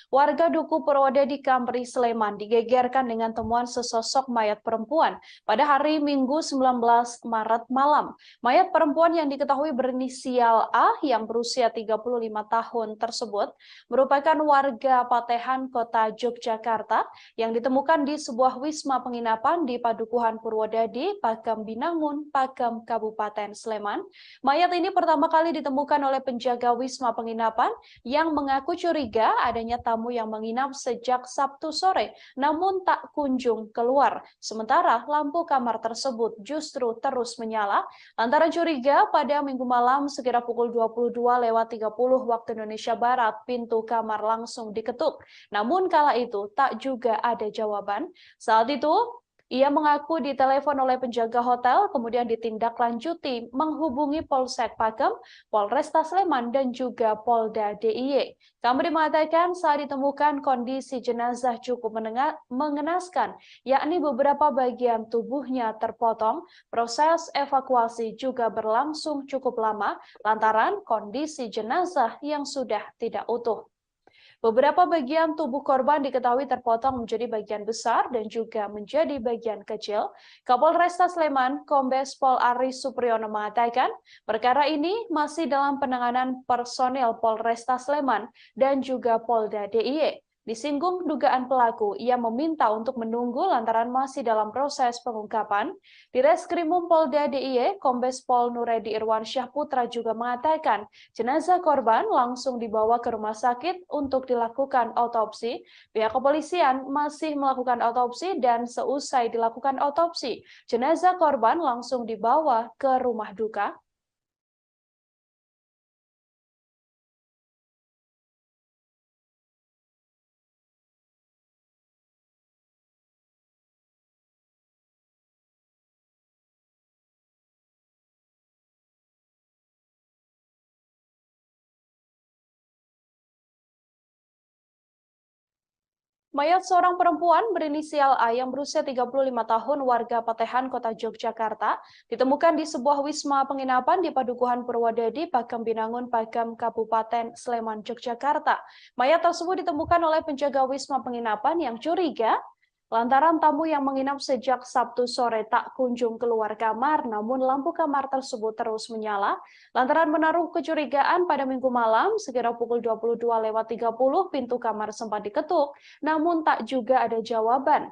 Warga Duku Purwodadi Kampri Sleman digegerkan dengan temuan sesosok mayat perempuan pada hari Minggu 19 Maret malam. Mayat perempuan yang diketahui berinisial A yang berusia 35 tahun tersebut merupakan warga Patehan, Kota Yogyakarta yang ditemukan di sebuah wisma penginapan di Padukuhan Purwodadi, Pakem Binangun, Pakem, Kabupaten Sleman. Mayat ini pertama kali ditemukan oleh penjaga wisma penginapan yang mengaku curiga adanya tamu yang menginap sejak Sabtu sore, namun tak kunjung keluar. Sementara lampu kamar tersebut justru terus menyala. Lantaran curiga, pada Minggu malam sekitar pukul 22.30 waktu Indonesia Barat, pintu kamar langsung diketuk. Namun kala itu tak juga ada jawaban. Saat itu, ia mengaku ditelepon oleh penjaga hotel, kemudian ditindaklanjuti menghubungi Polsek Pakem, Polresta Sleman, dan juga Polda DIY. Kamri mengatakan saat ditemukan kondisi jenazah cukup mengenaskan, yakni beberapa bagian tubuhnya terpotong. Proses evakuasi juga berlangsung cukup lama lantaran kondisi jenazah yang sudah tidak utuh. Beberapa bagian tubuh korban diketahui terpotong menjadi bagian besar dan juga menjadi bagian kecil. Kapolresta Sleman, Kombes Pol Aris Supriyono mengatakan, perkara ini masih dalam penanganan personil Polresta Sleman dan juga Polda DIY. Disinggung dugaan pelaku, ia meminta untuk menunggu lantaran masih dalam proses pengungkapan. Di Reskrimum Polda DIY, Kombes Pol Nuredi Irwansyah Putra juga mengatakan, jenazah korban langsung dibawa ke rumah sakit untuk dilakukan otopsi. Pihak kepolisian masih melakukan otopsi dan seusai dilakukan otopsi, jenazah korban langsung dibawa ke rumah duka. Mayat seorang perempuan berinisial A yang berusia 35 tahun warga Patehan, Kota Yogyakarta, ditemukan di sebuah wisma penginapan di Padukuhan Purwodadi, Pakem Binangun, Pakem, Kabupaten Sleman, Yogyakarta. Mayat tersebut ditemukan oleh penjaga wisma penginapan yang curiga lantaran tamu yang menginap sejak Sabtu sore tak kunjung keluar kamar, namun lampu kamar tersebut terus menyala. Lantaran menaruh kecurigaan, pada Minggu malam sekitar pukul 22.30 pintu kamar sempat diketuk, namun tak juga ada jawaban.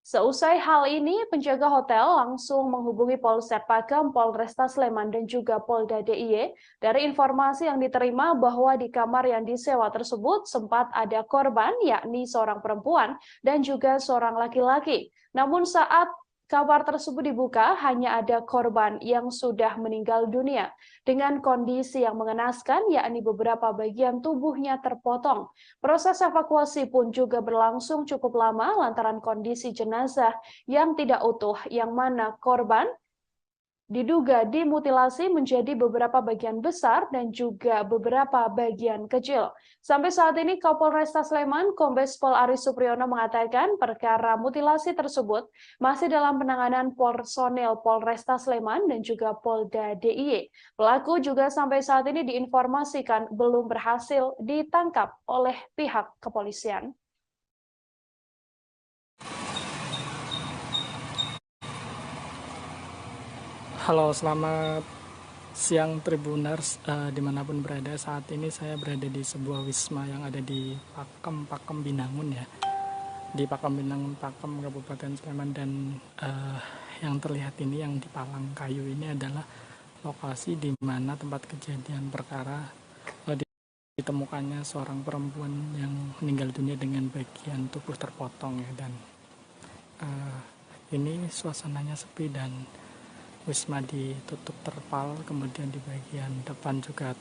Seusai hal ini, penjaga hotel langsung menghubungi Polsek Pakem, Polresta Sleman, dan juga Polda DIY. Dari informasi yang diterima bahwa di kamar yang disewa tersebut sempat ada korban, yakni seorang perempuan dan juga seorang laki-laki. Namun saat kabar tersebut dibuka, hanya ada korban yang sudah meninggal dunia dengan kondisi yang mengenaskan, yakni beberapa bagian tubuhnya terpotong. Proses evakuasi pun juga berlangsung cukup lama lantaran kondisi jenazah yang tidak utuh, yang mana korban diduga dimutilasi menjadi beberapa bagian besar dan juga beberapa bagian kecil. Sampai saat ini Kapolresta Sleman, Kombes Pol Aris Supriyono mengatakan perkara mutilasi tersebut masih dalam penanganan personel Polresta Sleman dan juga Polda DIY. Pelaku juga sampai saat ini diinformasikan belum berhasil ditangkap oleh pihak kepolisian. Halo, selamat siang Tribuners dimanapun berada. Saat ini saya berada di sebuah wisma yang ada di Pakem Binangun ya. Di Pakem Binangun, Pakem, Kabupaten Sleman, dan yang terlihat ini yang di palang kayu ini adalah lokasi di mana tempat kejadian perkara ditemukannya seorang perempuan yang meninggal dunia dengan bagian tubuh terpotong ya, dan ini suasananya sepi dan wisma ditutup terpal, kemudian di bagian depan juga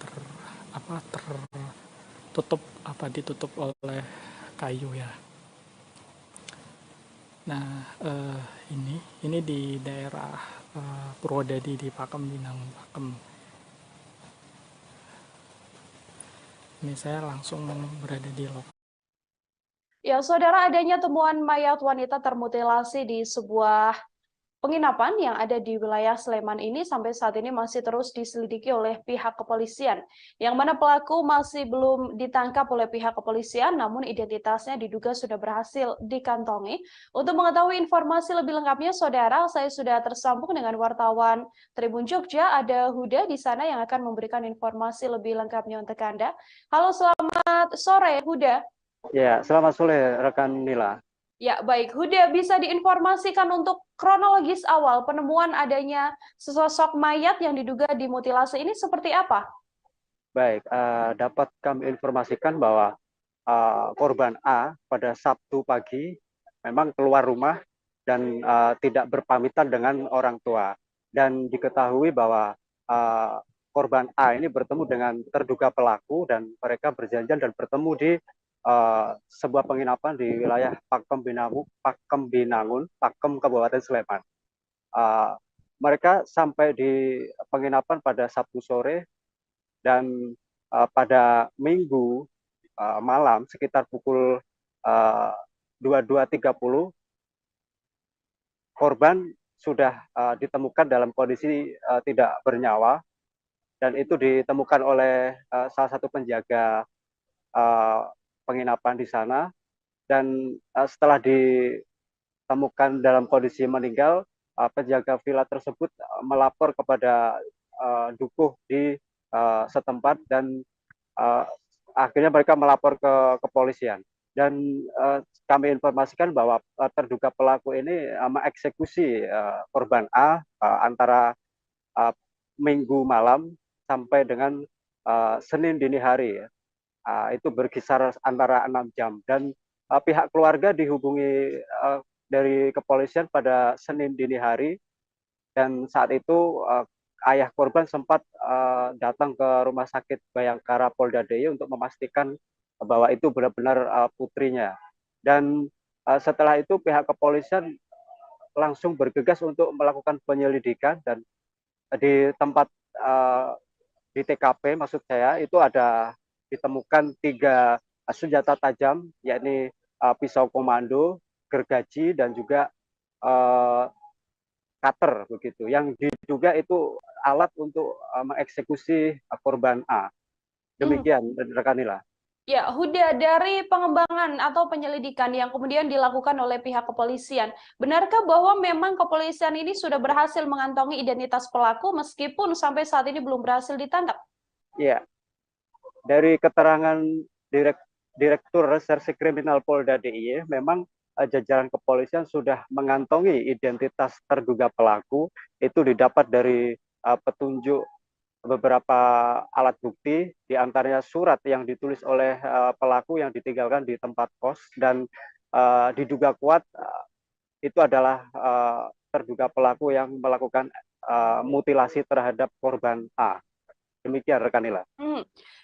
ditutup oleh kayu ya. Nah, ini di daerah Purwodadi di Pakem Binangun, Pakem. Ini saya langsung berada di lokasi. Ya, saudara, adanya temuan mayat wanita termutilasi di sebuah penginapan yang ada di wilayah Sleman ini sampai saat ini masih terus diselidiki oleh pihak kepolisian, yang mana pelaku masih belum ditangkap oleh pihak kepolisian, namun identitasnya diduga sudah berhasil dikantongi. Untuk mengetahui informasi lebih lengkapnya, saudara, saya sudah tersambung dengan wartawan Tribun Jogja, ada Huda di sana yang akan memberikan informasi lebih lengkapnya untuk Anda. Halo, selamat sore, Huda. Ya, selamat sore rekan Nila. Ya, baik. Huda, bisa diinformasikan untuk kronologis awal penemuan adanya sesosok mayat yang diduga dimutilasi ini seperti apa? Baik, dapat kami informasikan bahwa korban A pada Sabtu pagi memang keluar rumah dan tidak berpamitan dengan orang tua. Dan diketahui bahwa korban A ini bertemu dengan terduga pelaku dan mereka berjanjian dan bertemu di sebuah penginapan di wilayah Pakem Binangun, Pakem Kabupaten Sleman. Mereka sampai di penginapan pada Sabtu sore dan pada Minggu malam sekitar pukul 22.30 korban sudah ditemukan dalam kondisi tidak bernyawa dan itu ditemukan oleh salah satu penjaga penginapan di sana dan setelah ditemukan dalam kondisi meninggal, penjaga villa tersebut melapor kepada dukuh di setempat dan akhirnya mereka melapor ke kepolisian. Dan kami informasikan bahwa terduga pelaku ini mengeksekusi korban A antara Minggu malam sampai dengan Senin dini hari. Itu berkisar antara 6 jam. Dan pihak keluarga dihubungi dari kepolisian pada Senin dini hari. Dan saat itu ayah korban sempat datang ke rumah sakit Bayangkara Polda DIY untuk memastikan bahwa itu benar-benar putrinya. Dan setelah itu pihak kepolisian langsung bergegas untuk melakukan penyelidikan dan di tempat di TKP maksud saya itu ada ditemukan 3 senjata tajam, yakni pisau komando, gergaji dan juga cutter begitu, yang diduga itu alat untuk mengeksekusi korban A. Demikian rekan Nila. Ya, Huda, dari pengembangan atau penyelidikan yang kemudian dilakukan oleh pihak kepolisian, benarkah bahwa memang kepolisian ini sudah berhasil mengantongi identitas pelaku meskipun sampai saat ini belum berhasil ditangkap? Ya, dari keterangan Direktur Reserse Kriminal Polda DIY, memang jajaran kepolisian sudah mengantongi identitas terduga pelaku. Itu didapat dari petunjuk beberapa alat bukti, diantaranya surat yang ditulis oleh pelaku yang ditinggalkan di tempat kos dan diduga kuat itu adalah terduga pelaku yang melakukan mutilasi terhadap korban A. Demikian rekan Nila.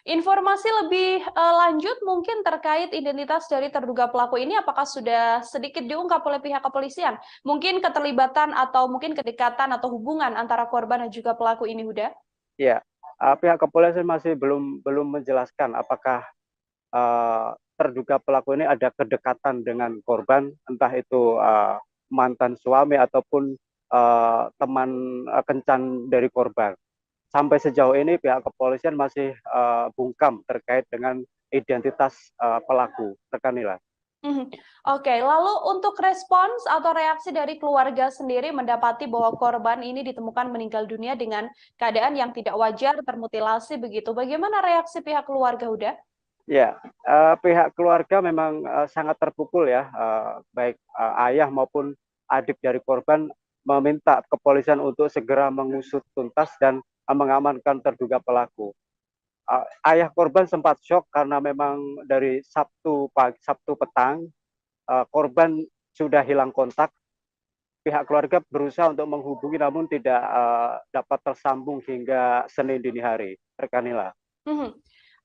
Informasi lebih lanjut mungkin terkait identitas dari terduga pelaku ini apakah sudah sedikit diungkap oleh pihak kepolisian? Mungkin keterlibatan atau mungkin kedekatan atau hubungan antara korban dan juga pelaku ini, Huda? Ya, pihak kepolisian masih belum menjelaskan apakah terduga pelaku ini ada kedekatan dengan korban, entah itu mantan suami ataupun teman kencan dari korban. Sampai sejauh ini pihak kepolisian masih bungkam terkait dengan identitas pelaku. Rekan Nila. Oke, lalu untuk respons atau reaksi dari keluarga sendiri mendapati bahwa korban ini ditemukan meninggal dunia dengan keadaan yang tidak wajar, termutilasi begitu. Bagaimana reaksi pihak keluarga, Huda? Ya, pihak keluarga memang sangat terpukul ya, baik ayah maupun adik dari korban meminta kepolisian untuk segera mengusut tuntas dan mengamankan terduga pelaku. Ayah korban sempat shock karena memang dari Sabtu petang korban sudah hilang kontak. Pihak keluarga berusaha untuk menghubungi namun tidak dapat tersambung hingga Senin dini hari. Rekan Nila.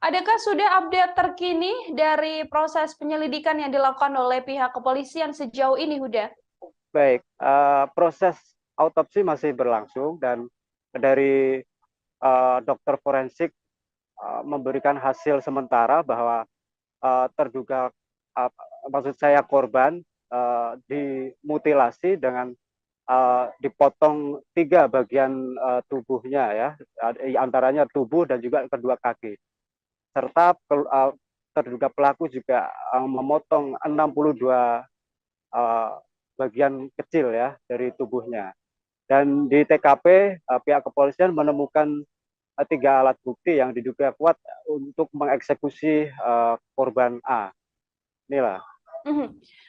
Adakah sudah update terkini dari proses penyelidikan yang dilakukan oleh pihak kepolisian sejauh ini, Huda? Baik, proses autopsi masih berlangsung dan dari dokter forensik memberikan hasil sementara bahwa terduga maksud saya korban dimutilasi dengan dipotong 3 bagian tubuhnya ya, antaranya tubuh dan juga kedua kaki. Serta terduga pelaku juga memotong 62 bagian kecil ya dari tubuhnya. Dan di TKP pihak kepolisian menemukan 3 alat bukti yang diduga kuat untuk mengeksekusi korban A. Inilah.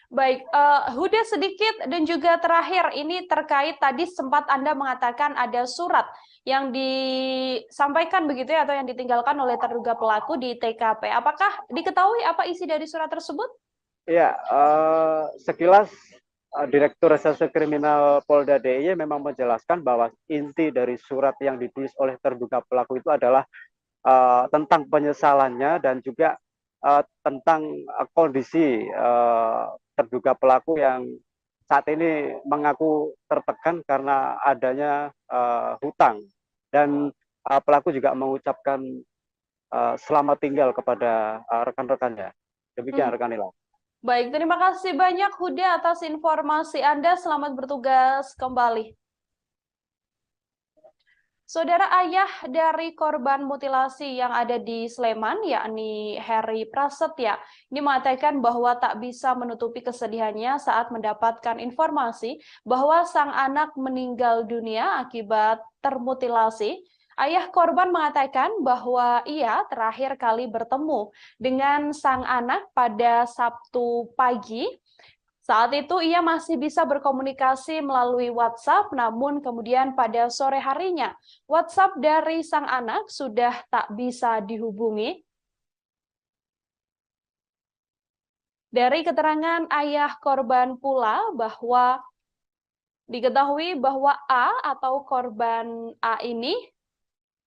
Baik, Huda sedikit dan juga terakhir ini terkait tadi sempat Anda mengatakan ada surat yang disampaikan begitu ya atau yang ditinggalkan oleh terduga pelaku di TKP. Apakah diketahui apa isi dari surat tersebut? Ya, sekilas Direktur Reserse Kriminal Polda DIY memang menjelaskan bahwa inti dari surat yang ditulis oleh terduga pelaku itu adalah tentang penyesalannya dan juga tentang kondisi terduga pelaku yang saat ini mengaku tertekan karena adanya hutang, dan pelaku juga mengucapkan selamat tinggal kepada rekan-rekannya. Demikian rekan Nila. Baik, terima kasih banyak Huda atas informasi Anda. Selamat bertugas kembali. Saudara ayah dari korban mutilasi yang ada di Sleman, yakni Heri Prasetya, ini mengatakan bahwa tak bisa menutupi kesedihannya saat mendapatkan informasi bahwa sang anak meninggal dunia akibat termutilasi. Ayah korban mengatakan bahwa ia terakhir kali bertemu dengan sang anak pada Sabtu pagi. Saat itu ia masih bisa berkomunikasi melalui WhatsApp, namun kemudian pada sore harinya WhatsApp dari sang anak sudah tak bisa dihubungi. Dari keterangan ayah korban pula bahwa diketahui bahwa A atau korban A ini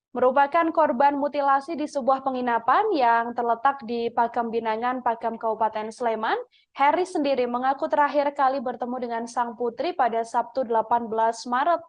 merupakan korban mutilasi di sebuah penginapan yang terletak di Pakam Binangan, Pakam Kabupaten Sleman. Heri sendiri mengaku terakhir kali bertemu dengan sang putri pada Sabtu 18 Maret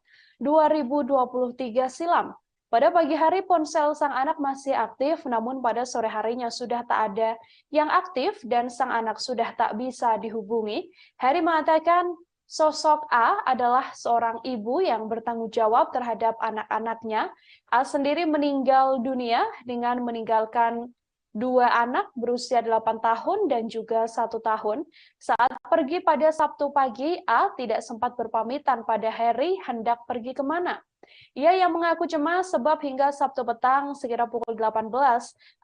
2023 silam. Pada pagi hari ponsel sang anak masih aktif, namun pada sore harinya sudah tak ada yang aktif dan sang anak sudah tak bisa dihubungi. Heri mengatakan sosok A adalah seorang ibu yang bertanggung jawab terhadap anak-anaknya. A sendiri meninggal dunia dengan meninggalkan 2 anak berusia 8 tahun dan juga 1 tahun. Saat pergi pada Sabtu pagi, A tidak sempat berpamitan pada Heri hendak pergi kemana. Ia yang mengaku cemas sebab hingga Sabtu petang sekira pukul 18,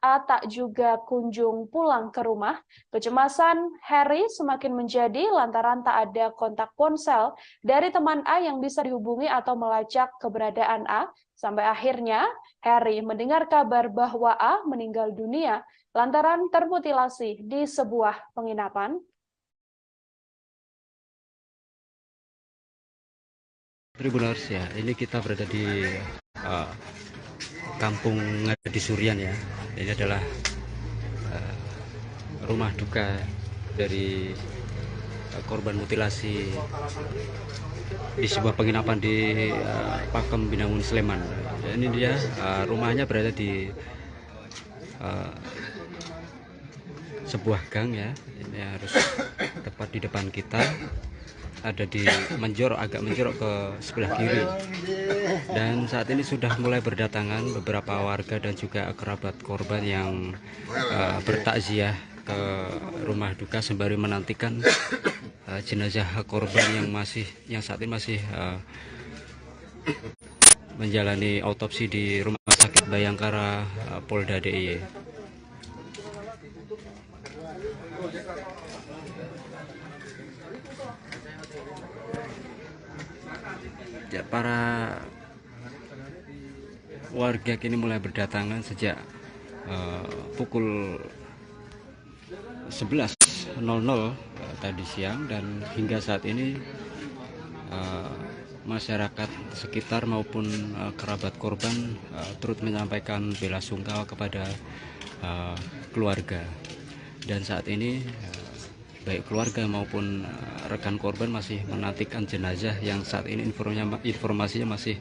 A tak juga kunjung pulang ke rumah. Kecemasan Heri semakin menjadi lantaran tak ada kontak ponsel dari teman A yang bisa dihubungi atau melacak keberadaan A. Sampai akhirnya Heri mendengar kabar bahwa A meninggal dunia lantaran termutilasi di sebuah penginapan. Tribuners ya, ini kita berada di Kampung Ngadi Surian ya. Ini adalah rumah duka dari korban mutilasi di sebuah penginapan di Pakem Binangun Sleman. Ini dia rumahnya berada di sebuah gang ya. Ini harus tepat di depan kita. Ada di agak menjorok ke sebelah kiri, dan saat ini sudah mulai berdatangan beberapa warga dan juga kerabat korban yang bertakziah ke rumah duka sembari menantikan jenazah korban yang saat ini masih menjalani autopsi di Rumah Sakit Bayangkara Polda DIY. Ya, para warga kini mulai berdatangan sejak pukul 11.00 tadi siang, dan hingga saat ini masyarakat sekitar maupun kerabat korban turut menyampaikan bela sungkawa kepada keluarga. Dan saat ini baik keluarga maupun rekan korban masih menantikan jenazah yang saat ini informasinya masih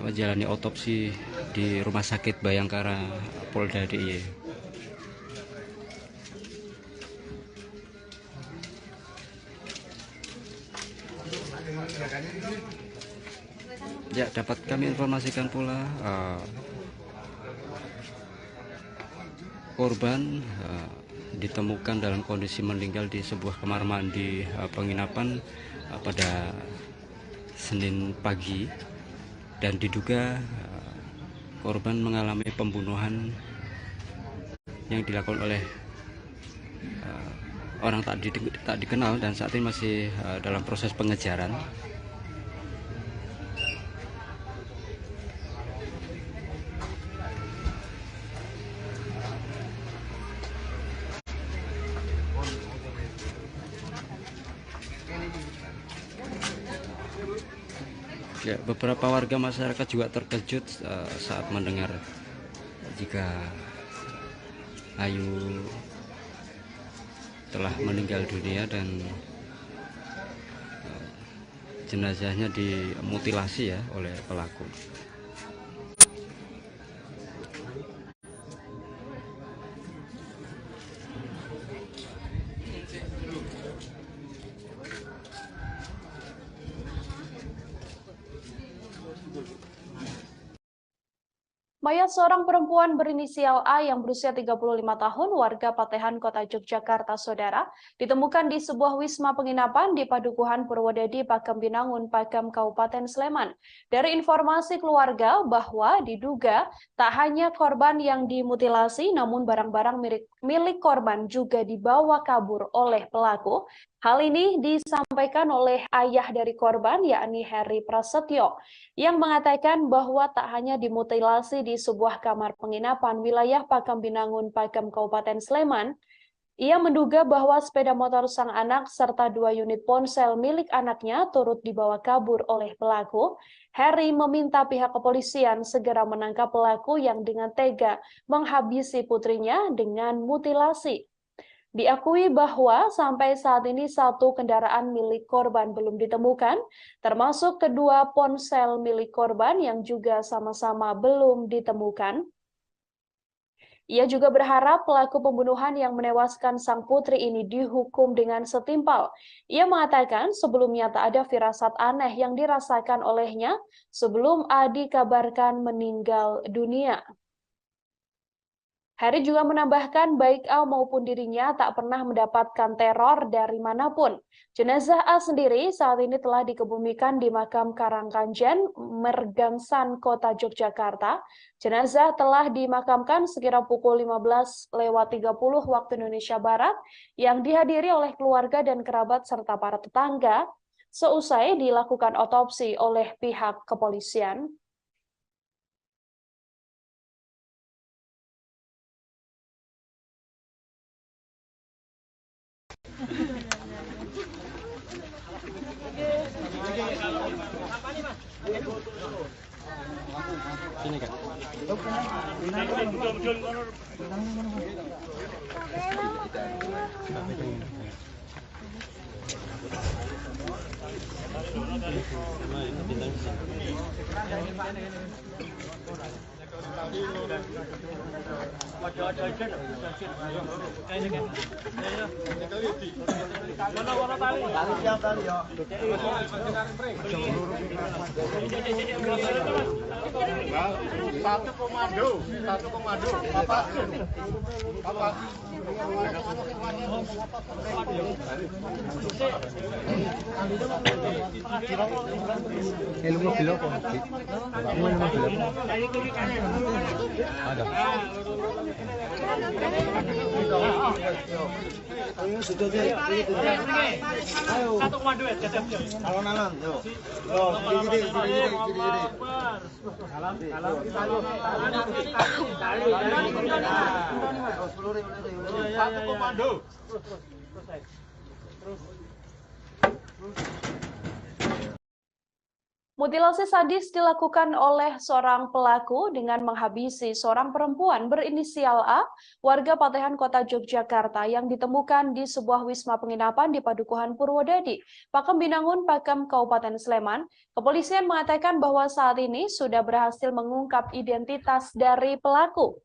menjalani autopsi di Rumah Sakit Bayangkara Polda DIY. Ya, dapat kami informasikan pula korban ditemukan dalam kondisi meninggal di sebuah kamar mandi penginapan pada Senin pagi, dan diduga korban mengalami pembunuhan yang dilakukan oleh orang tak dikenal, dan saat ini masih dalam proses pengejaran. Ya, beberapa warga masyarakat juga terkejut saat mendengar jika Ayu telah meninggal dunia dan jenazahnya dimutilasi ya oleh pelaku. Mayat seorang perempuan berinisial A yang berusia 35 tahun, warga Patehan, Kota Yogyakarta, Saudara, ditemukan di sebuah wisma penginapan di Padukuhan Purwodadi, Pakem Binangun, Pakem, Kabupaten Sleman. Dari informasi keluarga bahwa diduga tak hanya korban yang dimutilasi, namun barang-barang milik korban juga dibawa kabur oleh pelaku. Hal ini disampaikan oleh ayah dari korban, yakni Heri Prasetyo, yang mengatakan bahwa tak hanya dimutilasi di sebuah kamar penginapan wilayah Pakem Binangun, Pakem, Kabupaten Sleman, ia menduga bahwa sepeda motor sang anak serta 2 unit ponsel milik anaknya turut dibawa kabur oleh pelaku. Heri meminta pihak kepolisian segera menangkap pelaku yang dengan tega menghabisi putrinya dengan mutilasi. Diakui bahwa sampai saat ini 1 kendaraan milik korban belum ditemukan, termasuk kedua ponsel milik korban yang juga sama-sama belum ditemukan. Ia juga berharap pelaku pembunuhan yang menewaskan sang putri ini dihukum dengan setimpal. Ia mengatakan sebelumnya tak ada firasat aneh yang dirasakan olehnya sebelum A dikabarkan meninggal dunia. Heri juga menambahkan baik A maupun dirinya tak pernah mendapatkan teror dari manapun. Jenazah A sendiri saat ini telah dikebumikan di makam Karangkanjen, Mergangsan, Kota Yogyakarta. Jenazah telah dimakamkan sekira pukul 15.30 waktu Indonesia Barat yang dihadiri oleh keluarga dan kerabat serta para tetangga seusai dilakukan otopsi oleh pihak kepolisian. Sini Kak. Satu komando, Bapak. Ilmu mobil apa? Ilmu mobil apa? Ada. Ayo. Satu komando ya, alon-alon, yuk. Gini. Satu komando. Mutilasi sadis dilakukan oleh seorang pelaku dengan menghabisi seorang perempuan berinisial A, warga Patehan, Kota Yogyakarta, yang ditemukan di sebuah wisma penginapan di Padukuhan Purwodadi, Pakem Binangun, Pakem, Kabupaten Sleman. Kepolisian mengatakan bahwa saat ini sudah berhasil mengungkap identitas dari pelaku.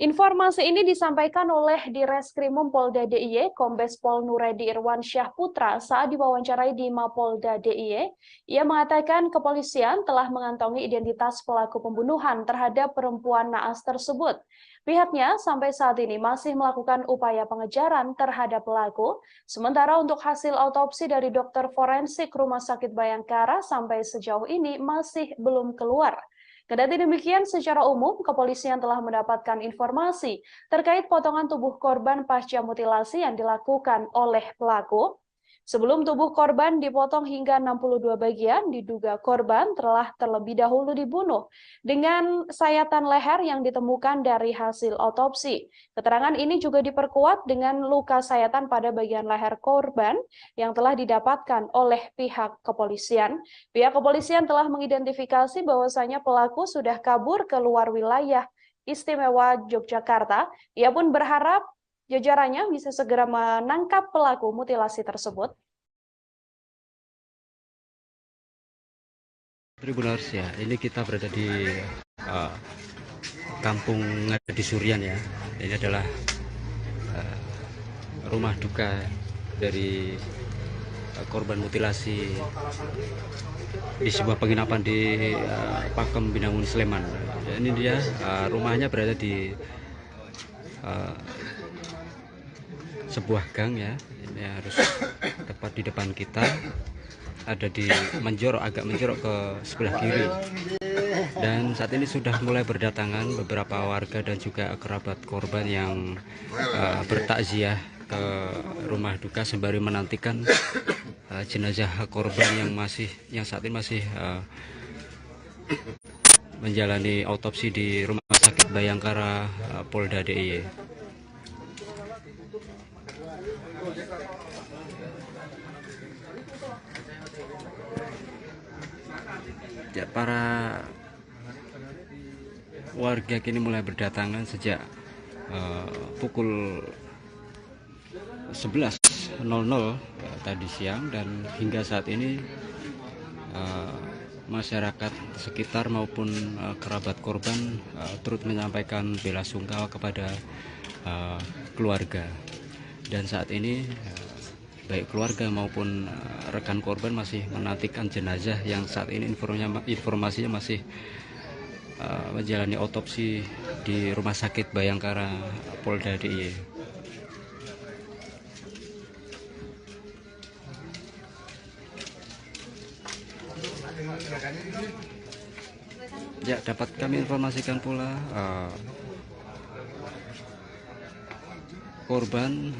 Informasi ini disampaikan oleh Direskrimum Polda DIY, Kombes Pol Nuredi Irwansyah Putra saat diwawancarai di Mapolda DIY. Ia mengatakan kepolisian telah mengantongi identitas pelaku pembunuhan terhadap perempuan naas tersebut. Pihaknya sampai saat ini masih melakukan upaya pengejaran terhadap pelaku, sementara untuk hasil autopsi dari dokter forensik Rumah Sakit Bayangkara sampai sejauh ini masih belum keluar. Kendati demikian, secara umum, kepolisian telah mendapatkan informasi terkait potongan tubuh korban pasca mutilasi yang dilakukan oleh pelaku. Sebelum tubuh korban dipotong hingga 62 bagian, diduga korban telah terlebih dahulu dibunuh dengan sayatan leher yang ditemukan dari hasil otopsi. Keterangan ini juga diperkuat dengan luka sayatan pada bagian leher korban yang telah didapatkan oleh pihak kepolisian. Pihak kepolisian telah mengidentifikasi bahwasanya pelaku sudah kabur ke luar wilayah istimewa Yogyakarta. Ia pun berharap jajarannya bisa segera menangkap pelaku mutilasi tersebut. Tribuners ya, ini kita berada di Kampung Ngadi Surian ya. Ini adalah rumah duka dari korban mutilasi di sebuah penginapan di Pakem Binangun Sleman. Ini dia rumahnya berada di sebuah gang ya. Ini harus tepat di depan kita, ada di agak menjorok ke sebelah kiri. Dan saat ini sudah mulai berdatangan beberapa warga dan juga kerabat korban yang bertakziah ke rumah duka sembari menantikan jenazah korban yang saat ini masih menjalani autopsi di Rumah Sakit Bayangkara Polda DIY. Ya, para warga kini mulai berdatangan sejak pukul 11.00 tadi siang, dan hingga saat ini masyarakat sekitar maupun kerabat korban turut menyampaikan bela sungkawa kepada keluarga. Dan saat ini baik keluarga maupun rekan korban masih menantikan jenazah yang saat ini informasinya masih menjalani otopsi di Rumah Sakit Bayangkara Polda DIY. Ya, dapat kami informasikan pula korban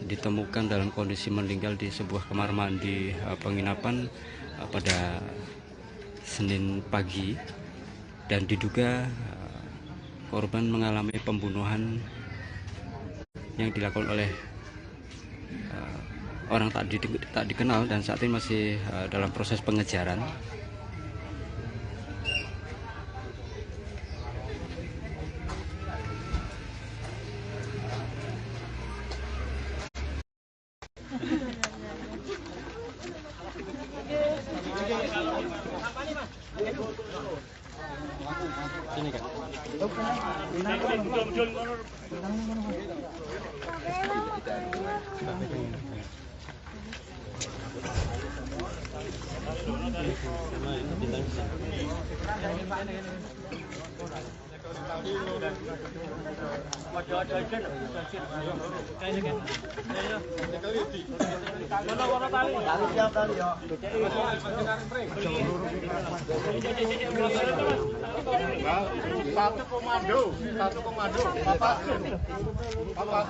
ditemukan dalam kondisi meninggal di sebuah kamar mandi penginapan pada Senin pagi, dan diduga korban mengalami pembunuhan yang dilakukan oleh orang tak dikenal, dan saat ini masih dalam proses pengejaran. Sini kan. Satu komando. Bapak.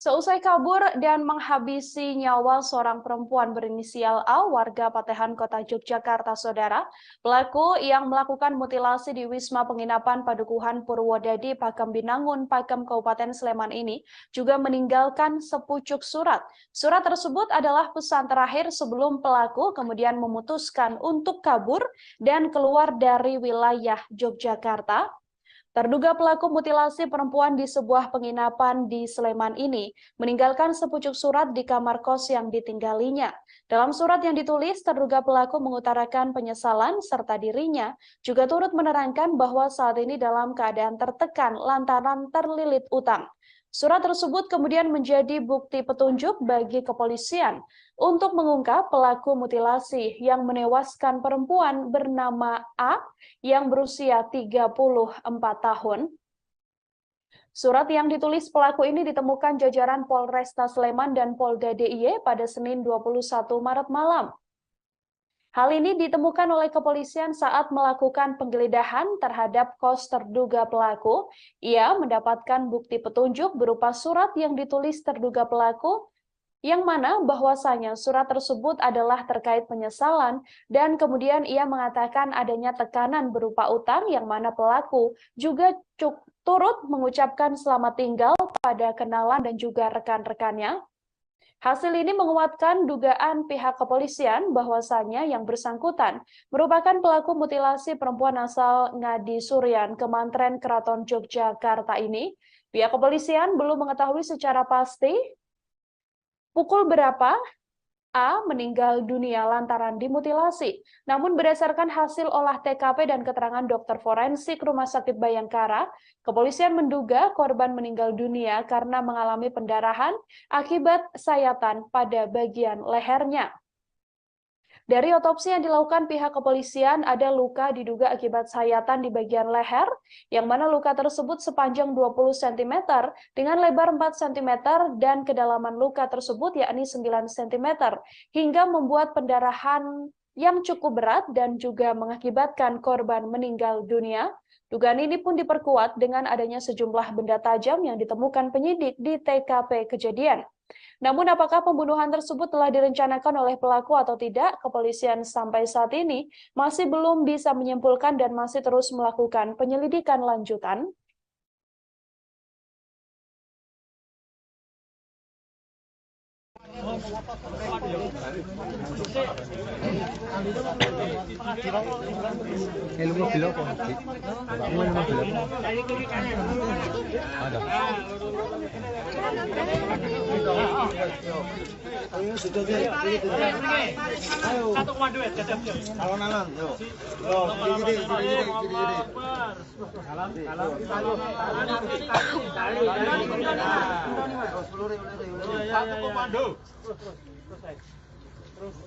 Seusai kabur dan menghabisi nyawa seorang perempuan berinisial A, warga Patehan, Kota Yogyakarta, Saudara, pelaku yang melakukan mutilasi di Wisma Penginapan Padukuhan Purwodadi, Pakem Binangun, Pakem, Kabupaten Sleman ini juga meninggalkan sepucuk surat. Surat tersebut adalah pesan terakhir sebelum pelaku kemudian memutuskan untuk kabur dan keluar dari wilayah Yogyakarta. Terduga pelaku mutilasi perempuan di sebuah penginapan di Sleman ini meninggalkan sepucuk surat di kamar kos yang ditinggalinya. Dalam surat yang ditulis, terduga pelaku mengutarakan penyesalan serta dirinya juga turut menerangkan bahwa saat ini dalam keadaan tertekan lantaran terlilit utang. Surat tersebut kemudian menjadi bukti petunjuk bagi kepolisian untuk mengungkap pelaku mutilasi yang menewaskan perempuan bernama A yang berusia 34 tahun. Surat yang ditulis pelaku ini ditemukan jajaran Polresta Sleman dan Polda DIY pada Senin 21 Maret malam. Hal ini ditemukan oleh kepolisian saat melakukan penggeledahan terhadap kos terduga pelaku. Ia mendapatkan bukti petunjuk berupa surat yang ditulis terduga pelaku, yang mana bahwasanya surat tersebut adalah terkait penyesalan dan kemudian ia mengatakan adanya tekanan berupa utang yang mana pelaku juga turut mengucapkan selamat tinggal pada kenalan dan juga rekan-rekannya. Hasil ini menguatkan dugaan pihak kepolisian bahwasanya yang bersangkutan merupakan pelaku mutilasi perempuan asal Ngadi Suryan, Kemantren Keraton Yogyakarta ini. Pihak kepolisian belum mengetahui secara pasti pukul berapa A meninggal dunia lantaran dimutilasi. Namun berdasarkan hasil olah TKP dan keterangan dokter forensik Rumah Sakit Bayangkara, kepolisian menduga korban meninggal dunia karena mengalami pendarahan akibat sayatan pada bagian lehernya. Dari otopsi yang dilakukan pihak kepolisian, ada luka diduga akibat sayatan di bagian leher, yang mana luka tersebut sepanjang 20 cm dengan lebar 4 cm dan kedalaman luka tersebut yakni 9 cm, hingga membuat pendarahan yang cukup berat dan juga mengakibatkan korban meninggal dunia. Dugaan ini pun diperkuat dengan adanya sejumlah benda tajam yang ditemukan penyidik di TKP kejadian. Namun apakah pembunuhan tersebut telah direncanakan oleh pelaku atau tidak, kepolisian sampai saat ini masih belum bisa menyimpulkan dan masih terus melakukan penyelidikan lanjutan. Lu mau belok kok? Mau belok? Ada. Ayo sudah jadi. Ayo. Satu komando ya, alon-alon, yo. Yo, gini. Satu komando. Terus.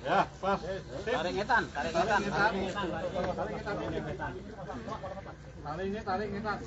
Ya, pas. Tarik ngetan. Tarik ngetan.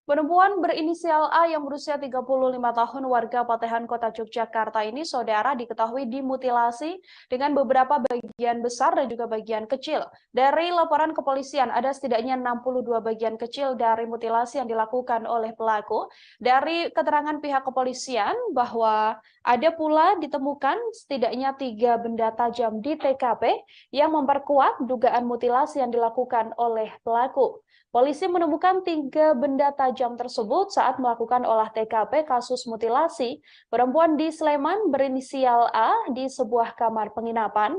Perempuan berinisial A yang berusia 35 tahun warga Patehan Kota Yogyakarta ini, saudara, diketahui dimutilasi dengan beberapa bagian besar dan juga bagian kecil. Dari laporan kepolisian, ada setidaknya 62 bagian kecil dari mutilasi yang dilakukan oleh pelaku. Dari keterangan pihak kepolisian bahwa ada pula ditemukan setidaknya 3 benda tajam di TKP yang memperkuat dugaan mutilasi yang dilakukan oleh pelaku. Polisi menemukan 3 benda tajam tersebut saat melakukan olah TKP kasus mutilasi perempuan di Sleman berinisial A di sebuah kamar penginapan.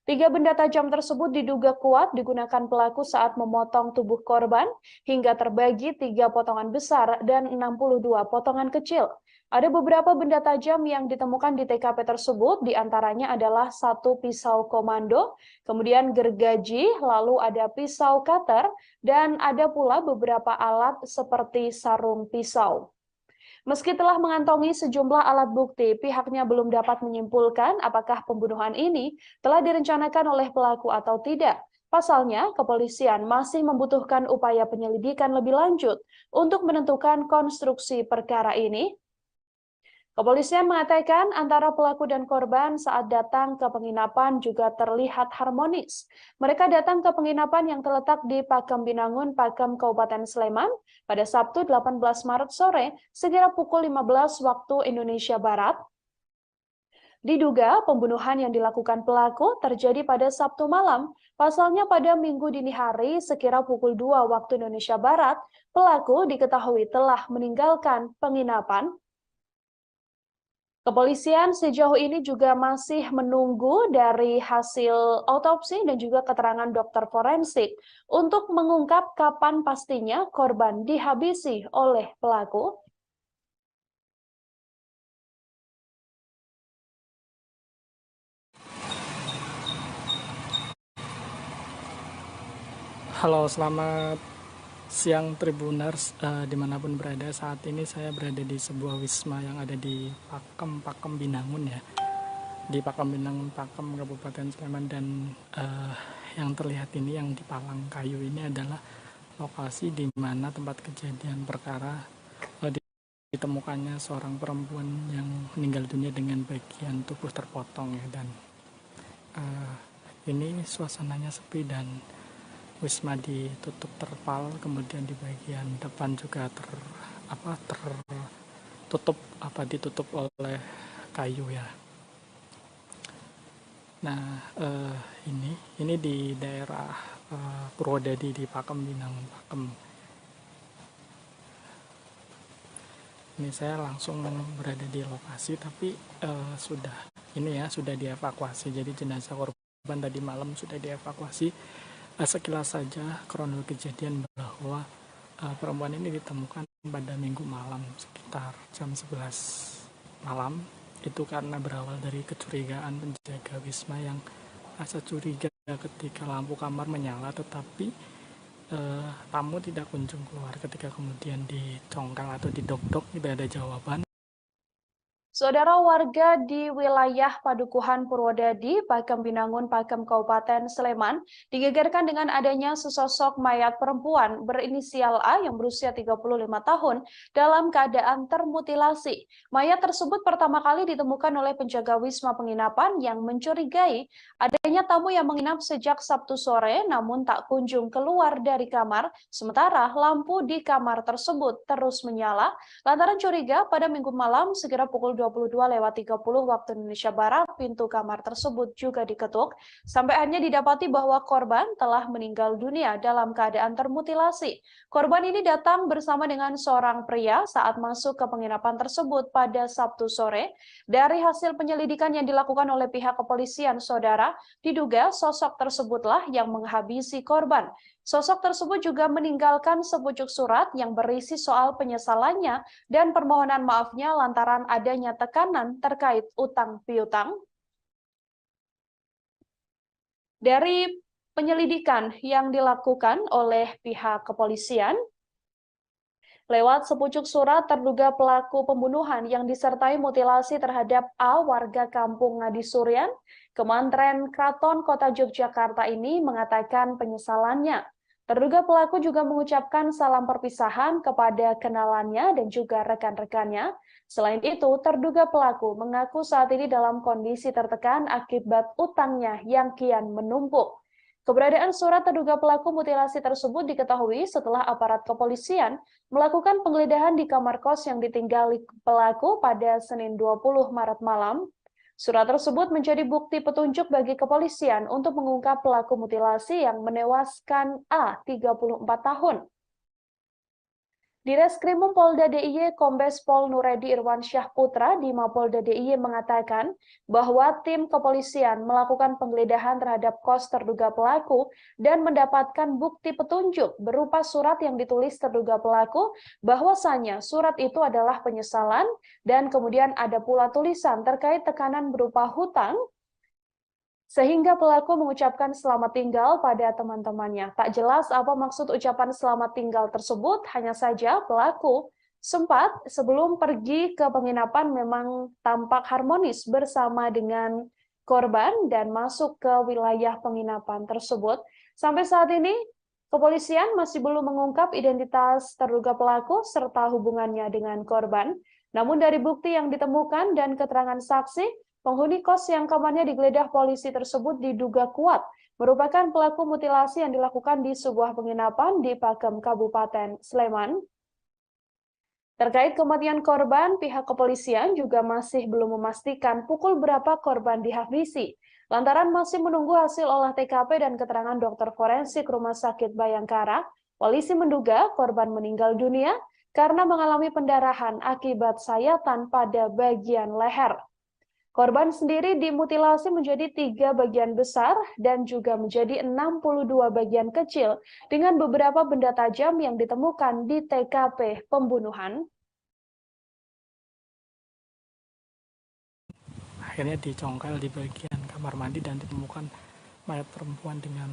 3 benda tajam tersebut diduga kuat digunakan pelaku saat memotong tubuh korban hingga terbagi 3 potongan besar dan 62 potongan kecil. Ada beberapa benda tajam yang ditemukan di TKP tersebut, diantaranya adalah satu pisau komando, kemudian gergaji, lalu ada pisau cutter, dan ada pula beberapa alat seperti sarung pisau. Meski telah mengantongi sejumlah alat bukti, pihaknya belum dapat menyimpulkan apakah pembunuhan ini telah direncanakan oleh pelaku atau tidak. Pasalnya, kepolisian masih membutuhkan upaya penyelidikan lebih lanjut untuk menentukan konstruksi perkara ini. Kepolisian mengatakan antara pelaku dan korban saat datang ke penginapan juga terlihat harmonis. Mereka datang ke penginapan yang terletak di Pakem Binangun, Pakem, Kabupaten Sleman pada Sabtu 18 Maret sore sekira pukul 15 waktu Indonesia Barat. Diduga pembunuhan yang dilakukan pelaku terjadi pada Sabtu malam. Pasalnya pada Minggu dini hari sekira pukul 2 waktu Indonesia Barat, pelaku diketahui telah meninggalkan penginapan. Kepolisian sejauh ini juga masih menunggu dari hasil autopsi dan juga keterangan dokter forensik untuk mengungkap kapan pastinya korban dihabisi oleh pelaku. Halo, selamat siang Tribuners dimanapun berada. Saat ini saya berada di sebuah wisma yang ada di Pakem Binangun ya, di Pakem Binangun, Pakem, Kabupaten Sleman. Dan yang terlihat ini yang di palang kayu ini adalah lokasi di mana tempat kejadian perkara ditemukannya seorang perempuan yang meninggal dunia dengan bagian tubuh terpotong ya. Dan ini suasananya sepi dan wisma ditutup terpal, kemudian di bagian depan juga ditutup oleh kayu ya. Nah, ini di daerah Purwodadi di Pakem Binangun, Pakem. Ini saya langsung berada di lokasi, tapi sudah dievakuasi. Jadi jenazah korban tadi malam sudah dievakuasi. Sekilas saja kronologi kejadian bahwa perempuan ini ditemukan pada Minggu malam sekitar jam 11 malam. Itu karena berawal dari kecurigaan penjaga wisma yang rasa curiga ketika lampu kamar menyala, tetapi tamu tidak kunjung keluar. Ketika kemudian dicongkang atau didok-dok tidak ada jawaban. Saudara warga di wilayah Padukuhan Purwodadi, Pakem Binangun, Pakem, Kabupaten Sleman, digegerkan dengan adanya sesosok mayat perempuan berinisial A yang berusia 35 tahun dalam keadaan termutilasi. Mayat tersebut pertama kali ditemukan oleh penjaga wisma penginapan yang mencurigai adanya tamu yang menginap sejak Sabtu sore namun tak kunjung keluar dari kamar, sementara lampu di kamar tersebut terus menyala. Lantaran curiga, pada Minggu malam sekira pukul 22.30 waktu Indonesia Barat, pintu kamar tersebut juga diketuk, sampai akhirnya didapati bahwa korban telah meninggal dunia dalam keadaan termutilasi. Korban ini datang bersama dengan seorang pria saat masuk ke penginapan tersebut pada Sabtu sore. Dari hasil penyelidikan yang dilakukan oleh pihak kepolisian, saudara, diduga sosok tersebutlah yang menghabisi korban. Sosok tersebut juga meninggalkan sepucuk surat yang berisi soal penyesalannya dan permohonan maafnya lantaran adanya tekanan terkait utang piutang. Dari penyelidikan yang dilakukan oleh pihak kepolisian, lewat sepucuk surat, terduga pelaku pembunuhan yang disertai mutilasi terhadap A, warga kampung Ngadisurian, Kemantren Kraton Kota Yogyakarta ini mengatakan penyesalannya. Terduga pelaku juga mengucapkan salam perpisahan kepada kenalannya dan juga rekan-rekannya. Selain itu, terduga pelaku mengaku saat ini dalam kondisi tertekan akibat utangnya yang kian menumpuk. Keberadaan surat terduga pelaku mutilasi tersebut diketahui setelah aparat kepolisian melakukan penggeledahan di kamar kos yang ditinggali pelaku pada Senin 20 Maret malam. Surat tersebut menjadi bukti petunjuk bagi kepolisian untuk mengungkap pelaku mutilasi yang menewaskan A, 34 tahun. Di Reskrimum Polda DIY, Kombes Pol Nuredi Irwansyah Putra di Mapolda DIY mengatakan bahwa tim kepolisian melakukan penggeledahan terhadap kos terduga pelaku dan mendapatkan bukti petunjuk berupa surat yang ditulis terduga pelaku, bahwasanya surat itu adalah penyesalan, dan kemudian ada pula tulisan terkait tekanan berupa hutang, sehingga pelaku mengucapkan selamat tinggal pada teman-temannya. Tak jelas apa maksud ucapan selamat tinggal tersebut, hanya saja pelaku sempat sebelum pergi ke penginapan memang tampak harmonis bersama dengan korban dan masuk ke wilayah penginapan tersebut. Sampai saat ini, kepolisian masih belum mengungkap identitas terduga pelaku serta hubungannya dengan korban. Namun dari bukti yang ditemukan dan keterangan saksi, penghuni kos yang kamarnya digeledah polisi tersebut diduga kuat merupakan pelaku mutilasi yang dilakukan di sebuah penginapan di Pakem, Kabupaten Sleman. Terkait kematian korban, pihak kepolisian juga masih belum memastikan pukul berapa korban dihabisi. Lantaran masih menunggu hasil olah TKP dan keterangan dokter forensik Rumah Sakit Bayangkara, polisi menduga korban meninggal dunia karena mengalami pendarahan akibat sayatan pada bagian leher. Korban sendiri dimutilasi menjadi 3 bagian besar dan juga menjadi 62 bagian kecil dengan beberapa benda tajam yang ditemukan di TKP pembunuhan. Akhirnya dicongkel di bagian kamar mandi dan ditemukan mayat perempuan dengan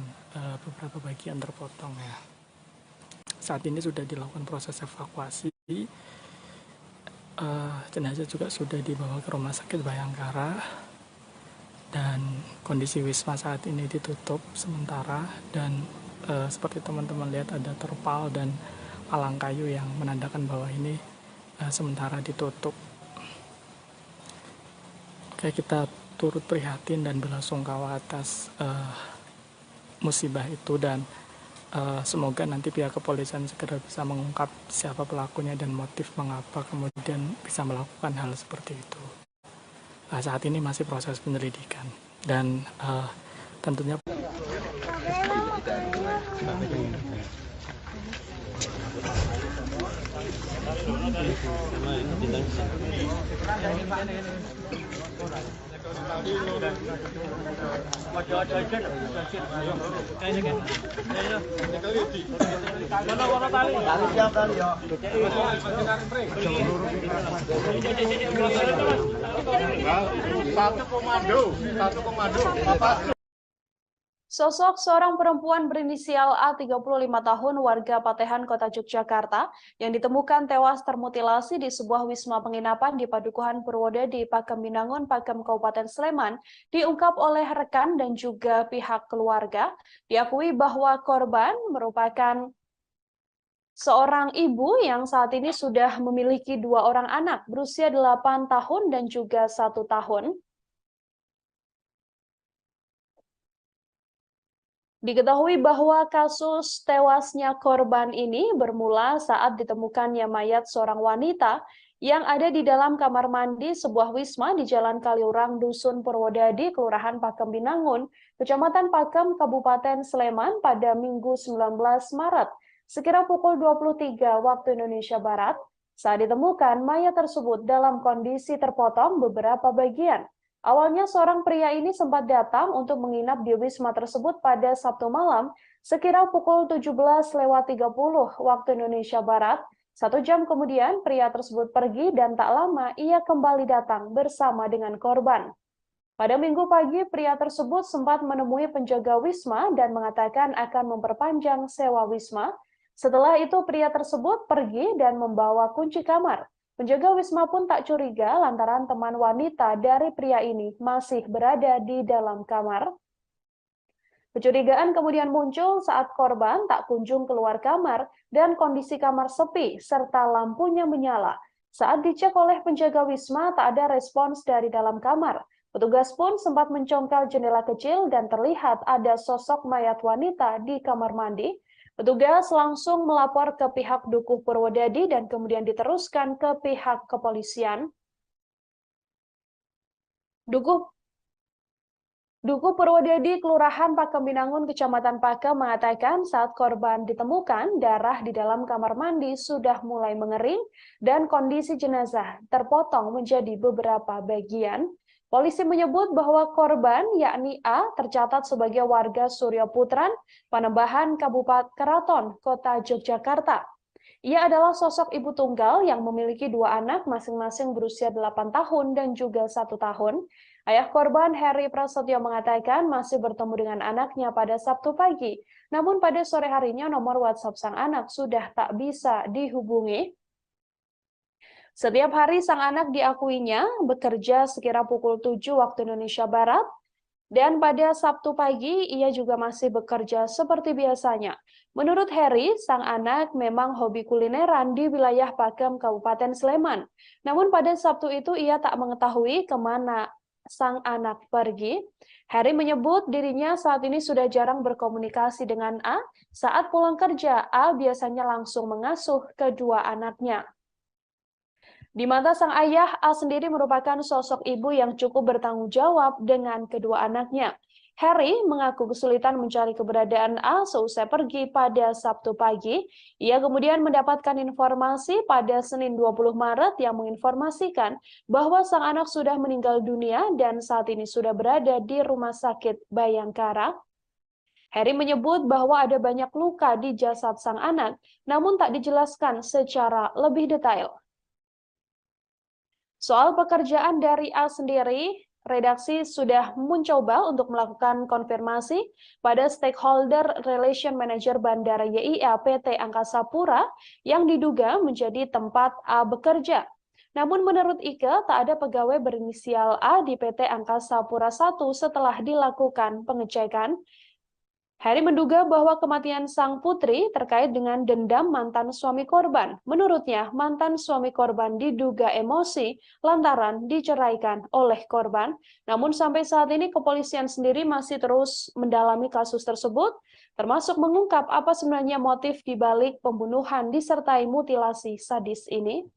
beberapa bagian terpotong ya. Saat ini sudah dilakukan proses evakuasi. Jenazah juga sudah dibawa ke Rumah Sakit Bayangkara dan kondisi wisma saat ini ditutup sementara, dan seperti teman-teman lihat ada terpal dan palang kayu yang menandakan bahwa ini sementara ditutup. Oke, kita turut prihatin dan belasungkawa atas musibah itu, dan semoga nanti pihak kepolisian segera bisa mengungkap siapa pelakunya dan motif mengapa kemudian bisa melakukan hal seperti itu. Saat ini masih proses penyelidikan dan tentunya Satu komando, Bapak. Sosok seorang perempuan berinisial A 35 tahun warga Patehan, Kota Yogyakarta yang ditemukan tewas termutilasi di sebuah wisma penginapan di Padukuhan Purwodadi, Pakem Binangun, Pakem, Kabupaten Sleman diungkap oleh rekan dan juga pihak keluarga. Diakui bahwa korban merupakan seorang ibu yang saat ini sudah memiliki 2 orang anak berusia 8 tahun dan juga 1 tahun. Diketahui bahwa kasus tewasnya korban ini bermula saat ditemukannya mayat seorang wanita yang ada di dalam kamar mandi sebuah wisma di Jalan Kaliurang, Dusun Purwodadi, Kelurahan Pakem Binangun, Kecamatan Pakem, Kabupaten Sleman pada Minggu 19 Maret, sekira pukul 23 waktu Indonesia Barat. Saat ditemukan, mayat tersebut dalam kondisi terpotong beberapa bagian. Awalnya seorang pria ini sempat datang untuk menginap di wisma tersebut pada Sabtu malam sekira pukul 17.30 waktu Indonesia Barat. 1 jam kemudian pria tersebut pergi dan tak lama ia kembali datang bersama dengan korban. Pada Minggu pagi pria tersebut sempat menemui penjaga wisma dan mengatakan akan memperpanjang sewa wisma. Setelah itu pria tersebut pergi dan membawa kunci kamar. Penjaga wisma pun tak curiga lantaran teman wanita dari pria ini masih berada di dalam kamar. Kecurigaan kemudian muncul saat korban tak kunjung keluar kamar dan kondisi kamar sepi serta lampunya menyala. Saat dicek oleh penjaga wisma tak ada respons dari dalam kamar. Petugas pun sempat mencongkel jendela kecil dan terlihat ada sosok mayat wanita di kamar mandi. Petugas langsung melapor ke pihak Dukuh Purwodadi dan kemudian diteruskan ke pihak kepolisian. Dukuh Dukuh Purwodadi, Kelurahan Pakem Binangun, Kecamatan Pakem mengatakan saat korban ditemukan, darah di dalam kamar mandi sudah mulai mengering dan kondisi jenazah terpotong menjadi beberapa bagian. Polisi menyebut bahwa korban, yakni A, tercatat sebagai warga Suryo Putran, Panembahan, Kabupaten Keraton, Kota Yogyakarta. Ia adalah sosok ibu tunggal yang memiliki 2 anak masing-masing berusia 8 tahun dan juga 1 tahun. Ayah korban, Heri Prasetyo, mengatakan masih bertemu dengan anaknya pada Sabtu pagi. Namun pada sore harinya nomor WhatsApp sang anak sudah tak bisa dihubungi. Setiap hari sang anak diakuinya bekerja sekira pukul 7 waktu Indonesia Barat. Dan pada Sabtu pagi, ia juga masih bekerja seperti biasanya. Menurut Heri, sang anak memang hobi kulineran di wilayah Pakem, Kabupaten Sleman. Namun pada Sabtu itu ia tak mengetahui kemana sang anak pergi. Heri menyebut dirinya saat ini sudah jarang berkomunikasi dengan A. Saat pulang kerja, A biasanya langsung mengasuh kedua anaknya. Di mata sang ayah, A sendiri merupakan sosok ibu yang cukup bertanggung jawab dengan kedua anaknya. Heri mengaku kesulitan mencari keberadaan A seusai pergi pada Sabtu pagi. Ia kemudian mendapatkan informasi pada Senin 20 Maret yang menginformasikan bahwa sang anak sudah meninggal dunia dan saat ini sudah berada di Rumah Sakit Bayangkara. Heri menyebut bahwa ada banyak luka di jasad sang anak, namun tak dijelaskan secara lebih detail. Soal pekerjaan dari A sendiri, redaksi sudah mencoba untuk melakukan konfirmasi pada stakeholder relation manager Bandara YIA PT Angkasa Pura yang diduga menjadi tempat A bekerja. Namun menurut Ike, tak ada pegawai berinisial A di PT Angkasa Pura I setelah dilakukan pengecekan. Heri menduga bahwa kematian sang putri terkait dengan dendam mantan suami korban. Menurutnya, mantan suami korban diduga emosi lantaran diceraikan oleh korban. Namun sampai saat ini kepolisian sendiri masih terus mendalami kasus tersebut, termasuk mengungkap apa sebenarnya motif di balik pembunuhan disertai mutilasi sadis ini.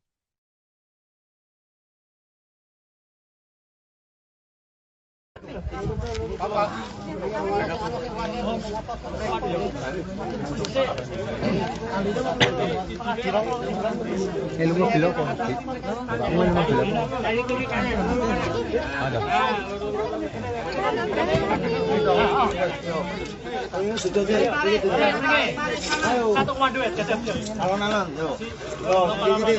Alon-alon, yuk. Gini.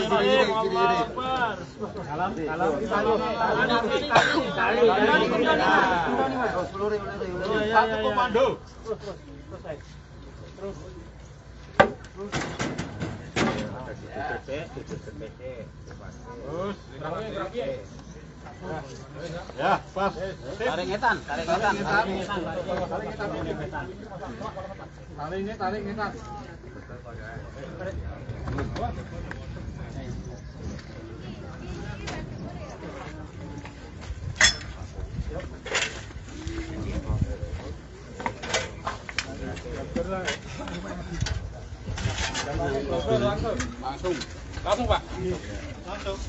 Satu komando. Ya, pas. Tarik ngetan. Tarik ngetan. Langsung Pak. Langsung.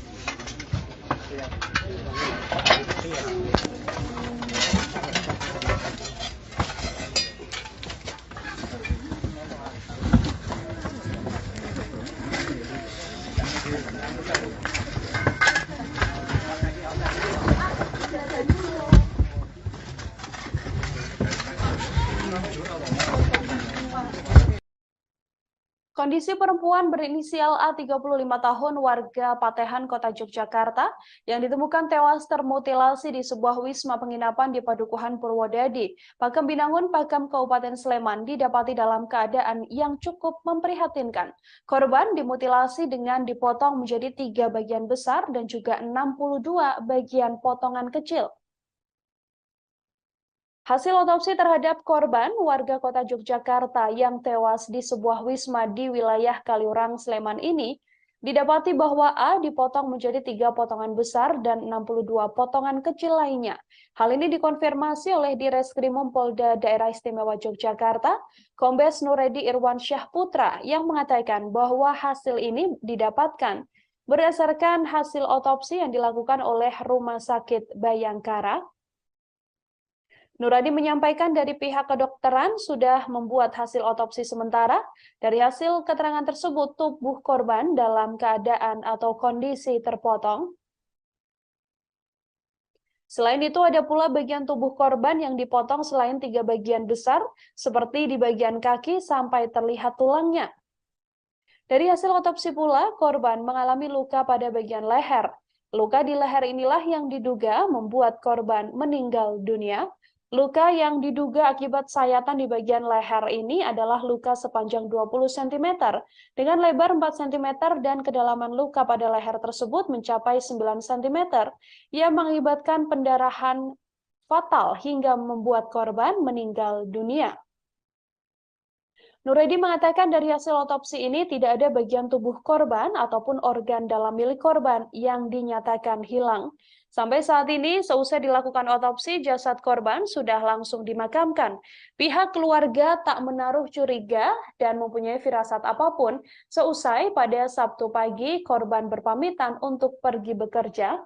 Kondisi perempuan berinisial A 35 tahun warga Patehan, Kota Yogyakarta yang ditemukan tewas termutilasi di sebuah wisma penginapan di Padukuhan Purwodadi, Pakem Binangun, Pakem, Kabupaten Sleman didapati dalam keadaan yang cukup memprihatinkan. Korban dimutilasi dengan dipotong menjadi 3 bagian besar dan juga 62 bagian potongan kecil. Hasil otopsi terhadap korban warga Kota Yogyakarta yang tewas di sebuah wisma di wilayah Kaliurang, Sleman ini, didapati bahwa A dipotong menjadi 3 potongan besar dan 62 potongan kecil lainnya. Hal ini dikonfirmasi oleh Direskrimum Polda Daerah Istimewa Yogyakarta, Kombes Nuredi Irwan Syah Putra, yang mengatakan bahwa hasil ini didapatkan berdasarkan hasil otopsi yang dilakukan oleh Rumah Sakit Bayangkara. Nuradi menyampaikan dari pihak kedokteran sudah membuat hasil otopsi sementara. Dari hasil keterangan tersebut, tubuh korban dalam keadaan atau kondisi terpotong. Selain itu, ada pula bagian tubuh korban yang dipotong selain 3 bagian besar, seperti di bagian kaki sampai terlihat tulangnya. Dari hasil otopsi pula, korban mengalami luka pada bagian leher. Luka di leher inilah yang diduga membuat korban meninggal dunia. Luka yang diduga akibat sayatan di bagian leher ini adalah luka sepanjang 20 cm dengan lebar 4 cm dan kedalaman luka pada leher tersebut mencapai 9 cm yang mengakibatkan pendarahan fatal hingga membuat korban meninggal dunia. Nuredi mengatakan dari hasil otopsi ini tidak ada bagian tubuh korban ataupun organ dalam milik korban yang dinyatakan hilang. Sampai saat ini, seusai dilakukan otopsi, jasad korban sudah langsung dimakamkan. Pihak keluarga tak menaruh curiga dan mempunyai firasat apapun seusai pada Sabtu pagi korban berpamitan untuk pergi bekerja.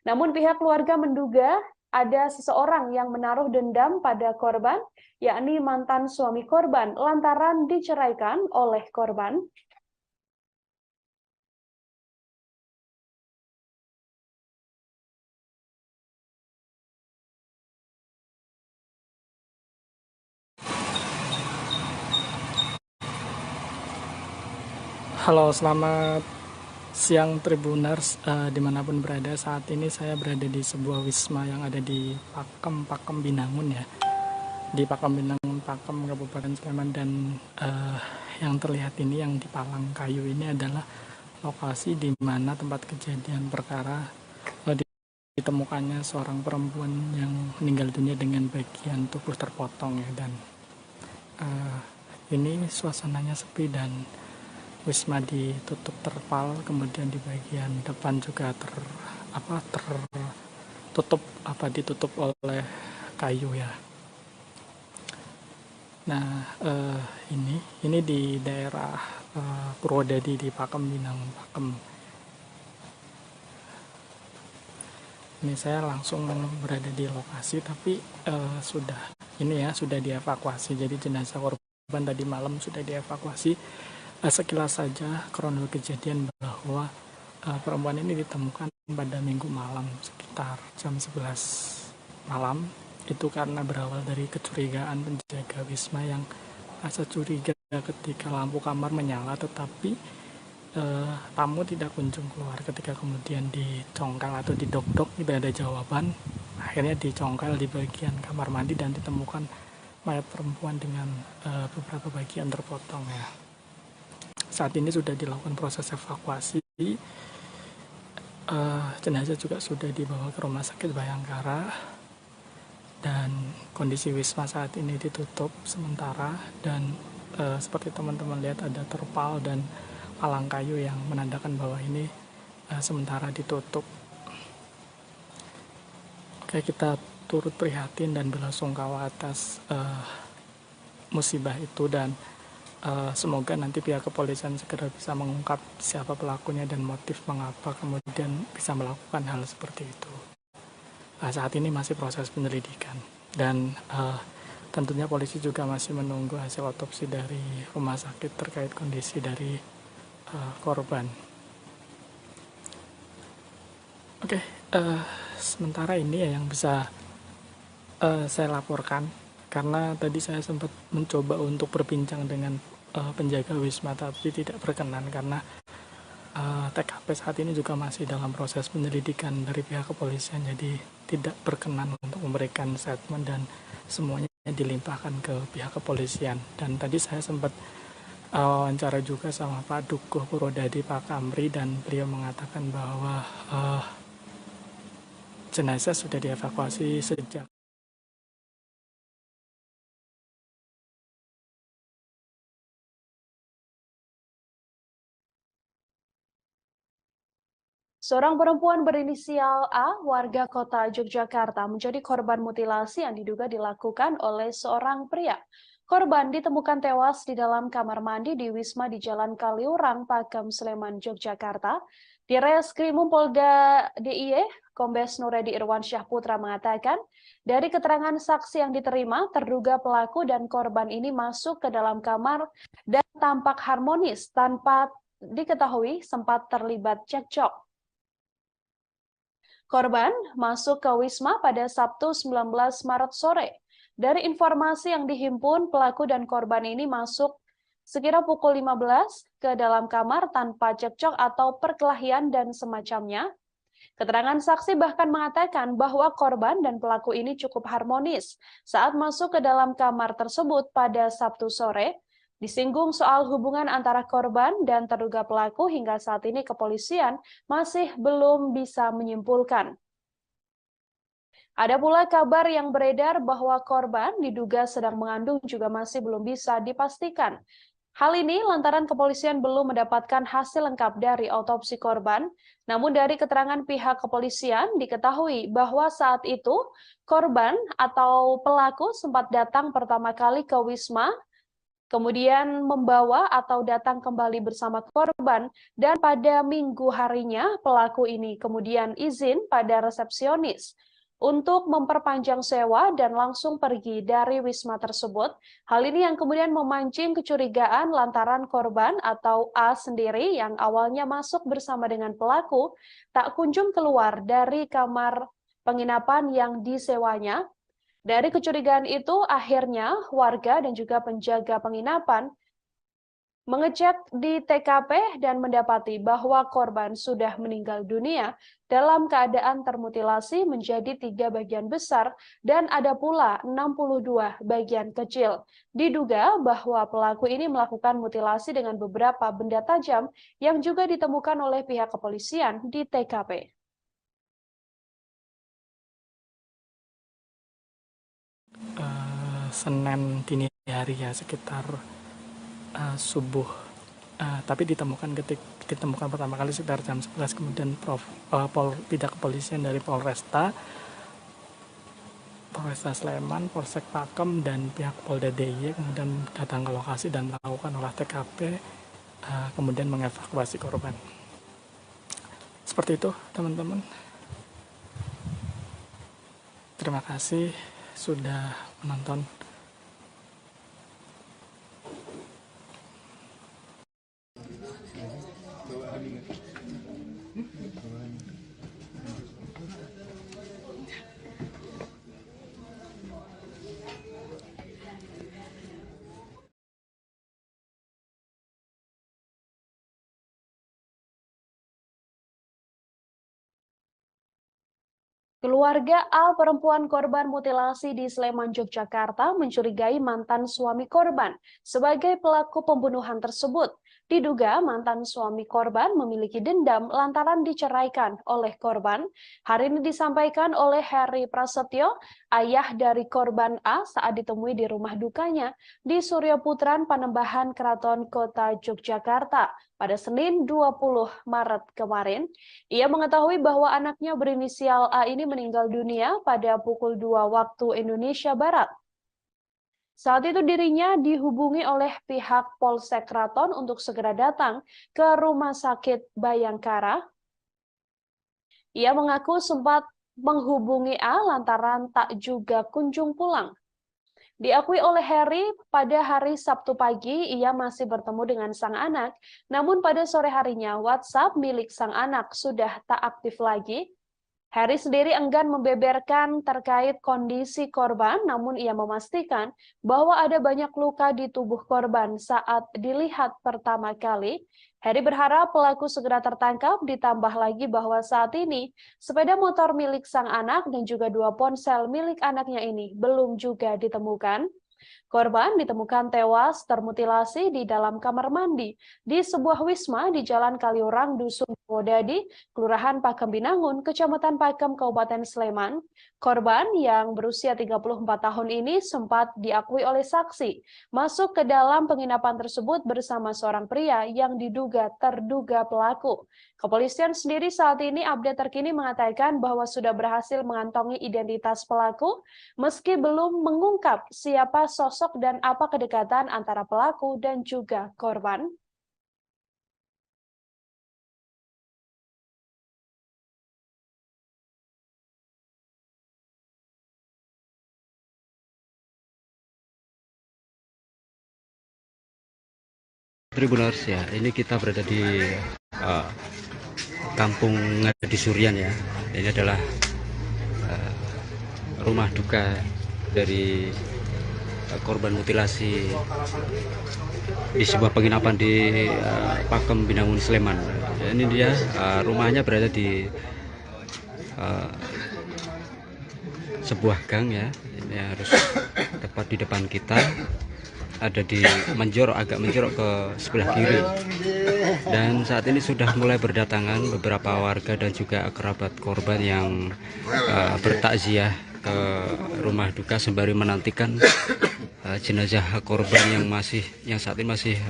Namun pihak keluarga menduga ada seseorang yang menaruh dendam pada korban, yakni mantan suami korban, lantaran diceraikan oleh korban. Halo, selamat siang Tribuners dimanapun berada. Saat ini saya berada di sebuah wisma yang ada di Pakem Binangun ya, di Pakem Binangun, Pakem, Kabupaten Sleman. Dan yang terlihat ini, yang di palang kayu ini adalah lokasi di mana tempat kejadian perkara ditemukannya seorang perempuan yang meninggal dunia dengan bagian tubuh terpotong ya. Dan ini suasananya sepi dan wisma ditutup terpal, kemudian di bagian depan juga ditutup oleh kayu ya. Nah, ini di daerah Purwodadi di Pakem Binangun, Pakem. Ini saya langsung berada di lokasi, tapi sudah dievakuasi. Jadi jenazah korban tadi malam sudah dievakuasi. Sekilas saja kronologi kejadian bahwa perempuan ini ditemukan pada Minggu malam sekitar jam 11 malam. Itu karena berawal dari kecurigaan penjaga wisma yang rasa curiga ketika lampu kamar menyala, tetapi tamu tidak kunjung keluar. Ketika kemudian dicongkel atau didok-dok tidak ada jawaban, akhirnya dicongkel di bagian kamar mandi dan ditemukan mayat perempuan dengan beberapa bagian terpotong ya. Saat ini sudah dilakukan proses evakuasi. Jenazah juga sudah dibawa ke Rumah Sakit Bayangkara. Dan kondisi wisma saat ini ditutup sementara. Dan seperti teman-teman lihat, ada terpal dan palang kayu yang menandakan bahwa ini sementara ditutup. Oke, kita turut prihatin dan belasungkawa atas musibah itu, dan semoga nanti pihak kepolisian segera bisa mengungkap siapa pelakunya dan motif mengapa kemudian bisa melakukan hal seperti itu. Saat ini masih proses penyelidikan, dan tentunya polisi juga masih menunggu hasil otopsi dari rumah sakit terkait kondisi dari korban. Oke, sementara ini ya yang bisa saya laporkan, karena tadi saya sempat mencoba untuk berbincang dengan penjaga wisma, tapi tidak berkenan karena TKP saat ini juga masih dalam proses penyelidikan dari pihak kepolisian, jadi tidak berkenan untuk memberikan statement dan semuanya dilimpahkan ke pihak kepolisian. Dan tadi saya sempat wawancara juga sama Pak Dukuh Purwodadi, Pak Kamri, dan beliau mengatakan bahwa jenazah sudah dievakuasi sejak Seorang perempuan berinisial A, warga kota Yogyakarta, menjadi korban mutilasi yang diduga dilakukan oleh seorang pria. Korban ditemukan tewas di dalam kamar mandi di Wisma di Jalan Kaliurang, Pakem, Sleman, Yogyakarta. Di Reskrimum Polda DIY, Kombes Nuredi Irwansyah Putra mengatakan, dari keterangan saksi yang diterima, terduga pelaku dan korban ini masuk ke dalam kamar dan tampak harmonis tanpa diketahui sempat terlibat cekcok. Korban masuk ke Wisma pada Sabtu 19 Maret sore. Dari informasi yang dihimpun, pelaku dan korban ini masuk sekira pukul 15 ke dalam kamar tanpa cekcok atau perkelahian dan semacamnya. Keterangan saksi bahkan mengatakan bahwa korban dan pelaku ini cukup harmonis saat masuk ke dalam kamar tersebut pada Sabtu sore. Disinggung soal hubungan antara korban dan terduga pelaku, hingga saat ini kepolisian masih belum bisa menyimpulkan. Ada pula kabar yang beredar bahwa korban diduga sedang mengandung juga masih belum bisa dipastikan. Hal ini lantaran kepolisian belum mendapatkan hasil lengkap dari otopsi korban. Namun dari keterangan pihak kepolisian diketahui bahwa saat itu korban atau pelaku sempat datang pertama kali ke Wisma, kemudian membawa atau datang kembali bersama korban, dan pada minggu harinya pelaku ini kemudian izin pada resepsionis untuk memperpanjang sewa dan langsung pergi dari Wisma tersebut. Hal ini yang kemudian memancing kecurigaan lantaran korban atau A sendiri yang awalnya masuk bersama dengan pelaku tak kunjung keluar dari kamar penginapan yang disewanya. Dari kecurigaan itu, akhirnya warga dan juga penjaga penginapan mengecek di TKP dan mendapati bahwa korban sudah meninggal dunia dalam keadaan termutilasi menjadi 3 bagian besar dan ada pula 62 bagian kecil. Diduga bahwa pelaku ini melakukan mutilasi dengan beberapa benda tajam yang juga ditemukan oleh pihak kepolisian di TKP. Senin dini hari ya, sekitar subuh, tapi ditemukan pertama kali sekitar jam 11, kemudian pihak kepolisian dari Polresta Sleman, Polsek Pakem, dan pihak Polda DIY kemudian datang ke lokasi dan melakukan olah TKP, kemudian mengevakuasi korban. Seperti itu teman-teman. Terima kasih sudah menonton. Keluarga A, perempuan korban mutilasi di Sleman, Yogyakarta, mencurigai mantan suami korban sebagai pelaku pembunuhan tersebut. Diduga mantan suami korban memiliki dendam lantaran diceraikan oleh korban. Hari ini disampaikan oleh Heri Prasetyo, ayah dari korban A, saat ditemui di rumah dukanya di Suryo Putran, Panembahan, Keraton Kota Yogyakarta pada Senin 20 Maret kemarin. Ia mengetahui bahwa anaknya berinisial A ini meninggal dunia pada pukul 2 waktu Indonesia Barat. Saat itu dirinya dihubungi oleh pihak Polsek Keraton untuk segera datang ke Rumah Sakit Bayangkara. Ia mengaku sempat menghubungi A lantaran tak juga kunjung pulang. Diakui oleh Heri, pada hari Sabtu pagi ia masih bertemu dengan sang anak, namun pada sore harinya WhatsApp milik sang anak sudah tak aktif lagi. Heri sendiri enggan membeberkan terkait kondisi korban, namun ia memastikan bahwa ada banyak luka di tubuh korban saat dilihat pertama kali. Heri berharap pelaku segera tertangkap, ditambah lagi bahwa saat ini sepeda motor milik sang anak dan juga 2 ponsel milik anaknya ini belum juga ditemukan. Korban ditemukan tewas termutilasi di dalam kamar mandi di sebuah wisma di Jalan Kaliurang, Dusun Bodadi, Kelurahan Pakem Binangun, Kecamatan Pakem, Kabupaten Sleman. Korban yang berusia 34 tahun ini sempat diakui oleh saksi masuk ke dalam penginapan tersebut bersama seorang pria yang diduga terduga pelaku. Kepolisian sendiri saat ini update terkini mengatakan bahwa sudah berhasil mengantongi identitas pelaku, meski belum mengungkap siapa sosok dan apa kedekatan antara pelaku dan juga korban. Tribuners ya, ini kita berada di Kampung Ngadi Surian ya. Ini adalah rumah duka dari korban mutilasi di sebuah penginapan di Pakem Binangun Sleman. Ini dia rumahnya berada di sebuah gang ya. Ini harus tepat di depan kita. Ada di agak menjorok ke sebelah kiri, dan saat ini sudah mulai berdatangan beberapa warga dan juga kerabat korban yang bertakziah ke rumah duka sembari menantikan jenazah korban yang saat ini masih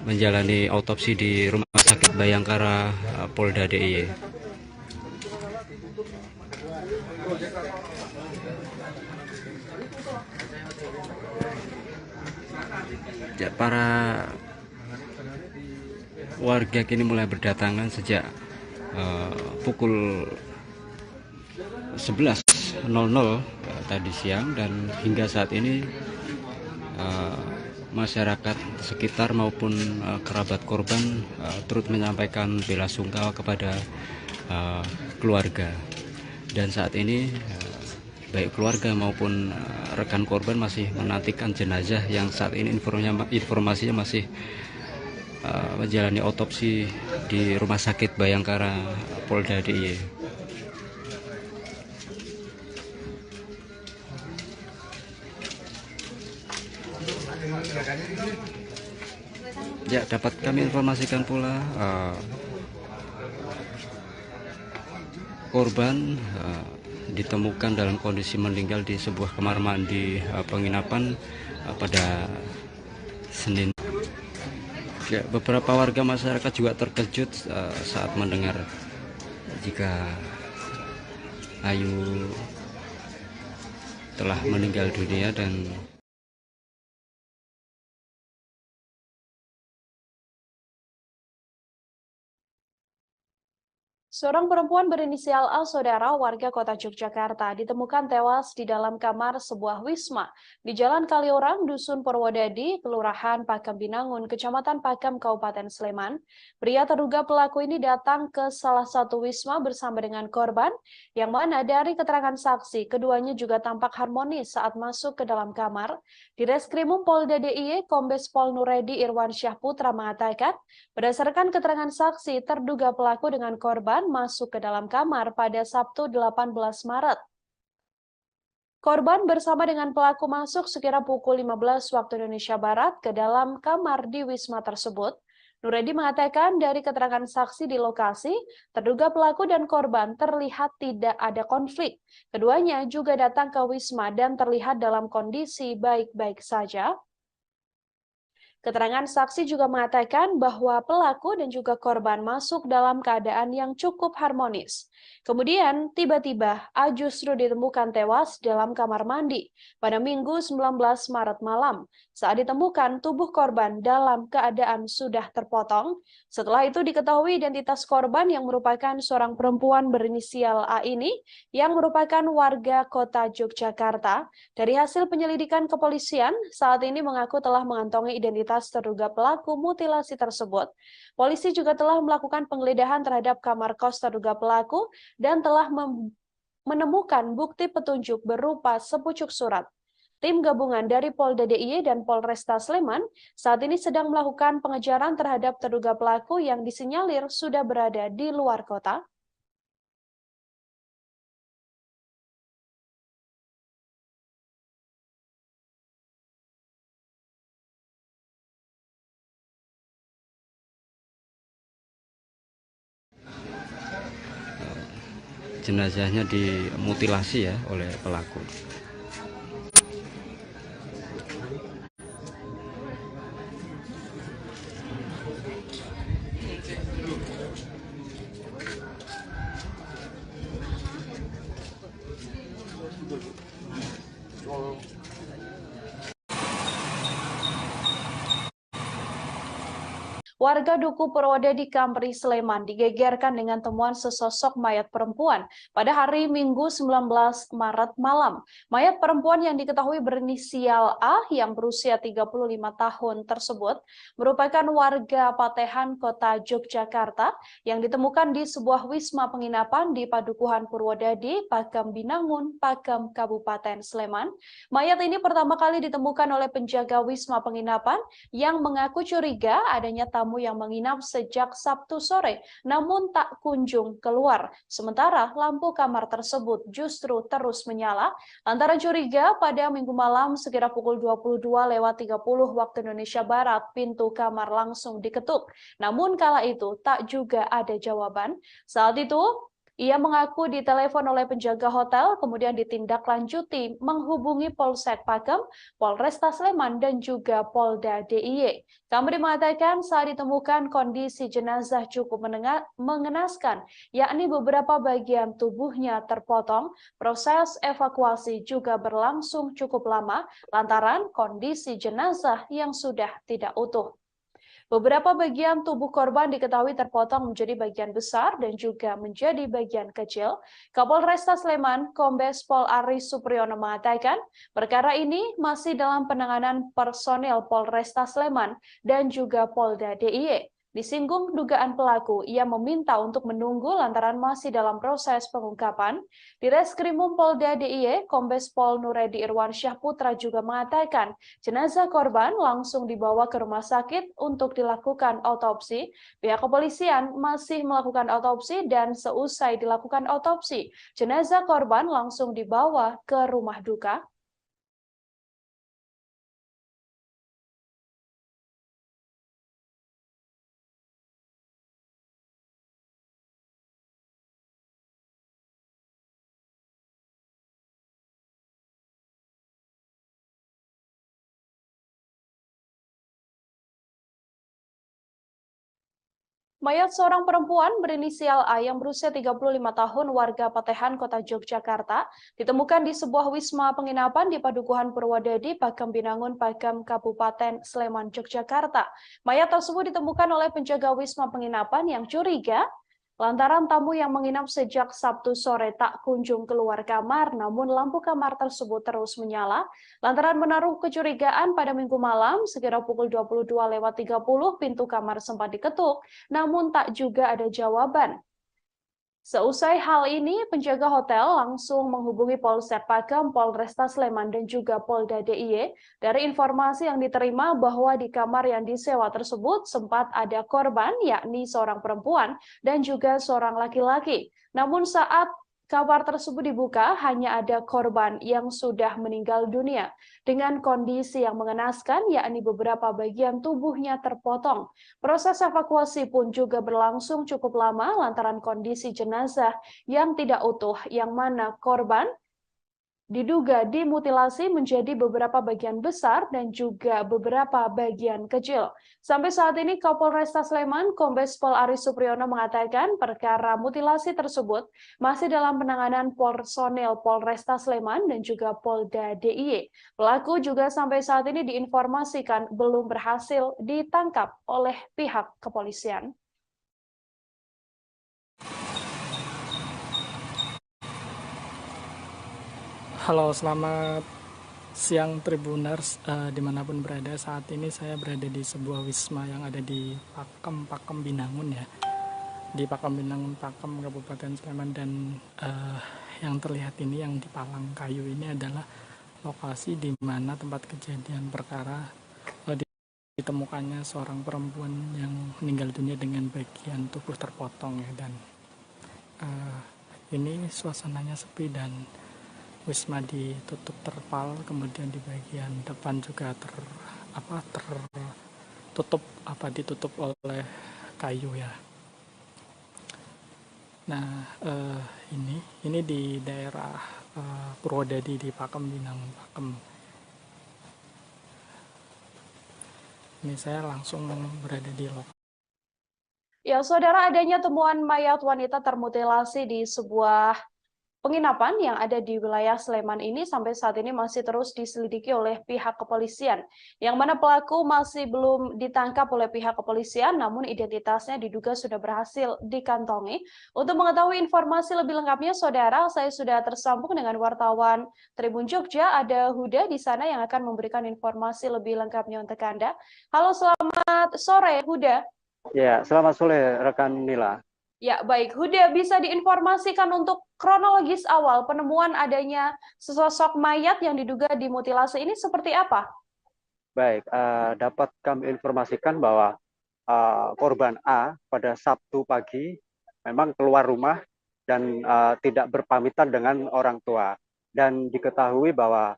menjalani autopsi di Rumah Sakit Bayangkara Polda DIY. Ya, para warga kini mulai berdatangan sejak pukul 11.00 tadi siang, dan hingga saat ini masyarakat sekitar maupun kerabat korban turut menyampaikan bela sungkawa kepada keluarga. Dan saat ini baik keluarga maupun rekan korban masih menantikan jenazah yang saat ini informasinya masih menjalani autopsi di Rumah Sakit Bayangkara Polda DIY. Ya, dapat kami informasikan pula korban ditemukan dalam kondisi meninggal di sebuah kamar mandi penginapan pada Senin. Ya, beberapa warga masyarakat juga terkejut saat mendengar jika Ayu telah meninggal dunia. Dan Seorang perempuan berinisial A, saudara warga kota Yogyakarta, ditemukan tewas di dalam kamar sebuah wisma di Jalan Kaliorang, Dusun Purwodadi, Kelurahan Pakem Binangun, Kecamatan Pakem, Kabupaten Sleman. Pria terduga pelaku ini datang ke salah satu wisma bersama dengan korban, yang mana dari keterangan saksi, keduanya juga tampak harmonis saat masuk ke dalam kamar. Di Reskrimum Polda DIY, Kombes Pol Nuredi Irwansyah Putra mengatakan, berdasarkan keterangan saksi, terduga pelaku dengan korban masuk ke dalam kamar pada Sabtu 18 Maret. Korban bersama dengan pelaku masuk sekira pukul 15 waktu Indonesia Barat ke dalam kamar di wisma tersebut. Nuredi mengatakan dari keterangan saksi di lokasi, terduga pelaku dan korban terlihat tidak ada konflik. Keduanya juga datang ke wisma dan terlihat dalam kondisi baik-baik saja. Keterangan saksi juga mengatakan bahwa pelaku dan juga korban masuk dalam keadaan yang cukup harmonis. Kemudian, tiba-tiba A justru ditemukan tewas dalam kamar mandi pada Minggu 19 Maret malam. Saat ditemukan, tubuh korban dalam keadaan sudah terpotong. Setelah itu diketahui identitas korban yang merupakan seorang perempuan berinisial A ini yang merupakan warga kota Yogyakarta. Dari hasil penyelidikan kepolisian, saat ini mengaku telah mengantongi identitas terduga pelaku mutilasi tersebut. Polisi juga telah melakukan penggeledahan terhadap kamar kos terduga pelaku dan telah menemukan bukti petunjuk berupa sepucuk surat. Tim gabungan dari Polda DIY dan Polresta Sleman saat ini sedang melakukan pengejaran terhadap terduga pelaku yang disinyalir sudah berada di luar kota. jenazahnya dimutilasi ya oleh pelaku. Warga Duku Purwodadi Kampri Sleman digegerkan dengan temuan sesosok mayat perempuan pada hari Minggu 19 Maret malam. Mayat perempuan yang diketahui berinisial A yang berusia 35 tahun tersebut merupakan warga Patehan, Kota Yogyakarta yang ditemukan di sebuah wisma penginapan di Padukuhan Purwodadi, Pakam Binangun, Pakam, Kabupaten Sleman. Mayat ini pertama kali ditemukan oleh penjaga wisma penginapan yang mengaku curiga adanya tamu yang menginap sejak Sabtu sore, namun tak kunjung keluar. Sementara lampu kamar tersebut justru terus menyala. Lantaran curiga, pada Minggu malam sekitar pukul 22.30 waktu Indonesia Barat, pintu kamar langsung diketuk. Namun kala itu tak juga ada jawaban. Saat itu, ia mengaku ditelepon oleh penjaga hotel, kemudian ditindaklanjuti menghubungi Polsek Pakam, Polresta Sleman, dan juga Polda DIY. Kampri mengatakan saat ditemukan kondisi jenazah cukup mengenaskan, yakni beberapa bagian tubuhnya terpotong. Proses evakuasi juga berlangsung cukup lama lantaran kondisi jenazah yang sudah tidak utuh. Beberapa bagian tubuh korban diketahui terpotong menjadi bagian besar dan juga menjadi bagian kecil. Kapolresta Sleman, Kombes Pol Aris Supriyono mengatakan, perkara ini masih dalam penanganan personil Polresta Sleman dan juga Polda DIY. Disinggung dugaan pelaku, ia meminta untuk menunggu lantaran masih dalam proses pengungkapan. Di Reskrimum Polda DIY, Kombes Pol Nuredi Irwansyah Putra juga mengatakan jenazah korban langsung dibawa ke rumah sakit untuk dilakukan otopsi. Pihak kepolisian masih melakukan otopsi dan seusai dilakukan otopsi, jenazah korban langsung dibawa ke rumah duka. Mayat seorang perempuan berinisial A yang berusia 35 tahun warga Patehan, Kota Yogyakarta, ditemukan di sebuah wisma penginapan di Padukuhan Purwodadi, Pakam Binangun, Pakam, Kabupaten Sleman, Yogyakarta. Mayat tersebut ditemukan oleh penjaga wisma penginapan yang curiga lantaran tamu yang menginap sejak Sabtu sore tak kunjung keluar kamar, namun lampu kamar tersebut terus menyala. Lantaran menaruh kecurigaan, pada Minggu malam sekitar pukul 22.30 pintu kamar sempat diketuk, namun tak juga ada jawaban. Seusai hal ini, penjaga hotel langsung menghubungi Polsek Pakam, Polresta Sleman, dan juga Polda DIY. Dari informasi yang diterima bahwa di kamar yang disewa tersebut sempat ada korban, yakni seorang perempuan dan juga seorang laki-laki. Namun saat kabar tersebut dibuka, hanya ada korban yang sudah meninggal dunia dengan kondisi yang mengenaskan, yakni beberapa bagian tubuhnya terpotong. Proses evakuasi pun juga berlangsung cukup lama lantaran kondisi jenazah yang tidak utuh, yang mana korban diduga dimutilasi menjadi beberapa bagian besar dan juga beberapa bagian kecil. Sampai saat ini Kapolresta Sleman, Kombes Pol Aris Supriyono mengatakan perkara mutilasi tersebut masih dalam penanganan personel Polresta Sleman dan juga Polda DIY. Pelaku juga sampai saat ini diinformasikan belum berhasil ditangkap oleh pihak kepolisian. Halo, selamat siang Tribuners dimanapun berada. Saat ini saya berada di sebuah wisma yang ada di Pakam Binangun ya, di Pakam Binangun, Pakam, Kabupaten Sleman. Dan yang terlihat ini, yang di palang kayu ini adalah lokasi di mana tempat kejadian perkara ditemukannya seorang perempuan yang meninggal dunia dengan bagian tubuh terpotong ya. Dan ini suasananya sepi dan wisma ditutup terpal, kemudian di bagian depan juga ditutup oleh kayu ya. Nah, ini di daerah Purwodadi di Pakam Binangun, Pakam. Ini saya langsung berada di lokasi. Ya, saudara, adanya temuan mayat wanita termutilasi di sebuah penginapan yang ada di wilayah Sleman ini sampai saat ini masih terus diselidiki oleh pihak kepolisian, yang mana pelaku masih belum ditangkap oleh pihak kepolisian, namun identitasnya diduga sudah berhasil dikantongi. Untuk mengetahui informasi lebih lengkapnya, Saudara, saya sudah tersambung dengan wartawan Tribun Jogja, ada Huda di sana yang akan memberikan informasi lebih lengkapnya untuk Anda. Halo, selamat sore, Huda. Ya, selamat sore rekan Nila. Ya, baik. Huda, bisa diinformasikan untuk kronologis awal penemuan adanya sesosok mayat yang diduga dimutilasi ini seperti apa? Baik, dapat kami informasikan bahwa korban A pada Sabtu pagi memang keluar rumah dan tidak berpamitan dengan orang tua. Dan diketahui bahwa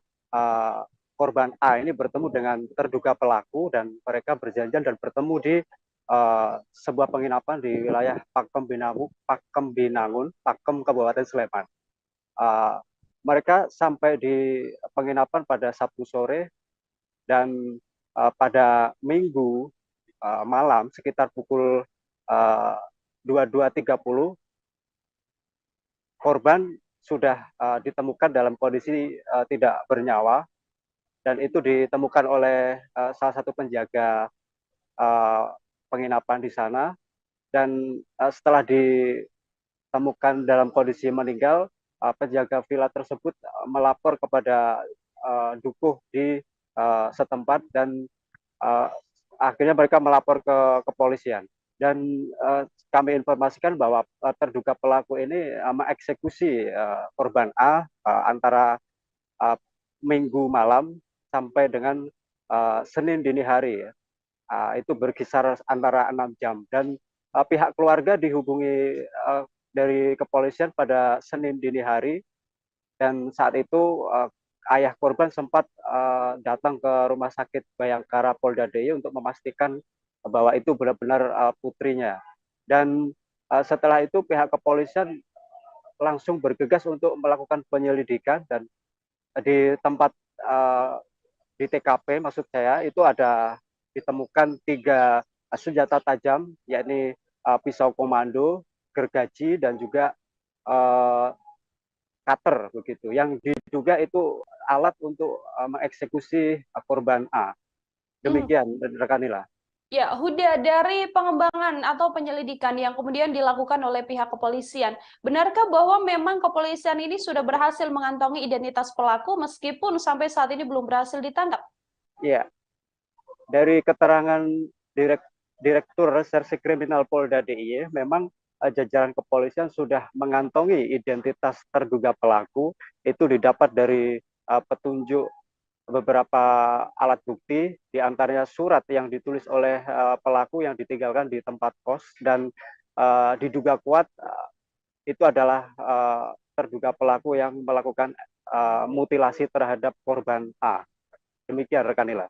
korban A ini bertemu dengan terduga pelaku dan mereka berjanjian dan bertemu di sebuah penginapan di wilayah Pakem Binangun, Pakem Kabupaten Sleman. Mereka sampai di penginapan pada Sabtu sore dan pada Minggu malam sekitar pukul 22.30 korban sudah ditemukan dalam kondisi tidak bernyawa dan itu ditemukan oleh salah satu penjaga penginapan di sana dan setelah ditemukan dalam kondisi meninggal, penjaga villa tersebut melapor kepada dukuh di setempat dan akhirnya mereka melapor ke kepolisian dan kami informasikan bahwa terduga pelaku ini mengeksekusi korban A antara Minggu malam sampai dengan Senin dini hari. Itu berkisar antara 6 jam dan pihak keluarga dihubungi dari kepolisian pada Senin dini hari dan saat itu ayah korban sempat datang ke rumah sakit Bayangkara Polda DIY untuk memastikan bahwa itu benar-benar putrinya dan setelah itu pihak kepolisian langsung bergegas untuk melakukan penyelidikan dan di tempat di TKP maksud saya itu ada ditemukan 3 senjata tajam, yakni pisau komando, gergaji, dan juga cutter begitu. Yang diduga itu alat untuk mengeksekusi korban A. Demikian, rekan Nila. Ya, Huda, dari pengembangan atau penyelidikan yang kemudian dilakukan oleh pihak kepolisian, benarkah bahwa memang kepolisian ini sudah berhasil mengantongi identitas pelaku meskipun sampai saat ini belum berhasil ditangkap? Iya, dari keterangan Direktur Reserse Kriminal Polda DIY, memang jajaran kepolisian sudah mengantongi identitas terduga pelaku, itu didapat dari petunjuk beberapa alat bukti, diantaranya surat yang ditulis oleh pelaku yang ditinggalkan di tempat kos, dan diduga kuat itu adalah terduga pelaku yang melakukan mutilasi terhadap korban A. Demikian rekan Nila.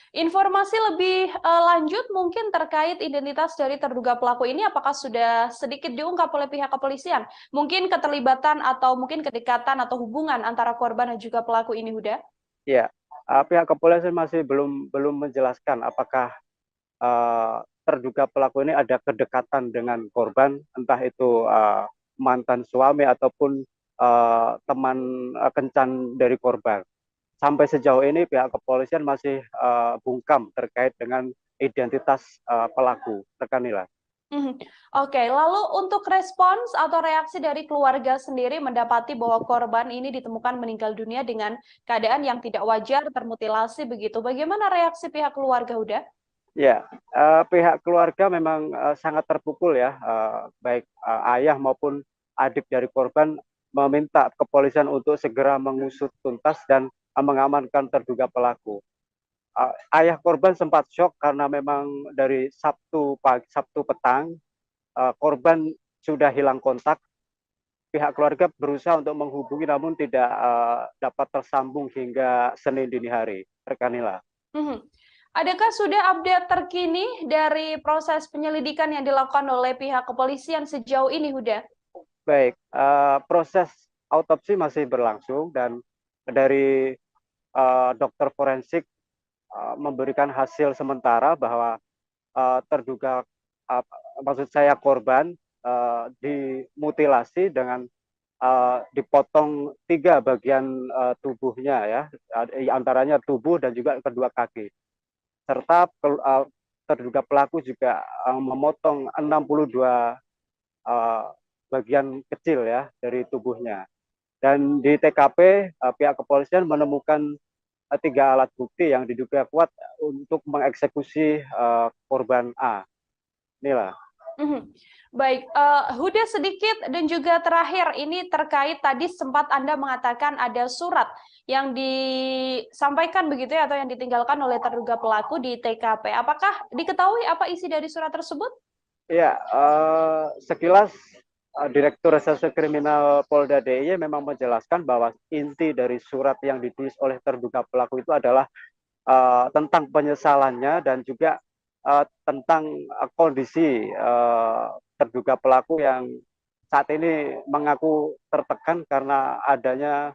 Informasi lebih lanjut mungkin terkait identitas dari terduga pelaku ini apakah sudah sedikit diungkap oleh pihak kepolisian? Mungkin keterlibatan atau mungkin kedekatan atau hubungan antara korban dan juga pelaku ini, Huda? Ya, pihak kepolisian masih belum menjelaskan apakah terduga pelaku ini ada kedekatan dengan korban, entah itu mantan suami ataupun teman kencan dari korban. Sampai sejauh ini pihak kepolisian masih bungkam terkait dengan identitas pelaku, rekan Nila. Oke, lalu untuk respons atau reaksi dari keluarga sendiri mendapati bahwa korban ini ditemukan meninggal dunia dengan keadaan yang tidak wajar, termutilasi begitu. Bagaimana reaksi pihak keluarga, Huda? Ya, pihak keluarga memang sangat terpukul ya, baik ayah maupun adik dari korban meminta kepolisian untuk segera mengusut tuntas dan mengamankan terduga pelaku. Ayah korban sempat shock karena memang dari Sabtu petang korban sudah hilang kontak. Pihak keluarga berusaha untuk menghubungi namun tidak dapat tersambung hingga Senin dini hari. Rekan Nila. Adakah sudah update terkini dari proses penyelidikan yang dilakukan oleh pihak kepolisian sejauh ini, Huda? Baik, proses autopsi masih berlangsung dan dari dokter forensik memberikan hasil sementara bahwa terduga maksud saya korban dimutilasi dengan dipotong 3 bagian tubuhnya ya, antaranya tubuh dan juga kedua kaki. Serta terduga pelaku juga memotong 62 bagian kecil ya dari tubuhnya. Dan di TKP pihak kepolisian menemukan 3 alat bukti yang diduga kuat untuk mengeksekusi korban A. Inilah. Baik, Huda sedikit dan juga terakhir ini terkait tadi sempat Anda mengatakan ada surat yang disampaikan begitu ya, atau yang ditinggalkan oleh terduga pelaku di TKP. Apakah diketahui apa isi dari surat tersebut? Ya, sekilas Direktur Reserse Kriminal Polda DIY memang menjelaskan bahwa inti dari surat yang ditulis oleh terduga pelaku itu adalah tentang penyesalannya dan juga tentang kondisi terduga pelaku yang saat ini mengaku tertekan karena adanya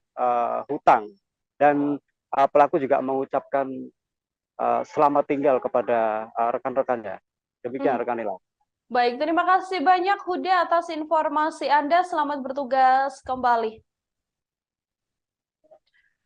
hutang, dan pelaku juga mengucapkan selamat tinggal kepada rekan-rekannya. Demikian rekan Nila. Baik, terima kasih banyak Huda atas informasi Anda. Selamat bertugas kembali.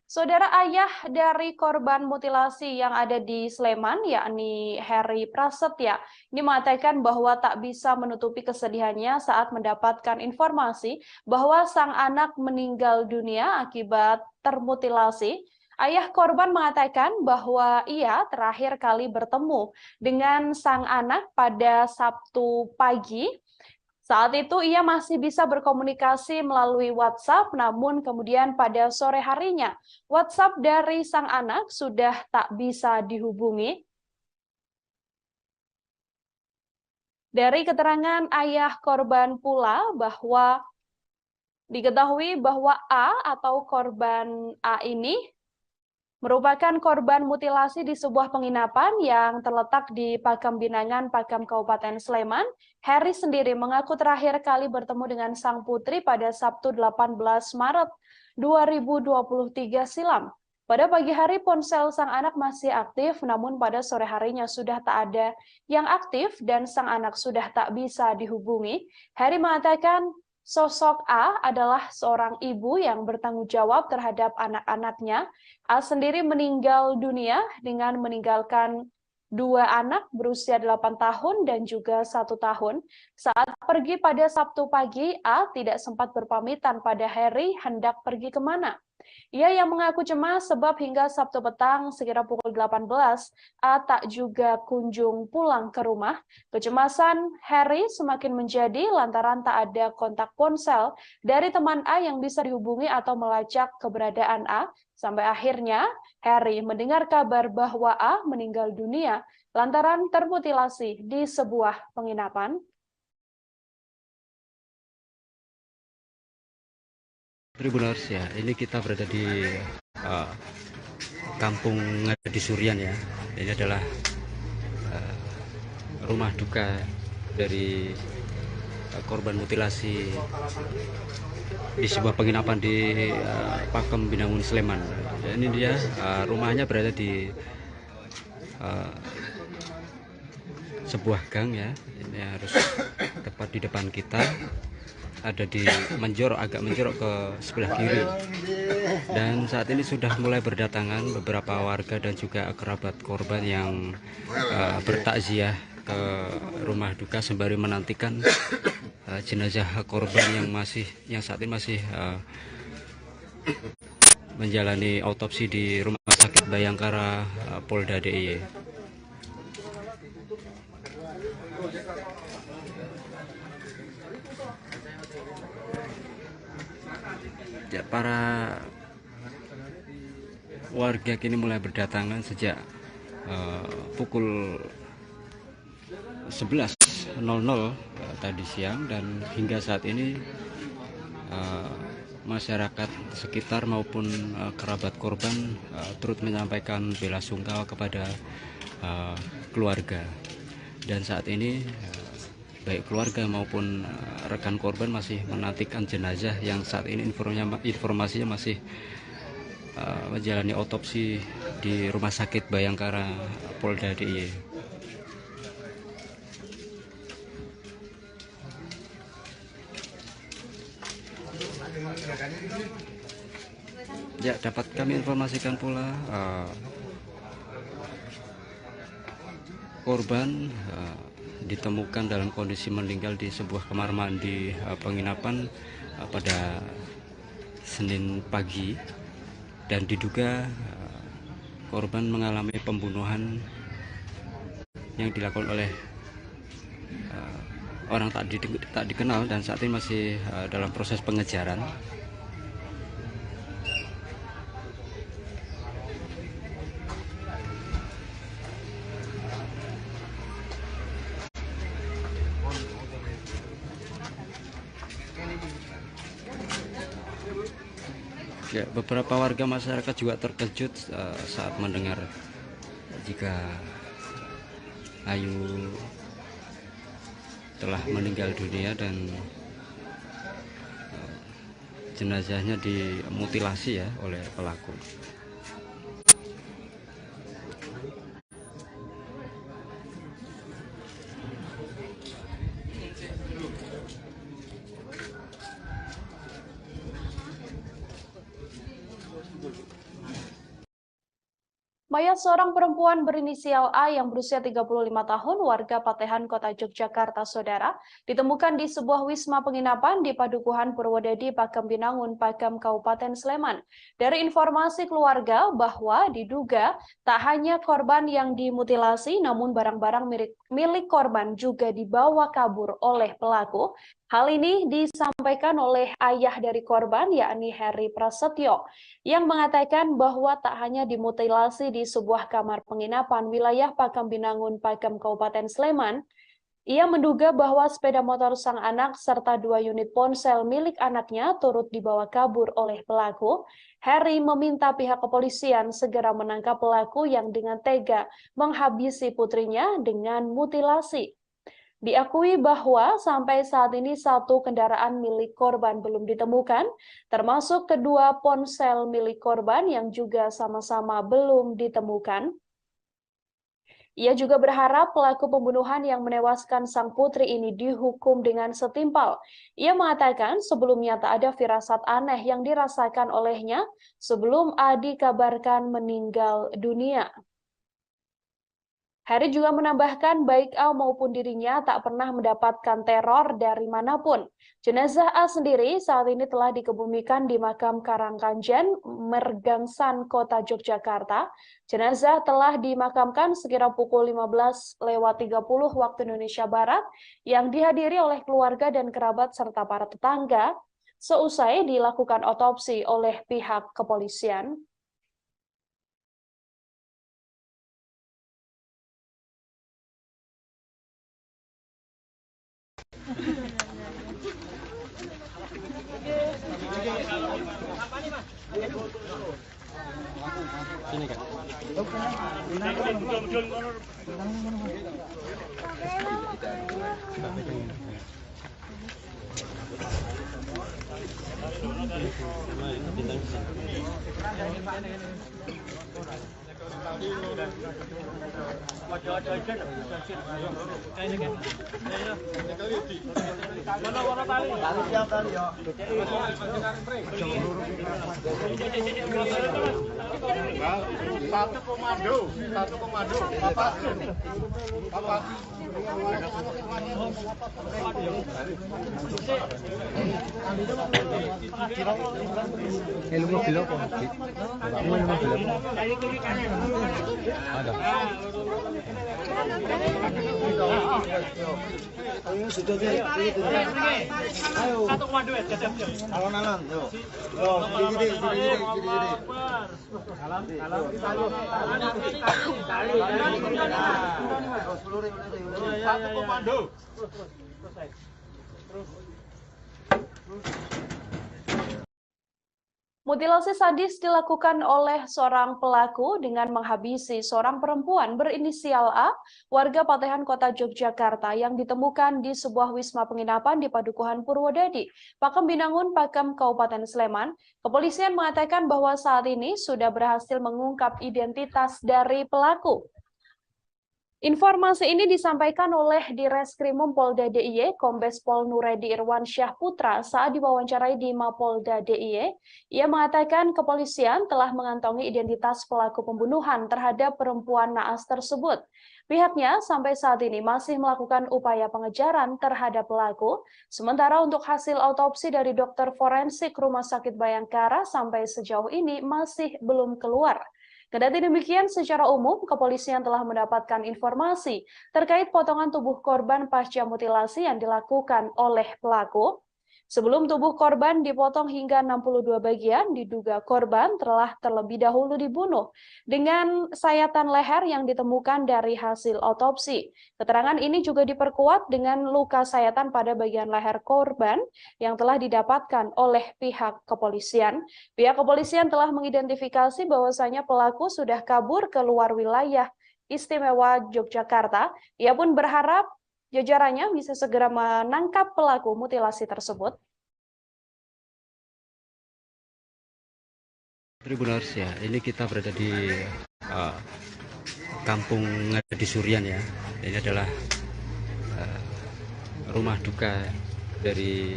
Saudara, ayah dari korban mutilasi yang ada di Sleman, yakni Heri Prasetya, ini mengatakan bahwa tak bisa menutupi kesedihannya saat mendapatkan informasi bahwa sang anak meninggal dunia akibat termutilasi. Ayah korban mengatakan bahwa ia terakhir kali bertemu dengan sang anak pada Sabtu pagi. Saat itu ia masih bisa berkomunikasi melalui WhatsApp, namun kemudian pada sore harinya WhatsApp dari sang anak sudah tak bisa dihubungi. Dari keterangan ayah korban pula bahwa diketahui bahwa A atau korban A ini merupakan korban mutilasi di sebuah penginapan yang terletak di Pakam Binangan, Pakam Kabupaten Sleman. Heri sendiri mengaku terakhir kali bertemu dengan sang putri pada Sabtu 18 Maret 2023 silam. Pada pagi hari ponsel sang anak masih aktif, namun pada sore harinya sudah tak ada yang aktif dan sang anak sudah tak bisa dihubungi. Heri mengatakan sosok A adalah seorang ibu yang bertanggung jawab terhadap anak-anaknya. A sendiri meninggal dunia dengan meninggalkan 2 anak berusia 8 tahun dan juga 1 tahun. Saat pergi pada Sabtu pagi, A tidak sempat berpamitan pada Heri hendak pergi kemana. Ia yang mengaku cemas sebab hingga Sabtu petang sekitar pukul 18, A tak juga kunjung pulang ke rumah. Kecemasan Heri semakin menjadi lantaran tak ada kontak ponsel dari teman A yang bisa dihubungi atau melacak keberadaan A. Sampai akhirnya Heri mendengar kabar bahwa A meninggal dunia lantaran termutilasi di sebuah penginapan. Tribuners ya, ini kita berada di Kampung Ngadi Surian ya. Ini adalah rumah duka dari korban mutilasi di sebuah penginapan di Pakam Binangun Sleman. Dan ini dia rumahnya berada di sebuah gang ya. Ini harus tepat di depan kita. Ada di agak menjorok ke sebelah kiri, dan saat ini sudah mulai berdatangan beberapa warga dan juga kerabat korban yang bertakziah ke rumah duka sembari menantikan jenazah korban yang saat ini masih menjalani autopsi di Rumah Sakit Bayangkara Polda DIY. Ya, para warga kini mulai berdatangan sejak pukul 11.00 tadi siang, dan hingga saat ini masyarakat sekitar maupun kerabat korban turut menyampaikan bela sungkawa kepada keluarga. Dan saat ini baik keluarga maupun rekan korban masih menantikan jenazah yang saat ini informasinya masih menjalani autopsi di Rumah Sakit Bayangkara Polda DIY. Ya, dapat kami informasikan pula korban ditemukan dalam kondisi meninggal di sebuah kamar mandi penginapan pada Senin pagi, dan diduga korban mengalami pembunuhan yang dilakukan oleh orang tak dikenal, dan saat ini masih dalam proses pengejaran. Ya, beberapa warga masyarakat juga terkejut saat mendengar jika Ayu telah meninggal dunia dan jenazahnya dimutilasi ya oleh pelaku. Mayat seorang perempuan berinisial A yang berusia 35 tahun, warga Patehan, Kota Yogyakarta, Saudara, ditemukan di sebuah wisma penginapan di Padukuhan Purwodadi, Pakem Binangun, Pakem, Kabupaten Sleman. Dari informasi keluarga bahwa diduga tak hanya korban yang dimutilasi, namun barang-barang milik korban juga dibawa kabur oleh pelaku. Hal ini disampaikan oleh ayah dari korban, yakni Heri Prasetyo, yang mengatakan bahwa tak hanya dimutilasi di sebuah kamar penginapan wilayah Pakem Binangun, Pakem, Kabupaten Sleman, ia menduga bahwa sepeda motor sang anak serta 2 unit ponsel milik anaknya turut dibawa kabur oleh pelaku. Heri meminta pihak kepolisian segera menangkap pelaku yang dengan tega menghabisi putrinya dengan mutilasi. Diakui bahwa sampai saat ini 1 kendaraan milik korban belum ditemukan, termasuk kedua ponsel milik korban yang juga sama-sama belum ditemukan. Ia juga berharap pelaku pembunuhan yang menewaskan sang putri ini dihukum dengan setimpal. Ia mengatakan sebelumnya tak ada firasat aneh yang dirasakan olehnya sebelum A dikabarkan meninggal dunia. Heri juga menambahkan baik A maupun dirinya tak pernah mendapatkan teror dari manapun. Jenazah A sendiri saat ini telah dikebumikan di makam Karangkanjen, Mergangsan, Kota Yogyakarta. Jenazah telah dimakamkan sekira pukul 15.30 waktu Indonesia Barat yang dihadiri oleh keluarga dan kerabat serta para tetangga seusai dilakukan otopsi oleh pihak kepolisian. Sini Kak. Satu komando. Bapak. Satu komando ya, alon-alon, yuk. Satu komando. Mutilasi sadis dilakukan oleh seorang pelaku dengan menghabisi seorang perempuan berinisial A, warga Patehan, Kota Yogyakarta, yang ditemukan di sebuah wisma penginapan di Padukuhan Purwodadi, Pakem Binangun, Pakem, Kabupaten Sleman. Kepolisian mengatakan bahwa saat ini sudah berhasil mengungkap identitas dari pelaku. Informasi ini disampaikan oleh Direskrimum Polda DIY, Kombes Pol Nuredi Irwansyah Putra saat diwawancarai di Mapolda DIY. Ia mengatakan kepolisian telah mengantongi identitas pelaku pembunuhan terhadap perempuan naas tersebut. Pihaknya sampai saat ini masih melakukan upaya pengejaran terhadap pelaku, sementara untuk hasil autopsi dari dokter forensik Rumah Sakit Bayangkara sampai sejauh ini masih belum keluar. Kendati demikian, secara umum, kepolisian telah mendapatkan informasi terkait potongan tubuh korban pasca mutilasi yang dilakukan oleh pelaku. Sebelum tubuh korban dipotong hingga 62 bagian, diduga korban telah terlebih dahulu dibunuh dengan sayatan leher yang ditemukan dari hasil otopsi. Keterangan ini juga diperkuat dengan luka sayatan pada bagian leher korban yang telah didapatkan oleh pihak kepolisian. Pihak kepolisian telah mengidentifikasi bahwasanya pelaku sudah kabur ke luar wilayah istimewa Yogyakarta. Ia pun berharap jajarannya bisa segera menangkap pelaku mutilasi tersebut. Tribuners ya, ini kita berada di Kampung Ngadi Surian ya. Ini adalah rumah duka dari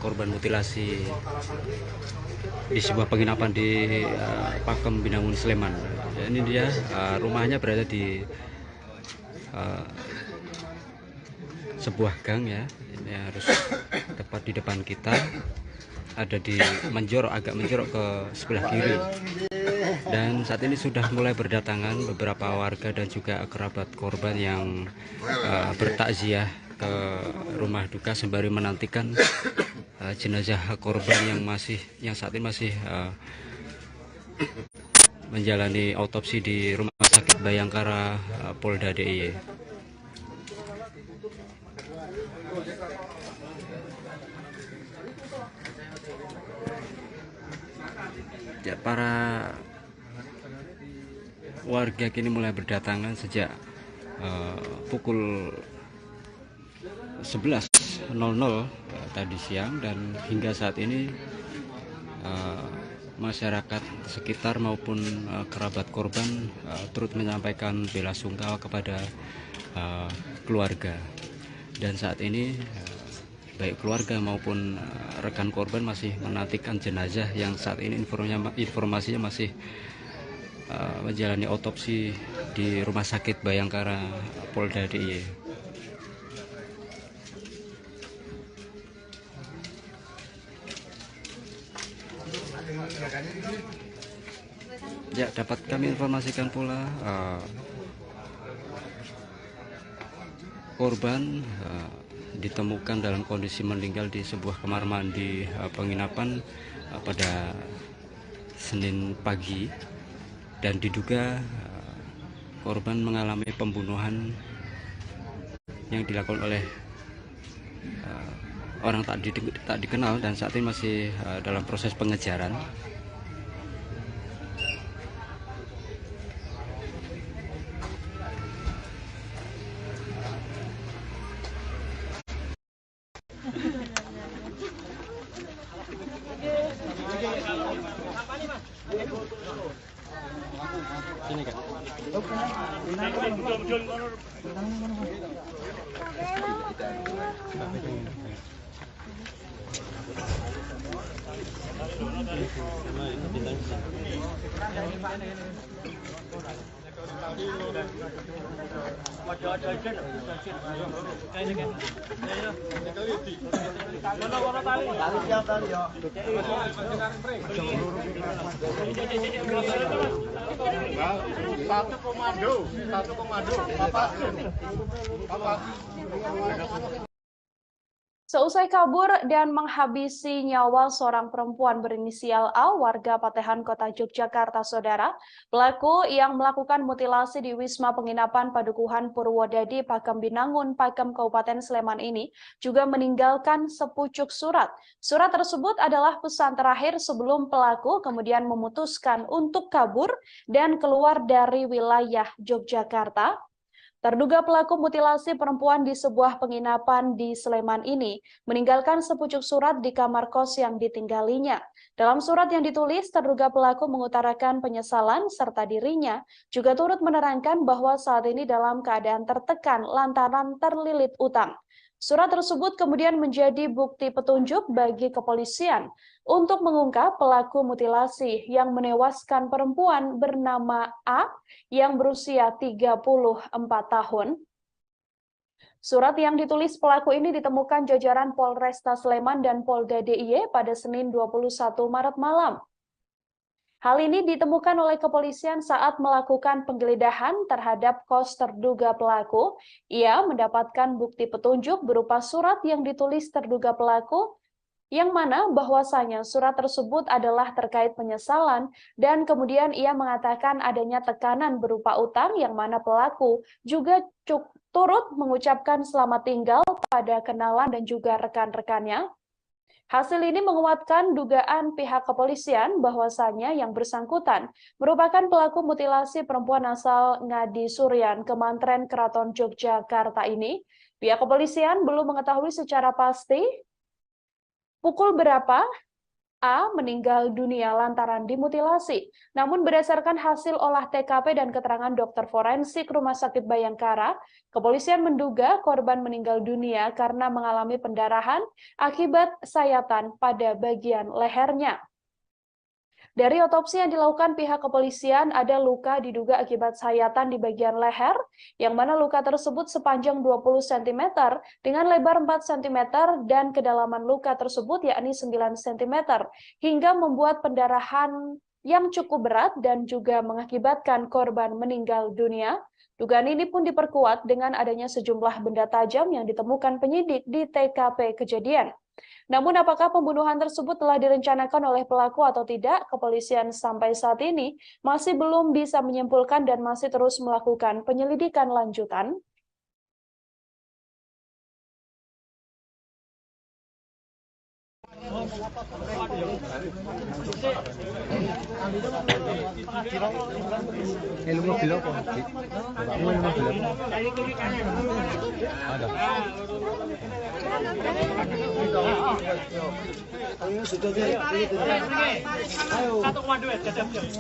korban mutilasi di sebuah penginapan di Pakem Binangun Sleman. Ini dia rumahnya berada di sebuah gang ya. Ini harus tepat di depan kita, ada di agak menjorok ke sebelah kiri. Dan saat ini sudah mulai berdatangan beberapa warga dan juga kerabat korban yang bertakziah ke rumah duka sembari menantikan jenazah korban yang saat ini masih menjalani autopsi di Rumah Sakit Bayangkara Polda DIY. Ya, para warga kini mulai berdatangan sejak pukul 11.00 tadi siang, dan hingga saat ini masyarakat sekitar maupun kerabat korban turut menyampaikan bela sungkawa kepada keluarga. Dan saat ini baik keluarga maupun rekan korban masih menantikan jenazah yang saat ini informasinya masih menjalani otopsi di Rumah Sakit Bayangkara Polda DIY. Ya, dapat kami informasikan pula korban ditemukan dalam kondisi meninggal di sebuah kamar mandi penginapan pada Senin pagi, dan diduga korban mengalami pembunuhan yang dilakukan oleh orang tak dikenal, dan saat ini masih dalam proses pengejaran. Satu komando. Bapak. Seusai kabur dan menghabisi nyawa seorang perempuan berinisial A, warga Patehan, Kota Yogyakarta, Saudara, pelaku yang melakukan mutilasi di Wisma Penginapan Padukuhan Purwodadi, Pakem Binangun, Pakem, Kabupaten Sleman ini juga meninggalkan sepucuk surat. Surat tersebut adalah pesan terakhir sebelum pelaku kemudian memutuskan untuk kabur dan keluar dari wilayah Yogyakarta. Terduga pelaku mutilasi perempuan di sebuah penginapan di Sleman ini meninggalkan sepucuk surat di kamar kos yang ditinggalinya. Dalam surat yang ditulis, terduga pelaku mengutarakan penyesalan serta dirinya juga turut menerangkan bahwa saat ini dalam keadaan tertekan lantaran terlilit utang. Surat tersebut kemudian menjadi bukti petunjuk bagi kepolisian untuk mengungkap pelaku mutilasi yang menewaskan perempuan bernama A yang berusia 34 tahun. Surat yang ditulis pelaku ini ditemukan jajaran Polresta Sleman dan Polda DIY pada Senin 21 Maret malam. Hal ini ditemukan oleh kepolisian saat melakukan penggeledahan terhadap kos terduga pelaku. Ia mendapatkan bukti petunjuk berupa surat yang ditulis terduga pelaku, yang mana bahwasanya surat tersebut adalah terkait penyesalan dan kemudian ia mengatakan adanya tekanan berupa utang yang mana pelaku juga turut mengucapkan selamat tinggal pada kenalan dan juga rekan-rekannya. Hasil ini menguatkan dugaan pihak kepolisian bahwasanya yang bersangkutan merupakan pelaku mutilasi perempuan asal Ngadi Suryan, Kemantren Keraton Yogyakarta ini. Pihak kepolisian belum mengetahui secara pasti pukul berapa A meninggal dunia lantaran dimutilasi. Namun berdasarkan hasil olah TKP dan keterangan dokter forensik Rumah Sakit Bayangkara, kepolisian menduga korban meninggal dunia karena mengalami pendarahan akibat sayatan pada bagian lehernya. Dari otopsi yang dilakukan pihak kepolisian, ada luka diduga akibat sayatan di bagian leher, yang mana luka tersebut sepanjang 20 cm dengan lebar 4 cm dan kedalaman luka tersebut yakni 9 cm, hingga membuat pendarahan yang cukup berat dan juga mengakibatkan korban meninggal dunia. Dugaan ini pun diperkuat dengan adanya sejumlah benda tajam yang ditemukan penyidik di TKP kejadian. Namun apakah pembunuhan tersebut telah direncanakan oleh pelaku atau tidak, kepolisian sampai saat ini masih belum bisa menyimpulkan dan masih terus melakukan penyelidikan lanjutan.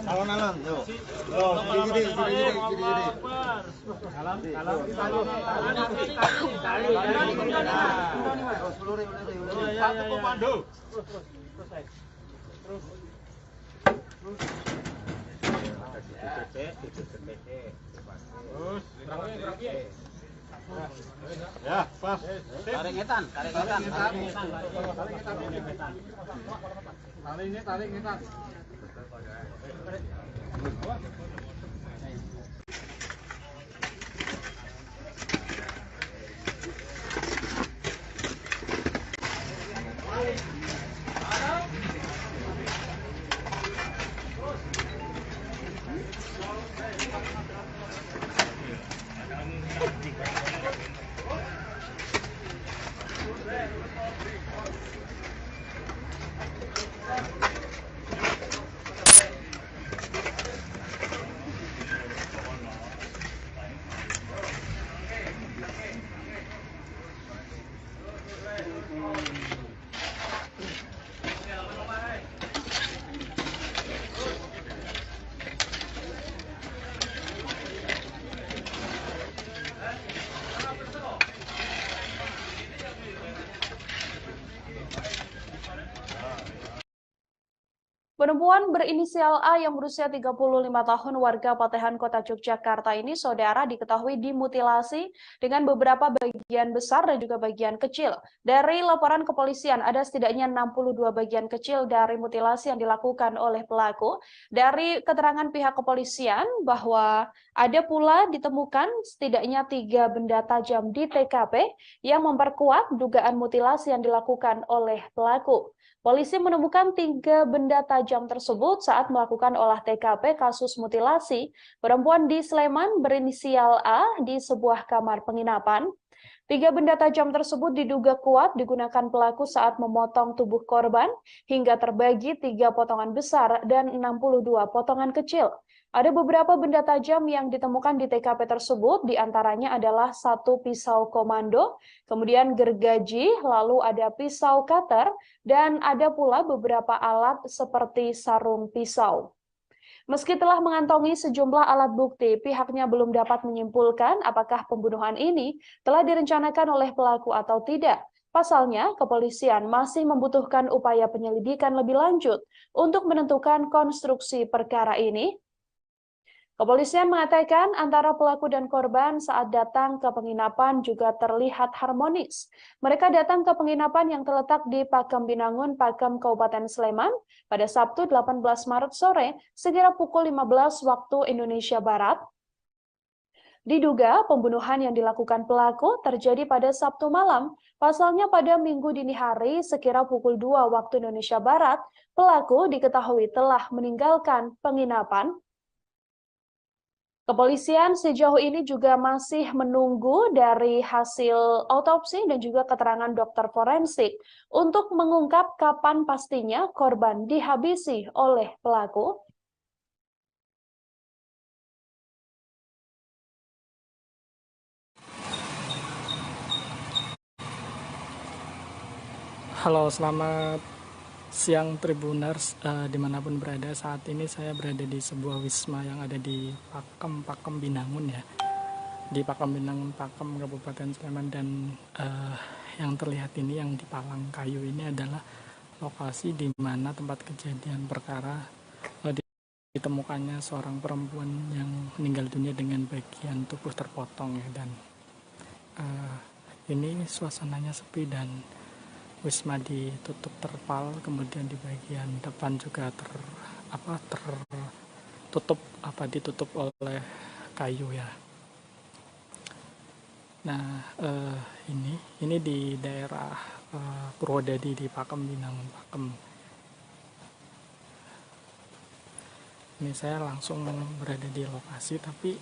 Alon-alon, yuk. Satu komando. Ya, pas. Tarik ngetan. Tarik ngetan. Perempuan berinisial A yang berusia 35 tahun warga Patehan Kota Yogyakarta ini, saudara, diketahui dimutilasi dengan beberapa bagian besar dan juga bagian kecil. Dari laporan kepolisian, ada setidaknya 62 bagian kecil dari mutilasi yang dilakukan oleh pelaku. Dari keterangan pihak kepolisian bahwa ada pula ditemukan setidaknya 3 benda tajam di TKP yang memperkuat dugaan mutilasi yang dilakukan oleh pelaku. Polisi menemukan 3 benda tajam tersebut saat melakukan olah TKP kasus mutilasi perempuan di Sleman berinisial A di sebuah kamar penginapan. 3 benda tajam tersebut diduga kuat digunakan pelaku saat memotong tubuh korban hingga terbagi 3 potongan besar dan 62 potongan kecil. Ada beberapa benda tajam yang ditemukan di TKP tersebut, diantaranya adalah 1 pisau komando, kemudian gergaji, lalu ada pisau cutter, dan ada pula beberapa alat seperti sarung pisau. Meski telah mengantongi sejumlah alat bukti, pihaknya belum dapat menyimpulkan apakah pembunuhan ini telah direncanakan oleh pelaku atau tidak. Pasalnya, kepolisian masih membutuhkan upaya penyelidikan lebih lanjut untuk menentukan konstruksi perkara ini. Kepolisian mengatakan antara pelaku dan korban saat datang ke penginapan juga terlihat harmonis. Mereka datang ke penginapan yang terletak di Pakem Binangun, Pakem, Kabupaten Sleman pada Sabtu 18 Maret sore sekira pukul 15 waktu Indonesia Barat. Diduga pembunuhan yang dilakukan pelaku terjadi pada Sabtu malam. Pasalnya pada Minggu dini hari sekira pukul 2 waktu Indonesia Barat, pelaku diketahui telah meninggalkan penginapan. Kepolisian sejauh ini juga masih menunggu dari hasil autopsi dan juga keterangan dokter forensik untuk mengungkap kapan pastinya korban dihabisi oleh pelaku. Halo, selamat siang Tribuners, dimanapun berada. Saat ini saya berada di sebuah wisma yang ada di Pakem Binangun ya, di Pakem Binangun, Pakem, Kabupaten Sleman. Dan yang terlihat ini, yang di palang kayu ini adalah lokasi di mana tempat kejadian perkara ditemukannya seorang perempuan yang meninggal dunia dengan bagian tubuh terpotong ya. Dan ini suasananya sepi dan wisma ditutup terpal, kemudian di bagian depan juga ditutup oleh kayu ya. Nah, ini di daerah Purwodadi di Pakem Binangun, Pakem. Ini saya langsung berada di lokasi, tapi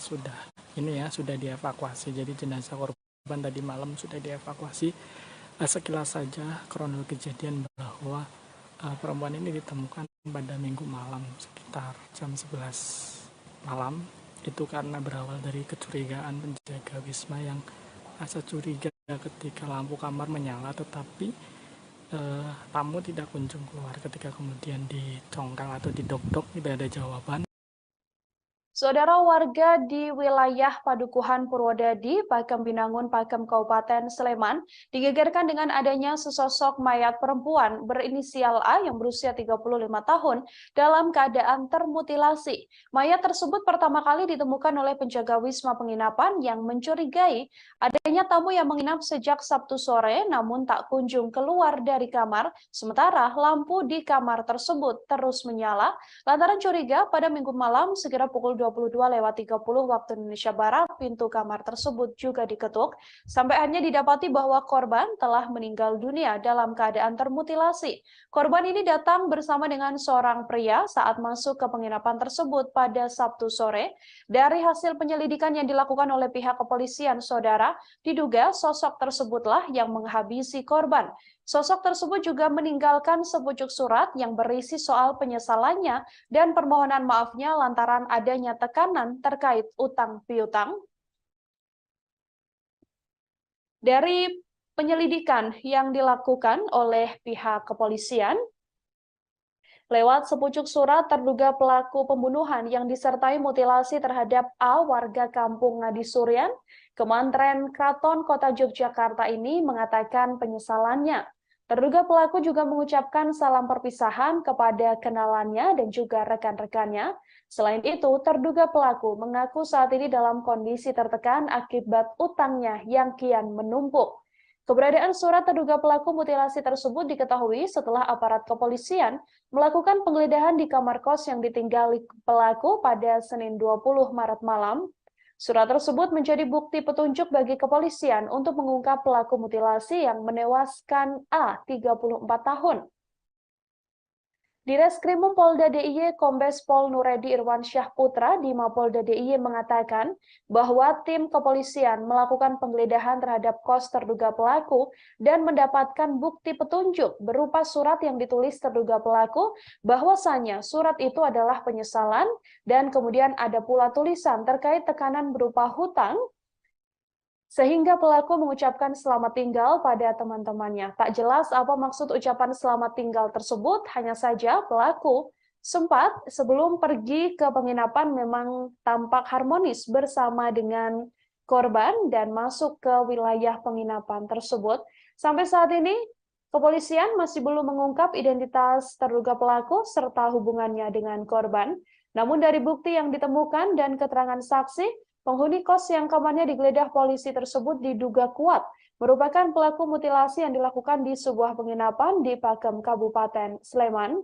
sudah dievakuasi. Jadi jenazah korban tadi malam sudah dievakuasi. Sekilas saja kronologi kejadian bahwa perempuan ini ditemukan pada Minggu malam sekitar jam 11 malam. Itu karena berawal dari kecurigaan penjaga wisma yang rasa curiga ketika lampu kamar menyala, tetapi tamu tidak kunjung keluar. Ketika kemudian dicongkang atau didok-dok, tidak ada jawaban. Saudara warga di wilayah Padukuhan Purwodadi, Pakem Binangun, Pakem, Kabupaten Sleman, digegerkan dengan adanya sesosok mayat perempuan berinisial A yang berusia 35 tahun dalam keadaan termutilasi. Mayat tersebut pertama kali ditemukan oleh penjaga wisma penginapan yang mencurigai adanya tamu yang menginap sejak Sabtu sore namun tak kunjung keluar dari kamar, sementara lampu di kamar tersebut terus menyala. Lantaran curiga, pada Minggu malam sekira pukul 22.30 waktu Indonesia Barat, pintu kamar tersebut juga diketuk, sampai akhirnya didapati bahwa korban telah meninggal dunia dalam keadaan termutilasi. Korban ini datang bersama dengan seorang pria saat masuk ke penginapan tersebut pada Sabtu sore. Dari hasil penyelidikan yang dilakukan oleh pihak kepolisian, saudara, diduga sosok tersebutlah yang menghabisi korban. Sosok tersebut juga meninggalkan sepucuk surat yang berisi soal penyesalannya dan permohonan maafnya lantaran adanya tekanan terkait utang piutang. Dari penyelidikan yang dilakukan oleh pihak kepolisian, lewat sepucuk surat, terduga pelaku pembunuhan yang disertai mutilasi terhadap A, warga kampung Ngadisurian, Kemantren Kraton Kota Yogyakarta ini mengatakan penyesalannya. Terduga pelaku juga mengucapkan salam perpisahan kepada kenalannya dan juga rekan-rekannya. Selain itu, terduga pelaku mengaku saat ini dalam kondisi tertekan akibat utangnya yang kian menumpuk. Keberadaan surat terduga pelaku mutilasi tersebut diketahui setelah aparat kepolisian melakukan penggeledahan di kamar kos yang ditinggali pelaku pada Senin 20 Maret malam. Surat tersebut menjadi bukti petunjuk bagi kepolisian untuk mengungkap pelaku mutilasi yang menewaskan A, 34 tahun. Di Reskrimum Polda DIY, Kombes Pol Nuredi Irwansyah Putra di Mapolda DIY mengatakan bahwa tim kepolisian melakukan penggeledahan terhadap kos terduga pelaku dan mendapatkan bukti petunjuk berupa surat yang ditulis terduga pelaku bahwasanya surat itu adalah penyesalan dan kemudian ada pula tulisan terkait tekanan berupa hutang sehingga pelaku mengucapkan selamat tinggal pada teman-temannya. Tak jelas apa maksud ucapan selamat tinggal tersebut, hanya saja pelaku sempat sebelum pergi ke penginapan memang tampak harmonis bersama dengan korban dan masuk ke wilayah penginapan tersebut. Sampai saat ini, kepolisian masih belum mengungkap identitas terduga pelaku serta hubungannya dengan korban. Namun dari bukti yang ditemukan dan keterangan saksi, penghuni kos yang kamarnya digeledah polisi tersebut diduga kuat merupakan pelaku mutilasi yang dilakukan di sebuah penginapan di Pakem, Kabupaten Sleman.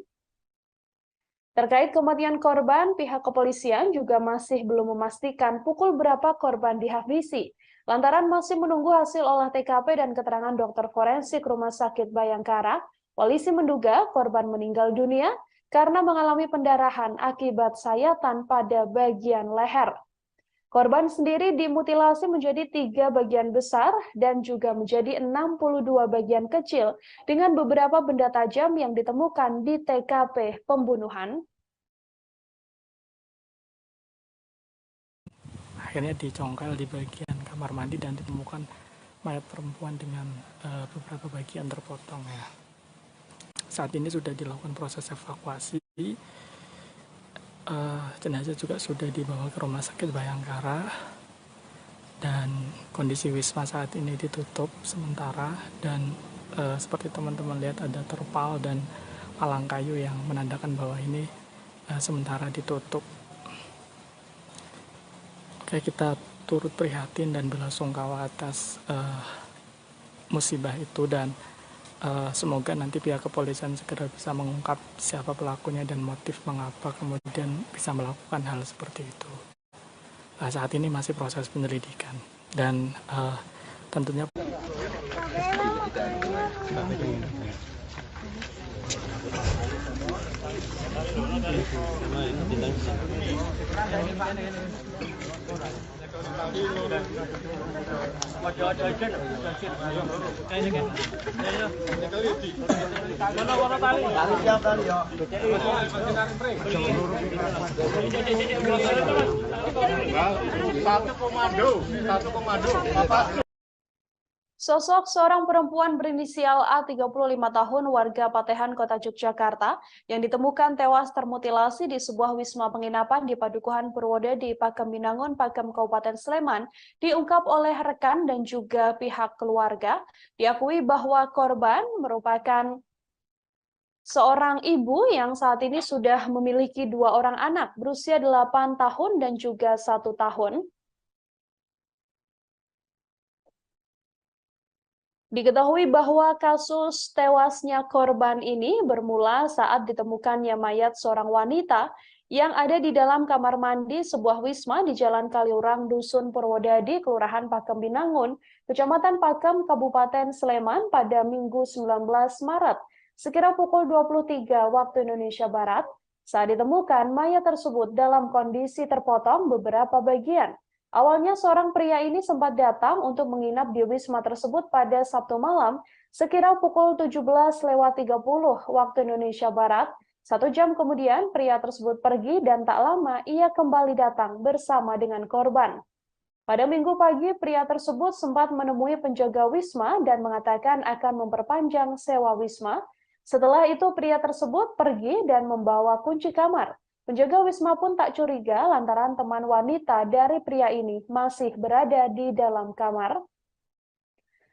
Terkait kematian korban, pihak kepolisian juga masih belum memastikan pukul berapa korban dihabisi. Lantaran masih menunggu hasil olah TKP dan keterangan dokter forensik Rumah Sakit Bayangkara, polisi menduga korban meninggal dunia karena mengalami pendarahan akibat sayatan pada bagian leher. Korban sendiri dimutilasi menjadi 3 bagian besar dan juga menjadi 62 bagian kecil dengan beberapa benda tajam yang ditemukan di TKP pembunuhan. Akhirnya dicongkel di bagian kamar mandi dan ditemukan mayat perempuan dengan beberapa bagian terpotong ya. Saat ini sudah dilakukan proses evakuasi. Jenazah juga sudah dibawa ke Rumah Sakit Bayangkara dan kondisi Wisma saat ini ditutup sementara dan seperti teman-teman lihat ada terpal dan palang kayu yang menandakan bahwa ini sementara ditutup. Kayak kita turut prihatin dan belasungkawa atas musibah itu dan semoga nanti pihak kepolisian segera bisa mengungkap siapa pelakunya dan motif mengapa kemudian bisa melakukan hal seperti itu. Saat ini masih proses penyelidikan dan tentunya Satu komando. Sosok seorang perempuan berinisial A 35 tahun warga Patehan, Kota Yogyakarta yang ditemukan tewas termutilasi di sebuah wisma penginapan di Padukuhan Purwodadi, Pakem Binangun, Pakem, Kabupaten Sleman diungkap oleh rekan dan juga pihak keluarga. Diakui bahwa korban merupakan seorang ibu yang saat ini sudah memiliki 2 orang anak berusia 8 tahun dan juga 1 tahun. Diketahui bahwa kasus tewasnya korban ini bermula saat ditemukannya mayat seorang wanita yang ada di dalam kamar mandi sebuah wisma di Jalan Kaliurang, Dusun Purwodadi, Kelurahan Pakem Binangun, Kecamatan Pakem, Kabupaten Sleman pada Minggu 19 Maret, sekira pukul 23 waktu Indonesia Barat. Saat ditemukan, mayat tersebut dalam kondisi terpotong beberapa bagian. Awalnya seorang pria ini sempat datang untuk menginap di wisma tersebut pada Sabtu malam sekira pukul 17.30 waktu Indonesia Barat. 1 jam kemudian pria tersebut pergi dan tak lama ia kembali datang bersama dengan korban. Pada Minggu pagi pria tersebut sempat menemui penjaga wisma dan mengatakan akan memperpanjang sewa wisma. Setelah itu pria tersebut pergi dan membawa kunci kamar. Penjaga wisma pun tak curiga lantaran teman wanita dari pria ini masih berada di dalam kamar.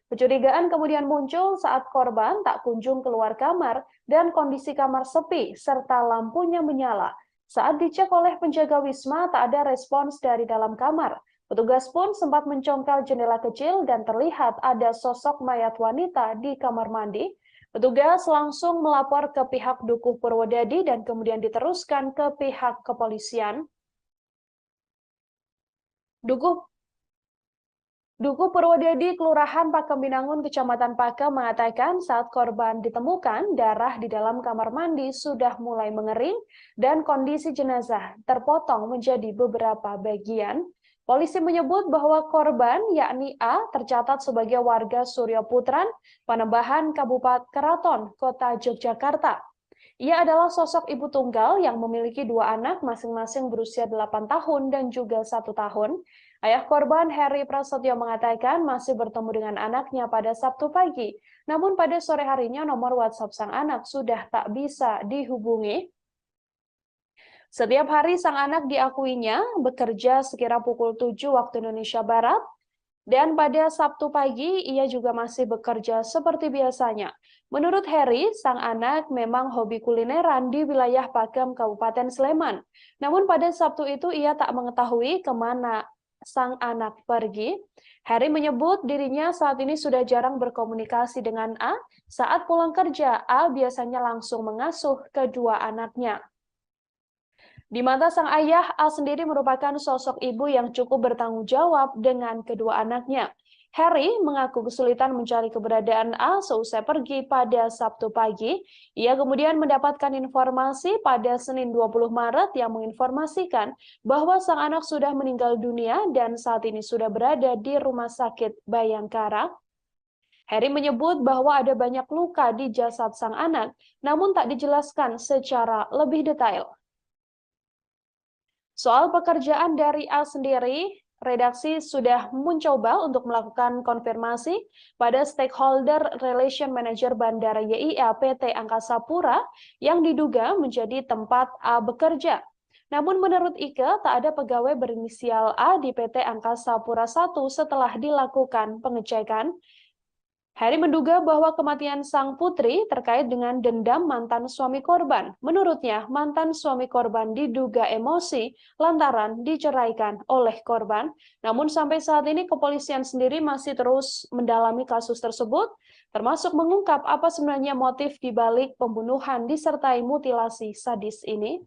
Kecurigaan kemudian muncul saat korban tak kunjung keluar kamar dan kondisi kamar sepi serta lampunya menyala. Saat dicek oleh penjaga wisma tak ada respons dari dalam kamar. Petugas pun sempat mencongkel jendela kecil dan terlihat ada sosok mayat wanita di kamar mandi. Petugas langsung melapor ke pihak Dukuh Purwodadi dan kemudian diteruskan ke pihak kepolisian. Dukuh Dukuh Purwodadi, Kelurahan Pakem Binangun, Kecamatan Pakem mengatakan saat korban ditemukan, darah di dalam kamar mandi sudah mulai mengering dan kondisi jenazah terpotong menjadi beberapa bagian. Polisi menyebut bahwa korban, yakni A, tercatat sebagai warga Suryo Putran, Panembahan, Kabupaten Keraton, Kota Yogyakarta. Ia adalah sosok ibu tunggal yang memiliki 2 anak masing-masing berusia 8 tahun dan juga 1 tahun. Ayah korban, Heri Prasetyo, mengatakan masih bertemu dengan anaknya pada Sabtu pagi. Namun pada sore harinya nomor WhatsApp sang anak sudah tak bisa dihubungi. Setiap hari sang anak diakuinya bekerja sekira pukul 7 waktu Indonesia Barat. Dan pada Sabtu pagi, ia juga masih bekerja seperti biasanya. Menurut Heri, sang anak memang hobi kulineran di wilayah Pakem, Kabupaten Sleman. Namun pada Sabtu itu ia tak mengetahui kemana sang anak pergi. Heri menyebut dirinya saat ini sudah jarang berkomunikasi dengan A. Saat pulang kerja, A biasanya langsung mengasuh kedua anaknya. Di mata sang ayah, A sendiri merupakan sosok ibu yang cukup bertanggung jawab dengan kedua anaknya. Heri mengaku kesulitan mencari keberadaan A seusai pergi pada Sabtu pagi. Ia kemudian mendapatkan informasi pada Senin 20 Maret yang menginformasikan bahwa sang anak sudah meninggal dunia dan saat ini sudah berada di Rumah Sakit Bayangkara. Heri menyebut bahwa ada banyak luka di jasad sang anak, namun tak dijelaskan secara lebih detail. Soal pekerjaan dari A sendiri, redaksi sudah mencoba untuk melakukan konfirmasi pada stakeholder relation manager Bandara YIA PT Angkasa Pura yang diduga menjadi tempat A bekerja. Namun menurut Ike, tak ada pegawai berinisial A di PT Angkasa Pura I setelah dilakukan pengecekan. Heri menduga bahwa kematian sang putri terkait dengan dendam mantan suami korban. Menurutnya, mantan suami korban diduga emosi lantaran diceraikan oleh korban. Namun sampai saat ini kepolisian sendiri masih terus mendalami kasus tersebut, termasuk mengungkap apa sebenarnya motif di balik pembunuhan disertai mutilasi sadis ini.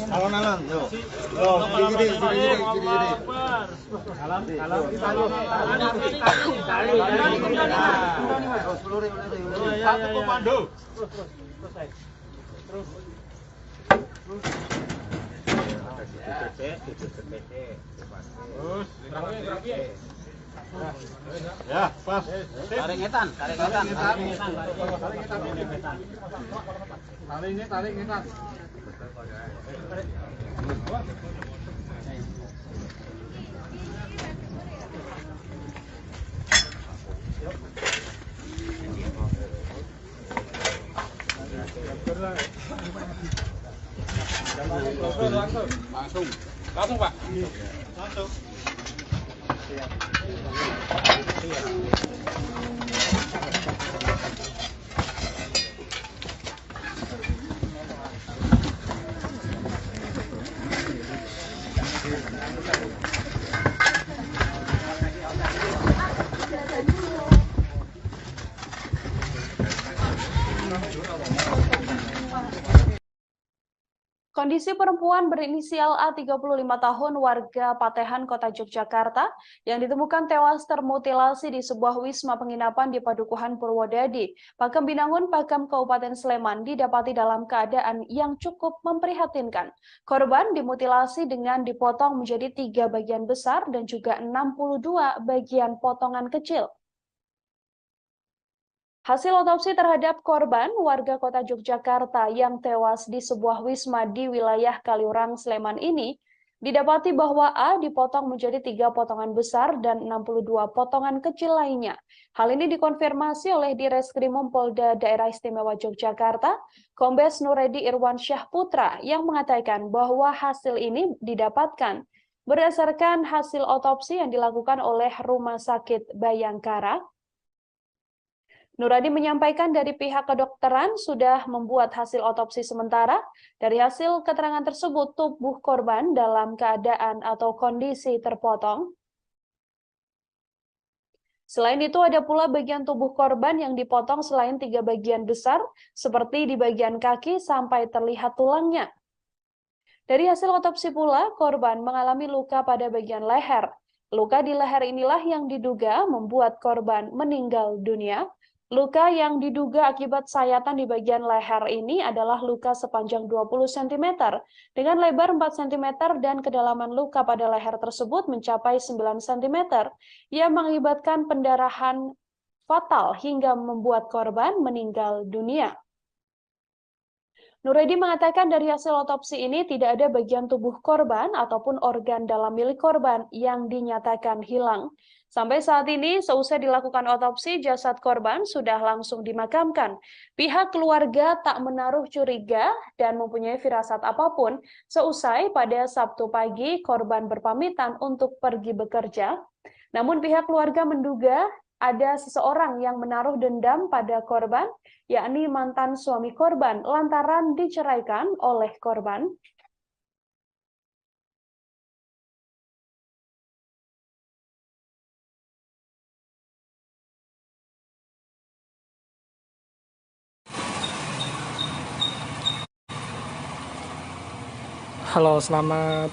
Alon-alon, yuk. Satu komando. Ya, pas. Tarik ngetan. Tarik ngetan. Langsung Pak. Langsung. Kondisi perempuan berinisial A 35 tahun warga Patehan, Kota Yogyakarta yang ditemukan tewas termutilasi di sebuah wisma penginapan di Padukuhan Purwodadi, Pakem Binangun, Pakem, Kabupaten Sleman didapati dalam keadaan yang cukup memprihatinkan. Korban dimutilasi dengan dipotong menjadi 3 bagian besar dan juga 62 bagian potongan kecil. Hasil otopsi terhadap korban warga Kota Yogyakarta yang tewas di sebuah wisma di wilayah Kaliurang, Sleman ini, didapati bahwa A dipotong menjadi 3 potongan besar dan 62 potongan kecil lainnya. Hal ini dikonfirmasi oleh Direskrimum Polda Daerah Istimewa Yogyakarta, Kombes Nuredi Irwansyah Putra, yang mengatakan bahwa hasil ini didapatkan berdasarkan hasil otopsi yang dilakukan oleh Rumah Sakit Bayangkara. Nuradi menyampaikan dari pihak kedokteran sudah membuat hasil otopsi sementara. Dari hasil keterangan tersebut, tubuh korban dalam keadaan atau kondisi terpotong. Selain itu, ada pula bagian tubuh korban yang dipotong selain 3 bagian besar, seperti di bagian kaki sampai terlihat tulangnya. Dari hasil otopsi pula, korban mengalami luka pada bagian leher. Luka di leher inilah yang diduga membuat korban meninggal dunia. Luka yang diduga akibat sayatan di bagian leher ini adalah luka sepanjang 20 cm dengan lebar 4 cm dan kedalaman luka pada leher tersebut mencapai 9 cm yang mengakibatkan pendarahan fatal hingga membuat korban meninggal dunia. Nuredi mengatakan dari hasil otopsi ini tidak ada bagian tubuh korban ataupun organ dalam milik korban yang dinyatakan hilang. Sampai saat ini, seusai dilakukan otopsi, jasad korban sudah langsung dimakamkan. Pihak keluarga tak menaruh curiga dan mempunyai firasat apapun. Seusai pada Sabtu pagi, korban berpamitan untuk pergi bekerja. Namun pihak keluarga menduga ada seseorang yang menaruh dendam pada korban, yakni mantan suami korban, lantaran diceraikan oleh korban. Halo, selamat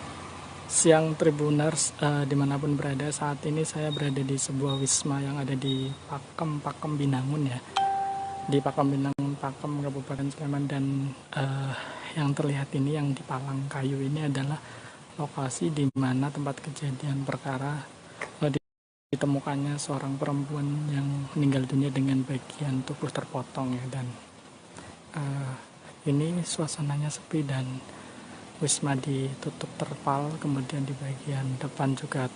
siang Tribuners dimanapun berada. Saat ini saya berada di sebuah wisma yang ada di Pakem Binangun ya, di Pakem Binangun, Pakem, Kabupaten Sleman. Dan yang terlihat ini yang di palang kayu ini adalah lokasi di mana tempat kejadian perkara ditemukannya seorang perempuan yang meninggal dunia dengan bagian tubuh terpotong ya. Dan ini suasananya sepi dan wisma ditutup terpal, kemudian di bagian depan juga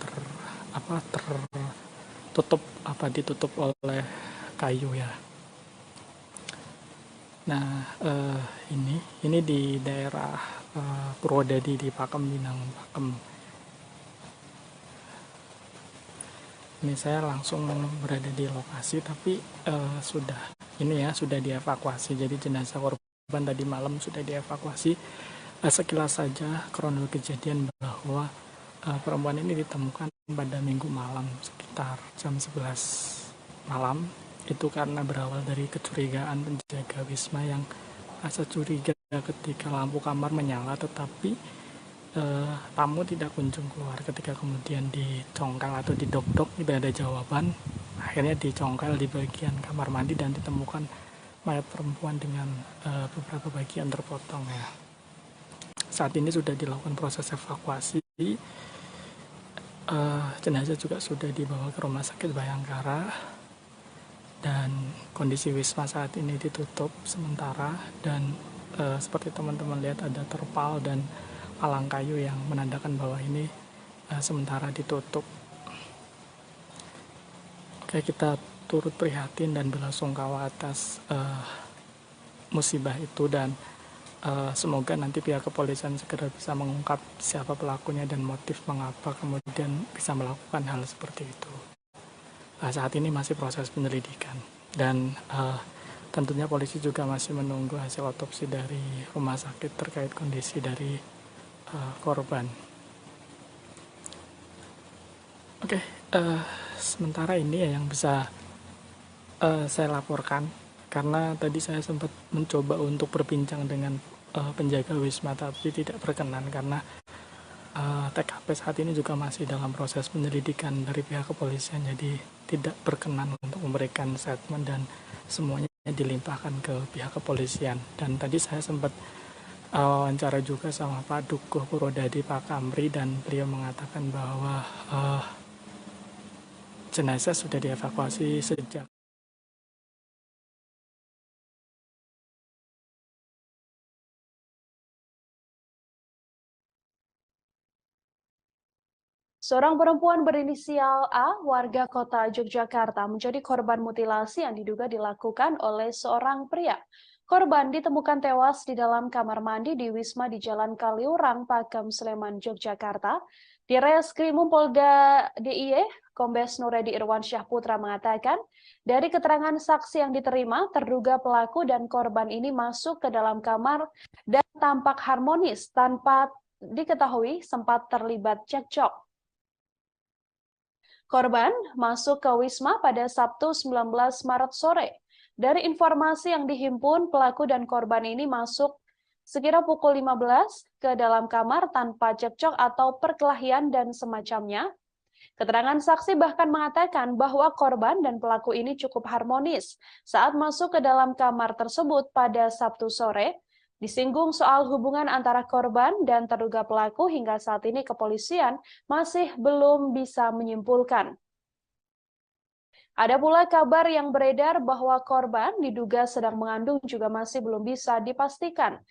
ditutup oleh kayu ya. Nah, ini di daerah Purwodadi di Pakem Binangun, Pakem. Ini saya langsung berada di lokasi, tapi sudah dievakuasi. Jadi jenazah korban tadi malam sudah dievakuasi. Sekilas saja kronologi kejadian bahwa perempuan ini ditemukan pada Minggu malam sekitar jam 11 malam. Itu karena berawal dari kecurigaan penjaga wisma yang rasa curiga ketika lampu kamar menyala, tetapi tamu tidak kunjung keluar. Ketika kemudian dicongkel atau didok-dok tidak ada jawaban, akhirnya dicongkel di bagian kamar mandi dan ditemukan mayat perempuan dengan beberapa bagian terpotong ya. Saat ini sudah dilakukan proses evakuasi, jenazah juga sudah dibawa ke Rumah Sakit Bayangkara, dan kondisi wisma saat ini ditutup sementara. Dan seperti teman-teman lihat ada terpal dan palang kayu yang menandakan bahwa ini sementara ditutup. Oke, kita turut prihatin dan belasungkawa atas musibah itu, dan semoga nanti pihak kepolisian segera bisa mengungkap siapa pelakunya dan motif mengapa kemudian bisa melakukan hal seperti itu. Saat ini masih proses penyelidikan, dan tentunya polisi juga masih menunggu hasil otopsi dari rumah sakit terkait kondisi dari korban. Oke, sementara ini ya yang bisa saya laporkan. Karena tadi saya sempat mencoba untuk berbincang dengan penjaga wisma, tapi tidak berkenan karena TKP saat ini juga masih dalam proses penyelidikan dari pihak kepolisian, jadi tidak berkenan untuk memberikan statement dan semuanya dilimpahkan ke pihak kepolisian. Dan tadi saya sempat wawancara juga sama Pak Dukuh Purwodadi, Pak Kamri, dan beliau mengatakan bahwa jenazah sudah dievakuasi sejak Seorang perempuan berinisial A, warga kota Yogyakarta, menjadi korban mutilasi yang diduga dilakukan oleh seorang pria. Korban ditemukan tewas di dalam kamar mandi di Wisma di Jalan Kaliurang, Pakem, Sleman, Yogyakarta. Di Reskrimum Polda DIY, Kombes Nuredi Irwansyah Putra mengatakan, dari keterangan saksi yang diterima, terduga pelaku dan korban ini masuk ke dalam kamar dan tampak harmonis tanpa diketahui sempat terlibat cekcok. Korban masuk ke Wisma pada Sabtu 19 Maret sore. Dari informasi yang dihimpun, pelaku dan korban ini masuk sekira pukul 15 ke dalam kamar tanpa cekcok atau perkelahian dan semacamnya. Keterangan saksi bahkan mengatakan bahwa korban dan pelaku ini cukup harmonis saat masuk ke dalam kamar tersebut pada Sabtu sore. Disinggung soal hubungan antara korban dan terduga pelaku, hingga saat ini kepolisian masih belum bisa menyimpulkan. Ada pula kabar yang beredar bahwa korban diduga sedang mengandung juga masih belum bisa dipastikan.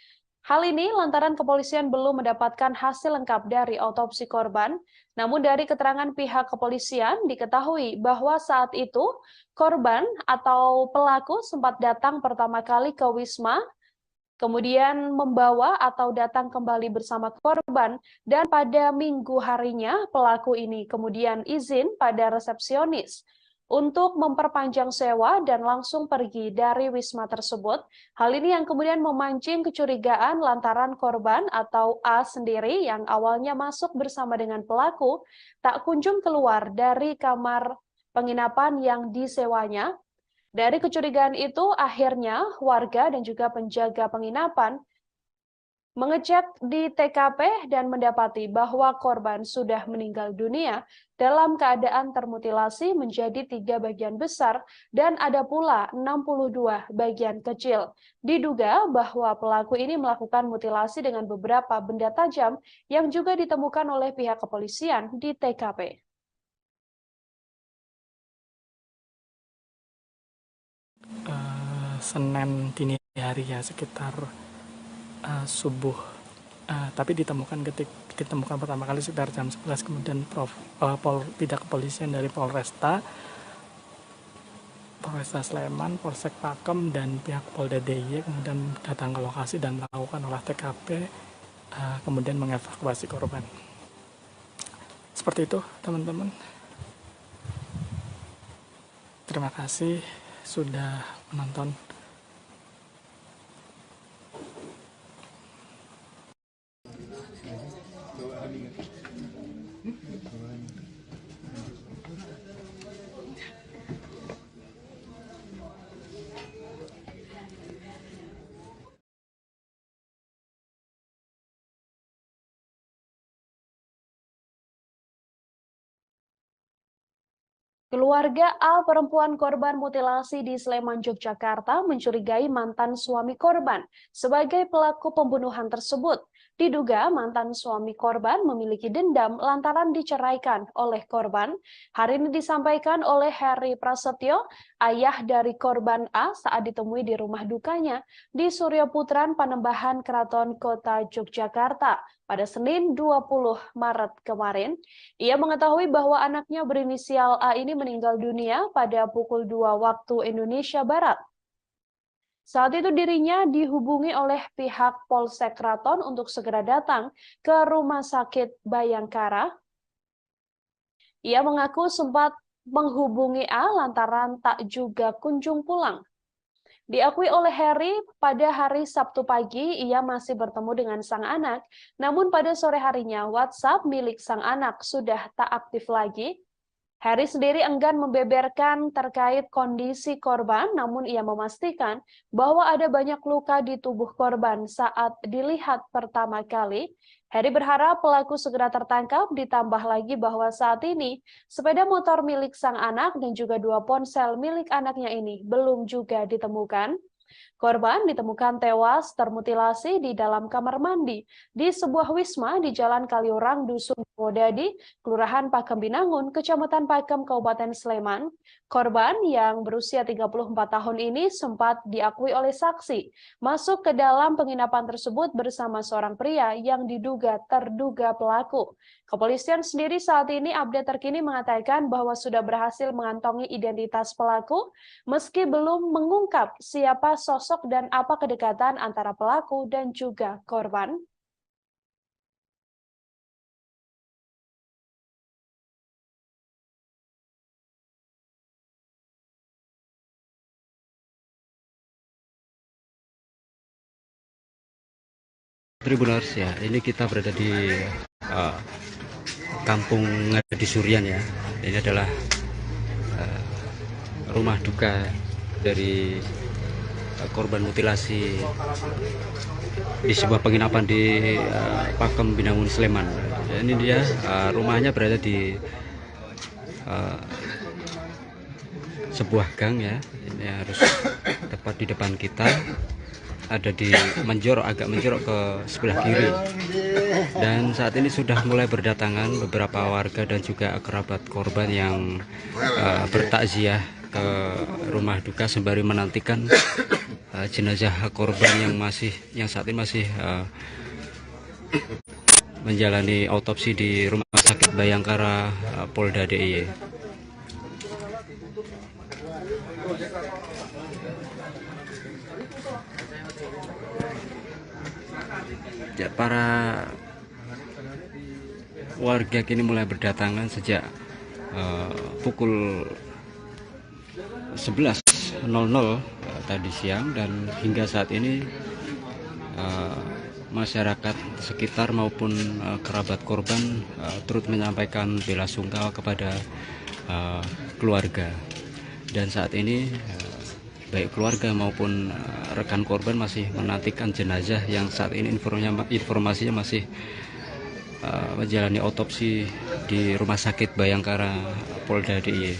Hal ini lantaran kepolisian belum mendapatkan hasil lengkap dari autopsi korban. Namun dari keterangan pihak kepolisian diketahui bahwa saat itu korban atau pelaku sempat datang pertama kali ke Wisma, kemudian membawa atau datang kembali bersama korban, dan pada minggu harinya pelaku ini kemudian izin pada resepsionis untuk memperpanjang sewa dan langsung pergi dari Wisma tersebut. Hal ini yang kemudian memancing kecurigaan lantaran korban atau A sendiri yang awalnya masuk bersama dengan pelaku tak kunjung keluar dari kamar penginapan yang disewanya. Dari kecurigaan itu, akhirnya warga dan juga penjaga penginapan mengecek di TKP dan mendapati bahwa korban sudah meninggal dunia dalam keadaan termutilasi menjadi 3 bagian besar dan ada pula 62 bagian kecil. Diduga bahwa pelaku ini melakukan mutilasi dengan beberapa benda tajam yang juga ditemukan oleh pihak kepolisian di TKP. Senin dini hari ya, sekitar subuh, tapi ditemukan pertama kali sekitar jam 11, kemudian pihak kepolisian dari Polresta Sleman, Polsek Pakem, dan pihak Polda DIY kemudian datang ke lokasi dan melakukan olah TKP, kemudian mengevakuasi korban. Seperti itu teman-teman. Terima kasih sudah menonton. Keluarga A, perempuan korban mutilasi di Sleman, Yogyakarta, mencurigai mantan suami korban sebagai pelaku pembunuhan tersebut. Diduga mantan suami korban memiliki dendam lantaran diceraikan oleh korban. Hal ini disampaikan oleh Heri Prasetyo, ayah dari korban A, saat ditemui di rumah dukanya di Surya Putran, Panembahan, Keraton Kota Yogyakarta pada Senin 20 Maret kemarin. Ia mengetahui bahwa anaknya berinisial A ini meninggal dunia pada pukul 2 waktu Indonesia Barat. Saat itu dirinya dihubungi oleh pihak Polsek Keraton untuk segera datang ke Rumah Sakit Bayangkara. Ia mengaku sempat menghubungi A lantaran tak juga kunjung pulang. Diakui oleh Heri, pada hari Sabtu pagi ia masih bertemu dengan sang anak, namun pada sore harinya WhatsApp milik sang anak sudah tak aktif lagi. Heri sendiri enggan membeberkan terkait kondisi korban, namun ia memastikan bahwa ada banyak luka di tubuh korban saat dilihat pertama kali. Heri berharap pelaku segera tertangkap, ditambah lagi bahwa saat ini sepeda motor milik sang anak dan juga 2 ponsel milik anaknya ini belum juga ditemukan. Korban ditemukan tewas termutilasi di dalam kamar mandi di sebuah wisma di Jalan Kaliurang, Dusun Bodadi, Kelurahan Pakem Binangun, Kecamatan Pakem, Kabupaten Sleman. Korban yang berusia 34 tahun ini sempat diakui oleh saksi masuk ke dalam penginapan tersebut bersama seorang pria yang diduga terduga pelaku. Kepolisian sendiri saat ini update terkini mengatakan bahwa sudah berhasil mengantongi identitas pelaku, meski belum mengungkap siapa sosok dan apa kedekatan antara pelaku dan juga korban. Tribuners ya, ini kita berada di Kampung Ngadi Surian ya. Ini adalah rumah duka dari korban mutilasi di sebuah penginapan di Pakem Binangun Sleman. Ini dia rumahnya berada di sebuah gang ya. Ini harus tepat di depan kita. Ada di agak menjorok ke sebelah kiri. Dan saat ini sudah mulai berdatangan beberapa warga dan juga kerabat korban yang bertakziah ke rumah duka sembari menantikan jenazah korban yang saat ini masih menjalani otopsi di Rumah Sakit Bayangkara Polda DIY. Ya, para warga kini mulai berdatangan sejak pukul 11.00 tadi siang, dan hingga saat ini masyarakat sekitar maupun kerabat korban turut menyampaikan bela sungkawa kepada keluarga. Dan saat ini baik keluarga maupun rekan korban masih menantikan jenazah yang saat ini informasinya masih menjalani otopsi di Rumah Sakit Bayangkara Polda DIY.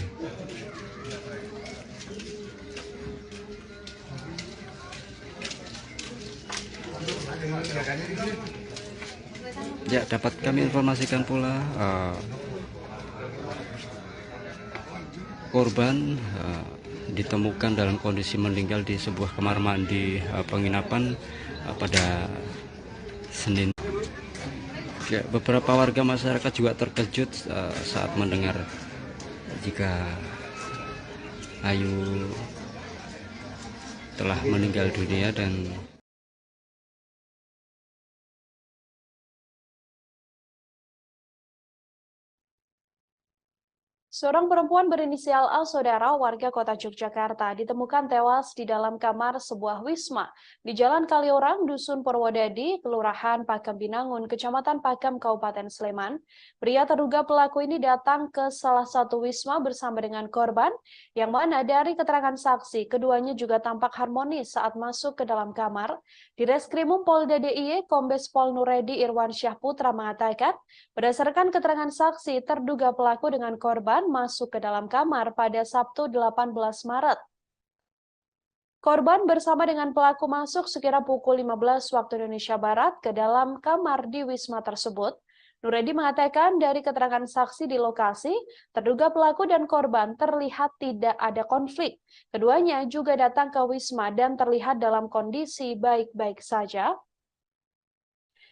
Ya, dapat kami informasikan pula korban ditemukan dalam kondisi meninggal di sebuah kamar mandi penginapan pada Senin. Ya, beberapa warga masyarakat juga terkejut saat mendengar jika Ayu telah meninggal dunia. Dan Seorang perempuan berinisial A, saudara warga kota Yogyakarta, ditemukan tewas di dalam kamar sebuah wisma di Jalan Kaliorang, Dusun Purwodadi, Kelurahan Pakem Binangun, Kecamatan Pakem, Kabupaten Sleman. Pria terduga pelaku ini datang ke salah satu wisma bersama dengan korban, yang mana dari keterangan saksi, keduanya juga tampak harmonis saat masuk ke dalam kamar. Di Reskrimum Polda DIY, Kombes Pol Nuredi Irwan Syahputra mengatakan, berdasarkan keterangan saksi, terduga pelaku dengan korban masuk ke dalam kamar pada Sabtu 18 Maret. Korban bersama dengan pelaku masuk sekira pukul 15 waktu Indonesia Barat ke dalam kamar di wisma tersebut. Nuredi mengatakan dari keterangan saksi di lokasi, terduga pelaku dan korban terlihat tidak ada konflik. Keduanya juga datang ke wisma dan terlihat dalam kondisi baik-baik saja.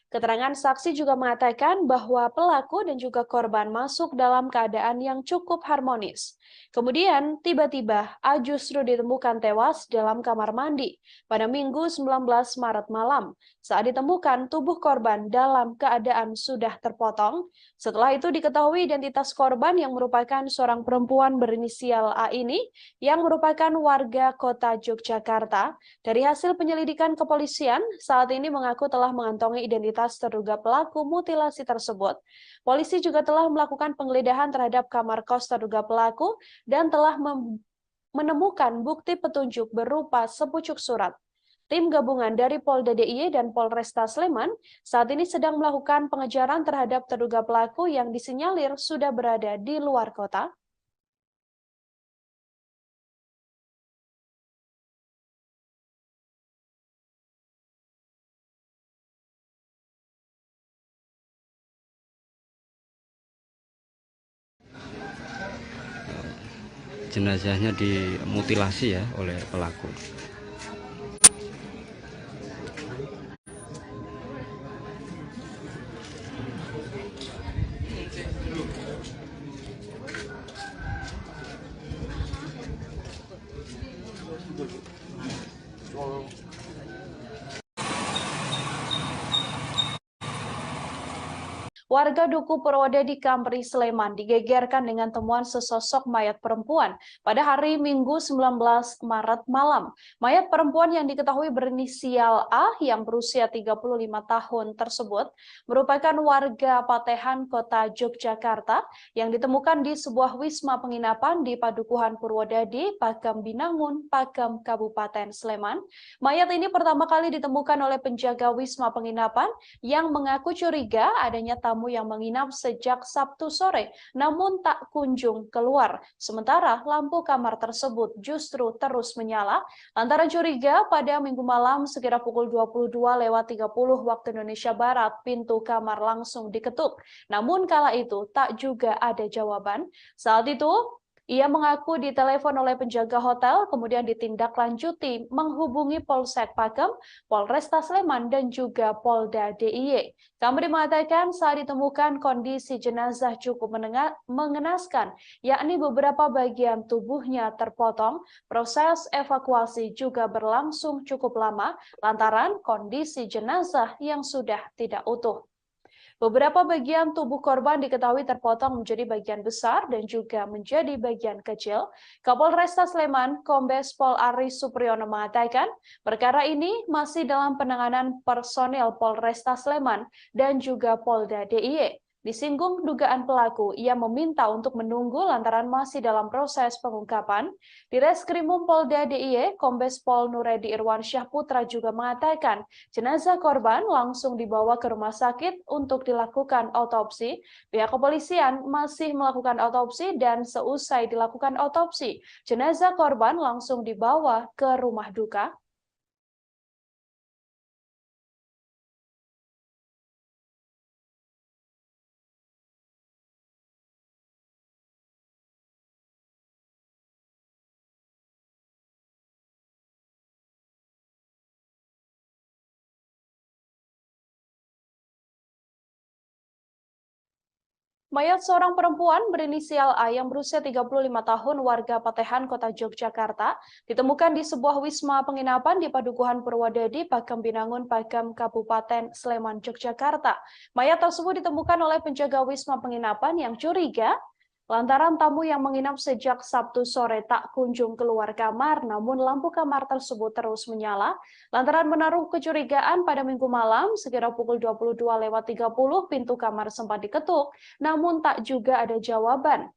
Keterangan saksi juga mengatakan bahwa pelaku dan juga korban masuk dalam keadaan yang cukup harmonis. Kemudian, tiba-tiba A justru ditemukan tewas dalam kamar mandi pada Minggu 19 Maret malam. Saat ditemukan, tubuh korban dalam keadaan sudah terpotong. Setelah itu diketahui identitas korban yang merupakan seorang perempuan berinisial A ini yang merupakan warga kota Yogyakarta. Dari hasil penyelidikan kepolisian, saat ini mengaku telah mengantongi identitas terduga pelaku mutilasi tersebut. Polisi juga telah melakukan penggeledahan terhadap kamar kos terduga pelaku dan telah menemukan bukti petunjuk berupa sepucuk surat. Tim gabungan dari Polda DIY dan Polresta Sleman saat ini sedang melakukan pengejaran terhadap terduga pelaku yang disinyalir sudah berada di luar kota. jenazahnya dimutilasi ya oleh pelaku. Warga Duku Purwodadi Kampri Sleman digegerkan dengan temuan sesosok mayat perempuan pada hari Minggu 19 Maret malam. Mayat perempuan yang diketahui berinisial A yang berusia 35 tahun tersebut merupakan warga Patehan, Kota Yogyakarta yang ditemukan di sebuah wisma penginapan di Padukuhan Purwodadi, Pakam Binangun, Pakam Kabupaten Sleman. Mayat ini pertama kali ditemukan oleh penjaga wisma penginapan yang mengaku curiga adanya tamu yang menginap sejak Sabtu sore, namun tak kunjung keluar. Sementara lampu kamar tersebut justru terus menyala. Lantaran curiga, pada Minggu malam sekitar pukul 22.30 waktu Indonesia Barat, pintu kamar langsung diketuk. Namun kala itu tak juga ada jawaban. Saat itu, ia mengaku ditelepon oleh penjaga hotel, kemudian ditindaklanjuti menghubungi Polsek Pakam, Polresta Sleman, dan juga Polda DIY. Kampri mengatakan saat ditemukan kondisi jenazah cukup mengenaskan, yakni beberapa bagian tubuhnya terpotong. Proses evakuasi juga berlangsung cukup lama lantaran kondisi jenazah yang sudah tidak utuh. Beberapa bagian tubuh korban diketahui terpotong menjadi bagian besar dan juga menjadi bagian kecil. Kapolresta Sleman, Kombes Pol Aris Supriyono mengatakan, perkara ini masih dalam penanganan personil Polresta Sleman dan juga Polda DIY. Disinggung dugaan pelaku, ia meminta untuk menunggu lantaran masih dalam proses pengungkapan. Di Reskrimum Polda DIY, Kombes Pol Nuredi Irwansyah Putra juga mengatakan jenazah korban langsung dibawa ke rumah sakit untuk dilakukan otopsi. Pihak kepolisian masih melakukan otopsi dan seusai dilakukan otopsi, jenazah korban langsung dibawa ke rumah duka. Mayat seorang perempuan berinisial A yang berusia 35 tahun warga Patehan, Kota Yogyakarta, ditemukan di sebuah wisma penginapan di Padukuhan Purwodadi, Pakam Binangun, Pakam Kabupaten Sleman, Yogyakarta. Mayat tersebut ditemukan oleh penjaga wisma penginapan yang curiga lantaran tamu yang menginap sejak Sabtu sore tak kunjung keluar kamar, namun lampu kamar tersebut terus menyala. Lantaran menaruh kecurigaan, pada Minggu malam sekitar pukul 22.30 pintu kamar sempat diketuk, namun tak juga ada jawaban.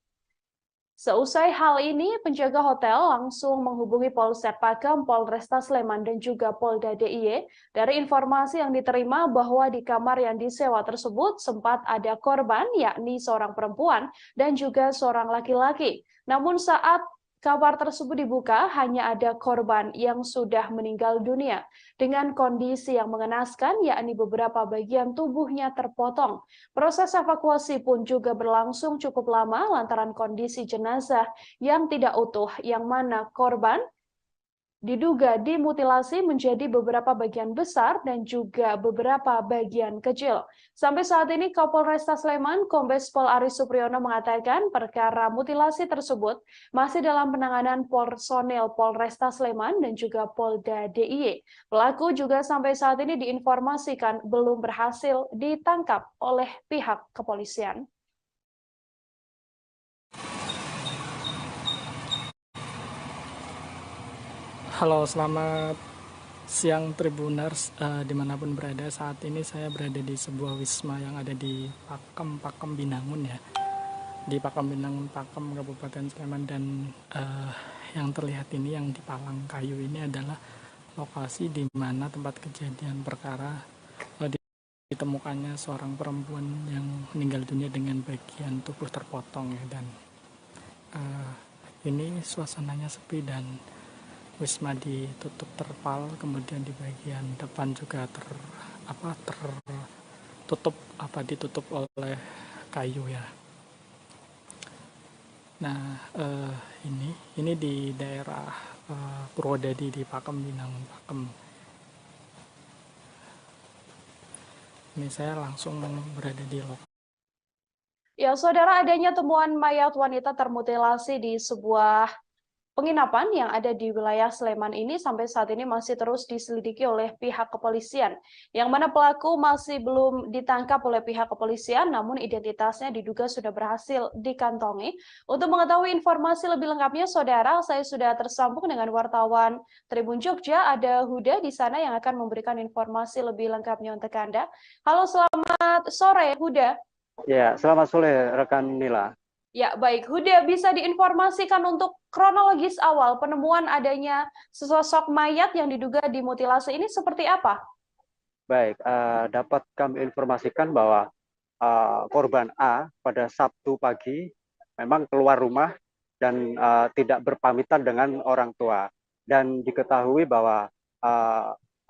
Seusai hal ini, penjaga hotel langsung menghubungi Polsek Pakam, Polresta Sleman, dan juga Polda DIY. Dari informasi yang diterima bahwa di kamar yang disewa tersebut sempat ada korban, yakni seorang perempuan dan juga seorang laki-laki. Namun saat kabar tersebut dibuka, hanya ada korban yang sudah meninggal dunia dengan kondisi yang mengenaskan, yakni beberapa bagian tubuhnya terpotong. Proses evakuasi pun juga berlangsung cukup lama lantaran kondisi jenazah yang tidak utuh, yang mana korban diduga dimutilasi menjadi beberapa bagian besar dan juga beberapa bagian kecil. Sampai saat ini Kapolresta Sleman, Kombes Pol Aris Supriyono mengatakan perkara mutilasi tersebut masih dalam penanganan personel Polresta Sleman dan juga Polda DIY. Pelaku juga sampai saat ini diinformasikan belum berhasil ditangkap oleh pihak kepolisian. Halo, selamat siang Tribuners dimanapun berada. Saat ini saya berada di sebuah wisma yang ada di Pakam Binangun ya, di Pakam Binangun, Pakam Kabupaten Sleman. Dan yang terlihat ini, yang di palang kayu ini adalah lokasi di mana tempat kejadian perkara ditemukannya seorang perempuan yang meninggal dunia dengan bagian tubuh terpotong ya. Dan ini suasananya sepi dan wisma ditutup terpal, kemudian di bagian depan juga ditutup oleh kayu ya. Nah, ini di daerah Purwodadi di Pakam Binangun, Pakam. Ini saya langsung berada di lokasi. Ya, saudara, adanya temuan mayat wanita termutilasi di sebuah penginapan yang ada di wilayah Sleman ini sampai saat ini masih terus diselidiki oleh pihak kepolisian, yang mana pelaku masih belum ditangkap oleh pihak kepolisian, namun identitasnya diduga sudah berhasil dikantongi. Untuk mengetahui informasi lebih lengkapnya, Saudara, saya sudah tersambung dengan wartawan Tribun Jogja, ada Huda di sana yang akan memberikan informasi lebih lengkapnya untuk Anda. Halo, selamat sore, Huda. Ya, selamat sore rekan Nila. Ya, baik. Huda, bisa diinformasikan untuk kronologis awal penemuan adanya sesosok mayat yang diduga dimutilasi ini seperti apa? Baik, dapat kami informasikan bahwa korban A pada Sabtu pagi memang keluar rumah dan tidak berpamitan dengan orang tua. Dan diketahui bahwa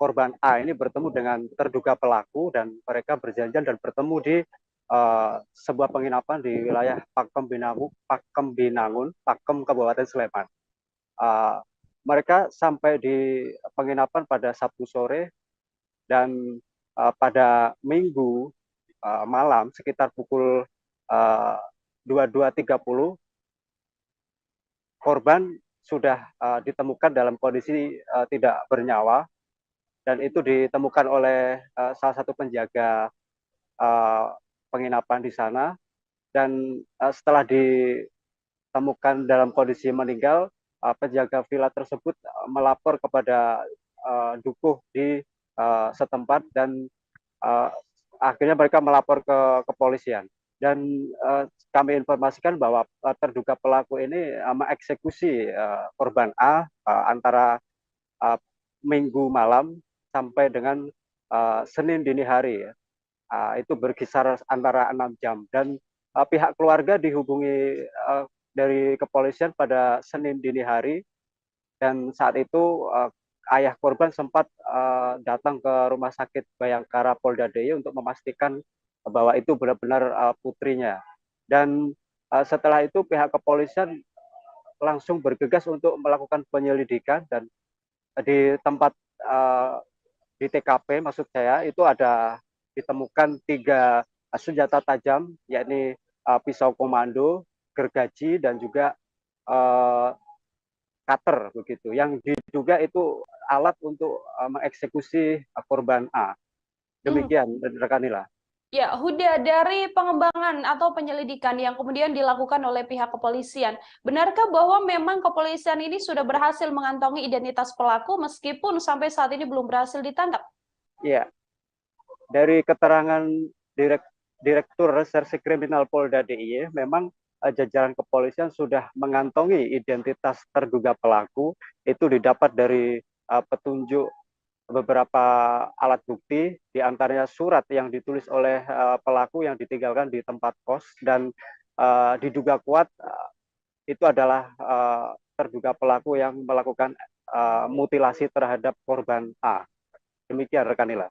korban A ini bertemu dengan terduga pelaku dan mereka berjanjian dan bertemu di sebuah penginapan di wilayah Pakem Binangun, Pakem Kabupaten Sleman. Mereka sampai di penginapan pada Sabtu sore dan pada Minggu malam sekitar pukul 22.30 korban sudah ditemukan dalam kondisi tidak bernyawa dan itu ditemukan oleh salah satu penjaga penginapan di sana dan setelah ditemukan dalam kondisi meninggal, penjaga villa tersebut melapor kepada dukuh di setempat dan akhirnya mereka melapor ke kepolisian dan kami informasikan bahwa terduga pelaku ini mengeksekusi korban A antara Minggu malam sampai dengan Senin dini hari. Itu berkisar antara 6 jam dan pihak keluarga dihubungi dari kepolisian pada Senin dini hari dan saat itu ayah korban sempat datang ke rumah sakit Bayangkara Polda DIY untuk memastikan bahwa itu benar-benar putrinya dan setelah itu pihak kepolisian langsung bergegas untuk melakukan penyelidikan dan di tempat di TKP maksud saya itu ada ditemukan 3 senjata tajam, yakni pisau komando, gergaji, dan juga cutter begitu. Yang diduga itu alat untuk mengeksekusi korban A. Demikian, rekan Nila. Ya, Huda, dari pengembangan atau penyelidikan yang kemudian dilakukan oleh pihak kepolisian, benarkah bahwa memang kepolisian ini sudah berhasil mengantongi identitas pelaku meskipun sampai saat ini belum berhasil ditangkap? Iya, dari keterangan Direktur Reserse Kriminal Polda DIY, memang jajaran kepolisian sudah mengantongi identitas terduga pelaku, itu didapat dari petunjuk beberapa alat bukti, diantaranya surat yang ditulis oleh pelaku yang ditinggalkan di tempat kos, dan diduga kuat itu adalah terduga pelaku yang melakukan mutilasi terhadap korban A. Demikian rekan Nila.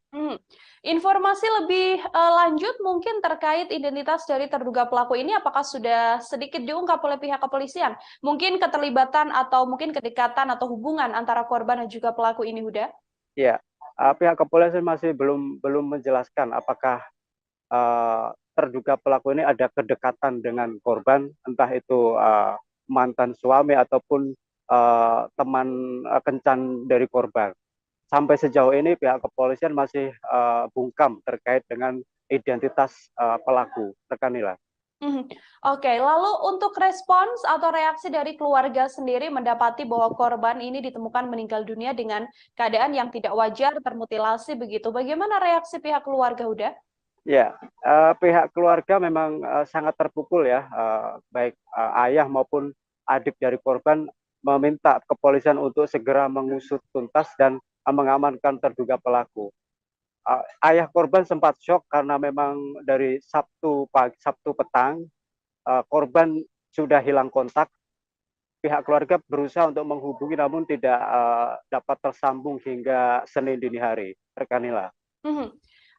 Informasi lebih lanjut mungkin terkait identitas dari terduga pelaku ini apakah sudah sedikit diungkap oleh pihak kepolisian? Mungkin keterlibatan atau mungkin kedekatan atau hubungan antara korban dan juga pelaku ini, Huda? Ya, pihak kepolisian masih belum menjelaskan apakah terduga pelaku ini ada kedekatan dengan korban, entah itu mantan suami ataupun teman kencan dari korban. Sampai sejauh ini pihak kepolisian masih bungkam terkait dengan identitas pelaku, rekan Nila. Oke, lalu untuk respons atau reaksi dari keluarga sendiri mendapati bahwa korban ini ditemukan meninggal dunia dengan keadaan yang tidak wajar, termutilasi begitu. Bagaimana reaksi pihak keluarga, Huda? Ya, pihak keluarga memang sangat terpukul ya, baik ayah maupun adik dari korban meminta kepolisian untuk segera mengusut tuntas dan mengamankan terduga pelaku. Ayah korban sempat shock karena memang dari Sabtu petang korban sudah hilang kontak. Pihak keluarga berusaha untuk menghubungi namun tidak dapat tersambung hingga Senin dini hari. Rekan Nila.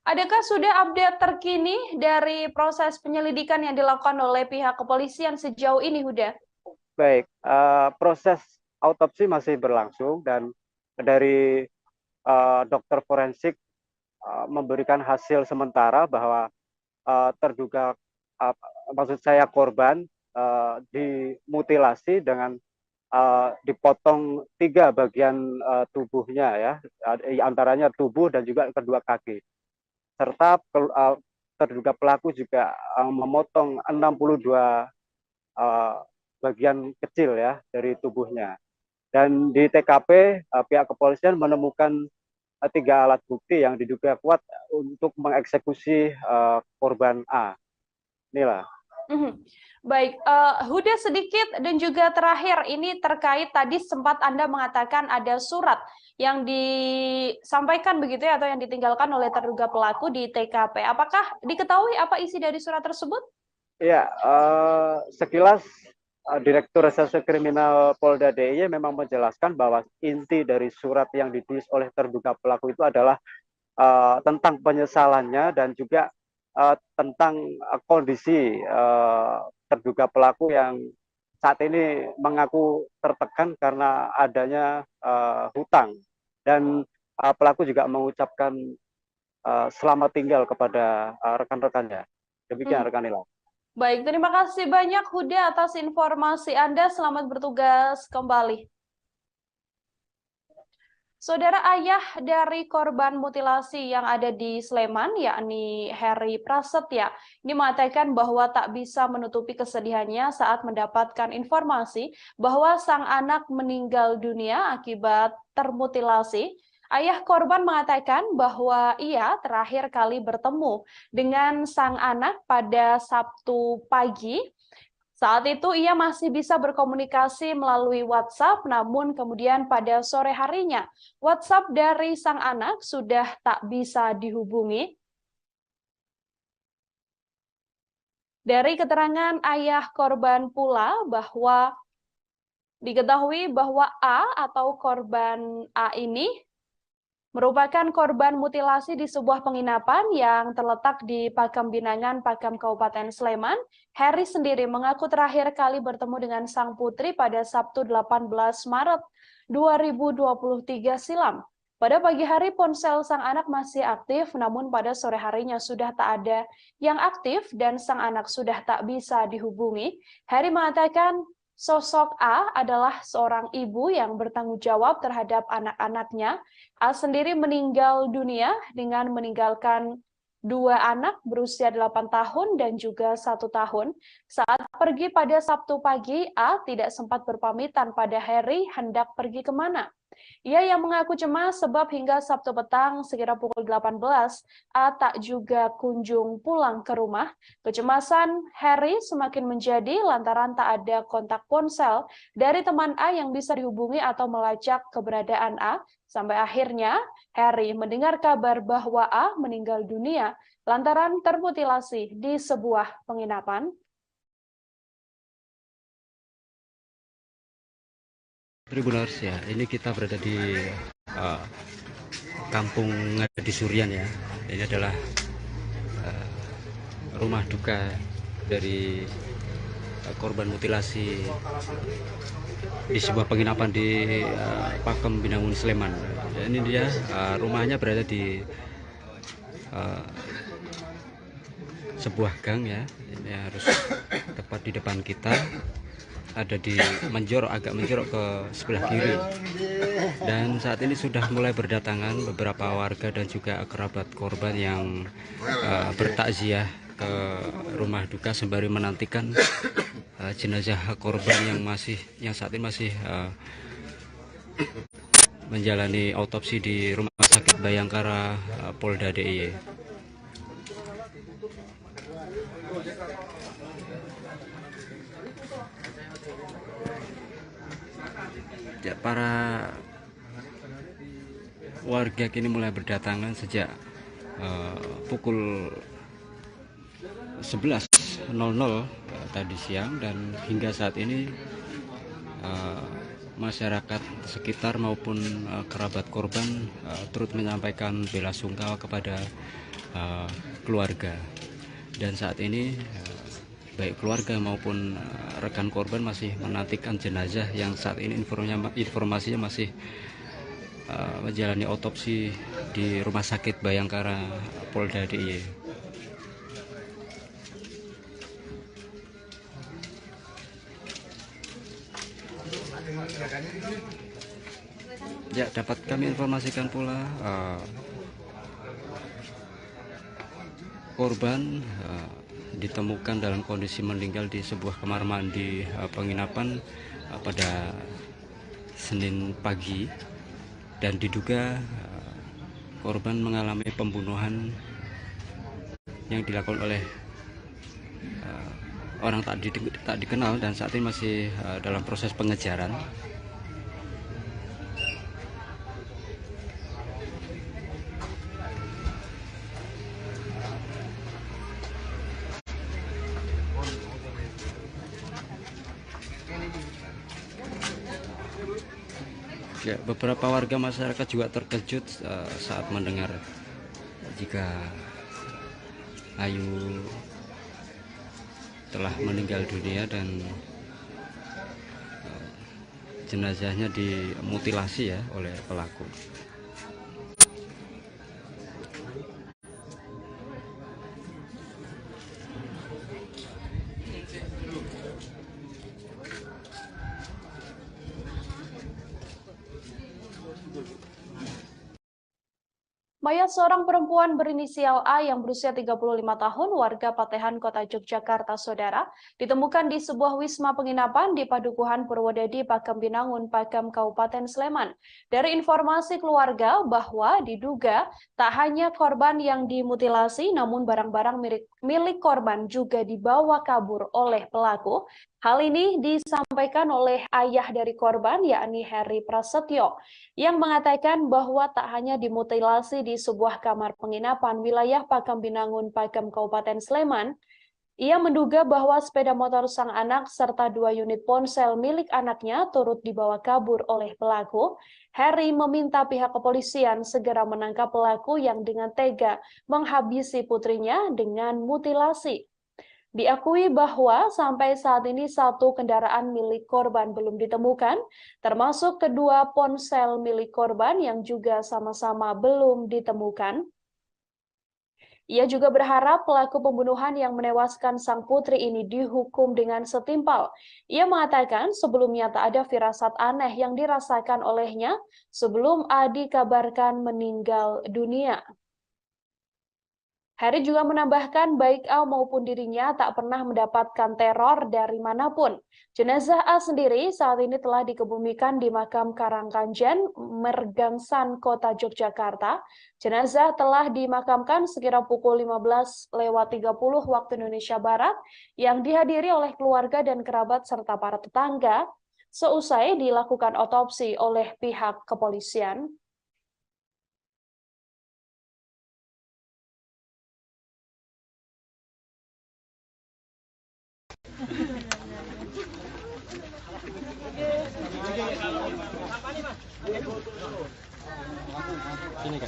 Adakah sudah update terkini dari proses penyelidikan yang dilakukan oleh pihak kepolisian sejauh ini, Huda? Baik, proses autopsi masih berlangsung dan dari dokter forensik memberikan hasil sementara bahwa terduga maksud saya korban dimutilasi dengan dipotong 3 bagian tubuhnya ya, antaranya tubuh dan juga kedua kaki. Serta terduga pelaku juga memotong 62 bagian kecil ya dari tubuhnya. Dan di TKP pihak kepolisian menemukan 3 alat bukti yang diduga kuat untuk mengeksekusi korban A. Inilah. Baik, Huda sedikit dan juga terakhir ini terkait tadi sempat Anda mengatakan ada surat yang disampaikan begitu ya, atau yang ditinggalkan oleh terduga pelaku di TKP. Apakah diketahui apa isi dari surat tersebut? Ya, sekilas Direktur Reserse Kriminal Polda DIY memang menjelaskan bahwa inti dari surat yang ditulis oleh terduga pelaku itu adalah tentang penyesalannya dan juga tentang kondisi terduga pelaku yang saat ini mengaku tertekan karena adanya hutang, dan pelaku juga mengucapkan selamat tinggal kepada rekan-rekannya. Demikian rekan Nila. Baik, terima kasih banyak Huda atas informasi Anda. Selamat bertugas kembali. Saudara, ayah dari korban mutilasi yang ada di Sleman, yakni Heri Prasetya, ini mengatakan bahwa tak bisa menutupi kesedihannya saat mendapatkan informasi bahwa sang anak meninggal dunia akibat termutilasi. Ayah korban mengatakan bahwa ia terakhir kali bertemu dengan sang anak pada Sabtu pagi. Saat itu ia masih bisa berkomunikasi melalui WhatsApp, namun kemudian pada sore harinya WhatsApp dari sang anak sudah tak bisa dihubungi. Dari keterangan ayah korban pula bahwa diketahui bahwa A atau korban A ini merupakan korban mutilasi di sebuah penginapan yang terletak di Pakam Binangan, Pakam Kabupaten Sleman. Heri sendiri mengaku terakhir kali bertemu dengan sang putri pada Sabtu 18 Maret 2023 silam. Pada pagi hari ponsel sang anak masih aktif, namun pada sore harinya sudah tak ada yang aktif dan sang anak sudah tak bisa dihubungi. Heri mengatakan sosok A adalah seorang ibu yang bertanggung jawab terhadap anak-anaknya. A sendiri meninggal dunia dengan meninggalkan 2 anak berusia 8 tahun dan juga 1 tahun. Saat pergi pada Sabtu pagi, A tidak sempat berpamitan pada Heri hendak pergi kemana. Ia yang mengaku cemas sebab hingga Sabtu petang sekitar pukul 18, A tak juga kunjung pulang ke rumah. Kecemasan Heri semakin menjadi lantaran tak ada kontak ponsel dari teman A yang bisa dihubungi atau melacak keberadaan A. Sampai akhirnya Heri mendengar kabar bahwa A meninggal dunia lantaran termutilasi di sebuah penginapan. Tribuners ya, ini kita berada di Kampung Ngadi Surian ya. Ini adalah rumah duka dari korban mutilasi di sebuah penginapan di Pakam Binangun Sleman. Ya, ini dia rumahnya berada di sebuah gang ya. Ini harus tepat di depan kita. Ada di agak menjorok ke sebelah kiri, dan saat ini sudah mulai berdatangan beberapa warga dan juga kerabat korban yang bertakziah ke rumah duka sembari menantikan jenazah korban yang saat ini masih menjalani autopsi di Rumah Sakit Bayangkara Polda DIY. Ya, para warga kini mulai berdatangan sejak pukul 11.00 tadi siang, dan hingga saat ini masyarakat sekitar maupun kerabat korban turut menyampaikan bela sungkawa kepada keluarga. Dan saat ini baik keluarga maupun rekan korban masih menantikan jenazah yang saat ini informasinya masih menjalani autopsi di Rumah Sakit Bayangkara Polda DIY. Ya, dapat kami informasikan pula korban ditemukan dalam kondisi meninggal di sebuah kamar mandi penginapan pada Senin pagi, dan diduga korban mengalami pembunuhan yang dilakukan oleh orang tak dikenal, dan saat ini masih dalam proses pengejaran. Ya, beberapa warga masyarakat juga terkejut saat mendengar jika Ayu telah meninggal dunia dan jenazahnya dimutilasi ya oleh pelaku. Mayat seorang perempuan berinisial A yang berusia 35 tahun, warga Patehan, Kota Yogyakarta, Saudara, ditemukan di sebuah wisma penginapan di Padukuhan Purwodadi, Pakem Binangun, Pakem, Kabupaten Sleman. Dari informasi keluarga bahwa diduga tak hanya korban yang dimutilasi, namun barang-barang milik korban juga dibawa kabur oleh pelaku. Hal ini disampaikan oleh ayah dari korban, yakni Heri Prasetyo, yang mengatakan bahwa tak hanya dimutilasi di sebuah kamar penginapan wilayah Pakem Binangun, Pakem, Kabupaten Sleman, ia menduga bahwa sepeda motor sang anak serta 2 unit ponsel milik anaknya turut dibawa kabur oleh pelaku. Heri meminta pihak kepolisian segera menangkap pelaku yang dengan tega menghabisi putrinya dengan mutilasi. Diakui bahwa sampai saat ini 1 kendaraan milik korban belum ditemukan, termasuk kedua ponsel milik korban yang juga sama-sama belum ditemukan. Ia juga berharap pelaku pembunuhan yang menewaskan sang putri ini dihukum dengan setimpal. Ia mengatakan sebelumnya tak ada firasat aneh yang dirasakan olehnya sebelum A dikabarkan meninggal dunia. Heri juga menambahkan baik A maupun dirinya tak pernah mendapatkan teror dari manapun. Jenazah A sendiri saat ini telah dikebumikan di makam Karangkanjen, Mergangsan, Kota Yogyakarta. Jenazah telah dimakamkan sekira pukul 15.30 waktu Indonesia Barat yang dihadiri oleh keluarga dan kerabat serta para tetangga seusai dilakukan otopsi oleh pihak kepolisian. Sini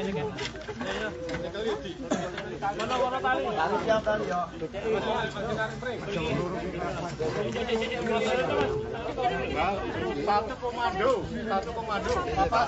kan. Satu komando. Bapak.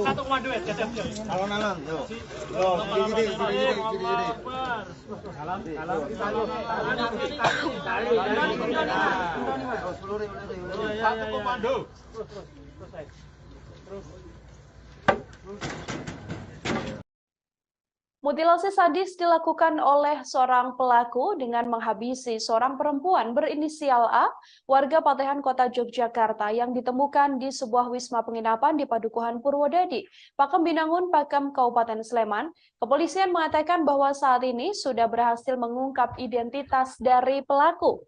Satu komando ya, alon-alon, yuk. Satu komando. Mutilasi sadis dilakukan oleh seorang pelaku dengan menghabisi seorang perempuan berinisial A, warga Patehan, Kota Yogyakarta, yang ditemukan di sebuah wisma penginapan di Padukuhan Purwodadi, Pakem Binangun, Pakem, Kabupaten Sleman. Kepolisian mengatakan bahwa saat ini sudah berhasil mengungkap identitas dari pelaku.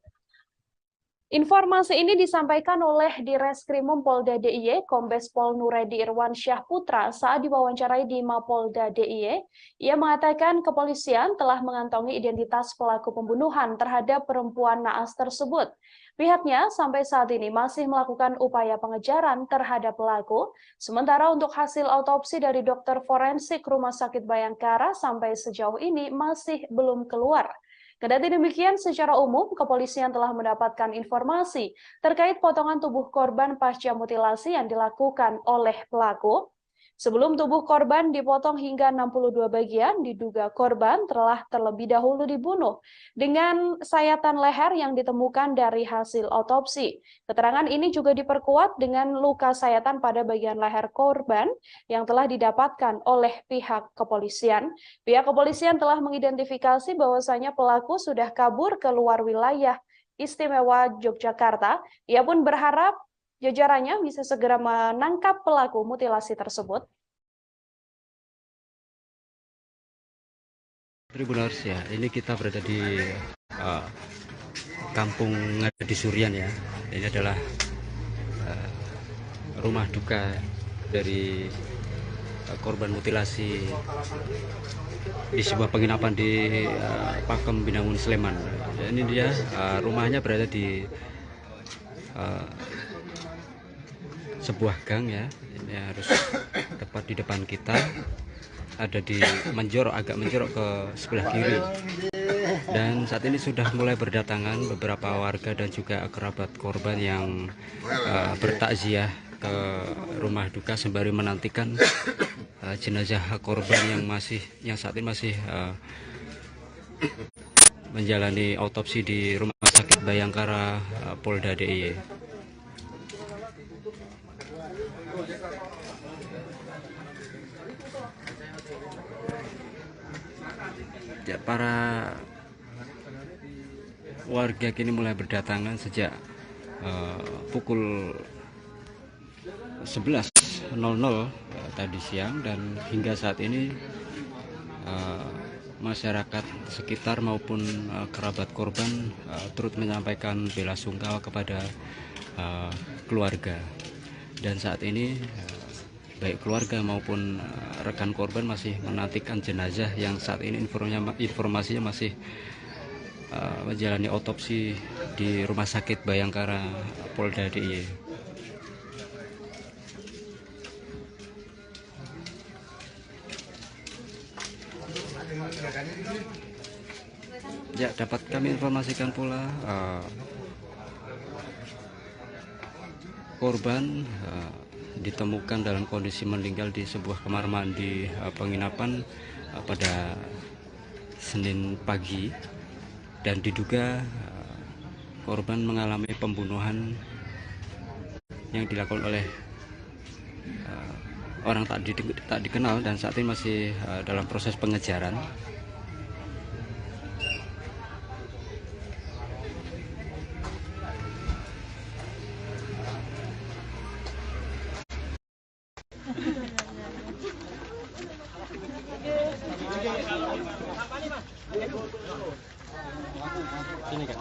Informasi ini disampaikan oleh Direskrimum Polda DIY, Kombes Pol Nuredi Irwansyah Putra saat diwawancarai di Mapolda DIY. Ia mengatakan kepolisian telah mengantongi identitas pelaku pembunuhan terhadap perempuan naas tersebut. Pihaknya sampai saat ini masih melakukan upaya pengejaran terhadap pelaku, sementara untuk hasil autopsi dari dokter forensik Rumah Sakit Bayangkara sampai sejauh ini masih belum keluar. Kendati demikian, secara umum, kepolisian telah mendapatkan informasi terkait potongan tubuh korban pasca mutilasi yang dilakukan oleh pelaku. Sebelum tubuh korban dipotong hingga 62 bagian, diduga korban telah terlebih dahulu dibunuh dengan sayatan leher yang ditemukan dari hasil otopsi. Keterangan ini juga diperkuat dengan luka sayatan pada bagian leher korban yang telah didapatkan oleh pihak kepolisian. Pihak kepolisian telah mengidentifikasi bahwasanya pelaku sudah kabur ke luar wilayah istimewa Yogyakarta. Ia pun berharap jajarannya bisa segera menangkap pelaku mutilasi tersebut. Tribuners ya, ini kita berada di Kampung Ngadi Surian ya. Ini adalah rumah duka dari korban mutilasi di sebuah penginapan di Pakem Binangun Sleman. Ini dia rumahnya berada di sebuah gang ya. Ini harus tepat di depan kita, ada di agak menjorok ke sebelah kiri. Dan saat ini sudah mulai berdatangan beberapa warga dan juga kerabat korban yang bertakziah ke rumah duka sembari menantikan jenazah korban yang saat ini masih menjalani autopsi di Rumah Sakit Bayangkara Polda DIY. Ya, para warga kini mulai berdatangan sejak pukul 11.00 tadi siang, dan hingga saat ini masyarakat sekitar maupun kerabat korban turut menyampaikan bela sungkawa kepada keluarga. Dan saat ini baik keluarga maupun rekan korban masih menantikan jenazah yang saat ini informasinya masih menjalani otopsi di Rumah Sakit Bayangkara Polda DIY. Ya, dapat kami informasikan pula korban ditemukan dalam kondisi meninggal di sebuah kamar mandi penginapan pada Senin pagi, dan diduga korban mengalami pembunuhan yang dilakukan oleh orang tak dikenal, dan saat ini masih dalam proses pengejaran. Sini kan.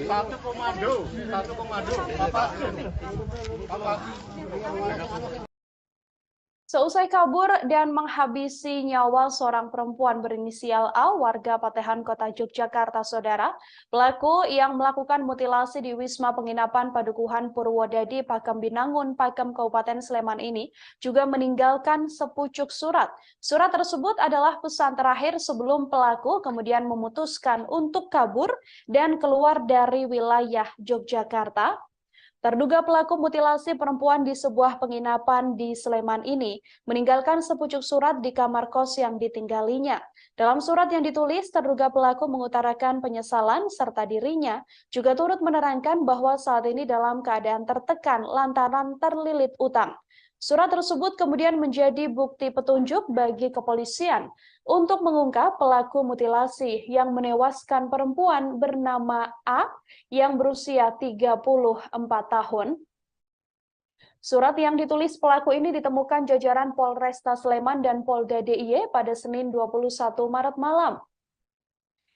Satu komando. Seusai kabur dan menghabisi nyawa seorang perempuan berinisial A, warga Patehan, Kota Yogyakarta, Saudara, pelaku yang melakukan mutilasi di Wisma Penginapan Padukuhan Purwodadi, Pakem Binangun, Pakem, Kabupaten Sleman ini juga meninggalkan sepucuk surat. Surat tersebut adalah pesan terakhir sebelum pelaku kemudian memutuskan untuk kabur dan keluar dari wilayah Yogyakarta. Terduga pelaku mutilasi perempuan di sebuah penginapan di Sleman ini meninggalkan sepucuk surat di kamar kos yang ditinggalinya. Dalam surat yang ditulis, terduga pelaku mengutarakan penyesalan serta dirinya juga turut menerangkan bahwa saat ini dalam keadaan tertekan lantaran terlilit utang. Surat tersebut kemudian menjadi bukti petunjuk bagi kepolisian untuk mengungkap pelaku mutilasi yang menewaskan perempuan bernama A yang berusia 34 tahun. Surat yang ditulis pelaku ini ditemukan jajaran Polresta Sleman dan Polda DIY pada Senin 21 Maret malam.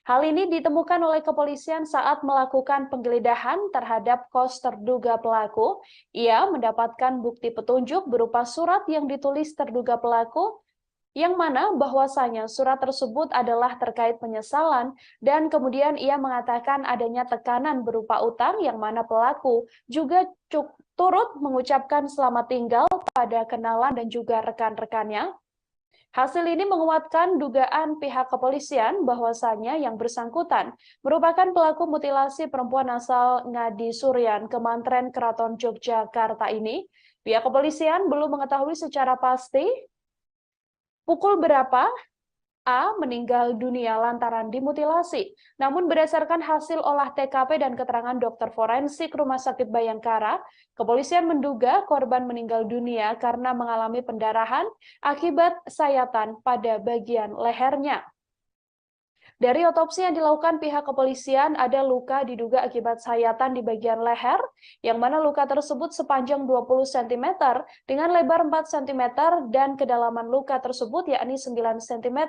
Hal ini ditemukan oleh kepolisian saat melakukan penggeledahan terhadap kos terduga pelaku. Ia mendapatkan bukti petunjuk berupa surat yang ditulis terduga pelaku, yang mana bahwasanya surat tersebut adalah terkait penyesalan dan kemudian ia mengatakan adanya tekanan berupa utang yang mana pelaku juga turut mengucapkan selamat tinggal pada kenalan dan juga rekan-rekannya. Hasil ini menguatkan dugaan pihak kepolisian bahwasanya yang bersangkutan merupakan pelaku mutilasi perempuan asal Ngadi Suryan, Kemantren Keraton Yogyakarta ini. Pihak kepolisian belum mengetahui secara pasti pukul berapa A meninggal dunia lantaran dimutilasi. Namun berdasarkan hasil olah TKP dan keterangan dokter forensik Rumah Sakit Bayangkara, kepolisian menduga korban meninggal dunia karena mengalami pendarahan akibat sayatan pada bagian lehernya. Dari otopsi yang dilakukan pihak kepolisian, ada luka diduga akibat sayatan di bagian leher, yang mana luka tersebut sepanjang 20 cm dengan lebar 4 cm dan kedalaman luka tersebut yakni 9 cm,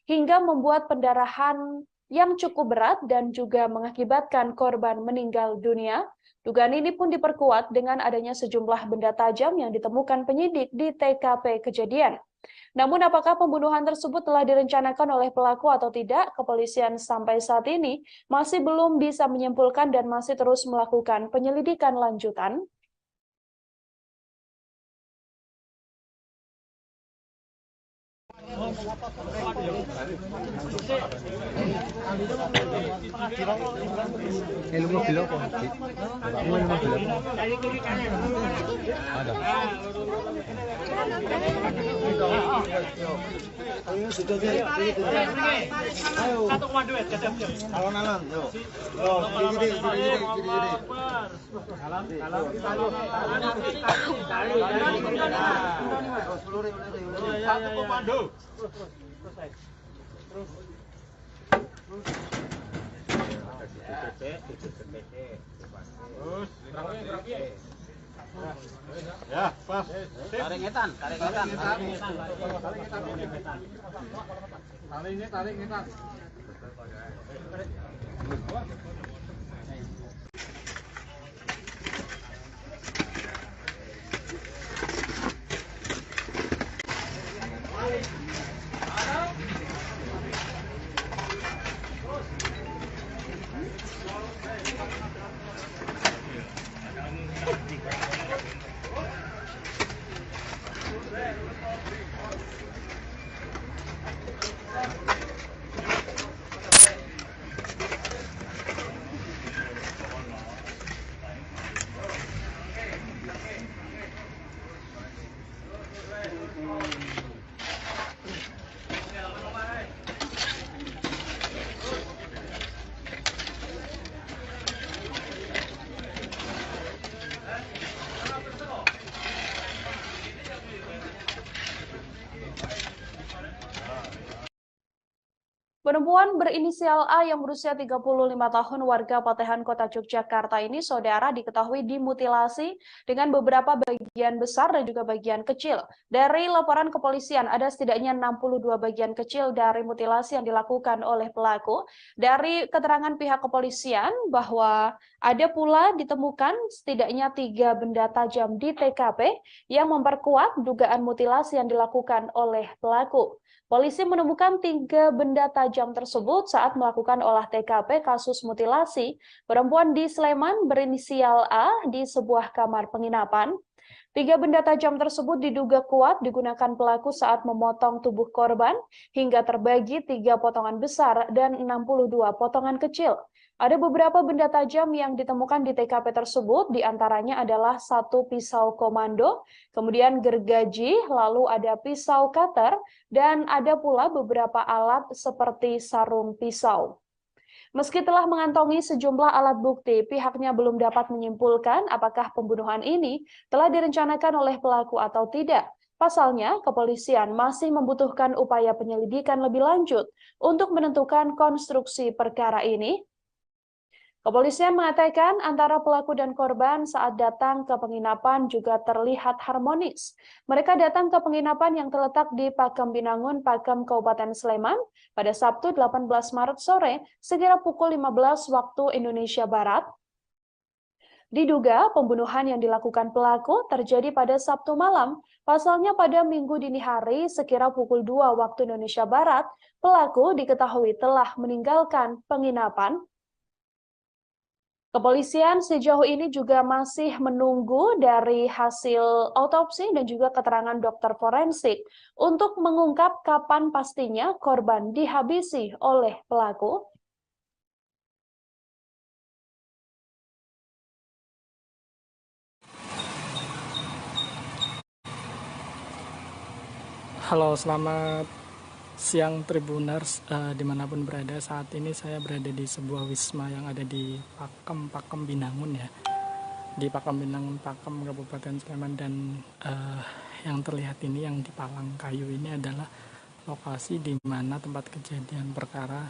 hingga membuat pendarahan yang cukup berat dan juga mengakibatkan korban meninggal dunia. Dugaan ini pun diperkuat dengan adanya sejumlah benda tajam yang ditemukan penyidik di TKP kejadian. Namun apakah pembunuhan tersebut telah direncanakan oleh pelaku atau tidak, kepolisian sampai saat ini masih belum bisa menyimpulkan dan masih terus melakukan penyelidikan lanjutan. Alon-alon, yuk. Satu komando. Ya, pas. Tarik ngetan. Tarik ngetan. Perempuan berinisial A yang berusia 35 tahun warga Patehan Kota Yogyakarta ini, saudara, diketahui dimutilasi dengan beberapa bagian besar dan juga bagian kecil. Dari laporan kepolisian, ada setidaknya 62 bagian kecil dari mutilasi yang dilakukan oleh pelaku. Dari keterangan pihak kepolisian bahwa ada pula ditemukan setidaknya 3 benda tajam di TKP yang memperkuat dugaan mutilasi yang dilakukan oleh pelaku. Polisi menemukan 3 benda tajam tersebut saat melakukan olah TKP kasus mutilasi perempuan di Sleman berinisial A di sebuah kamar penginapan. Tiga benda tajam tersebut diduga kuat digunakan pelaku saat memotong tubuh korban hingga terbagi 3 potongan besar dan 62 potongan kecil. Ada beberapa benda tajam yang ditemukan di TKP tersebut, diantaranya adalah 1 pisau komando, kemudian gergaji, lalu ada pisau cutter, dan ada pula beberapa alat seperti sarung pisau. Meski telah mengantongi sejumlah alat bukti, pihaknya belum dapat menyimpulkan apakah pembunuhan ini telah direncanakan oleh pelaku atau tidak. Pasalnya, kepolisian masih membutuhkan upaya penyelidikan lebih lanjut untuk menentukan konstruksi perkara ini. Kepolisian mengatakan antara pelaku dan korban saat datang ke penginapan juga terlihat harmonis. Mereka datang ke penginapan yang terletak di Pakem Binangun, Pakem, Kabupaten Sleman pada Sabtu 18 Maret sore sekira pukul 15 waktu Indonesia Barat. Diduga pembunuhan yang dilakukan pelaku terjadi pada Sabtu malam. Pasalnya pada Minggu dini hari sekira pukul 2 waktu Indonesia Barat, pelaku diketahui telah meninggalkan penginapan. Kepolisian sejauh ini juga masih menunggu dari hasil autopsi dan juga keterangan dokter forensik untuk mengungkap kapan pastinya korban dihabisi oleh pelaku. Halo, selamat siang Tribuners, dimanapun berada. Saat ini saya berada di sebuah wisma yang ada di Pakem Binangun ya, di Pakem Binangun, Pakem, Kabupaten Sleman. Dan yang terlihat ini, yang di palang kayu ini adalah lokasi di mana tempat kejadian perkara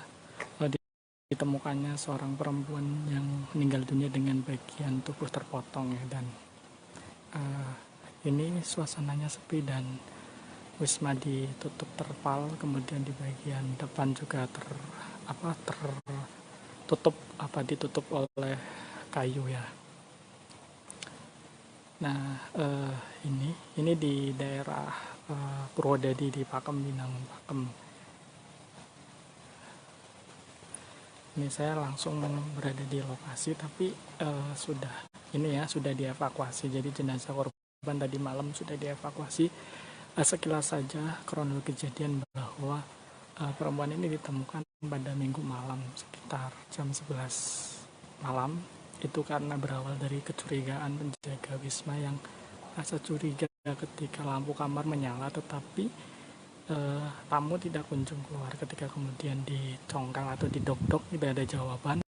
ditemukannya seorang perempuan yang meninggal dunia dengan bagian tubuh terpotong ya. Dan ini suasananya sepi dan wisma ditutup terpal, kemudian di bagian depan juga ditutup oleh kayu ya. Nah, ini di daerah Purwodadi di Pakem Binangun, Pakem. Ini saya langsung berada di lokasi, tapi sudah dievakuasi. Jadi jenazah korban tadi malam sudah dievakuasi. Sekilas saja kronologi kejadian bahwa perempuan ini ditemukan pada Minggu malam sekitar jam 11 malam. Itu karena berawal dari kecurigaan penjaga wisma yang rasa curiga ketika lampu kamar menyala, tetapi tamu tidak kunjung keluar. Ketika kemudian dicongkang atau didok-dok, tidak ada jawaban.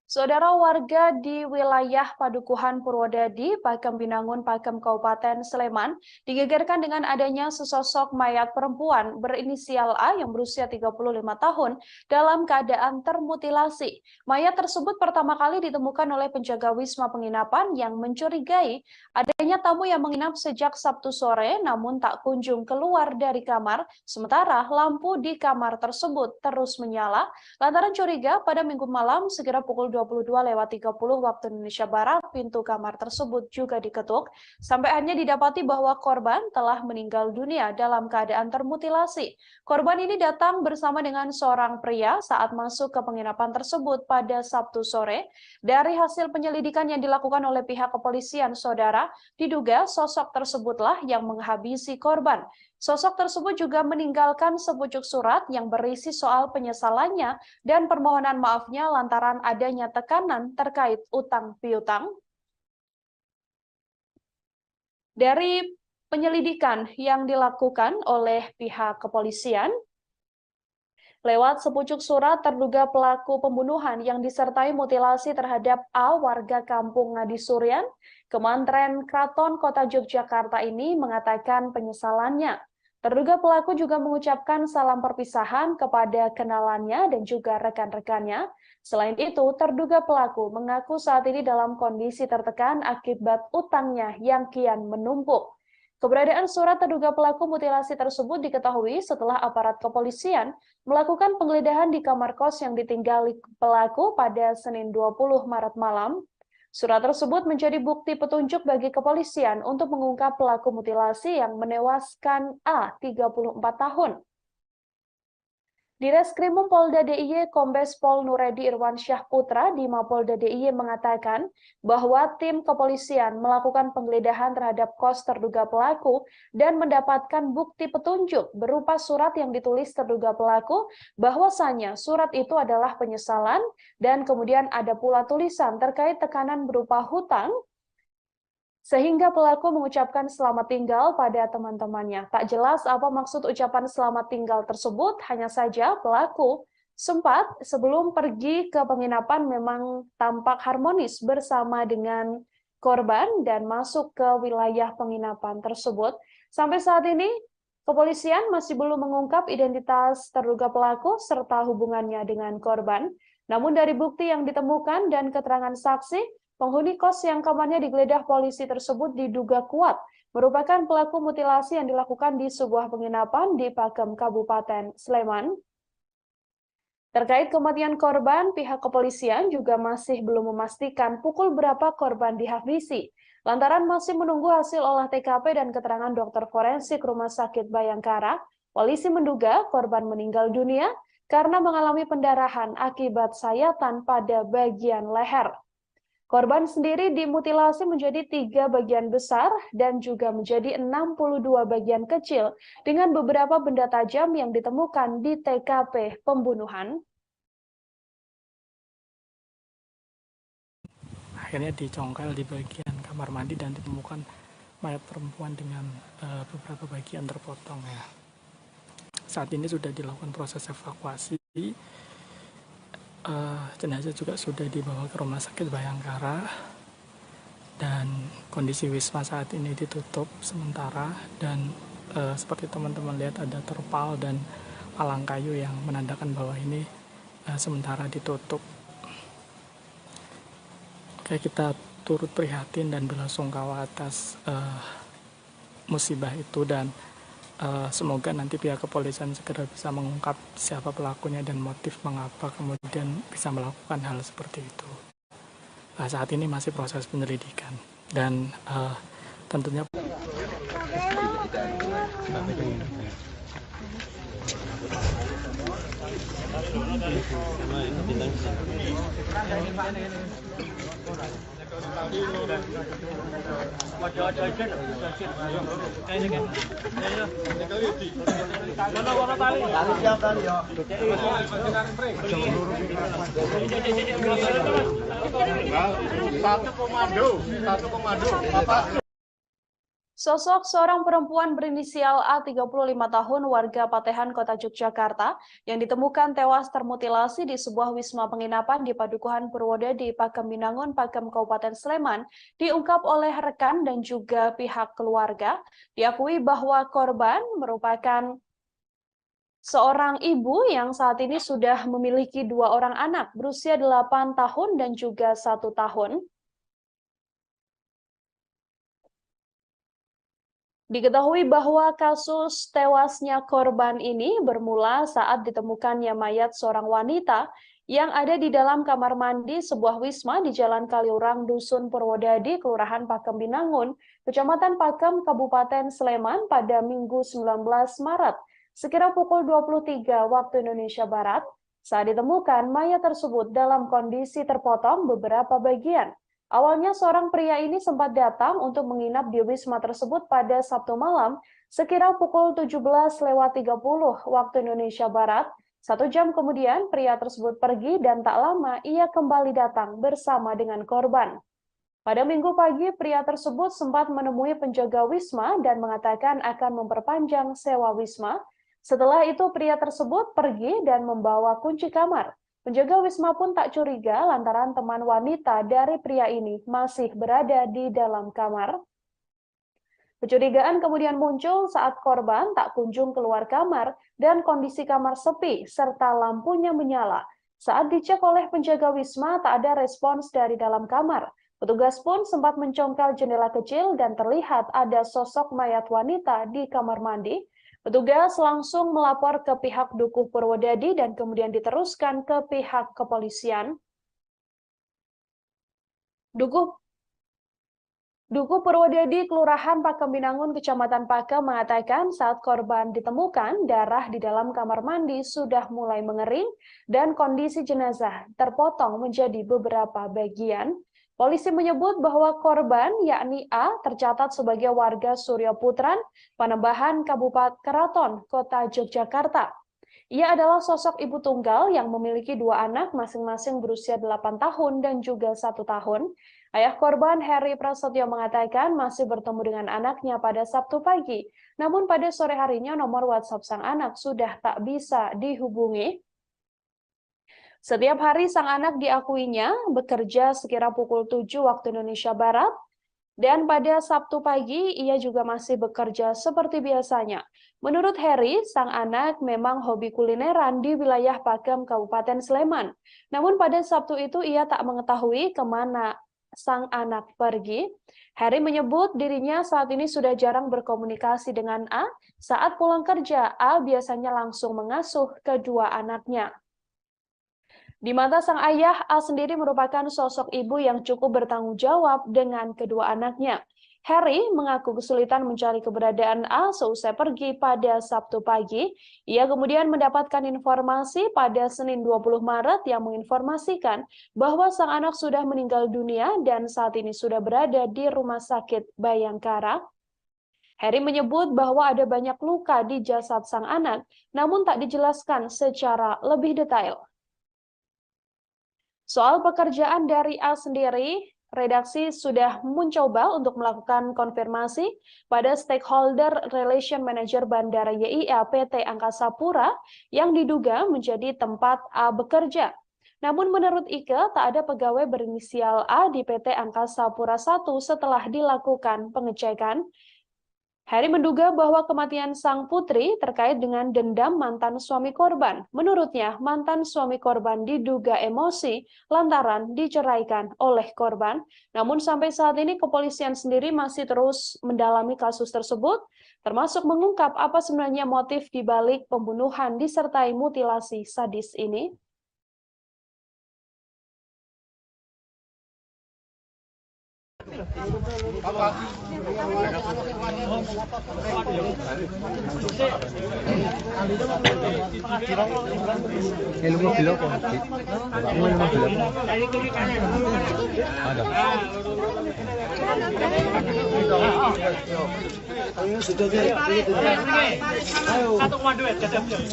Saudara, warga di wilayah Padukuhan Purwodadi, Pakem Binangun, Pakem, Kabupaten Sleman, digegerkan dengan adanya sesosok mayat perempuan berinisial A yang berusia 35 tahun dalam keadaan termutilasi. Mayat tersebut pertama kali ditemukan oleh penjaga wisma penginapan yang mencurigai adanya tamu yang menginap sejak Sabtu sore namun tak kunjung keluar dari kamar, sementara lampu di kamar tersebut terus menyala. Lantaran curiga, pada Minggu malam sekira pukul 22.30 waktu Indonesia Barat, pintu kamar tersebut juga diketuk, sampai akhirnya didapati bahwa korban telah meninggal dunia dalam keadaan termutilasi. Korban ini datang bersama dengan seorang pria saat masuk ke penginapan tersebut pada Sabtu sore. Dari hasil penyelidikan yang dilakukan oleh pihak kepolisian, saudara, diduga sosok tersebutlah yang menghabisi korban. Sosok tersebut juga meninggalkan sepucuk surat yang berisi soal penyesalannya dan permohonan maafnya lantaran adanya tekanan terkait utang piutang. Dari penyelidikan yang dilakukan oleh pihak kepolisian, lewat sepucuk surat, terduga pelaku pembunuhan yang disertai mutilasi terhadap A, warga kampung Ngadisurian, Kemantren Kraton Kota Yogyakarta ini mengatakan penyesalannya. Terduga pelaku juga mengucapkan salam perpisahan kepada kenalannya dan juga rekan-rekannya. Selain itu, terduga pelaku mengaku saat ini dalam kondisi tertekan akibat utangnya yang kian menumpuk. Keberadaan surat terduga pelaku mutilasi tersebut diketahui setelah aparat kepolisian melakukan penggeledahan di kamar kos yang ditinggali pelaku pada Senin 20 Maret malam. Surat tersebut menjadi bukti petunjuk bagi kepolisian untuk mengungkap pelaku mutilasi yang menewaskan A, 34 tahun. Di Reskrimum Polda DIY, Kombes Pol Nuredi Irwansyah Putra di Mapolda DIY mengatakan bahwa tim kepolisian melakukan penggeledahan terhadap kos terduga pelaku dan mendapatkan bukti petunjuk berupa surat yang ditulis terduga pelaku bahwasanya surat itu adalah penyesalan dan kemudian ada pula tulisan terkait tekanan berupa hutang sehingga pelaku mengucapkan selamat tinggal pada teman-temannya. Tak jelas apa maksud ucapan selamat tinggal tersebut, hanya saja pelaku sempat sebelum pergi ke penginapan memang tampak harmonis bersama dengan korban dan masuk ke wilayah penginapan tersebut. Sampai saat ini, kepolisian masih belum mengungkap identitas terduga pelaku serta hubungannya dengan korban. Namun dari bukti yang ditemukan dan keterangan saksi, penghuni kos yang kamarnya digeledah polisi tersebut diduga kuat merupakan pelaku mutilasi yang dilakukan di sebuah penginapan di Pakem, Kabupaten Sleman. Terkait kematian korban, pihak kepolisian juga masih belum memastikan pukul berapa korban dihabisi. Lantaran masih menunggu hasil olah TKP dan keterangan dokter forensik Rumah Sakit Bayangkara, polisi menduga korban meninggal dunia karena mengalami pendarahan akibat sayatan pada bagian leher. Korban sendiri dimutilasi menjadi 3 bagian besar dan juga menjadi 62 bagian kecil dengan beberapa benda tajam yang ditemukan di TKP pembunuhan. Akhirnya dicongkel di bagian kamar mandi dan ditemukan mayat perempuan dengan beberapa bagian terpotong ya. Saat ini sudah dilakukan proses evakuasi. Jenazah juga sudah dibawa ke Rumah Sakit Bayangkara dan kondisi Wisma saat ini ditutup sementara dan seperti teman-teman lihat ada terpal dan palang kayu yang menandakan bahwa ini sementara ditutup. Kayak kita turut prihatin dan belasungkawa atas musibah itu dan semoga nanti pihak kepolisian segera bisa mengungkap siapa pelakunya dan motif mengapa kemudian bisa melakukan hal seperti itu. Saat ini masih proses penyelidikan dan tentunya Satu komando. Sosok seorang perempuan berinisial A 35 tahun warga Patehan, Kota Yogyakarta yang ditemukan tewas termutilasi di sebuah wisma penginapan di Padukuhan Purwodadi, Pakem Binangun, Pakem, Kabupaten Sleman diungkap oleh rekan dan juga pihak keluarga. Diakui bahwa korban merupakan seorang ibu yang saat ini sudah memiliki 2 orang anak berusia 8 tahun dan juga 1 tahun. Diketahui bahwa kasus tewasnya korban ini bermula saat ditemukannya mayat seorang wanita yang ada di dalam kamar mandi sebuah wisma di Jalan Kaliurang, Dusun Purwodadi, Kelurahan Pakem Binangun, Kecamatan Pakem, Kabupaten Sleman pada Minggu 19 Maret, sekira pukul 23 waktu Indonesia Barat. Saat ditemukan, mayat tersebut dalam kondisi terpotong beberapa bagian. Awalnya seorang pria ini sempat datang untuk menginap di wisma tersebut pada Sabtu malam sekira pukul 17.30 waktu Indonesia Barat. 1 jam kemudian pria tersebut pergi dan tak lama ia kembali datang bersama dengan korban. Pada Minggu pagi pria tersebut sempat menemui penjaga wisma dan mengatakan akan memperpanjang sewa wisma. Setelah itu pria tersebut pergi dan membawa kunci kamar. Penjaga wisma pun tak curiga lantaran teman wanita dari pria ini masih berada di dalam kamar. Kecurigaan kemudian muncul saat korban tak kunjung keluar kamar dan kondisi kamar sepi serta lampunya menyala. Saat dicek oleh penjaga wisma tak ada respons dari dalam kamar. Petugas pun sempat mencongkel jendela kecil dan terlihat ada sosok mayat wanita di kamar mandi. Petugas langsung melapor ke pihak Dukuh Purwodadi dan kemudian diteruskan ke pihak kepolisian. Dukuh Dukuh Purwodadi, Kelurahan Pakem Binangun, Kecamatan Pakem mengatakan saat korban ditemukan, darah di dalam kamar mandi sudah mulai mengering dan kondisi jenazah terpotong menjadi beberapa bagian. Polisi menyebut bahwa korban, yakni A, tercatat sebagai warga Suryo Putran, Panembahan, Kabupaten Keraton, Kota Yogyakarta. Ia adalah sosok ibu tunggal yang memiliki 2 anak masing-masing berusia 8 tahun dan juga 1 tahun. Ayah korban, Heri Prasetyo, mengatakan masih bertemu dengan anaknya pada Sabtu pagi. Namun pada sore harinya nomor WhatsApp sang anak sudah tak bisa dihubungi. Setiap hari sang anak diakuinya bekerja sekira pukul 7 waktu Indonesia Barat. Dan pada Sabtu pagi, ia juga masih bekerja seperti biasanya. Menurut Heri, sang anak memang hobi kulineran di wilayah Pakem, Kabupaten Sleman. Namun pada Sabtu itu ia tak mengetahui kemana sang anak pergi. Heri menyebut dirinya saat ini sudah jarang berkomunikasi dengan A. Saat pulang kerja, A biasanya langsung mengasuh kedua anaknya. Di mata sang ayah, A sendiri merupakan sosok ibu yang cukup bertanggung jawab dengan kedua anaknya. Heri mengaku kesulitan mencari keberadaan A seusai pergi pada Sabtu pagi. Ia kemudian mendapatkan informasi pada Senin 20 Maret yang menginformasikan bahwa sang anak sudah meninggal dunia dan saat ini sudah berada di Rumah Sakit Bayangkara. Heri menyebut bahwa ada banyak luka di jasad sang anak, namun tak dijelaskan secara lebih detail. Soal pekerjaan dari A sendiri, redaksi sudah mencoba untuk melakukan konfirmasi pada stakeholder relation manager Bandara YIA PT Angkasa Pura yang diduga menjadi tempat A bekerja. Namun menurut Ike, tak ada pegawai berinisial A di PT Angkasa Pura I setelah dilakukan pengecekan. Heri menduga bahwa kematian sang putri terkait dengan dendam mantan suami korban. Menurutnya, mantan suami korban diduga emosi lantaran diceraikan oleh korban. Namun sampai saat ini kepolisian sendiri masih terus mendalami kasus tersebut, termasuk mengungkap apa sebenarnya motif di balik pembunuhan disertai mutilasi sadis ini.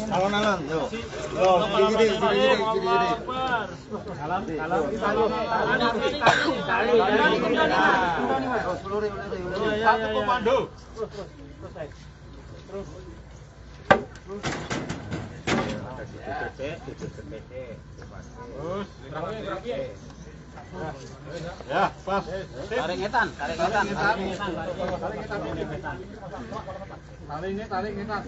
Alon-alon, yuk. Satu komando. Ya, pas. Tarik ngetan. Tarik ngetan.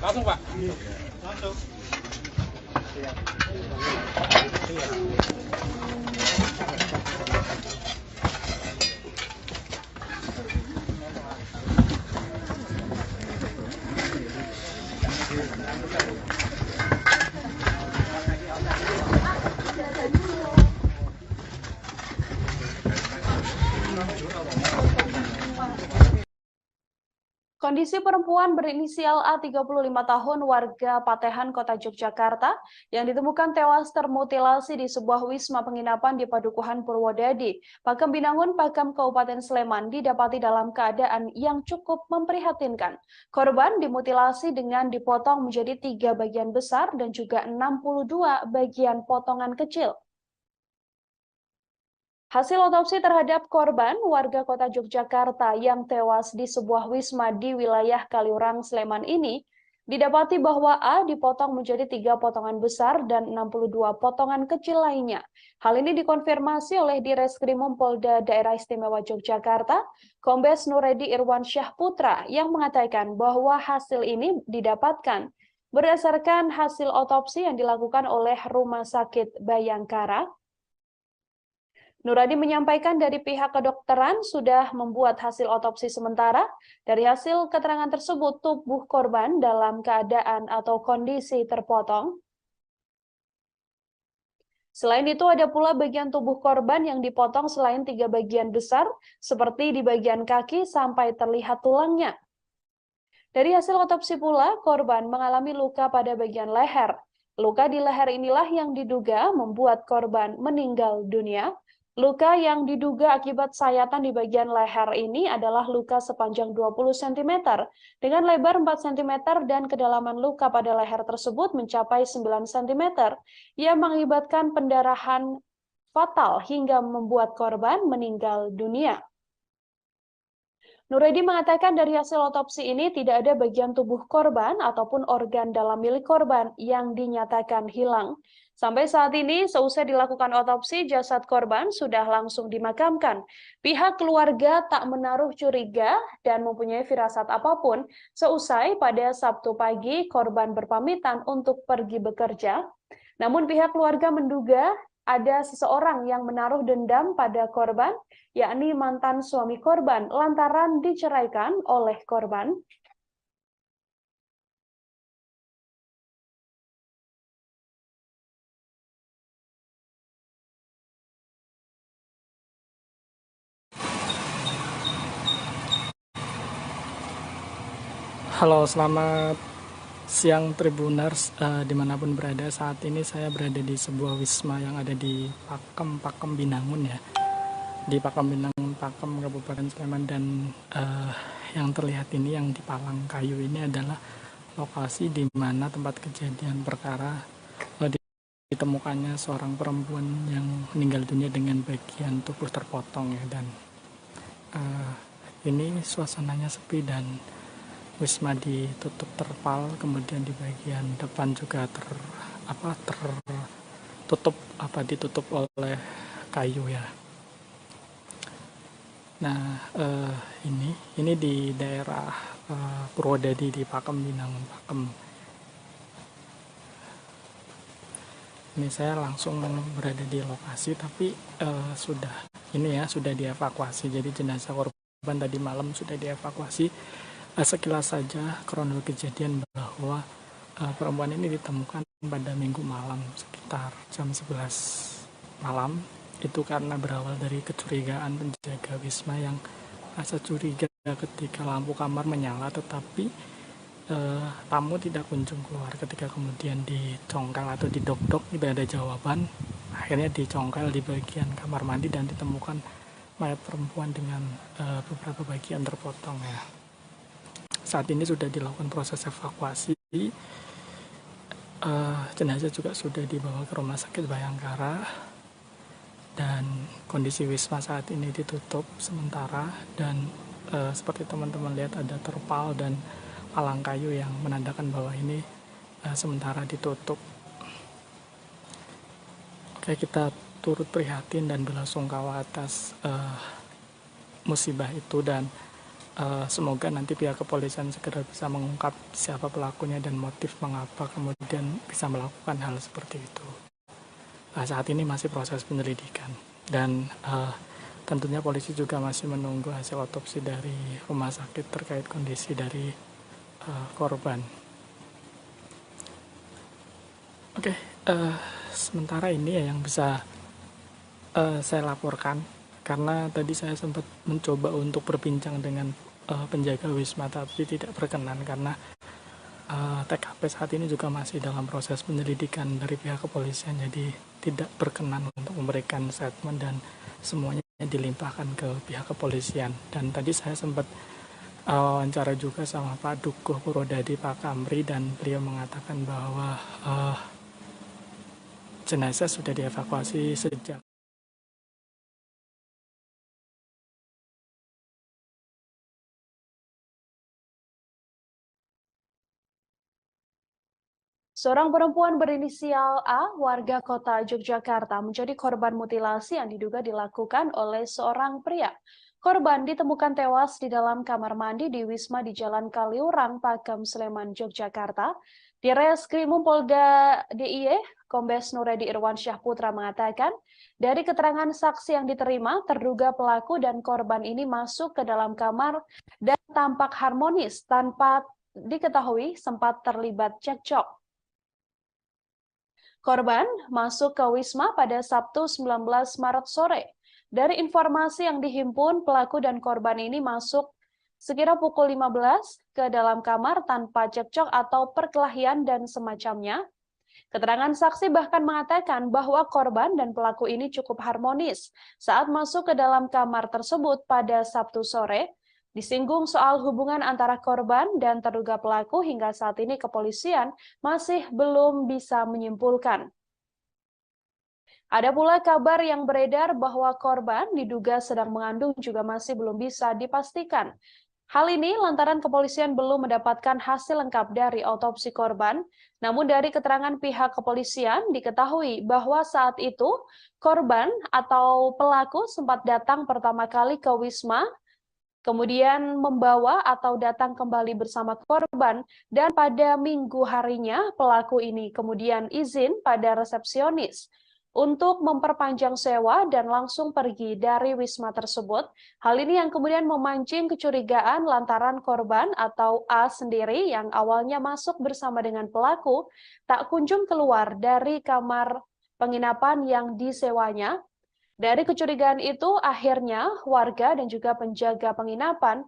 Langsung Pak. Langsung. Kondisi perempuan berinisial A 35 tahun warga Patehan, Kota Yogyakarta yang ditemukan tewas termutilasi di sebuah wisma penginapan di Padukuhan Purwodadi, Pakem Binangun, Pakem, Kabupaten Sleman didapati dalam keadaan yang cukup memprihatinkan. Korban dimutilasi dengan dipotong menjadi 3 bagian besar dan juga 62 bagian potongan kecil. Hasil otopsi terhadap korban warga Kota Yogyakarta yang tewas di sebuah wisma di wilayah Kaliurang, Sleman ini, didapati bahwa A dipotong menjadi 3 potongan besar dan 62 potongan kecil lainnya. Hal ini dikonfirmasi oleh Direskrimum Polda Daerah Istimewa Yogyakarta, Kombes Nuredi Irwansyah Putra, yang mengatakan bahwa hasil ini didapatkan berdasarkan hasil otopsi yang dilakukan oleh Rumah Sakit Bayangkara. Nuradi menyampaikan dari pihak kedokteran sudah membuat hasil otopsi sementara. Dari hasil keterangan tersebut, tubuh korban dalam keadaan atau kondisi terpotong. Selain itu, ada pula bagian tubuh korban yang dipotong selain 3 bagian besar, seperti di bagian kaki sampai terlihat tulangnya. Dari hasil otopsi pula, korban mengalami luka pada bagian leher. Luka di leher inilah yang diduga membuat korban meninggal dunia. Luka yang diduga akibat sayatan di bagian leher ini adalah luka sepanjang 20 cm dengan lebar 4 cm dan kedalaman luka pada leher tersebut mencapai 9 cm yang mengakibatkan pendarahan fatal hingga membuat korban meninggal dunia. Nuredi mengatakan dari hasil otopsi ini tidak ada bagian tubuh korban ataupun organ dalam milik korban yang dinyatakan hilang. Sampai saat ini, seusai dilakukan otopsi, jasad korban sudah langsung dimakamkan. Pihak keluarga tak menaruh curiga dan mempunyai firasat apapun. Seusai pada Sabtu pagi, korban berpamitan untuk pergi bekerja. Namun pihak keluarga menduga ada seseorang yang menaruh dendam pada korban, yakni mantan suami korban, lantaran diceraikan oleh korban. Halo, selamat siang Tribuners dimanapun berada. Saat ini saya berada di sebuah wisma yang ada di Pakem Binangun ya, di Pakem Binangun, Pakem, Kabupaten Sleman. Dan yang terlihat ini yang di palang kayu ini adalah lokasi di mana tempat kejadian perkara ditemukannya seorang perempuan yang meninggal dunia dengan bagian tubuh terpotong ya. Dan ini suasananya sepi dan wisma ditutup terpal, kemudian di bagian depan juga ditutup oleh kayu ya. Nah, ini di daerah Purwodadi di Pakem Binangun, Pakem. Ini saya langsung berada di lokasi, tapi sudah dievakuasi. Jadi jenazah korban tadi malam sudah dievakuasi. Sekilas saja kronologi kejadian bahwa perempuan ini ditemukan pada Minggu malam sekitar jam 11 malam. Itu karena berawal dari kecurigaan penjaga wisma yang rasa curiga ketika lampu kamar menyala, tetapi tamu tidak kunjung keluar. Ketika kemudian dicongkel atau didok-dok tidak ada jawaban, akhirnya dicongkel di bagian kamar mandi dan ditemukan mayat perempuan dengan beberapa bagian terpotong ya. Saat ini sudah dilakukan proses evakuasi, jenazah juga sudah dibawa ke Rumah Sakit Bayangkara, dan kondisi wisma saat ini ditutup sementara. Dan seperti teman-teman lihat ada terpal dan palang kayu yang menandakan bahwa ini sementara ditutup. Oke, kita turut prihatin dan belasungkawa atas musibah itu, dan semoga nanti pihak kepolisian segera bisa mengungkap siapa pelakunya dan motif mengapa kemudian bisa melakukan hal seperti itu. Saat ini masih proses penyelidikan, dan tentunya polisi juga masih menunggu hasil otopsi dari rumah sakit terkait kondisi dari korban. Oke, sementara ini ya yang bisa saya laporkan, karena tadi saya sempat mencoba untuk berbincang dengan penjaga wisma tapi tidak berkenan karena TKP saat ini juga masih dalam proses penyelidikan dari pihak kepolisian, jadi tidak berkenan untuk memberikan statement dan semuanya dilimpahkan ke pihak kepolisian. Dan tadi saya sempat wawancara juga sama Pak Dukuh Purwodadi, Pak Kamri, dan beliau mengatakan bahwa jenazah sudah dievakuasi sejak Seorang perempuan berinisial A, warga kota Yogyakarta, menjadi korban mutilasi yang diduga dilakukan oleh seorang pria. Korban ditemukan tewas di dalam kamar mandi di Wisma di Jalan Kaliurang, Pakem, Sleman, Yogyakarta. Di Reskrimum Polda DIY, Kombes Nuredi Irwansyah Putra mengatakan, dari keterangan saksi yang diterima, terduga pelaku dan korban ini masuk ke dalam kamar dan tampak harmonis tanpa diketahui sempat terlibat cekcok. Korban masuk ke Wisma pada Sabtu 19 Maret sore. Dari informasi yang dihimpun, pelaku dan korban ini masuk sekira pukul 15 ke dalam kamar tanpa cekcok atau perkelahian dan semacamnya. Keterangan saksi bahkan mengatakan bahwa korban dan pelaku ini cukup harmonis saat masuk ke dalam kamar tersebut pada Sabtu sore. Disinggung soal hubungan antara korban dan terduga pelaku, hingga saat ini kepolisian masih belum bisa menyimpulkan. Ada pula kabar yang beredar bahwa korban diduga sedang mengandung juga masih belum bisa dipastikan. Hal ini lantaran kepolisian belum mendapatkan hasil lengkap dari autopsi korban. Namun dari keterangan pihak kepolisian diketahui bahwa saat itu korban atau pelaku sempat datang pertama kali ke Wisma, kemudian membawa atau datang kembali bersama korban, dan pada minggu harinya pelaku ini kemudian izin pada resepsionis untuk memperpanjang sewa dan langsung pergi dari Wisma tersebut. Hal ini yang kemudian memancing kecurigaan lantaran korban atau A sendiri yang awalnya masuk bersama dengan pelaku tak kunjung keluar dari kamar penginapan yang disewanya. Dari kecurigaan itu, akhirnya warga dan juga penjaga penginapan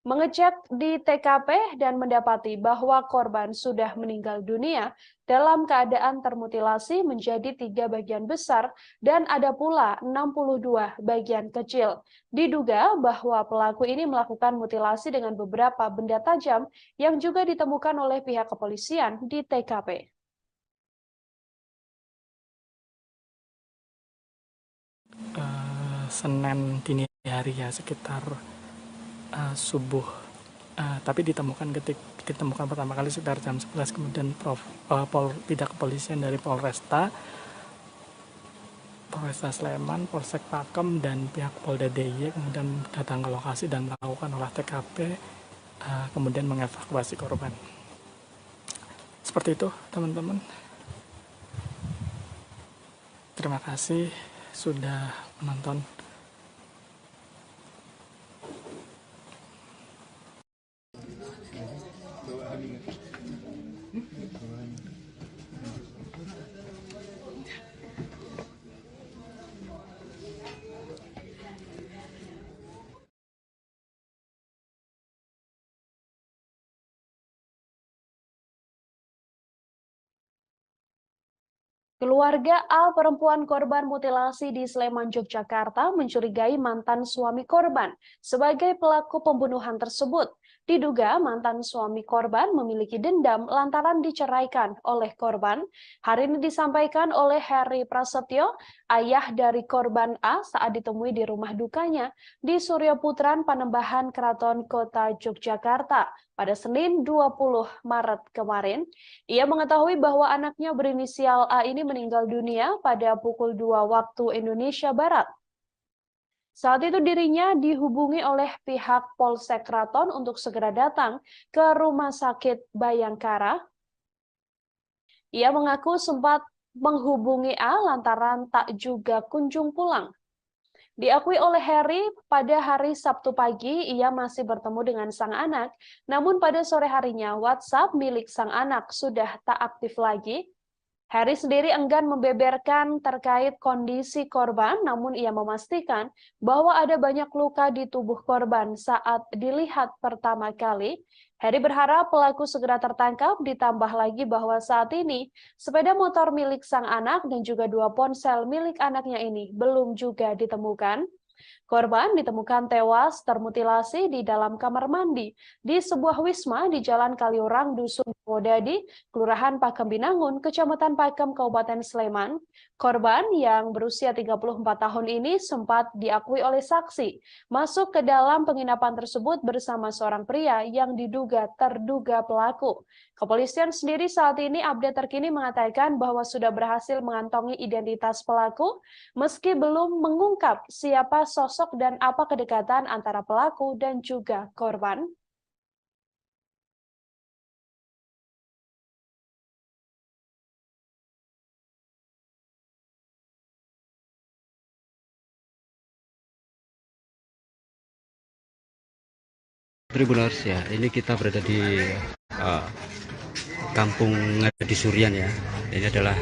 mengecek di TKP dan mendapati bahwa korban sudah meninggal dunia dalam keadaan termutilasi menjadi 3 bagian besar dan ada pula 62 bagian kecil. Diduga bahwa pelaku ini melakukan mutilasi dengan beberapa benda tajam yang juga ditemukan oleh pihak kepolisian di TKP. Senin dini hari ya, sekitar subuh, tapi ditemukan pertama kali sekitar jam 11, kemudian pihak kepolisian dari Polresta Sleman, Polsek Pakem, dan pihak Polda DIY kemudian datang ke lokasi dan melakukan olah TKP, kemudian mengevakuasi korban. Seperti itu teman-teman. Terima kasih sudah menonton. Keluarga A, perempuan korban mutilasi di Sleman, Yogyakarta, mencurigai mantan suami korban sebagai pelaku pembunuhan tersebut. Diduga mantan suami korban memiliki dendam lantaran diceraikan oleh korban. Hal ini disampaikan oleh Heri Prasetyo, ayah dari korban A, saat ditemui di rumah dukanya di Surya Putran, Panembahan, Keraton Kota Yogyakarta pada Senin 20 Maret kemarin. Ia mengetahui bahwa anaknya berinisial A ini meninggal dunia pada pukul 2 waktu Indonesia Barat. Saat itu dirinya dihubungi oleh pihak Polsek Keraton untuk segera datang ke Rumah Sakit Bayangkara. Ia mengaku sempat menghubungi A lantaran tak juga kunjung pulang. Diakui oleh Heri, pada hari Sabtu pagi ia masih bertemu dengan sang anak, namun pada sore harinya WhatsApp milik sang anak sudah tak aktif lagi. Heri sendiri enggan membeberkan terkait kondisi korban, namun ia memastikan bahwa ada banyak luka di tubuh korban saat dilihat pertama kali. Heri berharap pelaku segera tertangkap, ditambah lagi bahwa saat ini sepeda motor milik sang anak dan juga 2 ponsel milik anaknya ini belum juga ditemukan. Korban ditemukan tewas termutilasi di dalam kamar mandi di sebuah wisma di Jalan Kaliurang, Dusun Modadi, Kelurahan Pakem Binangun, Kecamatan Pakem, Kabupaten Sleman. Korban yang berusia 34 tahun ini sempat diakui oleh saksi masuk ke dalam penginapan tersebut bersama seorang pria yang diduga terduga pelaku. Kepolisian sendiri saat ini update terkini mengatakan bahwa sudah berhasil mengantongi identitas pelaku, meski belum mengungkap siapa sosok dan apa kedekatan antara pelaku dan juga korban. Tribuners ya, ini kita berada di Kampung Ngadi Surian ya. Ini adalah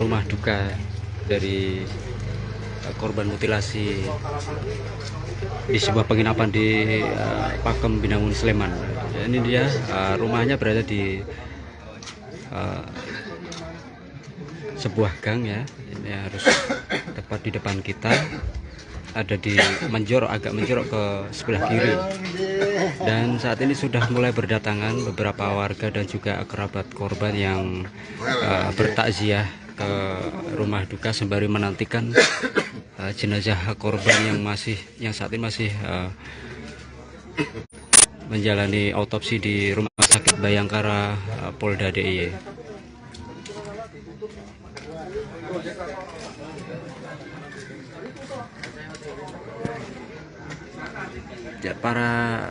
rumah duka dari korban mutilasi di sebuah penginapan di Pakem Binangun Sleman. Ini dia rumahnya berada di sebuah gang ya. Ini harus tepat di depan kita. Ada di agak menjorok ke sebelah kiri. Dan saat ini sudah mulai berdatangan beberapa warga dan juga kerabat korban yang bertakziah ke rumah duka sembari menantikan jenazah korban yang saat ini masih menjalani otopsi di Rumah Sakit Bayangkara Polda DIY. Ya, para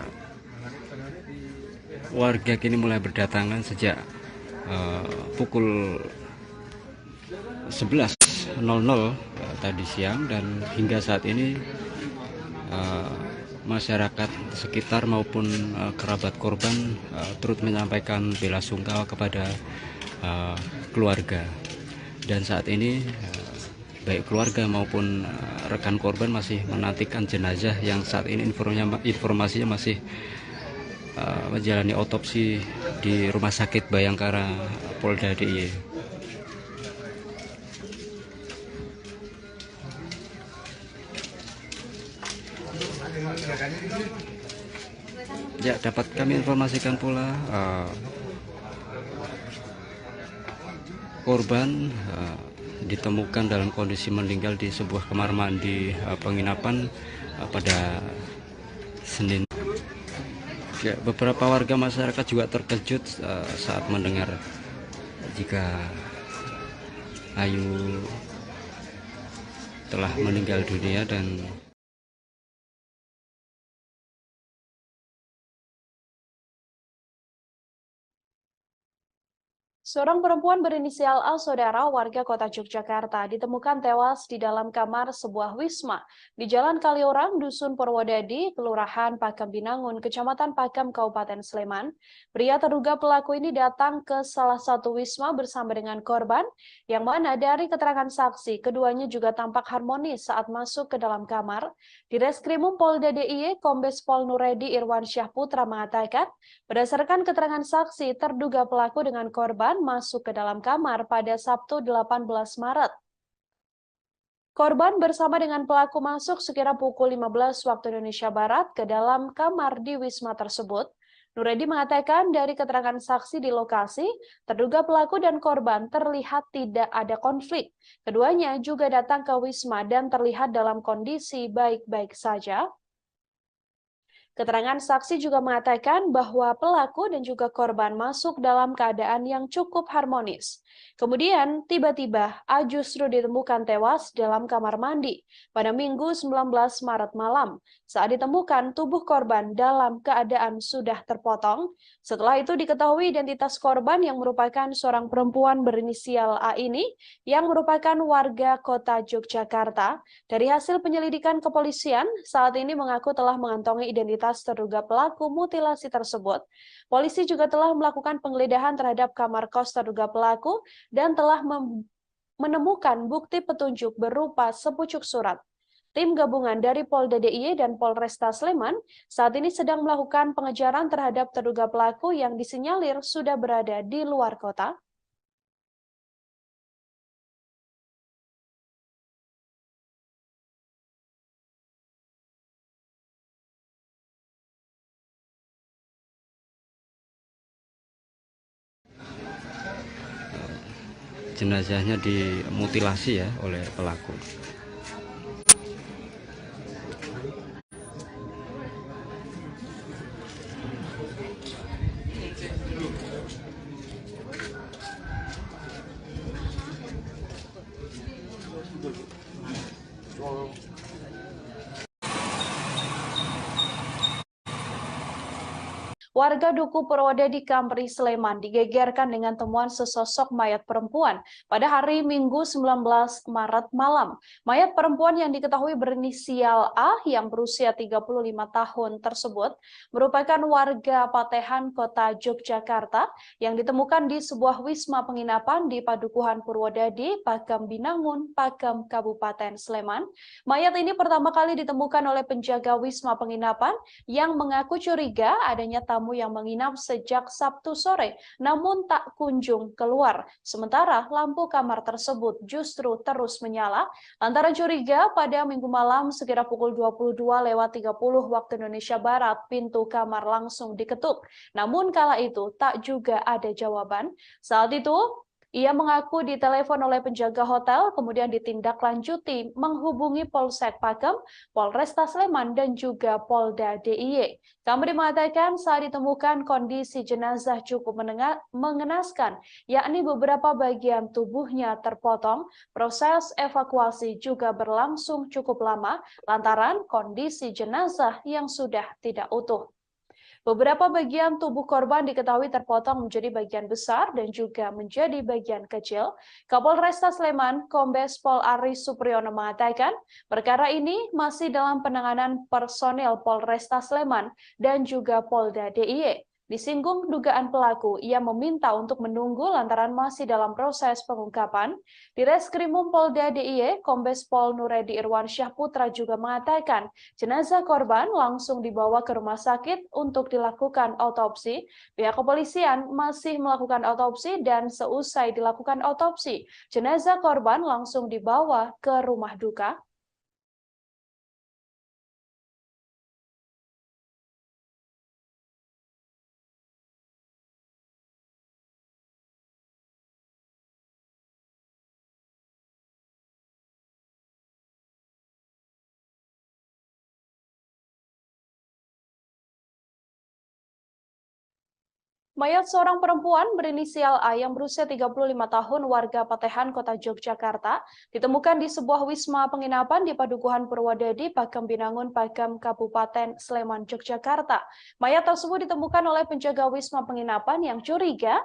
warga kini mulai berdatangan sejak pukul 11.00 tadi siang, dan hingga saat ini masyarakat sekitar maupun kerabat korban turut menyampaikan bela sungkawa kepada keluarga. Dan saat ini baik keluarga maupun rekan korban masih menantikan jenazah yang saat ini informasinya masih menjalani otopsi di Rumah Sakit Bayangkara Polda DIY. Ya, dapat kami informasikan pula korban ditemukan dalam kondisi meninggal di sebuah kamar mandi penginapan pada Senin. Ya, beberapa warga masyarakat juga terkejut saat mendengar jika Ayu telah meninggal dunia. Dan Seorang perempuan berinisial A, saudara warga kota Yogyakarta, ditemukan tewas di dalam kamar sebuah wisma di Jalan Kaliorang, Dusun Purwodadi, Kelurahan Pakem Binangun, Kecamatan Pakem, Kabupaten Sleman. Pria terduga pelaku ini datang ke salah satu wisma bersama dengan korban, yang mana dari keterangan saksi, keduanya juga tampak harmonis saat masuk ke dalam kamar. Di Reskrimum Polda DIY, Kombes Pol Nuredi Irwan Syahputra mengatakan, berdasarkan keterangan saksi, terduga pelaku dengan korban masuk ke dalam kamar pada Sabtu 18 Maret. Korban bersama dengan pelaku masuk sekira pukul 15 waktu Indonesia Barat ke dalam kamar di wisma tersebut. Nuredi mengatakan dari keterangan saksi di lokasi, terduga pelaku dan korban terlihat tidak ada konflik. Keduanya juga datang ke wisma dan terlihat dalam kondisi baik-baik saja. Keterangan saksi juga mengatakan bahwa pelaku dan juga korban masuk dalam keadaan yang cukup harmonis. Kemudian, tiba-tiba A justru ditemukan tewas dalam kamar mandi pada Minggu 19 Maret malam. Saat ditemukan, tubuh korban dalam keadaan sudah terpotong. Setelah itu diketahui identitas korban yang merupakan seorang perempuan berinisial A ini yang merupakan warga kota Yogyakarta. Dari hasil penyelidikan kepolisian, saat ini mengaku telah mengantongi identitas terduga pelaku mutilasi tersebut. Polisi juga telah melakukan penggeledahan terhadap kamar kos terduga pelaku dan telah menemukan bukti petunjuk berupa sepucuk surat. Tim gabungan dari Polda DIY dan Polresta Sleman saat ini sedang melakukan pengejaran terhadap terduga pelaku yang disinyalir sudah berada di luar kota. jenazahnya dimutilasi ya oleh pelaku. Warga Duku Purwodadi Kampri Sleman digegerkan dengan temuan sesosok mayat perempuan pada hari Minggu 19 Maret malam. Mayat perempuan yang diketahui berinisial A yang berusia 35 tahun tersebut merupakan warga Patehan, Kota Yogyakarta yang ditemukan di sebuah wisma penginapan di Padukuhan Purwodadi, Pakam Binangun, Pakam Kabupaten Sleman. Mayat ini pertama kali ditemukan oleh penjaga wisma penginapan yang mengaku curiga adanya tamu yang menginap sejak Sabtu sore, namun tak kunjung keluar. Sementara lampu kamar tersebut justru terus menyala. Lantaran curiga, pada Minggu malam sekitar pukul 22.30 waktu Indonesia Barat, pintu kamar langsung diketuk. Namun kala itu tak juga ada jawaban. Saat itu, ia mengaku ditelepon oleh penjaga hotel, kemudian ditindaklanjuti menghubungi Polsek Pakam, Polresta Sleman, dan juga Polda DIY. Kami mengatakan saat ditemukan kondisi jenazah cukup mengenaskan, yakni beberapa bagian tubuhnya terpotong. Proses evakuasi juga berlangsung cukup lama lantaran kondisi jenazah yang sudah tidak utuh. Beberapa bagian tubuh korban diketahui terpotong menjadi bagian besar dan juga menjadi bagian kecil. Kapolresta Sleman, Kombes Pol Aris Supriyono mengatakan, perkara ini masih dalam penanganan personil Polresta Sleman dan juga Polda DIY. Disinggung dugaan pelaku, ia meminta untuk menunggu lantaran masih dalam proses pengungkapan. Di Reskrimum Polda DIY, Kombes Pol Nuredi Irwansyah Putra juga mengatakan jenazah korban langsung dibawa ke rumah sakit untuk dilakukan otopsi. Pihak kepolisian masih melakukan otopsi dan seusai dilakukan otopsi, jenazah korban langsung dibawa ke rumah duka. Mayat seorang perempuan berinisial A yang berusia 35 tahun warga Patehan, Kota Yogyakarta, ditemukan di sebuah wisma penginapan di Padukuhan Purwodadi, Pakam Binangun, Pakam Kabupaten Sleman, Yogyakarta. Mayat tersebut ditemukan oleh penjaga wisma penginapan yang curiga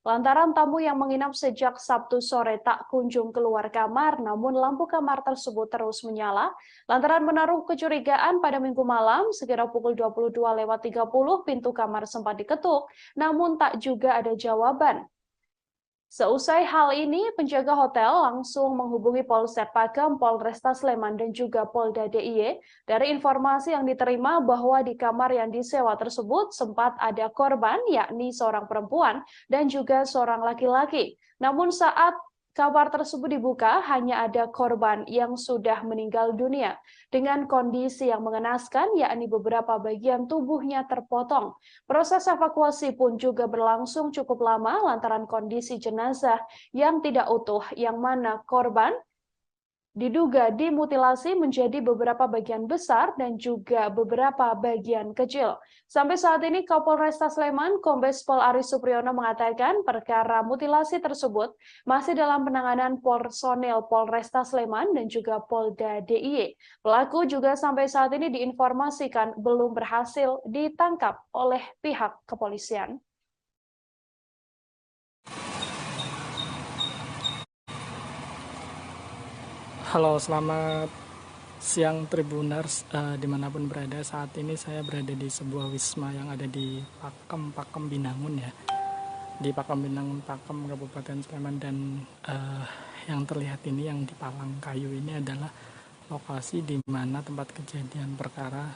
lantaran tamu yang menginap sejak Sabtu sore tak kunjung keluar kamar, namun lampu kamar tersebut terus menyala. Lantaran menaruh kecurigaan, pada Minggu malam sekitar pukul 22.30 pintu kamar sempat diketuk, namun tak juga ada jawaban. Seusai hal ini, penjaga hotel langsung menghubungi Polsek Pakam, Polresta Sleman, dan juga Polda DIY. Dari informasi yang diterima bahwa di kamar yang disewa tersebut sempat ada korban, yakni seorang perempuan dan juga seorang laki-laki. Namun saat kabar tersebut dibuka, hanya ada korban yang sudah meninggal dunia dengan kondisi yang mengenaskan, yakni beberapa bagian tubuhnya terpotong. Proses evakuasi pun juga berlangsung cukup lama lantaran kondisi jenazah yang tidak utuh, yang mana korban diduga dimutilasi menjadi beberapa bagian besar dan juga beberapa bagian kecil. Sampai saat ini Kapolresta Sleman, Kombes Pol Aris Supriyono mengatakan perkara mutilasi tersebut masih dalam penanganan personel Polresta Sleman dan juga Polda DIY. Pelaku juga sampai saat ini diinformasikan belum berhasil ditangkap oleh pihak kepolisian. Halo, selamat siang Tribuners dimanapun berada. Saat ini saya berada di sebuah wisma yang ada di Pakam Binangun ya, di Pakam Binangun, Pakam Kabupaten Sleman, dan yang terlihat ini yang di palang kayu ini adalah lokasi di mana tempat kejadian perkara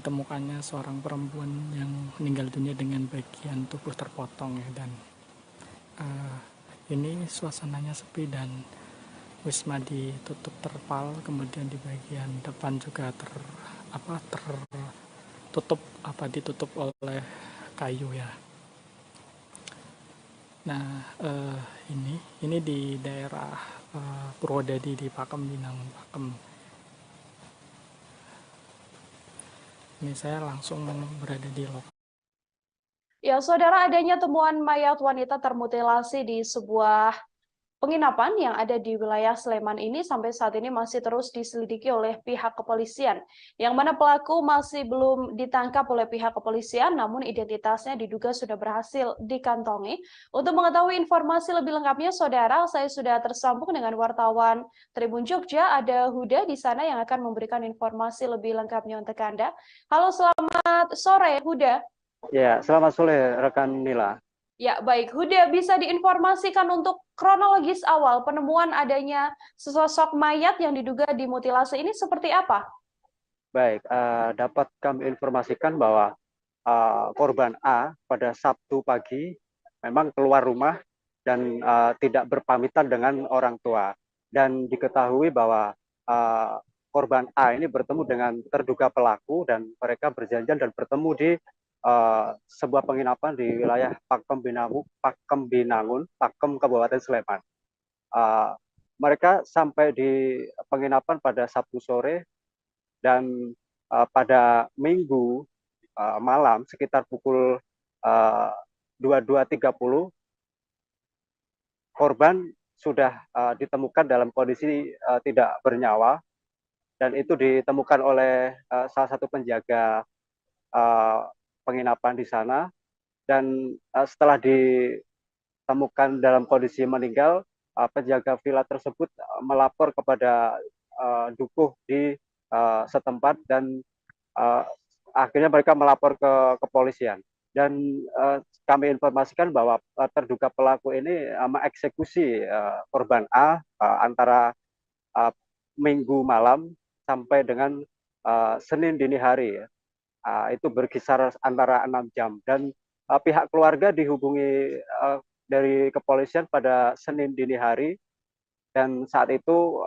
ditemukannya seorang perempuan yang meninggal dunia dengan bagian tubuh terpotong ya, dan ini suasananya sepi dan wisma ditutup terpal, kemudian di bagian depan juga ditutup oleh kayu ya. Nah, ini di daerah Purwodadi di Pakam Binangun, Pakam. Ini saya langsung berada di lokasi. Ya, saudara, adanya temuan mayat wanita termutilasi di sebuah penginapan yang ada di wilayah Sleman ini sampai saat ini masih terus diselidiki oleh pihak kepolisian, yang mana pelaku masih belum ditangkap oleh pihak kepolisian, namun identitasnya diduga sudah berhasil dikantongi. Untuk mengetahui informasi lebih lengkapnya, Saudara, saya sudah tersambung dengan wartawan Tribun Jogja, ada Huda di sana yang akan memberikan informasi lebih lengkapnya untuk Anda. Halo, selamat sore, Huda. Ya, selamat sore rekan Nila. Ya, baik. Huda, bisa diinformasikan untuk kronologis awal penemuan adanya sesosok mayat yang diduga dimutilasi ini seperti apa? Baik, dapat kami informasikan bahwa korban A pada Sabtu pagi memang keluar rumah dan tidak berpamitan dengan orang tua. Dan diketahui bahwa korban A ini bertemu dengan terduga pelaku dan mereka berjanjian dan bertemu di sebuah penginapan di wilayah Pakem Binangun, Pakem Kabupaten Sleman. Mereka sampai di penginapan pada Sabtu sore dan pada Minggu malam sekitar pukul 22.30 korban sudah ditemukan dalam kondisi tidak bernyawa dan itu ditemukan oleh salah satu penjaga penginapan di sana dan setelah ditemukan dalam kondisi meninggal, penjaga villa tersebut melapor kepada dukuh di setempat dan akhirnya mereka melapor ke kepolisian dan kami informasikan bahwa terduga pelaku ini mengeksekusi korban A antara Minggu malam sampai dengan Senin dini hari. Itu berkisar antara 6 jam dan pihak keluarga dihubungi dari kepolisian pada Senin dini hari dan saat itu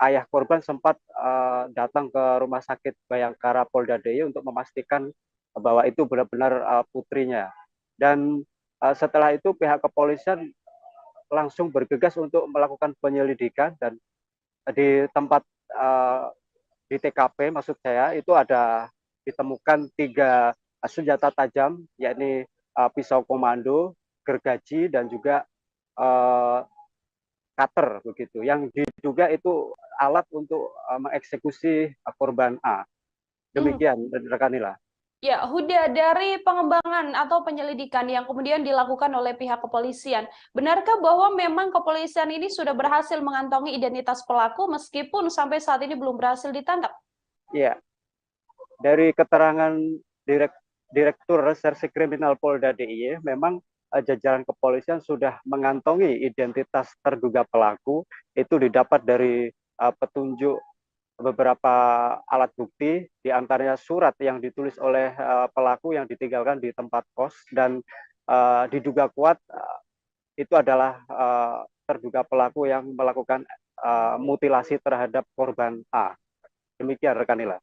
ayah korban sempat datang ke rumah sakit Bayangkara Polda DIY untuk memastikan bahwa itu benar-benar putrinya dan setelah itu pihak kepolisian langsung bergegas untuk melakukan penyelidikan dan di tempat di TKP maksud saya itu ada ditemukan 3 senjata tajam, yakni pisau komando, gergaji, dan juga cutter begitu. Yang diduga itu alat untuk mengeksekusi korban A. Demikian, rekan Nila. Ya, Huda, dari pengembangan atau penyelidikan yang kemudian dilakukan oleh pihak kepolisian, benarkah bahwa memang kepolisian ini sudah berhasil mengantongi identitas pelaku meskipun sampai saat ini belum berhasil ditangkap? Iya, dari keterangan Direktur Reserse Kriminal Polda DIY, memang jajaran kepolisian sudah mengantongi identitas terduga pelaku, itu didapat dari petunjuk beberapa alat bukti, diantaranya surat yang ditulis oleh pelaku yang ditinggalkan di tempat kos, dan diduga kuat itu adalah terduga pelaku yang melakukan mutilasi terhadap korban A. Demikian rekan Nila.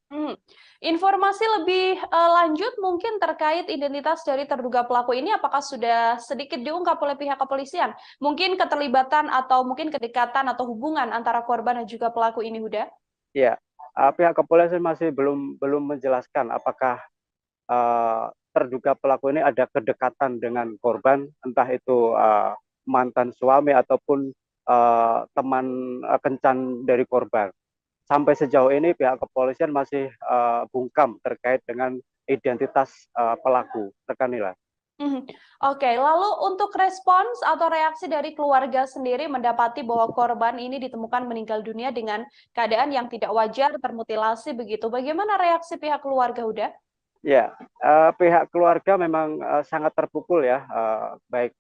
Informasi lebih lanjut mungkin terkait identitas dari terduga pelaku ini apakah sudah sedikit diungkap oleh pihak kepolisian? Mungkin keterlibatan atau mungkin kedekatan atau hubungan antara korban dan juga pelaku ini, Huda? Ya, pihak kepolisian masih belum menjelaskan apakah terduga pelaku ini ada kedekatan dengan korban, entah itu mantan suami ataupun teman kencan dari korban. Sampai sejauh ini pihak kepolisian masih bungkam terkait dengan identitas pelaku, rekan Nila. Oke, lalu untuk respons atau reaksi dari keluarga sendiri mendapati bahwa korban ini ditemukan meninggal dunia dengan keadaan yang tidak wajar, termutilasi begitu. Bagaimana reaksi pihak keluarga, Huda? Ya, pihak keluarga memang sangat terpukul ya, baik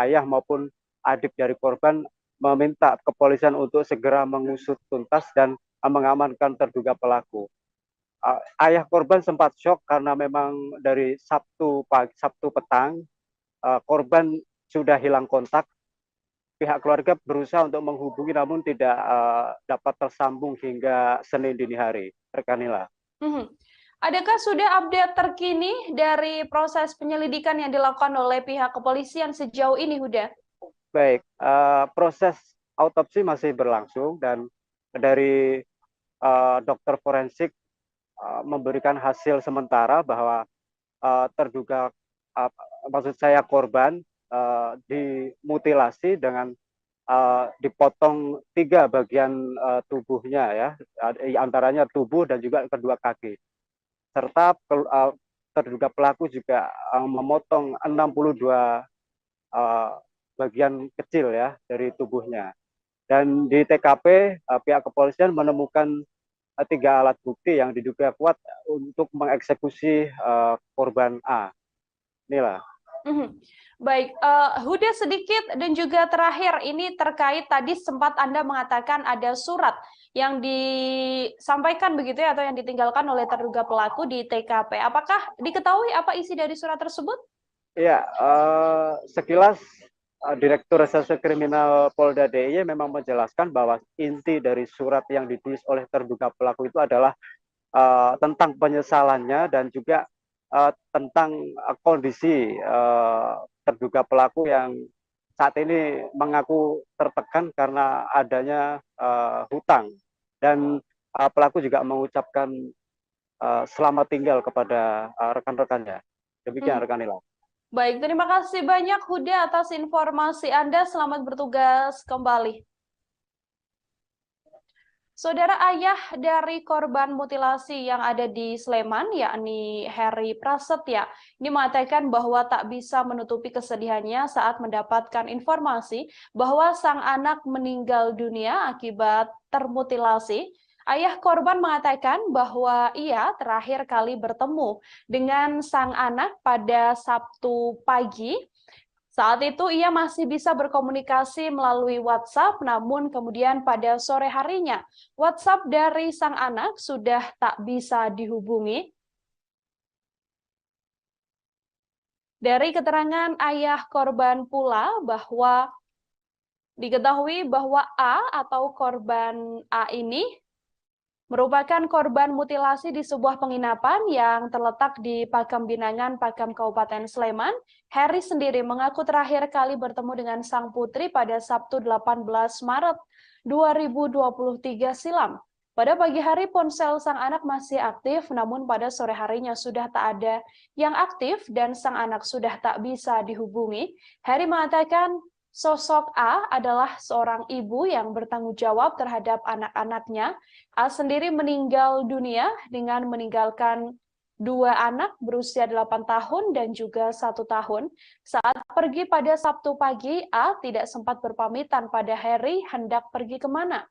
ayah maupun adik dari korban meminta kepolisian untuk segera mengusut tuntas dan mengamankan terduga pelaku. Ayah korban sempat shock karena memang dari Sabtu petang korban sudah hilang kontak. Pihak keluarga berusaha untuk menghubungi namun tidak dapat tersambung hingga Senin dini hari. Rekan Nila. Adakah sudah update terkini dari proses penyelidikan yang dilakukan oleh pihak kepolisian sejauh ini, Huda? Baik, proses autopsi masih berlangsung dan dari dokter forensik memberikan hasil sementara bahwa terduga maksud saya korban dimutilasi dengan dipotong 3 bagian tubuhnya ya, antaranya tubuh dan juga kedua kaki. Serta terduga pelaku juga memotong 62 bagian kecil ya dari tubuhnya. Dan di TKP pihak kepolisian menemukan 3 alat bukti yang diduga kuat untuk mengeksekusi korban A. Inilah. Baik, Huda sedikit dan juga terakhir ini terkait tadi sempat Anda mengatakan ada surat yang disampaikan begitu ya, atau yang ditinggalkan oleh terduga pelaku di TKP. Apakah diketahui apa isi dari surat tersebut? Iya, sekilas Direktur Reserse Kriminal Polda DIY memang menjelaskan bahwa inti dari surat yang ditulis oleh terduga pelaku itu adalah tentang penyesalannya dan juga tentang kondisi terduga pelaku yang saat ini mengaku tertekan karena adanya hutang, dan pelaku juga mengucapkan selamat tinggal kepada rekan-rekannya. Demikian rekan Nila. Baik, terima kasih banyak Huda atas informasi Anda. Selamat bertugas kembali. Saudara, ayah dari korban mutilasi yang ada di Sleman, yakni Heri Prasetya, ini mengatakan bahwa tak bisa menutupi kesedihannya saat mendapatkan informasi bahwa sang anak meninggal dunia akibat termutilasi. Ayah korban mengatakan bahwa ia terakhir kali bertemu dengan sang anak pada Sabtu pagi. Saat itu ia masih bisa berkomunikasi melalui WhatsApp, namun kemudian pada sore harinya WhatsApp dari sang anak sudah tak bisa dihubungi. Dari keterangan ayah korban pula bahwa diketahui bahwa A atau korban A ini merupakan korban mutilasi di sebuah penginapan yang terletak di Pakam Binangan, Pakam Kabupaten Sleman. Heri sendiri mengaku terakhir kali bertemu dengan sang putri pada Sabtu 18 Maret 2023 silam. Pada pagi hari ponsel sang anak masih aktif, namun pada sore harinya sudah tak ada yang aktif dan sang anak sudah tak bisa dihubungi. Heri mengatakan sosok A adalah seorang ibu yang bertanggung jawab terhadap anak-anaknya. A sendiri meninggal dunia dengan meninggalkan 2 anak berusia 8 tahun dan juga 1 tahun. Saat pergi pada Sabtu pagi, A tidak sempat berpamitan pada Heri hendak pergi kemana.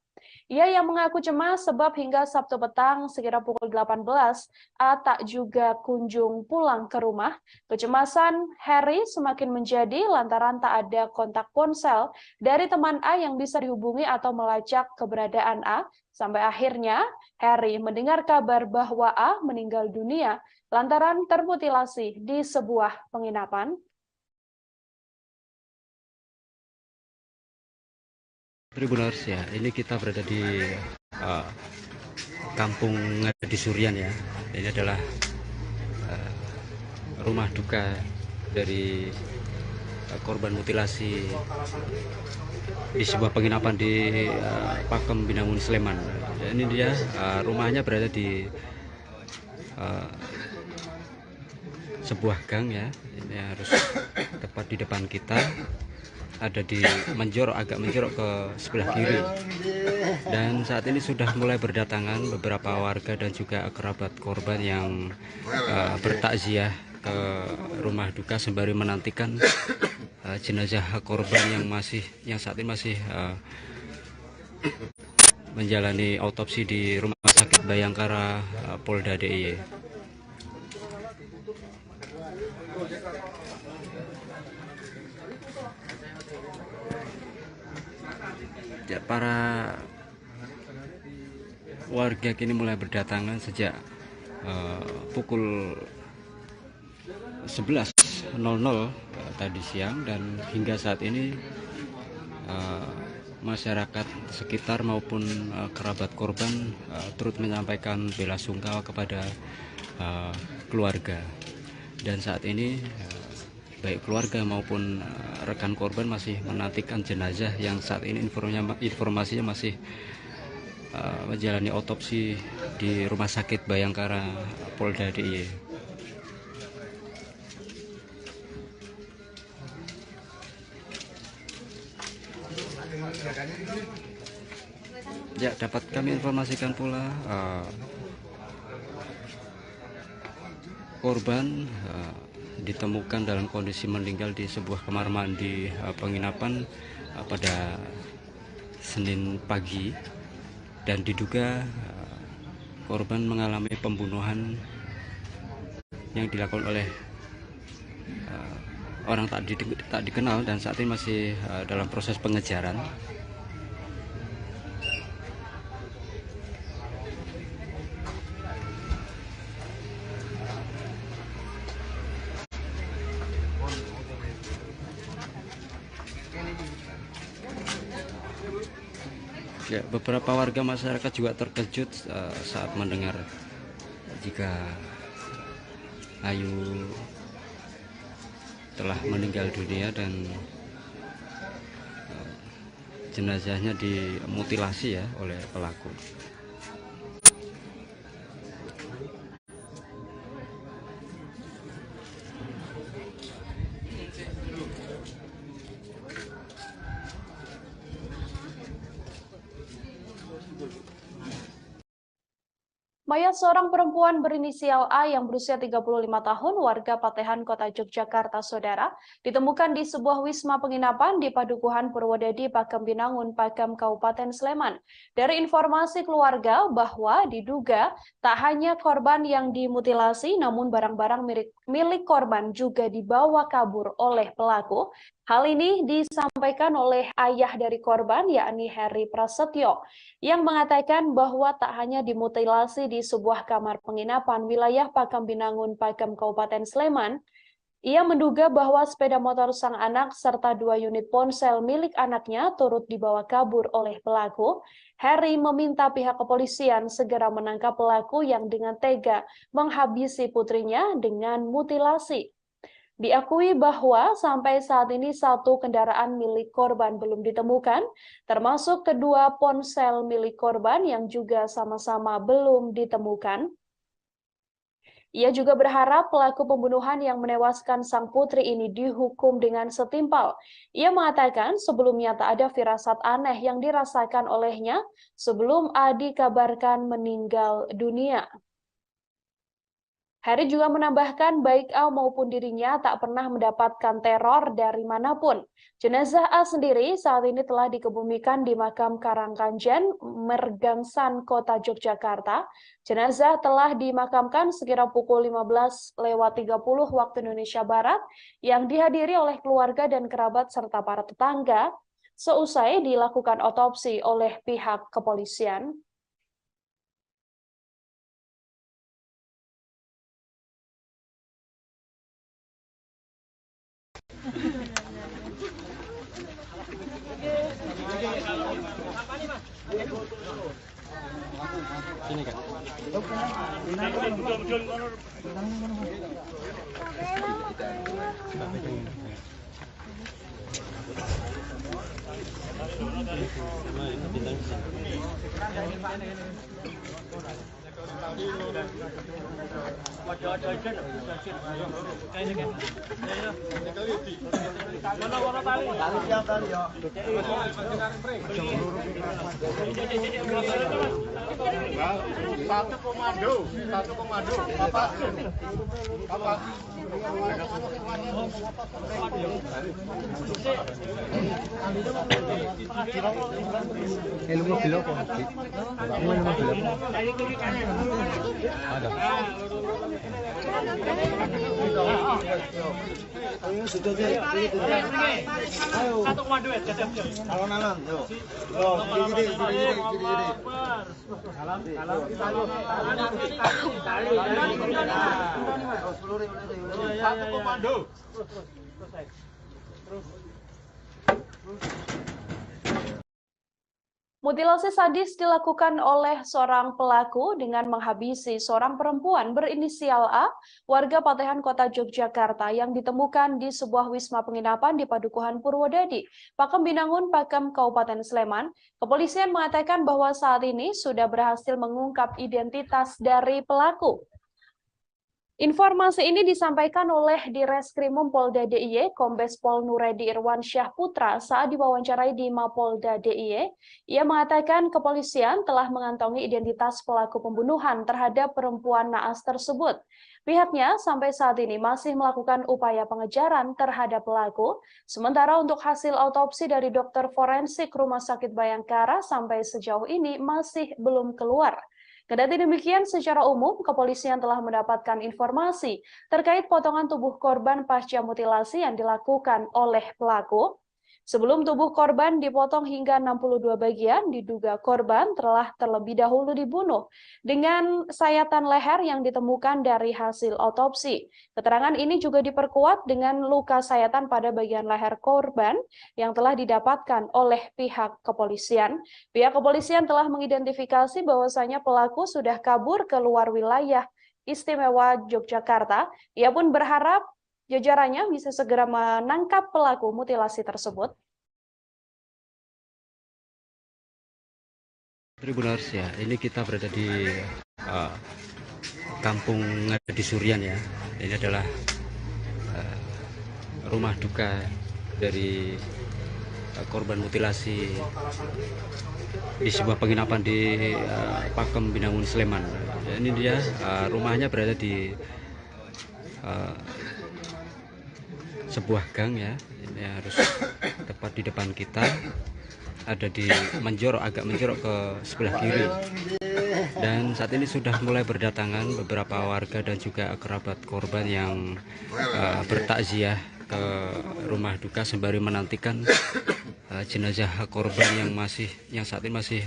Ia yang mengaku cemas sebab hingga Sabtu petang sekitar pukul 18, A tak juga kunjung pulang ke rumah. Kecemasan Heri semakin menjadi lantaran tak ada kontak ponsel dari teman A yang bisa dihubungi atau melacak keberadaan A. Sampai akhirnya Heri mendengar kabar bahwa A meninggal dunia lantaran termutilasi di sebuah penginapan. Tribuners ya, ini kita berada di Kampung Ngadi Surian ya. Ini adalah rumah duka dari korban mutilasi di sebuah penginapan di Pakem Binangun Sleman. Dan ini dia rumahnya berada di sebuah gang ya. Ini harus tepat di depan kita. Ada di agak menjorok ke sebelah kiri, dan saat ini sudah mulai berdatangan beberapa warga dan juga kerabat korban yang bertakziah ke rumah duka sembari menantikan jenazah korban yang saat ini masih menjalani autopsi di Rumah Sakit Bayangkara Polda DIY. Ya, para warga kini mulai berdatangan sejak pukul 11.00 tadi siang, dan hingga saat ini masyarakat sekitar maupun kerabat korban turut menyampaikan bela sungkawa kepada keluarga. Dan saat ini baik keluarga maupun rekan korban masih menantikan jenazah yang saat ini informasinya masih menjalani otopsi di Rumah Sakit Bayangkara Polda DIY. Ya, dapat kami informasikan pula korban ditemukan dalam kondisi meninggal di sebuah kamar mandi penginapan pada Senin pagi, dan diduga korban mengalami pembunuhan yang dilakukan oleh orang tak dikenal, dan saat ini masih dalam proses pengejaran. Ya, beberapa warga masyarakat juga terkejut saat mendengar jika Ayu telah meninggal dunia dan jenazahnya dimutilasi ya oleh pelaku. Mayat seorang perempuan berinisial A yang berusia 35 tahun, warga Patehan, Kota Yogyakarta, Saudara, ditemukan di sebuah wisma penginapan di Padukuhan Purwodadi, Pakem Binangun, Pakem, Kabupaten Sleman. Dari informasi keluarga bahwa diduga tak hanya korban yang dimutilasi, namun barang-barang milik korban juga dibawa kabur oleh pelaku. Hal ini disampaikan oleh ayah dari korban, yakni Heri Prasetyo, yang mengatakan bahwa tak hanya dimutilasi di sebuah kamar penginapan wilayah Pakem Binangun, Pakem, Kabupaten Sleman, ia menduga bahwa sepeda motor sang anak serta 2 unit ponsel milik anaknya turut dibawa kabur oleh pelaku. Heri meminta pihak kepolisian segera menangkap pelaku yang dengan tega menghabisi putrinya dengan mutilasi. Diakui bahwa sampai saat ini 1 kendaraan milik korban belum ditemukan, termasuk kedua ponsel milik korban yang juga sama-sama belum ditemukan. Ia juga berharap pelaku pembunuhan yang menewaskan sang putri ini dihukum dengan setimpal. Ia mengatakan sebelumnya tak ada firasat aneh yang dirasakan olehnya sebelum A dikabarkan meninggal dunia. Heri juga menambahkan baik A maupun dirinya tak pernah mendapatkan teror dari manapun. Jenazah A sendiri saat ini telah dikebumikan di makam Karangkanjen, Mergangsan, Kota Yogyakarta. Jenazah telah dimakamkan sekira pukul 15.30 waktu Indonesia Barat yang dihadiri oleh keluarga dan kerabat serta para tetangga seusai dilakukan otopsi oleh pihak kepolisian. Sini Kak. Satu komando. Bapak. Satu komando ya, alon-alon, yuk. Satu komando. Mutilasi sadis dilakukan oleh seorang pelaku dengan menghabisi seorang perempuan berinisial A, warga Patehan, Kota Yogyakarta, yang ditemukan di sebuah wisma penginapan di Padukuhan Purwodadi, Pakem Binangun, Pakem, Kabupaten Sleman. Kepolisian mengatakan bahwa saat ini sudah berhasil mengungkap identitas dari pelaku. Informasi ini disampaikan oleh Direskrimum Polda DIY, Kombes Pol Nuredi Irwansyah Putra saat diwawancarai di Mapolda DIY. Ia mengatakan kepolisian telah mengantongi identitas pelaku pembunuhan terhadap perempuan naas tersebut. Pihaknya sampai saat ini masih melakukan upaya pengejaran terhadap pelaku, sementara untuk hasil autopsi dari dokter forensik Rumah Sakit Bayangkara sampai sejauh ini masih belum keluar. Kendati demikian, secara umum, kepolisian telah mendapatkan informasi terkait potongan tubuh korban pasca mutilasi yang dilakukan oleh pelaku. Sebelum tubuh korban dipotong hingga 62 bagian, diduga korban telah terlebih dahulu dibunuh dengan sayatan leher yang ditemukan dari hasil otopsi. Keterangan ini juga diperkuat dengan luka sayatan pada bagian leher korban yang telah didapatkan oleh pihak kepolisian. Pihak kepolisian telah mengidentifikasi bahwasanya pelaku sudah kabur ke luar wilayah Istimewa Yogyakarta. Ia pun berharap jajarannya bisa segera menangkap pelaku mutilasi tersebut. Tribuners ya, ini kita berada di Kampung Ngadi Surian ya. Ini adalah rumah duka dari korban mutilasi di sebuah penginapan di Pakem Binangun Sleman. Ini dia rumahnya berada di sebuah gang ya. Ini harus tepat di depan kita, ada di agak menjorok ke sebelah kiri. Dan saat ini sudah mulai berdatangan beberapa warga dan juga kerabat korban yang bertakziah ke rumah duka sembari menantikan jenazah korban yang saat ini masih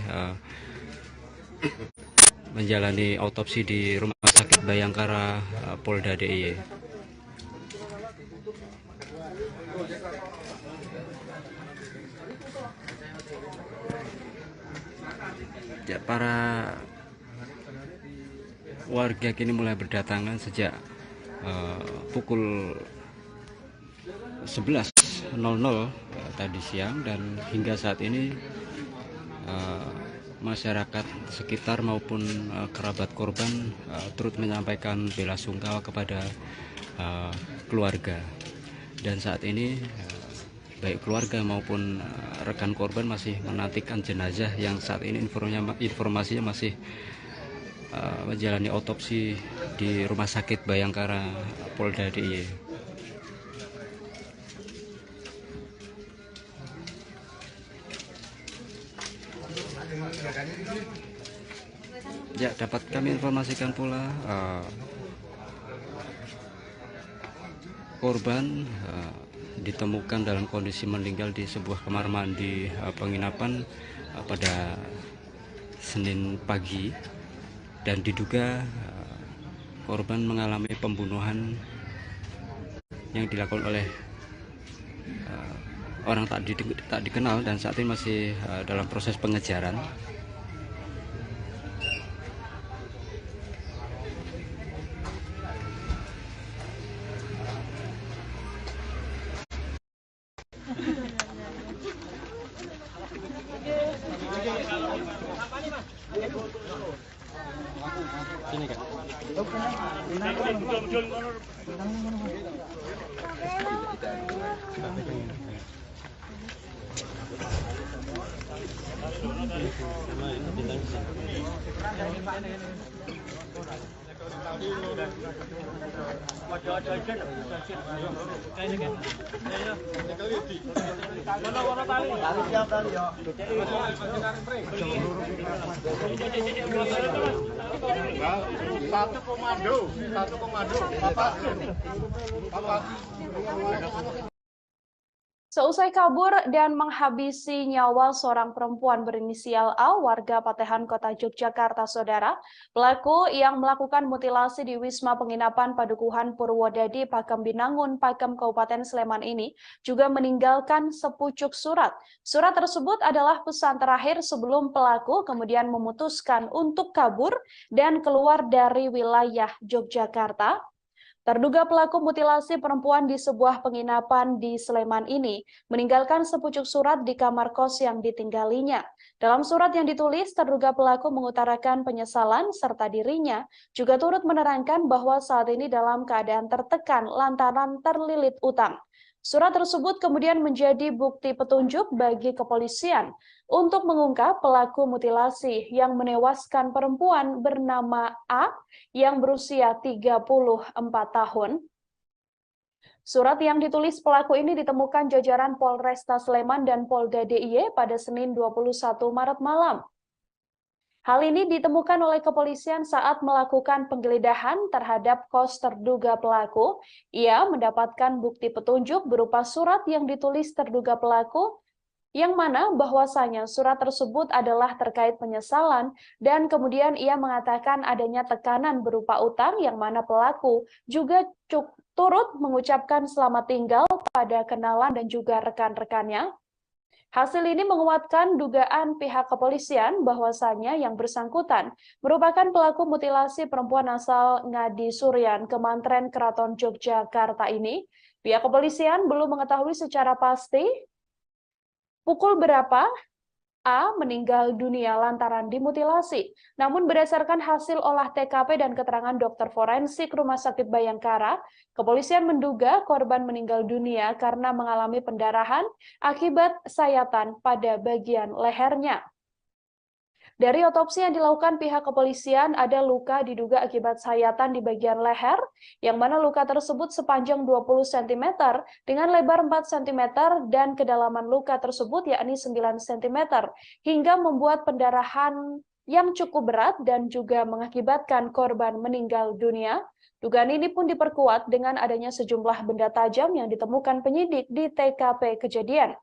menjalani autopsi di Rumah Sakit Bayangkara Polda DIY. Ya, para warga kini mulai berdatangan sejak pukul 11.00 tadi siang, dan hingga saat ini masyarakat sekitar maupun kerabat korban turut menyampaikan bela sungkawa kepada keluarga. Dan saat ini baik keluarga maupun rekan korban masih menantikan jenazah yang saat ini informasinya masih menjalani otopsi di Rumah Sakit Bayangkara Polda DIY. Ya, dapat kami informasikan pula korban ditemukan dalam kondisi meninggal di sebuah kamar mandi penginapan pada Senin pagi, dan diduga korban mengalami pembunuhan yang dilakukan oleh orang tak dikenal, dan saat ini masih dalam proses pengejaran. Satu komando. Bapak. Seusai kabur dan menghabisi nyawa seorang perempuan berinisial A, warga Patehan, Kota Yogyakarta, Saudara, pelaku yang melakukan mutilasi di Wisma Penginapan Padukuhan Purwodadi, Pakem Binangun, Pakem, Kabupaten Sleman ini juga meninggalkan sepucuk surat. Surat tersebut adalah pesan terakhir sebelum pelaku kemudian memutuskan untuk kabur dan keluar dari wilayah Yogyakarta. Terduga pelaku mutilasi perempuan di sebuah penginapan di Sleman ini meninggalkan sepucuk surat di kamar kos yang ditinggalinya. Dalam surat yang ditulis, terduga pelaku mengutarakan penyesalan serta dirinya juga turut menerangkan bahwa saat ini dalam keadaan tertekan lantaran terlilit utang. Surat tersebut kemudian menjadi bukti petunjuk bagi kepolisian untuk mengungkap pelaku mutilasi yang menewaskan perempuan bernama A yang berusia 34 tahun. Surat yang ditulis pelaku ini ditemukan jajaran Polresta Sleman dan Polda DIY pada Senin 21 Maret malam. Hal ini ditemukan oleh kepolisian saat melakukan penggeledahan terhadap kos terduga pelaku. Ia mendapatkan bukti petunjuk berupa surat yang ditulis terduga pelaku, yang mana bahwasanya surat tersebut adalah terkait penyesalan dan kemudian ia mengatakan adanya tekanan berupa utang yang mana pelaku juga turut mengucapkan selamat tinggal pada kenalan dan juga rekan-rekannya. Hasil ini menguatkan dugaan pihak kepolisian bahwasanya yang bersangkutan merupakan pelaku mutilasi perempuan asal Ngadi Suryan, Kemantren Keraton Yogyakarta ini. Pihak kepolisian belum mengetahui secara pasti pukul berapa A meninggal dunia lantaran dimutilasi. Namun berdasarkan hasil olah TKP dan keterangan dokter forensik Rumah Sakit Bayangkara, kepolisian menduga korban meninggal dunia karena mengalami pendarahan akibat sayatan pada bagian lehernya. Dari otopsi yang dilakukan pihak kepolisian, ada luka diduga akibat sayatan di bagian leher, yang mana luka tersebut sepanjang 20 cm dengan lebar 4 cm dan kedalaman luka tersebut yakni 9 cm, hingga membuat pendarahan yang cukup berat dan juga mengakibatkan korban meninggal dunia. Dugaan ini pun diperkuat dengan adanya sejumlah benda tajam yang ditemukan penyidik di TKP kejadian.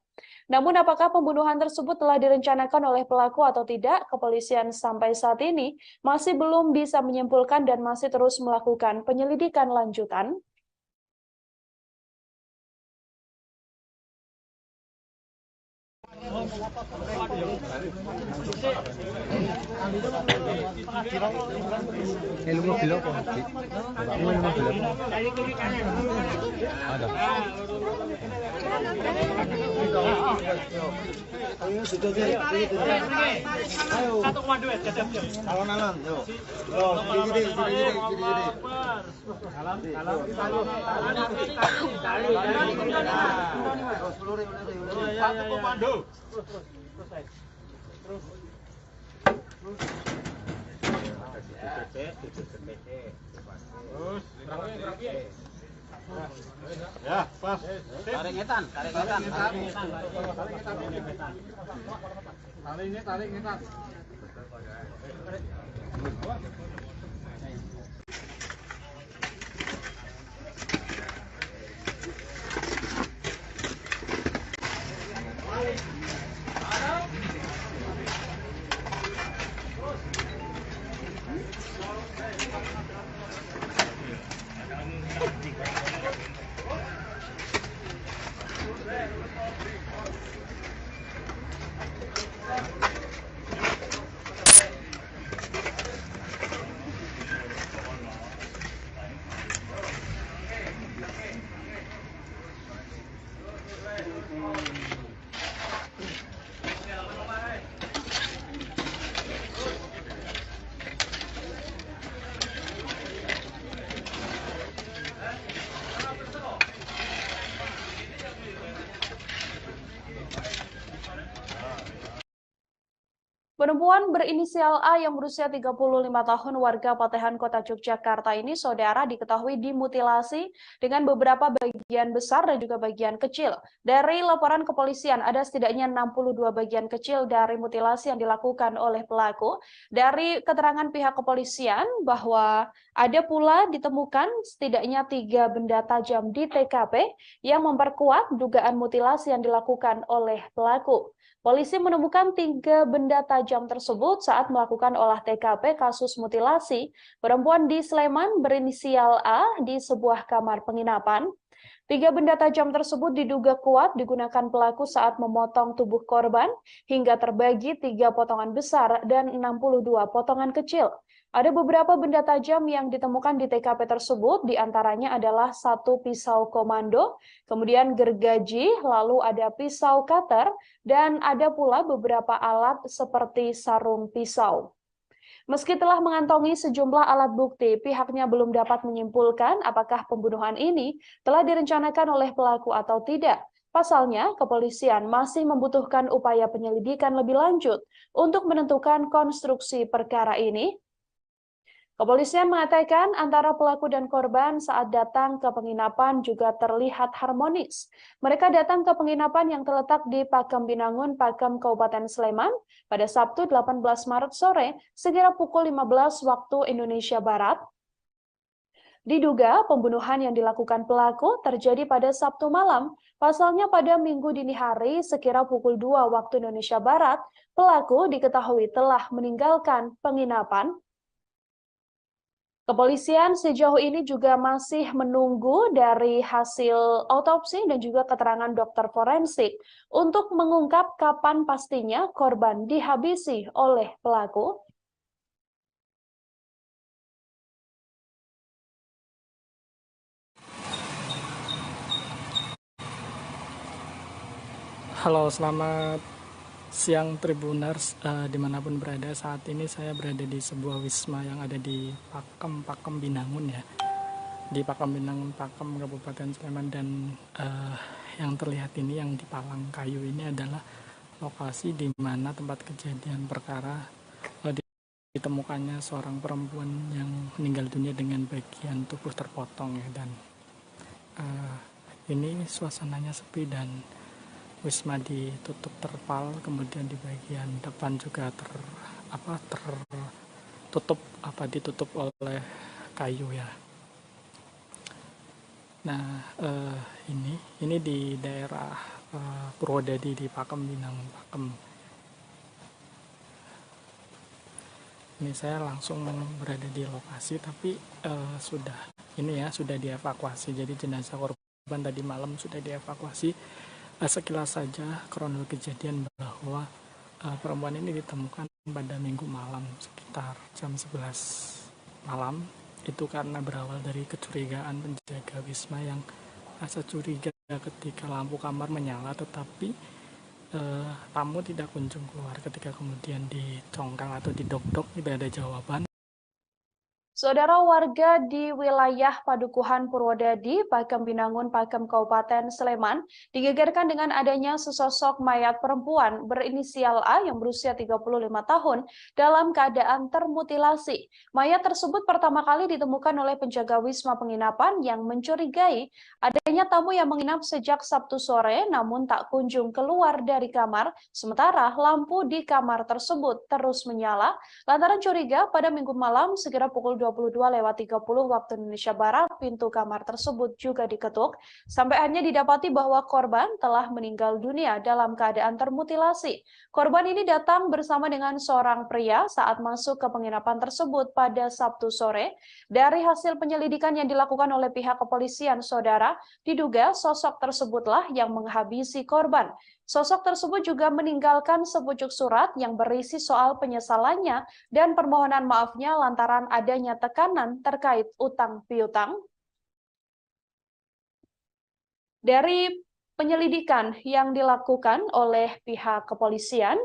Namun apakah pembunuhan tersebut telah direncanakan oleh pelaku atau tidak, kepolisian sampai saat ini masih belum bisa menyimpulkan dan masih terus melakukan penyelidikan lanjutan. Alon-alon, yuk. Satu komando. Ya, pas. Tarik ngetan. Tarik ngetan. Perempuan berinisial A yang berusia 35 tahun warga Patehan Kota Yogyakarta ini, saudara, diketahui dimutilasi dengan beberapa bagian besar dan juga bagian kecil. Dari laporan kepolisian, ada setidaknya 62 bagian kecil dari mutilasi yang dilakukan oleh pelaku. Dari keterangan pihak kepolisian bahwa ada pula ditemukan setidaknya 3 benda tajam di TKP yang memperkuat dugaan mutilasi yang dilakukan oleh pelaku. Polisi menemukan 3 benda tajam tersebut saat melakukan olah TKP kasus mutilasi perempuan di Sleman berinisial A di sebuah kamar penginapan. 3 benda tajam tersebut diduga kuat digunakan pelaku saat memotong tubuh korban hingga terbagi 3 potongan besar dan 62 potongan kecil. Ada beberapa benda tajam yang ditemukan di TKP tersebut, diantaranya adalah 1 pisau komando, kemudian gergaji, lalu ada pisau cutter, dan ada pula beberapa alat seperti sarung pisau. Meski telah mengantongi sejumlah alat bukti, pihaknya belum dapat menyimpulkan apakah pembunuhan ini telah direncanakan oleh pelaku atau tidak. Pasalnya, kepolisian masih membutuhkan upaya penyelidikan lebih lanjut untuk menentukan konstruksi perkara ini. Kepolisian mengatakan antara pelaku dan korban saat datang ke penginapan juga terlihat harmonis. Mereka datang ke penginapan yang terletak di Pakem Binangun, Pakem, Kabupaten Sleman pada Sabtu 18 Maret sore sekira pukul 15 waktu Indonesia Barat. Diduga pembunuhan yang dilakukan pelaku terjadi pada Sabtu malam. Pasalnya pada Minggu dini hari sekira pukul 2 waktu Indonesia Barat, pelaku diketahui telah meninggalkan penginapan. Kepolisian sejauh ini juga masih menunggu dari hasil autopsi dan juga keterangan dokter forensik untuk mengungkap kapan pastinya korban dihabisi oleh pelaku. Halo, selamat siang Tribuners, dimanapun berada. Saat ini saya berada di sebuah wisma yang ada di Pakem Binangun ya, di Pakem Binangun, Pakem, Kabupaten Sleman. Dan yang terlihat ini, yang di palang kayu ini adalah lokasi di mana tempat kejadian perkara ditemukannya seorang perempuan yang meninggal dunia dengan bagian tubuh terpotong ya. Dan ini suasananya sepi dan wisma ditutup terpal, kemudian di bagian depan juga ditutup oleh kayu ya. Nah, ini di daerah Purwodadi di Pakem Binangun, Pakem. Ini saya langsung berada di lokasi, tapi sudah dievakuasi. Jadi jenazah korban tadi malam sudah dievakuasi. Sekilas saja kronologi kejadian bahwa perempuan ini ditemukan pada Minggu malam sekitar jam 11 malam. Itu karena berawal dari kecurigaan penjaga wisma yang rasa curiga ketika lampu kamar menyala, tetapi tamu tidak kunjung keluar. Ketika kemudian dicongkang atau didok-dok, tidak ada jawaban. Saudara warga di wilayah Padukuhan Purwodadi, Pakem Binangun, Pakem, Kabupaten Sleman, digegerkan dengan adanya sesosok mayat perempuan berinisial A yang berusia 35 tahun dalam keadaan termutilasi. Mayat tersebut pertama kali ditemukan oleh penjaga wisma penginapan yang mencurigai adanya tamu yang menginap sejak Sabtu sore namun tak kunjung keluar dari kamar, sementara lampu di kamar tersebut terus menyala. Lantaran curiga, pada Minggu malam sekira pukul 22.30 waktu Indonesia Barat, pintu kamar tersebut juga diketuk, sampai akhirnya didapati bahwa korban telah meninggal dunia dalam keadaan termutilasi. Korban ini datang bersama dengan seorang pria saat masuk ke penginapan tersebut pada Sabtu sore. Dari hasil penyelidikan yang dilakukan oleh pihak kepolisian, saudara, diduga sosok tersebutlah yang menghabisi korban. Sosok tersebut juga meninggalkan sepucuk surat yang berisi soal penyesalannya dan permohonan maafnya lantaran adanya tekanan terkait utang piutang. Dari penyelidikan yang dilakukan oleh pihak kepolisian,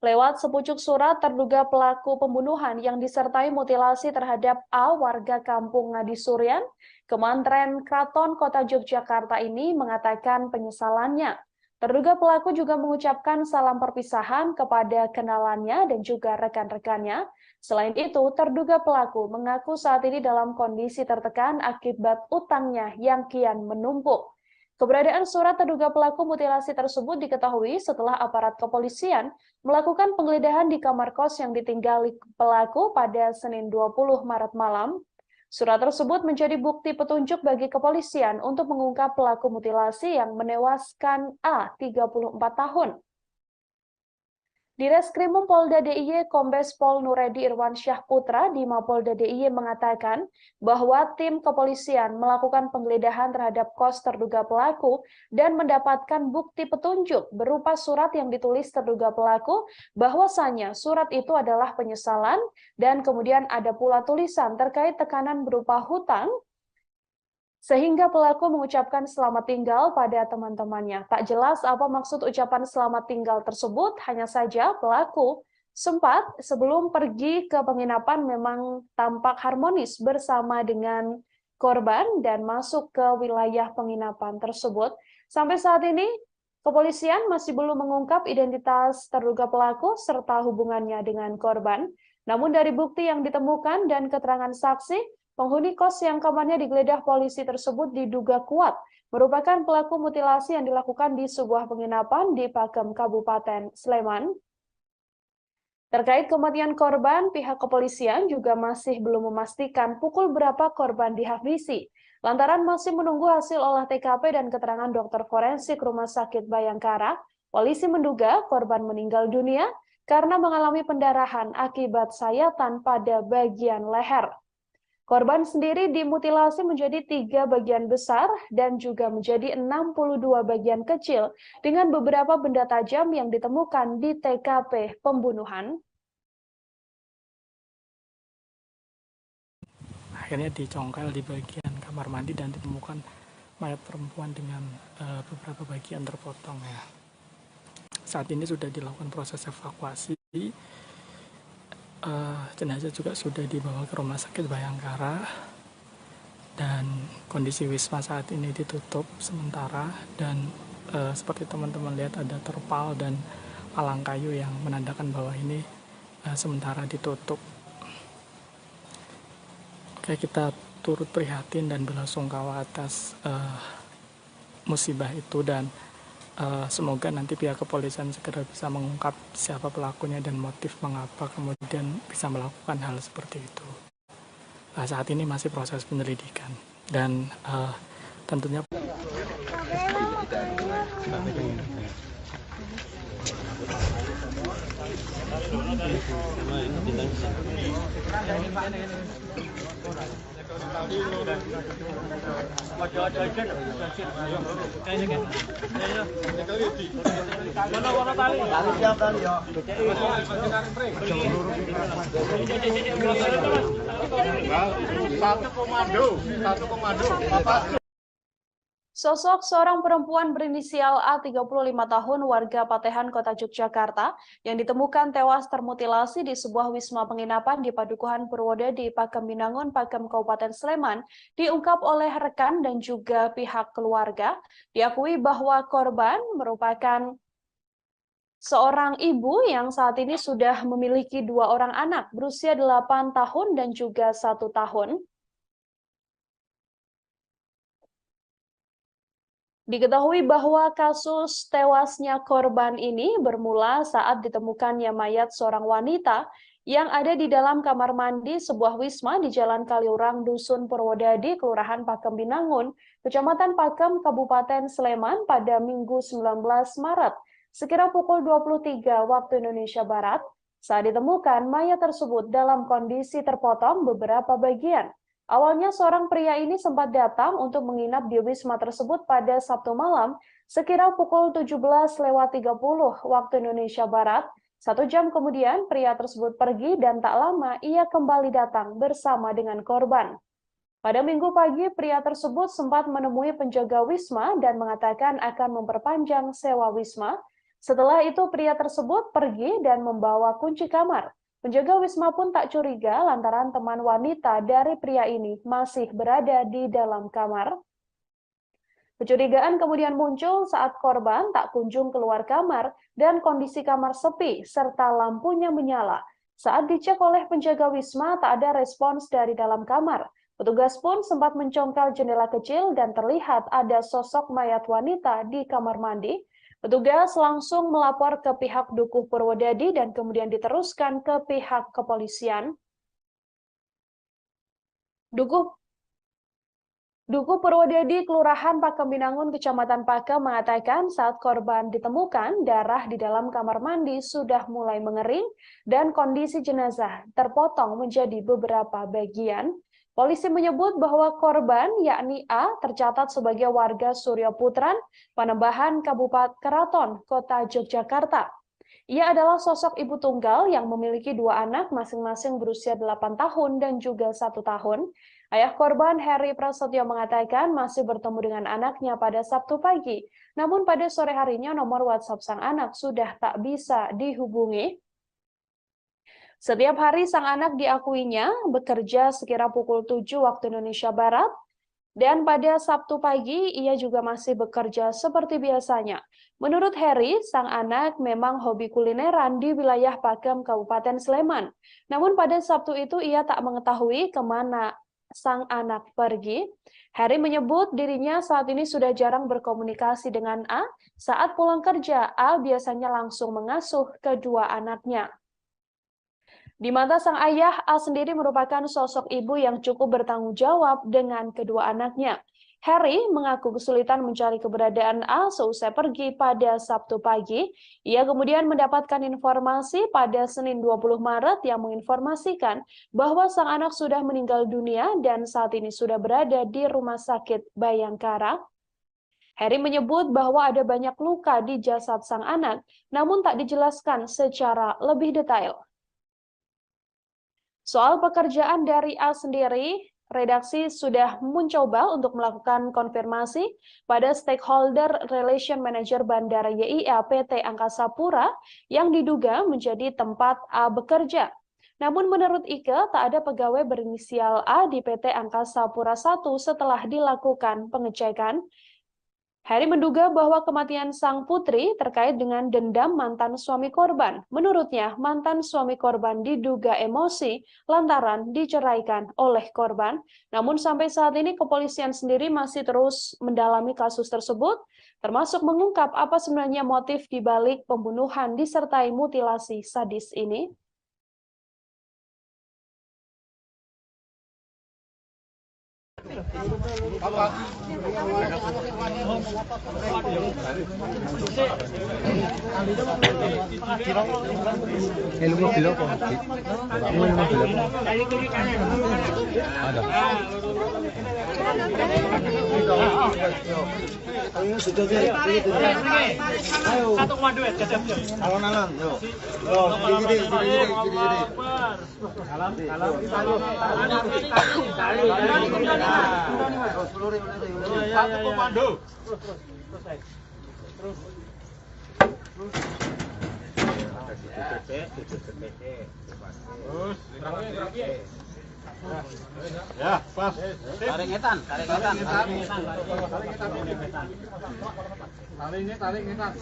lewat sepucuk surat, terduga pelaku pembunuhan yang disertai mutilasi terhadap A, warga kampung Ngadisurian, Kemantren Kraton Kota Yogyakarta ini mengatakan penyesalannya. Terduga pelaku juga mengucapkan salam perpisahan kepada kenalannya dan juga rekan-rekannya. Selain itu, terduga pelaku mengaku saat ini dalam kondisi tertekan akibat utangnya yang kian menumpuk. Keberadaan surat terduga pelaku mutilasi tersebut diketahui setelah aparat kepolisian melakukan penggeledahan di kamar kos yang ditinggali pelaku pada Senin 20 Maret malam. Surat tersebut menjadi bukti petunjuk bagi kepolisian untuk mengungkap pelaku mutilasi yang menewaskan A, 34 tahun. Di Reskrimum Polda DIY, Kombes Pol Nuredi Irwansyah Putra di Mapolda DIY mengatakan bahwa tim kepolisian melakukan penggeledahan terhadap kos terduga pelaku dan mendapatkan bukti petunjuk berupa surat yang ditulis terduga pelaku bahwasanya surat itu adalah penyesalan dan kemudian ada pula tulisan terkait tekanan berupa hutang sehingga pelaku mengucapkan selamat tinggal pada teman-temannya. Tak jelas apa maksud ucapan selamat tinggal tersebut, hanya saja pelaku sempat sebelum pergi ke penginapan memang tampak harmonis bersama dengan korban dan masuk ke wilayah penginapan tersebut. Sampai saat ini, kepolisian masih belum mengungkap identitas terduga pelaku serta hubungannya dengan korban. Namun dari bukti yang ditemukan dan keterangan saksi, penghuni kos yang kamarnya digeledah polisi tersebut diduga kuat merupakan pelaku mutilasi yang dilakukan di sebuah penginapan di Pakem, Kabupaten Sleman. Terkait kematian korban, pihak kepolisian juga masih belum memastikan pukul berapa korban dihabisi. Lantaran masih menunggu hasil olah TKP dan keterangan dokter forensik Rumah Sakit Bayangkara, polisi menduga korban meninggal dunia karena mengalami pendarahan akibat sayatan pada bagian leher. Korban sendiri dimutilasi menjadi 3 bagian besar dan juga menjadi 62 bagian kecil dengan beberapa benda tajam yang ditemukan di TKP pembunuhan. Akhirnya dicongkel di bagian kamar mandi dan ditemukan mayat perempuan dengan beberapa bagian terpotong ya. Saat ini sudah dilakukan proses evakuasi. Jenazah juga sudah dibawa ke Rumah Sakit Bayangkara dan kondisi Wisma saat ini ditutup sementara dan seperti teman-teman lihat ada terpal dan palang kayu yang menandakan bahwa ini sementara ditutup. Oke, kita turut prihatin dan belasungkawa atas musibah itu dan semoga nanti pihak kepolisian segera bisa mengungkap siapa pelakunya dan motif mengapa kemudian bisa melakukan hal seperti itu. Saat ini masih proses penyelidikan dan tentunya Satu komando. Sosok seorang perempuan berinisial A 35 tahun warga Patehan, Kota Yogyakarta yang ditemukan tewas termutilasi di sebuah wisma penginapan di Padukuhan Purwodadi, Pakem Binangun, Pakem, Kabupaten Sleman diungkap oleh rekan dan juga pihak keluarga. Diakui bahwa korban merupakan seorang ibu yang saat ini sudah memiliki 2 orang anak berusia 8 tahun dan juga 1 tahun. Diketahui bahwa kasus tewasnya korban ini bermula saat ditemukannya mayat seorang wanita yang ada di dalam kamar mandi sebuah wisma di Jalan Kaliurang, Dusun Purwodadi, Kelurahan Pakem Binangun, Kecamatan Pakem, Kabupaten Sleman pada Minggu 19 Maret, sekira pukul 23 waktu Indonesia Barat. Saat ditemukan, mayat tersebut dalam kondisi terpotong beberapa bagian. Awalnya seorang pria ini sempat datang untuk menginap di wisma tersebut pada Sabtu malam sekira pukul 17.30 waktu Indonesia Barat. 1 jam kemudian pria tersebut pergi dan tak lama ia kembali datang bersama dengan korban. Pada Minggu pagi pria tersebut sempat menemui penjaga wisma dan mengatakan akan memperpanjang sewa wisma. Setelah itu pria tersebut pergi dan membawa kunci kamar. Penjaga wisma pun tak curiga lantaran teman wanita dari pria ini masih berada di dalam kamar. Kecurigaan kemudian muncul saat korban tak kunjung keluar kamar dan kondisi kamar sepi serta lampunya menyala. Saat dicek oleh penjaga wisma tak ada respons dari dalam kamar. Petugas pun sempat mencongkel jendela kecil dan terlihat ada sosok mayat wanita di kamar mandi. Petugas langsung melapor ke pihak Dukuh Purwodadi dan kemudian diteruskan ke pihak kepolisian. Dukuh Dukuh Purwodadi, Kelurahan Pakem Binangun, Kecamatan Pakem mengatakan saat korban ditemukan, darah di dalam kamar mandi sudah mulai mengering dan kondisi jenazah terpotong menjadi beberapa bagian. Polisi menyebut bahwa korban, yakni A, tercatat sebagai warga Suryo Putran, Panembahan, Kabupaten Keraton, Kota Yogyakarta. Ia adalah sosok ibu tunggal yang memiliki 2 anak masing-masing berusia 8 tahun dan juga 1 tahun. Ayah korban, Heri Prasetyo, mengatakan masih bertemu dengan anaknya pada Sabtu pagi. Namun pada sore harinya nomor WhatsApp sang anak sudah tak bisa dihubungi. Setiap hari sang anak diakuinya bekerja sekira pukul 7 waktu Indonesia Barat. Dan pada Sabtu pagi, ia juga masih bekerja seperti biasanya. Menurut Heri, sang anak memang hobi kulineran di wilayah Pakem, Kabupaten Sleman. Namun pada Sabtu itu ia tak mengetahui kemana sang anak pergi. Heri menyebut dirinya saat ini sudah jarang berkomunikasi dengan A. Saat pulang kerja, A biasanya langsung mengasuh kedua anaknya. Di mata sang ayah, A sendiri merupakan sosok ibu yang cukup bertanggung jawab dengan kedua anaknya. Heri mengaku kesulitan mencari keberadaan A seusai pergi pada Sabtu pagi. Ia kemudian mendapatkan informasi pada Senin 20 Maret yang menginformasikan bahwa sang anak sudah meninggal dunia dan saat ini sudah berada di Rumah Sakit Bayangkara. Heri menyebut bahwa ada banyak luka di jasad sang anak, namun tak dijelaskan secara lebih detail. Soal pekerjaan dari A sendiri, redaksi sudah mencoba untuk melakukan konfirmasi pada stakeholder relation manager Bandara YIA PT Angkasa Pura yang diduga menjadi tempat A bekerja. Namun menurut Ike, tak ada pegawai berinisial A di PT Angkasa Pura I setelah dilakukan pengecekan. Heri menduga bahwa kematian sang putri terkait dengan dendam mantan suami korban. Menurutnya, mantan suami korban diduga emosi lantaran diceraikan oleh korban. Namun sampai saat ini kepolisian sendiri masih terus mendalami kasus tersebut, termasuk mengungkap apa sebenarnya motif di balik pembunuhan disertai mutilasi sadis ini. Alon-alon, yuk. Satu komando. Ya, pas. Tarik ngetan. Tarik ngetan.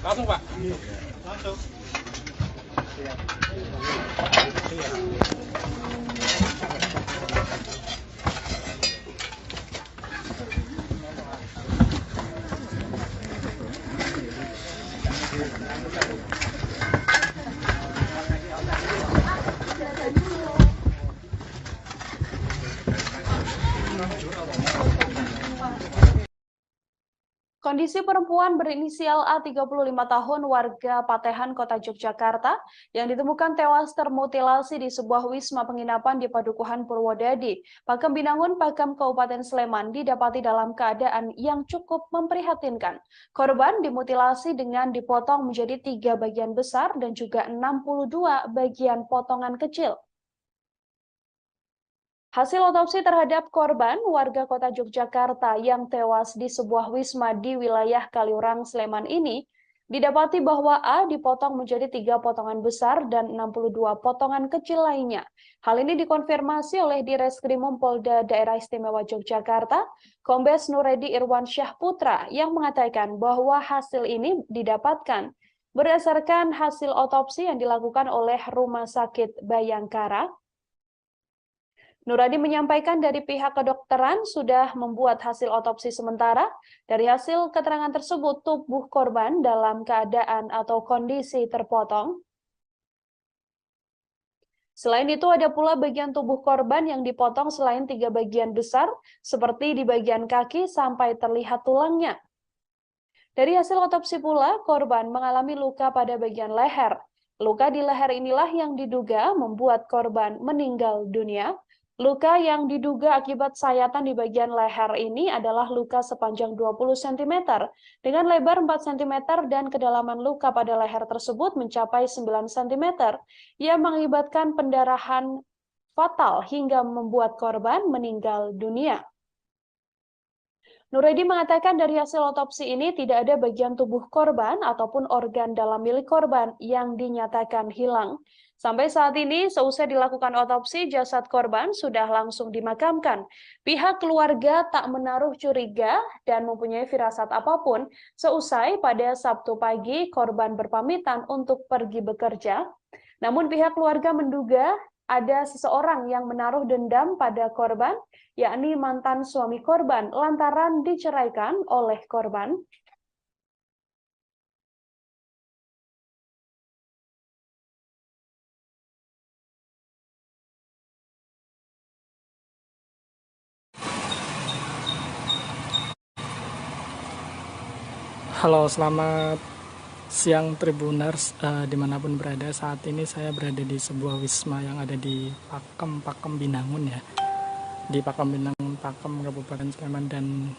Langsung Pak. Langsung. Kondisi perempuan berinisial A 35 tahun warga Patehan, Kota Yogyakarta yang ditemukan tewas termutilasi di sebuah wisma penginapan di Padukuhan Purwodadi, Pakem Binangun, Pakem, Kabupaten Sleman didapati dalam keadaan yang cukup memprihatinkan. Korban dimutilasi dengan dipotong menjadi 3 bagian besar dan juga 62 bagian potongan kecil. Hasil otopsi terhadap korban warga Kota Yogyakarta yang tewas di sebuah wisma di wilayah Kaliurang, Sleman ini, didapati bahwa A dipotong menjadi 3 potongan besar dan 62 potongan kecil lainnya. Hal ini dikonfirmasi oleh Direskrimum Polda Daerah Istimewa Yogyakarta, Kombes Nuredi Irwansyah Putra, yang mengatakan bahwa hasil ini didapatkan berdasarkan hasil otopsi yang dilakukan oleh Rumah Sakit Bayangkara. Nuradi menyampaikan dari pihak kedokteran sudah membuat hasil otopsi sementara. Dari hasil keterangan tersebut, tubuh korban dalam keadaan atau kondisi terpotong. Selain itu, ada pula bagian tubuh korban yang dipotong selain 3 bagian besar, seperti di bagian kaki sampai terlihat tulangnya. Dari hasil otopsi pula, korban mengalami luka pada bagian leher. Luka di leher inilah yang diduga membuat korban meninggal dunia. Luka yang diduga akibat sayatan di bagian leher ini adalah luka sepanjang 20 cm dengan lebar 4 cm dan kedalaman luka pada leher tersebut mencapai 9 cm yang mengakibatkan pendarahan fatal hingga membuat korban meninggal dunia. Nuradi mengatakan dari hasil otopsi ini tidak ada bagian tubuh korban ataupun organ dalam milik korban yang dinyatakan hilang. Sampai saat ini, seusai dilakukan otopsi, jasad korban sudah langsung dimakamkan. Pihak keluarga tak menaruh curiga dan mempunyai firasat apapun. Seusai pada Sabtu pagi, korban berpamitan untuk pergi bekerja. Namun pihak keluarga menduga ada seseorang yang menaruh dendam pada korban, yakni mantan suami korban, lantaran diceraikan oleh korban. Halo, selamat siang Tribuners dimanapun berada. Saat ini saya berada di sebuah wisma yang ada di Pakem Binangun ya, di Pakem Binangun, Pakem, Kabupaten Sleman. Dan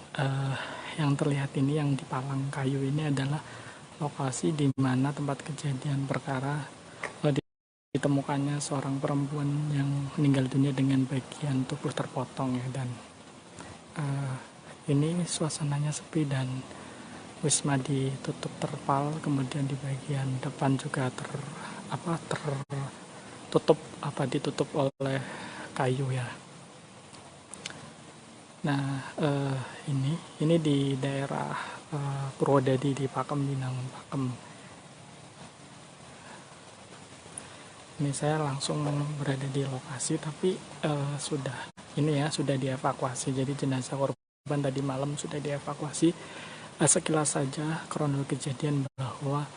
yang terlihat ini yang di palang kayu ini adalah lokasi di mana tempat kejadian perkara ditemukannya seorang perempuan yang meninggal dunia dengan bagian tubuh terpotong ya. Dan ini suasananya sepi dan wisma ditutup terpal, kemudian di bagian depan juga ditutup oleh kayu ya. Nah, ini di daerah Purwodadi di Pakem Binangun, Pakem. Ini saya langsung berada di lokasi, tapi sudah dievakuasi. Jadi jenazah korban tadi malam sudah dievakuasi. Sekilas saja kronologi kejadian bahwa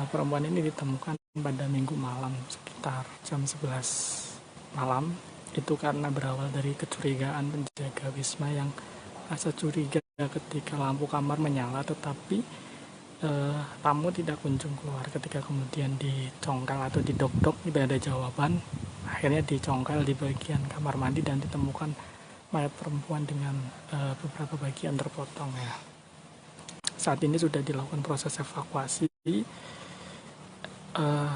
perempuan ini ditemukan pada Minggu malam sekitar jam 11 malam. Itu karena berawal dari kecurigaan penjaga wisma yang rasa curiga ketika lampu kamar menyala, tetapi tamu tidak kunjung keluar. Ketika kemudian dicongkel atau didok-dok tidak ada jawaban, akhirnya dicongkel di bagian kamar mandi dan ditemukan mayat perempuan dengan beberapa bagian terpotong ya. Saat ini sudah dilakukan proses evakuasi,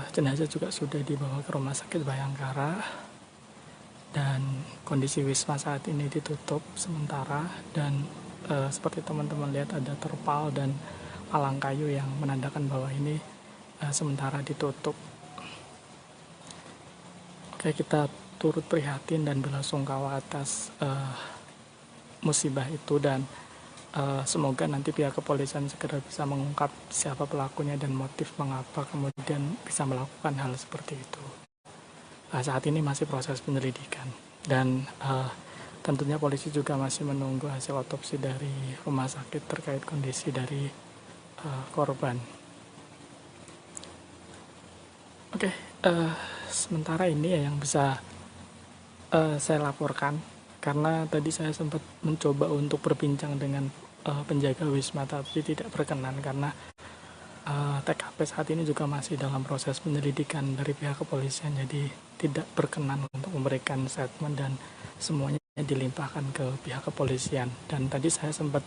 jenazah juga sudah dibawa ke Rumah Sakit Bayangkara, dan kondisi wisma saat ini ditutup sementara. Dan seperti teman-teman lihat ada terpal dan palang kayu yang menandakan bahwa ini sementara ditutup. Oke, kita turut prihatin dan belasungkawa atas musibah itu, dan semoga nanti pihak kepolisian segera bisa mengungkap siapa pelakunya dan motif mengapa kemudian bisa melakukan hal seperti itu. Saat ini masih proses penyelidikan, dan tentunya polisi juga masih menunggu hasil otopsi dari rumah sakit terkait kondisi dari korban. Oke, sementara ini ya yang bisa saya laporkan, karena tadi saya sempat mencoba untuk berbincang dengan penjaga wisma tapi tidak berkenan karena TKP saat ini juga masih dalam proses penyelidikan dari pihak kepolisian, jadi tidak berkenan untuk memberikan statement dan semuanya dilimpahkan ke pihak kepolisian. Dan tadi saya sempat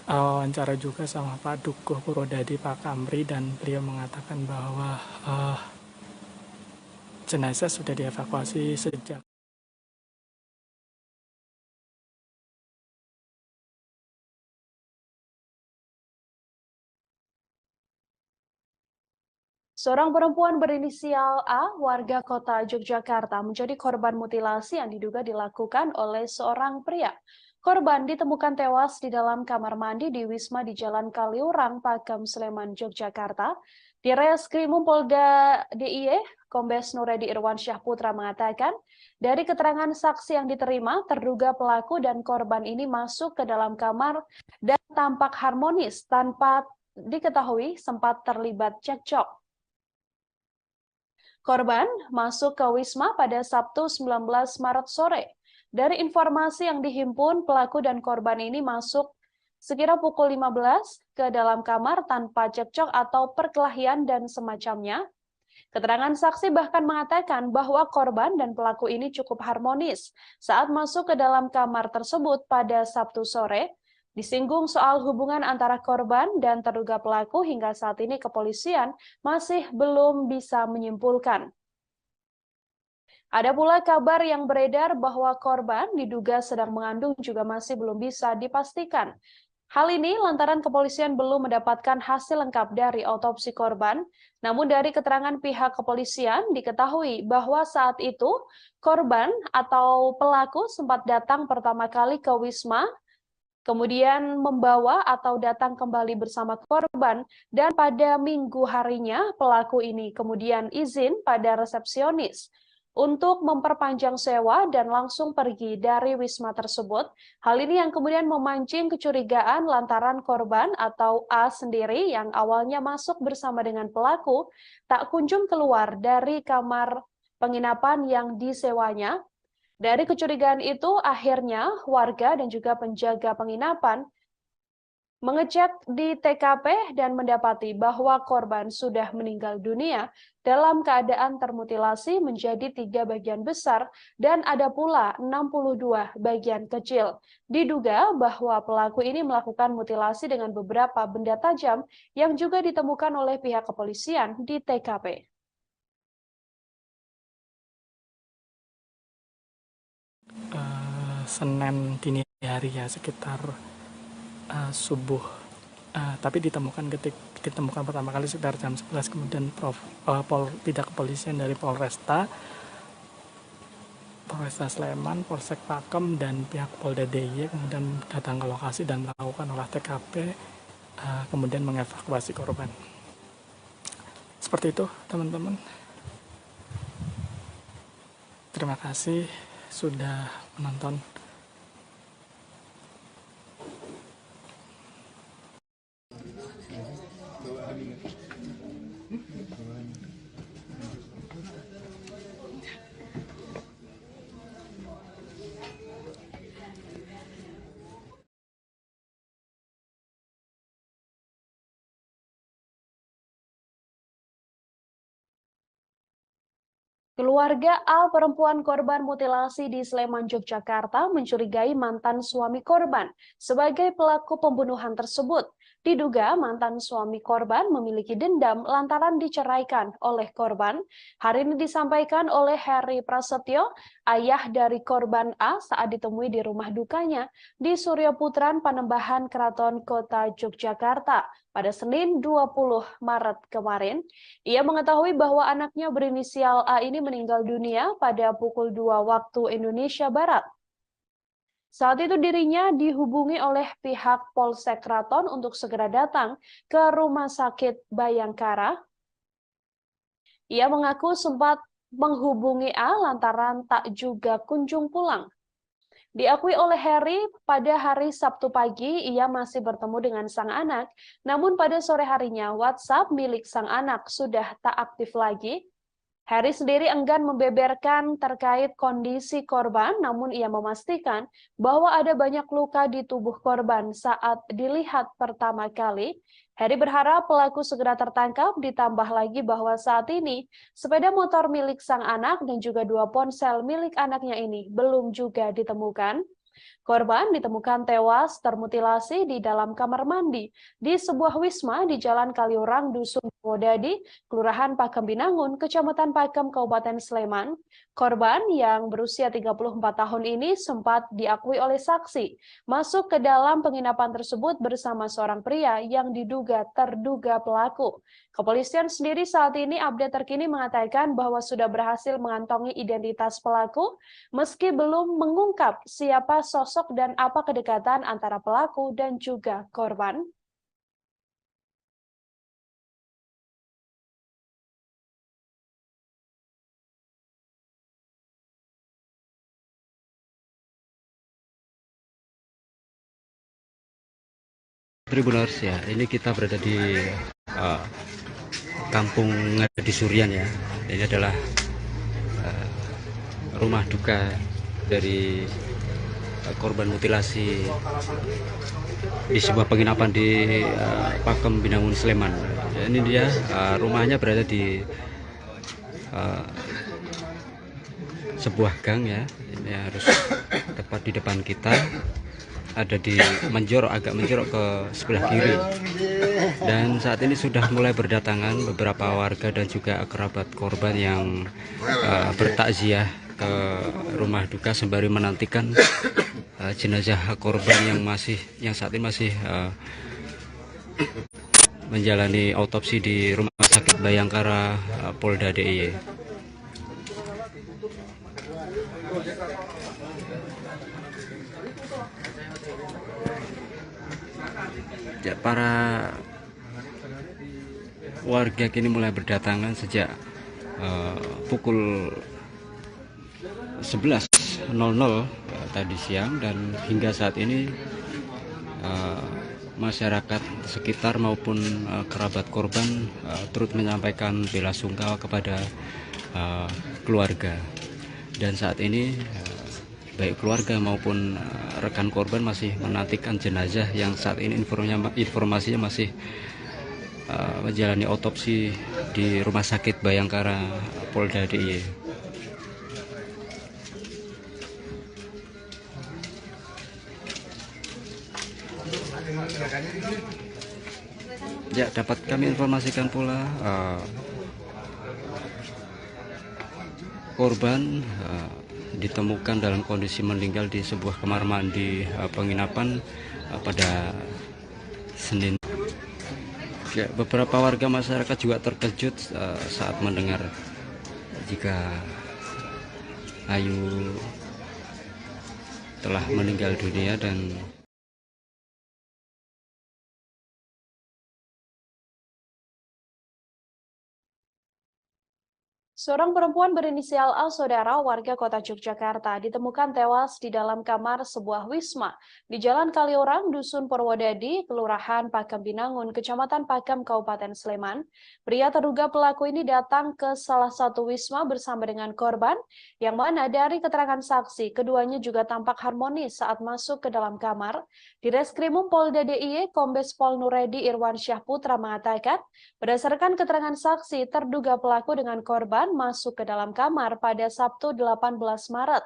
wawancara juga sama Pak Dukuh Purwodadi, Pak Kamri, dan beliau mengatakan bahwa jenazah sudah dievakuasi sejak Seorang perempuan berinisial A, warga kota Yogyakarta, menjadi korban mutilasi yang diduga dilakukan oleh seorang pria. Korban ditemukan tewas di dalam kamar mandi di Wisma di Jalan Kaliurang, Pakem, Sleman, Yogyakarta. Di Reskrimum Polda DIY, Kombes Nuredi Irwansyah Putra mengatakan, dari keterangan saksi yang diterima, terduga pelaku dan korban ini masuk ke dalam kamar dan tampak harmonis tanpa diketahui sempat terlibat cekcok. Korban masuk ke Wisma pada Sabtu 19 Maret sore. Dari informasi yang dihimpun, pelaku dan korban ini masuk sekira pukul 15 ke dalam kamar tanpa cekcok atau perkelahian dan semacamnya. Keterangan saksi bahkan mengatakan bahwa korban dan pelaku ini cukup harmonis saat masuk ke dalam kamar tersebut pada Sabtu sore. Disinggung soal hubungan antara korban dan terduga pelaku, hingga saat ini kepolisian masih belum bisa menyimpulkan. Ada pula kabar yang beredar bahwa korban diduga sedang mengandung juga masih belum bisa dipastikan. Hal ini lantaran kepolisian belum mendapatkan hasil lengkap dari autopsi korban. Namun dari keterangan pihak kepolisian diketahui bahwa saat itu korban atau pelaku sempat datang pertama kali ke Wisma, kemudian membawa atau datang kembali bersama korban, dan pada minggu harinya pelaku ini kemudian izin pada resepsionis untuk memperpanjang sewa dan langsung pergi dari Wisma tersebut. Hal ini yang kemudian memancing kecurigaan lantaran korban atau A sendiri yang awalnya masuk bersama dengan pelaku tak kunjung keluar dari kamar penginapan yang disewanya. Dari kecurigaan itu, akhirnya warga dan juga penjaga penginapan mengecek di TKP dan mendapati bahwa korban sudah meninggal dunia dalam keadaan termutilasi menjadi 3 bagian besar dan ada pula 62 bagian kecil. Diduga bahwa pelaku ini melakukan mutilasi dengan beberapa benda tajam yang juga ditemukan oleh pihak kepolisian di TKP. Senin dini hari ya, sekitar subuh, tapi ditemukan pertama kali sekitar jam 11, kemudian pihak kepolisian dari Polresta Sleman, Polsek Pakem, dan pihak Polda DIY kemudian datang ke lokasi dan melakukan olah TKP, kemudian mengevakuasi korban. Seperti itu teman-teman. Terima kasih sudah menonton. Keluarga A, perempuan korban mutilasi di Sleman, Yogyakarta, mencurigai mantan suami korban sebagai pelaku pembunuhan tersebut. Diduga mantan suami korban memiliki dendam lantaran diceraikan oleh korban. Hal ini disampaikan oleh Heri Prasetyo, ayah dari korban A, saat ditemui di rumah dukanya di Surya Putran, Panembahan, Keraton Kota Yogyakarta pada Senin 20 Maret kemarin. Ia mengetahui bahwa anaknya berinisial A ini meninggal dunia pada pukul 2 waktu Indonesia Barat. Saat itu dirinya dihubungi oleh pihak Polsek Keraton untuk segera datang ke Rumah Sakit Bayangkara. Ia mengaku sempat menghubungi A lantaran tak juga kunjung pulang. Diakui oleh Heri, pada hari Sabtu pagi ia masih bertemu dengan sang anak, namun pada sore harinya WhatsApp milik sang anak sudah tak aktif lagi. Heri sendiri enggan membeberkan terkait kondisi korban, namun ia memastikan bahwa ada banyak luka di tubuh korban saat dilihat pertama kali. Heri berharap pelaku segera tertangkap, ditambah lagi bahwa saat ini sepeda motor milik sang anak dan juga 2 ponsel milik anaknya ini belum juga ditemukan. Korban ditemukan tewas termutilasi di dalam kamar mandi di sebuah wisma di Jalan Kaliurang, Dusun Modadi, Kelurahan Pakem Binangun, Kecamatan Pakem, Kabupaten Sleman. Korban yang berusia 34 tahun ini sempat diakui oleh saksi masuk ke dalam penginapan tersebut bersama seorang pria yang diduga terduga pelaku. Kepolisian sendiri saat ini update terkini mengatakan bahwa sudah berhasil mengantongi identitas pelaku meski belum mengungkap siapa sosok dan apa kedekatan antara pelaku dan juga korban. Tribuners ya, ini kita berada di Kampung Ngadi Surian ya. Ini adalah rumah duka dari korban mutilasi di sebuah penginapan di Pakem Binangun Sleman. Ya, ini dia rumahnya berada di sebuah gang ya. Ini harus tepat di depan kita. Ada di agak menjorok ke sebelah kiri, dan saat ini sudah mulai berdatangan beberapa warga dan juga kerabat korban yang bertakziah ke rumah duka sembari menantikan jenazah korban yang saat ini masih menjalani otopsi di Rumah Sakit Bayangkara Polda DIY. Ya, para warga kini mulai berdatangan sejak pukul 11.00 tadi siang, dan hingga saat ini masyarakat sekitar maupun kerabat korban turut menyampaikan bela sungkawa kepada keluarga. Dan saat ini baik keluarga maupun rekan korban masih menantikan jenazah yang saat ini informasinya masih menjalani otopsi di Rumah Sakit Bayangkara Polda DIY. Ya, dapat kami informasikan pula korban ditemukan dalam kondisi meninggal di sebuah kamar mandi penginapan pada Senin. Ya, beberapa warga masyarakat juga terkejut saat mendengar jika Ayu telah meninggal dunia. Dan Seorang perempuan berinisial A, saudara warga kota Yogyakarta, ditemukan tewas di dalam kamar sebuah wisma di Jalan Kaliorang, Dusun Purwodadi, Kelurahan Pakem Binangun, Kecamatan Pakem, Kabupaten Sleman. Pria terduga pelaku ini datang ke salah satu wisma bersama dengan korban, yang mana dari keterangan saksi, keduanya juga tampak harmonis saat masuk ke dalam kamar. Di Reskrimum Polda DIY, Kombes Pol Nuredi Irwan Syahputra mengatakan, berdasarkan keterangan saksi, terduga pelaku dengan korban masuk ke dalam kamar pada Sabtu 18 Maret.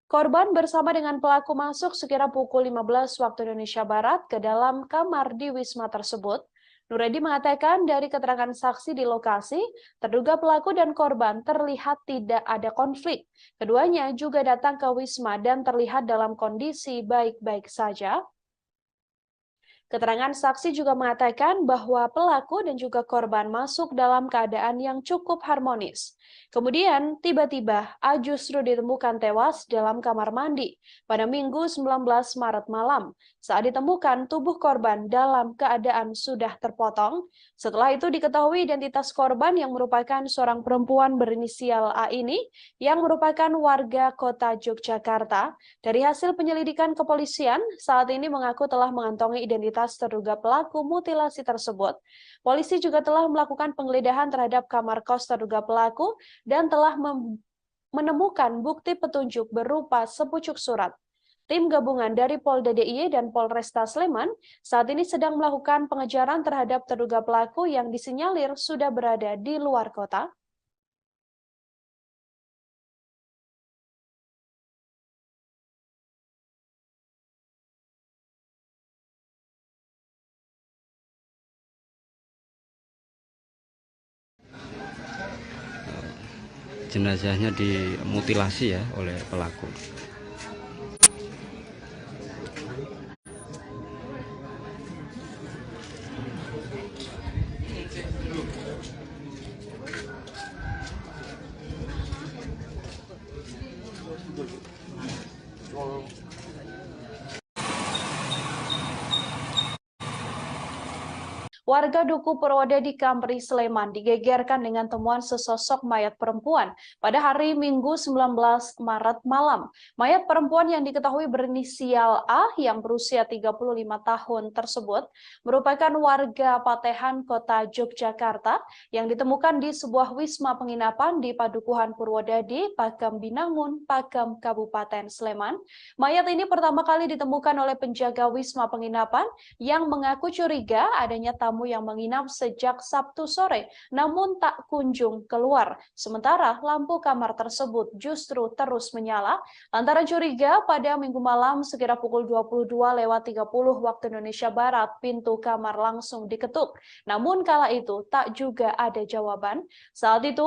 Korban bersama dengan pelaku masuk sekira pukul 15 waktu Indonesia Barat ke dalam kamar di wisma tersebut. Nuredi mengatakan dari keterangan saksi di lokasi, terduga pelaku dan korban terlihat tidak ada konflik. Keduanya juga datang ke wisma dan terlihat dalam kondisi baik-baik saja. Keterangan saksi juga mengatakan bahwa pelaku dan juga korban masuk dalam keadaan yang cukup harmonis. Kemudian, tiba-tiba A justru ditemukan tewas dalam kamar mandi pada Minggu 19 Maret malam. Saat ditemukan, tubuh korban dalam keadaan sudah terpotong. Setelah itu diketahui identitas korban yang merupakan seorang perempuan berinisial A ini yang merupakan warga kota Yogyakarta. Dari hasil penyelidikan kepolisian, saat ini mengaku telah mengantongi identitas terduga pelaku mutilasi tersebut. Polisi juga telah melakukan penggeledahan terhadap kamar kos terduga pelaku dan telah menemukan bukti petunjuk berupa sepucuk surat. Tim gabungan dari Polda DIY dan Polresta Sleman saat ini sedang melakukan pengejaran terhadap terduga pelaku yang disinyalir sudah berada di luar kota. jenazahnya dimutilasi ya oleh pelaku. Warga Duku Purwodadi Kampri Sleman digegerkan dengan temuan sesosok mayat perempuan pada hari Minggu 19 Maret malam. Mayat perempuan yang diketahui berinisial A yang berusia 35 tahun tersebut merupakan warga Patehan, Kota Yogyakarta yang ditemukan di sebuah wisma penginapan di Padukuhan Purwodadi, Pakam Binangun, Pakam Kabupaten Sleman. Mayat ini pertama kali ditemukan oleh penjaga wisma penginapan yang mengaku curiga adanya tamu yang menginap sejak Sabtu sore, namun tak kunjung keluar. Sementara lampu kamar tersebut justru terus menyala. Lantaran curiga, pada Minggu malam sekitar pukul 22.30 waktu Indonesia Barat, pintu kamar langsung diketuk. Namun kala itu tak juga ada jawaban. Saat itu,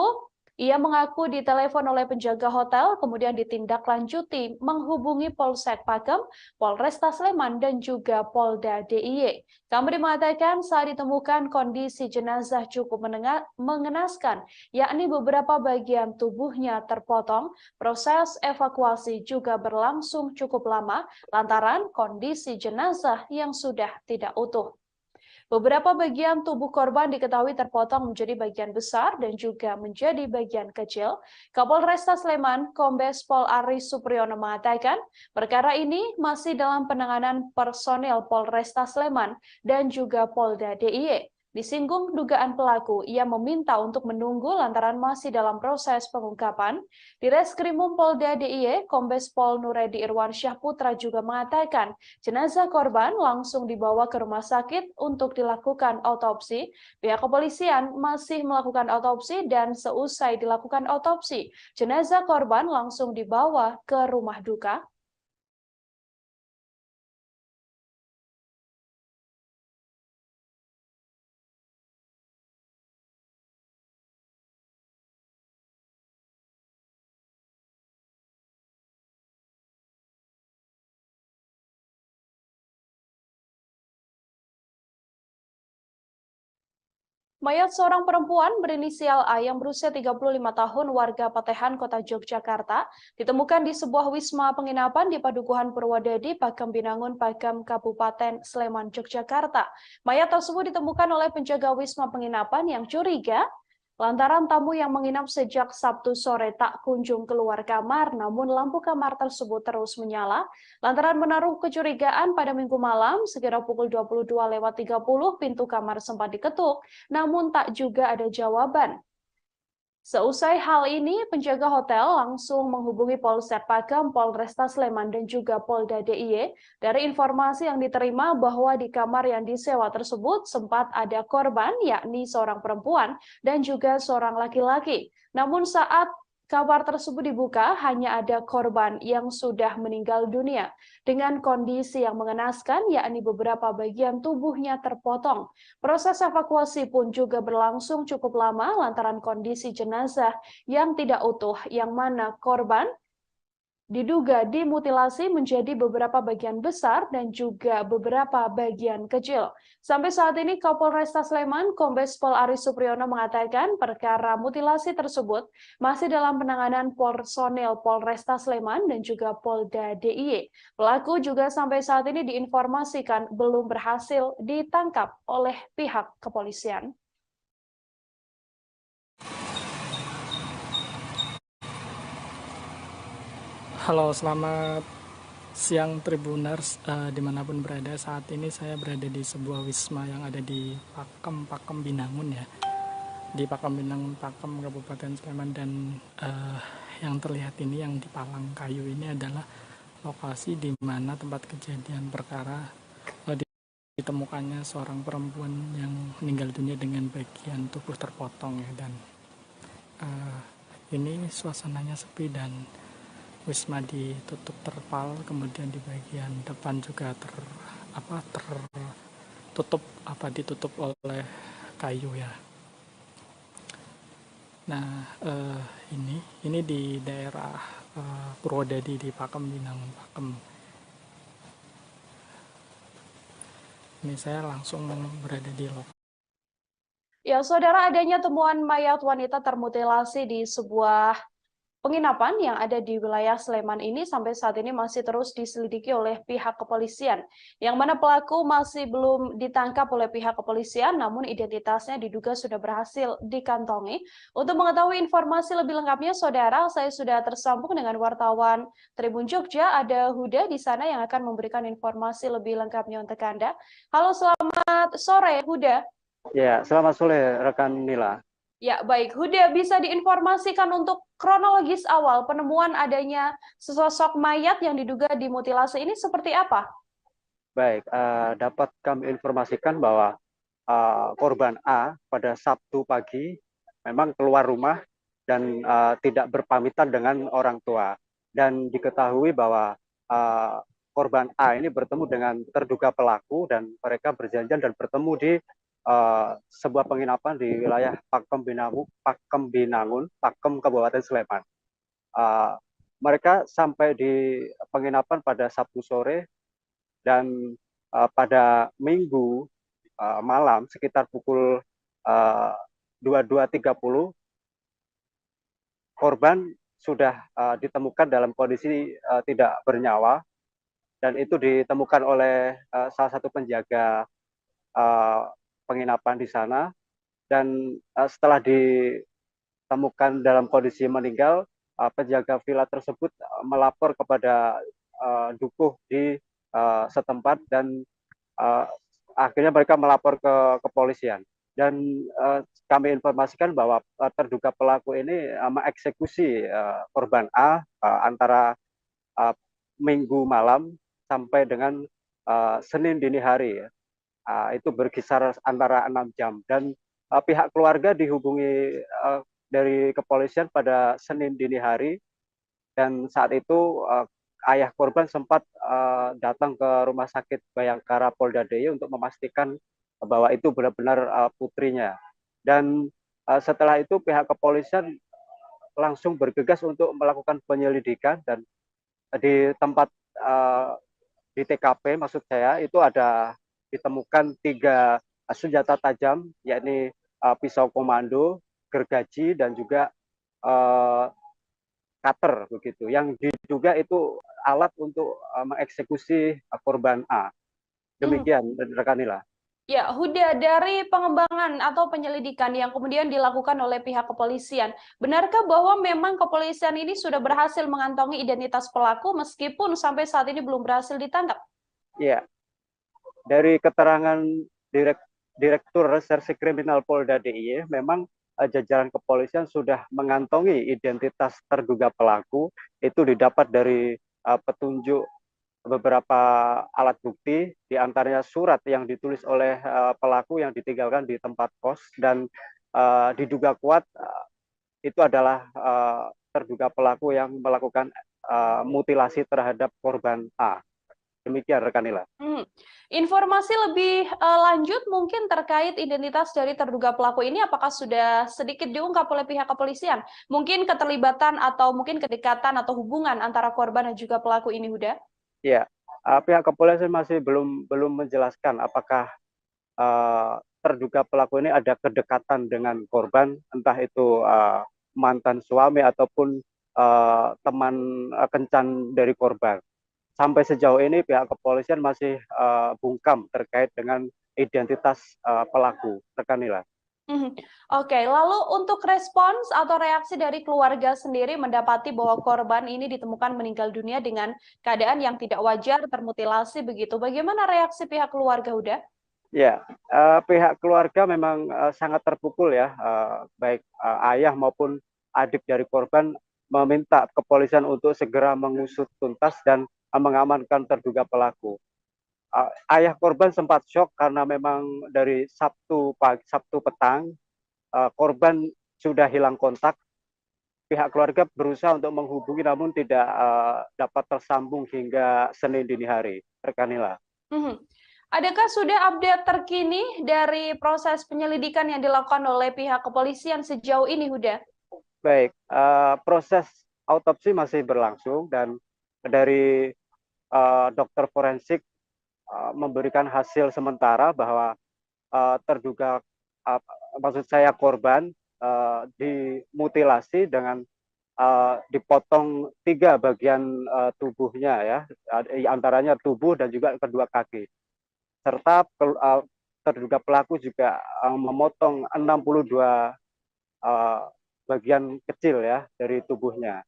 ia mengaku ditelepon oleh penjaga hotel, kemudian ditindaklanjuti menghubungi Polsek Pakam, Polresta Sleman, dan juga Polda DIY. Kamri mengatakan saat ditemukan kondisi jenazah cukup mengenaskan, yakni beberapa bagian tubuhnya terpotong. Proses evakuasi juga berlangsung cukup lama lantaran kondisi jenazah yang sudah tidak utuh. Beberapa bagian tubuh korban diketahui terpotong menjadi bagian besar dan juga menjadi bagian kecil. Kapolresta Sleman, Kombes Pol Ari Supriyono mengatakan, perkara ini masih dalam penanganan personel Polresta Sleman dan juga Polda DIY. Disinggung dugaan pelaku, ia meminta untuk menunggu lantaran masih dalam proses pengungkapan. Di Reskrimum Polda DIY, Kombes Pol Nuredi Irwansyah Putra juga mengatakan jenazah korban langsung dibawa ke rumah sakit untuk dilakukan otopsi. Pihak kepolisian masih melakukan otopsi dan seusai dilakukan otopsi, jenazah korban langsung dibawa ke rumah duka. Mayat seorang perempuan berinisial A yang berusia 35 tahun warga Patehan, Kota Yogyakarta, ditemukan di sebuah wisma penginapan di Padukuhan Purwodadi, Pakam Binangun, Pakam Kabupaten Sleman, Yogyakarta. Mayat tersebut ditemukan oleh penjaga wisma penginapan yang curiga lantaran tamu yang menginap sejak Sabtu sore tak kunjung keluar kamar, namun lampu kamar tersebut terus menyala. Lantaran menaruh kecurigaan, pada Minggu malam, sekitar pukul 22.30, pintu kamar sempat diketuk, namun tak juga ada jawaban. Seusai hal ini, penjaga hotel langsung menghubungi Polsek Pakam, Polresta Sleman, dan juga Polda DIY. Dari informasi yang diterima bahwa di kamar yang disewa tersebut sempat ada korban, yakni seorang perempuan dan juga seorang laki-laki. Namun saat kamar tersebut dibuka, hanya ada korban yang sudah meninggal dunia dengan kondisi yang mengenaskan, yakni beberapa bagian tubuhnya terpotong. Proses evakuasi pun juga berlangsung cukup lama lantaran kondisi jenazah yang tidak utuh, yang mana korban diduga dimutilasi menjadi beberapa bagian besar dan juga beberapa bagian kecil. Sampai saat ini Kapolresta Sleman, Kombes Pol Ari Supriyono mengatakan perkara mutilasi tersebut masih dalam penanganan personel Polresta Sleman dan juga Polda DIY. Pelaku juga sampai saat ini diinformasikan belum berhasil ditangkap oleh pihak kepolisian. Halo, selamat siang Tribuners dimanapun berada. Saat ini saya berada di sebuah wisma yang ada di Pakam Binangun ya, di Pakam Binangun, Pakam Kabupaten Sleman. Dan yang terlihat ini, yang di palang kayu ini adalah lokasi di mana tempat kejadian perkara ditemukannya seorang perempuan yang meninggal dunia dengan bagian tubuh terpotong ya. Dan ini suasananya sepi dan wisma ditutup terpal, kemudian di bagian depan juga ditutup oleh kayu ya. Nah, ini di daerah Purwodadi di Pakam Binangun, Pakam. Ini saya langsung berada di lokasi. Ya, saudara, adanya temuan mayat wanita termutilasi di sebuah penginapan yang ada di wilayah Sleman ini sampai saat ini masih terus diselidiki oleh pihak kepolisian, yang mana pelaku masih belum ditangkap oleh pihak kepolisian, namun identitasnya diduga sudah berhasil dikantongi. Untuk mengetahui informasi lebih lengkapnya, Saudara, saya sudah tersambung dengan wartawan Tribun Jogja, ada Huda di sana yang akan memberikan informasi lebih lengkapnya untuk Anda. Halo, selamat sore, Huda. Ya, selamat sore rekan Nila. Ya, baik. Huda, bisa diinformasikan untuk kronologis awal penemuan adanya sesosok mayat yang diduga dimutilasi ini seperti apa? Baik, dapat kami informasikan bahwa korban A pada Sabtu pagi memang keluar rumah dan tidak berpamitan dengan orang tua. Dan diketahui bahwa korban A ini bertemu dengan terduga pelaku dan mereka berjanjian dan bertemu di sebuah penginapan di wilayah Pakem Binangun, Pakem Kabupaten Sleman. Mereka sampai di penginapan pada Sabtu sore dan pada Minggu malam sekitar pukul 22.30 korban sudah ditemukan dalam kondisi tidak bernyawa dan itu ditemukan oleh salah satu penjaga penginapan di sana dan setelah ditemukan dalam kondisi meninggal penjaga villa tersebut melapor kepada dukuh di setempat dan akhirnya mereka melapor ke kepolisian dan kami informasikan bahwa terduga pelaku ini mengeksekusi korban A antara Minggu malam sampai dengan Senin dini hari ya. Itu berkisar antara 6 jam dan pihak keluarga dihubungi dari kepolisian pada Senin dini hari dan saat itu ayah korban sempat datang ke Rumah Sakit Bayangkara Polda DIY untuk memastikan bahwa itu benar-benar putrinya. Dan setelah itu pihak kepolisian langsung bergegas untuk melakukan penyelidikan dan di tempat di TKP maksud saya itu ada ditemukan 3 senjata tajam yakni pisau komando, gergaji dan juga cutter begitu yang diduga itu alat untuk mengeksekusi korban A. Demikian rekan Nila. Ya, Huda, dari pengembangan atau penyelidikan yang kemudian dilakukan oleh pihak kepolisian, benarkah bahwa memang kepolisian ini sudah berhasil mengantongi identitas pelaku meskipun sampai saat ini belum berhasil ditangkap? Iya, dari keterangan Direktur Reserse Kriminal Polda DIY, memang jajaran kepolisian sudah mengantongi identitas terduga pelaku, itu didapat dari petunjuk beberapa alat bukti, diantaranya surat yang ditulis oleh pelaku yang ditinggalkan di tempat kos dan diduga kuat itu adalah terduga pelaku yang melakukan mutilasi terhadap korban A. Demikian rekan Nila. Informasi lebih lanjut mungkin terkait identitas dari terduga pelaku ini apakah sudah sedikit diungkap oleh pihak kepolisian? Mungkin keterlibatan atau mungkin kedekatan atau hubungan antara korban dan juga pelaku ini, Huda? Ya, pihak kepolisian masih belum menjelaskan apakah terduga pelaku ini ada kedekatan dengan korban, entah itu mantan suami ataupun teman kencan dari korban. Sampai sejauh ini pihak kepolisian masih bungkam terkait dengan identitas pelaku, rekan Nila. Oke, lalu untuk respons atau reaksi dari keluarga sendiri mendapati bahwa korban ini ditemukan meninggal dunia dengan keadaan yang tidak wajar, termutilasi begitu. Bagaimana reaksi pihak keluarga, Huda? Ya, pihak keluarga memang sangat terpukul ya, baik ayah maupun adik dari korban meminta kepolisian untuk segera mengusut tuntas dan mengamankan terduga pelaku. Ayah korban sempat syok karena memang dari Sabtu petang korban sudah hilang kontak. Pihak keluarga berusaha untuk menghubungi namun tidak dapat tersambung hingga Senin dini hari. Rekan Nila. Adakah sudah update terkini dari proses penyelidikan yang dilakukan oleh pihak kepolisian sejauh ini, Huda? Baik, proses autopsi masih berlangsung dan dari dokter forensik memberikan hasil sementara bahwa terduga maksud saya korban dimutilasi dengan dipotong 3 bagian tubuhnya ya, antaranya tubuh dan juga kedua kaki. Serta terduga pelaku juga memotong 62 bagian kecil ya dari tubuhnya.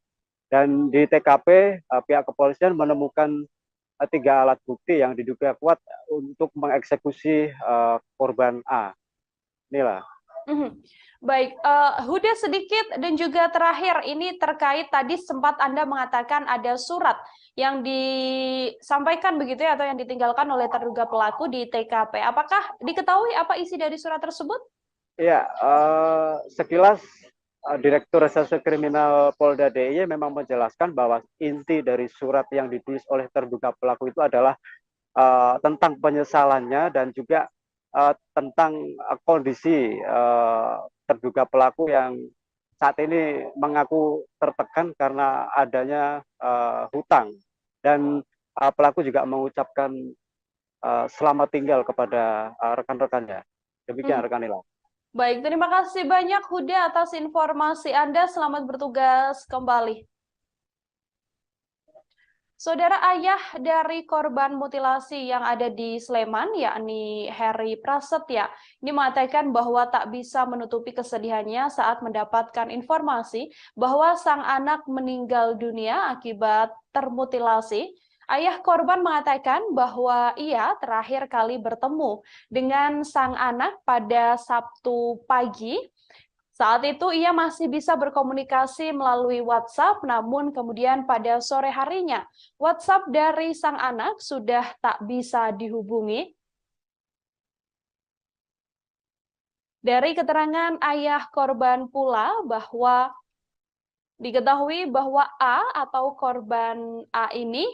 Dan di TKP pihak kepolisian menemukan 3 alat bukti yang diduga kuat untuk mengeksekusi korban A. Inilah. Baik, Huda sedikit dan juga terakhir ini terkait tadi sempat Anda mengatakan ada surat yang disampaikan begitu ya atau yang ditinggalkan oleh terduga pelaku di TKP. Apakah diketahui apa isi dari surat tersebut? Ya, sekilas Direktur Reserse Kriminal Polda DIY memang menjelaskan bahwa inti dari surat yang ditulis oleh terduga pelaku itu adalah tentang penyesalannya dan juga tentang kondisi terduga pelaku yang saat ini mengaku tertekan karena adanya hutang, dan pelaku juga mengucapkan selamat tinggal kepada rekan-rekannya. Demikian rekan Nila. Baik, terima kasih banyak Huda atas informasi Anda. Selamat bertugas kembali. Saudara ayah dari korban mutilasi yang ada di Sleman, yakni Heri Prasetya, ini mengatakan bahwa tak bisa menutupi kesedihannya saat mendapatkan informasi bahwa sang anak meninggal dunia akibat termutilasi. Ayah korban mengatakan bahwa ia terakhir kali bertemu dengan sang anak pada Sabtu pagi. Saat itu ia masih bisa berkomunikasi melalui WhatsApp, namun kemudian pada sore harinya, WhatsApp dari sang anak sudah tak bisa dihubungi. Dari keterangan ayah korban pula bahwa diketahui bahwa A atau korban A ini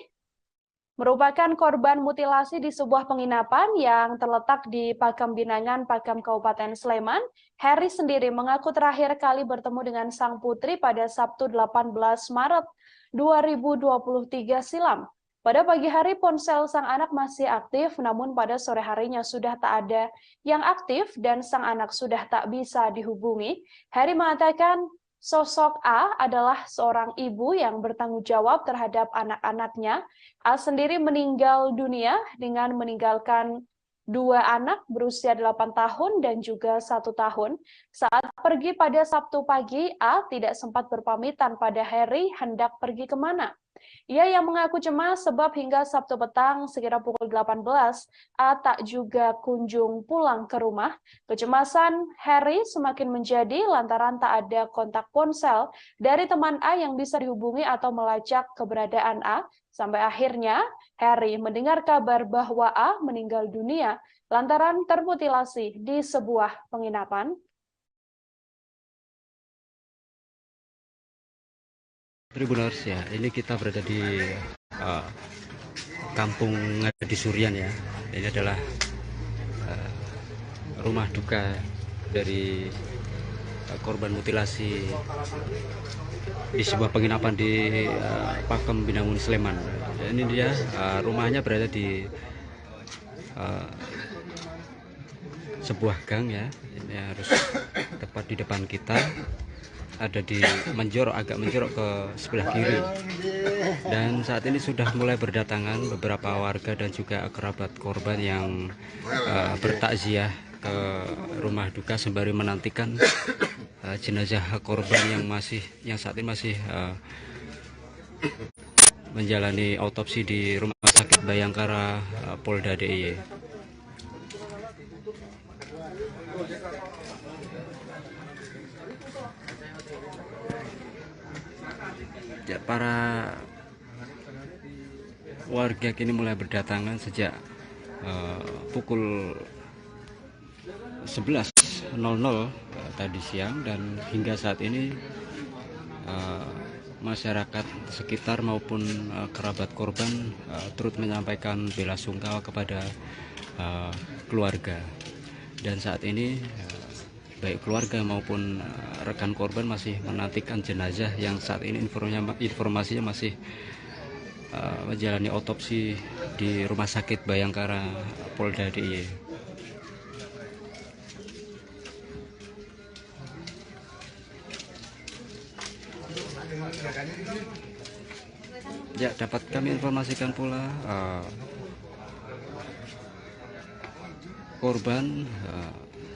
merupakan korban mutilasi di sebuah penginapan yang terletak di Pakam Binangan, Pakam Kabupaten Sleman. Heri sendiri mengaku terakhir kali bertemu dengan sang putri pada Sabtu 18 Maret 2023 silam. Pada pagi hari ponsel sang anak masih aktif, namun pada sore harinya sudah tak ada yang aktif dan sang anak sudah tak bisa dihubungi. Heri mengatakan sosok A adalah seorang ibu yang bertanggung jawab terhadap anak-anaknya. A sendiri meninggal dunia dengan meninggalkan 2 anak berusia 8 tahun dan juga 1 tahun. Saat pergi pada Sabtu pagi, A tidak sempat berpamitan pada Heri hendak pergi kemana. Ia yang mengaku cemas sebab hingga Sabtu petang sekitar pukul 18, A tak juga kunjung pulang ke rumah. Kecemasan Heri semakin menjadi lantaran tak ada kontak ponsel dari teman A yang bisa dihubungi atau melacak keberadaan A. Sampai akhirnya Heri mendengar kabar bahwa A meninggal dunia lantaran termutilasi di sebuah penginapan. Tribuners ya, ini kita berada di kampung Ngadi Surian ya. Ini adalah rumah duka dari korban mutilasi di sebuah penginapan di Pakam Binangun Sleman. Ini dia rumahnya berada di sebuah gang ya. Ini harus tepat di depan kita. Ada di agak menjorok ke sebelah kiri, dan saat ini sudah mulai berdatangan beberapa warga dan juga kerabat korban yang bertakziah ke rumah duka sembari menantikan jenazah korban yang saat ini masih menjalani autopsi di Rumah Sakit Bayangkara Polda DIY. Ya, para warga kini mulai berdatangan sejak pukul 11.00 tadi siang, dan hingga saat ini masyarakat sekitar maupun kerabat korban turut menyampaikan bela sungkawa kepada keluarga. Dan saat ini baik keluarga maupun rekan korban masih menantikan jenazah yang saat ini informasinya masih menjalani otopsi di Rumah Sakit Bayangkara Polda DIY. Ya, dapat kami informasikan pula korban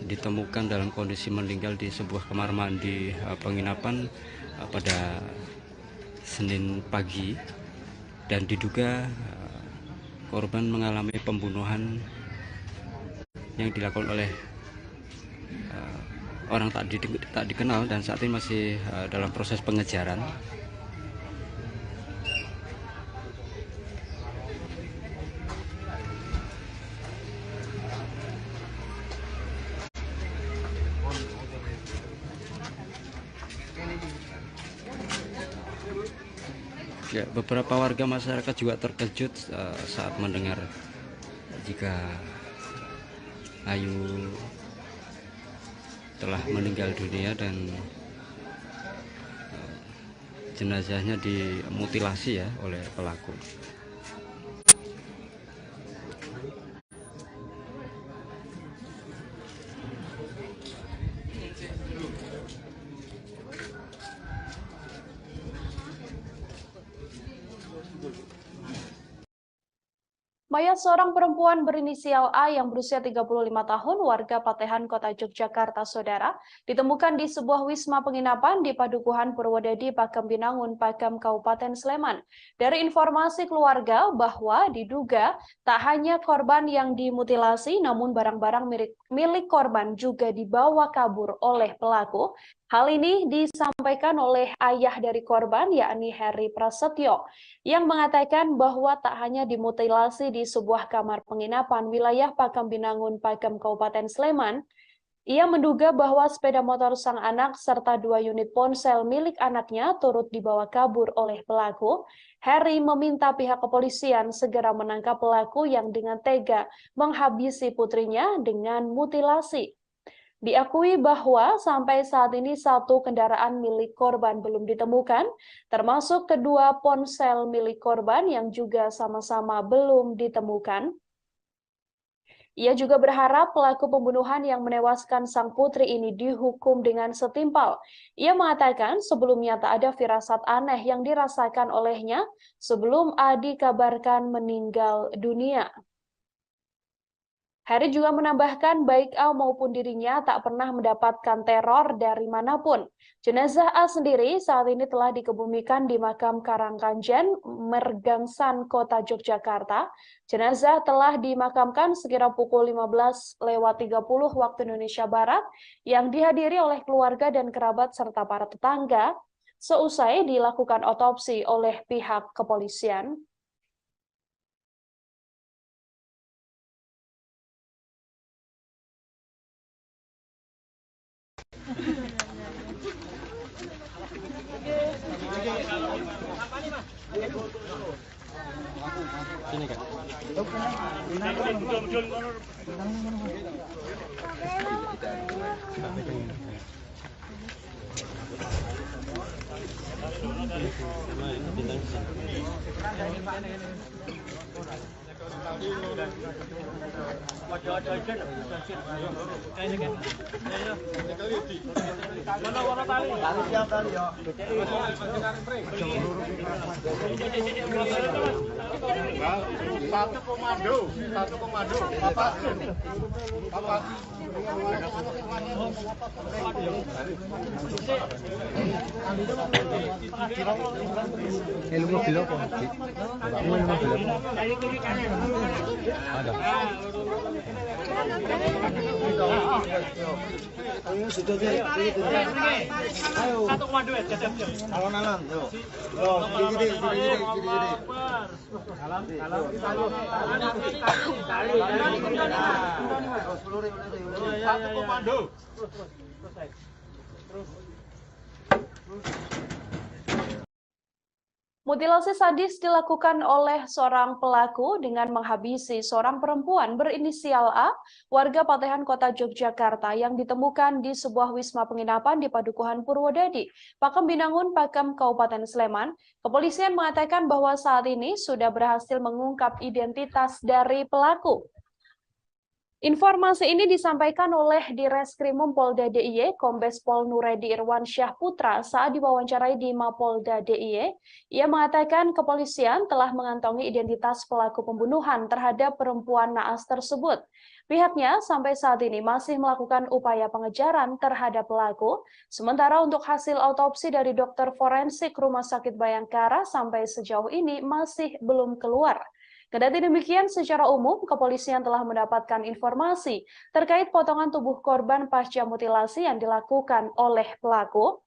ditemukan dalam kondisi meninggal di sebuah kamar mandi penginapan pada Senin pagi, dan diduga korban mengalami pembunuhan yang dilakukan oleh orang tak dikenal, dan saat ini masih dalam proses pengejaran. Ya, beberapa warga masyarakat juga terkejut saat mendengar jika Ayu telah meninggal dunia dan jenazahnya dimutilasi ya oleh pelaku. Mayat seorang perempuan berinisial A yang berusia 35 tahun, warga Patehan, Kota Yogyakarta, Saudara, ditemukan di sebuah wisma penginapan di Padukuhan Purwodadi, Pakem Binangun, Pakem, Kabupaten Sleman. Dari informasi keluarga bahwa diduga tak hanya korban yang dimutilasi, namun barang-barang milik korban juga dibawa kabur oleh pelaku. Hal ini disampaikan oleh ayah dari korban, yakni Heri Prasetyo, yang mengatakan bahwa tak hanya dimutilasi di sebuah kamar penginapan wilayah Pakem Binangun, Pakem, Kabupaten Sleman, ia menduga bahwa sepeda motor sang anak serta 2 unit ponsel milik anaknya turut dibawa kabur oleh pelaku. Heri meminta pihak kepolisian segera menangkap pelaku yang dengan tega menghabisi putrinya dengan mutilasi. Diakui bahwa sampai saat ini 1 kendaraan milik korban belum ditemukan, termasuk kedua ponsel milik korban yang juga sama-sama belum ditemukan. Ia juga berharap pelaku pembunuhan yang menewaskan sang putri ini dihukum dengan setimpal. Ia mengatakan sebelumnya tak ada firasat aneh yang dirasakan olehnya sebelum A dikabarkan meninggal dunia. Heri juga menambahkan baik A maupun dirinya tak pernah mendapatkan teror dari manapun. Jenazah A sendiri saat ini telah dikebumikan di makam Karangkanjen, Mergangsan, Kota Yogyakarta. Jenazah telah dimakamkan sekira pukul 15.30 waktu Indonesia Barat yang dihadiri oleh keluarga dan kerabat serta para tetangga seusai dilakukan otopsi oleh pihak kepolisian. Sini kan. Satu komando. Bapak. El mobil apa? Ada. Satu komando ya, Alon-alon, yuk. Satu komando. Mutilasi sadis dilakukan oleh seorang pelaku dengan menghabisi seorang perempuan berinisial A, warga Patehan, Kota Yogyakarta, yang ditemukan di sebuah wisma penginapan di Padukuhan Purwodadi, Pakem Binangun, Pakem, Kabupaten Sleman. Kepolisian mengatakan bahwa saat ini sudah berhasil mengungkap identitas dari pelaku. Informasi ini disampaikan oleh Direskrimum Polda DIY, Kombes Pol Nuredi Irwansyah Putra saat diwawancarai di Mapolda DIY. Ia mengatakan kepolisian telah mengantongi identitas pelaku pembunuhan terhadap perempuan naas tersebut. Pihaknya sampai saat ini masih melakukan upaya pengejaran terhadap pelaku, sementara untuk hasil autopsi dari dokter forensik Rumah Sakit Bayangkara sampai sejauh ini masih belum keluar. Kendati demikian, secara umum, kepolisian telah mendapatkan informasi terkait potongan tubuh korban pasca mutilasi yang dilakukan oleh pelaku.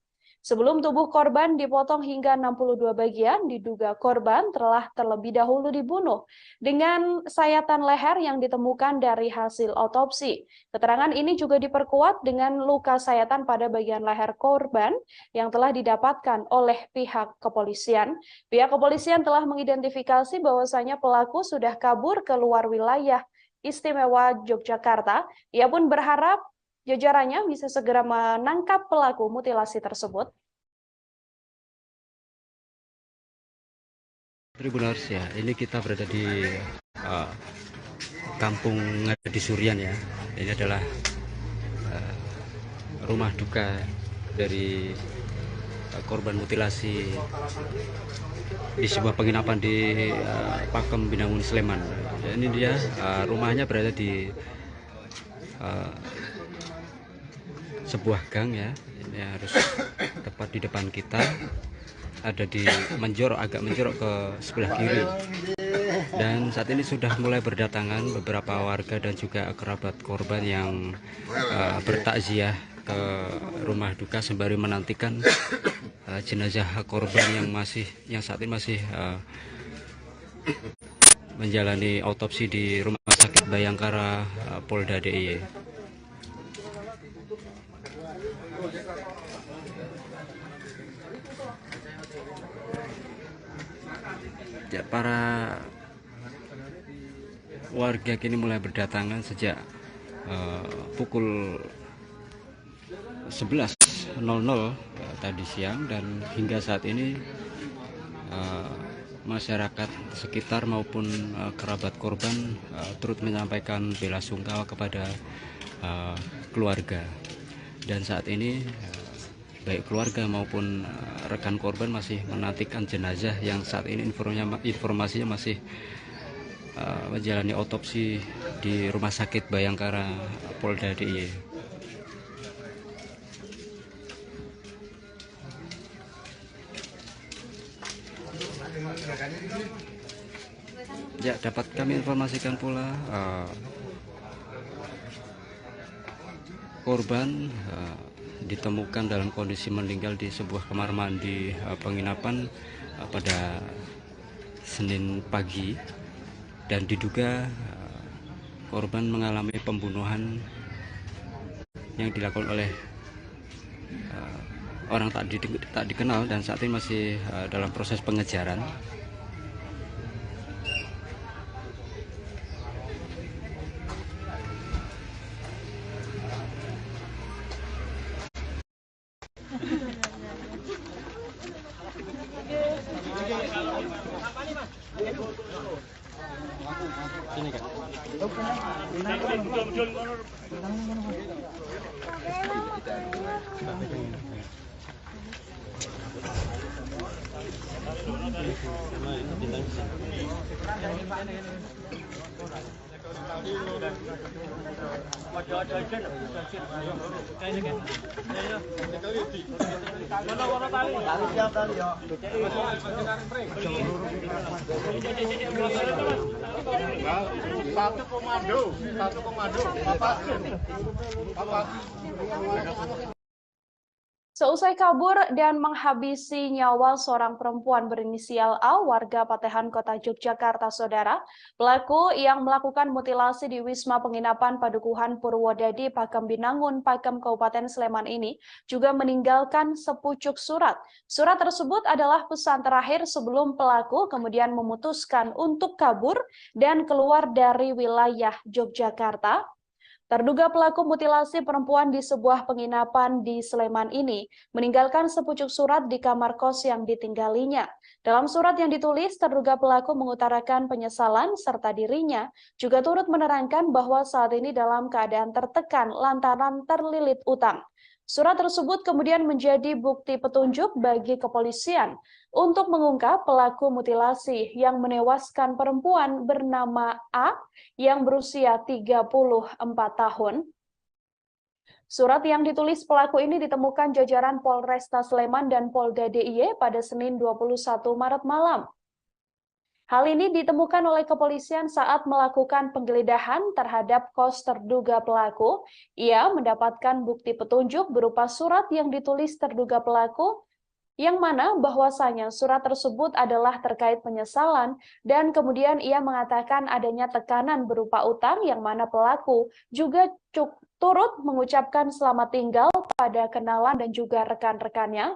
Sebelum tubuh korban dipotong hingga 62 bagian, diduga korban telah terlebih dahulu dibunuh dengan sayatan leher yang ditemukan dari hasil otopsi. Keterangan ini juga diperkuat dengan luka sayatan pada bagian leher korban yang telah didapatkan oleh pihak kepolisian. Pihak kepolisian telah mengidentifikasi bahwasanya pelaku sudah kabur ke luar wilayah istimewa Yogyakarta. Ia pun berharap jajarannya bisa segera menangkap pelaku mutilasi tersebut. Tribuners ya, ini kita berada di Kampung Ngadi Surian ya. Ini adalah rumah duka dari korban mutilasi di sebuah penginapan di Pakem Binangun Sleman. Ini dia rumahnya berada di sebuah gang ya. Ini harus tepat di depan kita, ada di agak menjorok ke sebelah kiri. Dan saat ini sudah mulai berdatangan beberapa warga dan juga kerabat korban yang bertakziah ke rumah duka sembari menantikan jenazah korban yang saat ini masih menjalani autopsi di Rumah Sakit Bayangkara Polda DIY. Ya, para warga kini mulai berdatangan sejak pukul 11.00 tadi siang, dan hingga saat ini masyarakat sekitar maupun kerabat korban turut menyampaikan bela sungkawa kepada keluarga. Dan saat ini baik keluarga maupun rekan korban masih menantikan jenazah yang saat ini informasinya masih menjalani otopsi di Rumah Sakit Bayangkara Polda DIY. Ya, dapat kami informasikan pula korban ditemukan dalam kondisi meninggal di sebuah kamar mandi penginapan pada Senin pagi, dan diduga korban mengalami pembunuhan yang dilakukan oleh orang tak dikenal, dan saat ini masih dalam proses pengejaran. Satu komando, Bapak. Seusai kabur dan menghabisi nyawa seorang perempuan berinisial A, warga Patehan, Kota Yogyakarta, Saudara, pelaku yang melakukan mutilasi di Wisma Penginapan Padukuhan Purwodadi, Pakem Binangun, Pakem, Kabupaten Sleman ini juga meninggalkan sepucuk surat. Surat tersebut adalah pesan terakhir sebelum pelaku kemudian memutuskan untuk kabur dan keluar dari wilayah Yogyakarta. Terduga pelaku mutilasi perempuan di sebuah penginapan di Sleman ini meninggalkan sepucuk surat di kamar kos yang ditinggalinya. Dalam surat yang ditulis, terduga pelaku mengutarakan penyesalan serta dirinya juga turut menerangkan bahwa saat ini dalam keadaan tertekan lantaran terlilit utang. Surat tersebut kemudian menjadi bukti petunjuk bagi kepolisian untuk mengungkap pelaku mutilasi yang menewaskan perempuan bernama A yang berusia 34 tahun. Surat yang ditulis pelaku ini ditemukan jajaran Polresta Sleman dan Polda DIY pada Senin 21 Maret malam. Hal ini ditemukan oleh kepolisian saat melakukan penggeledahan terhadap kos terduga pelaku. Ia mendapatkan bukti petunjuk berupa surat yang ditulis terduga pelaku, yang mana bahwasanya surat tersebut adalah terkait penyesalan dan kemudian ia mengatakan adanya tekanan berupa utang yang mana pelaku juga turut mengucapkan selamat tinggal pada kenalan dan juga rekan-rekannya.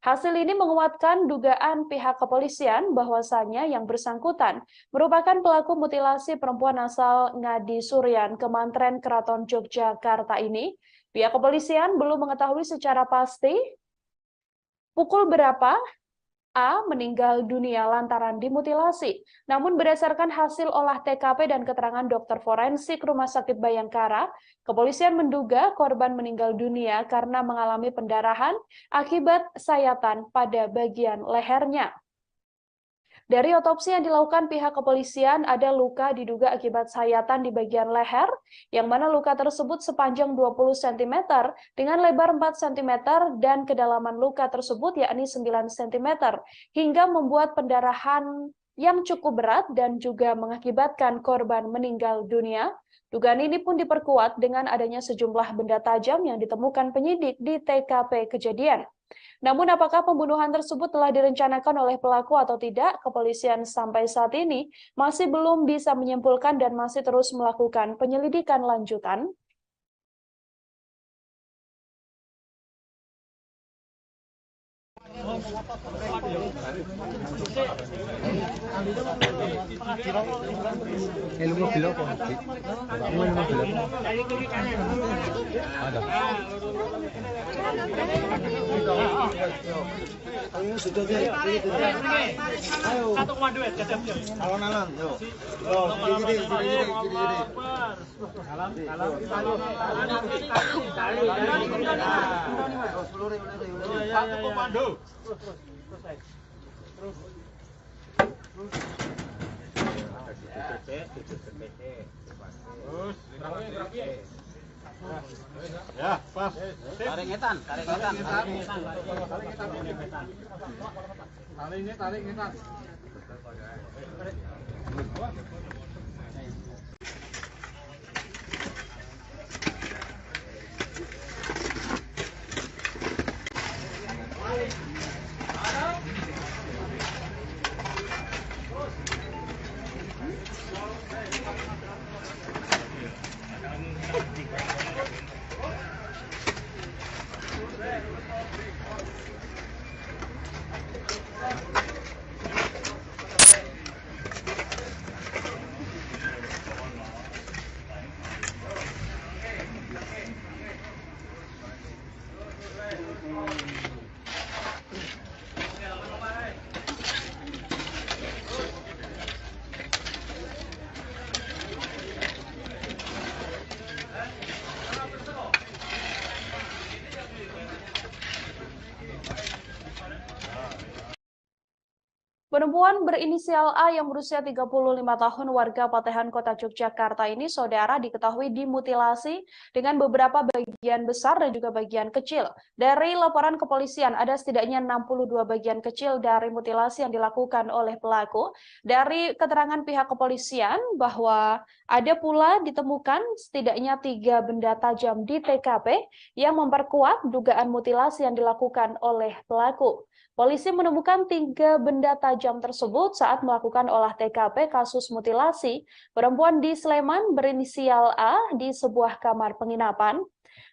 Hasil ini menguatkan dugaan pihak kepolisian bahwasanya yang bersangkutan merupakan pelaku mutilasi perempuan asal Ngadi Suryan, Kemantren Keraton Yogyakarta ini. Pihak kepolisian belum mengetahui secara pasti pukul berapa A meninggal dunia lantaran dimutilasi. Namun berdasarkan hasil olah TKP dan keterangan dokter forensik Rumah Sakit Bayangkara, kepolisian menduga korban meninggal dunia karena mengalami pendarahan akibat sayatan pada bagian lehernya. Dari otopsi yang dilakukan pihak kepolisian, ada luka diduga akibat sayatan di bagian leher, yang mana luka tersebut sepanjang 20 cm dengan lebar 4 cm dan kedalaman luka tersebut yakni 9 cm, hingga membuat pendarahan yang cukup berat dan juga mengakibatkan korban meninggal dunia. Dugaan ini pun diperkuat dengan adanya sejumlah benda tajam yang ditemukan penyidik di TKP kejadian. Namun apakah pembunuhan tersebut telah direncanakan oleh pelaku atau tidak, kepolisian sampai saat ini masih belum bisa menyimpulkan dan masih terus melakukan penyelidikan lanjutan. Alon-alon, yuk. Gini. Satu komando. Ya, pas. Tarik ngetan. Tarik ngetan. Perempuan berinisial A yang berusia 35 tahun warga Patehan Kota Yogyakarta ini, saudara, diketahui dimutilasi dengan beberapa bagian besar dan juga bagian kecil. Dari laporan kepolisian, ada setidaknya 62 bagian kecil dari mutilasi yang dilakukan oleh pelaku. Dari keterangan pihak kepolisian bahwa ada pula ditemukan setidaknya 3 benda tajam di TKP yang memperkuat dugaan mutilasi yang dilakukan oleh pelaku. Polisi menemukan 3 benda tajam tersebut saat melakukan olah TKP kasus mutilasi perempuan di Sleman berinisial A di sebuah kamar penginapan.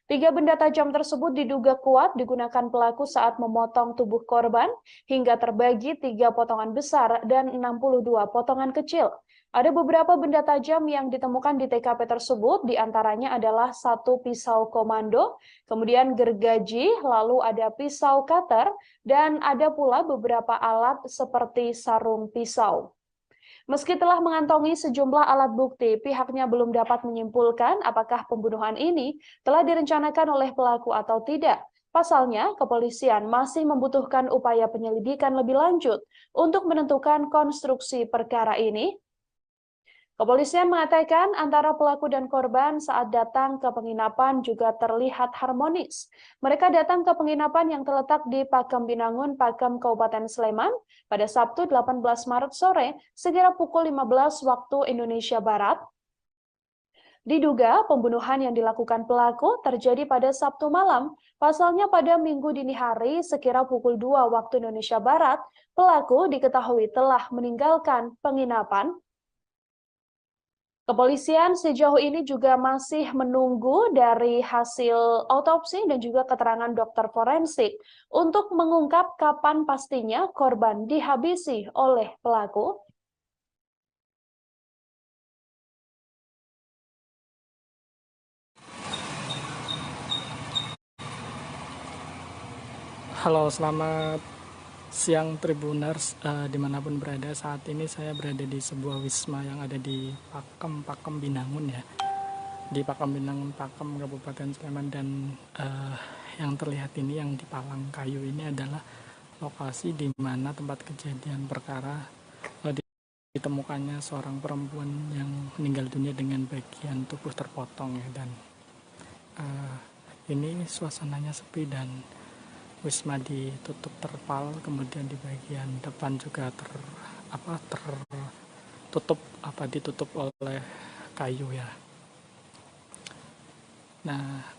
3 benda tajam tersebut diduga kuat digunakan pelaku saat memotong tubuh korban hingga terbagi 3 potongan besar dan 62 potongan kecil. Ada beberapa benda tajam yang ditemukan di TKP tersebut, diantaranya adalah satu pisau komando, kemudian gergaji, lalu ada pisau cutter, dan ada pula beberapa alat seperti sarung pisau. Meski telah mengantongi sejumlah alat bukti, pihaknya belum dapat menyimpulkan apakah pembunuhan ini telah direncanakan oleh pelaku atau tidak. Pasalnya, kepolisian masih membutuhkan upaya penyelidikan lebih lanjut untuk menentukan konstruksi perkara ini. Kepolisian mengatakan antara pelaku dan korban saat datang ke penginapan juga terlihat harmonis. Mereka datang ke penginapan yang terletak di Pakem Binangun, Pakem, Kabupaten Sleman pada Sabtu 18 Maret sore sekira pukul 15 waktu Indonesia Barat. Diduga pembunuhan yang dilakukan pelaku terjadi pada Sabtu malam. Pasalnya pada Minggu dini hari sekira pukul 2 waktu Indonesia Barat, pelaku diketahui telah meninggalkan penginapan. Kepolisian sejauh ini juga masih menunggu dari hasil autopsi dan juga keterangan dokter forensik untuk mengungkap kapan pastinya korban dihabisi oleh pelaku. Halo, selamat siang Tribuners, dimanapun berada. Saat ini saya berada di sebuah wisma yang ada di Pakem Binangun ya, di Pakem Binangun, Pakem, Kabupaten Sleman. Dan yang terlihat ini, yang di palang kayu ini adalah lokasi di mana tempat kejadian perkara ditemukannya seorang perempuan yang meninggal dunia dengan bagian tubuh terpotong ya. Dan ini suasananya sepi dan wisma ditutup terpal, kemudian di bagian depan juga ditutup oleh kayu ya. Nah,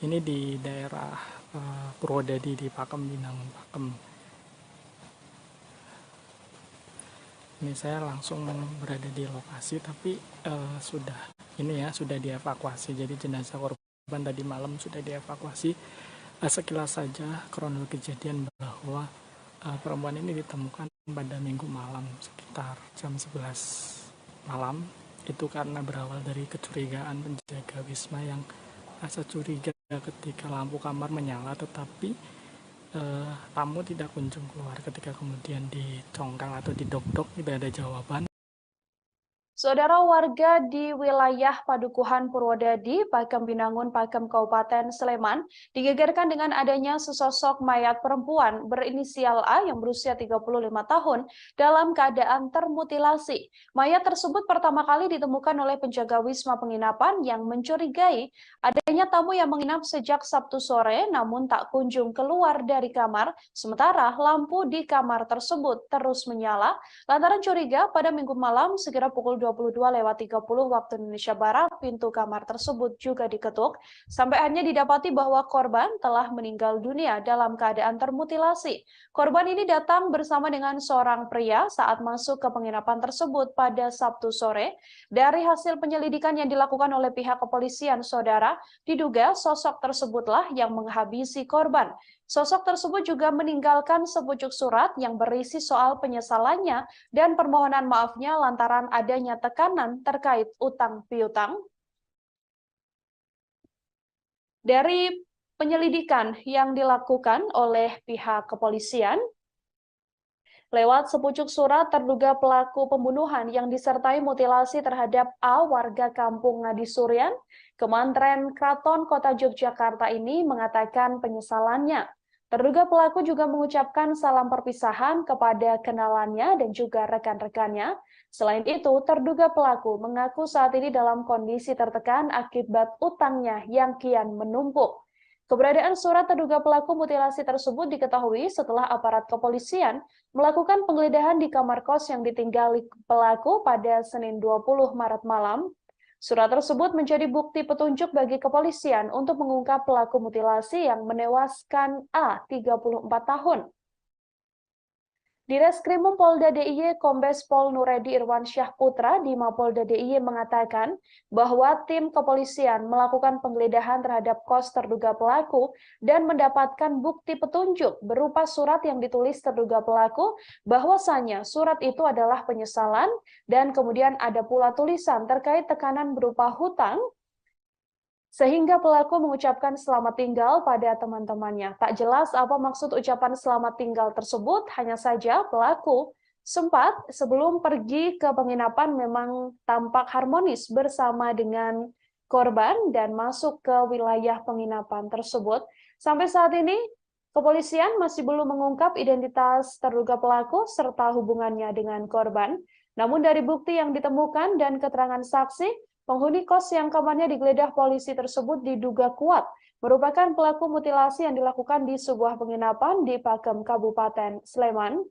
ini di daerah Purwodadi di Pakem Binangun, Pakem. Ini saya langsung berada di lokasi, tapi sudah dievakuasi. Jadi jenazah korban tadi malam sudah dievakuasi. Sekilas saja kronologi kejadian bahwa perempuan ini ditemukan pada Minggu malam sekitar jam 11 malam. Itu karena berawal dari kecurigaan penjaga wisma yang rasa curiga ketika lampu kamar menyala, tetapi tamu tidak kunjung keluar. Ketika kemudian dicongkang atau didok-dok, tidak ada jawaban. Saudara, warga di wilayah Padukuhan Purwodadi, Pakem Binangun, Pakem, Kabupaten Sleman, digegerkan dengan adanya sesosok mayat perempuan berinisial A yang berusia 35 tahun dalam keadaan termutilasi. Mayat tersebut pertama kali ditemukan oleh penjaga wisma penginapan yang mencurigai adanya tamu yang menginap sejak Sabtu sore namun tak kunjung keluar dari kamar, sementara lampu di kamar tersebut terus menyala. Lantaran curiga, pada Minggu malam sekira pukul 22.30 waktu Indonesia Barat, pintu kamar tersebut juga diketuk, sampai akhirnya didapati bahwa korban telah meninggal dunia dalam keadaan termutilasi. Korban ini datang bersama dengan seorang pria saat masuk ke penginapan tersebut pada Sabtu sore. Dari hasil penyelidikan yang dilakukan oleh pihak kepolisian, saudara, diduga sosok tersebutlah yang menghabisi korban. Sosok tersebut juga meninggalkan sepucuk surat yang berisi soal penyesalannya dan permohonan maafnya lantaran adanya tekanan terkait utang piutang. Dari penyelidikan yang dilakukan oleh pihak kepolisian, lewat sepucuk surat, terduga pelaku pembunuhan yang disertai mutilasi terhadap A, warga kampung Ngadisurian, Kemantren Kraton, Kota Yogyakarta ini mengatakan penyesalannya. Terduga pelaku juga mengucapkan salam perpisahan kepada kenalannya dan juga rekan-rekannya. Selain itu, terduga pelaku mengaku saat ini dalam kondisi tertekan akibat utangnya yang kian menumpuk. Keberadaan surat terduga pelaku mutilasi tersebut diketahui setelah aparat kepolisian melakukan penggeledahan di kamar kos yang ditinggali pelaku pada Senin 20 Maret malam. Surat tersebut menjadi bukti petunjuk bagi kepolisian untuk mengungkap pelaku mutilasi yang menewaskan A, 34 tahun. Di Reskrimum Polda DIY, Kombes Pol Nuredi Irwansyah Putra di Mapolda DIY mengatakan bahwa tim kepolisian melakukan penggeledahan terhadap kos terduga pelaku dan mendapatkan bukti petunjuk berupa surat yang ditulis terduga pelaku, bahwasanya surat itu adalah penyesalan dan kemudian ada pula tulisan terkait tekanan berupa hutang, sehingga pelaku mengucapkan selamat tinggal pada teman-temannya. Tak jelas apa maksud ucapan selamat tinggal tersebut, hanya saja pelaku sempat sebelum pergi ke penginapan memang tampak harmonis bersama dengan korban dan masuk ke wilayah penginapan tersebut. Sampai saat ini, kepolisian masih belum mengungkap identitas terduga pelaku serta hubungannya dengan korban. Namun dari bukti yang ditemukan dan keterangan saksi, penghuni kos yang kamarnya digeledah polisi tersebut diduga kuat merupakan pelaku mutilasi yang dilakukan di sebuah penginapan di Pakem, Kabupaten Sleman.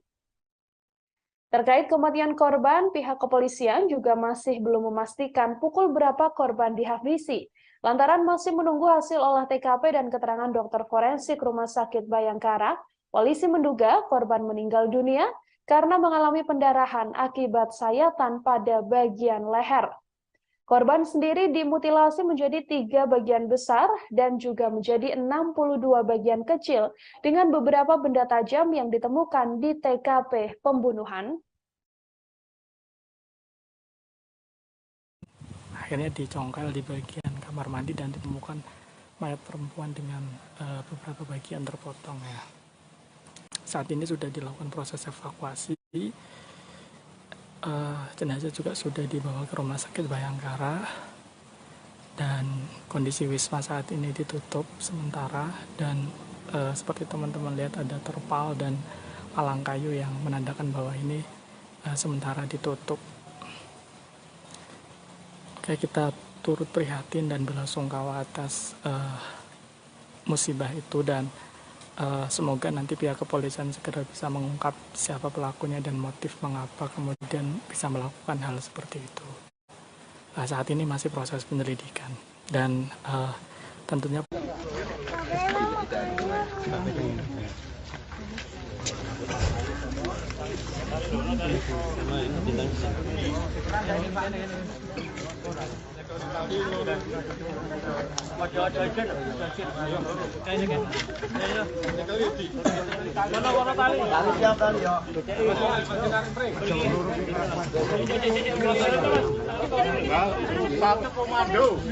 Terkait kematian korban, pihak kepolisian juga masih belum memastikan pukul berapa korban dihabisi. Lantaran masih menunggu hasil olah TKP dan keterangan dokter forensik Rumah Sakit Bayangkara, polisi menduga korban meninggal dunia karena mengalami pendarahan akibat sayatan pada bagian leher. Korban sendiri dimutilasi menjadi 3 bagian besar dan juga menjadi 62 bagian kecil dengan beberapa benda tajam yang ditemukan di TKP pembunuhan. Akhirnya dicongkel di bagian kamar mandi dan ditemukan mayat perempuan dengan beberapa bagian terpotong ya. Saat ini sudah dilakukan proses evakuasi. Jenazah juga sudah dibawa ke Rumah Sakit Bayangkara dan kondisi Wisma saat ini ditutup sementara dan seperti teman-teman lihat ada terpal dan palang kayu yang menandakan bahwa ini sementara ditutup. Oke, kita turut prihatin dan belasungkawa atas musibah itu dan semoga nanti pihak kepolisian segera bisa mengungkap siapa pelakunya dan motif mengapa kemudian bisa melakukan hal seperti itu. Saat ini masih proses penyelidikan dan tentunya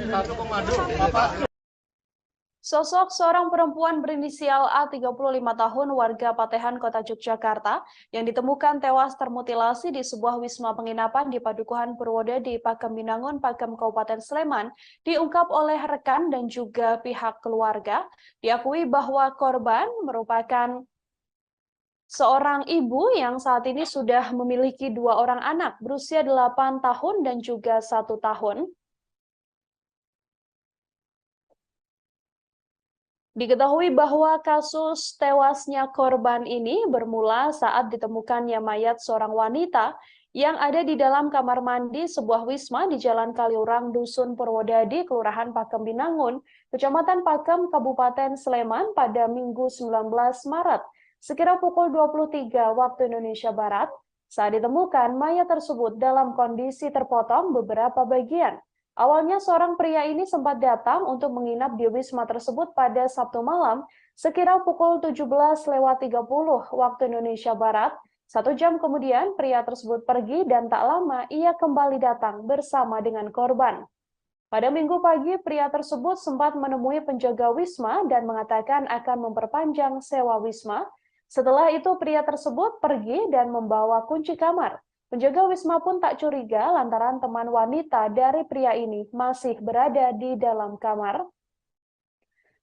Satu komando. Sosok seorang perempuan berinisial A 35 tahun warga Patehan, Kota Yogyakarta yang ditemukan tewas termutilasi di sebuah wisma penginapan di Padukuhan Purwodadi, Pakem Binangun, Pakem, Kabupaten Sleman diungkap oleh rekan dan juga pihak keluarga. Diakui bahwa korban merupakan seorang ibu yang saat ini sudah memiliki 2 orang anak berusia 8 tahun dan juga 1 tahun. Diketahui bahwa kasus tewasnya korban ini bermula saat ditemukannya mayat seorang wanita yang ada di dalam kamar mandi sebuah wisma di Jalan Kaliurang, Dusun Purwodadi, Kelurahan Pakem Binangun, Kecamatan Pakem, Kabupaten Sleman pada Minggu 19 Maret, sekira pukul 23 waktu Indonesia Barat. Saat ditemukan, mayat tersebut dalam kondisi terpotong beberapa bagian. Awalnya seorang pria ini sempat datang untuk menginap di wisma tersebut pada Sabtu malam sekira pukul 17.30 waktu Indonesia Barat. 1 jam kemudian pria tersebut pergi dan tak lama ia kembali datang bersama dengan korban. Pada Minggu pagi pria tersebut sempat menemui penjaga wisma dan mengatakan akan memperpanjang sewa wisma. Setelah itu pria tersebut pergi dan membawa kunci kamar. Penjaga wisma pun tak curiga lantaran teman wanita dari pria ini masih berada di dalam kamar.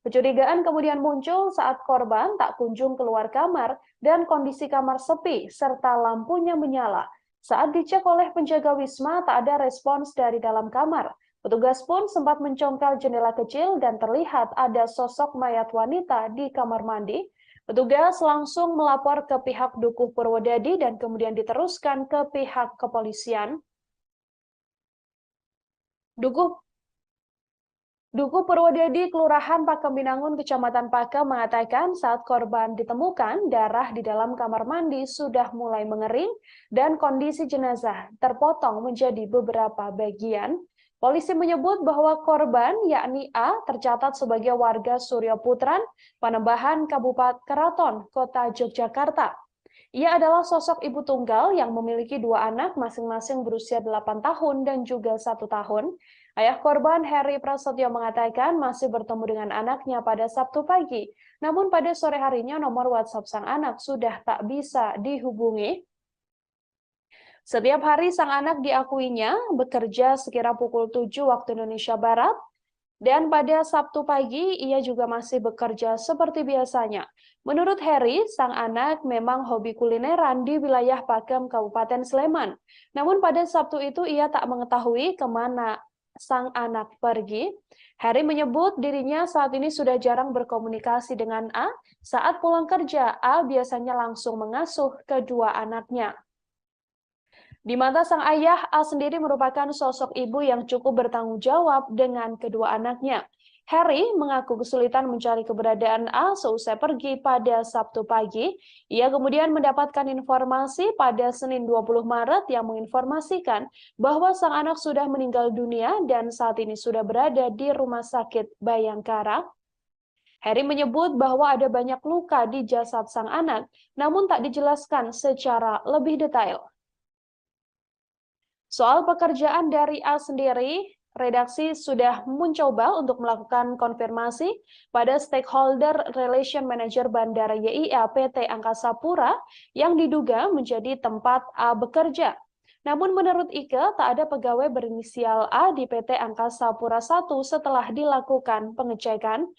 Kecurigaan kemudian muncul saat korban tak kunjung keluar kamar dan kondisi kamar sepi serta lampunya menyala. Saat dicek oleh penjaga wisma tak ada respons dari dalam kamar. Petugas pun sempat mencongkel jendela kecil dan terlihat ada sosok mayat wanita di kamar mandi. Petugas langsung melapor ke pihak Dukuh Purwodadi dan kemudian diteruskan ke pihak kepolisian. Dukuh Dukuh Purwodadi, Kelurahan Pakem Binangun, Kecamatan Pakem mengatakan saat korban ditemukan, darah di dalam kamar mandi sudah mulai mengering dan kondisi jenazah terpotong menjadi beberapa bagian. Polisi menyebut bahwa korban, yakni A, tercatat sebagai warga Suryo Putran, Panembahan, Kabupaten Keraton, Kota Yogyakarta. Ia adalah sosok ibu tunggal yang memiliki 2 anak masing-masing berusia 8 tahun dan juga 1 tahun. Ayah korban, Heri Prasetyo, mengatakan masih bertemu dengan anaknya pada Sabtu pagi. Namun pada sore harinya nomor WhatsApp sang anak sudah tak bisa dihubungi. Setiap hari sang anak diakuinya bekerja sekira pukul 7 waktu Indonesia Barat. Dan pada Sabtu pagi, ia juga masih bekerja seperti biasanya. Menurut Heri, sang anak memang hobi kulineran di wilayah Pakem, Kabupaten Sleman. Namun pada Sabtu itu ia tak mengetahui kemana sang anak pergi. Heri menyebut dirinya saat ini sudah jarang berkomunikasi dengan A. Saat pulang kerja, A biasanya langsung mengasuh kedua anaknya. Di mata sang ayah, A sendiri merupakan sosok ibu yang cukup bertanggung jawab dengan kedua anaknya. Heri mengaku kesulitan mencari keberadaan A seusai pergi pada Sabtu pagi. Ia kemudian mendapatkan informasi pada Senin 20 Maret yang menginformasikan bahwa sang anak sudah meninggal dunia dan saat ini sudah berada di Rumah Sakit Bayangkara. Heri menyebut bahwa ada banyak luka di jasad sang anak, namun tak dijelaskan secara lebih detail. Soal pekerjaan dari A sendiri, redaksi sudah mencoba untuk melakukan konfirmasi pada Stakeholder Relation Manager Bandara YIA PT Angkasa Pura yang diduga menjadi tempat A bekerja. Namun menurut Ike, tak ada pegawai berinisial A di PT Angkasa Pura I setelah dilakukan pengecekan.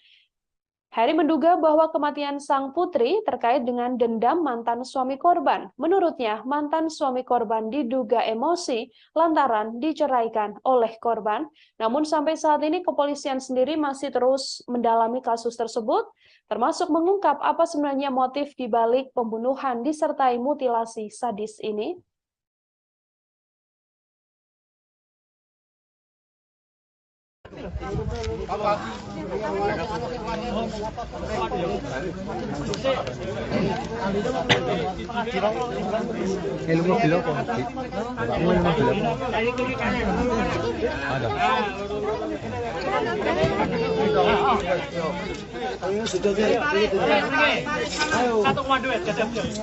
Heri menduga bahwa kematian sang putri terkait dengan dendam mantan suami korban. Menurutnya, mantan suami korban diduga emosi lantaran diceraikan oleh korban. Namun sampai saat ini kepolisian sendiri masih terus mendalami kasus tersebut, termasuk mengungkap apa sebenarnya motif di balik pembunuhan disertai mutilasi sadis ini.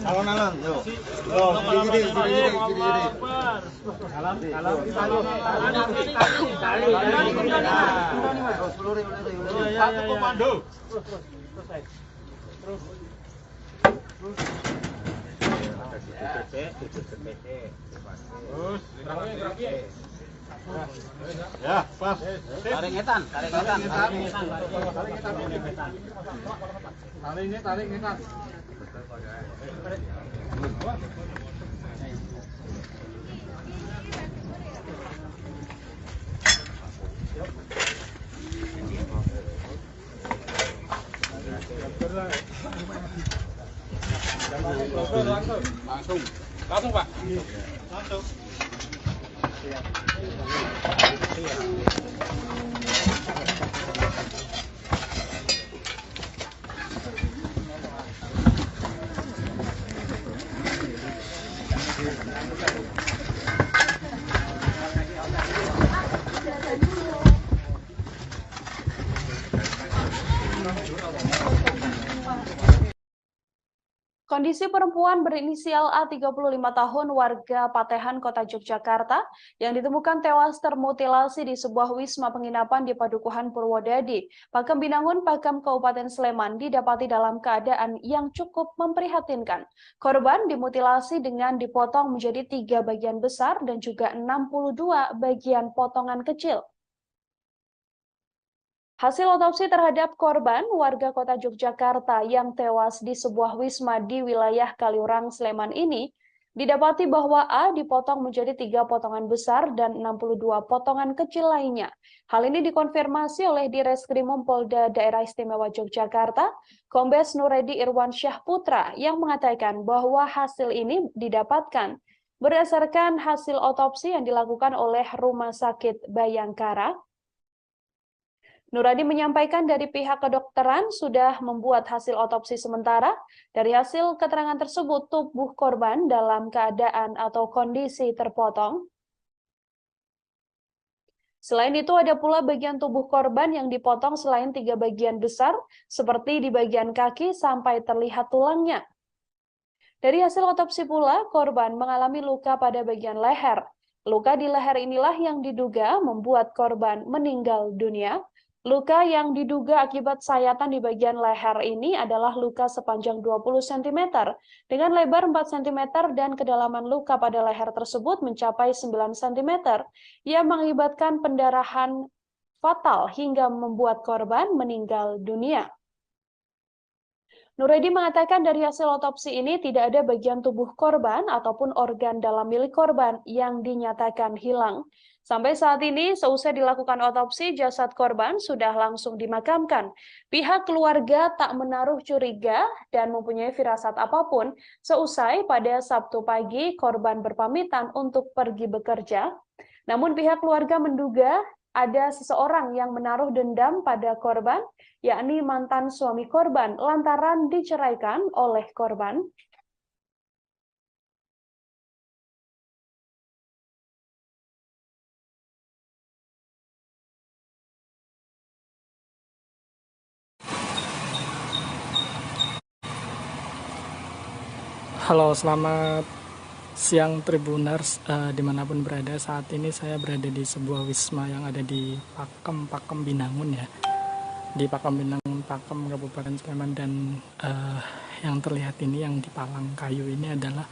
Alon-alon, yuk. Satu komando. Ya, pas. Tarik ngetan. Tarik ngetan. Langsung Pak. Langsung. Kondisi perempuan berinisial A 35 tahun warga Patehan Kota Yogyakarta yang ditemukan tewas termutilasi di sebuah wisma penginapan di Padukuhan Purwodadi, Pakem Binangun, Pakem, Kabupaten Sleman didapati dalam keadaan yang cukup memprihatinkan. Korban dimutilasi dengan dipotong menjadi 3 bagian besar dan juga 62 bagian potongan kecil. Hasil otopsi terhadap korban warga Kota Yogyakarta yang tewas di sebuah wisma di wilayah Kaliurang, Sleman ini, didapati bahwa A dipotong menjadi 3 potongan besar dan 62 potongan kecil lainnya. Hal ini dikonfirmasi oleh Direskrimum Polda Daerah Istimewa Yogyakarta, Kombes Nuredi Irwan Syah Putra, yang mengatakan bahwa hasil ini didapatkan berdasarkan hasil otopsi yang dilakukan oleh Rumah Sakit Bayangkara. Nuradi menyampaikan dari pihak kedokteran sudah membuat hasil otopsi sementara. Dari hasil keterangan tersebut, tubuh korban dalam keadaan atau kondisi terpotong. Selain itu, ada pula bagian tubuh korban yang dipotong selain 3 bagian besar, seperti di bagian kaki sampai terlihat tulangnya. Dari hasil otopsi pula, korban mengalami luka pada bagian leher. Luka di leher inilah yang diduga membuat korban meninggal dunia. Luka yang diduga akibat sayatan di bagian leher ini adalah luka sepanjang 20 cm dengan lebar 4 cm dan kedalaman luka pada leher tersebut mencapai 9 cm yang mengakibatkan pendarahan fatal hingga membuat korban meninggal dunia. Nuradi mengatakan dari hasil otopsi ini tidak ada bagian tubuh korban ataupun organ dalam milik korban yang dinyatakan hilang. Sampai saat ini, seusai dilakukan otopsi, jasad korban sudah langsung dimakamkan. Pihak keluarga tak menaruh curiga dan mempunyai firasat apapun. Seusai pada Sabtu pagi, korban berpamitan untuk pergi bekerja. Namun pihak keluarga menduga ada seseorang yang menaruh dendam pada korban, yakni mantan suami korban, lantaran diceraikan oleh korban. Halo, selamat siang Tribuners, dimanapun berada. Saat ini saya berada di sebuah wisma yang ada di Pakem Binangun ya, di Pakem Binangun, Pakem, Kabupaten Sleman. Dan yang terlihat ini, yang di palang kayu ini adalah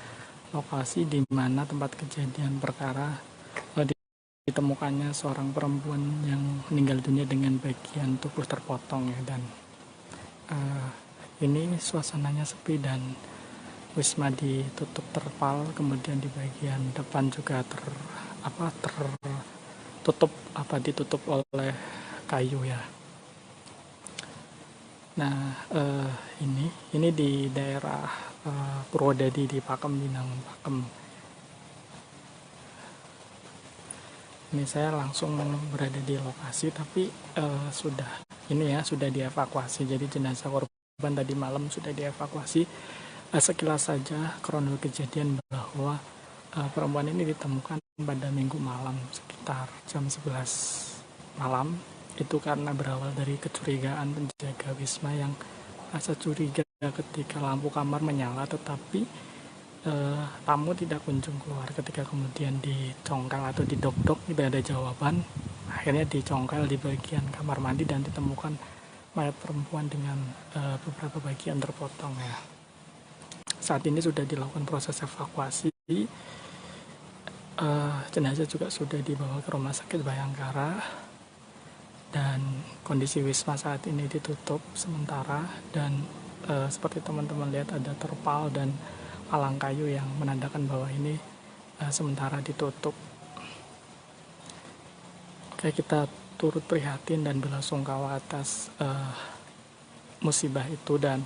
lokasi di mana tempat kejadian perkara ditemukannya seorang perempuan yang meninggal dunia dengan bagian tubuh terpotong ya. Dan ini suasananya sepi dan wisma ditutup terpal, kemudian di bagian depan juga ditutup oleh kayu ya. Nah, ini di daerah Purwodadi di Pakem Binangun, Pakem. Ini saya langsung berada di lokasi, tapi sudah dievakuasi. Jadi jenazah korban tadi malam sudah dievakuasi. Sekilas saja kronologi kejadian bahwa perempuan ini ditemukan pada Minggu malam sekitar jam 11 malam. Itu karena berawal dari kecurigaan penjaga wisma yang rasa curiga ketika lampu kamar menyala, tetapi tamu tidak kunjung keluar. Ketika kemudian dicongkel atau didok-dok, tidak ada jawaban. Akhirnya dicongkel di bagian kamar mandi dan ditemukan mayat perempuan dengan beberapa bagian terpotong ya. Saat ini sudah dilakukan proses evakuasi. Jenazah juga sudah dibawa ke Rumah Sakit Bayangkara. Dan kondisi wisma saat ini ditutup sementara. Dan seperti teman-teman lihat, ada terpal dan palang kayu yang menandakan bahwa ini sementara ditutup. Oke, kita turut prihatin dan belasungkawa atas musibah itu, dan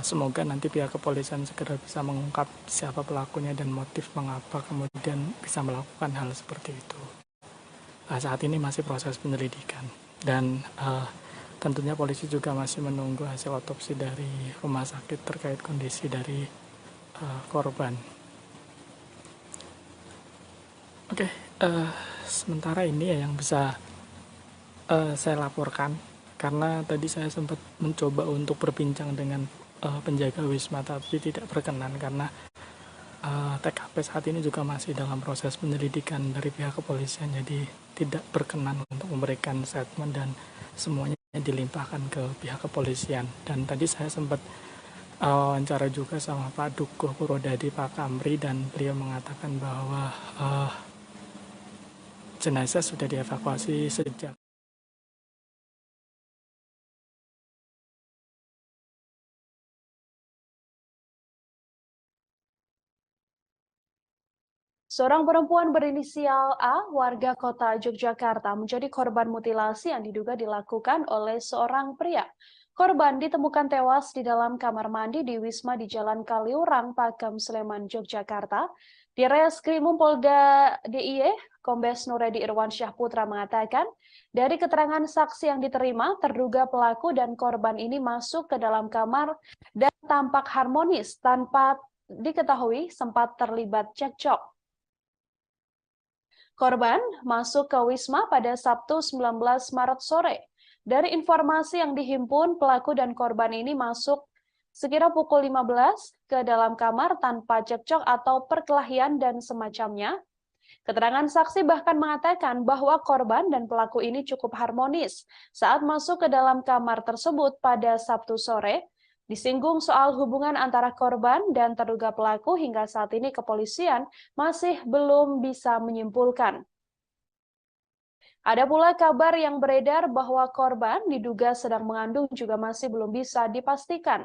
semoga nanti pihak kepolisian segera bisa mengungkap siapa pelakunya dan motif mengapa kemudian bisa melakukan hal seperti itu. Saat ini masih proses penyelidikan, dan tentunya polisi juga masih menunggu hasil otopsi dari rumah sakit terkait kondisi dari korban. Oke, sementara ini ya yang bisa saya laporkan, karena tadi saya sempat mencoba untuk berbincang dengan penjaga wisma, tapi tidak berkenan karena TKP saat ini juga masih dalam proses penyelidikan dari pihak kepolisian, jadi tidak berkenan untuk memberikan statement dan semuanya dilimpahkan ke pihak kepolisian. Dan tadi saya sempat wawancara juga sama Pak Dukuh Purwodadi, Pak Kamri, dan beliau mengatakan bahwa jenazah sudah dievakuasi sejak Seorang perempuan berinisial A, warga kota Yogyakarta, menjadi korban mutilasi yang diduga dilakukan oleh seorang pria. Korban ditemukan tewas di dalam kamar mandi di Wisma di Jalan Kaliurang, Pakem, Sleman, Yogyakarta. Di Reskrimum Polda DIY, Kombes Nuredi Irwansyah Putra mengatakan, dari keterangan saksi yang diterima, terduga pelaku dan korban ini masuk ke dalam kamar dan tampak harmonis tanpa diketahui sempat terlibat cekcok. Korban masuk ke Wisma pada Sabtu 19 Maret sore. Dari informasi yang dihimpun, pelaku dan korban ini masuk sekira pukul 15 ke dalam kamar tanpa cekcok atau perkelahian dan semacamnya. Keterangan saksi bahkan mengatakan bahwa korban dan pelaku ini cukup harmonis saat masuk ke dalam kamar tersebut pada Sabtu sore. Disinggung soal hubungan antara korban dan terduga pelaku, hingga saat ini kepolisian masih belum bisa menyimpulkan. Ada pula kabar yang beredar bahwa korban diduga sedang mengandung juga masih belum bisa dipastikan.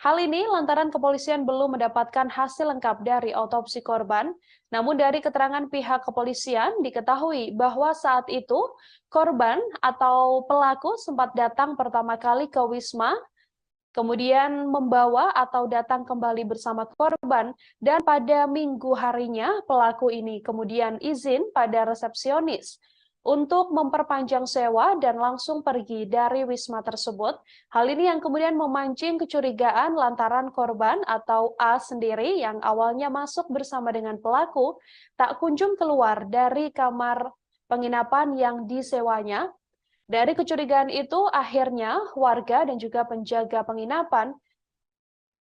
Hal ini lantaran kepolisian belum mendapatkan hasil lengkap dari autopsi korban. Namun dari keterangan pihak kepolisian diketahui bahwa saat itu korban atau pelaku sempat datang pertama kali ke Wisma, kemudian membawa atau datang kembali bersama korban, dan pada minggu harinya pelaku ini kemudian izin pada resepsionis untuk memperpanjang sewa dan langsung pergi dari Wisma tersebut. Hal ini yang kemudian memancing kecurigaan lantaran korban atau A sendiri yang awalnya masuk bersama dengan pelaku tak kunjung keluar dari kamar penginapan yang disewanya. Dari kecurigaan itu, akhirnya warga dan juga penjaga penginapan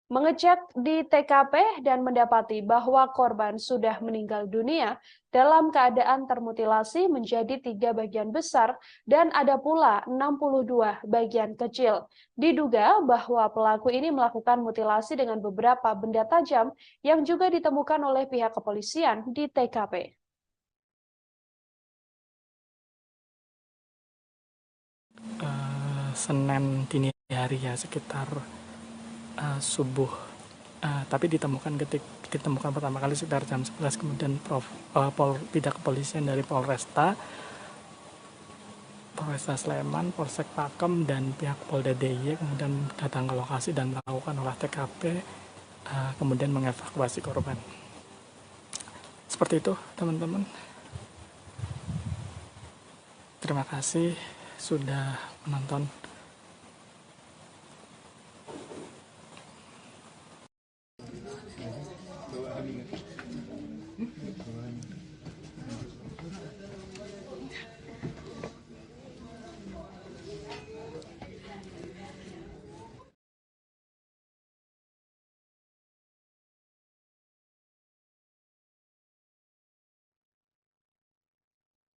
mengecek di TKP dan mendapati bahwa korban sudah meninggal dunia dalam keadaan termutilasi menjadi 3 bagian besar dan ada pula 62 bagian kecil. Diduga bahwa pelaku ini melakukan mutilasi dengan beberapa benda tajam yang juga ditemukan oleh pihak kepolisian di TKP. Senin dini hari ya, sekitar subuh, tapi ditemukan pertama kali sekitar jam 11, kemudian pihak kepolisian dari Polresta Sleman, Polsek Pakem, dan pihak Polda DIY kemudian datang ke lokasi dan melakukan olah TKP, kemudian mengevakuasi korban. Seperti itu teman-teman. Terima kasih sudah menonton.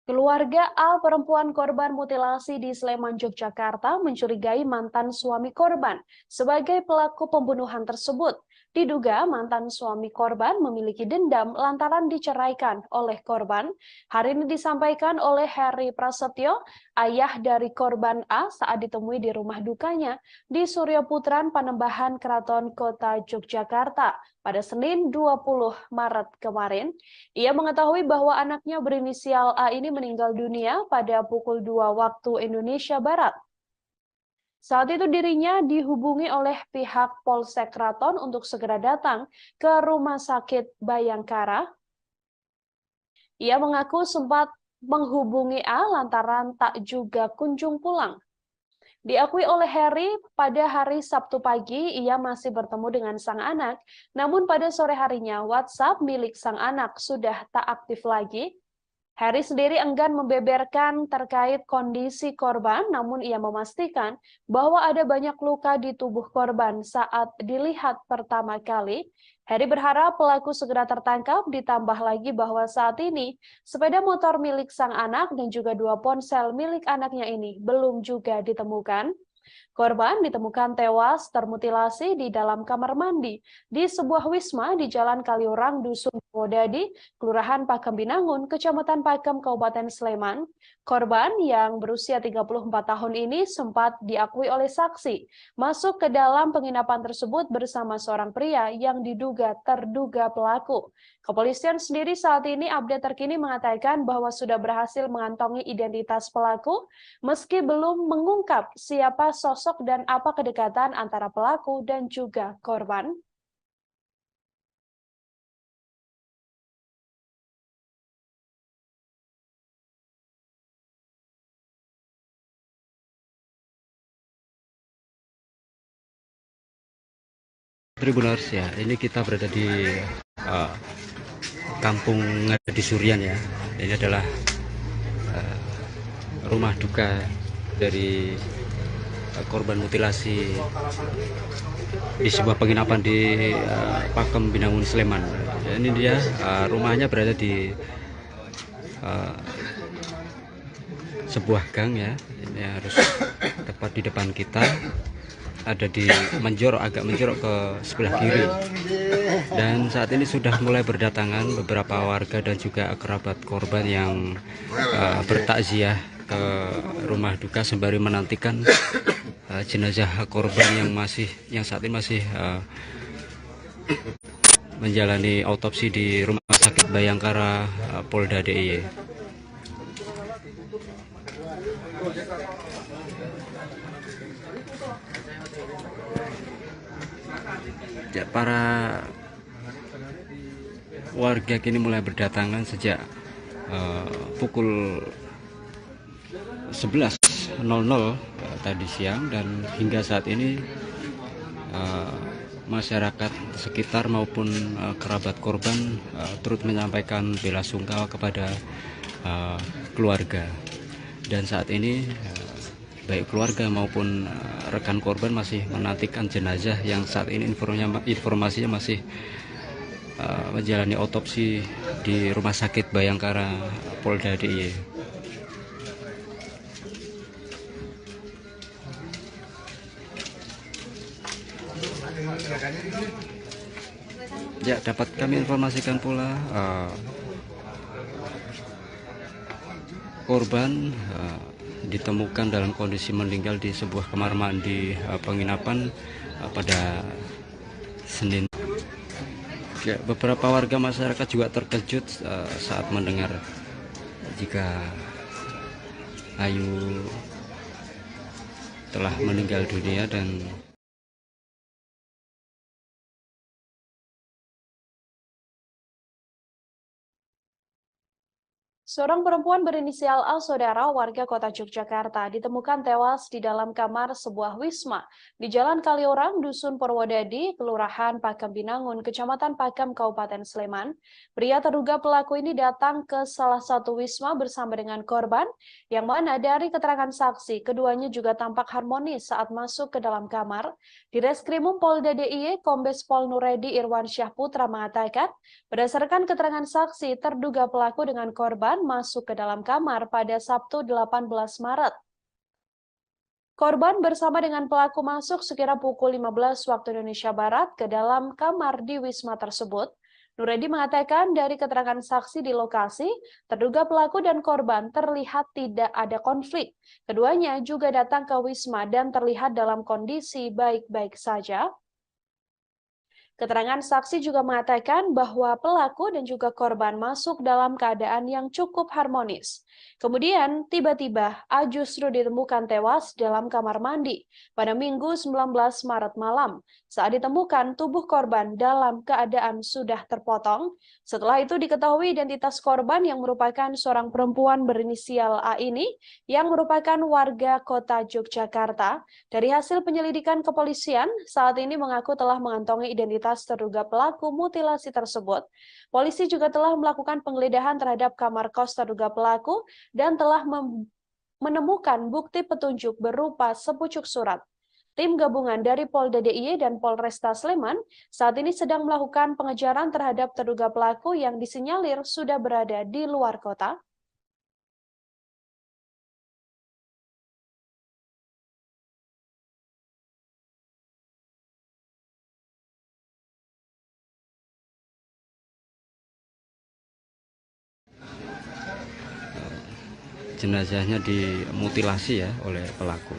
Keluarga A, perempuan korban mutilasi di Sleman, Yogyakarta, mencurigai mantan suami korban sebagai pelaku pembunuhan tersebut. Diduga mantan suami korban memiliki dendam lantaran diceraikan oleh korban. Hal ini disampaikan oleh Heri Prasetyo, ayah dari korban A, saat ditemui di rumah dukanya di Suryaputran, Panembahan, Keraton Kota Yogyakarta pada Senin 20 Maret kemarin. Ia mengetahui bahwa anaknya berinisial A ini meninggal dunia pada pukul 2 waktu Indonesia Barat. Saat itu dirinya dihubungi oleh pihak Polsek Keraton untuk segera datang ke Rumah Sakit Bayangkara. Ia mengaku sempat menghubungi A lantaran tak juga kunjung pulang. Diakui oleh Heri, pada hari Sabtu pagi ia masih bertemu dengan sang anak, namun pada sore harinya WhatsApp milik sang anak sudah tak aktif lagi. Heri sendiri enggan membeberkan terkait kondisi korban, namun ia memastikan bahwa ada banyak luka di tubuh korban saat dilihat pertama kali. Heri berharap pelaku segera tertangkap, ditambah lagi bahwa saat ini sepeda motor milik sang anak dan juga 2 ponsel milik anaknya ini belum juga ditemukan. Korban ditemukan tewas termutilasi di dalam kamar mandi di sebuah wisma di Jalan Kaliurang, Dusun Wodadi, Kelurahan Pakem Binangun, Kecamatan Pakem, Kabupaten Sleman. Korban yang berusia 34 tahun ini sempat diakui oleh saksi masuk ke dalam penginapan tersebut bersama seorang pria yang diduga terduga pelaku. Kepolisian sendiri saat ini update terkini mengatakan bahwa sudah berhasil mengantongi identitas pelaku meski belum mengungkap siapa sosok dan apa kedekatan antara pelaku dan juga korban. Tribuners ya, ini kita berada di Kampung Ngadi Surian ya. Ini adalah rumah duka dari korban mutilasi di sebuah penginapan di Pakem Binangun Sleman. Ini dia rumahnya berada di sebuah gang ya. Ini harus tepat di depan kita. Ada di agak menjorok ke sebelah kiri, dan saat ini sudah mulai berdatangan beberapa warga dan juga kerabat korban yang bertakziah ke rumah duka sembari menantikan jenazah korban yang saat ini masih menjalani autopsi di Rumah Sakit Bayangkara Polda DIY. Ya, para warga kini mulai berdatangan sejak pukul 11.00 tadi siang, dan hingga saat ini masyarakat sekitar maupun kerabat korban turut menyampaikan bela sungkawa kepada keluarga. Dan saat ini baik keluarga maupun rekan korban masih menantikan jenazah yang saat ini informasinya masih menjalani otopsi di Rumah Sakit Bayangkara Polda DIY. Ya, dapat kami informasikan pula korban ditemukan dalam kondisi meninggal di sebuah kamar mandi penginapan pada Senin. Ya, beberapa warga masyarakat juga terkejut saat mendengar jika Ayu telah meninggal dunia. Dan Seorang perempuan berinisial A, saudara warga kota Yogyakarta, ditemukan tewas di dalam kamar sebuah wisma di Jalan Kaliorang, Dusun Purwodadi, Kelurahan Pakem Binangun, Kecamatan Pakem, Kabupaten Sleman. Pria terduga pelaku ini datang ke salah satu wisma bersama dengan korban, yang mana dari keterangan saksi, keduanya juga tampak harmonis saat masuk ke dalam kamar. Di Reskrimum Polda DIY, Kombes Pol Nuredi Irwansyah Putra mengatakan, berdasarkan keterangan saksi, terduga pelaku dengan korban masuk ke dalam kamar pada Sabtu 18 Maret. Korban bersama dengan pelaku masuk sekira pukul 15 waktu Indonesia Barat ke dalam kamar di wisma tersebut. Nuredi mengatakan dari keterangan saksi di lokasi, terduga pelaku dan korban terlihat tidak ada konflik. Keduanya juga datang ke wisma dan terlihat dalam kondisi baik-baik saja. Keterangan saksi juga mengatakan bahwa pelaku dan juga korban masuk dalam keadaan yang cukup harmonis. Kemudian, tiba-tiba A justru ditemukan tewas dalam kamar mandi pada Minggu 19 Maret malam. Saat ditemukan, tubuh korban dalam keadaan sudah terpotong. Setelah itu diketahui identitas korban yang merupakan seorang perempuan berinisial A ini yang merupakan warga kota Yogyakarta. Dari hasil penyelidikan kepolisian, saat ini mengaku telah mengantongi identitas terduga pelaku mutilasi tersebut. Polisi juga telah melakukan penggeledahan terhadap kamar kos terduga pelaku dan telah menemukan bukti petunjuk berupa sepucuk surat. Tim gabungan dari Polda DIY dan Polresta Sleman saat ini sedang melakukan pengejaran terhadap terduga pelaku yang disinyalir sudah berada di luar kota. jenazahnya dimutilasi ya oleh pelaku.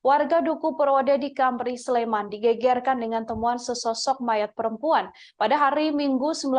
Warga Duku Purwodadi Kampri Sleman digegerkan dengan temuan sesosok mayat perempuan pada hari Minggu 19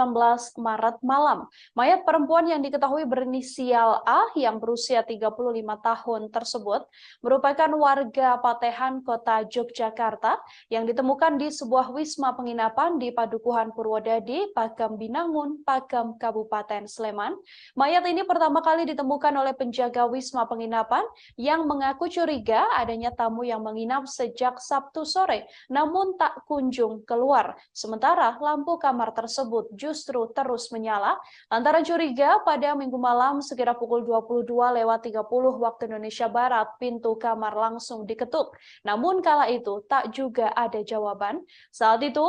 Maret malam. Mayat perempuan yang diketahui berinisial A yang berusia 35 tahun tersebut merupakan warga Patehan, Kota Yogyakarta yang ditemukan di sebuah wisma penginapan di Padukuhan Purwodadi, Pakem Binangun, Pakem, Kabupaten Sleman. Mayat ini pertama kali ditemukan oleh penjaga wisma penginapan yang mengaku curiga adanya tamu yang menginap sejak Sabtu sore, namun tak kunjung keluar. Sementara lampu kamar tersebut justru terus menyala. Lantaran curiga, pada Minggu malam sekira pukul 22.30 waktu Indonesia Barat, pintu kamar langsung diketuk. Namun kala itu tak juga ada jawaban. Saat itu,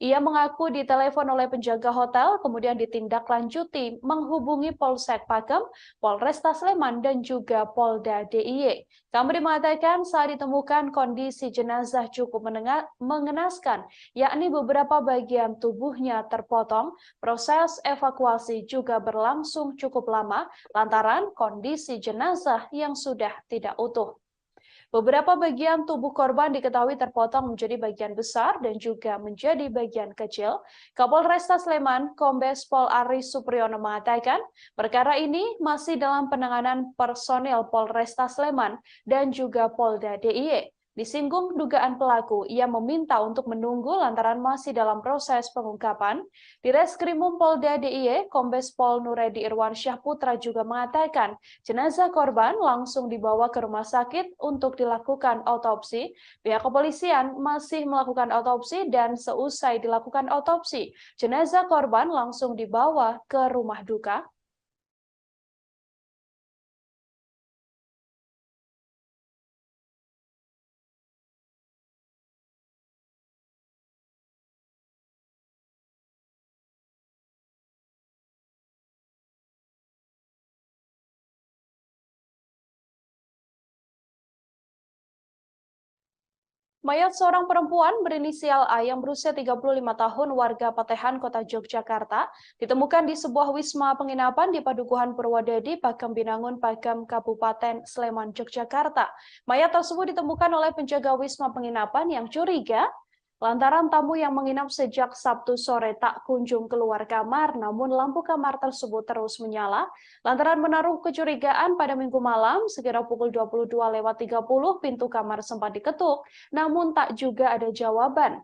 ia mengaku ditelepon oleh penjaga hotel, kemudian ditindaklanjuti menghubungi Polsek Pakem, Polresta Sleman, dan juga Polda DIY. Kamri mengatakan saat ditemukan kondisi jenazah cukup mengenaskan, yakni beberapa bagian tubuhnya terpotong. Proses evakuasi juga berlangsung cukup lama lantaran kondisi jenazah yang sudah tidak utuh. Beberapa bagian tubuh korban diketahui terpotong menjadi bagian besar dan juga menjadi bagian kecil. Kapolresta Sleman, Kombes Pol Aris Supriyono mengatakan, perkara ini masih dalam penanganan personil Polresta Sleman dan juga Polda DIY. Disinggung dugaan pelaku, ia meminta untuk menunggu lantaran masih dalam proses pengungkapan. Di Reskrimum Polda DIY, Kombes Pol Nuredi Irwansyah Putra juga mengatakan jenazah korban langsung dibawa ke rumah sakit untuk dilakukan otopsi. Pihak kepolisian masih melakukan otopsi dan seusai dilakukan otopsi, jenazah korban langsung dibawa ke rumah duka. Mayat seorang perempuan berinisial A yang berusia 35 tahun warga Patehan, Kota Yogyakarta, ditemukan di sebuah wisma penginapan di Padukuhan Purwodadi, Pakem Binangun, Pakem, Kabupaten Sleman, Yogyakarta. Mayat tersebut ditemukan oleh penjaga wisma penginapan yang curiga lantaran tamu yang menginap sejak Sabtu sore tak kunjung keluar kamar, namun lampu kamar tersebut terus menyala. Lantaran menaruh kecurigaan, pada Minggu malam, sekira pukul 22.30, pintu kamar sempat diketuk, namun tak juga ada jawaban.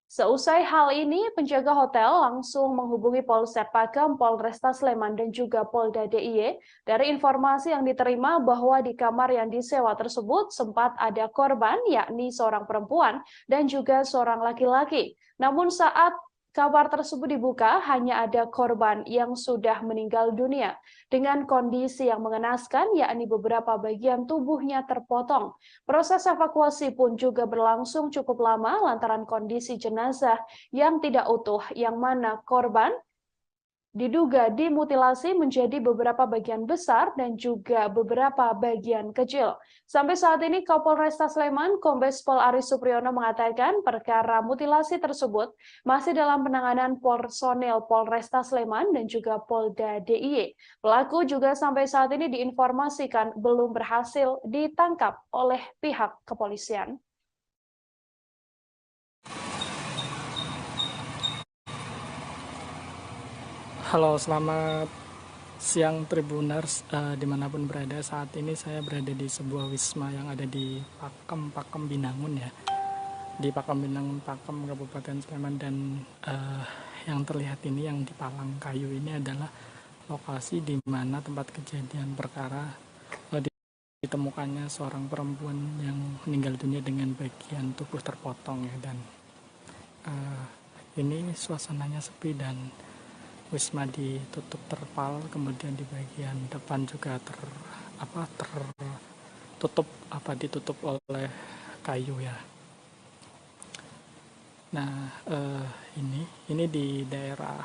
Seusai hal ini, penjaga hotel langsung menghubungi Polsek Pakem, Polresta Sleman, dan juga Polda DIY. Dari informasi yang diterima bahwa di kamar yang disewa tersebut sempat ada korban, yakni seorang perempuan dan juga seorang laki-laki. Namun saat kamar tersebut dibuka, hanya ada korban yang sudah meninggal dunia dengan kondisi yang mengenaskan, yakni beberapa bagian tubuhnya terpotong. Proses evakuasi pun juga berlangsung cukup lama lantaran kondisi jenazah yang tidak utuh, yang mana korban diduga dimutilasi menjadi beberapa bagian besar dan juga beberapa bagian kecil. Sampai saat ini Kapolresta Sleman, Kombes Pol Aris Supriyono mengatakan perkara mutilasi tersebut masih dalam penanganan personil Polresta Sleman dan juga Polda DIY. Pelaku juga sampai saat ini diinformasikan belum berhasil ditangkap oleh pihak kepolisian. Halo, selamat siang Tribuners dimanapun berada. Saat ini saya berada di sebuah wisma yang ada di Pakem Binangun ya, di Pakem Binangun, Pakem, Kabupaten Sleman. Dan yang terlihat ini, yang di palang kayu ini adalah lokasi di mana tempat kejadian perkara ditemukannya seorang perempuan yang meninggal dunia dengan bagian tubuh terpotong ya. Dan ini suasananya sepi dan wisma ditutup terpal, kemudian di bagian depan juga ditutup oleh kayu ya. Nah, ini di daerah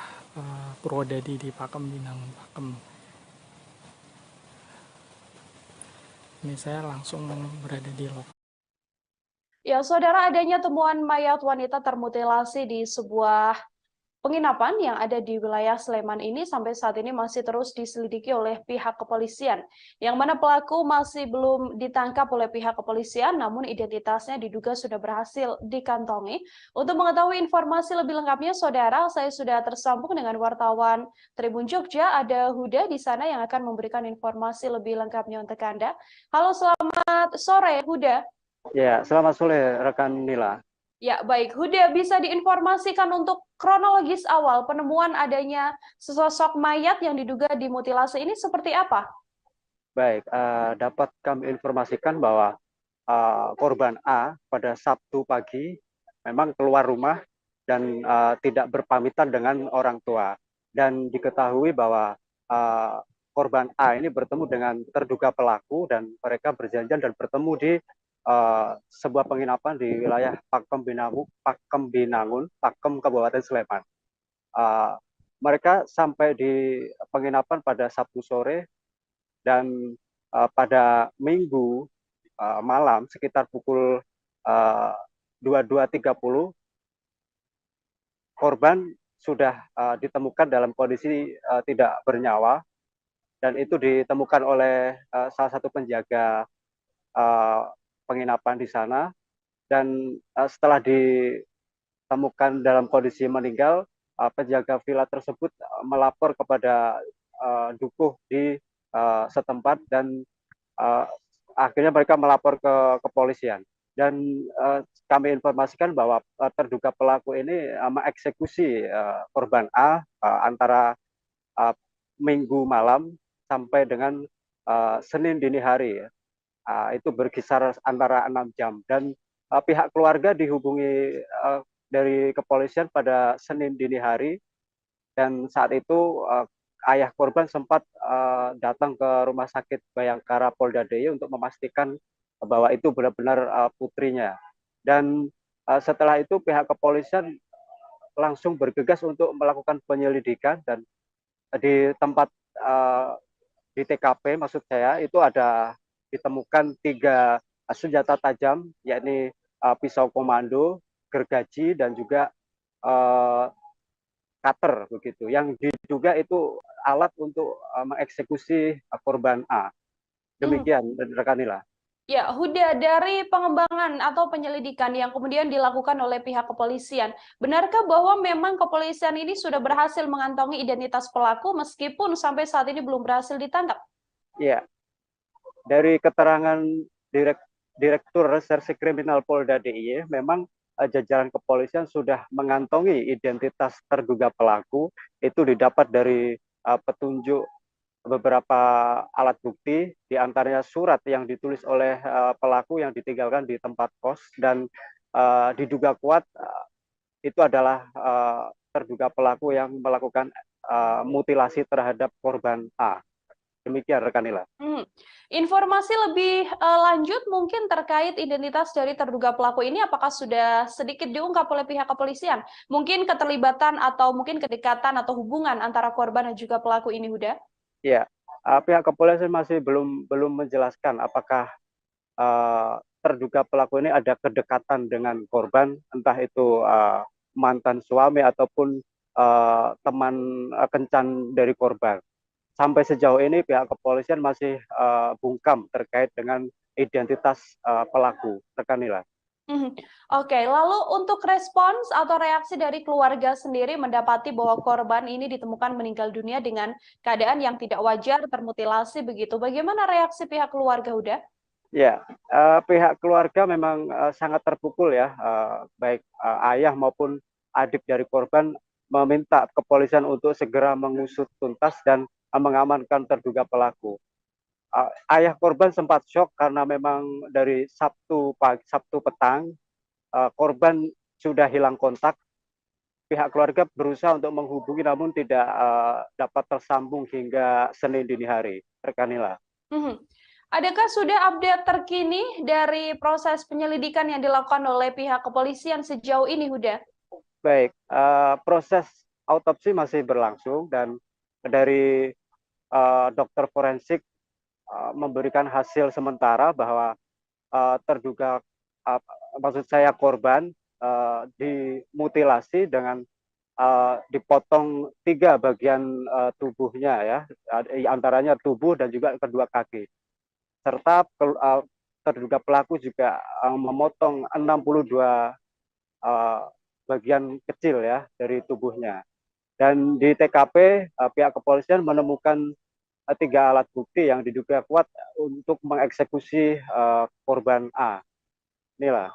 Purwodadi di Pakem Binangun, Pakem. Ini saya langsung berada di lokasi. Ya, saudara, adanya temuan mayat wanita termutilasi di sebuah penginapan yang ada di wilayah Sleman ini sampai saat ini masih terus diselidiki oleh pihak kepolisian, yang mana pelaku masih belum ditangkap oleh pihak kepolisian, namun identitasnya diduga sudah berhasil dikantongi. Untuk mengetahui informasi lebih lengkapnya, Saudara, saya sudah tersambung dengan wartawan Tribun Jogja, ada Huda di sana yang akan memberikan informasi lebih lengkapnya untuk Anda. Halo, selamat sore, Huda. Ya, selamat sore rekan Nila. Ya, baik. Huda, bisa diinformasikan untuk kronologis awal penemuan adanya sesosok mayat yang diduga dimutilasi ini seperti apa? Baik, dapat kami informasikan bahwa korban A pada Sabtu pagi memang keluar rumah dan tidak berpamitan dengan orang tua. Dan diketahui bahwa korban A ini bertemu dengan terduga pelaku dan mereka berjanjian dan bertemu di sebuah penginapan di wilayah Pakem Binangun, Pakem Kabupaten Sleman. Mereka sampai di penginapan pada Sabtu sore dan pada Minggu malam sekitar pukul 22.30 korban sudah ditemukan dalam kondisi tidak bernyawa dan itu ditemukan oleh salah satu penjaga penginapan di sana dan setelah ditemukan dalam kondisi meninggal, penjaga villa tersebut melapor kepada dukuh di setempat dan akhirnya mereka melapor ke kepolisian dan kami informasikan bahwa terduga pelaku ini mengeksekusi korban A antara Minggu malam sampai dengan Senin dini hari. Itu berkisar antara 6 jam dan pihak keluarga dihubungi dari kepolisian pada Senin dini hari dan saat itu ayah korban sempat datang ke rumah sakit Bayangkara Polda DIY untuk memastikan bahwa itu benar-benar putrinya dan setelah itu pihak kepolisian langsung bergegas untuk melakukan penyelidikan dan di tempat di TKP maksud saya itu ada ditemukan 3 senjata tajam, yakni pisau komando, gergaji, dan juga cutter begitu. Yang diduga itu alat untuk mengeksekusi korban A. Demikian, rekan Nila. Ya, Huda, dari pengembangan atau penyelidikan yang kemudian dilakukan oleh pihak kepolisian, benarkah bahwa memang kepolisian ini sudah berhasil mengantongi identitas pelaku meskipun sampai saat ini belum berhasil ditangkap? Iya, dari keterangan Direktur Reserse Kriminal Polda DIY, memang jajaran kepolisian sudah mengantongi identitas terduga pelaku, itu didapat dari petunjuk beberapa alat bukti, diantaranya surat yang ditulis oleh pelaku yang ditinggalkan di tempat kos, dan diduga kuat itu adalah terduga pelaku yang melakukan mutilasi terhadap korban A. Demikian rekan Nila. Informasi lebih lanjut mungkin terkait identitas dari terduga pelaku ini apakah sudah sedikit diungkap oleh pihak kepolisian? Mungkin keterlibatan atau mungkin kedekatan atau hubungan antara korban dan juga pelaku ini, Huda? Ya, pihak kepolisian masih belum menjelaskan apakah terduga pelaku ini ada kedekatan dengan korban, entah itu mantan suami ataupun teman kencan dari korban. Sampai sejauh ini pihak kepolisian masih bungkam terkait dengan identitas pelaku, rekan Nila. Oke, lalu untuk respons atau reaksi dari keluarga sendiri mendapati bahwa korban ini ditemukan meninggal dunia dengan keadaan yang tidak wajar, termutilasi begitu. Bagaimana reaksi pihak keluarga, Huda? Ya, pihak keluarga memang sangat terpukul ya, baik ayah maupun adik dari korban meminta kepolisian untuk segera mengusut tuntas dan mengamankan terduga pelaku. Ayah korban sempat shock karena memang dari Sabtu petang korban sudah hilang kontak. Pihak keluarga berusaha untuk menghubungi namun tidak dapat tersambung hingga Senin dini hari. Rekan Nila. Adakah sudah update terkini dari proses penyelidikan yang dilakukan oleh pihak kepolisian sejauh ini, Huda? Baik, proses autopsi masih berlangsung dan dari dokter forensik memberikan hasil sementara bahwa terduga maksud saya korban dimutilasi dengan dipotong 3 bagian tubuhnya ya, antaranya tubuh dan juga kedua kaki. Serta terduga pelaku juga memotong 62 bagian kecil ya dari tubuhnya. Dan di TKP pihak kepolisian menemukan 3 alat bukti yang diduga kuat untuk mengeksekusi korban A. Inilah.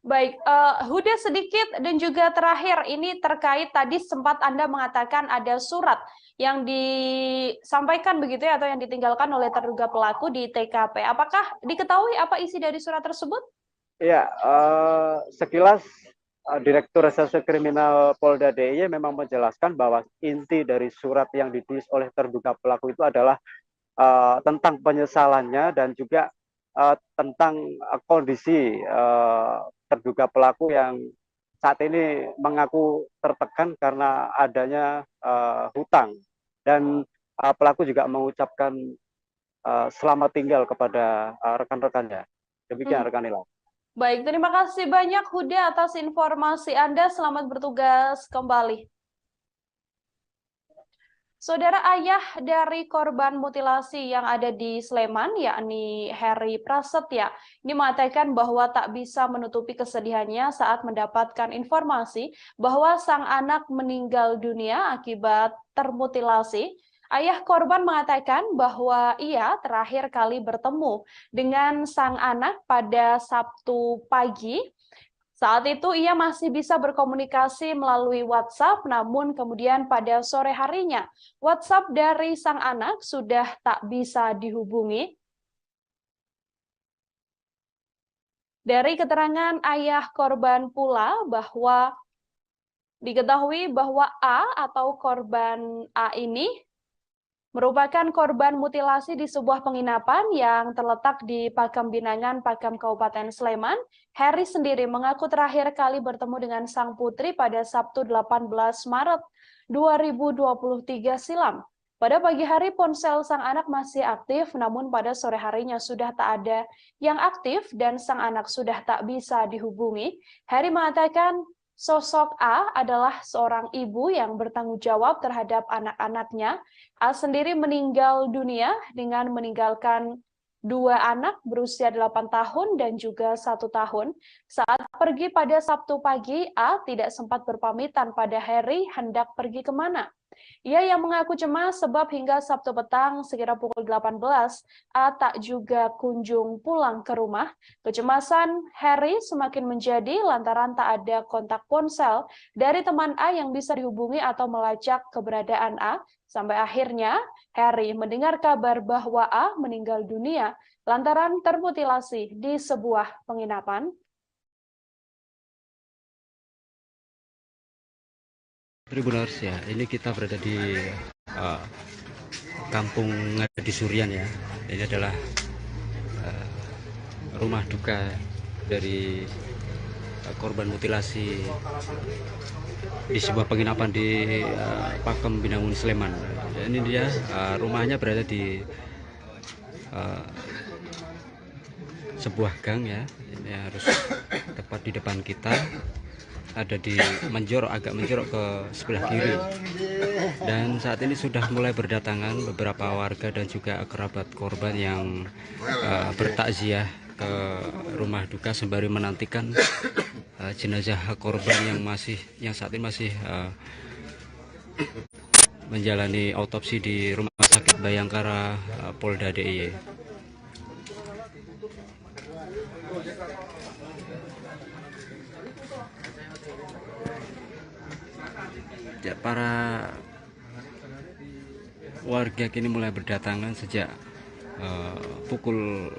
Baik, Huda sedikit dan juga terakhir ini terkait tadi sempat Anda mengatakan ada surat yang disampaikan begitu ya atau yang ditinggalkan oleh terduga pelaku di TKP. Apakah diketahui apa isi dari surat tersebut? Ya, sekilas Direktur Reserse Kriminal Polda DIY memang menjelaskan bahwa inti dari surat yang ditulis oleh terduga pelaku itu adalah tentang penyesalannya dan juga tentang kondisi terduga pelaku yang saat ini mengaku tertekan karena adanya hutang, dan pelaku juga mengucapkan selamat tinggal kepada rekan-rekannya. Demikian rekan Nila. Baik, terima kasih banyak Huda atas informasi Anda. Selamat bertugas kembali. Saudara, ayah dari korban mutilasi yang ada di Sleman, yakni Heri Prasetya, ini mengatakan bahwa tak bisa menutupi kesedihannya saat mendapatkan informasi bahwa sang anak meninggal dunia akibat termutilasi. Ayah korban mengatakan bahwa ia terakhir kali bertemu dengan sang anak pada Sabtu pagi. Saat itu ia masih bisa berkomunikasi melalui WhatsApp, namun kemudian pada sore harinya WhatsApp dari sang anak sudah tak bisa dihubungi. Dari keterangan ayah korban pula bahwa diketahui bahwa A atau korban A ini merupakan korban mutilasi di sebuah penginapan yang terletak di Pakam Binangan, Pakam Kabupaten Sleman. Heri sendiri mengaku terakhir kali bertemu dengan sang putri pada Sabtu 18 Maret 2023 silam. Pada pagi hari ponsel sang anak masih aktif, namun pada sore harinya sudah tak ada yang aktif dan sang anak sudah tak bisa dihubungi. Heri mengatakan sosok A adalah seorang ibu yang bertanggung jawab terhadap anak-anaknya. A sendiri meninggal dunia dengan meninggalkan 2 anak berusia 8 tahun dan juga 1 tahun. Saat pergi pada Sabtu pagi, A tidak sempat berpamitan pada Heri hendak pergi kemana. Ia yang mengaku cemas sebab hingga Sabtu petang sekira pukul 18, A tak juga kunjung pulang ke rumah. Kecemasan Heri semakin menjadi lantaran tak ada kontak ponsel dari teman A yang bisa dihubungi atau melacak keberadaan A. Sampai akhirnya Heri mendengar kabar bahwa A meninggal dunia lantaran termutilasi di sebuah penginapan. Tribuners ya, ini kita berada di Kampung Ngadi Surian ya. Ini adalah rumah duka dari korban mutilasi di sebuah penginapan di Pakem Binangun Sleman. Ini dia rumahnya berada di sebuah gang ya. Ini harus tepat di depan kita. Ada di agak menjorok ke sebelah kiri, dan saat ini sudah mulai berdatangan beberapa warga dan juga kerabat korban yang bertakziah ke rumah duka sembari menantikan jenazah korban yang saat ini masih menjalani autopsi di Rumah Sakit Bayangkara Polda DIY. Ya, para warga kini mulai berdatangan sejak pukul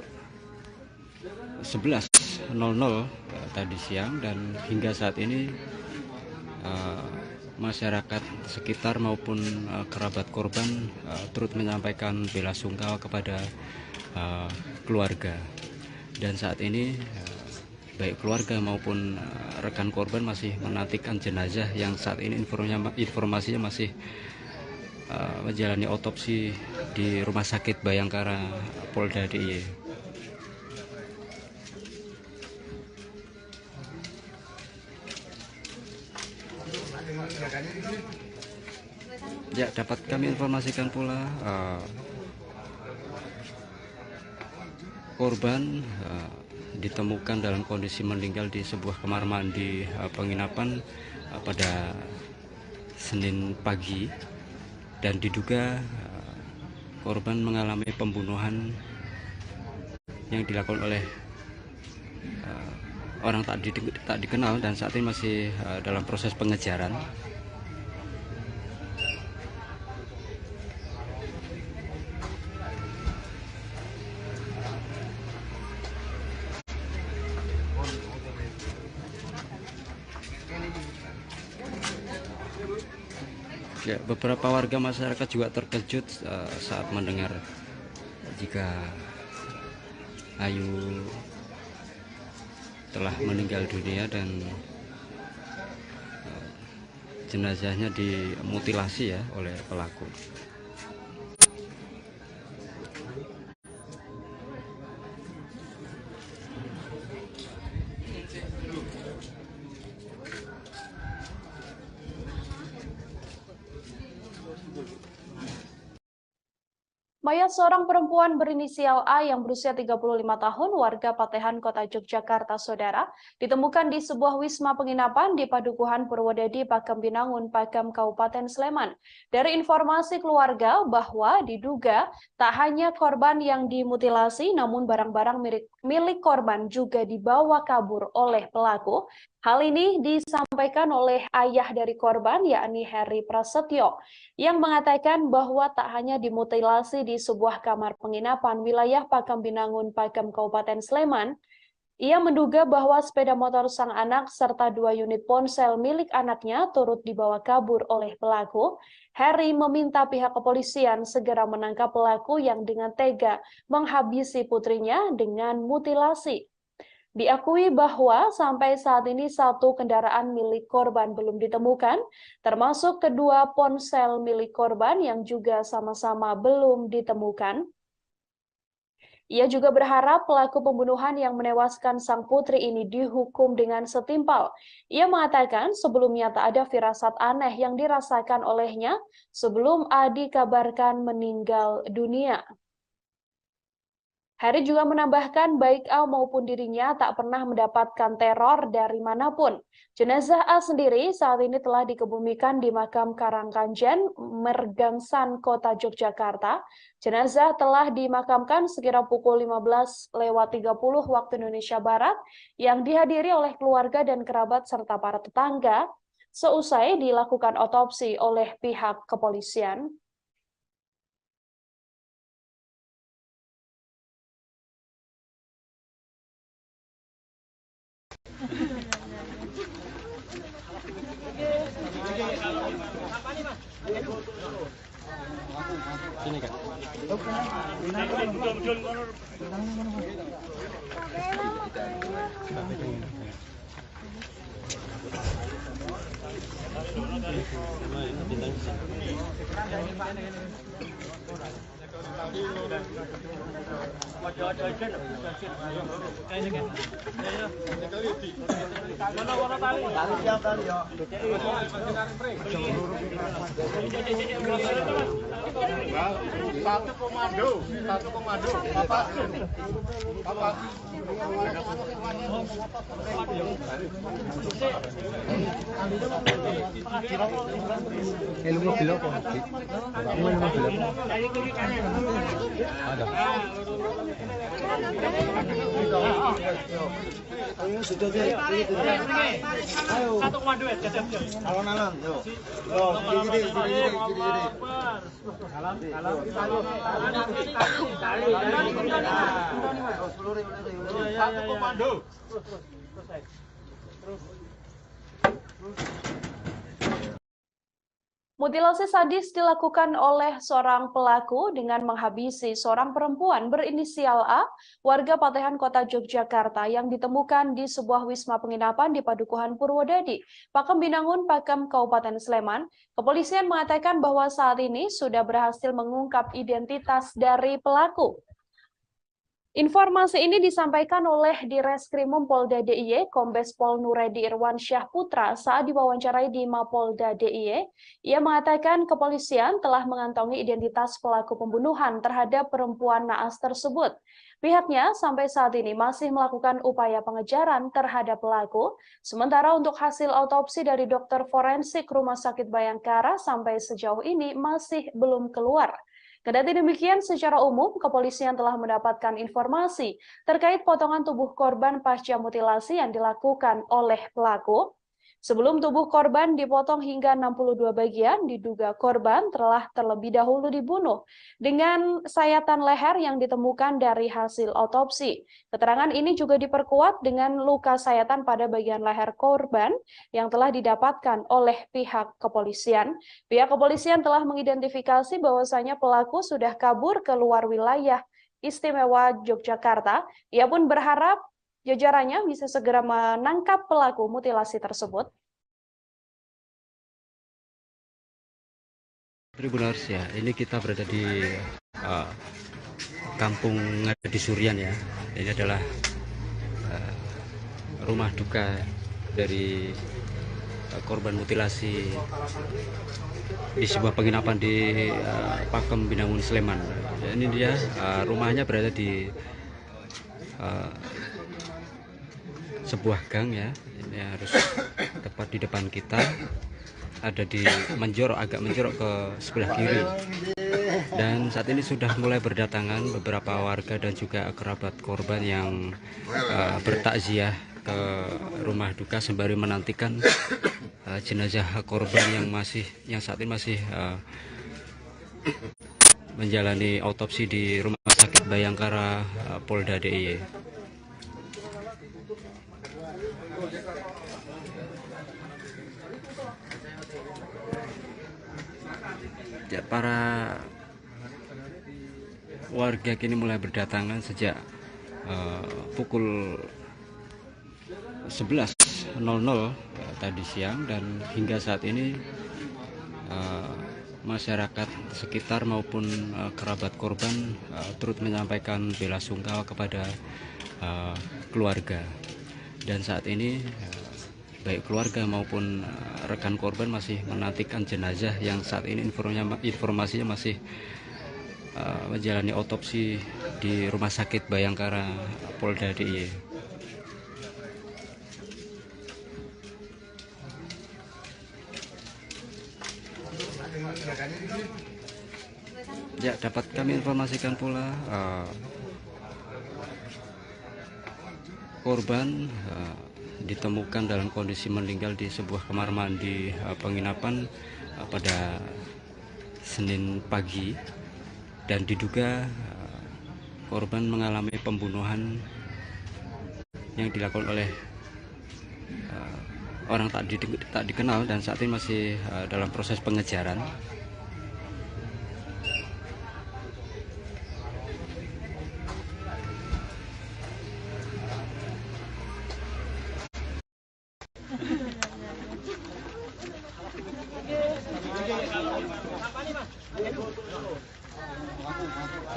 11.00 tadi siang, dan hingga saat ini masyarakat sekitar maupun kerabat korban turut menyampaikan bela sungkawa kepada keluarga. Dan saat ini baik keluarga maupun rekan korban masih menantikan jenazah yang saat ini informasinya masih menjalani otopsi di Rumah Sakit Bayangkara Polda DIY. Ya, dapat kami informasikan pula korban ditemukan dalam kondisi meninggal di sebuah kamar mandi penginapan pada Senin pagi, dan diduga korban mengalami pembunuhan yang dilakukan oleh orang tak dikenal, dan saat ini masih dalam proses pengejaran. Ya, beberapa warga masyarakat juga terkejut saat mendengar jika Ayu telah meninggal dunia dan jenazahnya dimutilasi ya oleh pelaku. Mayat seorang perempuan berinisial A yang berusia 35 tahun, warga Patehan, Kota Yogyakarta, Saudara, ditemukan di sebuah wisma penginapan di Padukuhan Purwodadi, Pakem Binangun, Pakem, Kabupaten Sleman. Dari informasi keluarga bahwa diduga tak hanya korban yang dimutilasi, namun barang-barang milik korban juga dibawa kabur oleh pelaku. Hal ini disampaikan oleh ayah dari korban, yakni Heri Prasetyo, yang mengatakan bahwa tak hanya dimutilasi di sebuah kamar penginapan wilayah Pakem Binangun, Pakem, Kabupaten Sleman, ia menduga bahwa sepeda motor sang anak serta 2 unit ponsel milik anaknya turut dibawa kabur oleh pelaku. Heri meminta pihak kepolisian segera menangkap pelaku yang dengan tega menghabisi putrinya dengan mutilasi. Diakui bahwa sampai saat ini 1 kendaraan milik korban belum ditemukan, termasuk kedua ponsel milik korban yang juga sama-sama belum ditemukan. Ia juga berharap pelaku pembunuhan yang menewaskan sang putri ini dihukum dengan setimpal. Ia mengatakan sebelumnya tak ada firasat aneh yang dirasakan olehnya sebelum A dikabarkan meninggal dunia. Heri juga menambahkan baik A maupun dirinya tak pernah mendapatkan teror dari manapun. Jenazah A sendiri saat ini telah dikebumikan di makam Karangkanjen, Mergangsan, Kota Yogyakarta. Jenazah telah dimakamkan sekira pukul 15.30 waktu Indonesia Barat yang dihadiri oleh keluarga dan kerabat serta para tetangga seusai dilakukan otopsi oleh pihak kepolisian. Sini kan. Satu komando, Bapak. Satu komando ya, alon-alon, yuk. Gini. Satu komando. Mutilasi sadis dilakukan oleh seorang pelaku dengan menghabisi seorang perempuan berinisial A, warga Patehan, Kota Yogyakarta, yang ditemukan di sebuah wisma penginapan di Padukuhan Purwodadi, Pakem Binangun, Pakem, Kabupaten Sleman. Kepolisian mengatakan bahwa saat ini sudah berhasil mengungkap identitas dari pelaku. Informasi ini disampaikan oleh Direskrimum Polda DIY, Kombes Pol Nuredi Irwansyah Putra saat diwawancarai di Mapolda DIY. Ia mengatakan kepolisian telah mengantongi identitas pelaku pembunuhan terhadap perempuan naas tersebut. Pihaknya sampai saat ini masih melakukan upaya pengejaran terhadap pelaku, sementara untuk hasil autopsi dari dokter forensik Rumah Sakit Bayangkara sampai sejauh ini masih belum keluar. Kendati demikian, secara umum, kepolisian telah mendapatkan informasi terkait potongan tubuh korban pasca mutilasi yang dilakukan oleh pelaku. Sebelum tubuh korban dipotong hingga 62 bagian, diduga korban telah terlebih dahulu dibunuh dengan sayatan leher yang ditemukan dari hasil autopsi. Keterangan ini juga diperkuat dengan luka sayatan pada bagian leher korban yang telah didapatkan oleh pihak kepolisian. Pihak kepolisian telah mengidentifikasi bahwasanya pelaku sudah kabur ke luar wilayah istimewa Yogyakarta. Ia pun berharap jajarannya bisa segera menangkap pelaku mutilasi tersebut. Tribuners ya, ini kita berada di Kampung Ngadi Surian ya. Ini adalah rumah duka dari korban mutilasi di sebuah penginapan di Pakem Binangun Sleman. Ya, ini dia rumahnya berada di sebuah gang ya. Ini harus tepat di depan kita, ada di agak menjorok ke sebelah kiri. Dan saat ini sudah mulai berdatangan beberapa warga dan juga kerabat korban yang bertakziah ke rumah duka sembari menantikan jenazah korban yang saat ini masih menjalani autopsi di Rumah Sakit Bayangkara Polda DIY. Ya, para warga kini mulai berdatangan sejak pukul 11.00 tadi siang, dan hingga saat ini masyarakat sekitar maupun kerabat korban turut menyampaikan bela sungkawa kepada keluarga. Dan saat ini baik keluarga maupun rekan korban masih menantikan jenazah yang saat ini informasinya masih menjalani autopsi di Rumah Sakit Bayangkara Polda DIY. Ya, dapat kami informasikan pula korban ditemukan dalam kondisi meninggal di sebuah kamar mandi penginapan pada Senin pagi, dan diduga korban mengalami pembunuhan yang dilakukan oleh orang tak dikenal, dan saat ini masih dalam proses pengejaran.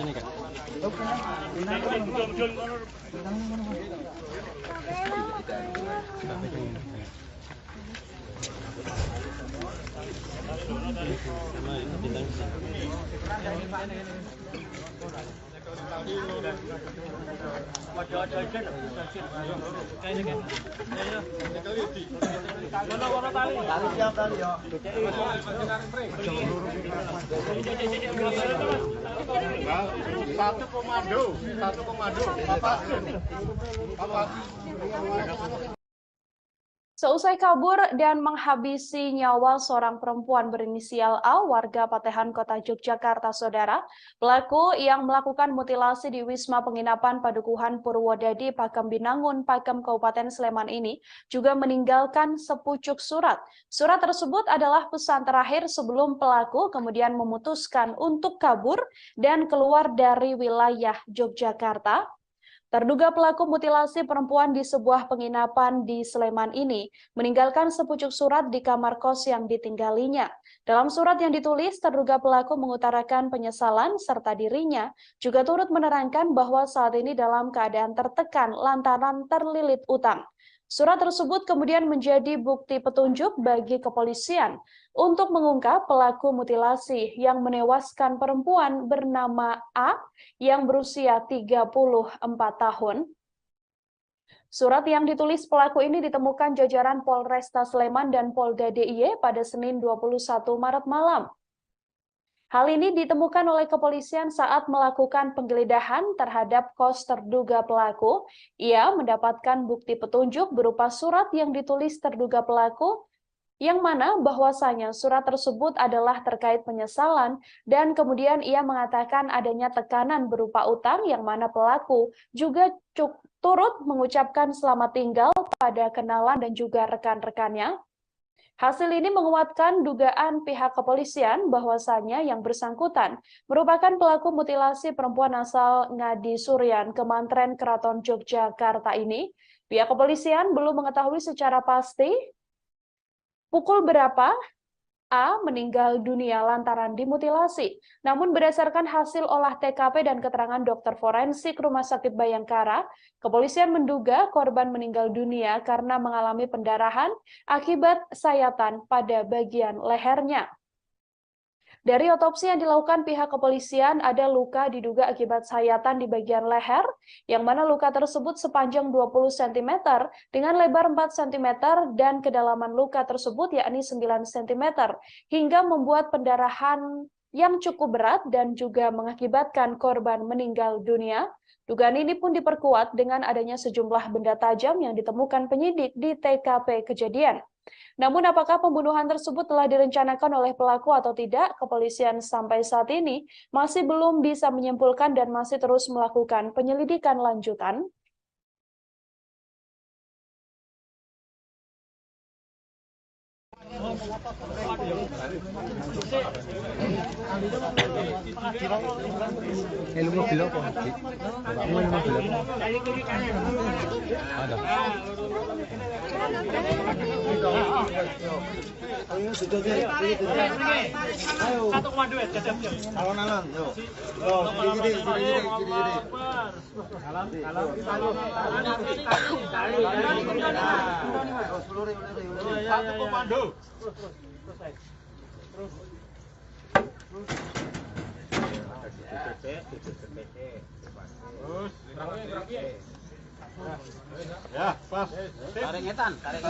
Sini kan. Satu komando, Bapak. Seusai kabur dan menghabisi nyawa seorang perempuan berinisial A, warga Patehan, Kota Yogyakarta, saudara, pelaku yang melakukan mutilasi di Wisma Penginapan Padukuhan Purwodadi, Pakem Binangun, Pakem, Kabupaten Sleman ini juga meninggalkan sepucuk surat. Surat tersebut adalah pesan terakhir sebelum pelaku kemudian memutuskan untuk kabur dan keluar dari wilayah Yogyakarta. Terduga pelaku mutilasi perempuan di sebuah penginapan di Sleman ini meninggalkan sepucuk surat di kamar kos yang ditinggalinya. Dalam surat yang ditulis, terduga pelaku mengutarakan penyesalan serta dirinya juga turut menerangkan bahwa saat ini dalam keadaan tertekan lantaran terlilit utang. Surat tersebut kemudian menjadi bukti petunjuk bagi kepolisian untuk mengungkap pelaku mutilasi yang menewaskan perempuan bernama A yang berusia 34 tahun. Surat yang ditulis pelaku ini ditemukan jajaran Polresta Sleman dan Polda DIY pada Senin 21 Maret malam. Hal ini ditemukan oleh kepolisian saat melakukan penggeledahan terhadap kos terduga pelaku. Ia mendapatkan bukti petunjuk berupa surat yang ditulis terduga pelaku, yang mana bahwasanya surat tersebut adalah terkait penyesalan dan kemudian ia mengatakan adanya tekanan berupa utang yang mana pelaku juga turut mengucapkan selamat tinggal pada kenalan dan juga rekan-rekannya. Hasil ini menguatkan dugaan pihak kepolisian bahwasanya yang bersangkutan merupakan pelaku mutilasi perempuan asal Ngadi Suryan, Kemantren Keraton Yogyakarta ini. Pihak kepolisian belum mengetahui secara pasti pukul berapa A meninggal dunia lantaran dimutilasi. Namun berdasarkan hasil olah TKP dan keterangan dokter forensik Rumah Sakit Bayangkara, kepolisian menduga korban meninggal dunia karena mengalami pendarahan akibat sayatan pada bagian lehernya. Dari otopsi yang dilakukan pihak kepolisian, ada luka diduga akibat sayatan di bagian leher, yang mana luka tersebut sepanjang 20 cm dengan lebar 4 cm dan kedalaman luka tersebut yakni 9 cm, hingga membuat pendarahan yang cukup berat dan juga mengakibatkan korban meninggal dunia. Dugaan ini pun diperkuat dengan adanya sejumlah benda tajam yang ditemukan penyidik di TKP kejadian. Namun apakah pembunuhan tersebut telah direncanakan oleh pelaku atau tidak, kepolisian sampai saat ini masih belum bisa menyimpulkan dan masih terus melakukan penyelidikan lanjutan. Alon-alon, yuk. Gini. Satu komando. Ya, pas. Tarik ngetan. Tarik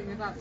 ngetan.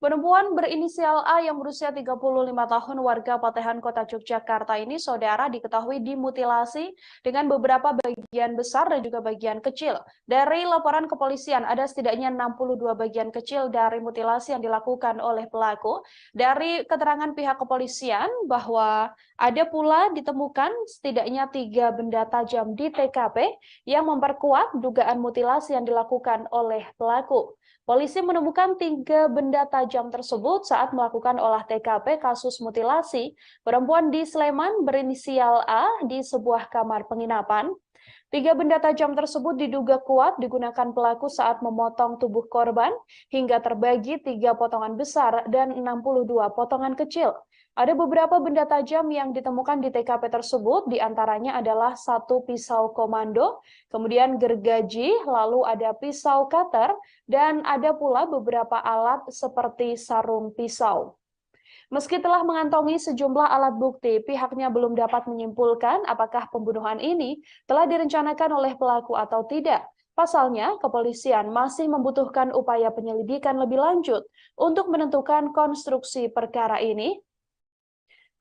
Perempuan berinisial A yang berusia 35 tahun warga Patehan Kota Yogyakarta ini, saudara, diketahui dimutilasi dengan beberapa bagian besar dan juga bagian kecil. Dari laporan kepolisian, ada setidaknya 62 bagian kecil dari mutilasi yang dilakukan oleh pelaku. Dari keterangan pihak kepolisian bahwa ada pula ditemukan setidaknya 3 benda tajam di TKP yang memperkuat dugaan mutilasi yang dilakukan oleh pelaku. Polisi menemukan 3 benda tajam tersebut saat melakukan olah TKP kasus mutilasi perempuan di Sleman berinisial A di sebuah kamar penginapan. 3 benda tajam tersebut diduga kuat digunakan pelaku saat memotong tubuh korban hingga terbagi 3 potongan besar dan 62 potongan kecil. Ada beberapa benda tajam yang ditemukan di TKP tersebut, diantaranya adalah satu pisau komando, kemudian gergaji, lalu ada pisau cutter, dan ada pula beberapa alat seperti sarung pisau. Meski telah mengantongi sejumlah alat bukti, pihaknya belum dapat menyimpulkan apakah pembunuhan ini telah direncanakan oleh pelaku atau tidak. Pasalnya, kepolisian masih membutuhkan upaya penyelidikan lebih lanjut untuk menentukan konstruksi perkara ini.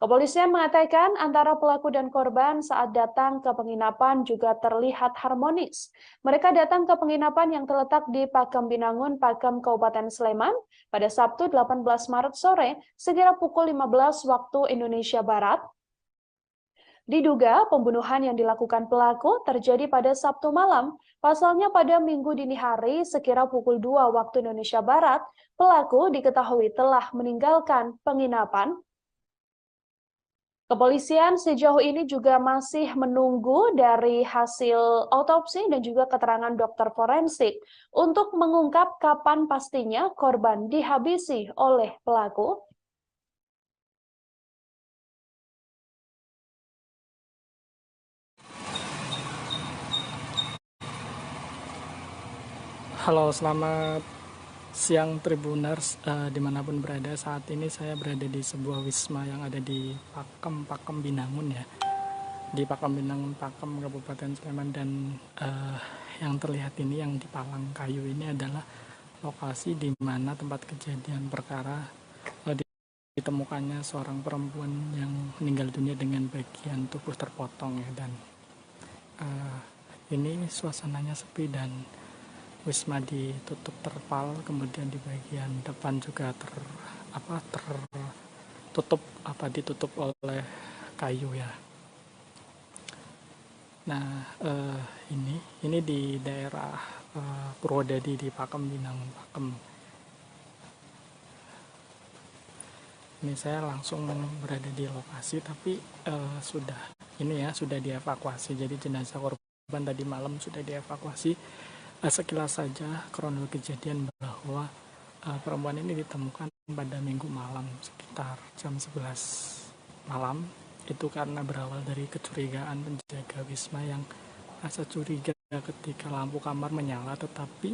Kepolisian mengatakan antara pelaku dan korban saat datang ke penginapan juga terlihat harmonis. Mereka datang ke penginapan yang terletak di Pakem Binangun, Pakem, Kabupaten Sleman pada Sabtu 18 Maret sore, sekira pukul 15 waktu Indonesia Barat. Diduga pembunuhan yang dilakukan pelaku terjadi pada Sabtu malam. Pasalnya pada Minggu dini hari, sekira pukul 2 waktu Indonesia Barat, pelaku diketahui telah meninggalkan penginapan. Kepolisian sejauh ini juga masih menunggu dari hasil autopsi dan juga keterangan dokter forensik untuk mengungkap kapan pastinya korban dihabisi oleh pelaku. Halo, selamat siang Tribuners, dimanapun berada. Saat ini saya berada di sebuah wisma yang ada di Pakem Binangun ya, di Pakem Binangun, Pakem, Kabupaten Sleman. Dan yang terlihat ini, yang di palang kayu ini adalah lokasi di mana tempat kejadian perkara ditemukannya seorang perempuan yang meninggal dunia dengan bagian tubuh terpotong ya. Dan ini suasananya sepi dan wisma ditutup terpal, kemudian di bagian depan juga ditutup oleh kayu ya. Nah, ini di daerah Purwodadi di Pakem Binangun, Pakem. Ini saya langsung berada di lokasi, tapi sudah dievakuasi. Jadi jenazah korban tadi malam sudah dievakuasi. Sekilas saja kronologi kejadian bahwa perempuan ini ditemukan pada Minggu malam sekitar jam 11 malam. Itu karena berawal dari kecurigaan penjaga wisma yang merasa curiga ketika lampu kamar menyala, tetapi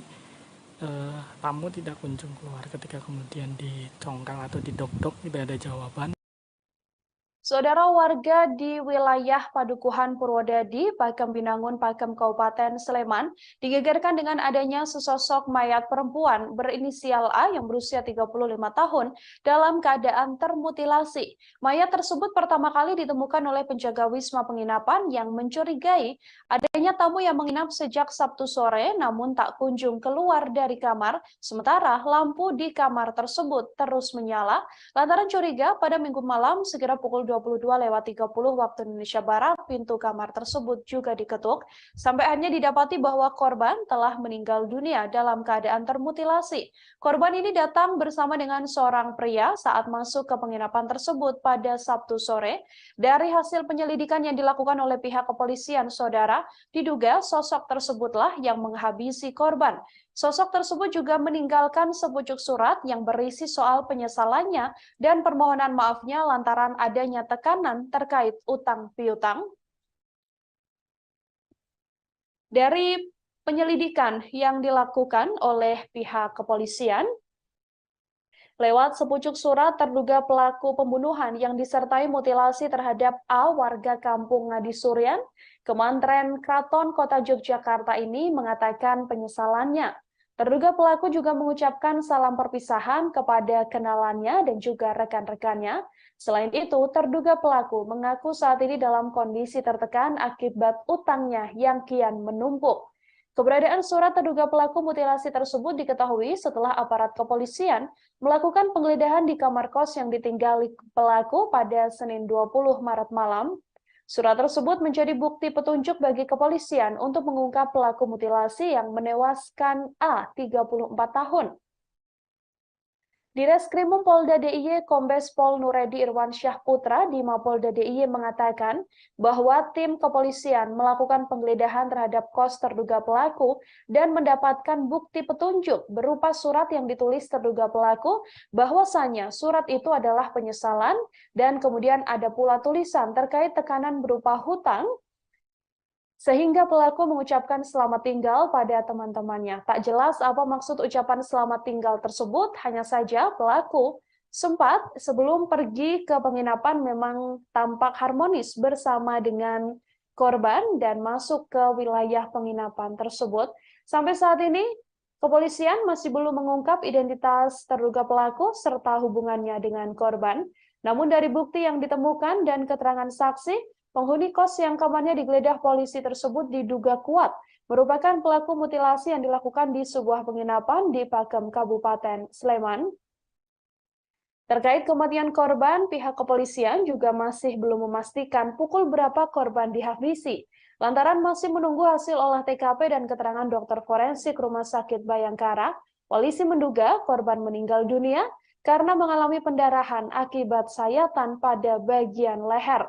tamu tidak kunjung keluar. Ketika kemudian dicongkang atau didok-dok, tidak ada jawaban. Saudara, warga di wilayah Padukuhan Purwodadi, Pakem Binangun, Pakem, Kabupaten Sleman, digegerkan dengan adanya sesosok mayat perempuan berinisial A yang berusia 35 tahun dalam keadaan termutilasi. Mayat tersebut pertama kali ditemukan oleh penjaga wisma penginapan yang mencurigai adanya tamu yang menginap sejak Sabtu sore namun tak kunjung keluar dari kamar, sementara lampu di kamar tersebut terus menyala. Lantaran curiga, pada Minggu malam sekira pukul 22.30 waktu Indonesia Barat, pintu kamar tersebut juga diketuk, sampai akhirnya didapati bahwa korban telah meninggal dunia dalam keadaan termutilasi. Korban ini datang bersama dengan seorang pria saat masuk ke penginapan tersebut pada Sabtu sore. Dari hasil penyelidikan yang dilakukan oleh pihak kepolisian, saudara, diduga sosok tersebutlah yang menghabisi korban. Sosok tersebut juga meninggalkan sepucuk surat yang berisi soal penyesalannya dan permohonan maafnya lantaran adanya tekanan terkait utang piutang. Dari penyelidikan yang dilakukan oleh pihak kepolisian, lewat sepucuk surat, terduga pelaku pembunuhan yang disertai mutilasi terhadap A, warga kampung Ngadisurian, Kemantren Kraton Kota Yogyakarta ini mengatakan penyesalannya. Terduga pelaku juga mengucapkan salam perpisahan kepada kenalannya dan juga rekan-rekannya. Selain itu, terduga pelaku mengaku saat ini dalam kondisi tertekan akibat utangnya yang kian menumpuk. Keberadaan surat terduga pelaku mutilasi tersebut diketahui setelah aparat kepolisian melakukan penggeledahan di kamar kos yang ditinggali pelaku pada Senin 20 Maret malam. Surat tersebut menjadi bukti petunjuk bagi kepolisian untuk mengungkap pelaku mutilasi yang menewaskan A, 34 tahun. Di Reskrimum Polda DIY, Kombes Pol Nuredi Irwansyah Putra di Mapolda DIY mengatakan bahwa tim kepolisian melakukan penggeledahan terhadap kos terduga pelaku dan mendapatkan bukti petunjuk berupa surat yang ditulis terduga pelaku bahwasanya surat itu adalah penyesalan dan kemudian ada pula tulisan terkait tekanan berupa hutang sehingga pelaku mengucapkan selamat tinggal pada teman-temannya. Tak jelas apa maksud ucapan selamat tinggal tersebut, hanya saja pelaku sempat sebelum pergi ke penginapan memang tampak harmonis bersama dengan korban dan masuk ke wilayah penginapan tersebut. Sampai saat ini, kepolisian masih belum mengungkap identitas terduga pelaku serta hubungannya dengan korban. Namun dari bukti yang ditemukan dan keterangan saksi, penghuni kos yang kamarnya digeledah polisi tersebut diduga kuat merupakan pelaku mutilasi yang dilakukan di sebuah penginapan di Pakem, Kabupaten Sleman. Terkait kematian korban, pihak kepolisian juga masih belum memastikan pukul berapa korban dihabisi. Lantaran masih menunggu hasil olah TKP dan keterangan dokter forensik Rumah Sakit Bayangkara, polisi menduga korban meninggal dunia karena mengalami pendarahan akibat sayatan pada bagian leher.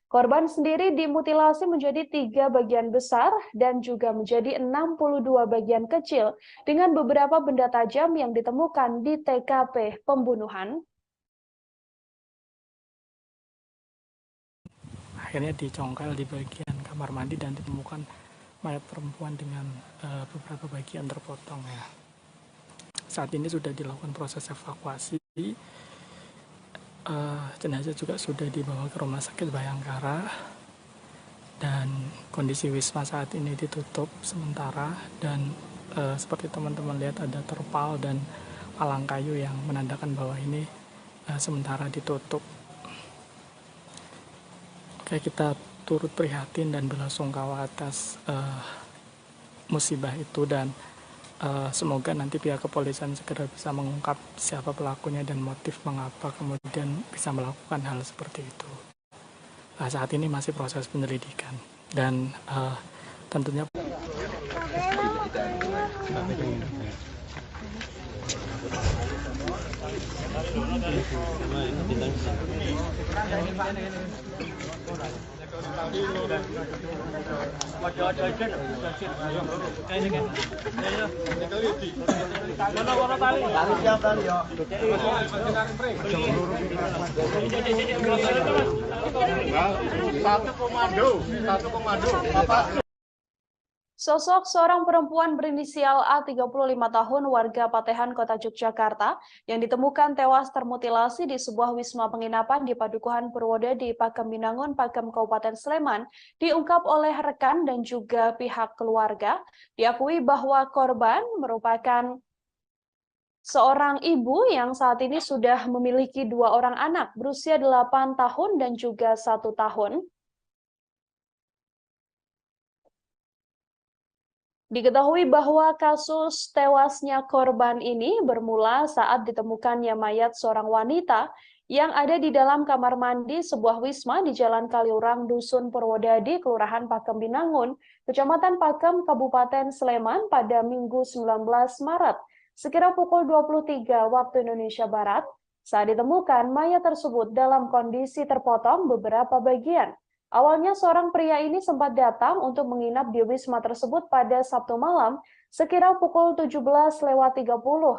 Korban sendiri dimutilasi menjadi 3 bagian besar dan juga menjadi 62 bagian kecil dengan beberapa benda tajam yang ditemukan di TKP pembunuhan. Akhirnya dicongkel di bagian kamar mandi dan ditemukan mayat perempuan dengan beberapa bagian terpotong ya. Saat ini sudah dilakukan proses evakuasi. Jenazah juga sudah dibawa ke Rumah Sakit Bayangkara dan kondisi Wisma saat ini ditutup sementara dan seperti teman-teman lihat ada terpal dan palang kayu yang menandakan bahwa ini sementara ditutup. Oke, kita turut prihatin dan belasungkawa atas musibah itu dan semoga nanti pihak kepolisian segera bisa mengungkap siapa pelakunya dan motif mengapa kemudian bisa melakukan hal seperti itu. Saat ini masih proses penyelidikan dan tentunya Sosok seorang perempuan berinisial A 35 tahun warga Patehan, Kota Yogyakarta yang ditemukan tewas termutilasi di sebuah wisma penginapan di Padukuhan Purwodadi, Pakem Binangun, Pakem, Kabupaten Sleman diungkap oleh rekan dan juga pihak keluarga. Diakui bahwa korban merupakan seorang ibu yang saat ini sudah memiliki 2 orang anak berusia 8 tahun dan juga 1 tahun. Diketahui bahwa kasus tewasnya korban ini bermula saat ditemukannya mayat seorang wanita yang ada di dalam kamar mandi sebuah wisma di Jalan Kaliurang, Dusun Purwodadi, Kelurahan Pakem Binangun, Kecamatan Pakem, Kabupaten Sleman pada Minggu 19 Maret, sekira pukul 23 waktu Indonesia Barat. Saat ditemukan, mayat tersebut dalam kondisi terpotong beberapa bagian. Awalnya seorang pria ini sempat datang untuk menginap di wisma tersebut pada Sabtu malam sekira pukul 17.30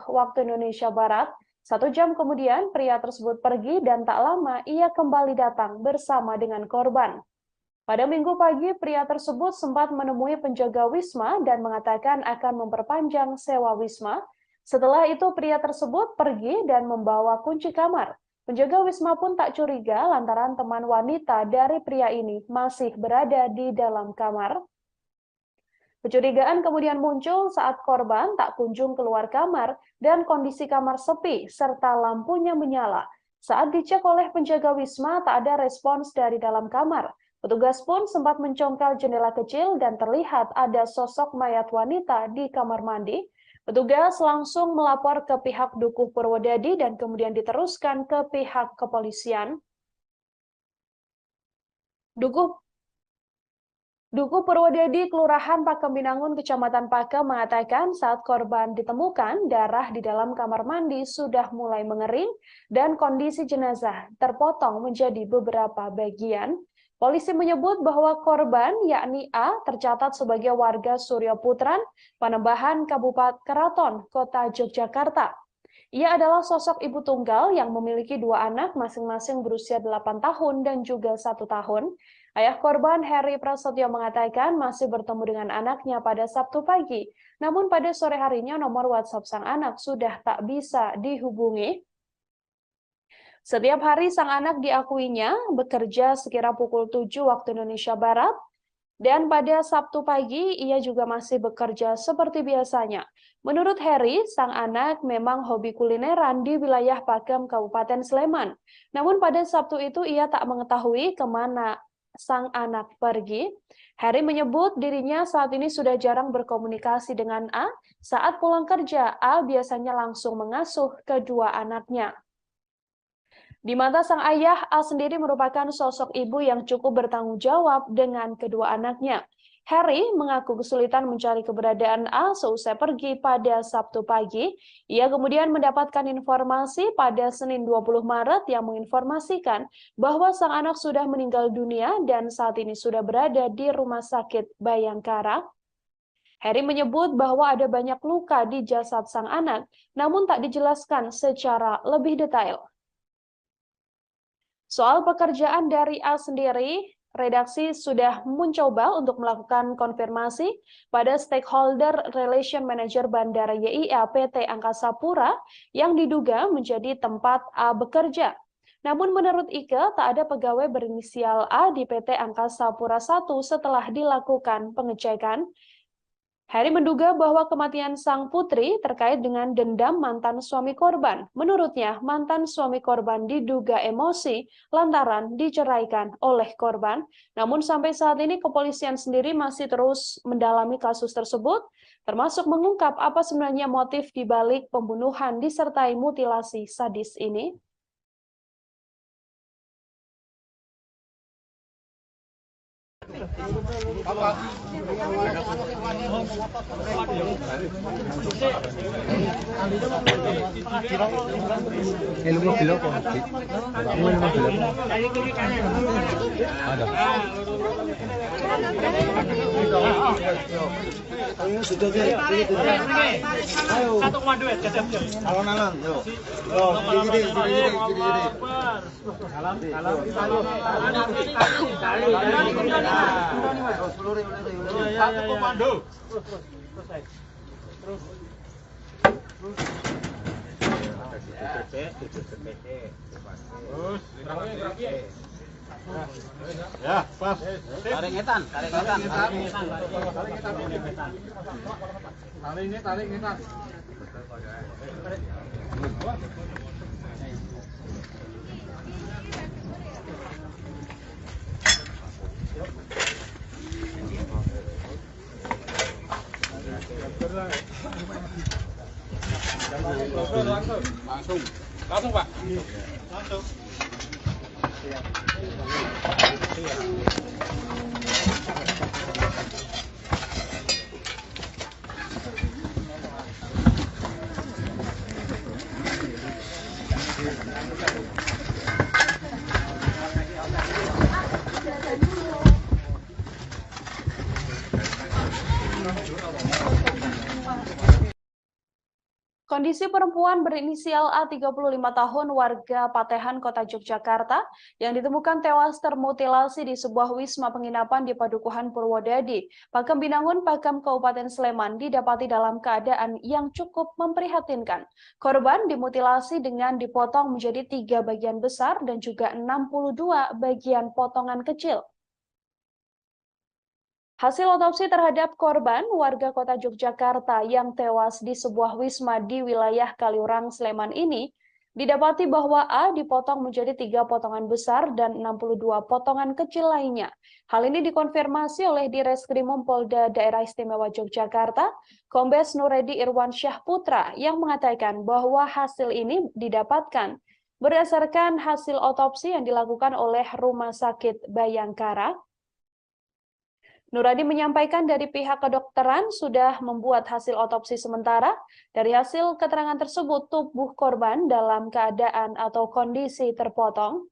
waktu Indonesia Barat. 1 jam kemudian pria tersebut pergi dan tak lama ia kembali datang bersama dengan korban. Pada Minggu pagi pria tersebut sempat menemui penjaga wisma dan mengatakan akan memperpanjang sewa wisma. Setelah itu pria tersebut pergi dan membawa kunci kamar. Penjaga wisma pun tak curiga lantaran teman wanita dari pria ini masih berada di dalam kamar. Kecurigaan kemudian muncul saat korban tak kunjung keluar kamar dan kondisi kamar sepi serta lampunya menyala. Saat dicek oleh penjaga wisma tak ada respons dari dalam kamar. Petugas pun sempat mencongkel jendela kecil dan terlihat ada sosok mayat wanita di kamar mandi. Petugas langsung melapor ke pihak Dukuh Purwodadi dan kemudian diteruskan ke pihak kepolisian. Dukuh Duku Purwodadi, Kelurahan Pakem Binangun, Kecamatan Pakem mengatakan saat korban ditemukan, darah di dalam kamar mandi sudah mulai mengering dan kondisi jenazah terpotong menjadi beberapa bagian. Polisi menyebut bahwa korban, yakni A, tercatat sebagai warga Suryo Putran, Panembahan, Kabupaten Keraton, Kota Yogyakarta. Ia adalah sosok ibu tunggal yang memiliki 2 anak masing-masing berusia 8 tahun dan juga 1 tahun. Ayah korban, Heri Prasetyo, mengatakan masih bertemu dengan anaknya pada Sabtu pagi. Namun pada sore harinya nomor WhatsApp sang anak sudah tak bisa dihubungi. Setiap hari sang anak diakuinya bekerja sekira pukul 7 waktu Indonesia Barat. Dan pada Sabtu pagi, ia juga masih bekerja seperti biasanya. Menurut Heri, sang anak memang hobi kulineran di wilayah Pakem, Kabupaten Sleman. Namun pada Sabtu itu ia tak mengetahui kemana sang anak pergi. Heri menyebut dirinya saat ini sudah jarang berkomunikasi dengan A. Saat pulang kerja, A biasanya langsung mengasuh kedua anaknya. Di mata sang ayah, A sendiri merupakan sosok ibu yang cukup bertanggung jawab dengan kedua anaknya. Heri mengaku kesulitan mencari keberadaan A seusai pergi pada Sabtu pagi. Ia kemudian mendapatkan informasi pada Senin 20 Maret yang menginformasikan bahwa sang anak sudah meninggal dunia dan saat ini sudah berada di Rumah Sakit Bayangkara. Heri menyebut bahwa ada banyak luka di jasad sang anak, namun tak dijelaskan secara lebih detail. Soal pekerjaan dari A sendiri, redaksi sudah mencoba untuk melakukan konfirmasi pada stakeholder relation manager Bandara YIA PT Angkasa Pura yang diduga menjadi tempat A bekerja. Namun menurut Ike, tak ada pegawai berinisial A di PT Angkasa Pura I setelah dilakukan pengecekan. Heri menduga bahwa kematian sang putri terkait dengan dendam mantan suami korban. Menurutnya, mantan suami korban diduga emosi lantaran diceraikan oleh korban. Namun sampai saat ini kepolisian sendiri masih terus mendalami kasus tersebut, termasuk mengungkap apa sebenarnya motif di balik pembunuhan disertai mutilasi sadis ini. Satu komando ya, alon-alon, yuk. Satu komando. Ya, pas. Tarik ngetan. Tarik ngetan. Langsung Pak. Langsung. Kondisi perempuan berinisial A 35 tahun warga Patehan, Kota Yogyakarta yang ditemukan tewas termutilasi di sebuah wisma penginapan di Padukuhan Purwodadi, Pakem Binangun, Pakem, Kabupaten Sleman didapati dalam keadaan yang cukup memprihatinkan. Korban dimutilasi dengan dipotong menjadi 3 bagian besar dan juga 62 bagian potongan kecil. Hasil otopsi terhadap korban warga Kota Yogyakarta yang tewas di sebuah wisma di wilayah Kaliurang, Sleman ini, didapati bahwa A dipotong menjadi 3 potongan besar dan 62 potongan kecil lainnya. Hal ini dikonfirmasi oleh Direskrimum Polda Daerah Istimewa Yogyakarta, Kombes Nuredi Irwan Syah Putra, yang mengatakan bahwa hasil ini didapatkan berdasarkan hasil otopsi yang dilakukan oleh Rumah Sakit Bayangkara. Nuradi menyampaikan dari pihak kedokteran sudah membuat hasil otopsi sementara. Dari hasil keterangan tersebut, tubuh korban dalam keadaan atau kondisi terpotong.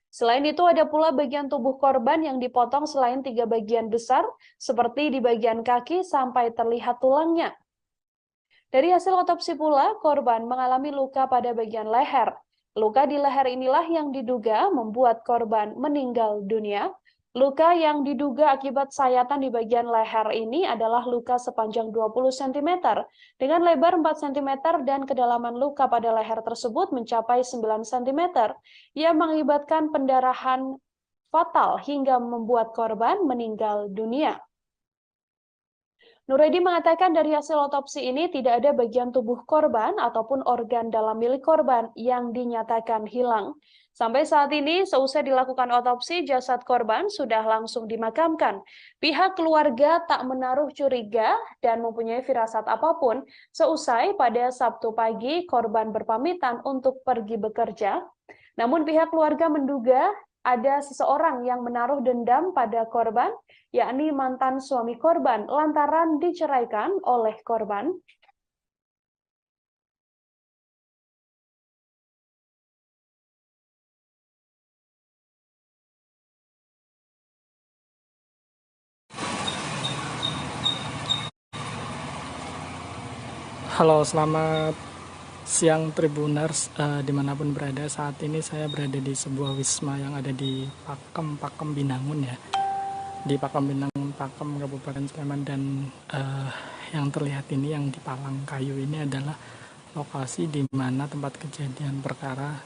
Selain itu, ada pula bagian tubuh korban yang dipotong selain 3 bagian besar, seperti di bagian kaki sampai terlihat tulangnya. Dari hasil otopsi pula, korban mengalami luka pada bagian leher. Luka di leher inilah yang diduga membuat korban meninggal dunia. Luka yang diduga akibat sayatan di bagian leher ini adalah luka sepanjang 20 cm dengan lebar 4 cm dan kedalaman luka pada leher tersebut mencapai 9 cm yang mengakibatkan pendarahan fatal hingga membuat korban meninggal dunia. Nuredi mengatakan dari hasil otopsi ini tidak ada bagian tubuh korban ataupun organ dalam milik korban yang dinyatakan hilang. Sampai saat ini, seusai dilakukan otopsi, jasad korban sudah langsung dimakamkan. Pihak keluarga tak menaruh curiga dan mempunyai firasat apapun. Seusai pada Sabtu pagi, korban berpamitan untuk pergi bekerja. Namun pihak keluarga menduga ada seseorang yang menaruh dendam pada korban, yakni mantan suami korban, lantaran diceraikan oleh korban. Halo, selamat siang Tribuners dimanapun berada. Saat ini saya berada di sebuah wisma yang ada di Pakem Binangun ya, di Pakem Binangun, Pakem, Kabupaten Sleman. Dan yang terlihat ini yang di palang kayu ini adalah lokasi di mana tempat kejadian perkara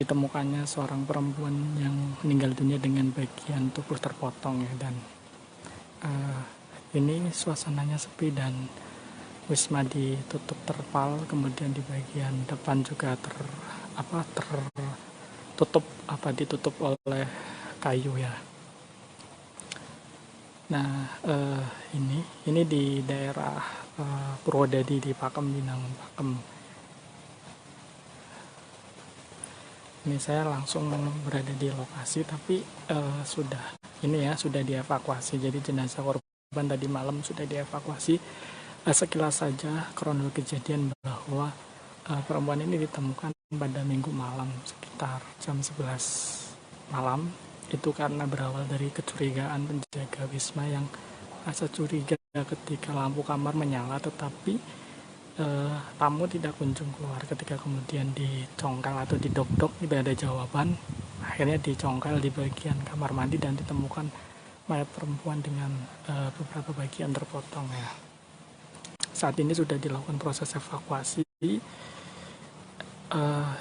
ditemukannya seorang perempuan yang meninggal dunia dengan bagian tubuh terpotong ya. Dan ini suasananya sepi dan wisma ditutup terpal, kemudian di bagian depan juga ditutup oleh kayu ya. Nah, ini di daerah Purwodadi di Pakem Binangun, Pakem. Ini saya langsung berada di lokasi, tapi sudah dievakuasi. Jadi jenazah korban tadi malam sudah dievakuasi. Sekilas saja kronologi kejadian bahwa perempuan ini ditemukan pada Minggu malam sekitar jam 11 malam. Itu karena berawal dari kecurigaan penjaga wisma yang rasa curiga ketika lampu kamar menyala, tetapi tamu tidak kunjung keluar. Ketika kemudian dicongkel atau didok-dok tidak ada jawaban, akhirnya dicongkel di bagian kamar mandi dan ditemukan mayat perempuan dengan beberapa bagian terpotong ya. Saat ini sudah dilakukan proses evakuasi,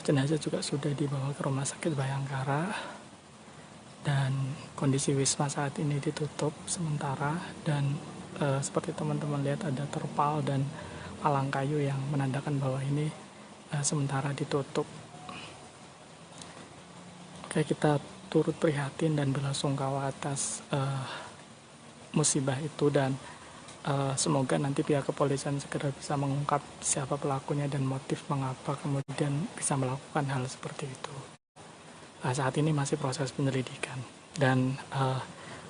jenazah juga sudah dibawa ke Rumah Sakit Bayangkara, dan kondisi wisma saat ini ditutup sementara. Dan seperti teman-teman lihat ada terpal dan palang kayu yang menandakan bahwa ini sementara ditutup. Oke, kita turut prihatin dan belasungkawa atas musibah itu, dan semoga nanti pihak kepolisian segera bisa mengungkap siapa pelakunya dan motif mengapa kemudian bisa melakukan hal seperti itu. Saat ini masih proses penyelidikan, dan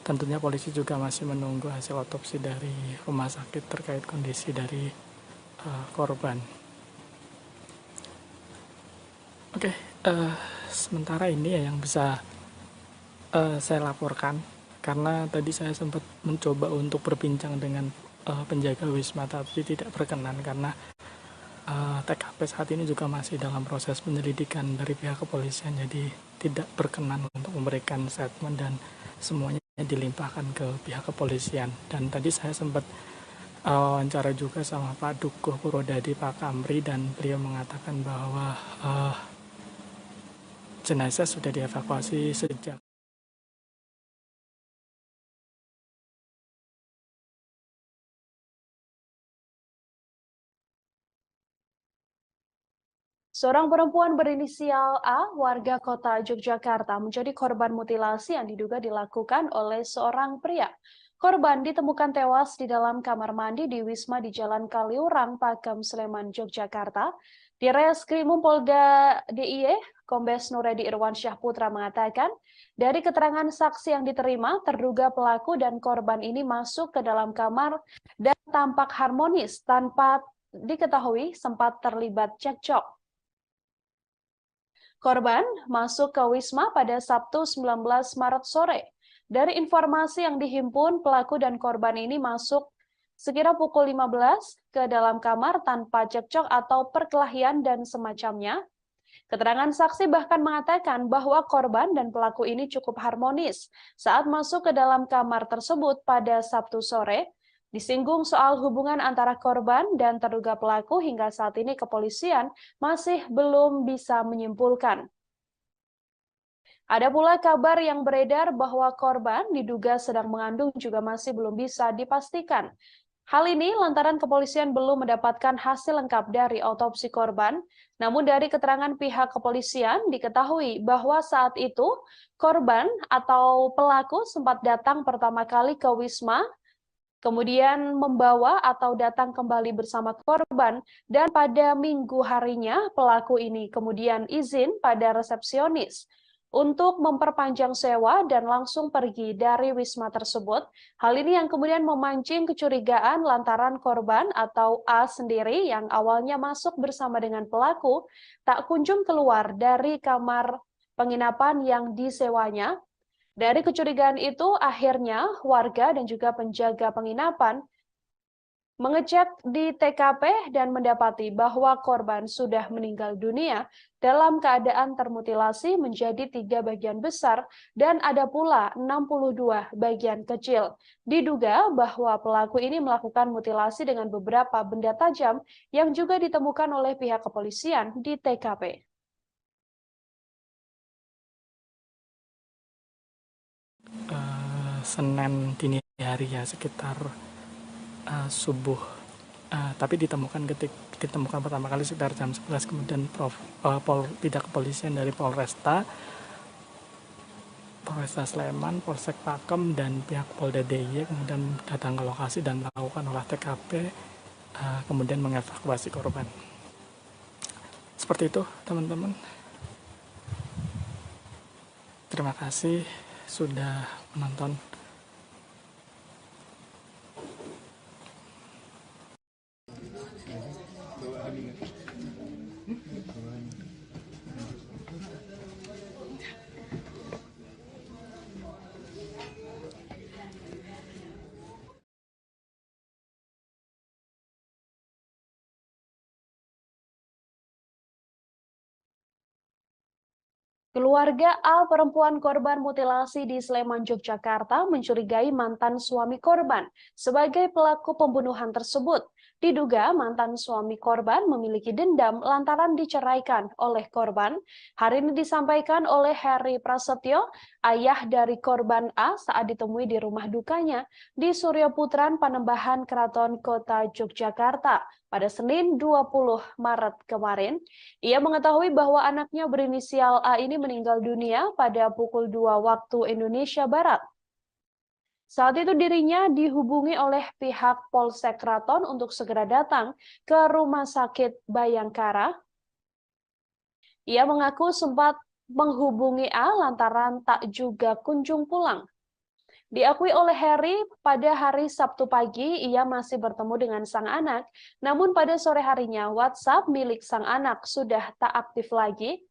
tentunya polisi juga masih menunggu hasil otopsi dari rumah sakit terkait kondisi dari korban. Oke, sementara ini ya yang bisa saya laporkan, karena tadi saya sempat mencoba untuk berbincang dengan penjaga wisma, tapi tidak berkenan karena TKP saat ini juga masih dalam proses penyelidikan dari pihak kepolisian, jadi tidak berkenan untuk memberikan statement dan semuanya dilimpahkan ke pihak kepolisian. Dan tadi saya sempat wawancara juga sama Pak Dukuh Purwodadi, Pak Kamri, dan beliau mengatakan bahwa jenazah sudah dievakuasi sejak Seorang perempuan berinisial A, warga kota Yogyakarta, menjadi korban mutilasi yang diduga dilakukan oleh seorang pria. Korban ditemukan tewas di dalam kamar mandi di Wisma di Jalan Kaliurang, Pakem, Sleman, Yogyakarta. Di Reskrimum Polda DIY, Kombes Nuredi Irwansyah Putra mengatakan, Dari keterangan saksi yang diterima, terduga pelaku dan korban ini masuk ke dalam kamar dan tampak harmonis tanpa diketahui sempat terlibat cekcok. Korban masuk ke Wisma pada Sabtu 19 Maret sore. Dari informasi yang dihimpun, pelaku dan korban ini masuk sekira pukul 15 ke dalam kamar tanpa cekcok atau perkelahian dan semacamnya. Keterangan saksi bahkan mengatakan bahwa korban dan pelaku ini cukup harmonis saat masuk ke dalam kamar tersebut pada Sabtu sore. Disinggung soal hubungan antara korban dan terduga pelaku, hingga saat ini kepolisian masih belum bisa menyimpulkan. Ada pula kabar yang beredar bahwa korban diduga sedang mengandung juga masih belum bisa dipastikan. Hal ini lantaran kepolisian belum mendapatkan hasil lengkap dari otopsi korban. Namun dari keterangan pihak kepolisian diketahui bahwa saat itu korban atau pelaku sempat datang pertama kali ke Wisma, kemudian membawa atau datang kembali bersama korban, dan pada minggu harinya pelaku ini kemudian izin pada resepsionis untuk memperpanjang sewa dan langsung pergi dari wisma tersebut. Hal ini yang kemudian memancing kecurigaan lantaran korban atau A sendiri yang awalnya masuk bersama dengan pelaku tak kunjung keluar dari kamar penginapan yang disewanya. Dari kecurigaan itu, akhirnya warga dan juga penjaga penginapan mengecek di TKP dan mendapati bahwa korban sudah meninggal dunia dalam keadaan termutilasi menjadi 3 bagian besar dan ada pula 62 bagian kecil. Diduga bahwa pelaku ini melakukan mutilasi dengan beberapa benda tajam yang juga ditemukan oleh pihak kepolisian di TKP. Senin dini hari ya, sekitar subuh, tapi ditemukan pertama kali sekitar jam 11, kemudian pihak kepolisian dari Polresta Sleman, Polsek Pakem, dan pihak Polda DIY kemudian datang ke lokasi dan melakukan olah TKP, kemudian mengevakuasi korban. Seperti itu teman-teman. Terima kasih sudah menonton. Keluarga A perempuan korban mutilasi di Sleman, Yogyakarta mencurigai mantan suami korban sebagai pelaku pembunuhan tersebut. Diduga mantan suami korban memiliki dendam lantaran diceraikan oleh korban. Hari ini disampaikan oleh Heri Prasetyo, ayah dari korban A saat ditemui di rumah dukanya di Suryo Putran, Panembahan, Keraton Kota Yogyakarta pada Senin 20 Maret kemarin. Ia mengetahui bahwa anaknya berinisial A ini meninggal dunia pada pukul 2 waktu Indonesia Barat. Saat itu dirinya dihubungi oleh pihak Polsek Keraton untuk segera datang ke Rumah Sakit Bayangkara. Ia mengaku sempat menghubungi A lantaran tak juga kunjung pulang. Diakui oleh Heri, pada hari Sabtu pagi ia masih bertemu dengan sang anak, namun pada sore harinya WhatsApp milik sang anak sudah tak aktif lagi.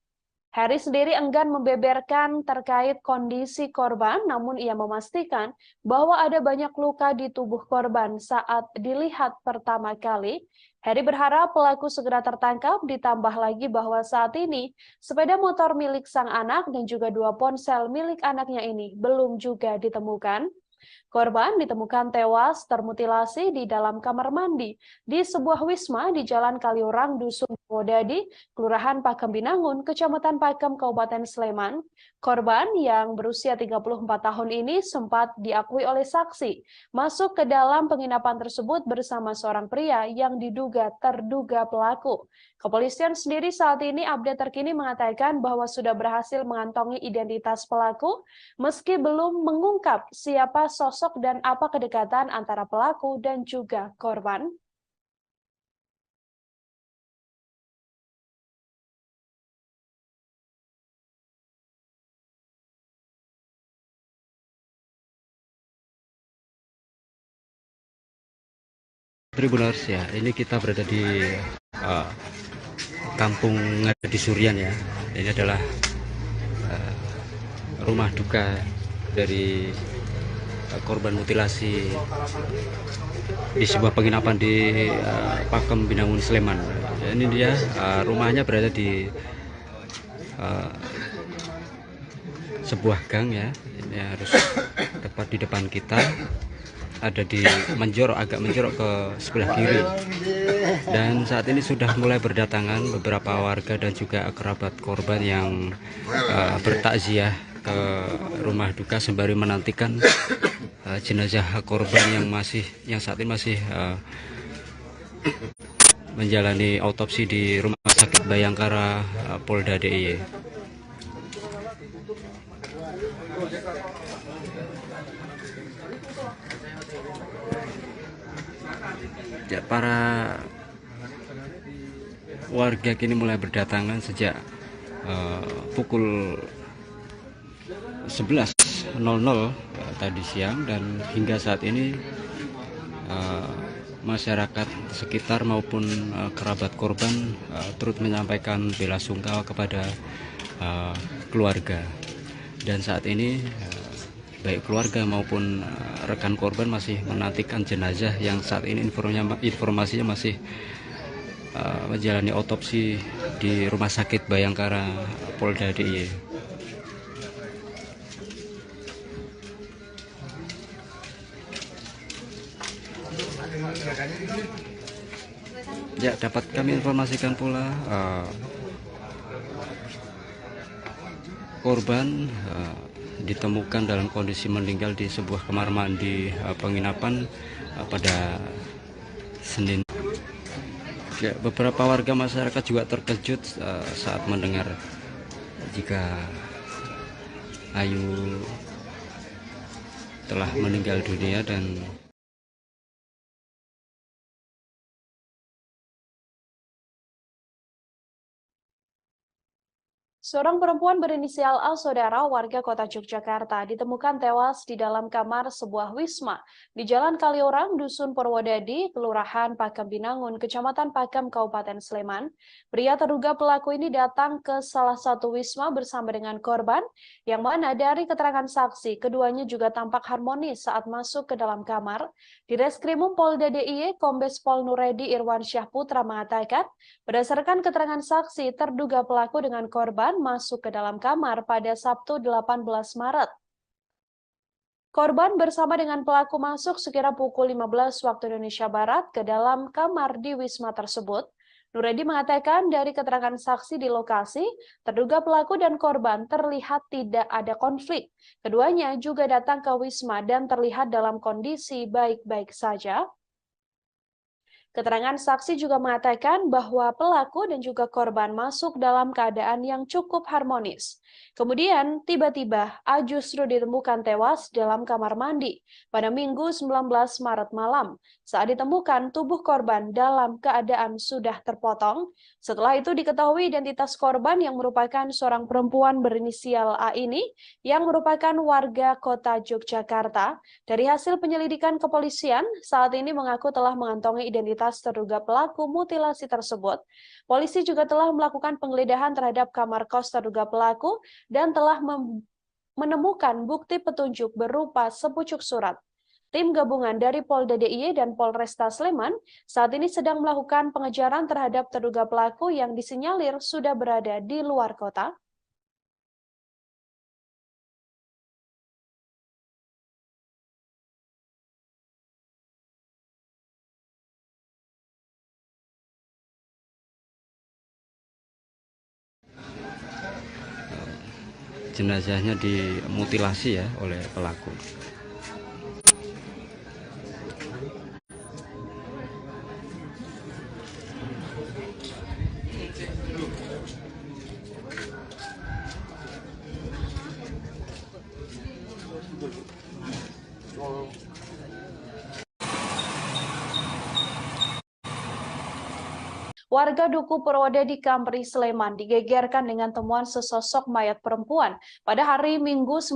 Heri sendiri enggan membeberkan terkait kondisi korban, namun ia memastikan bahwa ada banyak luka di tubuh korban saat dilihat pertama kali. Heri berharap pelaku segera tertangkap, ditambah lagi bahwa saat ini sepeda motor milik sang anak dan juga 2 ponsel milik anaknya ini belum juga ditemukan. Korban ditemukan tewas termutilasi di dalam kamar mandi di sebuah wisma di Jalan Kaliurang, Dusun Wodadi, Kelurahan Pakem Binangun, Kecamatan Pakem, Kabupaten Sleman. Korban yang berusia 34 tahun ini sempat diakui oleh saksi masuk ke dalam penginapan tersebut bersama seorang pria yang diduga terduga pelaku. Kepolisian sendiri saat ini update terkini mengatakan bahwa sudah berhasil mengantongi identitas pelaku, meski belum mengungkap siapa sosok dan apa kedekatan antara pelaku dan juga korban. Tribuners ya, ini kita berada di Kampung Ngadi Surian ya. Ini adalah rumah duka dari korban mutilasi di sebuah penginapan di Pakem Binangun Sleman. Ini dia rumahnya berada di sebuah gang ya. Ini harus tepat di depan kita. Ada di agak menjorok ke sebelah kiri. Dan saat ini sudah mulai berdatangan beberapa warga dan juga kerabat korban yang bertakziah ke rumah duka sembari menantikan jenazah korban yang saat ini masih menjalani autopsi di Rumah Sakit Bayangkara Polda DIY. Ya, para warga kini mulai berdatangan sejak pukul 11.00 tadi siang, dan hingga saat ini masyarakat sekitar maupun kerabat korban turut menyampaikan bela sungkawa kepada keluarga. Dan saat ini baik keluarga maupun rekan korban masih menantikan jenazah yang saat ini informasinya masih menjalani autopsi di Rumah Sakit Bayangkara Polda DIY. Ya, dapat kami informasikan pula korban ditemukan dalam kondisi meninggal di sebuah kamar mandi penginapan pada Senin. Ya, beberapa warga masyarakat juga terkejut saat mendengar jika Ayu telah meninggal dunia. Dan Seorang perempuan berinisial A, saudara warga kota Yogyakarta, ditemukan tewas di dalam kamar sebuah wisma di Jalan Kaliorang, Dusun Purwodadi, Kelurahan Pakem Binangun, Kecamatan Pakem, Kabupaten Sleman. Pria terduga pelaku ini datang ke salah satu wisma bersama dengan korban, yang mana dari keterangan saksi, keduanya juga tampak harmonis saat masuk ke dalam kamar. Di Reskrimum Polda DIY, Kombes Pol Nuredi Irwansyah Putra mengatakan, berdasarkan keterangan saksi, terduga pelaku dengan korban masuk ke dalam kamar pada Sabtu 18 Maret. Korban bersama dengan pelaku masuk sekira pukul 15 waktu Indonesia Barat ke dalam kamar di wisma tersebut. Nuredi mengatakan dari keterangan saksi di lokasi, terduga pelaku dan korban terlihat tidak ada konflik. Keduanya juga datang ke wisma dan terlihat dalam kondisi baik-baik saja. Keterangan saksi juga mengatakan bahwa pelaku dan juga korban masuk dalam keadaan yang cukup harmonis. Kemudian, tiba-tiba A justru ditemukan tewas dalam kamar mandi pada Minggu 19 Maret malam. Saat ditemukan, tubuh korban dalam keadaan sudah terpotong. Setelah itu diketahui identitas korban yang merupakan seorang perempuan berinisial A ini yang merupakan warga kota Yogyakarta. Dari hasil penyelidikan kepolisian, saat ini mengaku telah mengantongi identitas terduga pelaku mutilasi tersebut. Polisi juga telah melakukan penggeledahan terhadap kamar kos terduga pelaku dan telah menemukan bukti petunjuk berupa sepucuk surat. Tim gabungan dari Polda DIY dan Polresta Sleman saat ini sedang melakukan pengejaran terhadap terduga pelaku yang disinyalir sudah berada di luar kota. jenazahnya dimutilasi ya oleh pelaku. Warga Duku Purwodadi Kampri Sleman digegerkan dengan temuan sesosok mayat perempuan pada hari Minggu 19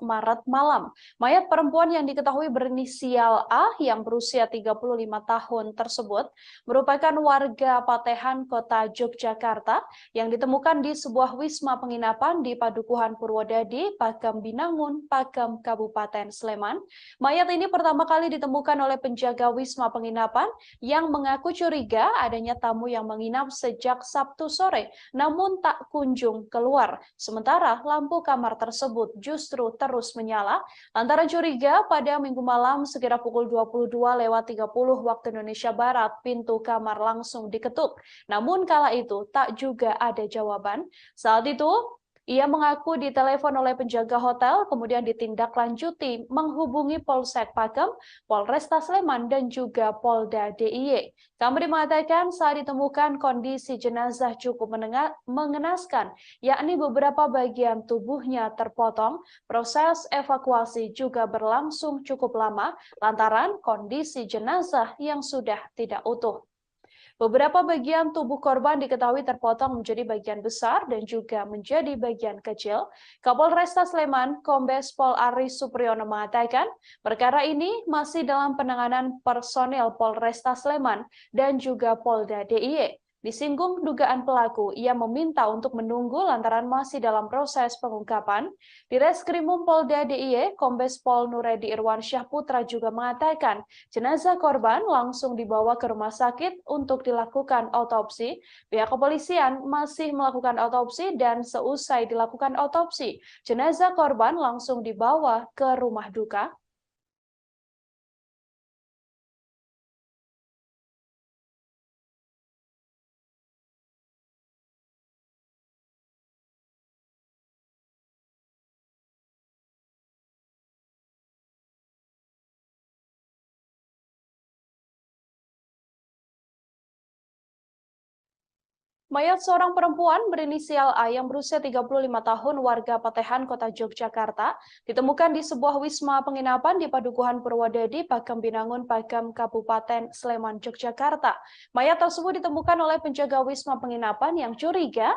Maret malam. Mayat perempuan yang diketahui berinisial A yang berusia 35 tahun tersebut merupakan warga Patehan, Kota Yogyakarta yang ditemukan di sebuah wisma penginapan di Padukuhan Purwodadi, Pakem Binangun, Pakem, Kabupaten Sleman. Mayat ini pertama kali ditemukan oleh penjaga wisma penginapan yang mengaku curiga adanya tamu yang menginap sejak Sabtu sore, namun tak kunjung keluar. Sementara lampu kamar tersebut justru terus menyala. Lantaran curiga, pada Minggu malam sekitar pukul 22.30 waktu Indonesia Barat, pintu kamar langsung diketuk. Namun kala itu tak juga ada jawaban. Saat itu, ia mengaku ditelepon oleh penjaga hotel, kemudian ditindaklanjuti menghubungi Polsek Pakem, Polresta Sleman, dan juga Polda DIY. Kami mengatakan saat ditemukan kondisi jenazah cukup mengenaskan, yakni beberapa bagian tubuhnya terpotong. Proses evakuasi juga berlangsung cukup lama lantaran kondisi jenazah yang sudah tidak utuh. Beberapa bagian tubuh korban diketahui terpotong menjadi bagian besar dan juga menjadi bagian kecil. Kapolresta Sleman, Kombes Pol Aris Supriyono mengatakan, perkara ini masih dalam penanganan personil Polresta Sleman dan juga Polda DIY. Disinggung dugaan pelaku, ia meminta untuk menunggu lantaran masih dalam proses pengungkapan. Di Reskrimum Polda DIY, Kombes Pol Nuredi Irwansyah Putra juga mengatakan jenazah korban langsung dibawa ke rumah sakit untuk dilakukan otopsi. Pihak kepolisian masih melakukan otopsi dan seusai dilakukan otopsi, jenazah korban langsung dibawa ke rumah duka. Mayat seorang perempuan berinisial A yang berusia 35 tahun warga Patehan, Kota Yogyakarta, ditemukan di sebuah wisma penginapan di Padukuhan Purwodadi, Pakem Binangun, Pakem, Kabupaten Sleman, Yogyakarta. Mayat tersebut ditemukan oleh penjaga wisma penginapan yang curiga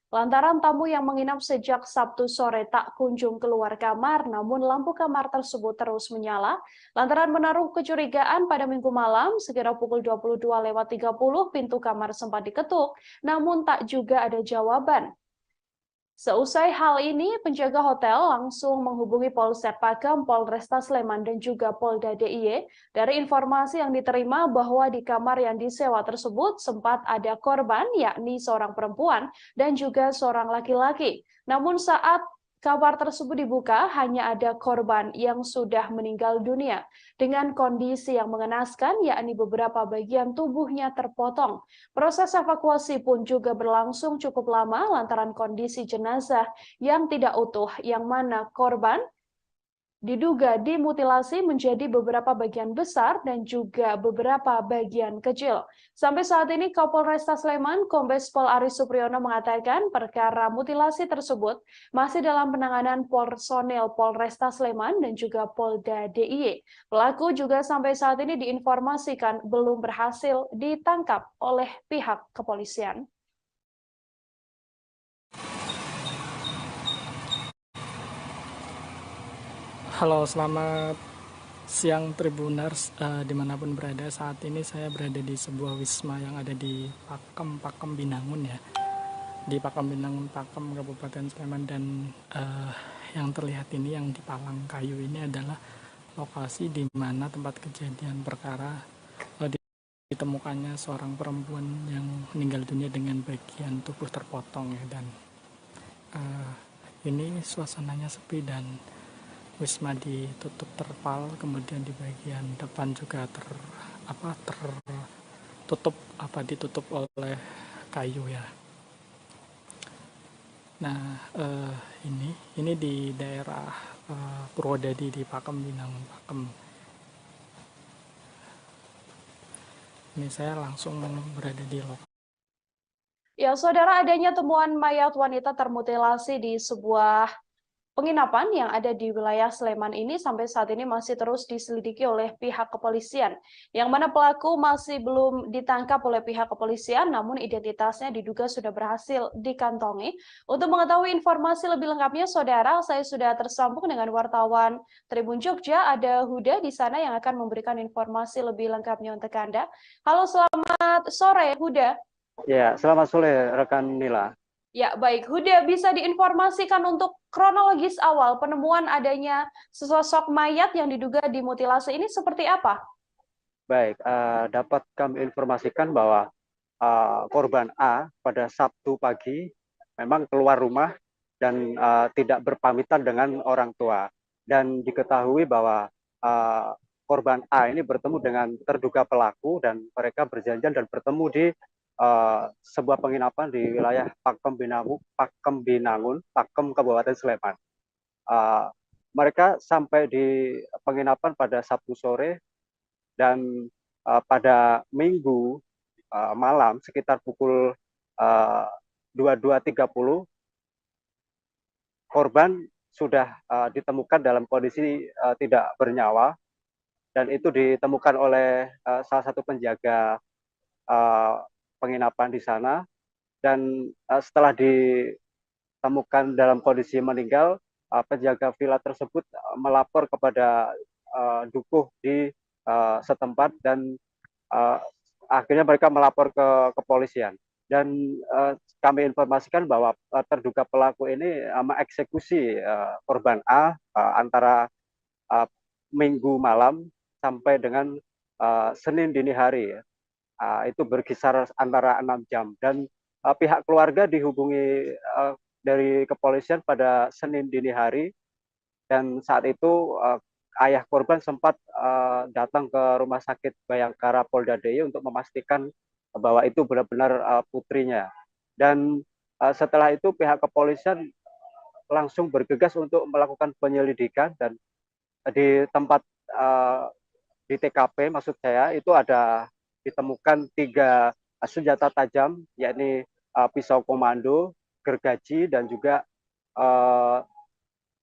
lantaran tamu yang menginap sejak Sabtu sore tak kunjung keluar kamar, namun lampu kamar tersebut terus menyala. Lantaran menaruh kecurigaan, pada Minggu malam sekitar pukul 22.30 pintu kamar sempat diketuk, namun tak juga ada jawaban. Seusai hal ini, penjaga hotel langsung menghubungi Polsek Pakem, Polresta Sleman, dan juga Polda DIY. Dari informasi yang diterima bahwa di kamar yang disewa tersebut sempat ada korban, yakni seorang perempuan dan juga seorang laki-laki. Namun saat kamar tersebut dibuka, hanya ada korban yang sudah meninggal dunia dengan kondisi yang mengenaskan, yakni beberapa bagian tubuhnya terpotong. Proses evakuasi pun juga berlangsung cukup lama lantaran kondisi jenazah yang tidak utuh, yang mana korban diduga dimutilasi menjadi beberapa bagian besar dan juga beberapa bagian kecil. Sampai saat ini Kapolresta Sleman, Kombes Pol Aris Supriyono mengatakan perkara mutilasi tersebut masih dalam penanganan personel Polresta Sleman dan juga Polda DIY. Pelaku juga sampai saat ini diinformasikan belum berhasil ditangkap oleh pihak kepolisian. Halo, selamat siang Tribuners dimanapun berada. Saat ini saya berada di sebuah wisma yang ada di Pakem Binangun ya. Di Pakem Binangun, Pakem, Kabupaten Sleman, dan yang terlihat ini yang di palang kayu ini adalah lokasi di mana tempat kejadian perkara ditemukannya seorang perempuan yang meninggal dunia dengan bagian tubuh terpotong ya, dan ini suasananya sepi dan wisma ditutup terpal, kemudian di bagian depan juga ditutup oleh kayu ya. Nah, ini di daerah Purwodadi di Pakem Binangun, Pakem. Ini saya langsung berada di lokasi. Ya, saudara, adanya temuan mayat wanita termutilasi di sebuah penginapan yang ada di wilayah Sleman ini sampai saat ini masih terus diselidiki oleh pihak kepolisian, yang mana pelaku masih belum ditangkap oleh pihak kepolisian, namun identitasnya diduga sudah berhasil dikantongi. Untuk mengetahui informasi lebih lengkapnya, Saudara, saya sudah tersambung dengan wartawan Tribun Jogja, ada Huda di sana yang akan memberikan informasi lebih lengkapnya untuk Anda. Halo, selamat sore, Huda. Ya, selamat sore rekan Nila. Ya, baik. Huda, bisa diinformasikan untuk kronologis awal penemuan adanya sesosok mayat yang diduga dimutilasi ini seperti apa? Baik, dapat kami informasikan bahwa korban A pada Sabtu pagi memang keluar rumah dan tidak berpamitan dengan orang tua. Dan diketahui bahwa korban A ini bertemu dengan terduga pelaku dan mereka berjanjian dan bertemu di sebuah penginapan di wilayah Pakem Binangun, Pakem Kabupaten Sleman. Mereka sampai di penginapan pada Sabtu sore dan pada Minggu malam sekitar pukul 22.30 korban sudah ditemukan dalam kondisi tidak bernyawa, dan itu ditemukan oleh salah satu penjaga penginapan di sana. Dan setelah ditemukan dalam kondisi meninggal, penjaga villa tersebut melapor kepada dukuh di setempat, dan akhirnya mereka melapor ke kepolisian. Dan kami informasikan bahwa terduga pelaku ini mengeksekusi korban A antara Minggu malam sampai dengan Senin dini hari. Itu berkisar antara 6 jam. Dan pihak keluarga dihubungi dari kepolisian pada Senin dini hari, dan saat itu ayah korban sempat datang ke Rumah Sakit Bayangkara Polda DIY untuk memastikan bahwa itu benar-benar putrinya. Dan setelah itu pihak kepolisian langsung bergegas untuk melakukan penyelidikan, dan di tempat di TKP maksud saya itu ada ditemukan 3 senjata tajam, yakni pisau komando, gergaji, dan juga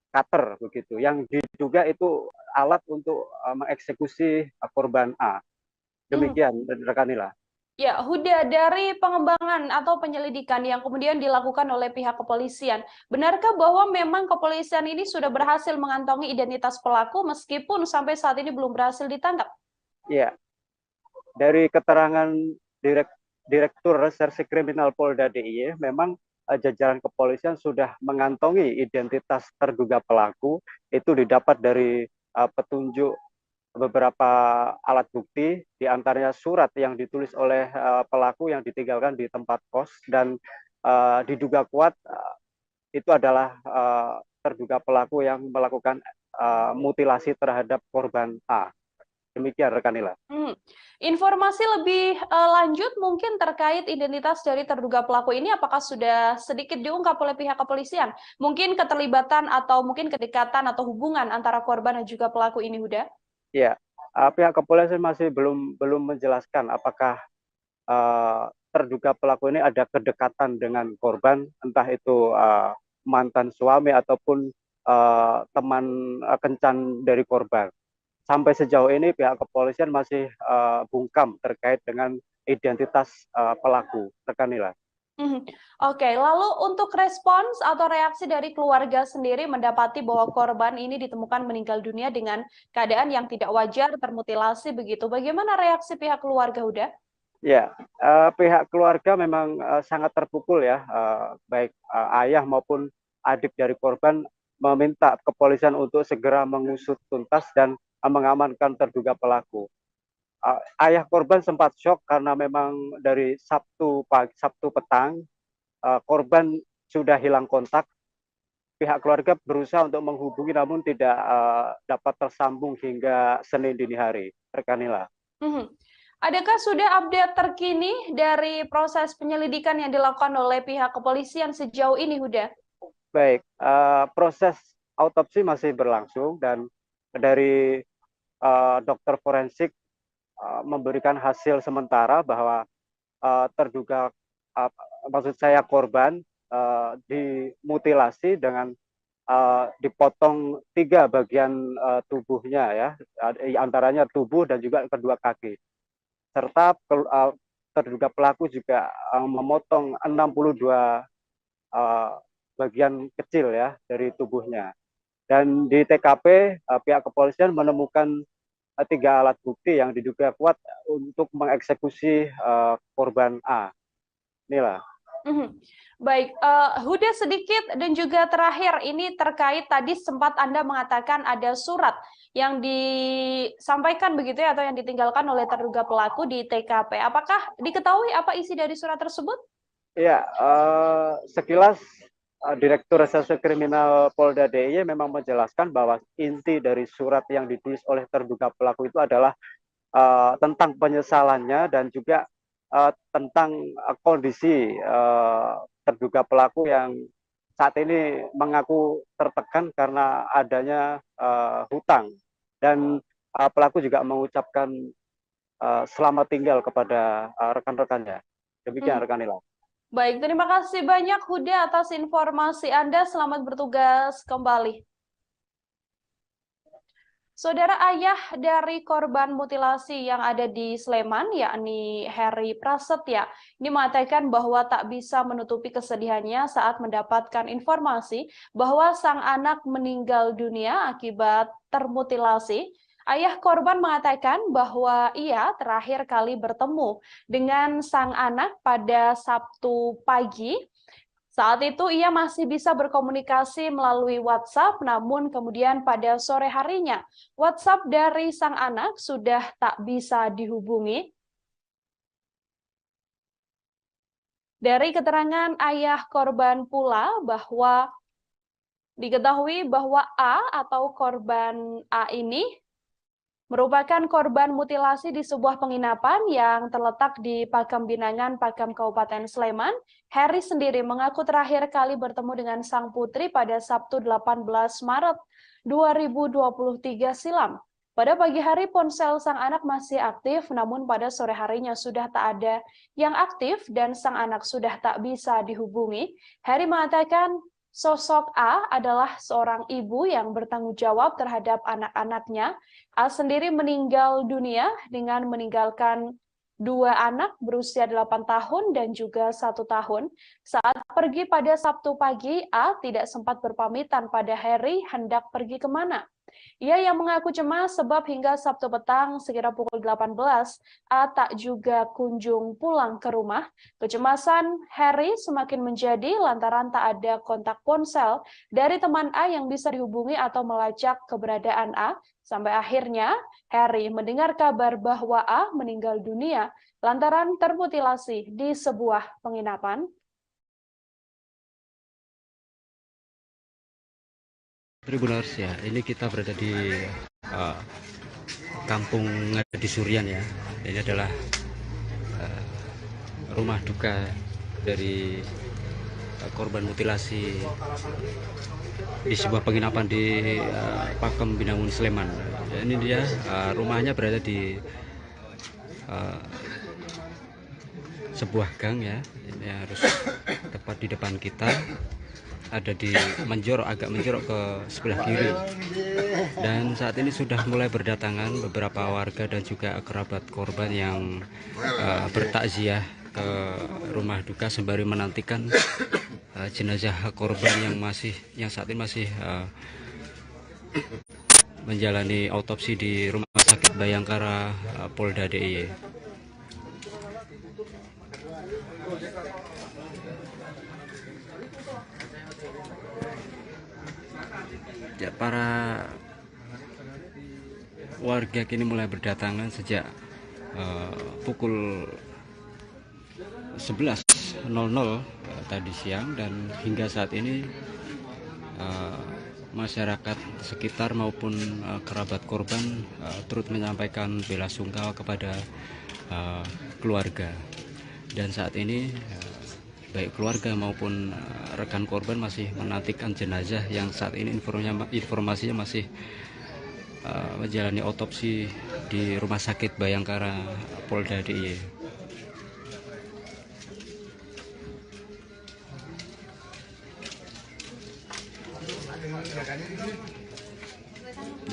cutter begitu, yang diduga itu alat untuk mengeksekusi korban A. Demikian rekan Nila. Ya, Huda, dari pengembangan atau penyelidikan yang kemudian dilakukan oleh pihak kepolisian, benarkah bahwa memang kepolisian ini sudah berhasil mengantongi identitas pelaku meskipun sampai saat ini belum berhasil ditangkap? Ya, dari keterangan Direktur Reserse Kriminal Polda DIY, memang jajaran kepolisian sudah mengantongi identitas terduga pelaku. Itu didapat dari petunjuk beberapa alat bukti, diantaranya surat yang ditulis oleh pelaku yang ditinggalkan di tempat kos, dan diduga kuat itu adalah terduga pelaku yang melakukan mutilasi terhadap korban A. Demikian rekan Nila. Informasi lebih lanjut mungkin terkait identitas dari terduga pelaku ini, apakah sudah sedikit diungkap oleh pihak kepolisian? Mungkin keterlibatan atau mungkin kedekatan atau hubungan antara korban dan juga pelaku ini, Huda? Ya, pihak kepolisian masih belum menjelaskan apakah terduga pelaku ini ada kedekatan dengan korban, entah itu mantan suami ataupun teman kencan dari korban. Sampai sejauh ini pihak kepolisian masih bungkam terkait dengan identitas pelaku, rekan Nila. Oke, lalu untuk respons atau reaksi dari keluarga sendiri mendapati bahwa korban ini ditemukan meninggal dunia dengan keadaan yang tidak wajar, termutilasi begitu. Bagaimana reaksi pihak keluarga, Huda? Ya, pihak keluarga memang sangat terpukul ya, baik ayah maupun adik dari korban meminta kepolisian untuk segera mengusut tuntas dan mengamankan terduga pelaku. Ayah korban sempat shock karena memang dari Sabtu petang korban sudah hilang kontak. Pihak keluarga berusaha untuk menghubungi namun tidak dapat tersambung hingga Senin dini hari. Rekan Nila. Adakah sudah update terkini dari proses penyelidikan yang dilakukan oleh pihak kepolisian sejauh ini, Huda? Baik, proses autopsi masih berlangsung, dan dari dokter forensik memberikan hasil sementara bahwa maksud saya korban dimutilasi dengan dipotong 3 bagian tubuhnya ya, antaranya tubuh dan juga kedua kaki. Serta terduga pelaku juga memotong 62 bagian kecil ya dari tubuhnya. Dan di TKP pihak kepolisian menemukan 3 alat bukti yang diduga kuat untuk mengeksekusi korban A. Inilah. Baik, Huda sedikit dan juga terakhir ini terkait tadi sempat Anda mengatakan ada surat yang disampaikan begitu ya atau yang ditinggalkan oleh terduga pelaku di TKP. Apakah diketahui apa isi dari surat tersebut? Ya, sekilas Direktur Reserse Kriminal Polda DIY memang menjelaskan bahwa inti dari surat yang ditulis oleh terduga pelaku itu adalah tentang penyesalannya dan juga tentang kondisi terduga pelaku yang saat ini mengaku tertekan karena adanya hutang, dan pelaku juga mengucapkan selamat tinggal kepada rekan-rekannya. Demikian rekan Nila. Baik, terima kasih banyak Huda atas informasi Anda. Selamat bertugas kembali. Saudara, ayah dari korban mutilasi yang ada di Sleman, yakni Heri Prasetya, ini mengatakan bahwa tak bisa menutupi kesedihannya saat mendapatkan informasi bahwa sang anak meninggal dunia akibat termutilasi. Ayah korban mengatakan bahwa ia terakhir kali bertemu dengan sang anak pada Sabtu pagi. Saat itu ia masih bisa berkomunikasi melalui WhatsApp, namun kemudian pada sore harinya WhatsApp dari sang anak sudah tak bisa dihubungi. Dari keterangan ayah korban pula bahwa diketahui bahwa A atau korban A ini merupakan korban mutilasi di sebuah penginapan yang terletak di Pakam Binangan, Pakam Kabupaten Sleman. Heri sendiri mengaku terakhir kali bertemu dengan sang putri pada Sabtu 18 Maret 2023 silam. Pada pagi hari ponsel sang anak masih aktif, namun pada sore harinya sudah tak ada yang aktif dan sang anak sudah tak bisa dihubungi. Heri mengatakan sosok A adalah seorang ibu yang bertanggung jawab terhadap anak-anaknya. A sendiri meninggal dunia dengan meninggalkan 2 anak berusia 8 tahun dan juga 1 tahun. Saat pergi pada Sabtu pagi, A tidak sempat berpamitan pada Heri hendak pergi kemana. Ia yang mengaku cemas sebab hingga Sabtu petang sekira pukul 18, A tak juga kunjung pulang ke rumah. Kecemasan Heri semakin menjadi lantaran tak ada kontak ponsel dari teman A yang bisa dihubungi atau melacak keberadaan A. Sampai akhirnya Heri mendengar kabar bahwa A meninggal dunia lantaran termutilasi di sebuah penginapan. Tribuners ya, ini kita berada di Kampung Ngadi Surian ya. Ini adalah rumah duka dari korban mutilasi di sebuah penginapan di Pakem Binangun Sleman. Ini dia rumahnya berada di sebuah gang ya. Ini harus tepat di depan kita. Ada di agak menjorok ke sebelah kiri, dan saat ini sudah mulai berdatangan beberapa warga dan juga kerabat korban yang bertakziah ke rumah duka sembari menantikan jenazah korban yang saat ini masih menjalani autopsi di Rumah Sakit Bayangkara Polda DIY. Ya, para warga kini mulai berdatangan sejak pukul 11.00 tadi siang, dan hingga saat ini masyarakat sekitar maupun kerabat korban turut menyampaikan bela sungkawa kepada keluarga. Dan saat ini baik keluarga maupun rekan korban masih menantikan jenazah yang saat ini informasinya masih menjalani autopsi di Rumah Sakit Bayangkara Polda DIY.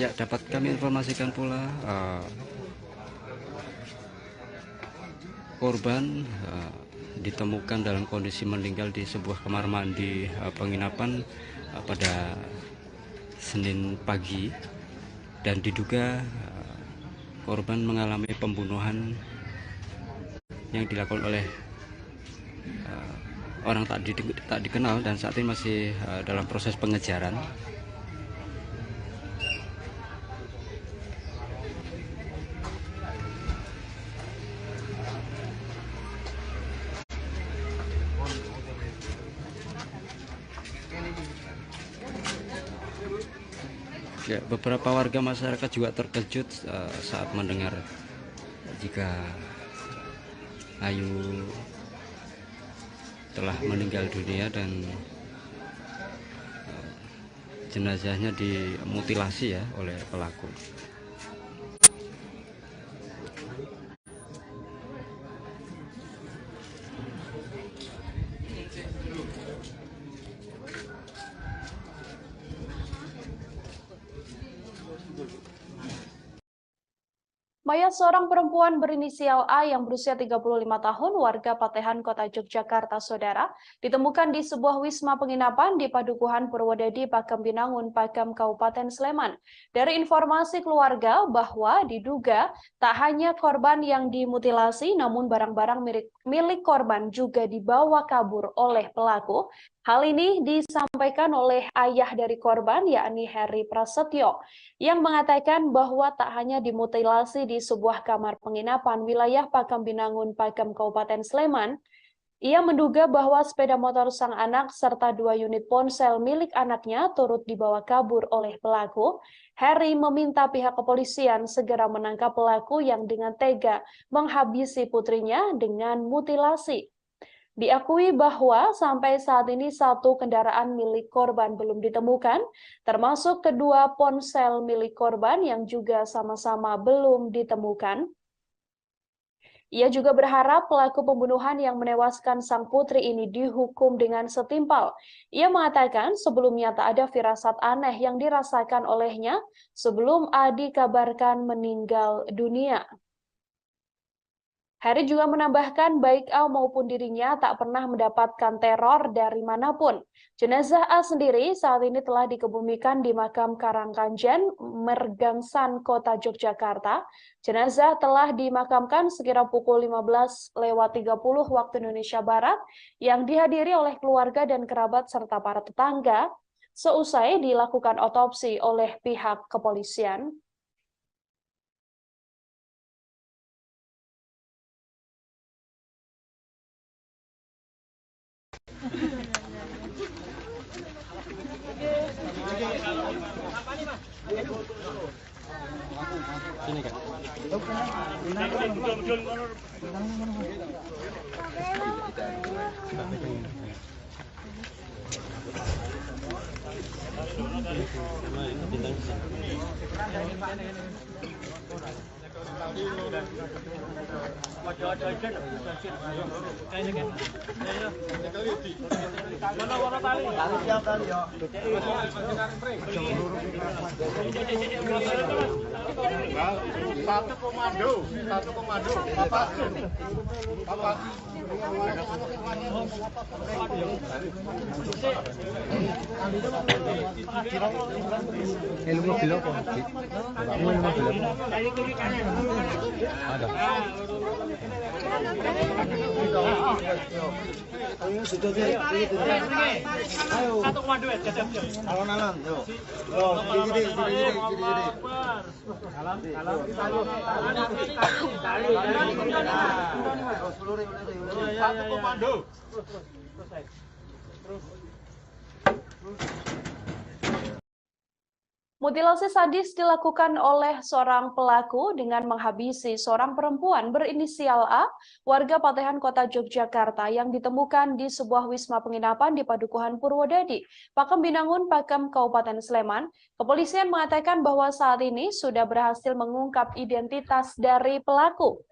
Ya, dapat kami informasikan pula korban ditemukan dalam kondisi meninggal di sebuah kamar mandi penginapan pada Senin pagi, dan diduga korban mengalami pembunuhan yang dilakukan oleh orang tak dikenal, dan saat ini masih dalam proses pengejaran. Ya, beberapa warga masyarakat juga terkejut saat mendengar jika Ayu telah meninggal dunia dan jenazahnya dimutilasi ya oleh pelaku. Mayat seorang perempuan berinisial A yang berusia 35 tahun, warga Patehan, Kota Yogyakarta, Saudara, ditemukan di sebuah wisma penginapan di Padukuhan Purwodadi, Pakem Binangun, Pakem, Kabupaten Sleman. Dari informasi keluarga bahwa diduga tak hanya korban yang dimutilasi, namun barang-barang milik korban juga dibawa kabur oleh pelaku. Hal ini disampaikan oleh ayah dari korban, yakni Heri Prasetyo, yang mengatakan bahwa tak hanya dimutilasi di sebuah kamar penginapan wilayah Pakem Binangun, Pakem, Kabupaten Sleman, ia menduga bahwa sepeda motor sang anak serta 2 unit ponsel milik anaknya turut dibawa kabur oleh pelaku. Heri meminta pihak kepolisian segera menangkap pelaku yang dengan tega menghabisi putrinya dengan mutilasi. Diakui bahwa sampai saat ini 1 kendaraan milik korban belum ditemukan, termasuk kedua ponsel milik korban yang juga sama-sama belum ditemukan. Ia juga berharap pelaku pembunuhan yang menewaskan sang putri ini dihukum dengan setimpal. Ia mengatakan sebelumnya tak ada firasat aneh yang dirasakan olehnya sebelum A dikabarkan meninggal dunia. Heri juga menambahkan baik A maupun dirinya tak pernah mendapatkan teror dari manapun. Jenazah A sendiri saat ini telah dikebumikan di makam Karangkanjen, Mergangsan, Kota Yogyakarta. Jenazah telah dimakamkan sekira pukul 15.30 waktu Indonesia Barat yang dihadiri oleh keluarga dan kerabat serta para tetangga seusai dilakukan otopsi oleh pihak kepolisian. Sini kan. Satu komando. Bapak. Ilmu mobil apa? Ilmu mobil apa? Ada. Ayo sudah deh. Ayo. Satu komando ya, alon-alon, yuk. Gini. Satu komando. Mutilasi sadis dilakukan oleh seorang pelaku dengan menghabisi seorang perempuan berinisial A, warga Patehan, Kota Yogyakarta, yang ditemukan di sebuah wisma penginapan di Padukuhan Purwodadi, Pakem Binangun, Pakem, Kabupaten Sleman. Kepolisian mengatakan bahwa saat ini sudah berhasil mengungkap identitas dari pelaku.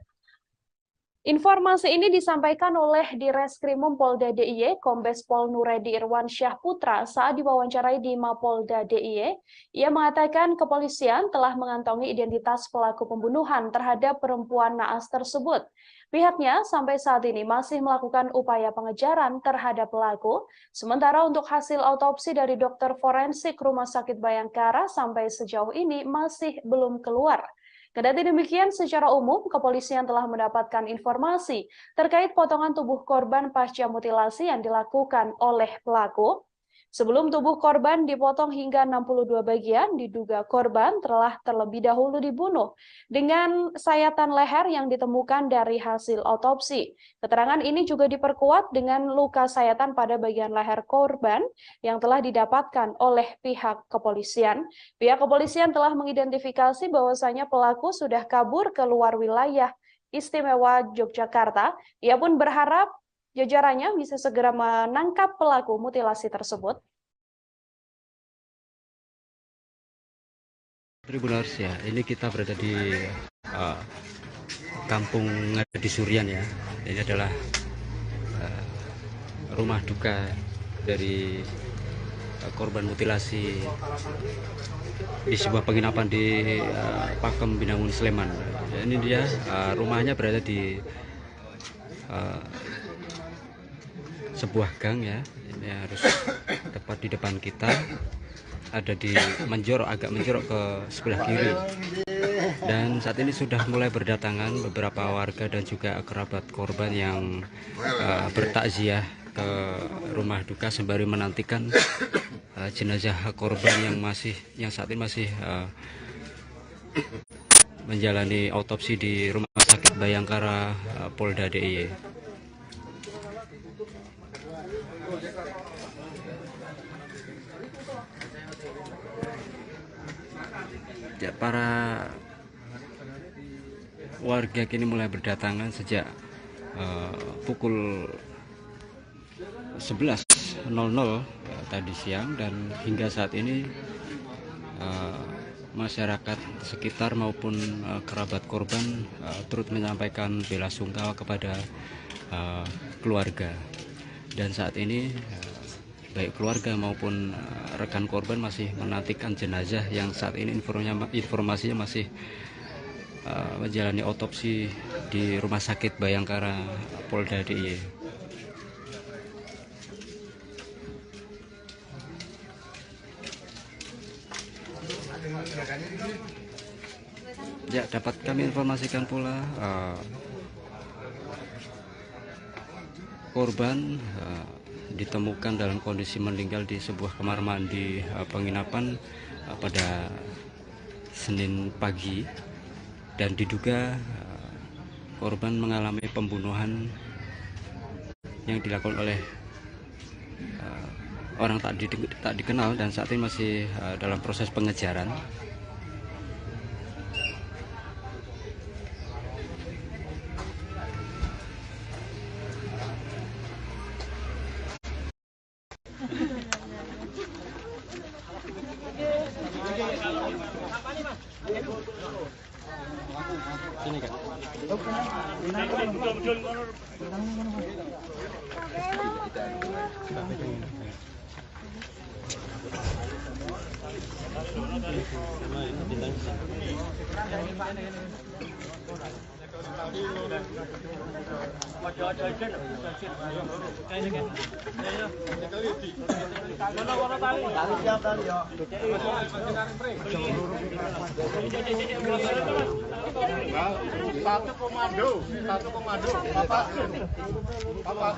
Informasi ini disampaikan oleh Direskrimum Polda DIY, Kombes Pol Nuredi Irwansyah Putra saat diwawancarai di Mapolda DIY. Ia mengatakan kepolisian telah mengantongi identitas pelaku pembunuhan terhadap perempuan naas tersebut. Pihaknya sampai saat ini masih melakukan upaya pengejaran terhadap pelaku, sementara untuk hasil autopsi dari dokter forensik Rumah Sakit Bayangkara sampai sejauh ini masih belum keluar. Kendati demikian, secara umum, kepolisian telah mendapatkan informasi terkait potongan tubuh korban pasca mutilasi yang dilakukan oleh pelaku. Sebelum tubuh korban dipotong hingga 62 bagian, diduga korban telah terlebih dahulu dibunuh dengan sayatan leher yang ditemukan dari hasil autopsi. Keterangan ini juga diperkuat dengan luka sayatan pada bagian leher korban yang telah didapatkan oleh pihak kepolisian. Pihak kepolisian telah mengidentifikasi bahwasanya pelaku sudah kabur ke luar wilayah Istimewa Yogyakarta. Ia pun berharap jajarannya bisa segera menangkap pelaku mutilasi tersebut. Tribuners ya, ini kita berada di Kampung Ngadi Surian ya. Ini adalah rumah duka dari korban mutilasi di sebuah penginapan di Pakem Binangun Sleman. Ini dia rumahnya berada di sebuah gang ya. Ini harus tepat di depan kita, ada di agak menjorok ke sebelah kiri. Dan saat ini sudah mulai berdatangan beberapa warga dan juga kerabat korban yang bertakziah ke rumah duka sembari menantikan jenazah korban yang saat ini masih menjalani autopsi di Rumah Sakit Bayangkara Polda DIY. Ya, para warga kini mulai berdatangan sejak pukul 11.00 tadi siang, dan hingga saat ini masyarakat sekitar maupun kerabat korban turut menyampaikan bela sungkawa kepada keluarga. Dan saat ini baik keluarga maupun rekan korban masih menantikan jenazah yang saat ini informasinya masih menjalani autopsi di Rumah Sakit Bayangkara Polda DIY. Ya, dapat kami informasikan pula korban ditemukan dalam kondisi meninggal di sebuah kamar mandi penginapan pada Senin pagi, dan diduga korban mengalami pembunuhan yang dilakukan oleh orang tak dikenal, dan saat ini masih dalam proses pengejaran. Sini kan. Satu komando. Bapak.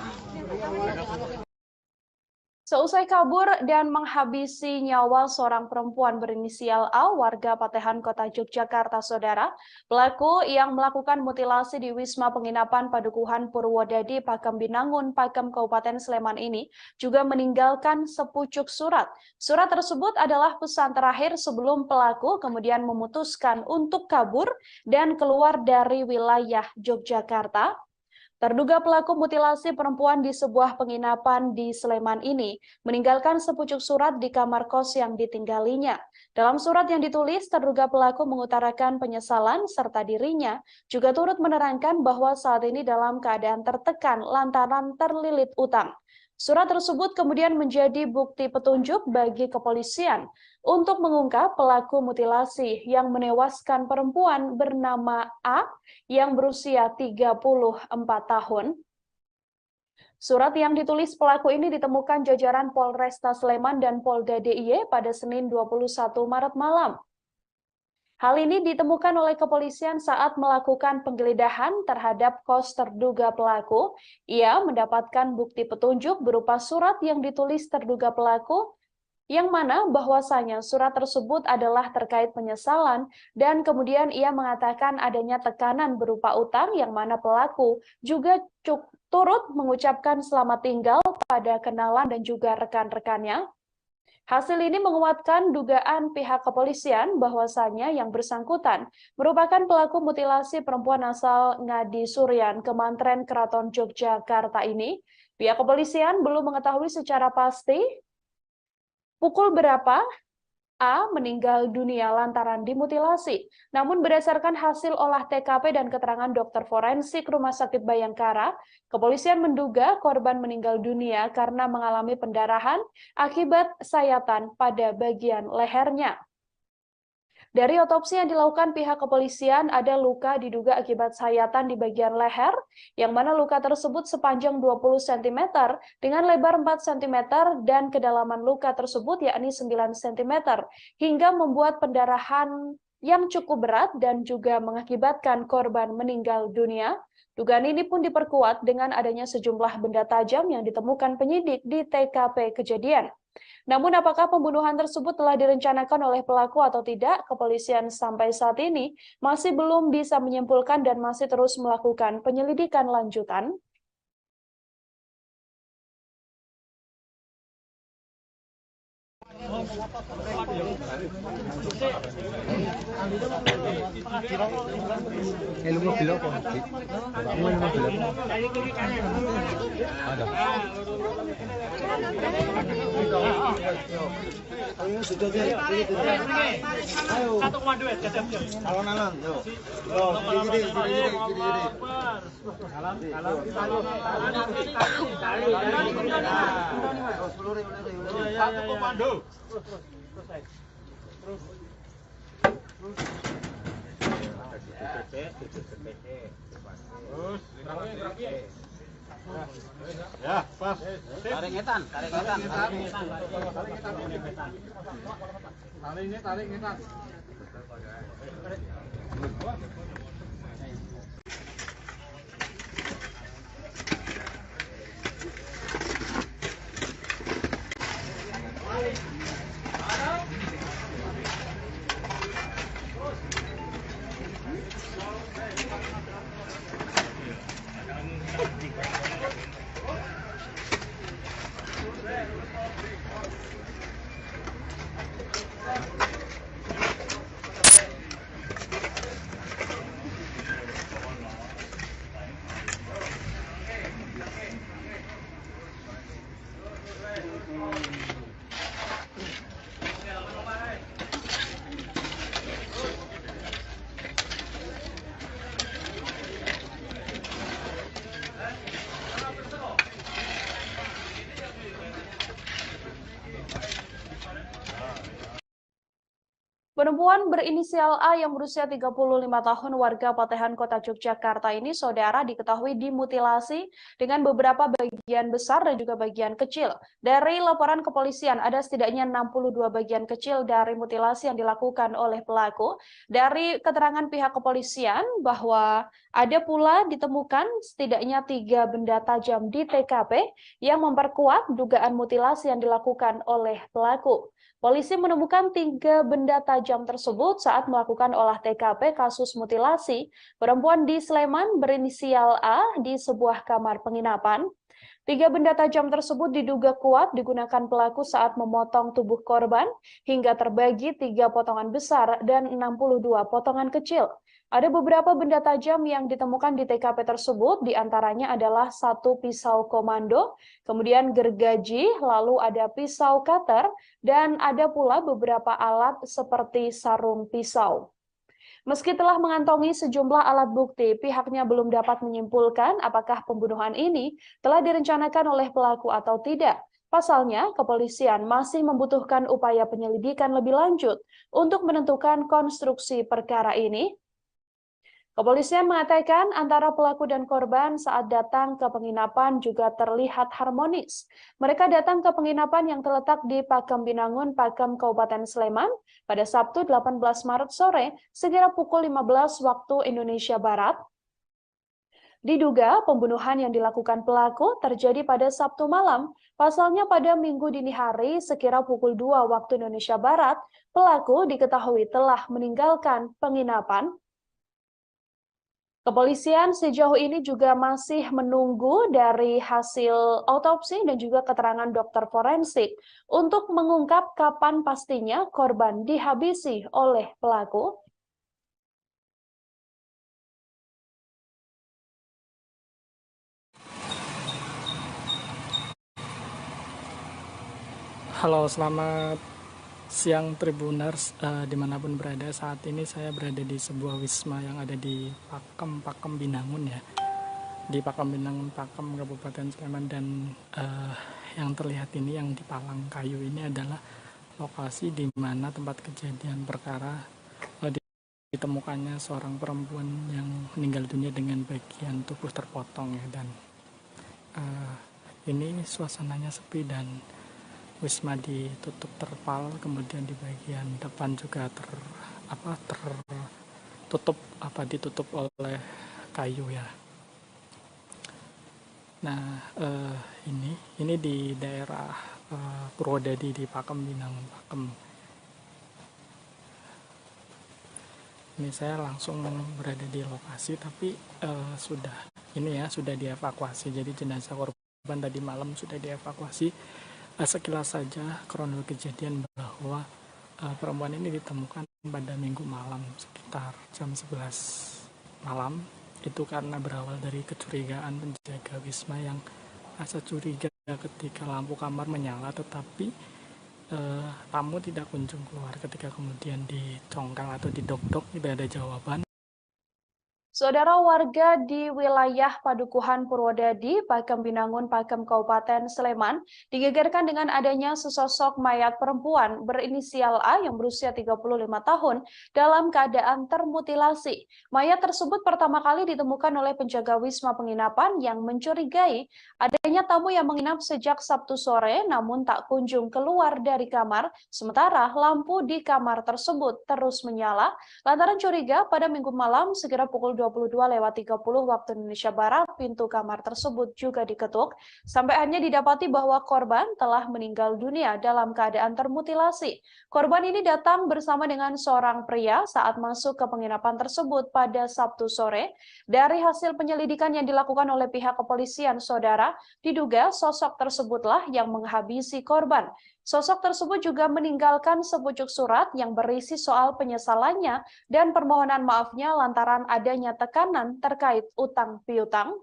Seusai kabur dan menghabisi nyawa seorang perempuan berinisial A, warga Patehan, Kota Yogyakarta, Saudara, pelaku yang melakukan mutilasi di Wisma Penginapan Padukuhan Purwodadi, Pakem Binangun, Pakem, Kabupaten Sleman ini juga meninggalkan sepucuk surat. Surat tersebut adalah pesan terakhir sebelum pelaku kemudian memutuskan untuk kabur dan keluar dari wilayah Yogyakarta. Terduga pelaku mutilasi perempuan di sebuah penginapan di Sleman ini meninggalkan sepucuk surat di kamar kos yang ditinggalinya. Dalam surat yang ditulis, terduga pelaku mengutarakan penyesalan serta dirinya juga turut menerangkan bahwa saat ini dalam keadaan tertekan lantaran terlilit utang. Surat tersebut kemudian menjadi bukti petunjuk bagi kepolisian untuk mengungkap pelaku mutilasi yang menewaskan perempuan bernama A yang berusia 34 tahun. Surat yang ditulis pelaku ini ditemukan jajaran Polresta Sleman dan Polda DIY pada Senin 21 Maret malam. Hal ini ditemukan oleh kepolisian saat melakukan penggeledahan terhadap kos terduga pelaku. Ia mendapatkan bukti petunjuk berupa surat yang ditulis terduga pelaku, yang mana bahwasanya surat tersebut adalah terkait penyesalan dan kemudian ia mengatakan adanya tekanan berupa utang yang mana pelaku juga turut mengucapkan selamat tinggal pada kenalan dan juga rekan-rekannya. Hasil ini menguatkan dugaan pihak kepolisian bahwasanya yang bersangkutan merupakan pelaku mutilasi perempuan asal Ngadi Suryan, Kemantren Keraton Yogyakarta ini. Pihak kepolisian belum mengetahui secara pasti pukul berapa A meninggal dunia lantaran dimutilasi. Namun berdasarkan hasil olah TKP dan keterangan dokter forensik Rumah Sakit Bayangkara, kepolisian menduga korban meninggal dunia karena mengalami pendarahan akibat sayatan pada bagian lehernya. Dari otopsi yang dilakukan pihak kepolisian, ada luka diduga akibat sayatan di bagian leher, yang mana luka tersebut sepanjang 20 cm dengan lebar 4 cm dan kedalaman luka tersebut yakni 9 cm, hingga membuat pendarahan yang cukup berat dan juga mengakibatkan korban meninggal dunia. Dugaan ini pun diperkuat dengan adanya sejumlah benda tajam yang ditemukan penyidik di TKP kejadian. Namun apakah pembunuhan tersebut telah direncanakan oleh pelaku atau tidak, kepolisian sampai saat ini masih belum bisa menyimpulkan dan masih terus melakukan penyelidikan lanjutan. Alon-alon, yuk. Satu komando. Ya, pas. Tarik ngetan. Tarik ngetan. Perempuan berinisial A yang berusia 35 tahun warga Patehan Kota Yogyakarta ini, saudara, diketahui dimutilasi dengan beberapa bagian besar dan juga bagian kecil. Dari laporan kepolisian, ada setidaknya 62 bagian kecil dari mutilasi yang dilakukan oleh pelaku. Dari keterangan pihak kepolisian bahwa ada pula ditemukan setidaknya 3 benda tajam di TKP yang memperkuat dugaan mutilasi yang dilakukan oleh pelaku. Polisi menemukan 3 benda tajam tersebut saat melakukan olah TKP kasus mutilasi perempuan di Sleman berinisial A di sebuah kamar penginapan. 3 benda tajam tersebut diduga kuat digunakan pelaku saat memotong tubuh korban hingga terbagi 3 potongan besar dan 62 potongan kecil. Ada beberapa benda tajam yang ditemukan di TKP tersebut, diantaranya adalah 1 pisau komando, kemudian gergaji, lalu ada pisau cutter, dan ada pula beberapa alat seperti sarung pisau. Meski telah mengantongi sejumlah alat bukti, pihaknya belum dapat menyimpulkan apakah pembunuhan ini telah direncanakan oleh pelaku atau tidak. Pasalnya, kepolisian masih membutuhkan upaya penyelidikan lebih lanjut untuk menentukan konstruksi perkara ini. Kepolisian mengatakan antara pelaku dan korban saat datang ke penginapan juga terlihat harmonis. Mereka datang ke penginapan yang terletak di Pakem Binangun, Pakem, Kabupaten Sleman pada Sabtu 18 Maret sore sekira pukul 15 waktu Indonesia Barat. Diduga pembunuhan yang dilakukan pelaku terjadi pada Sabtu malam. Pasalnya pada Minggu dini hari sekira pukul 2 waktu Indonesia Barat, pelaku diketahui telah meninggalkan penginapan. Kepolisian sejauh ini juga masih menunggu dari hasil autopsi dan juga keterangan dokter forensik untuk mengungkap kapan pastinya korban dihabisi oleh pelaku. Halo, selamat siang Tribuners dimanapun berada. Saat ini saya berada di sebuah wisma yang ada di Pakem Binangun ya, di Pakem Binangun, Pakem, Kabupaten Sleman. Dan yang terlihat ini yang di palang kayu ini adalah lokasi di mana tempat kejadian perkara ditemukannya seorang perempuan yang meninggal dunia dengan bagian tubuh terpotong ya. Dan ini suasananya sepi dan wisma ditutup terpal, kemudian di bagian depan juga ditutup oleh kayu ya. Nah, ini di daerah Purwodadi di Pakem Binangun, Pakem. Ini saya langsung berada di lokasi, tapi sudah dievakuasi. Jadi jenazah korban tadi malam sudah dievakuasi. Sekilas saja kronologi kejadian bahwa perempuan ini ditemukan pada Minggu malam sekitar jam 11 malam. Itu karena berawal dari kecurigaan penjaga wisma yang rasa curiga ketika lampu kamar menyala, tetapi tamu tidak kunjung keluar. Ketika kemudian dicongkang atau didok-dok tidak ada jawaban. Saudara, warga di wilayah Padukuhan Purwodadi, Pakem Binangun, Pakem, Kabupaten Sleman, digegerkan dengan adanya sesosok mayat perempuan berinisial A yang berusia 35 tahun dalam keadaan termutilasi. Mayat tersebut pertama kali ditemukan oleh penjaga wisma penginapan yang mencurigai adanya tamu yang menginap sejak Sabtu sore namun tak kunjung keluar dari kamar, sementara lampu di kamar tersebut terus menyala. Lantaran curiga, pada Minggu malam sekira pukul 22.30 waktu Indonesia Barat, pintu kamar tersebut juga diketuk, sampai akhirnya didapati bahwa korban telah meninggal dunia dalam keadaan termutilasi. Korban ini datang bersama dengan seorang pria saat masuk ke penginapan tersebut pada Sabtu sore. Dari hasil penyelidikan yang dilakukan oleh pihak kepolisian, saudara, diduga sosok tersebutlah yang menghabisi korban. Sosok tersebut juga meninggalkan sepucuk surat yang berisi soal penyesalannya dan permohonan maafnya lantaran adanya tekanan terkait utang piutang.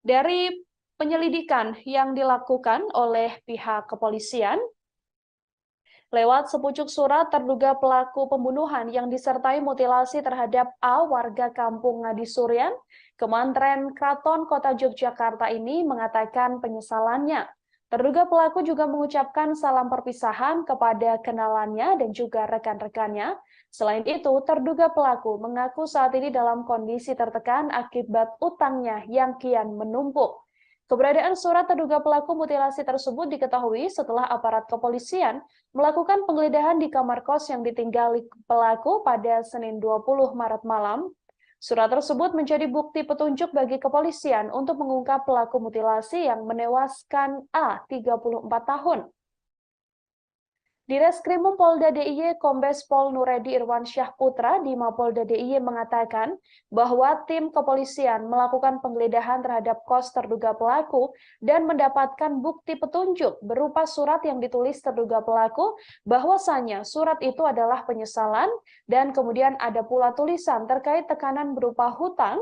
Dari penyelidikan yang dilakukan oleh pihak kepolisian, lewat sepucuk surat, terduga pelaku pembunuhan yang disertai mutilasi terhadap A, warga kampung Ngadisurian, Kemantren Kraton Kota Yogyakarta ini mengatakan penyesalannya. Terduga pelaku juga mengucapkan salam perpisahan kepada kenalannya dan juga rekan-rekannya. Selain itu, terduga pelaku mengaku saat ini dalam kondisi tertekan akibat utangnya yang kian menumpuk. Keberadaan surat terduga pelaku mutilasi tersebut diketahui setelah aparat kepolisian melakukan penggeledahan di kamar kos yang ditinggali pelaku pada Senin 20 Maret malam. Surat tersebut menjadi bukti petunjuk bagi kepolisian untuk mengungkap pelaku mutilasi yang menewaskan A, 34 tahun. Di Reskrimum Polda DIY, Kombes Pol Nuredi Irwansyah Putra di Mapolda DIY mengatakan bahwa tim kepolisian melakukan penggeledahan terhadap kos terduga pelaku dan mendapatkan bukti petunjuk berupa surat yang ditulis terduga pelaku, bahwasanya surat itu adalah penyesalan, dan kemudian ada pula tulisan terkait tekanan berupa hutang,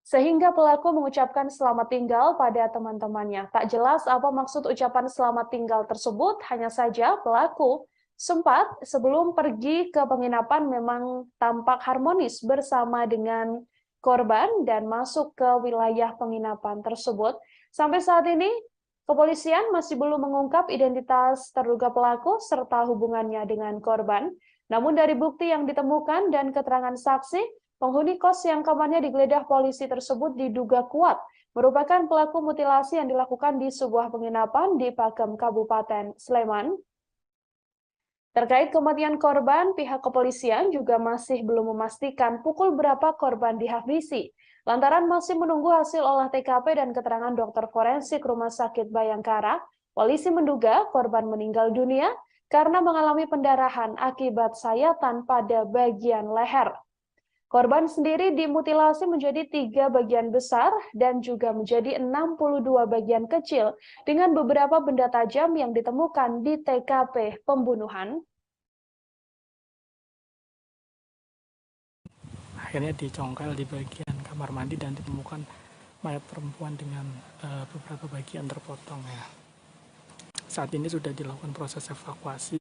sehingga pelaku mengucapkan selamat tinggal pada teman-temannya. Tak jelas apa maksud ucapan selamat tinggal tersebut, hanya saja pelaku sempat sebelum pergi ke penginapan memang tampak harmonis bersama dengan korban dan masuk ke wilayah penginapan tersebut. Sampai saat ini, kepolisian masih belum mengungkap identitas terduga pelaku serta hubungannya dengan korban. Namun dari bukti yang ditemukan dan keterangan saksi, penghuni kos yang kamarnya digeledah polisi tersebut diduga kuat merupakan pelaku mutilasi yang dilakukan di sebuah penginapan di Pakem, Kabupaten Sleman. Terkait kematian korban, pihak kepolisian juga masih belum memastikan pukul berapa korban dihabisi. Lantaran masih menunggu hasil olah TKP dan keterangan dokter forensik Rumah Sakit Bayangkara, polisi menduga korban meninggal dunia karena mengalami pendarahan akibat sayatan pada bagian leher. Korban sendiri dimutilasi menjadi 3 bagian besar dan juga menjadi 62 bagian kecil dengan beberapa benda tajam yang ditemukan di TKP pembunuhan. Akhirnya dicongkel di bagian kamar mandi dan ditemukan mayat perempuan dengan beberapa bagian terpotong ya. Saat ini sudah dilakukan proses evakuasi.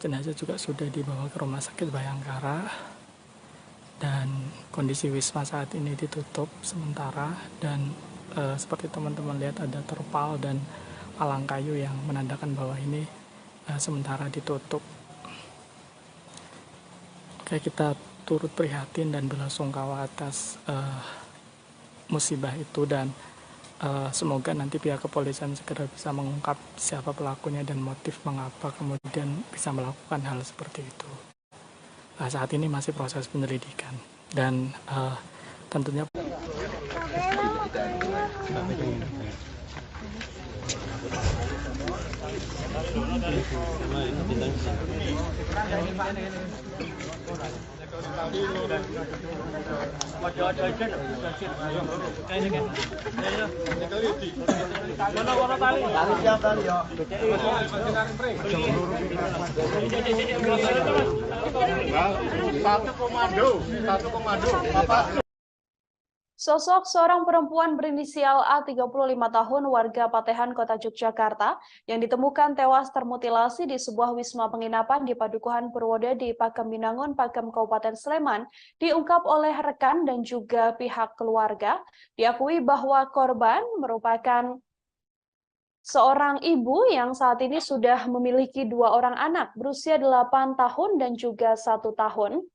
Jenazah juga sudah dibawa ke Rumah Sakit Bayangkara dan kondisi wisma saat ini ditutup sementara, dan seperti teman-teman lihat ada terpal dan palang kayu yang menandakan bahwa ini sementara ditutup. Oke, kita turut prihatin dan belasungkawa atas musibah itu, dan semoga nanti pihak kepolisian segera bisa mengungkap siapa pelakunya dan motif mengapa kemudian bisa melakukan hal seperti itu. Saat ini masih proses penyelidikan dan tentunya Satu komando, Bapak. Sosok seorang perempuan berinisial A 35 tahun warga Patehan, Kota Yogyakarta yang ditemukan tewas termutilasi di sebuah wisma penginapan di Padukuhan Purwodadi, Pakem Binangun, Pakem, Kabupaten Sleman diungkap oleh rekan dan juga pihak keluarga. Diakui bahwa korban merupakan seorang ibu yang saat ini sudah memiliki 2 orang anak berusia 8 tahun dan juga 1 tahun.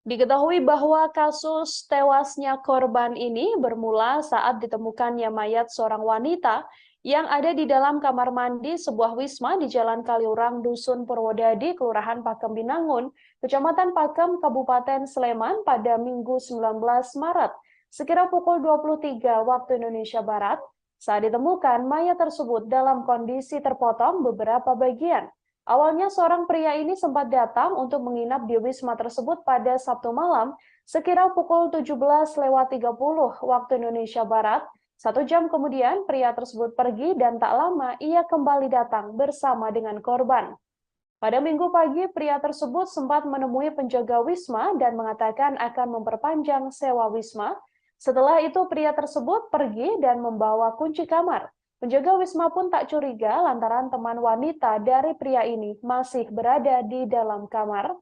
Diketahui bahwa kasus tewasnya korban ini bermula saat ditemukannya mayat seorang wanita yang ada di dalam kamar mandi sebuah wisma di Jalan Kaliurang, Dusun Purwodadi, Kelurahan Pakem Binangun, Kecamatan Pakem, Kabupaten Sleman pada Minggu 19 Maret, sekira pukul 23 waktu Indonesia Barat. Saat ditemukan, mayat tersebut dalam kondisi terpotong beberapa bagian. Awalnya seorang pria ini sempat datang untuk menginap di wisma tersebut pada Sabtu malam sekira pukul 17.30 waktu Indonesia Barat. 1 jam kemudian pria tersebut pergi dan tak lama ia kembali datang bersama dengan korban. Pada Minggu pagi pria tersebut sempat menemui penjaga wisma dan mengatakan akan memperpanjang sewa wisma. Setelah itu pria tersebut pergi dan membawa kunci kamar. Penjaga wisma pun tak curiga lantaran teman wanita dari pria ini masih berada di dalam kamar.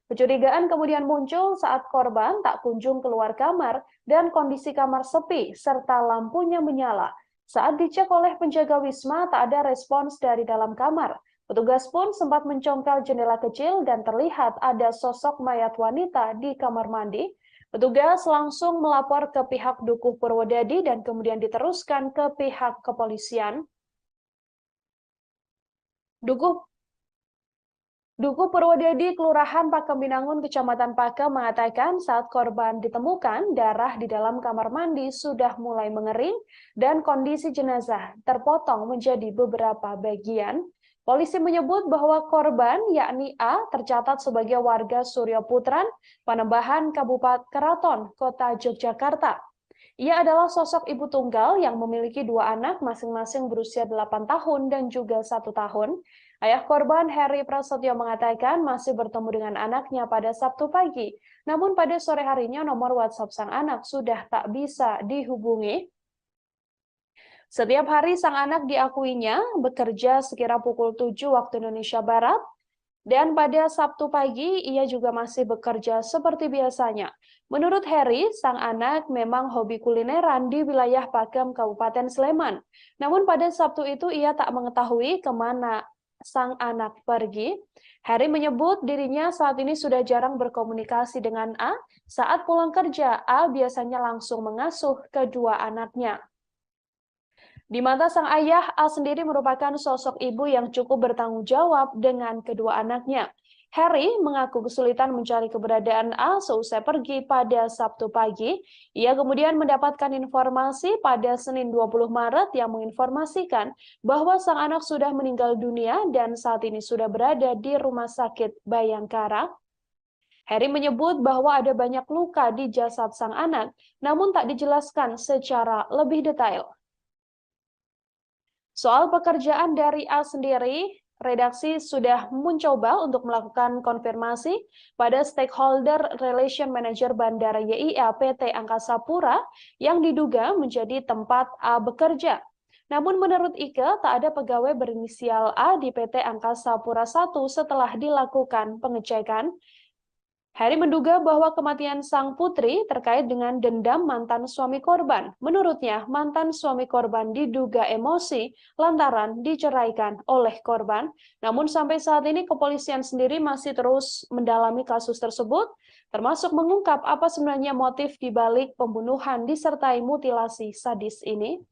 Kecurigaan kemudian muncul saat korban tak kunjung keluar kamar dan kondisi kamar sepi serta lampunya menyala. Saat dicek oleh penjaga wisma tak ada respons dari dalam kamar. Petugas pun sempat mencongkel jendela kecil dan terlihat ada sosok mayat wanita di kamar mandi. Petugas langsung melapor ke pihak Dukuh Purwodadi dan kemudian diteruskan ke pihak kepolisian. Dukuh Dukuh Purwodadi, Kelurahan Pakem Binangun, Kecamatan Pakem mengatakan saat korban ditemukan, darah di dalam kamar mandi sudah mulai mengering dan kondisi jenazah terpotong menjadi beberapa bagian. Polisi menyebut bahwa korban, yakni A, tercatat sebagai warga Suryo Putran, Panembahan, Kabupaten Keraton, Kota Yogyakarta. Ia adalah sosok ibu tunggal yang memiliki 2 anak masing-masing berusia 8 tahun dan juga 1 tahun. Ayah korban, Heri Prasetyo, mengatakan masih bertemu dengan anaknya pada Sabtu pagi. Namun pada sore harinya nomor WhatsApp sang anak sudah tak bisa dihubungi. Setiap hari sang anak diakuinya bekerja sekira pukul 7 waktu Indonesia Barat. Dan pada Sabtu pagi, ia juga masih bekerja seperti biasanya. Menurut Heri, sang anak memang hobi kulineran di wilayah Pakem, Kabupaten Sleman. Namun pada Sabtu itu ia tak mengetahui kemana sang anak pergi. Heri menyebut dirinya saat ini sudah jarang berkomunikasi dengan A. Saat pulang kerja, A biasanya langsung mengasuh kedua anaknya. Di mata sang ayah, A sendiri merupakan sosok ibu yang cukup bertanggung jawab dengan kedua anaknya. Heri mengaku kesulitan mencari keberadaan A seusai pergi pada Sabtu pagi. Ia kemudian mendapatkan informasi pada Senin 20 Maret yang menginformasikan bahwa sang anak sudah meninggal dunia dan saat ini sudah berada di Rumah Sakit Bayangkara. Heri menyebut bahwa ada banyak luka di jasad sang anak, namun tak dijelaskan secara lebih detail. Soal pekerjaan dari A sendiri, redaksi sudah mencoba untuk melakukan konfirmasi pada stakeholder relation manager Bandara YIA PT Angkasa Pura yang diduga menjadi tempat A bekerja. Namun menurut Ike, tak ada pegawai berinisial A di PT Angkasa Pura I setelah dilakukan pengecekan. Heri menduga bahwa kematian sang putri terkait dengan dendam mantan suami korban. Menurutnya, mantan suami korban diduga emosi lantaran diceraikan oleh korban. Namun sampai saat ini kepolisian sendiri masih terus mendalami kasus tersebut, termasuk mengungkap apa sebenarnya motif di balik pembunuhan disertai mutilasi sadis ini.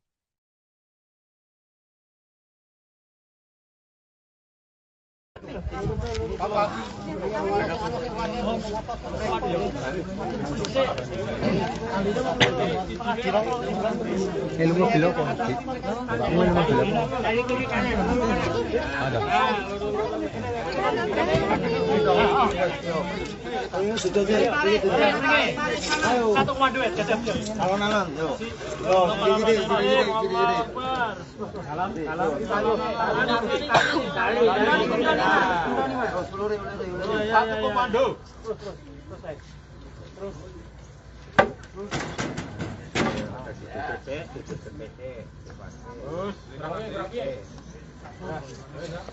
Alon-alon, yuk. Yo, gini. Satu komando.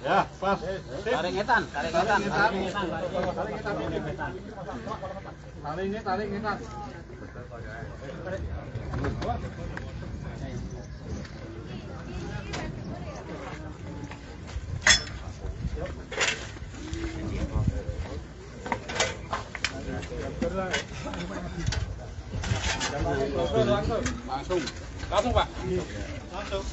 Ya, pas. Tarik ngetan. Tarik ngetan. Langsung Pak. Langsung.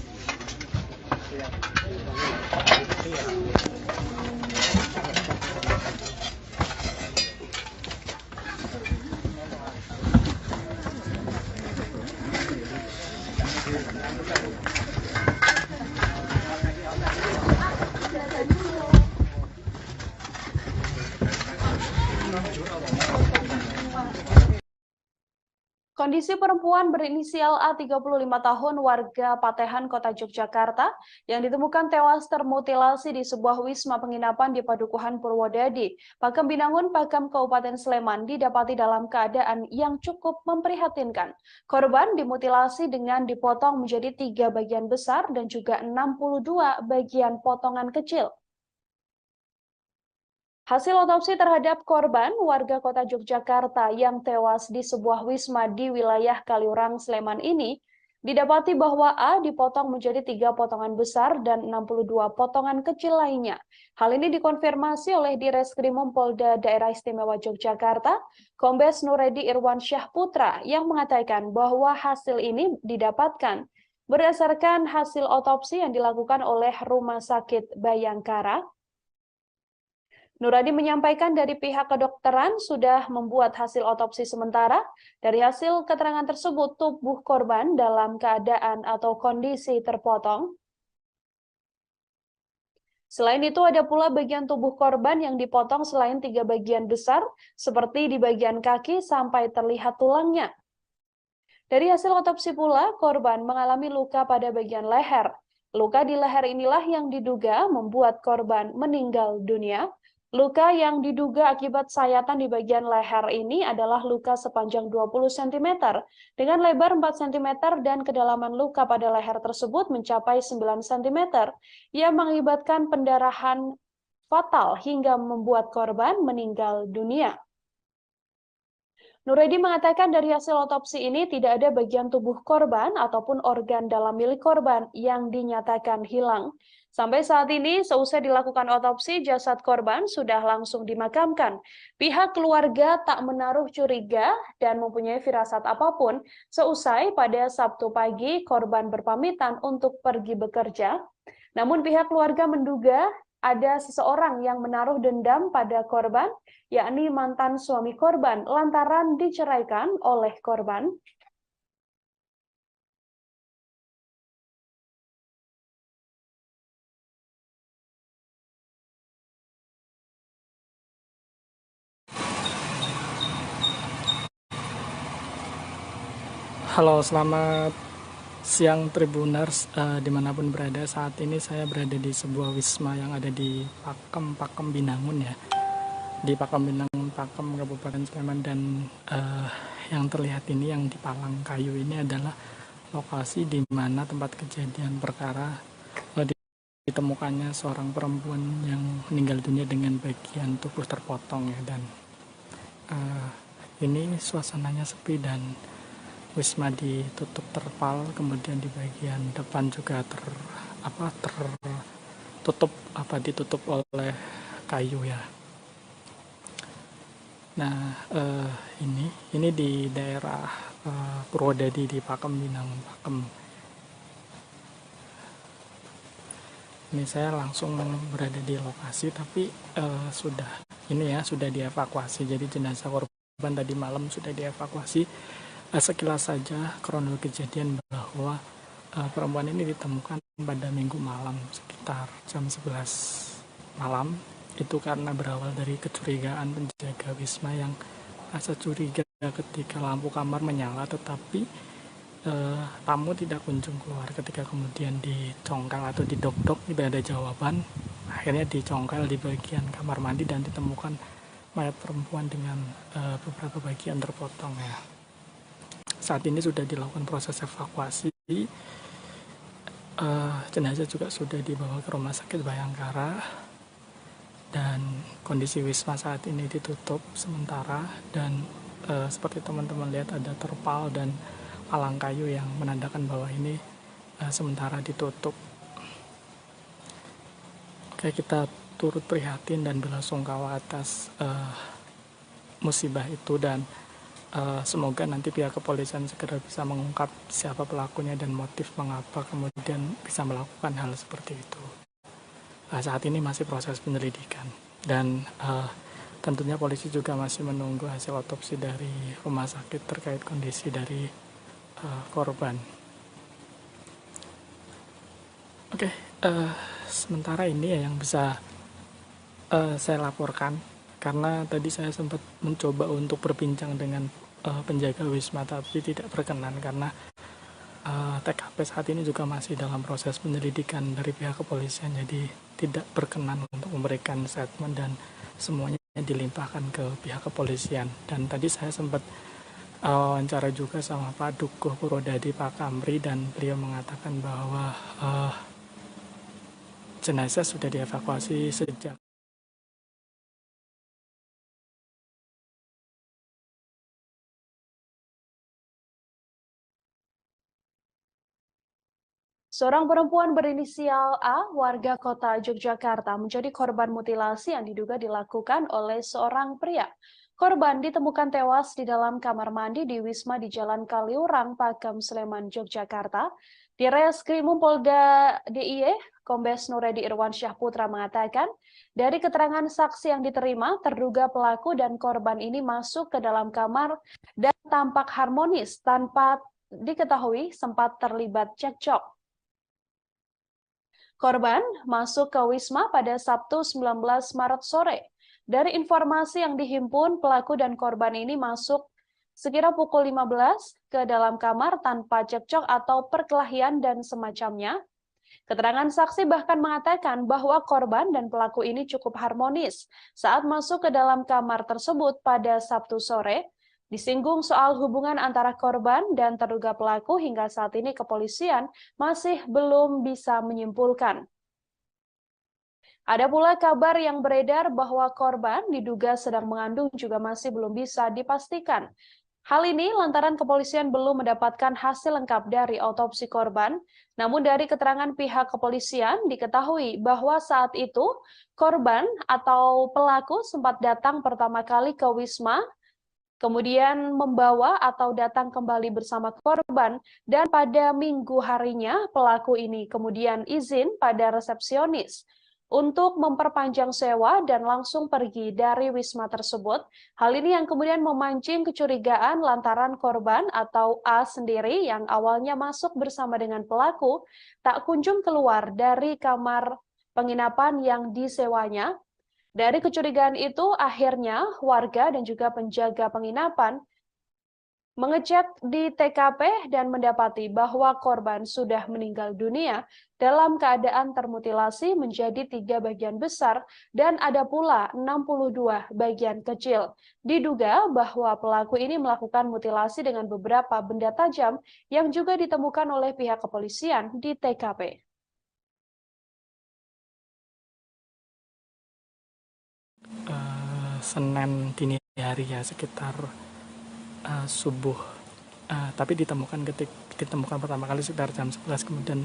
Kondisi perempuan berinisial A 35 tahun warga Patehan, Kota Yogyakarta yang ditemukan tewas termutilasi di sebuah wisma penginapan di Padukuhan Purwodadi, Pakem Binangun, Pakem, Kabupaten Sleman didapati dalam keadaan yang cukup memprihatinkan. Korban dimutilasi dengan dipotong menjadi 3 bagian besar dan juga 62 bagian potongan kecil. Hasil otopsi terhadap korban warga Kota Yogyakarta yang tewas di sebuah wisma di wilayah Kaliurang, Sleman ini, didapati bahwa A dipotong menjadi 3 potongan besar dan 62 potongan kecil lainnya. Hal ini dikonfirmasi oleh Direskrimum Polda Daerah Istimewa Yogyakarta, Kombes Nuredi Irwansyah Putra, yang mengatakan bahwa hasil ini didapatkan berdasarkan hasil otopsi yang dilakukan oleh Rumah Sakit Bayangkara. Nuradi menyampaikan dari pihak kedokteran sudah membuat hasil otopsi sementara. Dari hasil keterangan tersebut, tubuh korban dalam keadaan atau kondisi terpotong. Selain itu, ada pula bagian tubuh korban yang dipotong selain 3 bagian besar, seperti di bagian kaki sampai terlihat tulangnya. Dari hasil otopsi pula, korban mengalami luka pada bagian leher. Luka di leher inilah yang diduga membuat korban meninggal dunia. Luka yang diduga akibat sayatan di bagian leher ini adalah luka sepanjang 20 cm dengan lebar 4 cm dan kedalaman luka pada leher tersebut mencapai 9 cm yang mengakibatkan pendarahan fatal hingga membuat korban meninggal dunia. Nuredi mengatakan dari hasil otopsi ini tidak ada bagian tubuh korban ataupun organ dalam milik korban yang dinyatakan hilang. Sampai saat ini, seusai dilakukan otopsi, jasad korban sudah langsung dimakamkan. Pihak keluarga tak menaruh curiga dan mempunyai firasat apapun seusai pada Sabtu pagi korban berpamitan untuk pergi bekerja. Namun pihak keluarga menduga ada seseorang yang menaruh dendam pada korban, yakni mantan suami korban, lantaran diceraikan oleh korban. Halo, selamat siang Tribuners dimanapun berada. Saat ini saya berada di sebuah wisma yang ada di Pakem Binangun ya, di Pakem Binangun, Pakem, Kabupaten Sleman. Dan yang terlihat ini yang di palang kayu ini adalah lokasi di mana tempat kejadian perkara ditemukannya seorang perempuan yang meninggal dunia dengan bagian tubuh terpotong ya. Dan ini suasananya sepi dan wisma ditutup terpal, kemudian di bagian depan juga ditutup oleh kayu ya. Nah, ini di daerah Purwodadi di Pakem Binangun, Pakem. Ini saya langsung berada di lokasi, tapi sudah dievakuasi. Jadi jenazah korban tadi malam sudah dievakuasi. Sekilas saja kronologi kejadian bahwa perempuan ini ditemukan pada Minggu malam sekitar jam 11 malam. Itu karena berawal dari kecurigaan penjaga wisma yang rasa curiga ketika lampu kamar menyala, tetapi tamu tidak kunjung keluar. Ketika kemudian dicongkel atau didok-dok tidak ada jawaban, akhirnya dicongkel di bagian kamar mandi dan ditemukan mayat perempuan dengan beberapa bagian terpotong ya. Saat ini sudah dilakukan proses evakuasi, jenazah juga sudah dibawa ke Rumah Sakit Bayangkara, dan kondisi wisma saat ini ditutup sementara. Dan seperti teman-teman lihat ada terpal dan palang kayu yang menandakan bahwa ini sementara ditutup. Oke, kita turut prihatin dan belasungkawa atas musibah itu, dan semoga nanti pihak kepolisian segera bisa mengungkap siapa pelakunya dan motif mengapa kemudian bisa melakukan hal seperti itu. Saat ini masih proses penyelidikan, dan tentunya polisi juga masih menunggu hasil otopsi dari rumah sakit terkait kondisi dari korban. Oke, sementara ini ya yang bisa saya laporkan, karena tadi saya sempat mencoba untuk berbincang dengan penjaga wisma tapi tidak berkenan karena TKP saat ini juga masih dalam proses penyelidikan dari pihak kepolisian, jadi tidak berkenan untuk memberikan statement dan semuanya dilimpahkan ke pihak kepolisian. Dan tadi saya sempat wawancara juga sama Pak Dukuh Purwodadi, Pak Kamri, dan beliau mengatakan bahwa jenazah sudah dievakuasi sejak Seorang perempuan berinisial A, warga kota Yogyakarta, menjadi korban mutilasi yang diduga dilakukan oleh seorang pria. Korban ditemukan tewas di dalam kamar mandi di Wisma di Jalan Kaliurang, Pakem, Sleman, Yogyakarta. Di Reskrimum Polda DIY, Kombes Nuredi Irwansyah Putra mengatakan, dari keterangan saksi yang diterima, terduga pelaku dan korban ini masuk ke dalam kamar dan tampak harmonis tanpa diketahui sempat terlibat cekcok. Korban masuk ke Wisma pada Sabtu 19 Maret sore. Dari informasi yang dihimpun, pelaku dan korban ini masuk sekira pukul 15 ke dalam kamar tanpa cekcok atau perkelahian dan semacamnya. Keterangan saksi bahkan mengatakan bahwa korban dan pelaku ini cukup harmonis saat masuk ke dalam kamar tersebut pada Sabtu sore. Disinggung soal hubungan antara korban dan terduga pelaku, hingga saat ini kepolisian masih belum bisa menyimpulkan. Ada pula kabar yang beredar bahwa korban diduga sedang mengandung juga masih belum bisa dipastikan. Hal ini lantaran kepolisian belum mendapatkan hasil lengkap dari otopsi korban. Namun dari keterangan pihak kepolisian diketahui bahwa saat itu korban atau pelaku sempat datang pertama kali ke Wisma, kemudian membawa atau datang kembali bersama korban, dan pada minggu harinya pelaku ini kemudian izin pada resepsionis untuk memperpanjang sewa dan langsung pergi dari Wisma tersebut. Hal ini yang kemudian memancing kecurigaan lantaran korban atau A sendiri yang awalnya masuk bersama dengan pelaku tak kunjung keluar dari kamar penginapan yang disewanya. Dari kecurigaan itu, akhirnya warga dan juga penjaga penginapan mengecek di TKP dan mendapati bahwa korban sudah meninggal dunia dalam keadaan termutilasi menjadi 3 bagian besar dan ada pula 62 bagian kecil. Diduga bahwa pelaku ini melakukan mutilasi dengan beberapa benda tajam yang juga ditemukan oleh pihak kepolisian di TKP. Senin dini hari ya, sekitar subuh, tapi ditemukan pertama kali sekitar jam 11, kemudian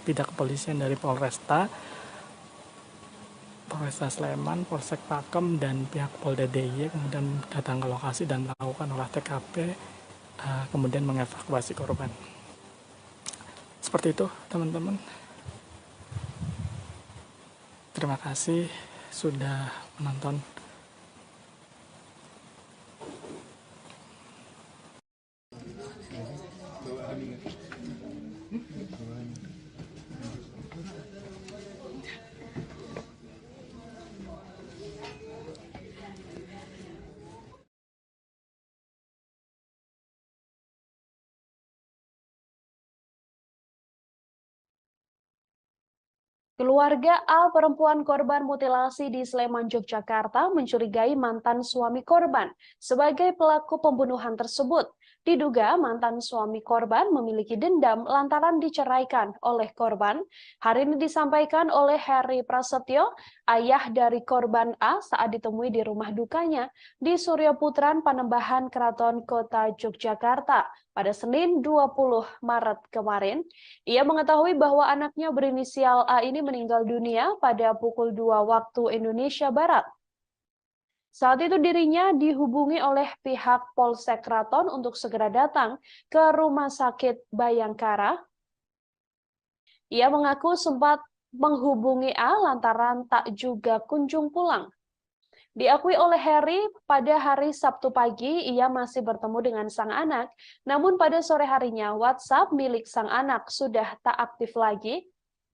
pihak kepolisian dari Polresta Sleman, Polsek Pakem, dan pihak Polda DIY kemudian datang ke lokasi dan melakukan olah TKP, kemudian mengevakuasi korban. Seperti itu teman-teman. Terima kasih sudah menonton. Keluarga A, perempuan korban mutilasi di Sleman, Yogyakarta, mencurigai mantan suami korban sebagai pelaku pembunuhan tersebut. Diduga mantan suami korban memiliki dendam lantaran diceraikan oleh korban. Hari ini disampaikan oleh Heri Prasetyo, ayah dari korban A, saat ditemui di rumah dukanya di Suryo Putran, Panembahan, Keraton Kota Yogyakarta pada Senin 20 Maret kemarin. Ia mengetahui bahwa anaknya berinisial A ini meninggal dunia pada pukul 2 waktu Indonesia Barat. Saat itu dirinya dihubungi oleh pihak Polsek Keraton untuk segera datang ke Rumah Sakit Bayangkara. Ia mengaku sempat menghubungi A lantaran tak juga kunjung pulang. Diakui oleh Heri, pada hari Sabtu pagi ia masih bertemu dengan sang anak, namun pada sore harinya WhatsApp milik sang anak sudah tak aktif lagi.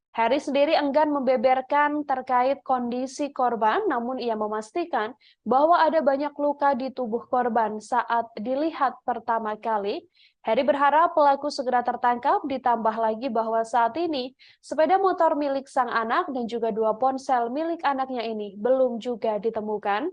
Heri sendiri enggan membeberkan terkait kondisi korban, namun ia memastikan bahwa ada banyak luka di tubuh korban saat dilihat pertama kali. Heri berharap pelaku segera tertangkap, ditambah lagi bahwa saat ini sepeda motor milik sang anak dan juga 2 ponsel milik anaknya ini belum juga ditemukan.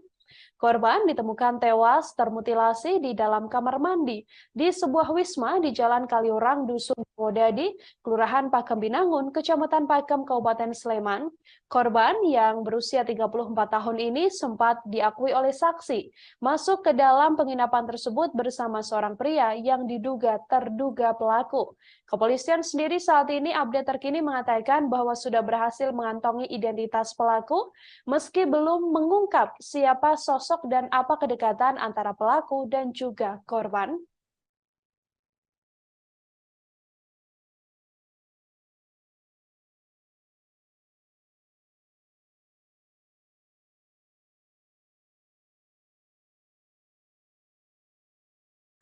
Korban ditemukan tewas termutilasi di dalam kamar mandi di sebuah wisma di Jalan Kaliurang, Dusun Modadi, Kelurahan Pakem Binangun, Kecamatan Pakem, Kabupaten Sleman. Korban yang berusia 34 tahun ini sempat diakui oleh saksi masuk ke dalam penginapan tersebut bersama seorang pria yang diduga terduga pelaku. Kepolisian sendiri saat ini update terkini mengatakan bahwa sudah berhasil mengantongi identitas pelaku, meski belum mengungkap siapa sosok dan apa kedekatan antara pelaku dan juga korban.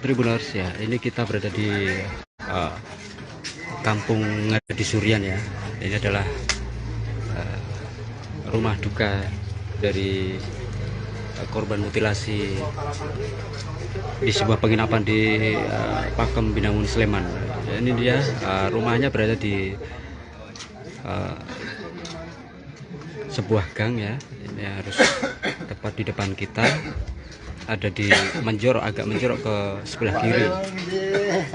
Tribuners ya, ini kita berada di Kampung Ngadi Surian ya. Ini adalah rumah duka dari korban mutilasi di sebuah penginapan di Pakem Binangun Sleman. Ini dia rumahnya berada di sebuah gang ya. Ini harus tepat di depan kita. Ada di agak menjorok ke sebelah kiri,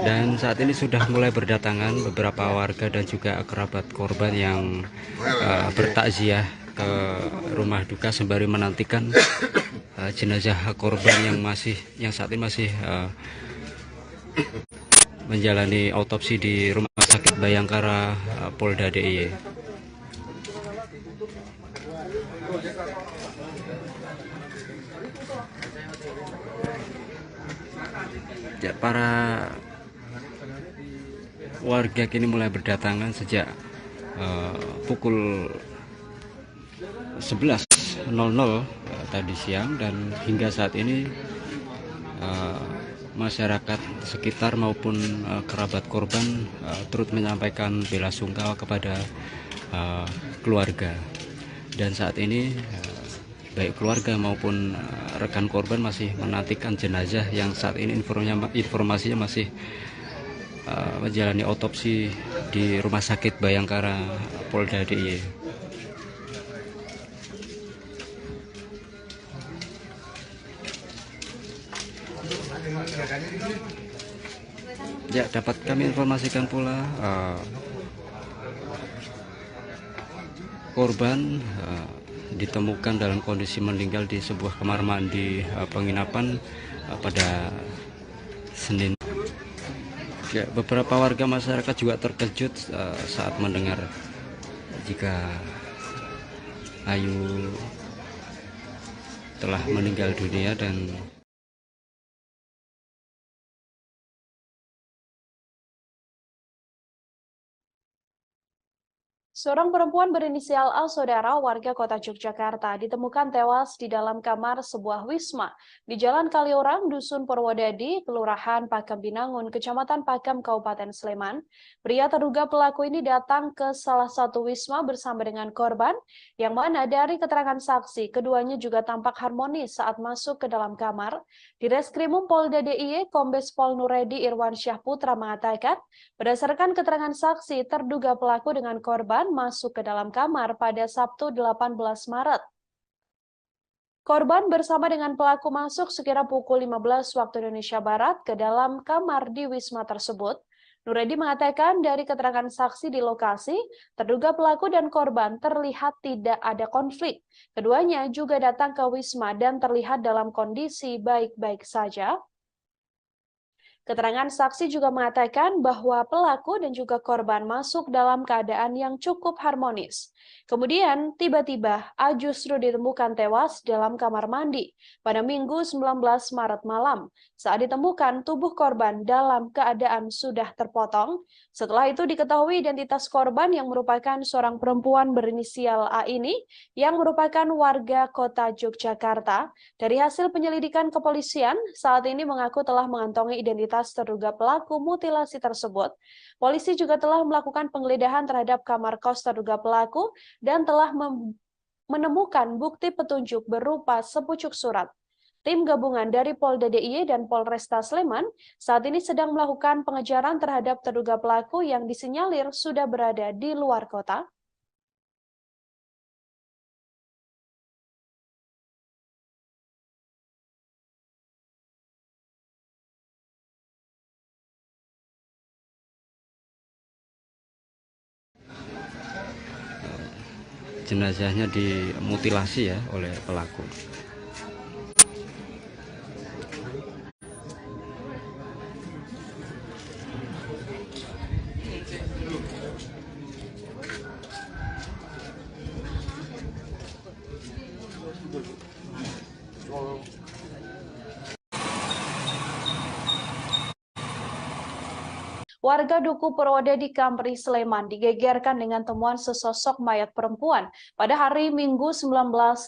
dan saat ini sudah mulai berdatangan beberapa warga dan juga kerabat korban yang bertakziah ke rumah duka sembari menantikan jenazah korban yang saat ini masih menjalani autopsi di Rumah Sakit Bayangkara Polda DIY. Ya, para warga kini mulai berdatangan sejak pukul 11.00 tadi siang, dan hingga saat ini masyarakat sekitar maupun kerabat korban turut menyampaikan bela sungkawa kepada keluarga. Dan saat ini baik keluarga maupun rekan korban masih menantikan jenazah yang saat ini informasinya masih menjalani autopsi di Rumah Sakit Bayangkara Polda DIY. Ya, dapat kami informasikan pula korban ditemukan dalam kondisi meninggal di sebuah kamar mandi penginapan pada Senin. Ya, beberapa warga masyarakat juga terkejut saat mendengar jika Ayu telah meninggal dunia. Dan Seorang perempuan berinisial A, saudara warga kota Yogyakarta, ditemukan tewas di dalam kamar sebuah wisma di Jalan Kaliorang, Dusun Purwodadi, Kelurahan Pakem Binangun, Kecamatan Pakem, Kabupaten Sleman. Pria terduga pelaku ini datang ke salah satu wisma bersama dengan korban, yang mana dari keterangan saksi, keduanya juga tampak harmonis saat masuk ke dalam kamar. Di Reskrimum Polda DIY, Kombes Pol Nuredi Irwansyah Putra mengatakan, berdasarkan keterangan saksi, terduga pelaku dengan korban masuk ke dalam kamar pada Sabtu 18 Maret. Korban bersama dengan pelaku masuk sekira pukul 15 waktu Indonesia Barat ke dalam kamar di wisma tersebut. Nuredi mengatakan dari keterangan saksi di lokasi, terduga pelaku dan korban terlihat tidak ada konflik. Keduanya juga datang ke wisma dan terlihat dalam kondisi baik-baik saja. Keterangan saksi juga mengatakan bahwa pelaku dan juga korban masuk dalam keadaan yang cukup harmonis. Kemudian, tiba-tiba A justru ditemukan tewas dalam kamar mandi pada Minggu 19 Maret malam. Saat ditemukan, tubuh korban dalam keadaan sudah terpotong. Setelah itu diketahui identitas korban yang merupakan seorang perempuan berinisial A ini yang merupakan warga kota Yogyakarta. Dari hasil penyelidikan kepolisian, saat ini mengaku telah mengantongi identitas terduga pelaku mutilasi tersebut. Polisi juga telah melakukan penggeledahan terhadap kamar kos terduga pelaku dan telah menemukan bukti petunjuk berupa sepucuk surat. Tim gabungan dari Polda DIY dan Polresta Sleman saat ini sedang melakukan pengejaran terhadap terduga pelaku yang disinyalir sudah berada di luar kota. jenazahnya dimutilasi ya oleh pelaku. Warga Duku Purwodadi Kampri Sleman digegerkan dengan temuan sesosok mayat perempuan pada hari Minggu 19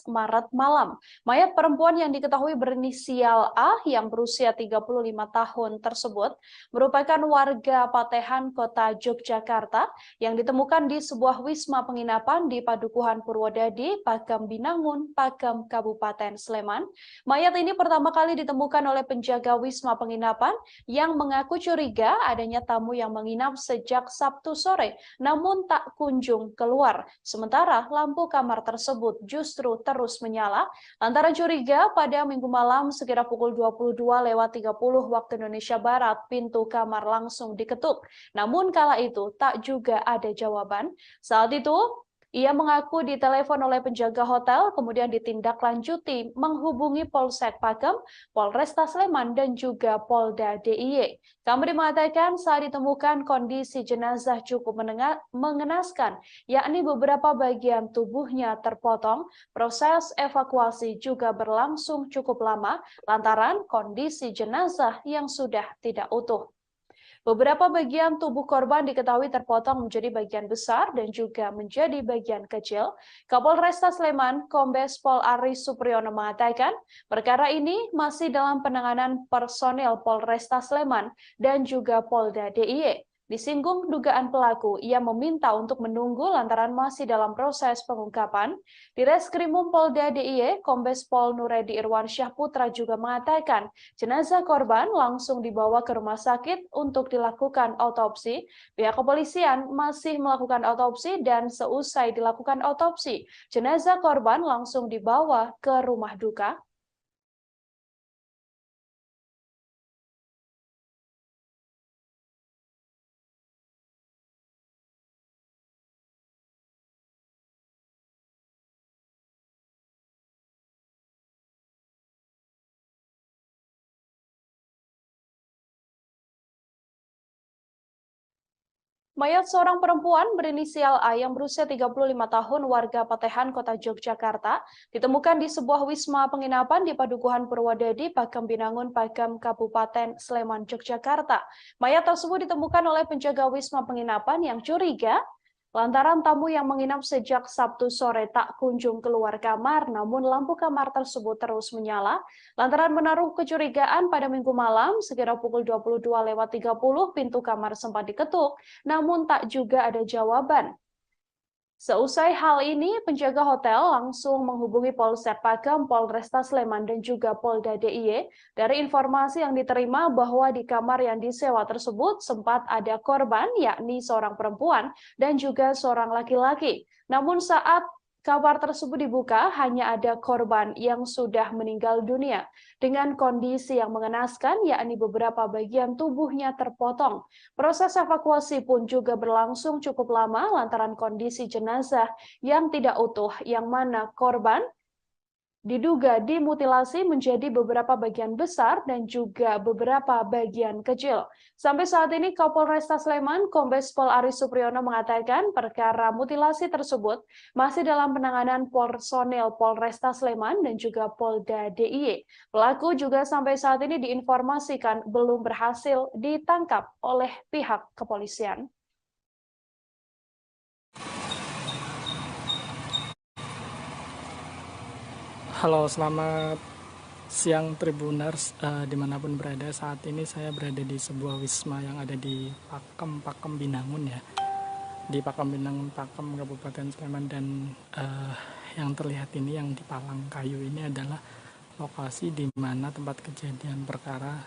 Maret malam. Mayat perempuan yang diketahui berinisial A yang berusia 35 tahun tersebut merupakan warga Patehan, Kota Yogyakarta yang ditemukan di sebuah wisma penginapan di Padukuhan Purwodadi, Pakam Binangun, Pakam Kabupaten Sleman. Mayat ini pertama kali ditemukan oleh penjaga wisma penginapan yang mengaku curiga adanya tamu yang menginap sejak Sabtu sore, namun tak kunjung keluar. Sementara lampu kamar tersebut justru terus menyala. Lantaran curiga, pada Minggu malam sekitar pukul 22.30 waktu Indonesia Barat, pintu kamar langsung diketuk. Namun kala itu tak juga ada jawaban. Saat itu, ia mengaku ditelepon oleh penjaga hotel, kemudian ditindaklanjuti menghubungi Polsek Pakam, Polresta Sleman, dan juga Polda DIY. Kampri mengatakan saat ditemukan kondisi jenazah cukup mengenaskan, yakni beberapa bagian tubuhnya terpotong. Proses evakuasi juga berlangsung cukup lama lantaran kondisi jenazah yang sudah tidak utuh. Beberapa bagian tubuh korban diketahui terpotong menjadi bagian besar dan juga menjadi bagian kecil. Kapolresta Sleman, Kombes Pol Aris Supriyono mengatakan, perkara ini masih dalam penanganan personil Polresta Sleman dan juga Polda DIY. Disinggung dugaan pelaku, ia meminta untuk menunggu lantaran masih dalam proses pengungkapan. Di Reskrimum Polda DIY, Kombes Pol Nuredi Irwansyah Putra juga mengatakan jenazah korban langsung dibawa ke rumah sakit untuk dilakukan otopsi. Pihak kepolisian masih melakukan otopsi dan seusai dilakukan otopsi, jenazah korban langsung dibawa ke rumah duka. Mayat seorang perempuan berinisial A yang berusia 35 tahun warga Patehan, Kota Yogyakarta, ditemukan di sebuah wisma penginapan di Padukuhan Purwodadi, Pakam Binangun, Pakam Kabupaten Sleman, Yogyakarta. Mayat tersebut ditemukan oleh penjaga wisma penginapan yang curiga lantaran tamu yang menginap sejak Sabtu sore tak kunjung keluar kamar, namun lampu kamar tersebut terus menyala. Lantaran menaruh kecurigaan, pada Minggu malam sekitar pukul 22.30 pintu kamar sempat diketuk, namun tak juga ada jawaban. Seusai hal ini, penjaga hotel langsung menghubungi Polsek Pakam, Polresta Sleman, dan juga Polda DIY. Dari informasi yang diterima bahwa di kamar yang disewa tersebut sempat ada korban, yakni seorang perempuan dan juga seorang laki-laki. Namun saat kabar tersebut dibuka, hanya ada korban yang sudah meninggal dunia dengan kondisi yang mengenaskan, yakni beberapa bagian tubuhnya terpotong. Proses evakuasi pun juga berlangsung cukup lama lantaran kondisi jenazah yang tidak utuh, yang mana korban diduga dimutilasi menjadi beberapa bagian besar dan juga beberapa bagian kecil. Sampai saat ini Kapolresta Sleman, Kombes Pol Aris Supriyono mengatakan perkara mutilasi tersebut masih dalam penanganan personel Polresta Sleman dan juga Polda DIY. Pelaku juga sampai saat ini diinformasikan belum berhasil ditangkap oleh pihak kepolisian. Halo, selamat siang Tribuners dimanapun berada. Saat ini saya berada di sebuah wisma yang ada di Pakam Binangun ya, di Pakam Binangun, Pakam Kabupaten Sleman, dan yang terlihat ini yang di palang kayu ini adalah lokasi di mana tempat kejadian perkara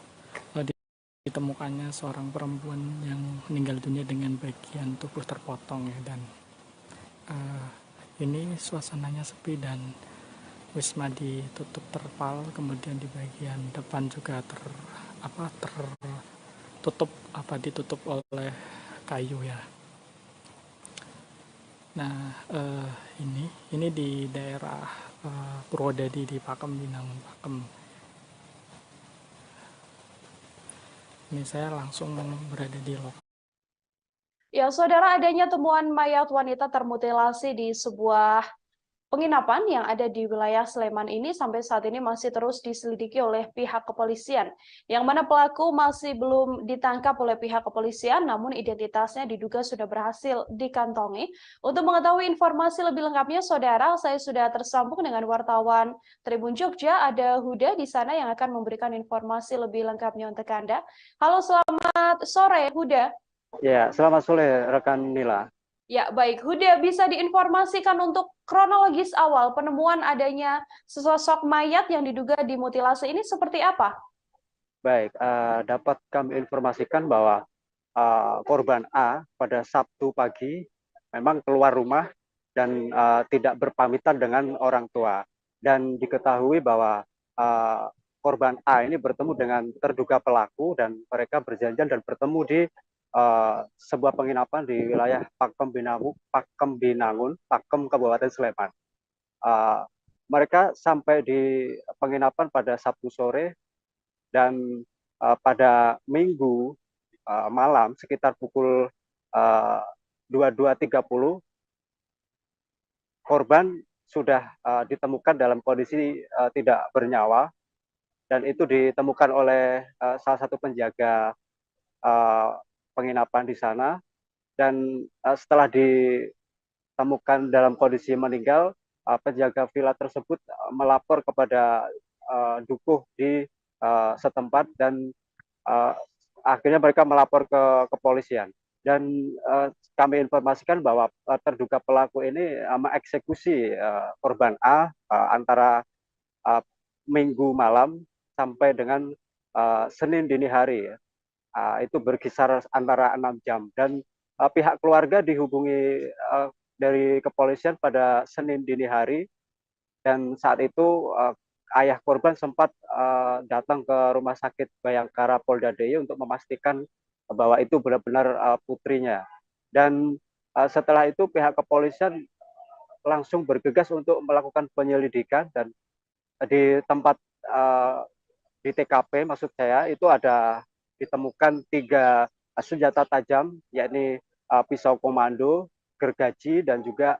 ditemukannya seorang perempuan yang meninggal dunia dengan bagian tubuh terpotong ya, dan ini suasananya sepi dan wisma ditutup terpal, kemudian di bagian depan juga ditutup oleh kayu ya. Nah, ini di daerah Purwodadi di Pakam Binangun, Pakam. Ini saya langsung berada di lokasi. Ya, saudara, adanya temuan mayat wanita termutilasi di sebuah penginapan yang ada di wilayah Sleman ini sampai saat ini masih terus diselidiki oleh pihak kepolisian, yang mana pelaku masih belum ditangkap oleh pihak kepolisian, namun identitasnya diduga sudah berhasil dikantongi. Untuk mengetahui informasi lebih lengkapnya, Saudara, saya sudah tersambung dengan wartawan Tribun Jogja, ada Huda di sana yang akan memberikan informasi lebih lengkapnya untuk Anda. Halo, selamat sore, Huda. Ya, selamat sore rekan Nila. Ya, baik. Huda, bisa diinformasikan untuk kronologis awal penemuan adanya sesosok mayat yang diduga dimutilasi ini seperti apa? Baik, dapat kami informasikan bahwa korban A pada Sabtu pagi memang keluar rumah dan tidak berpamitan dengan orang tua. Dan diketahui bahwa korban A ini bertemu dengan terduga pelaku dan mereka berjanjian dan bertemu di sebuah penginapan di wilayah Pakem Binangun, Pakem Kabupaten Sleman. Mereka sampai di penginapan pada Sabtu sore dan pada Minggu malam sekitar pukul 22.30 korban sudah ditemukan dalam kondisi tidak bernyawa dan itu ditemukan oleh salah satu penjaga penginapan di sana dan setelah ditemukan dalam kondisi meninggal, penjaga villa tersebut melapor kepada dukuh di setempat dan akhirnya mereka melapor ke kepolisian dan kami informasikan bahwa terduga pelaku ini mengeksekusi korban A antara Minggu malam sampai dengan Senin dini hari. Itu berkisar antara 6 jam dan pihak keluarga dihubungi dari kepolisian pada Senin dini hari dan saat itu ayah korban sempat datang ke rumah sakit Bayangkara Polda DIY untuk memastikan bahwa itu benar-benar putrinya dan setelah itu pihak kepolisian langsung bergegas untuk melakukan penyelidikan dan di tempat di TKP maksud saya itu ada ditemukan 3 senjata tajam, yakni pisau komando, gergaji, dan juga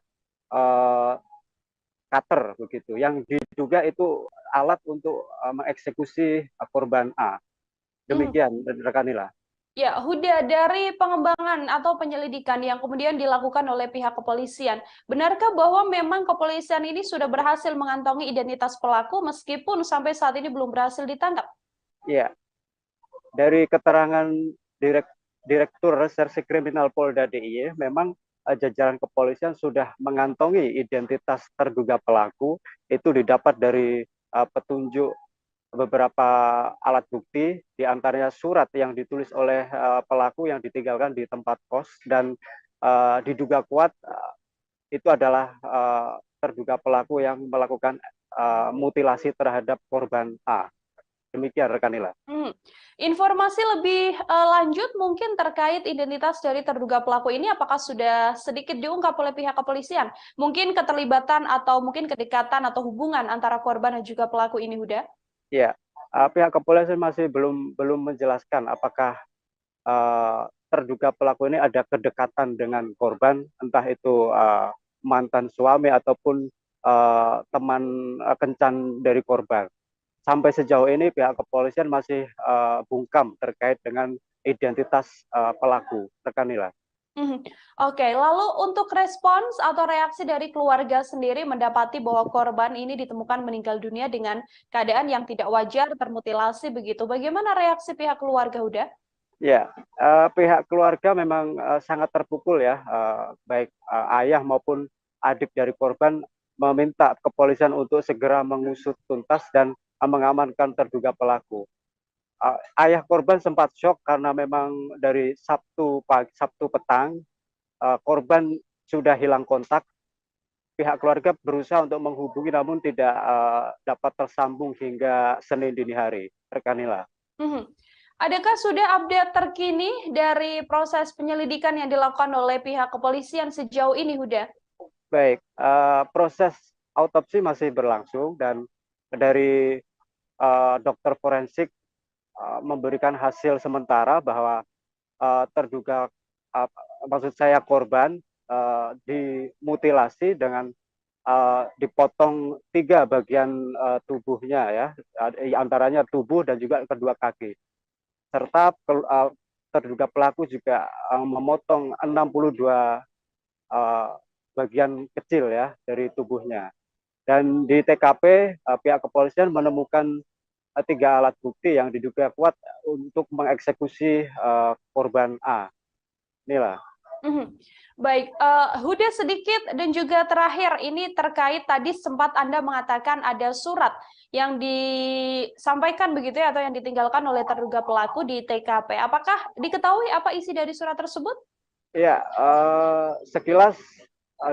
cutter begitu. Yang diduga itu alat untuk mengeksekusi korban A. Demikian, rekan Nila. Ya, Huda, dari pengembangan atau penyelidikan yang kemudian dilakukan oleh pihak kepolisian, benarkah bahwa memang kepolisian ini sudah berhasil mengantongi identitas pelaku meskipun sampai saat ini belum berhasil ditangkap? Iya, dari keterangan Direktur Reserse Kriminal Polda DIY, memang jajaran kepolisian sudah mengantongi identitas terduga pelaku, itu didapat dari petunjuk beberapa alat bukti, diantaranya surat yang ditulis oleh pelaku yang ditinggalkan di tempat kos, dan diduga kuat itu adalah terduga pelaku yang melakukan mutilasi terhadap korban A. Demikian rekan Nila. Informasi lebih lanjut mungkin terkait identitas dari terduga pelaku ini apakah sudah sedikit diungkap oleh pihak kepolisian? Mungkin keterlibatan atau mungkin kedekatan atau hubungan antara korban dan juga pelaku ini, Huda? Ya, pihak kepolisian masih belum menjelaskan apakah terduga pelaku ini ada kedekatan dengan korban, entah itu mantan suami ataupun teman kencan dari korban. Sampai sejauh ini pihak kepolisian masih bungkam terkait dengan identitas pelaku, rekan Nila. Oke, lalu untuk respons atau reaksi dari keluarga sendiri mendapati bahwa korban ini ditemukan meninggal dunia dengan keadaan yang tidak wajar, termutilasi begitu. Bagaimana reaksi pihak keluarga, Huda? Ya, pihak keluarga memang sangat terpukul ya, baik ayah maupun adik dari korban meminta kepolisian untuk segera mengusut tuntas dan mengamankan terduga pelaku. Ayah korban sempat shock karena memang dari Sabtu petang korban sudah hilang kontak. Pihak keluarga berusaha untuk menghubungi namun tidak dapat tersambung hingga Senin dini hari. Rekan Nila. Adakah sudah update terkini dari proses penyelidikan yang dilakukan oleh pihak kepolisian sejauh ini, Huda? Baik, proses autopsi masih berlangsung dan dari dokter forensik memberikan hasil sementara bahwa terduga maksud saya korban dimutilasi dengan dipotong 3 bagian tubuhnya ya, antaranya tubuh dan juga kedua kaki. Serta terduga pelaku juga memotong 62 bagian kecil ya dari tubuhnya. Dan di TKP pihak kepolisian menemukan 3 alat bukti yang diduga kuat untuk mengeksekusi korban A. Inilah. Baik, Huda sedikit dan juga terakhir ini terkait tadi sempat Anda mengatakan ada surat yang disampaikan begitu ya, atau yang ditinggalkan oleh terduga pelaku di TKP. Apakah diketahui apa isi dari surat tersebut? Ya, sekilas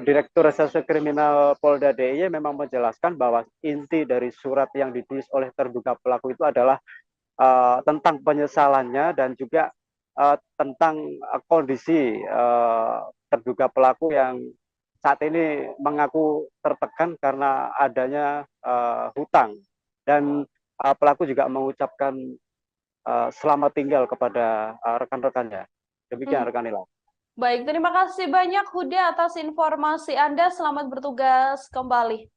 Direktur Reserse Kriminal Polda DIY memang menjelaskan bahwa inti dari surat yang ditulis oleh terduga pelaku itu adalah tentang penyesalannya dan juga tentang kondisi terduga pelaku yang saat ini mengaku tertekan karena adanya hutang, dan pelaku juga mengucapkan selamat tinggal kepada rekan-rekannya. Demikian rekan Nila. Baik, terima kasih banyak Huda atas informasi Anda. Selamat bertugas kembali.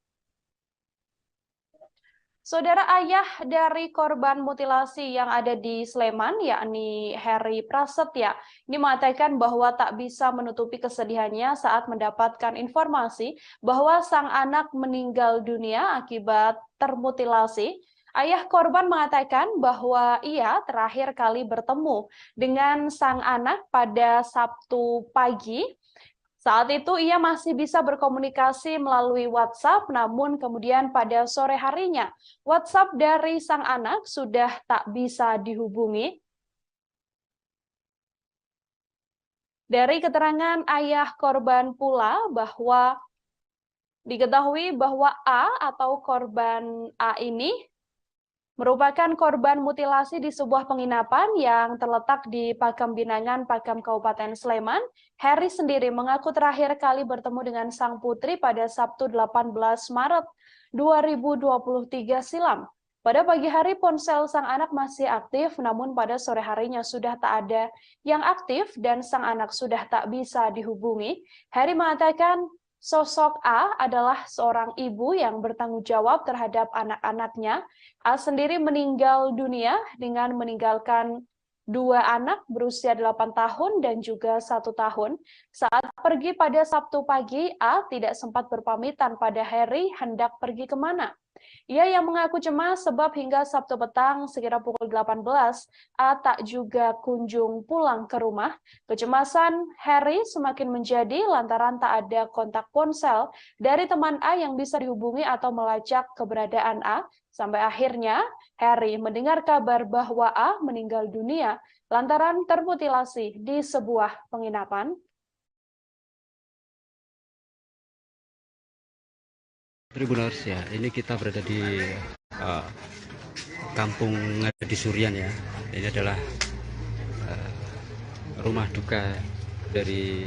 Saudara, ayah dari korban mutilasi yang ada di Sleman, yakni Heri Prasetya, ini mengatakan bahwa tak bisa menutupi kesedihannya saat mendapatkan informasi bahwa sang anak meninggal dunia akibat termutilasi. Ayah korban mengatakan bahwa ia terakhir kali bertemu dengan sang anak pada Sabtu pagi. Saat itu ia masih bisa berkomunikasi melalui WhatsApp, namun kemudian pada sore harinya WhatsApp dari sang anak sudah tak bisa dihubungi. Dari keterangan ayah korban pula bahwa diketahui bahwa A atau korban A ini merupakan korban mutilasi di sebuah penginapan yang terletak di Pakam Binangan, Pakam Kabupaten Sleman. Heri sendiri mengaku terakhir kali bertemu dengan sang putri pada Sabtu 18 Maret 2023 silam. Pada pagi hari ponsel sang anak masih aktif, namun pada sore harinya sudah tak ada yang aktif dan sang anak sudah tak bisa dihubungi. Heri mengatakan sosok A adalah seorang ibu yang bertanggung jawab terhadap anak-anaknya. A sendiri meninggal dunia dengan meninggalkan 2 anak berusia 8 tahun dan juga 1 tahun. Saat pergi pada Sabtu pagi, A tidak sempat berpamitan pada Heri hendak pergi kemana. Ia yang mengaku cemas sebab hingga Sabtu petang sekitar pukul 18, A tak juga kunjung pulang ke rumah. Kecemasan Heri semakin menjadi lantaran tak ada kontak ponsel dari teman A yang bisa dihubungi atau melacak keberadaan A. Sampai akhirnya Heri mendengar kabar bahwa A meninggal dunia lantaran termutilasi di sebuah penginapan. Tribuners ya, ini kita berada di kampung Ngadi Surian ya. Ini adalah rumah duka dari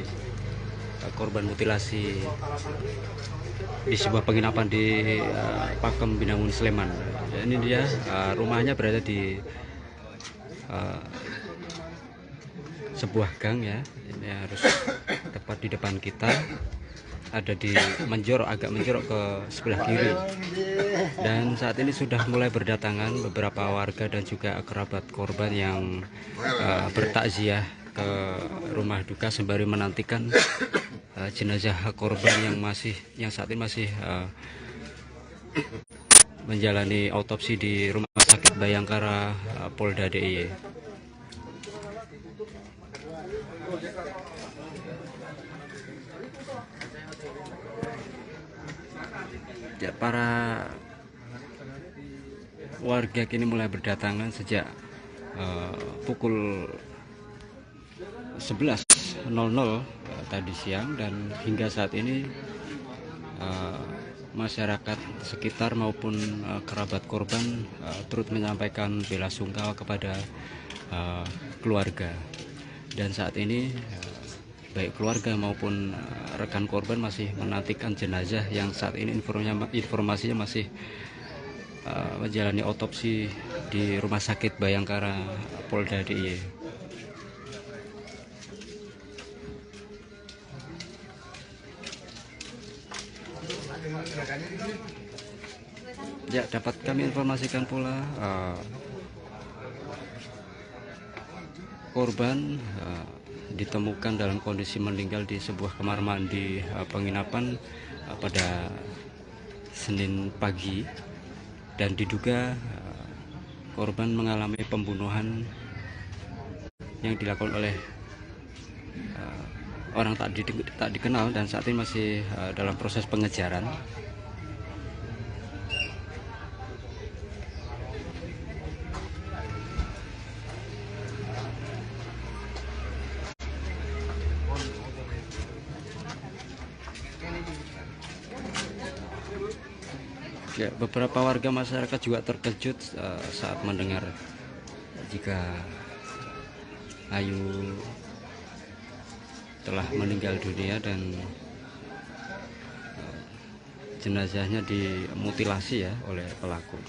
korban mutilasi di sebuah penginapan di Pakam Binangun Sleman. Ini dia rumahnya berada di sebuah gang ya. Ini harus tepat di depan kita. Ada di agak menjorok ke sebelah kiri, dan saat ini sudah mulai berdatangan beberapa warga dan juga kerabat korban yang bertakziah ke rumah duka sembari menantikan jenazah korban yang saat ini masih menjalani autopsi di Rumah Sakit Bayangkara Polda DIY. Ya, para warga kini mulai berdatangan sejak pukul 11.00 tadi siang, dan hingga saat ini masyarakat sekitar maupun kerabat korban turut menyampaikan bela sungkawa kepada keluarga. Dan saat ini baik keluarga maupun rekan korban masih menantikan jenazah yang saat ini informasinya masih menjalani otopsi di Rumah Sakit Bayangkara Polda DIY. Ya, dapat kami informasikan pula korban ditemukan dalam kondisi meninggal di sebuah kamar mandi penginapan pada Senin pagi, dan diduga korban mengalami pembunuhan yang dilakukan oleh orang tak dikenal, dan saat ini masih dalam proses pengejaran. Ya, beberapa warga masyarakat juga terkejut saat mendengar jika Ayu telah meninggal dunia dan jenazahnya dimutilasi ya oleh pelaku.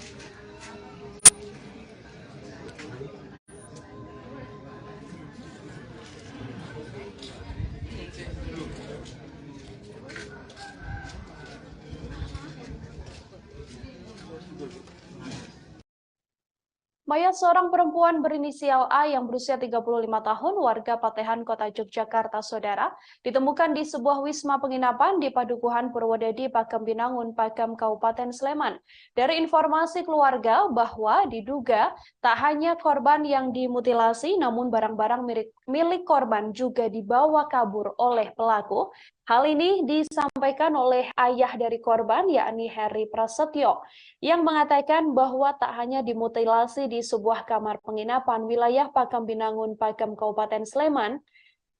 Mayat seorang perempuan berinisial A yang berusia 35 tahun, warga Patehan, Kota Yogyakarta, Saudara, ditemukan di sebuah wisma penginapan di Padukuhan Purwodadi, Pakem Binangun, Pakem, Kabupaten Sleman. Dari informasi keluarga bahwa diduga tak hanya korban yang dimutilasi, namun barang-barang milik korban juga dibawa kabur oleh pelaku. Hal ini disampaikan oleh ayah dari korban, yakni Heri Prasetyo, yang mengatakan bahwa tak hanya dimutilasi di sebuah kamar penginapan wilayah Pakem Binangun, Pakem, Kabupaten Sleman,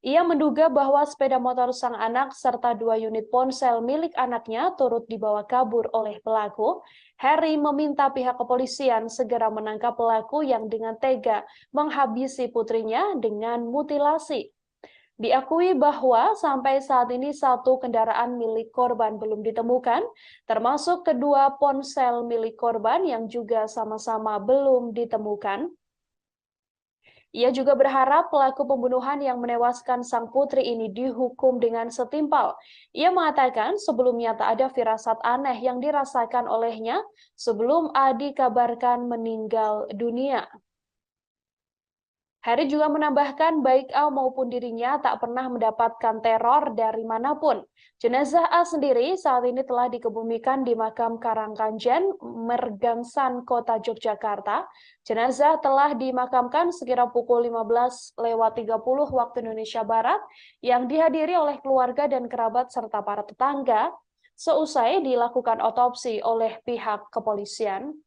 ia menduga bahwa sepeda motor sang anak serta 2 unit ponsel milik anaknya turut dibawa kabur oleh pelaku. Heri meminta pihak kepolisian segera menangkap pelaku yang dengan tega menghabisi putrinya dengan mutilasi. Diakui bahwa sampai saat ini 1 kendaraan milik korban belum ditemukan, termasuk 2 ponsel milik korban yang juga sama-sama belum ditemukan. Ia juga berharap pelaku pembunuhan yang menewaskan sang putri ini dihukum dengan setimpal. Ia mengatakan sebelumnya tak ada firasat aneh yang dirasakan olehnya sebelum A dikabarkan meninggal dunia. Heri juga menambahkan baik A maupun dirinya tak pernah mendapatkan teror dari manapun. Jenazah A sendiri saat ini telah dikebumikan di makam Karangkanjen, Mergangsan, Kota Yogyakarta. Jenazah telah dimakamkan sekira pukul 15.30 waktu Indonesia Barat yang dihadiri oleh keluarga dan kerabat serta para tetangga seusai dilakukan otopsi oleh pihak kepolisian.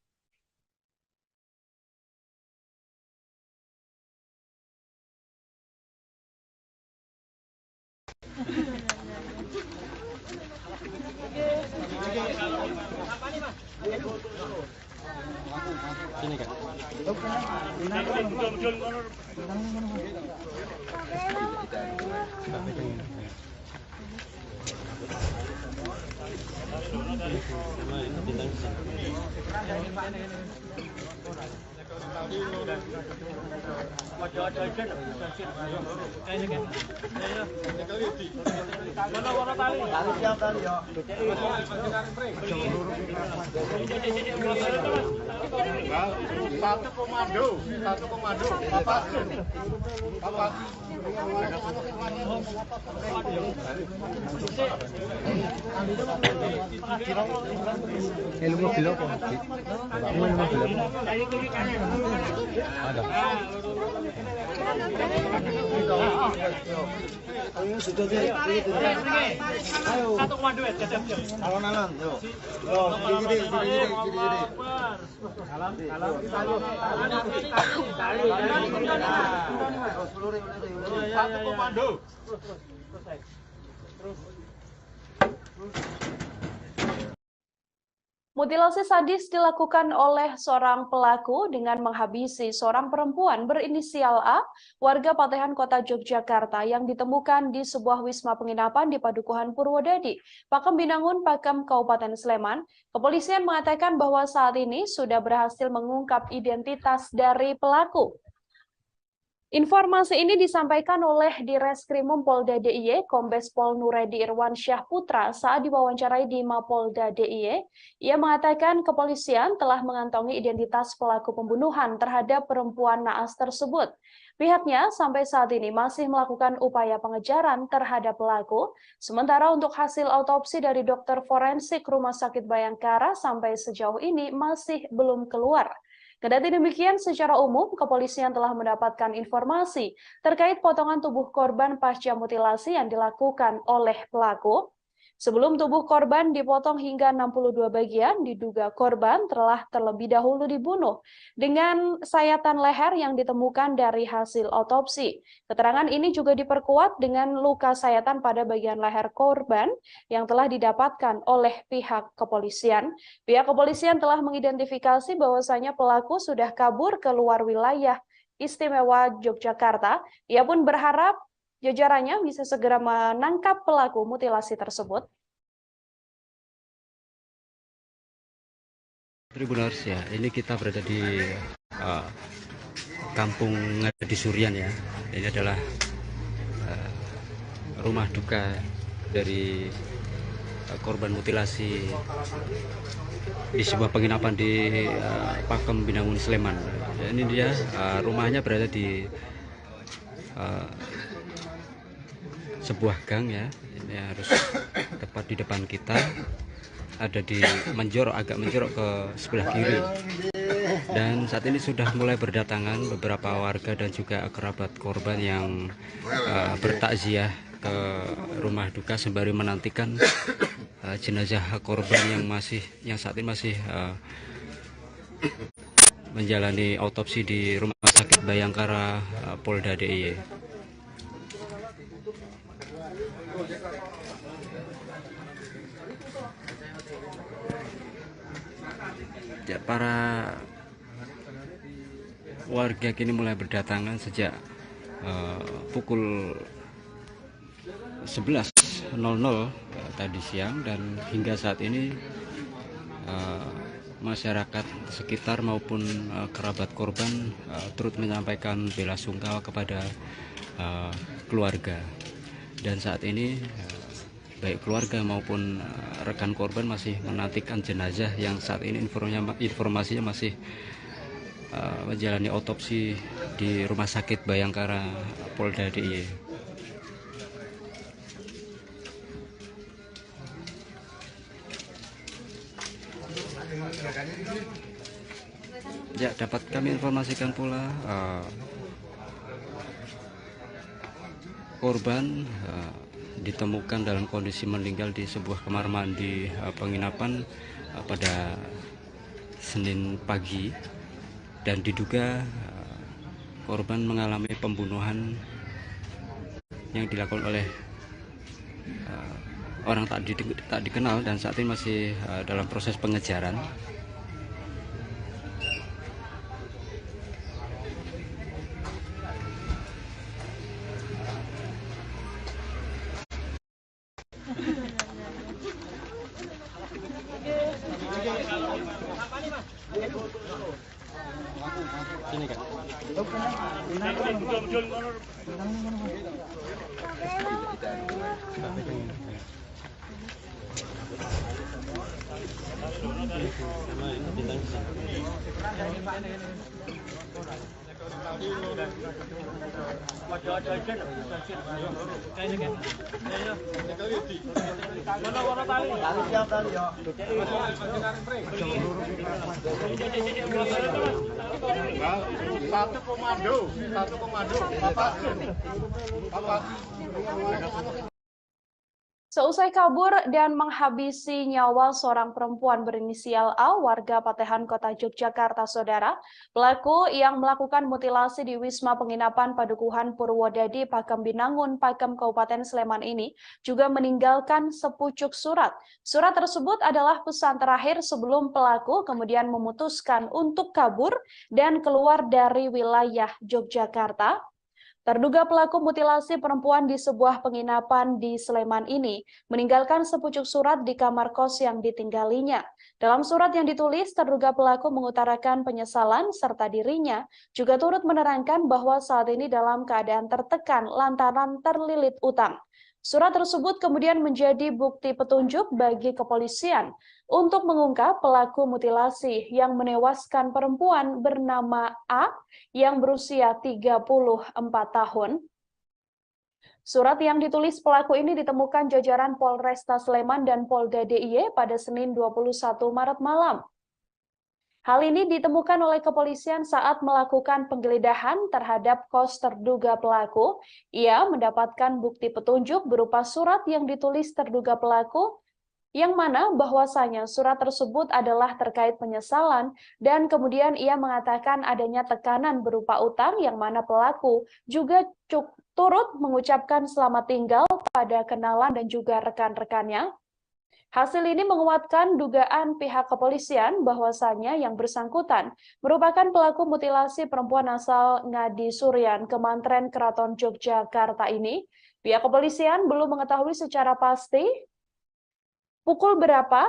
Sini kan. Satu komando. Bapak. Ilmu belok kok. Ilmu belok. Ada. Ayo sudah deh. Ayo. Satu komando ya, siap. Alon-alon, yuk. Yo, gini. Satu komando. Mutilasi sadis dilakukan oleh seorang pelaku dengan menghabisi seorang perempuan berinisial A, warga Patehan, Kota Yogyakarta, yang ditemukan di sebuah wisma penginapan di Padukuhan Purwodadi, Pakem Binangun, Pakem, Kabupaten Sleman. Kepolisian mengatakan bahwa saat ini sudah berhasil mengungkap identitas dari pelaku. Informasi ini disampaikan oleh Direskrimum Polda DIY, Kombes Pol Nuredi Irwansyah Putra saat diwawancarai di Mapolda DIY. Ia mengatakan kepolisian telah mengantongi identitas pelaku pembunuhan terhadap perempuan naas tersebut. Pihaknya sampai saat ini masih melakukan upaya pengejaran terhadap pelaku, sementara untuk hasil autopsi dari dokter forensik Rumah Sakit Bayangkara sampai sejauh ini masih belum keluar. Kendati demikian, secara umum, kepolisian telah mendapatkan informasi terkait potongan tubuh korban pasca mutilasi yang dilakukan oleh pelaku. Sebelum tubuh korban dipotong hingga 62 bagian, diduga korban telah terlebih dahulu dibunuh dengan sayatan leher yang ditemukan dari hasil otopsi. Keterangan ini juga diperkuat dengan luka sayatan pada bagian leher korban yang telah didapatkan oleh pihak kepolisian. Pihak kepolisian telah mengidentifikasi bahwasanya pelaku sudah kabur ke luar wilayah Istimewa Yogyakarta. Ia pun berharap jajarannya bisa segera menangkap pelaku mutilasi tersebut. Tribuners ya, ini kita berada di Kampung Ngadi Surian ya. Ini adalah rumah duka dari korban mutilasi di sebuah penginapan di Pakem Binangun Sleman. Ini dia rumahnya berada di sebuah gang ya, ini harus tepat di depan kita, ada di agak menjorok ke sebelah kiri. Dan saat ini sudah mulai berdatangan beberapa warga dan juga kerabat korban yang bertakziah ke rumah duka sembari menantikan jenazah korban yang saat ini masih menjalani autopsi di Rumah Sakit Bayangkara Polda DIY. Ya, para warga kini mulai berdatangan sejak pukul 11.00 tadi siang, dan hingga saat ini masyarakat sekitar maupun kerabat korban turut menyampaikan bela sungkawa kepada keluarga. Dan saat ini baik keluarga maupun rekan korban masih menantikan jenazah yang saat ini informasinya masih menjalani otopsi di Rumah Sakit Bayangkara Polda DIY. Ya, dapat kami informasikan pula korban ditemukan dalam kondisi meninggal di sebuah kamar mandi penginapan pada Senin pagi, dan diduga korban mengalami pembunuhan yang dilakukan oleh orang tak dikenal, dan saat ini masih dalam proses pengejaran. Sini kan. Satu komando, Bapak. Seusai kabur dan menghabisi nyawa seorang perempuan berinisial A, warga Patehan, Kota Yogyakarta, saudara, pelaku yang melakukan mutilasi di Wisma Penginapan Padukuhan Purwodadi, Pakem Binangun, Pakem, Kabupaten Sleman ini juga meninggalkan sepucuk surat. Surat tersebut adalah pesan terakhir sebelum pelaku kemudian memutuskan untuk kabur dan keluar dari wilayah Yogyakarta. Terduga pelaku mutilasi perempuan di sebuah penginapan di Sleman ini meninggalkan sepucuk surat di kamar kos yang ditinggalinya. Dalam surat yang ditulis, terduga pelaku mengutarakan penyesalan serta dirinya juga turut menerangkan bahwa saat ini dalam keadaan tertekan lantaran terlilit utang. Surat tersebut kemudian menjadi bukti petunjuk bagi kepolisian untuk mengungkap pelaku mutilasi yang menewaskan perempuan bernama A yang berusia 34 tahun. Surat yang ditulis pelaku ini ditemukan jajaran Polresta Sleman dan Polda DIY pada Senin 21 Maret malam. Hal ini ditemukan oleh kepolisian saat melakukan penggeledahan terhadap kos terduga pelaku. Ia mendapatkan bukti petunjuk berupa surat yang ditulis terduga pelaku, yang mana bahwasanya surat tersebut adalah terkait penyesalan dan kemudian ia mengatakan adanya tekanan berupa utang yang mana pelaku juga turut mengucapkan selamat tinggal pada kenalan dan juga rekan-rekannya. Hasil ini menguatkan dugaan pihak kepolisian bahwasanya yang bersangkutan merupakan pelaku mutilasi perempuan asal Ngadi Suryan, Kemantren Keraton Yogyakarta ini. Pihak kepolisian belum mengetahui secara pasti pukul berapa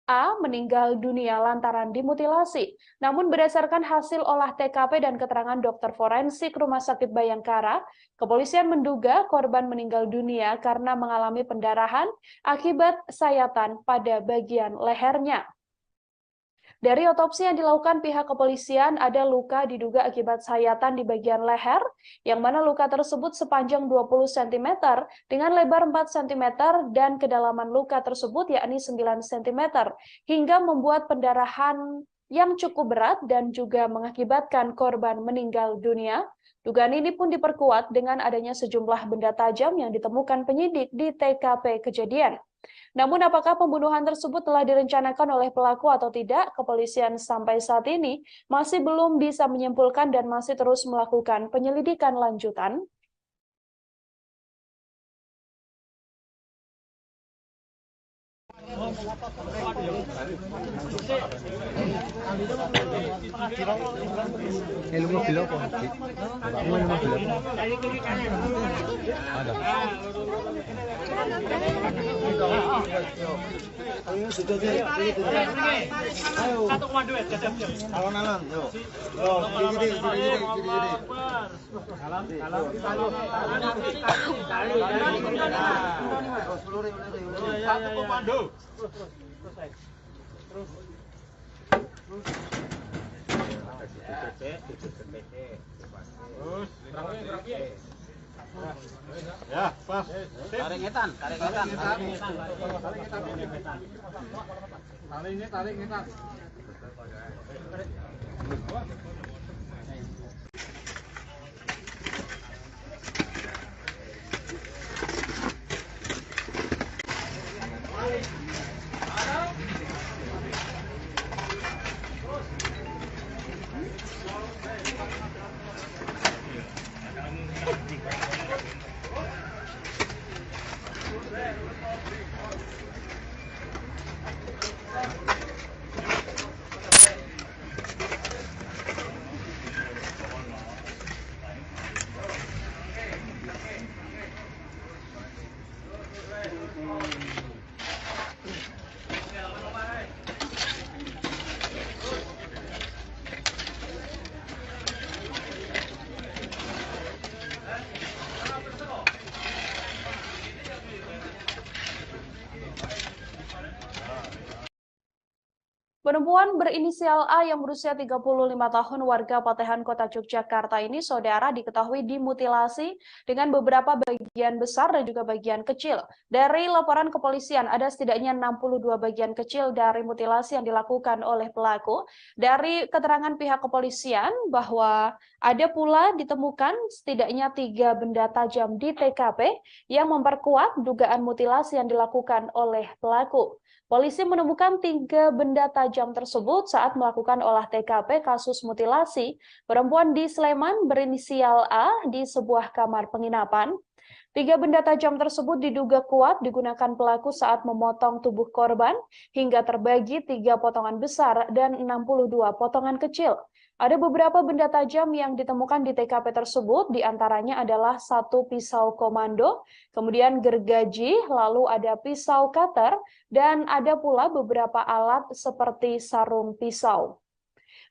A meninggal dunia lantaran dimutilasi. Namun berdasarkan hasil olah TKP dan keterangan dokter forensik Rumah Sakit Bayangkara, kepolisian menduga korban meninggal dunia karena mengalami pendarahan akibat sayatan pada bagian lehernya. Dari otopsi yang dilakukan pihak kepolisian, ada luka diduga akibat sayatan di bagian leher, yang mana luka tersebut sepanjang 20 cm dengan lebar 4 cm dan kedalaman luka tersebut yakni 9 cm, hingga membuat pendarahan yang cukup berat dan juga mengakibatkan korban meninggal dunia. Dugaan ini pun diperkuat dengan adanya sejumlah benda tajam yang ditemukan penyidik di TKP kejadian. Namun apakah pembunuhan tersebut telah direncanakan oleh pelaku atau tidak, kepolisian sampai saat ini masih belum bisa menyimpulkan dan masih terus melakukan penyelidikan lanjutan. Alon-alon, yuk. Gini. Satu komando. Ya, pas. Tarik ngetan. Tarik ngetan. Perempuan berinisial A yang berusia 35 tahun warga Patehan Kota Yogyakarta ini, saudara, diketahui dimutilasi dengan beberapa bagian besar dan juga bagian kecil. Dari laporan kepolisian, ada setidaknya 62 bagian kecil dari mutilasi yang dilakukan oleh pelaku. Dari keterangan pihak kepolisian bahwa ada pula ditemukan setidaknya 3 benda tajam di TKP yang memperkuat dugaan mutilasi yang dilakukan oleh pelaku. Polisi menemukan 3 benda tajam tersebut saat melakukan olah TKP kasus mutilasi perempuan di Sleman berinisial A di sebuah kamar penginapan. 3 benda tajam tersebut diduga kuat digunakan pelaku saat memotong tubuh korban hingga terbagi 3 potongan besar dan 62 potongan kecil. Ada beberapa benda tajam yang ditemukan di TKP tersebut, diantaranya adalah satu pisau komando, kemudian gergaji, lalu ada pisau cutter, dan ada pula beberapa alat seperti sarung pisau.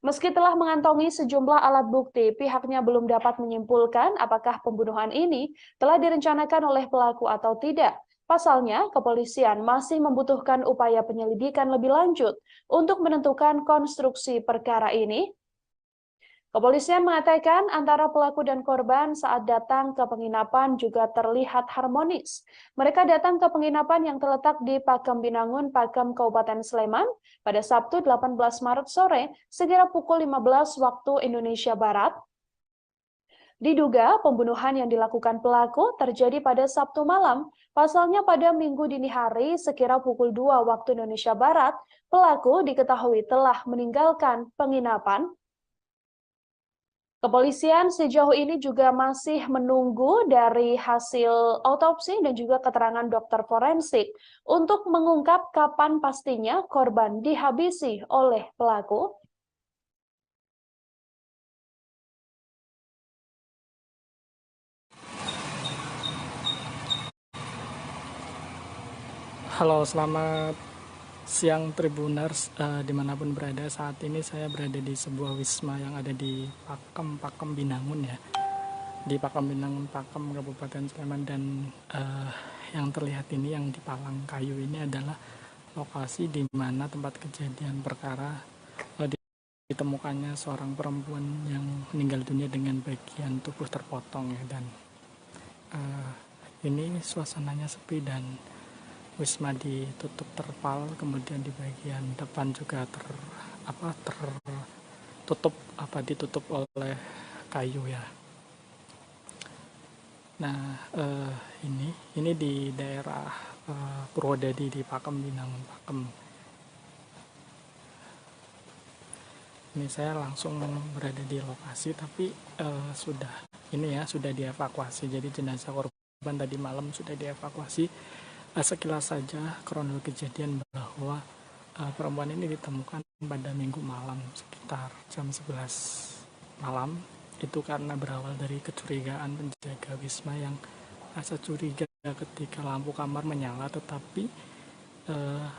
Meski telah mengantongi sejumlah alat bukti, pihaknya belum dapat menyimpulkan apakah pembunuhan ini telah direncanakan oleh pelaku atau tidak. Pasalnya, kepolisian masih membutuhkan upaya penyelidikan lebih lanjut untuk menentukan konstruksi perkara ini. Kepolisian mengatakan antara pelaku dan korban saat datang ke penginapan juga terlihat harmonis. Mereka datang ke penginapan yang terletak di Pakem Binangun, Pakem, Kabupaten Sleman pada Sabtu 18 Maret sore, sekira pukul 15 waktu Indonesia Barat. Diduga pembunuhan yang dilakukan pelaku terjadi pada Sabtu malam. Pasalnya pada Minggu dini hari, sekira pukul 2 waktu Indonesia Barat, pelaku diketahui telah meninggalkan penginapan. Kepolisian sejauh ini juga masih menunggu dari hasil autopsi dan juga keterangan dokter forensik untuk mengungkap kapan pastinya korban dihabisi oleh pelaku. Halo, selamat siang Tribuners, dimanapun berada. Saat ini saya berada di sebuah wisma yang ada di Pakem Binangun ya, di Pakem Binangun, Pakem, Kabupaten Sleman. Dan yang terlihat ini, yang di palang kayu ini adalah lokasi di mana tempat kejadian perkara ditemukannya seorang perempuan yang meninggal dunia dengan bagian tubuh terpotong ya. Dan ini suasananya sepi dan wisma ditutup terpal, kemudian di bagian depan juga ditutup oleh kayu ya. Nah, ini di daerah Purwodadi di Pakem Binangun, Pakem. Ini saya langsung berada di lokasi, tapi sudah dievakuasi. Jadi jenazah korban tadi malam sudah dievakuasi. Sekilas saja kronologi kejadian bahwa perempuan ini ditemukan pada Minggu malam sekitar jam 11 malam. Itu karena berawal dari kecurigaan penjaga wisma yang rasa curiga ketika lampu kamar menyala, tetapi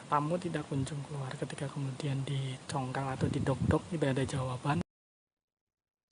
tamu tidak kunjung keluar. Ketika kemudian dicongkel atau didok-dok, tidak ada jawaban.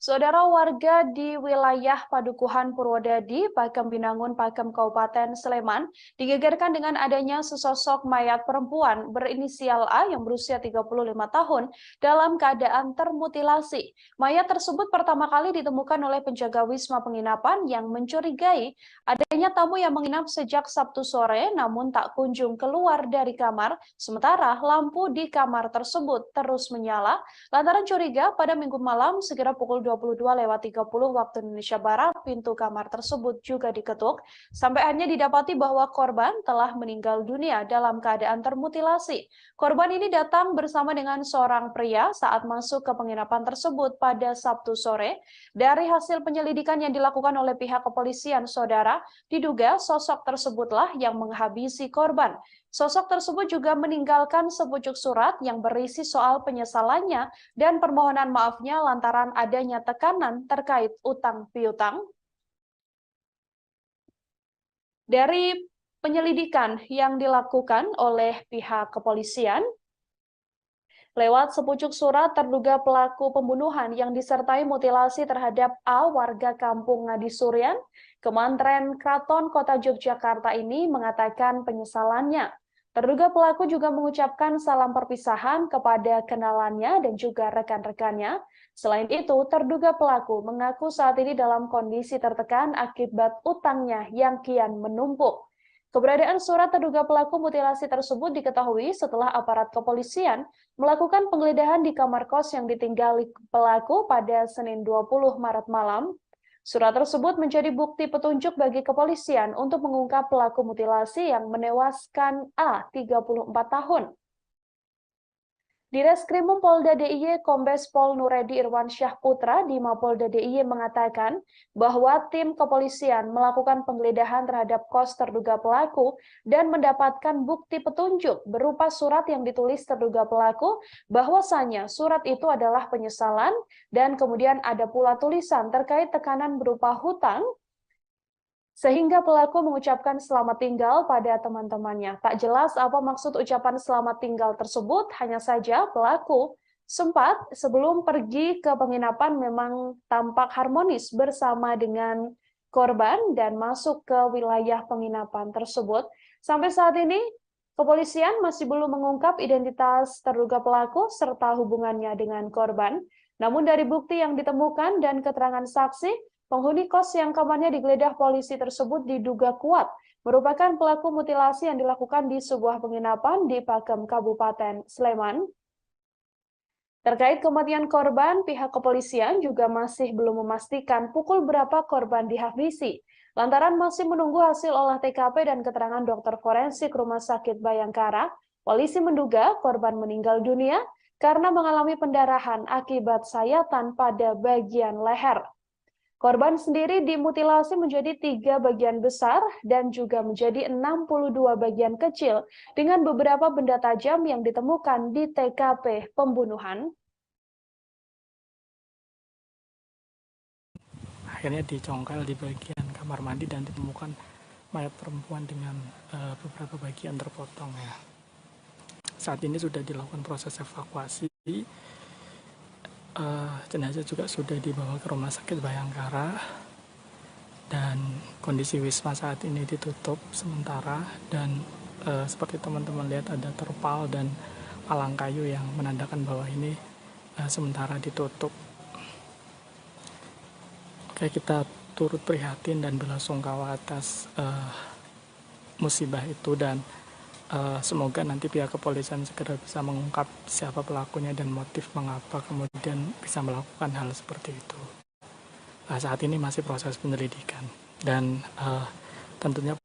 Saudara, warga di wilayah Padukuhan Purwodadi, Pakem Binangun, Pakem, Kabupaten Sleman, digegerkan dengan adanya sesosok mayat perempuan berinisial A yang berusia 35 tahun dalam keadaan termutilasi. Mayat tersebut pertama kali ditemukan oleh penjaga wisma penginapan yang mencurigai adanya tamu yang menginap sejak Sabtu sore namun tak kunjung keluar dari kamar, sementara lampu di kamar tersebut terus menyala. Lantaran curiga, pada Minggu malam sekira pukul 22.30 waktu Indonesia Barat, pintu kamar tersebut juga diketuk, sampai akhirnya didapati bahwa korban telah meninggal dunia dalam keadaan termutilasi. Korban ini datang bersama dengan seorang pria saat masuk ke penginapan tersebut pada Sabtu sore. Dari hasil penyelidikan yang dilakukan oleh pihak kepolisian, saudara, diduga sosok tersebutlah yang menghabisi korban. Sosok tersebut juga meninggalkan sepucuk surat yang berisi soal penyesalannya dan permohonan maafnya lantaran adanya tekanan terkait utang piutang. Dari penyelidikan yang dilakukan oleh pihak kepolisian, lewat sepucuk surat, terduga pelaku pembunuhan yang disertai mutilasi terhadap A, warga kampung Ngadisurian, Kemantren Kraton Kota Yogyakarta ini mengatakan penyesalannya. Terduga pelaku juga mengucapkan salam perpisahan kepada kenalannya dan juga rekan-rekannya. Selain itu, terduga pelaku mengaku saat ini dalam kondisi tertekan akibat utangnya yang kian menumpuk. Keberadaan surat terduga pelaku mutilasi tersebut diketahui setelah aparat kepolisian melakukan penggeledahan di kamar kos yang ditinggali pelaku pada Senin 20 Maret malam. Surat tersebut menjadi bukti petunjuk bagi kepolisian untuk mengungkap pelaku mutilasi yang menewaskan A, 34 tahun. Di Reskrimum Polda DIY, Kombes Pol Nuredi Irwansyah Putra di Mapolda DIY mengatakan bahwa tim kepolisian melakukan penggeledahan terhadap kos terduga pelaku dan mendapatkan bukti petunjuk berupa surat yang ditulis terduga pelaku bahwasanya surat itu adalah penyesalan dan kemudian ada pula tulisan terkait tekanan berupa hutang sehingga pelaku mengucapkan selamat tinggal pada teman-temannya. Tak jelas apa maksud ucapan selamat tinggal tersebut, hanya saja pelaku sempat sebelum pergi ke penginapan memang tampak harmonis bersama dengan korban dan masuk ke wilayah penginapan tersebut. Sampai saat ini, kepolisian masih belum mengungkap identitas terduga pelaku serta hubungannya dengan korban. Namun dari bukti yang ditemukan dan keterangan saksi, penghuni kos yang kamarnya digeledah polisi tersebut diduga kuat merupakan pelaku mutilasi yang dilakukan di sebuah penginapan di Pakem, Kabupaten Sleman. Terkait kematian korban, pihak kepolisian juga masih belum memastikan pukul berapa korban dihabisi. Lantaran masih menunggu hasil olah TKP dan keterangan dokter forensik Rumah Sakit Bayangkara, polisi menduga korban meninggal dunia karena mengalami pendarahan akibat sayatan pada bagian leher. Korban sendiri dimutilasi menjadi 3 bagian besar dan juga menjadi 62 bagian kecil dengan beberapa benda tajam yang ditemukan di TKP pembunuhan. Akhirnya dicongkel di bagian kamar mandi dan ditemukan mayat perempuan dengan beberapa bagian terpotong ya. Saat ini sudah dilakukan proses evakuasi. Jenazah juga sudah dibawa ke Rumah Sakit Bayangkara dan kondisi Wisma saat ini ditutup sementara dan seperti teman-teman lihat ada terpal dan palang kayu yang menandakan bahwa ini sementara ditutup. Oke, kita turut prihatin dan belasungkawa atas musibah itu dan semoga nanti pihak kepolisian segera bisa mengungkap siapa pelakunya dan motif mengapa kemudian bisa melakukan hal seperti itu. Saat ini masih proses penyelidikan dan tentunya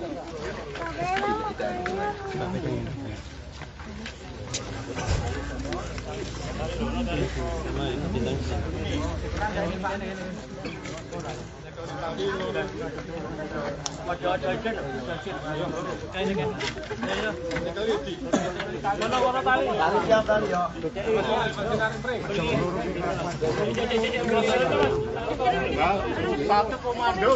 Satu komando.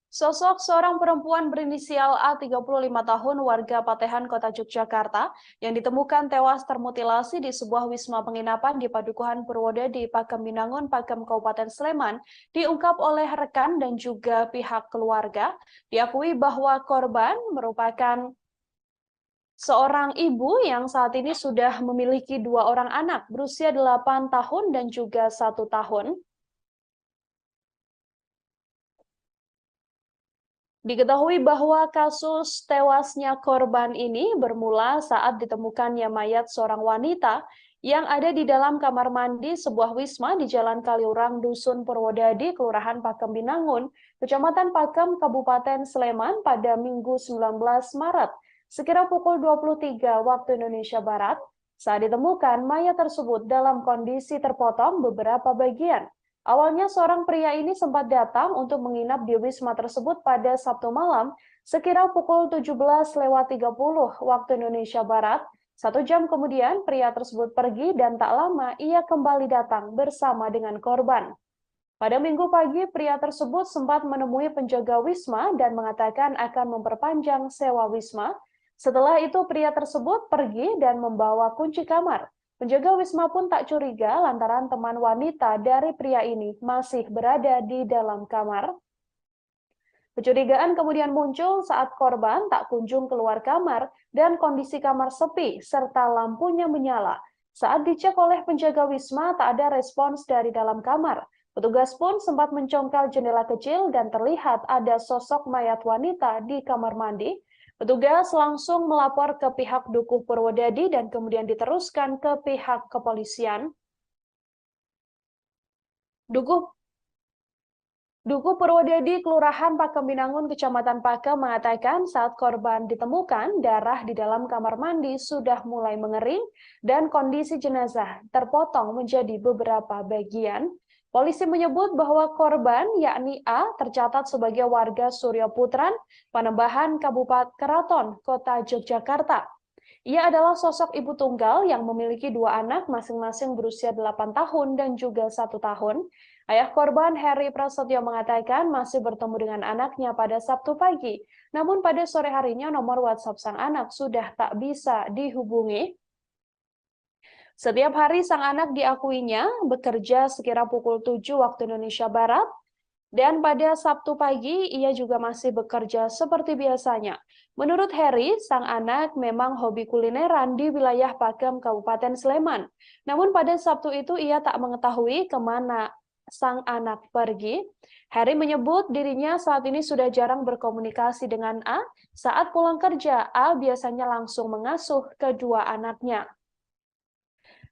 Sosok seorang perempuan berinisial A 35 tahun warga Patehan, Kota Yogyakarta yang ditemukan tewas termutilasi di sebuah wisma penginapan di Padukuhan Purwodadi, Pakem Binangun, Pakem, Kabupaten Sleman diungkap oleh rekan dan juga pihak keluarga. Diakui bahwa korban merupakan seorang ibu yang saat ini sudah memiliki 2 orang anak berusia 8 tahun dan juga 1 tahun. Diketahui bahwa kasus tewasnya korban ini bermula saat ditemukannya mayat seorang wanita yang ada di dalam kamar mandi sebuah wisma di Jalan Kaliurang, Dusun Purwodadi, Kelurahan Pakem Binangun, Kecamatan Pakem, Kabupaten Sleman pada Minggu 19 Maret, sekira pukul 23 waktu Indonesia Barat. Saat ditemukan, mayat tersebut dalam kondisi terpotong beberapa bagian. Awalnya seorang pria ini sempat datang untuk menginap di wisma tersebut pada Sabtu malam sekira pukul 17.30 waktu Indonesia Barat. 1 jam kemudian pria tersebut pergi dan tak lama ia kembali datang bersama dengan korban. Pada Minggu pagi pria tersebut sempat menemui penjaga wisma dan mengatakan akan memperpanjang sewa wisma. Setelah itu pria tersebut pergi dan membawa kunci kamar. Penjaga wisma pun tak curiga lantaran teman wanita dari pria ini masih berada di dalam kamar. Kecurigaan kemudian muncul saat korban tak kunjung keluar kamar dan kondisi kamar sepi serta lampunya menyala. Saat dicek oleh penjaga wisma tak ada respons dari dalam kamar. Petugas pun sempat mencongkel jendela kecil dan terlihat ada sosok mayat wanita di kamar mandi. Petugas langsung melapor ke pihak Dukuh Purwodadi dan kemudian diteruskan ke pihak kepolisian. Dukuh Purwodadi, Kelurahan Pakem Binangun, Kecamatan Pakem mengatakan saat korban ditemukan, darah di dalam kamar mandi sudah mulai mengering dan kondisi jenazah terpotong menjadi beberapa bagian. Polisi menyebut bahwa korban, yakni A, tercatat sebagai warga Suryo Putran, Panembahan, Kabupaten Keraton, Kota Yogyakarta. Ia adalah sosok ibu tunggal yang memiliki 2 anak masing-masing berusia 8 tahun dan juga 1 tahun. Ayah korban, Heri Prasetyo, mengatakan masih bertemu dengan anaknya pada Sabtu pagi. Namun pada sore harinya nomor WhatsApp sang anak sudah tak bisa dihubungi. Setiap hari sang anak diakuinya bekerja sekira pukul 7 waktu Indonesia Barat. Dan pada Sabtu pagi, ia juga masih bekerja seperti biasanya. Menurut Heri, sang anak memang hobi kulineran di wilayah Pakem, Kabupaten Sleman. Namun pada Sabtu itu ia tak mengetahui kemana sang anak pergi. Heri menyebut dirinya saat ini sudah jarang berkomunikasi dengan A. Saat pulang kerja, A biasanya langsung mengasuh kedua anaknya.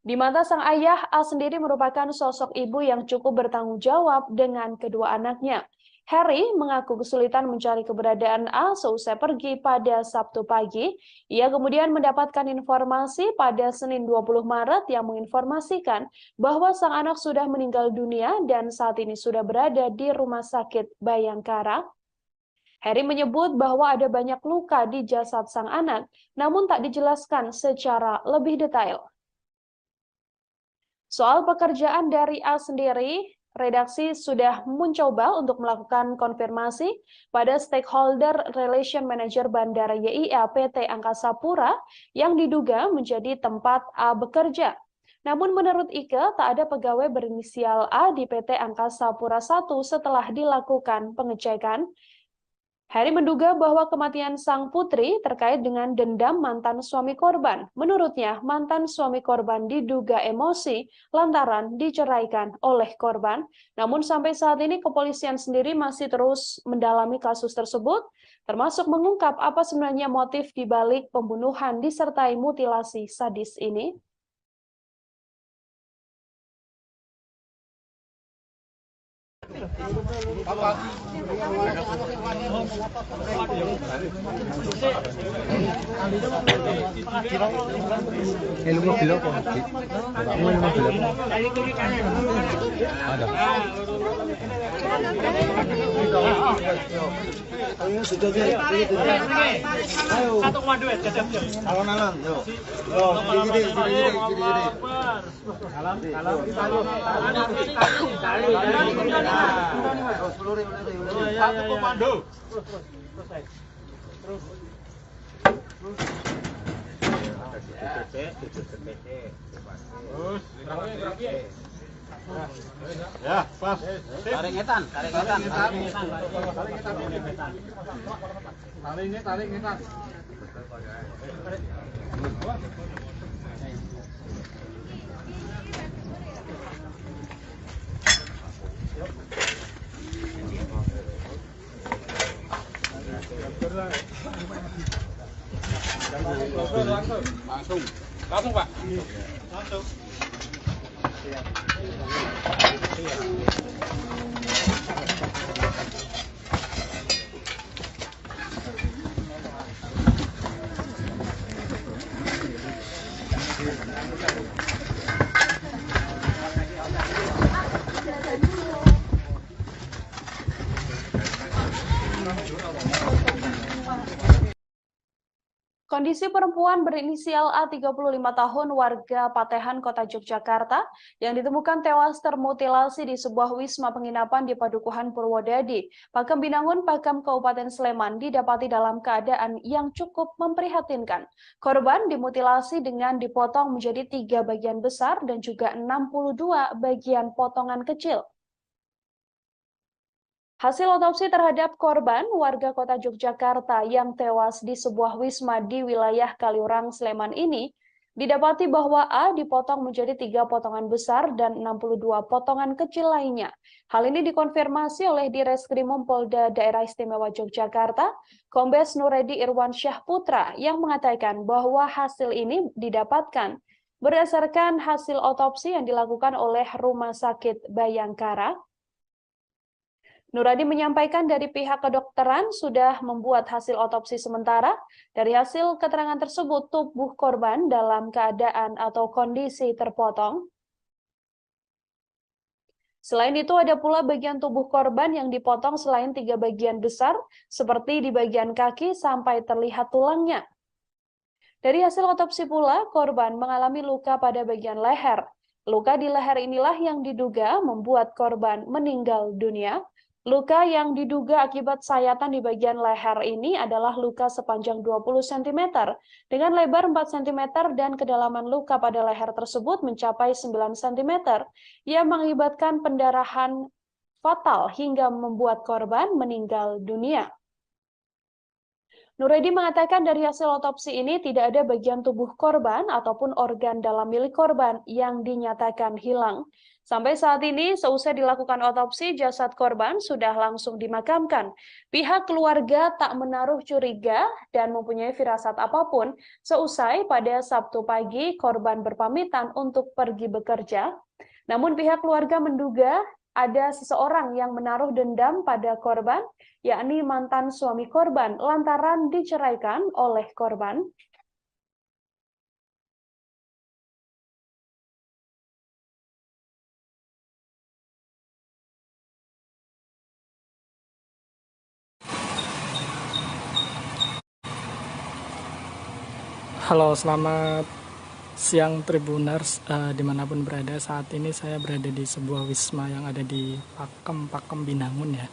Di mata sang ayah, A sendiri merupakan sosok ibu yang cukup bertanggung jawab dengan kedua anaknya. Heri mengaku kesulitan mencari keberadaan A seusai pergi pada Sabtu pagi. Ia kemudian mendapatkan informasi pada Senin 20 Maret yang menginformasikan bahwa sang anak sudah meninggal dunia dan saat ini sudah berada di Rumah Sakit Bayangkara. Heri menyebut bahwa ada banyak luka di jasad sang anak, namun tak dijelaskan secara lebih detail. Soal pekerjaan dari A sendiri, redaksi sudah mencoba untuk melakukan konfirmasi pada stakeholder relation manager Bandara YIA PT Angkasa Pura yang diduga menjadi tempat A bekerja. Namun menurut Ike, tak ada pegawai berinisial A di PT Angkasa Pura I setelah dilakukan pengecekan. Heri menduga bahwa kematian sang putri terkait dengan dendam mantan suami korban. Menurutnya, mantan suami korban diduga emosi lantaran diceraikan oleh korban. Namun sampai saat ini kepolisian sendiri masih terus mendalami kasus tersebut, termasuk mengungkap apa sebenarnya motif di balik pembunuhan disertai mutilasi sadis ini. Alon-alon, yuk. Gini. Satu komando. Ya, pas. Tarik ngetan. Tarik ngetan. Langsung Pak. Langsung. Kondisi perempuan berinisial A 35 tahun warga Patehan, Kota Yogyakarta yang ditemukan tewas termutilasi di sebuah wisma penginapan di Padukuhan Purwodadi, Pakem Binangun, Pakem, Kabupaten Sleman didapati dalam keadaan yang cukup memprihatinkan. Korban dimutilasi dengan dipotong menjadi 3 bagian besar dan juga 62 bagian potongan kecil. Hasil otopsi terhadap korban warga Kota Yogyakarta yang tewas di sebuah wisma di wilayah Kaliurang, Sleman ini, didapati bahwa A dipotong menjadi 3 potongan besar dan 62 potongan kecil lainnya. Hal ini dikonfirmasi oleh Direskrimum Polda Daerah Istimewa Yogyakarta, Kombes Nuredi Irwan Syah Putra, yang mengatakan bahwa hasil ini didapatkan berdasarkan hasil otopsi yang dilakukan oleh Rumah Sakit Bayangkara. Nuradi menyampaikan dari pihak kedokteran sudah membuat hasil otopsi sementara. Dari hasil keterangan tersebut, tubuh korban dalam keadaan atau kondisi terpotong. Selain itu, ada pula bagian tubuh korban yang dipotong selain 3 bagian besar, seperti di bagian kaki sampai terlihat tulangnya. Dari hasil otopsi pula, korban mengalami luka pada bagian leher. Luka di leher inilah yang diduga membuat korban meninggal dunia. Luka yang diduga akibat sayatan di bagian leher ini adalah luka sepanjang 20 cm dengan lebar 4 cm dan kedalaman luka pada leher tersebut mencapai 9 cm yang mengakibatkan pendarahan fatal hingga membuat korban meninggal dunia. Nuredi mengatakan dari hasil otopsi ini tidak ada bagian tubuh korban ataupun organ dalam milik korban yang dinyatakan hilang. Sampai saat ini, seusai dilakukan otopsi, jasad korban sudah langsung dimakamkan. Pihak keluarga tak menaruh curiga dan mempunyai firasat apapun. Seusai pada Sabtu pagi, korban berpamitan untuk pergi bekerja. Namun pihak keluarga menduga ada seseorang yang menaruh dendam pada korban, yakni mantan suami korban, lantaran diceraikan oleh korban. Halo, selamat siang Tribuners dimanapun berada. Saat ini saya berada di sebuah wisma yang ada di Pakem Binangun ya,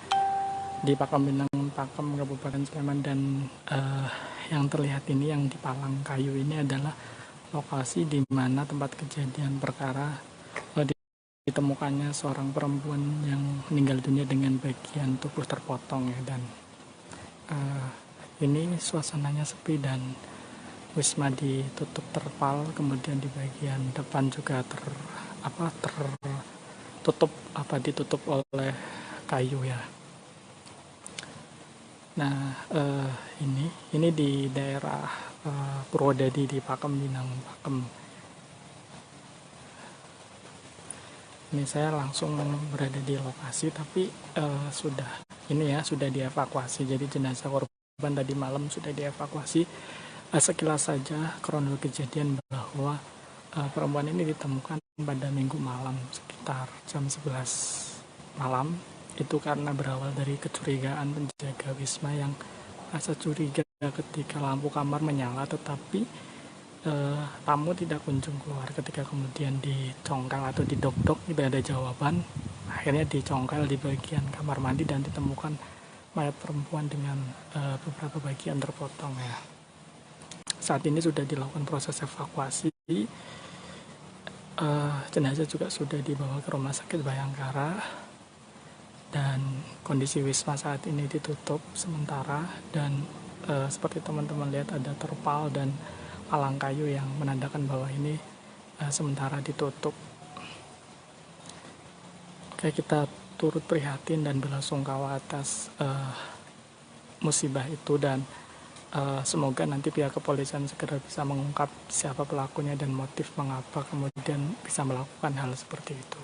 di Pakem Binangun, Pakem, Kabupaten Sleman. Dan yang terlihat ini yang di palang kayu ini adalah lokasi di mana tempat kejadian perkara ditemukannya seorang perempuan yang meninggal dunia dengan bagian tubuh terpotong ya. Dan ini suasananya sepi dan wisma ditutup terpal, kemudian di bagian depan juga ditutup oleh kayu ya. Nah, ini di daerah Purwodadi di Pakem Binangun, Pakem. Ini saya langsung berada di lokasi, tapi sudah dievakuasi. Jadi jenazah korban tadi malam sudah dievakuasi. Sekilas saja kronologi kejadian bahwa perempuan ini ditemukan pada Minggu malam sekitar jam 11 malam. Itu karena berawal dari kecurigaan penjaga wisma yang rasa curiga ketika lampu kamar menyala, tetapi tamu tidak kunjung keluar. Ketika kemudian dicongkel atau didok-dok tidak ada jawaban, akhirnya dicongkel di bagian kamar mandi dan ditemukan mayat perempuan dengan beberapa bagian terpotong ya. Saat ini sudah dilakukan proses evakuasi. Jenazah juga sudah dibawa ke Rumah Sakit Bayangkara. Dan kondisi wisma saat ini ditutup sementara. Dan seperti teman-teman lihat ada terpal dan palang kayu yang menandakan bahwa ini sementara ditutup. Oke, kita turut prihatin dan belasungkawa atas musibah itu, dan semoga nanti pihak kepolisian segera bisa mengungkap siapa pelakunya dan motif mengapa kemudian bisa melakukan hal seperti itu.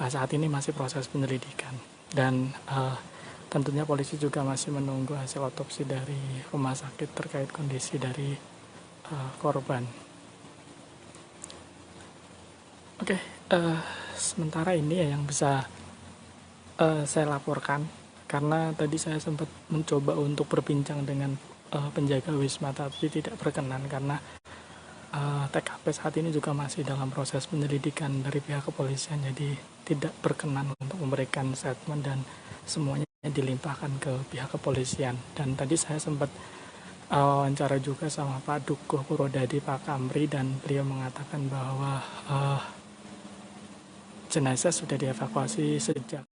Saat ini masih proses penyelidikan dan tentunya polisi juga masih menunggu hasil otopsi dari rumah sakit terkait kondisi dari korban. Oke, sementara ini ya yang bisa saya laporkan, karena tadi saya sempat mencoba untuk berbincang dengan penjaga wisma tapi tidak berkenan karena TKP saat ini juga masih dalam proses penyelidikan dari pihak kepolisian, jadi tidak berkenan untuk memberikan statement dan semuanya dilimpahkan ke pihak kepolisian. Dan tadi saya sempat wawancara juga sama Pak Dukuh Purwodadi, Pak Kamri, dan beliau mengatakan bahwa jenazah sudah dievakuasi sejak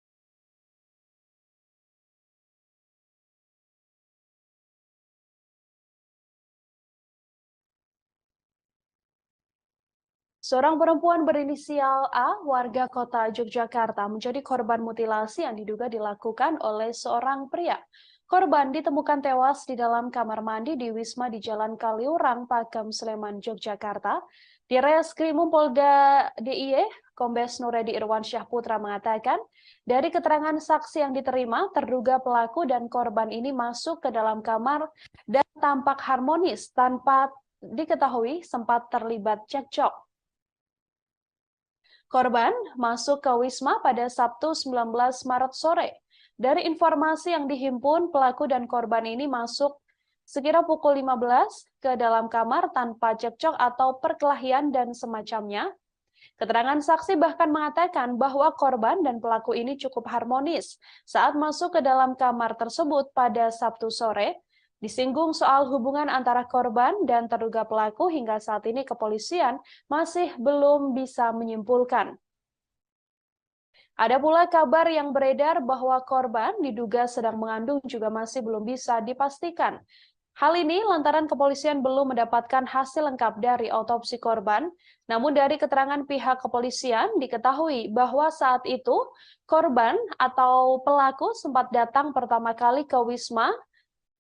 Seorang perempuan berinisial A, warga kota Yogyakarta, menjadi korban mutilasi yang diduga dilakukan oleh seorang pria. Korban ditemukan tewas di dalam kamar mandi di Wisma di Jalan Kaliurang, Pakem, Sleman, Yogyakarta. Di Reskrimum Polda DIY Kombes Nuredi Irwansyah Putra mengatakan, dari keterangan saksi yang diterima, terduga pelaku dan korban ini masuk ke dalam kamar dan tampak harmonis tanpa diketahui sempat terlibat cekcok. Korban masuk ke Wisma pada Sabtu 19 Maret sore. Dari informasi yang dihimpun, pelaku dan korban ini masuk sekira pukul 15 ke dalam kamar tanpa cekcok atau perkelahian dan semacamnya. Keterangan saksi bahkan mengatakan bahwa korban dan pelaku ini cukup harmonis saat masuk ke dalam kamar tersebut pada Sabtu sore. Disinggung soal hubungan antara korban dan terduga pelaku, hingga saat ini kepolisian masih belum bisa menyimpulkan. Ada pula kabar yang beredar bahwa korban diduga sedang mengandung juga masih belum bisa dipastikan. Hal ini lantaran kepolisian belum mendapatkan hasil lengkap dari otopsi korban. Namun dari keterangan pihak kepolisian diketahui bahwa saat itu korban atau pelaku sempat datang pertama kali ke Wisma,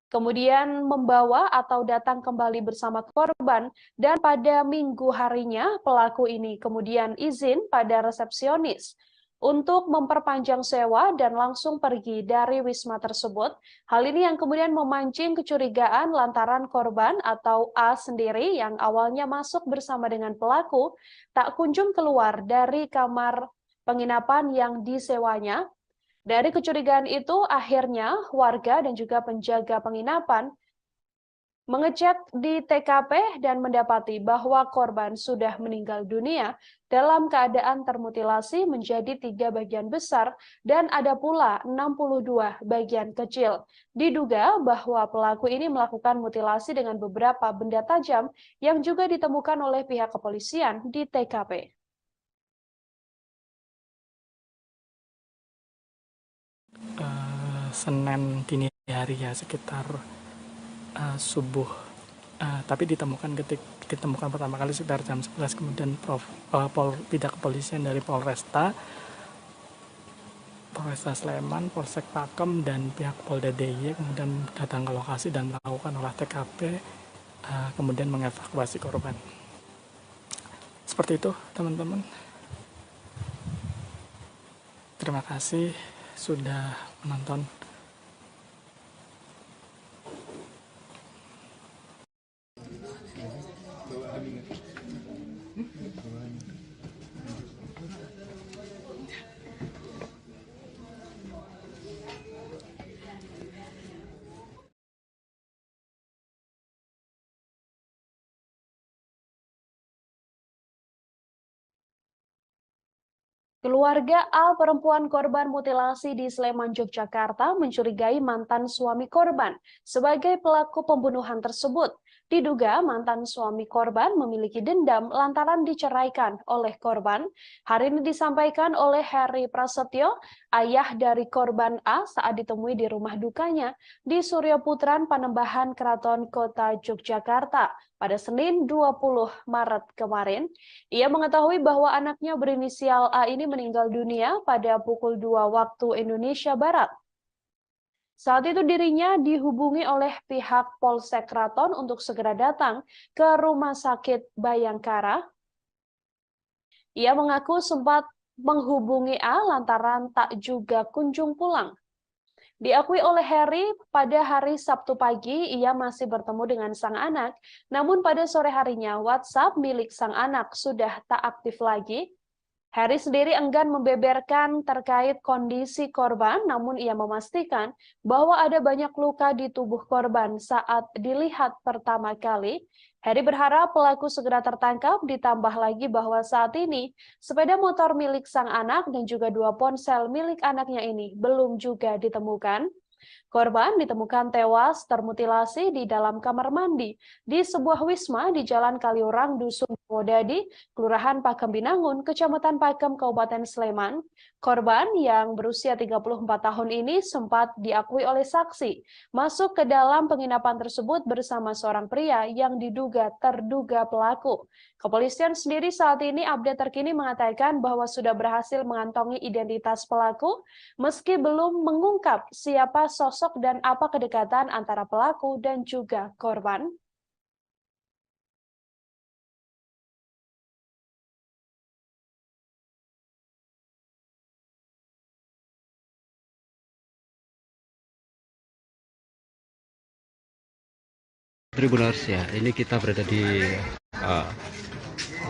kemudian membawa atau datang kembali bersama korban, dan pada minggu harinya pelaku ini kemudian izin pada resepsionis untuk memperpanjang sewa dan langsung pergi dari Wisma tersebut. Hal ini yang kemudian memancing kecurigaan lantaran korban atau A sendiri yang awalnya masuk bersama dengan pelaku tak kunjung keluar dari kamar penginapan yang disewanya. Dari kecurigaan itu, akhirnya warga dan juga penjaga penginapan mengecek di TKP dan mendapati bahwa korban sudah meninggal dunia dalam keadaan termutilasi menjadi 3 bagian besar dan ada pula 62 bagian kecil. Diduga bahwa pelaku ini melakukan mutilasi dengan beberapa benda tajam yang juga ditemukan oleh pihak kepolisian di TKP. Senin dini hari ya, sekitar subuh, tapi ditemukan pertama kali sekitar jam 11, kemudian pihak kepolisian dari Polresta Sleman, Polsek Pakem, dan pihak Polda DIY kemudian datang ke lokasi dan melakukan olah TKP, kemudian mengevakuasi korban. Seperti itu teman-teman. Terima kasih sudah menonton. Keluarga A perempuan korban mutilasi di Sleman, Yogyakarta mencurigai mantan suami korban sebagai pelaku pembunuhan tersebut. Diduga mantan suami korban memiliki dendam lantaran diceraikan oleh korban. Hari ini disampaikan oleh Heri Prasetyo, ayah dari korban A saat ditemui di rumah dukanya di Surya Putran, Panembahan, Keraton Kota Yogyakarta pada Senin 20 Maret kemarin. Ia mengetahui bahwa anaknya berinisial A ini meninggal dunia pada pukul 2 waktu Indonesia Barat. Saat itu dirinya dihubungi oleh pihak Polsek Keraton untuk segera datang ke Rumah Sakit Bayangkara. Ia mengaku sempat menghubungi A lantaran tak juga kunjung pulang. Diakui oleh Heri, pada hari Sabtu pagi ia masih bertemu dengan sang anak, namun pada sore harinya WhatsApp milik sang anak sudah tak aktif lagi. Heri sendiri enggan membeberkan terkait kondisi korban, namun ia memastikan bahwa ada banyak luka di tubuh korban saat dilihat pertama kali. Heri berharap pelaku segera tertangkap, ditambah lagi bahwa saat ini sepeda motor milik sang anak dan juga 2 ponsel milik anaknya ini belum juga ditemukan. Korban ditemukan tewas termutilasi di dalam kamar mandi di sebuah wisma di Jalan Kaliurang, Dusun Wodadi, Kelurahan Pakem Binangun, Kecamatan Pakem, Kabupaten Sleman. Korban yang berusia 34 tahun ini sempat diakui oleh saksi masuk ke dalam penginapan tersebut bersama seorang pria yang diduga terduga pelaku. Kepolisian sendiri saat ini update terkini mengatakan bahwa sudah berhasil mengantongi identitas pelaku meski belum mengungkap siapa sosok dan apa kedekatan antara pelaku dan juga korban. Tribuners ya, ini kita berada di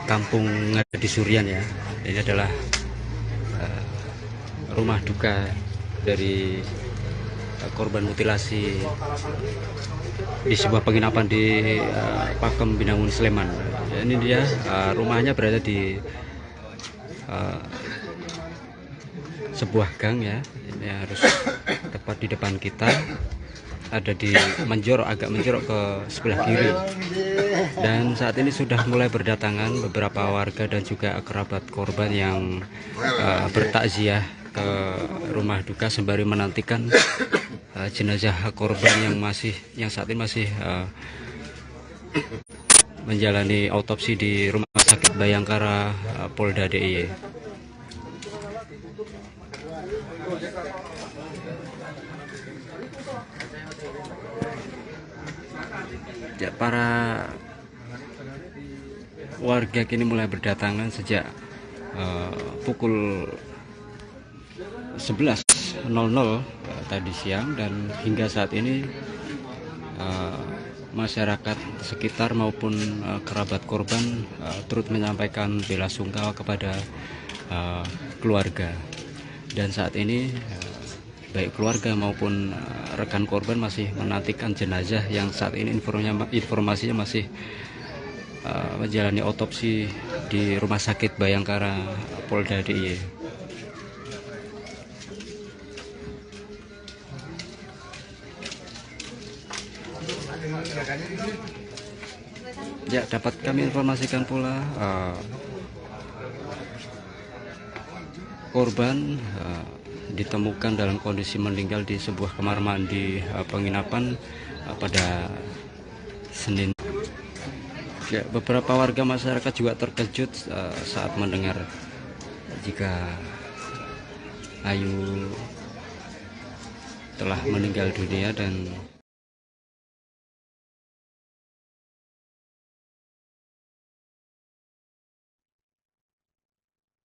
Kampung Ngadi Surian ya. Ini adalah rumah duka dari korban mutilasi di sebuah penginapan di Pakem Binangun Sleman. Ini dia rumahnya berada di sebuah gang ya. Ini harus tepat di depan kita. Ada di agak menjorok ke sebelah kiri, dan saat ini sudah mulai berdatangan beberapa warga dan juga kerabat korban yang bertakziah ke rumah duka sembari menantikan jenazah korban yang saat ini masih menjalani autopsi di Rumah Sakit Bayangkara Polda DIY. Ya, para warga kini mulai berdatangan sejak pukul 11.00 tadi siang, dan hingga saat ini masyarakat sekitar maupun kerabat korban turut menyampaikan bela sungkawa kepada keluarga. Dan saat ini baik keluarga maupun rekan korban masih menantikan jenazah yang saat ini informasinya masih menjalani otopsi di Rumah Sakit Bayangkara Polda DIY. Ya, dapat kami informasikan pula korban ditemukan dalam kondisi meninggal di sebuah kamar mandi penginapan pada Senin. Ya, beberapa warga masyarakat juga terkejut saat mendengar jika Ayu telah meninggal dunia. Dan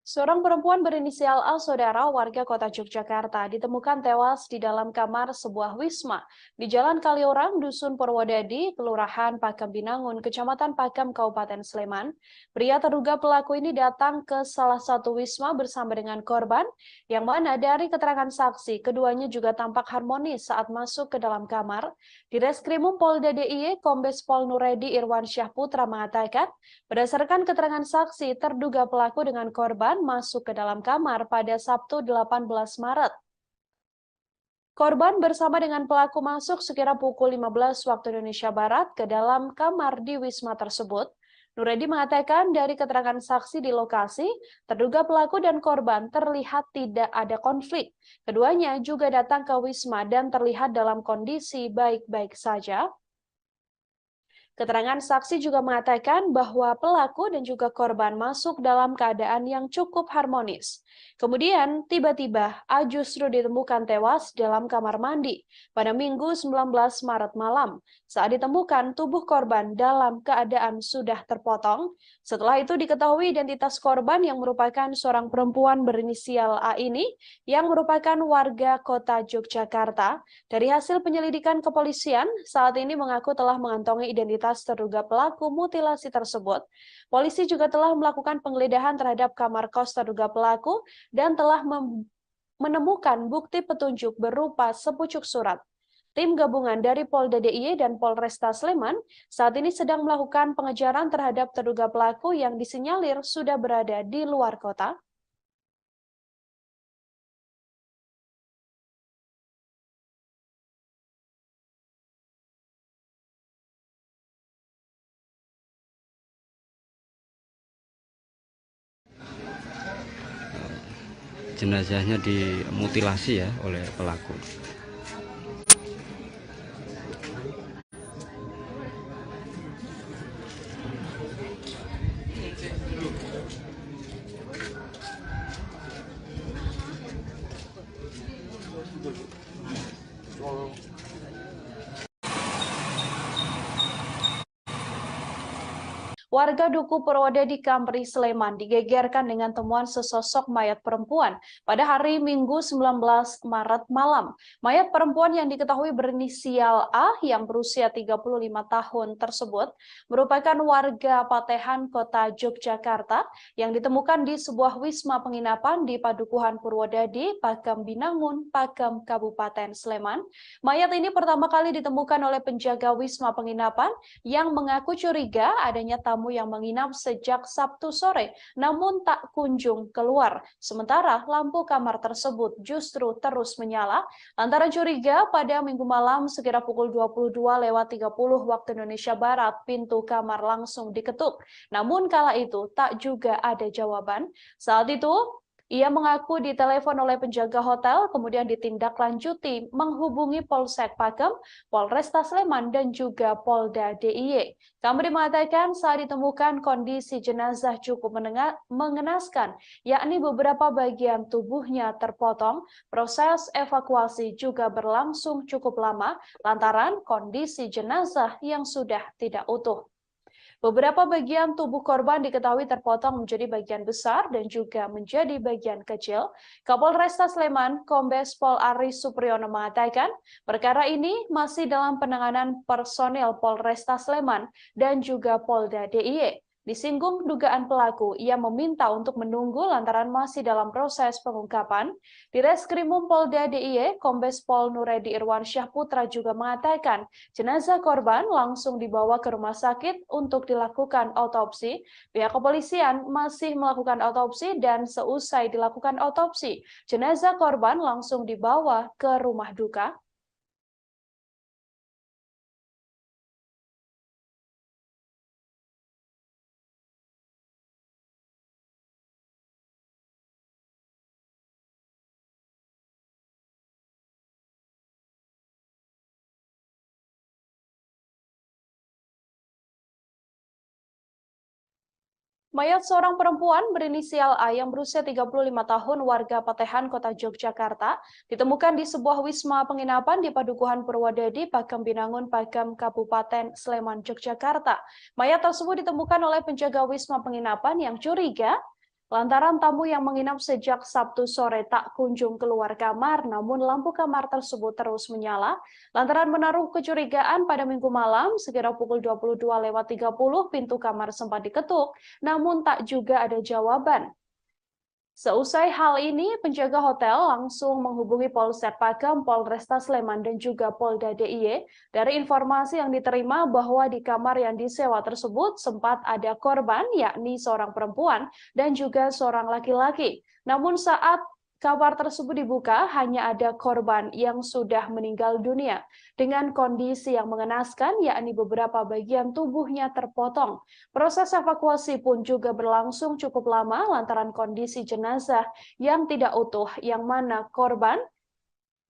Seorang perempuan berinisial A, saudara warga kota Yogyakarta, ditemukan tewas di dalam kamar sebuah wisma di Jalan Kaliorang, Dusun Purwodadi, Kelurahan Pakem Binangun, Kecamatan Pakem, Kabupaten Sleman. Pria terduga pelaku ini datang ke salah satu wisma bersama dengan korban, yang mana dari keterangan saksi, keduanya juga tampak harmonis saat masuk ke dalam kamar. Di Reskrimum Polda DIY, Kombes Pol Nuredi Irwansyah Putra mengatakan, berdasarkan keterangan saksi, terduga pelaku dengan korban masuk ke dalam kamar pada Sabtu 18 Maret. Korban bersama dengan pelaku masuk sekira pukul 15 waktu Indonesia Barat ke dalam kamar di wisma tersebut. Nuredi mengatakan dari keterangan saksi di lokasi, terduga pelaku dan korban terlihat tidak ada konflik. Keduanya juga datang ke wisma dan terlihat dalam kondisi baik-baik saja. Keterangan saksi juga mengatakan bahwa pelaku dan juga korban masuk dalam keadaan yang cukup harmonis. Kemudian, tiba-tiba A justru ditemukan tewas dalam kamar mandi pada Minggu 19 Maret malam. Saat ditemukan, tubuh korban dalam keadaan sudah terpotong. Setelah itu diketahui identitas korban yang merupakan seorang perempuan berinisial A ini yang merupakan warga kota Yogyakarta. Dari hasil penyelidikan kepolisian, saat ini mengaku telah mengantongi identitas terduga pelaku mutilasi tersebut. Polisi juga telah melakukan penggeledahan terhadap kamar kos terduga pelaku dan telah menemukan bukti petunjuk berupa sepucuk surat. Tim gabungan dari Polda DIY dan Polresta Sleman saat ini sedang melakukan pengejaran terhadap terduga pelaku yang disinyalir sudah berada di luar kota. jenazahnya dimutilasi ya oleh pelaku. Warga Duku Purwodadi Kampri Sleman digegerkan dengan temuan sesosok mayat perempuan pada hari Minggu 19 Maret malam. Mayat perempuan yang diketahui berinisial A yang berusia 35 tahun tersebut merupakan warga Patehan, Kota Yogyakarta yang ditemukan di sebuah wisma penginapan di Padukuhan Purwodadi, Pakam Binangun, Pakam, Kabupaten Sleman. Mayat ini pertama kali ditemukan oleh penjaga wisma penginapan yang mengaku curiga adanya tamu yang menginap sejak Sabtu sore, namun tak kunjung keluar. Sementara lampu kamar tersebut justru terus menyala. Lantaran curiga, pada Minggu malam sekitar pukul 22.30 waktu Indonesia Barat, pintu kamar langsung diketuk. Namun kala itu tak juga ada jawaban. Saat itu, ia mengaku ditelepon oleh penjaga hotel, kemudian ditindaklanjuti menghubungi Polsek Pakam, Polresta Sleman, dan juga Polda DIY. Kampri mengatakan saat ditemukan kondisi jenazah cukup mengenaskan, yakni beberapa bagian tubuhnya terpotong. Proses evakuasi juga berlangsung cukup lama lantaran kondisi jenazah yang sudah tidak utuh. Beberapa bagian tubuh korban diketahui terpotong menjadi bagian besar dan juga menjadi bagian kecil. Kapolresta Sleman, Kombes Pol Aris Supriyono mengatakan, perkara ini masih dalam penanganan personil Polresta Sleman dan juga Polda DIY. Disinggung dugaan pelaku, ia meminta untuk menunggu lantaran masih dalam proses pengungkapan. Di Reskrimum Polda DIY, Kombes Pol Nuredi Irwansyah Putra juga mengatakan jenazah korban langsung dibawa ke rumah sakit untuk dilakukan otopsi. Pihak kepolisian masih melakukan otopsi dan seusai dilakukan otopsi, jenazah korban langsung dibawa ke rumah duka. Mayat seorang perempuan berinisial A yang berusia 35 tahun warga Patehan, Kota Yogyakarta, ditemukan di sebuah wisma penginapan di Padukuhan Purwodadi, Pakam Binangun, Pakam, Kabupaten Sleman, Yogyakarta. Mayat tersebut ditemukan oleh penjaga wisma penginapan yang curiga lantaran tamu yang menginap sejak Sabtu sore tak kunjung keluar kamar, namun lampu kamar tersebut terus menyala. Lantaran menaruh kecurigaan, pada Minggu malam sekitar pukul 22.30 pintu kamar sempat diketuk, namun tak juga ada jawaban. Seusai hal ini, penjaga hotel langsung menghubungi Polsek Pakam, Polresta Sleman, dan juga Polda DIY. Dari informasi yang diterima bahwa di kamar yang disewa tersebut sempat ada korban, yakni seorang perempuan dan juga seorang laki-laki. Namun saat kamar tersebut dibuka, hanya ada korban yang sudah meninggal dunia dengan kondisi yang mengenaskan, yakni beberapa bagian tubuhnya terpotong. Proses evakuasi pun juga berlangsung cukup lama lantaran kondisi jenazah yang tidak utuh, yang mana korban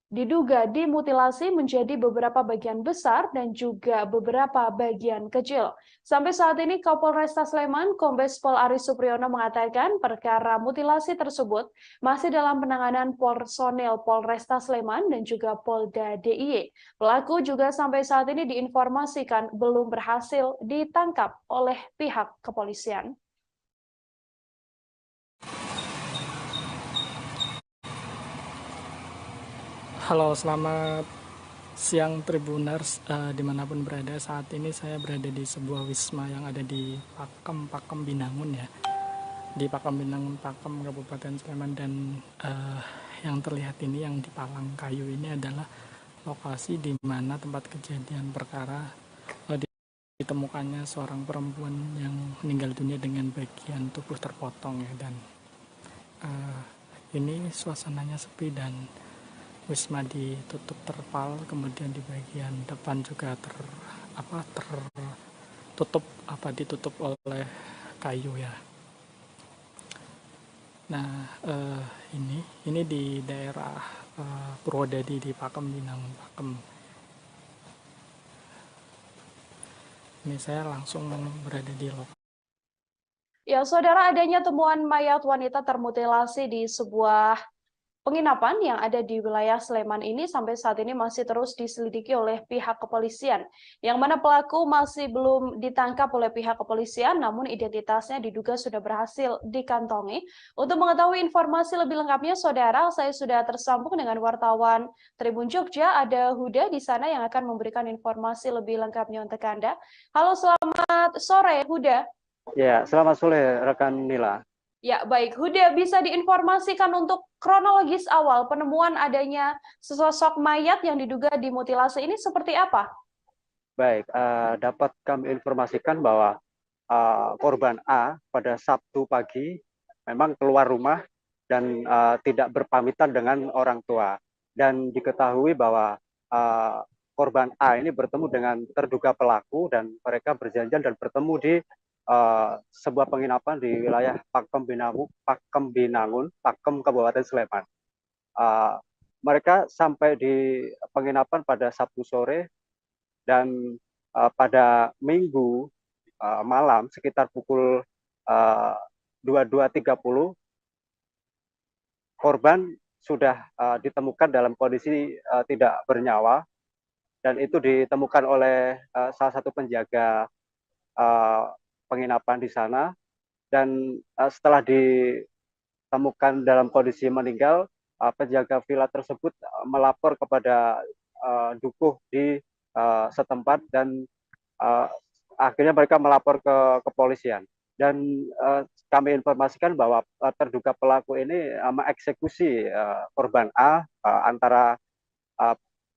diduga dimutilasi menjadi beberapa bagian besar dan juga beberapa bagian kecil. Sampai saat ini Kapolresta Sleman, Kombes Pol Aris Supriyono mengatakan perkara mutilasi tersebut masih dalam penanganan personel Polresta Sleman dan juga Polda DIY. Pelaku juga sampai saat ini diinformasikan belum berhasil ditangkap oleh pihak kepolisian. Halo, selamat siang Tribuners dimanapun berada. Saat ini saya berada di sebuah wisma yang ada di Pakam Binangun ya. Di Pakam Binangun, Pakam, Kabupaten Sleman, dan yang terlihat ini yang di palang kayu ini adalah lokasi di mana tempat kejadian perkara ditemukannya seorang perempuan yang meninggal dunia dengan bagian tubuh terpotong ya, dan ini suasananya sepi dan wisma ditutup terpal, kemudian di bagian depan juga ditutup oleh kayu ya. Nah, ini di daerah Purwodadi di Pakam Binangun, Pakam. Ini saya langsung berada di lokasi. Ya, saudara, adanya temuan mayat wanita termutilasi di sebuah penginapan yang ada di wilayah Sleman ini sampai saat ini masih terus diselidiki oleh pihak kepolisian, yang mana pelaku masih belum ditangkap oleh pihak kepolisian, namun identitasnya diduga sudah berhasil dikantongi. Untuk mengetahui informasi lebih lengkapnya, Saudara, saya sudah tersambung dengan wartawan Tribun Jogja, ada Huda di sana yang akan memberikan informasi lebih lengkapnya untuk Anda. Halo, selamat sore, Huda. Ya, selamat sore rekan Nila. Ya, baik. Huda, bisa diinformasikan untuk kronologis awal penemuan adanya sesosok mayat yang diduga dimutilasi ini seperti apa? Baik, dapat kami informasikan bahwa korban A pada Sabtu pagi memang keluar rumah dan tidak berpamitan dengan orang tua. Dan diketahui bahwa korban A ini bertemu dengan terduga pelaku dan mereka berjanjian dan bertemu di sebuah penginapan di wilayah Pakem Binangun, Pakem Kabupaten Sleman. Mereka sampai di penginapan pada Sabtu sore dan pada Minggu malam sekitar pukul 22.30 korban sudah ditemukan dalam kondisi tidak bernyawa dan itu ditemukan oleh salah satu penjaga penginapan di sana dan setelah ditemukan dalam kondisi meninggal, penjaga villa tersebut melapor kepada dukuh di setempat dan akhirnya mereka melapor ke kepolisian dan kami informasikan bahwa terduga pelaku ini mengeksekusi korban A antara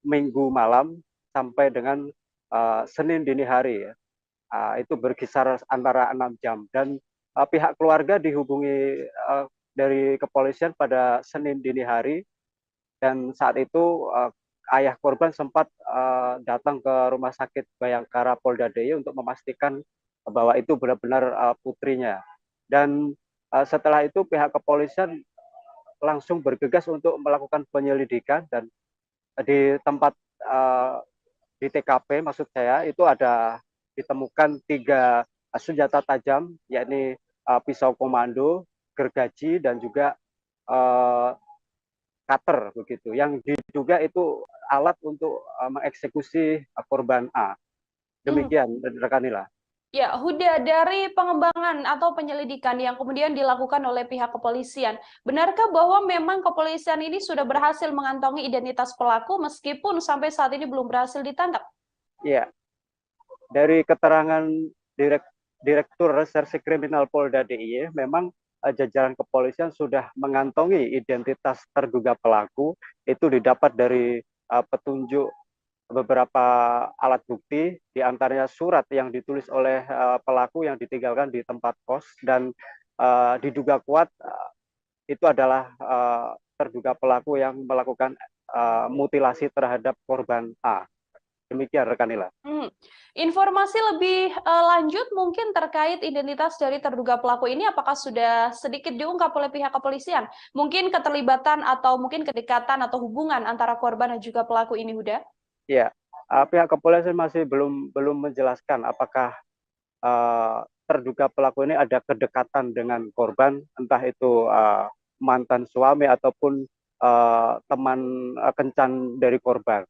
Minggu malam sampai dengan Senin dini hari. Itu berkisar antara 6 jam dan pihak keluarga dihubungi dari kepolisian pada Senin dini hari dan saat itu ayah korban sempat datang ke rumah sakit Bayangkara Polda DIY untuk memastikan bahwa itu benar-benar putrinya dan setelah itu pihak kepolisian langsung bergegas untuk melakukan penyelidikan dan di tempat di TKP maksud saya itu ada ditemukan 3 senjata tajam, yakni pisau komando, gergaji, dan juga cutter begitu. Yang diduga itu alat untuk mengeksekusi korban A. Demikian, rekan Nila. Ya, Huda, dari pengembangan atau penyelidikan yang kemudian dilakukan oleh pihak kepolisian, benarkah bahwa memang kepolisian ini sudah berhasil mengantongi identitas pelaku meskipun sampai saat ini belum berhasil ditangkap? Iya, dari keterangan Direktur Reserse Kriminal Polda DIY, memang jajaran kepolisian sudah mengantongi identitas terduga pelaku, itu didapat dari petunjuk beberapa alat bukti, diantaranya surat yang ditulis oleh pelaku yang ditinggalkan di tempat kos, dan diduga kuat itu adalah terduga pelaku yang melakukan mutilasi terhadap korban A. Demikian rekan Nila. Informasi lebih lanjut mungkin terkait identitas dari terduga pelaku ini apakah sudah sedikit diungkap oleh pihak kepolisian? Mungkin keterlibatan atau mungkin kedekatan atau hubungan antara korban dan juga pelaku ini, Huda? Ya, pihak kepolisian masih belum menjelaskan apakah terduga pelaku ini ada kedekatan dengan korban, entah itu mantan suami ataupun teman kencan dari korban.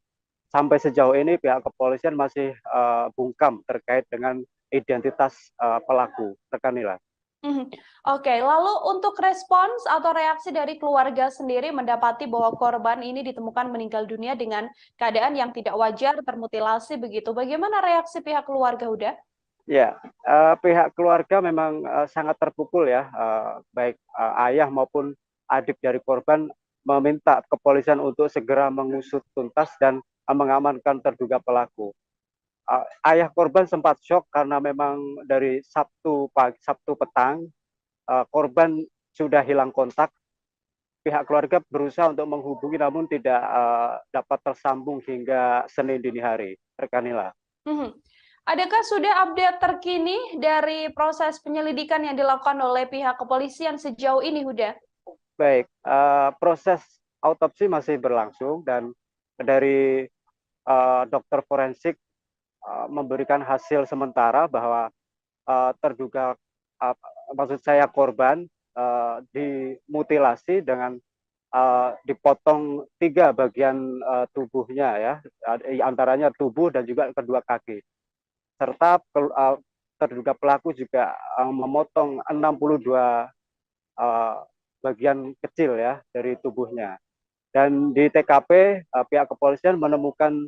Sampai sejauh ini pihak kepolisian masih bungkam terkait dengan identitas pelaku, rekan Nila. Oke, lalu untuk respons atau reaksi dari keluarga sendiri mendapati bahwa korban ini ditemukan meninggal dunia dengan keadaan yang tidak wajar, termutilasi begitu. Bagaimana reaksi pihak keluarga, Huda? Ya, pihak keluarga memang sangat terpukul ya, baik ayah maupun adik dari korban meminta kepolisian untuk segera mengusut tuntas dan mengamankan terduga pelaku. Ayah korban sempat shock karena memang dari Sabtu petang korban sudah hilang kontak. Pihak keluarga berusaha untuk menghubungi namun tidak dapat tersambung hingga Senin dini hari. Rekan Nila. Adakah sudah update terkini dari proses penyelidikan yang dilakukan oleh pihak kepolisian sejauh ini, Huda? Baik, proses autopsi masih berlangsung dan dari dokter forensik memberikan hasil sementara bahwa terduga maksud saya korban dimutilasi dengan dipotong 3 bagian tubuhnya ya, antaranya tubuh dan juga kedua kaki. Serta terduga pelaku juga memotong 62 bagian kecil ya dari tubuhnya. Dan di TKP pihak kepolisian menemukan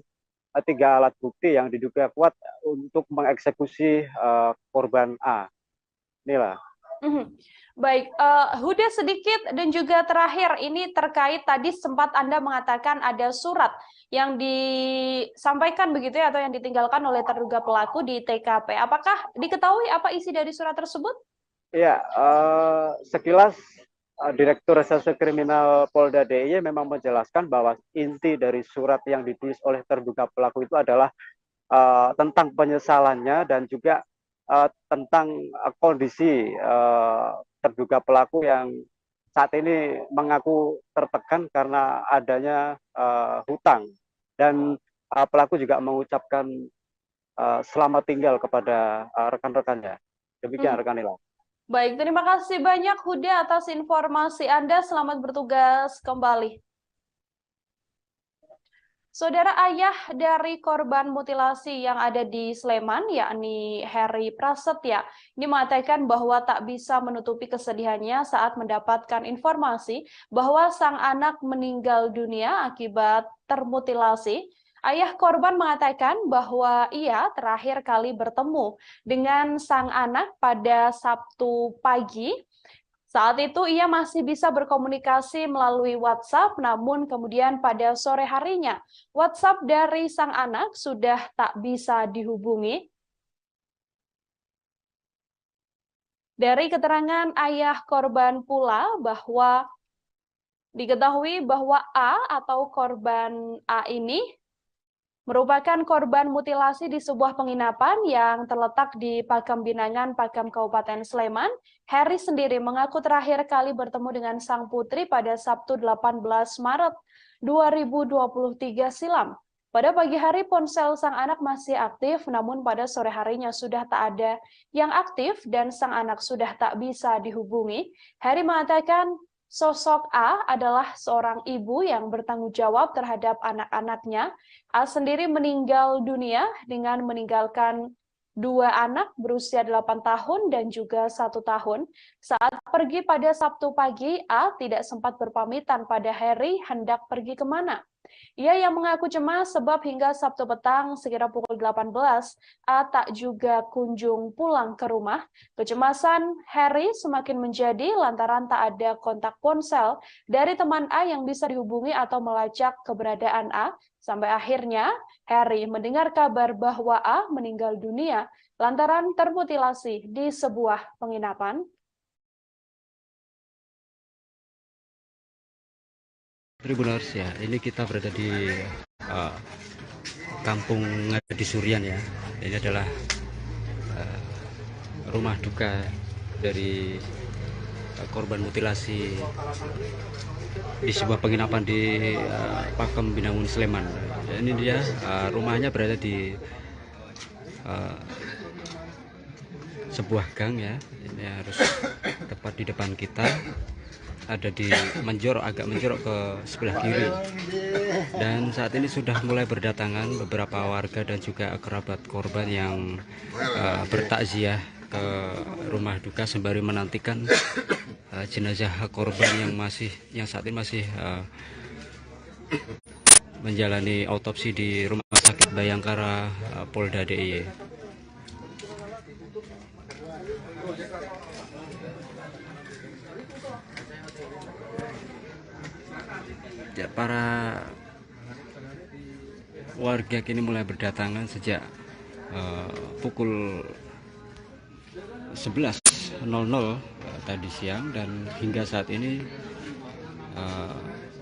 3 alat bukti yang diduga kuat untuk mengeksekusi korban A. Inilah. Baik, Huda sedikit dan juga terakhir ini terkait tadi sempat Anda mengatakan ada surat yang disampaikan begitu ya atau yang ditinggalkan oleh terduga pelaku di TKP. Apakah diketahui apa isi dari surat tersebut? Ya, sekilas Direktur Reserse Kriminal Polda DIY memang menjelaskan bahwa inti dari surat yang ditulis oleh terduga pelaku itu adalah tentang penyesalannya dan juga tentang kondisi terduga pelaku yang saat ini mengaku tertekan karena adanya hutang, dan pelaku juga mengucapkan selamat tinggal kepada rekan-rekannya. Demikian rekan Nila. Baik, terima kasih banyak Huda atas informasi Anda. Selamat bertugas kembali. Saudara ayah dari korban mutilasi yang ada di Sleman, yakni Heri Prasetya, ini mengatakan bahwa tak bisa menutupi kesedihannya saat mendapatkan informasi bahwa sang anak meninggal dunia akibat termutilasi. Ayah korban mengatakan bahwa ia terakhir kali bertemu dengan sang anak pada Sabtu pagi. Saat itu ia masih bisa berkomunikasi melalui WhatsApp, namun kemudian pada sore harinya WhatsApp dari sang anak sudah tak bisa dihubungi. Dari keterangan ayah korban pula bahwa diketahui bahwa A atau korban A ini merupakan korban mutilasi di sebuah penginapan yang terletak di Pakam Binangan, Pakam Kabupaten Sleman. Heri sendiri mengaku terakhir kali bertemu dengan sang putri pada Sabtu 18 Maret 2023 silam. Pada pagi hari ponsel sang anak masih aktif, namun pada sore harinya sudah tak ada yang aktif dan sang anak sudah tak bisa dihubungi. Heri mengatakan sosok A adalah seorang ibu yang bertanggung jawab terhadap anak-anaknya. A sendiri meninggal dunia dengan meninggalkan 2 anak berusia 8 tahun dan juga 1 tahun. Saat pergi pada Sabtu pagi, A tidak sempat berpamitan pada Heri hendak pergi kemana. Ia yang mengaku cemas sebab hingga Sabtu petang sekira pukul 18, A tak juga kunjung pulang ke rumah. Kecemasan Heri semakin menjadi lantaran tak ada kontak ponsel dari teman A yang bisa dihubungi atau melacak keberadaan A. Sampai akhirnya Heri mendengar kabar bahwa A meninggal dunia lantaran termutilasi di sebuah penginapan. Tribuners ya, ini kita berada di Kampung Ngadi Surian ya. Ini adalah rumah duka dari korban mutilasi di sebuah penginapan di Pakam Binangun Sleman. Ini dia rumahnya berada di sebuah gang ya. Ini harus tepat di depan kita. Ada di agak menjorok ke sebelah kiri, dan saat ini sudah mulai berdatangan beberapa warga dan juga kerabat korban yang bertakziah ke rumah duka sembari menantikan jenazah korban yang saat ini masih menjalani autopsi di Rumah Sakit Bayangkara Polda DIY. Ya, para warga kini mulai berdatangan sejak pukul 11.00 tadi siang, dan hingga saat ini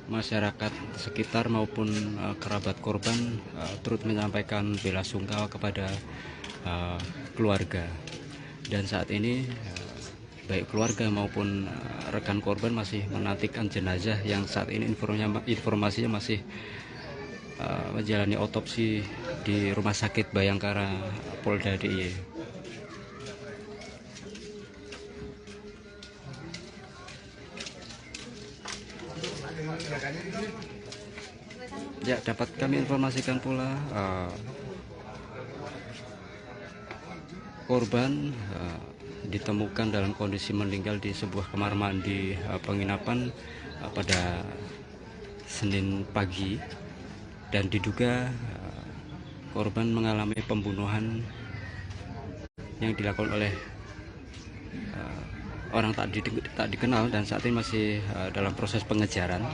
masyarakat sekitar maupun kerabat korban turut menyampaikan bela sungkawa kepada keluarga. Dan saat ini baik keluarga maupun rekan korban masih menantikan jenazah yang saat ini informasinya masih menjalani autopsi di Rumah Sakit Bayangkara Polda DIY. Ya, dapat kami informasikan pula korban ditemukan dalam kondisi meninggal di sebuah kamar mandi penginapan pada Senin pagi, dan diduga korban mengalami pembunuhan yang dilakukan oleh orang tak dikenal, dan saat ini masih dalam proses pengejaran.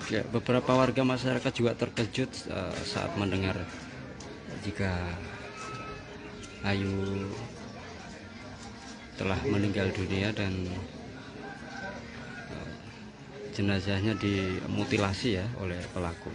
Ya, beberapa warga masyarakat juga terkejut saat mendengar jika Ayu telah meninggal dunia dan jenazahnya dimutilasi ya oleh pelaku.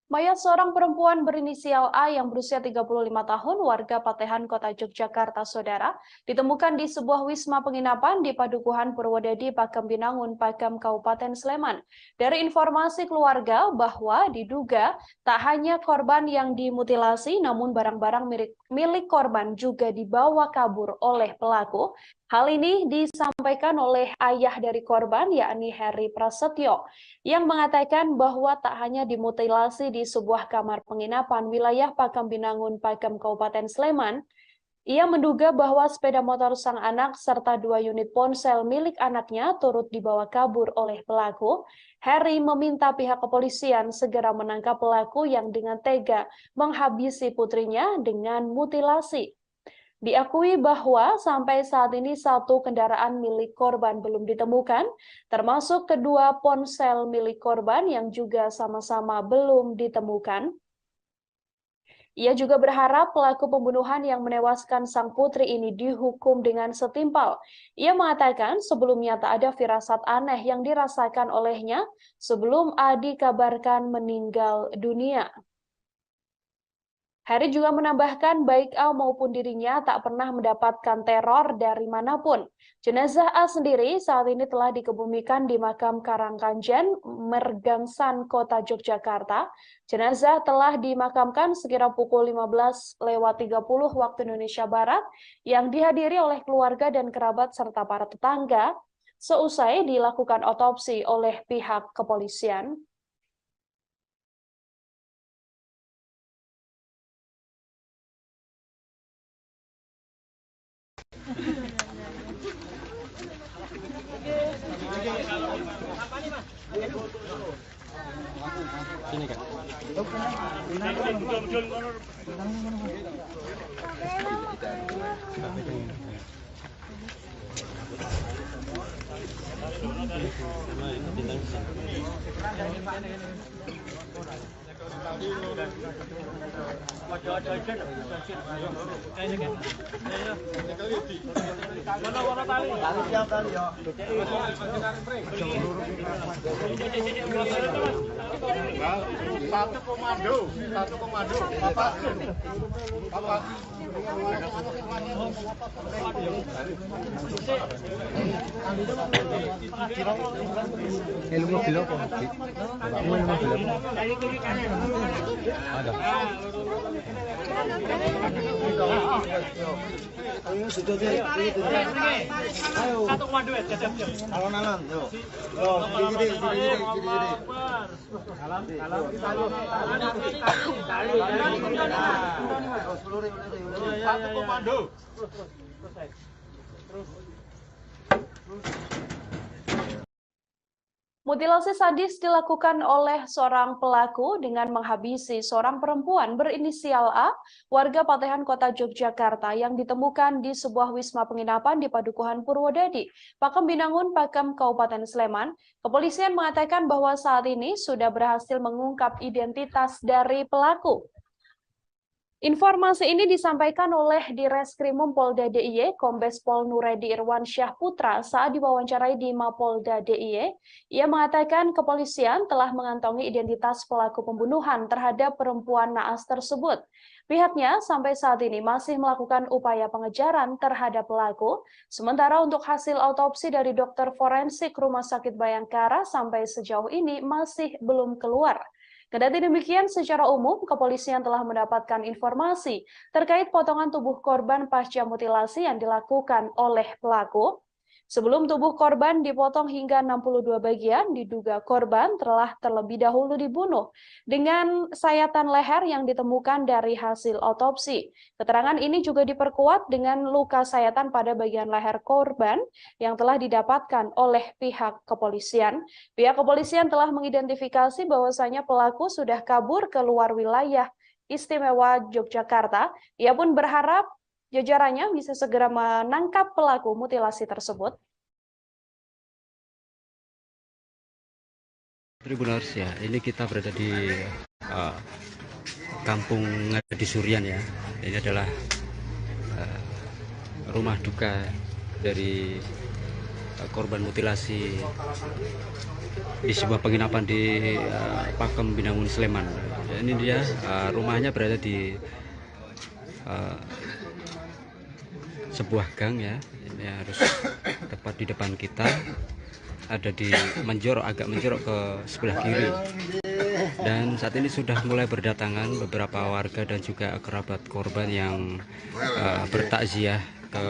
Mayat seorang perempuan berinisial A yang berusia 35 tahun, warga Patehan, Kota Yogyakarta, Saudara, ditemukan di sebuah wisma penginapan di Padukuhan Purwodadi, Pakem Binangun, Pakem, Kabupaten Sleman. Dari informasi keluarga bahwa diduga tak hanya korban yang dimutilasi, namun barang-barang milik korban juga dibawa kabur oleh pelaku. Hal ini disampaikan oleh ayah dari korban, yakni Heri Prasetyo, yang mengatakan bahwa tak hanya dimutilasi di sebuah kamar penginapan wilayah Pakem Binangun, Pakem, Kabupaten Sleman, ia menduga bahwa sepeda motor sang anak serta 2 unit ponsel milik anaknya turut dibawa kabur oleh pelaku. Heri meminta pihak kepolisian segera menangkap pelaku yang dengan tega menghabisi putrinya dengan mutilasi. Diakui bahwa sampai saat ini 1 kendaraan milik korban belum ditemukan, termasuk kedua ponsel milik korban yang juga sama-sama belum ditemukan. Ia juga berharap pelaku pembunuhan yang menewaskan sang putri ini dihukum dengan setimpal. Ia mengatakan sebelumnya tak ada firasat aneh yang dirasakan olehnya sebelum A dikabarkan meninggal dunia. Heri juga menambahkan baik A maupun dirinya tak pernah mendapatkan teror dari manapun. Jenazah A sendiri saat ini telah dikebumikan di makam Karangkanjen, Mergangsan, Kota Yogyakarta. Jenazah telah dimakamkan sekira pukul 15.30 waktu Indonesia Barat yang dihadiri oleh keluarga dan kerabat serta para tetangga seusai dilakukan otopsi oleh pihak kepolisian. Sini kan. Satu komando. Bapak. Satu komando ya, alon-alon, yuk. Satu komando. Mutilasi sadis dilakukan oleh seorang pelaku dengan menghabisi seorang perempuan berinisial A, warga Patehan, Kota Yogyakarta, yang ditemukan di sebuah wisma penginapan di Padukuhan Purwodadi, Pakem Binangun, Pakem, Kabupaten Sleman. Kepolisian mengatakan bahwa saat ini sudah berhasil mengungkap identitas dari pelaku. Informasi ini disampaikan oleh Direskrimum Polda DIY, Kombes Pol Nuredi Irwansyah Putra saat diwawancarai di Mapolda DIY. Ia mengatakan kepolisian telah mengantongi identitas pelaku pembunuhan terhadap perempuan naas tersebut. Pihaknya sampai saat ini masih melakukan upaya pengejaran terhadap pelaku, sementara untuk hasil autopsi dari dokter forensik Rumah Sakit Bayangkara sampai sejauh ini masih belum keluar. Kendati demikian, secara umum, kepolisian telah mendapatkan informasi terkait potongan tubuh korban pasca mutilasi yang dilakukan oleh pelaku. Sebelum tubuh korban dipotong hingga 62 bagian, diduga korban telah terlebih dahulu dibunuh dengan sayatan leher yang ditemukan dari hasil otopsi. Keterangan ini juga diperkuat dengan luka sayatan pada bagian leher korban yang telah didapatkan oleh pihak kepolisian. Pihak kepolisian telah mengidentifikasi bahwasanya pelaku sudah kabur ke luar wilayah Istimewa Yogyakarta. Ia pun berharap jajarannya bisa segera menangkap pelaku mutilasi tersebut. Tribuners ya, ini kita berada di Kampung Ngadi Surian ya. Ini adalah rumah duka dari korban mutilasi di sebuah penginapan di Pakem Binangun Sleman. Ini dia rumahnya berada di sebuah gang ya. Ini harus tepat di depan kita, ada di agak menjorok ke sebelah kiri. Dan saat ini sudah mulai berdatangan beberapa warga dan juga kerabat korban yang bertakziah ke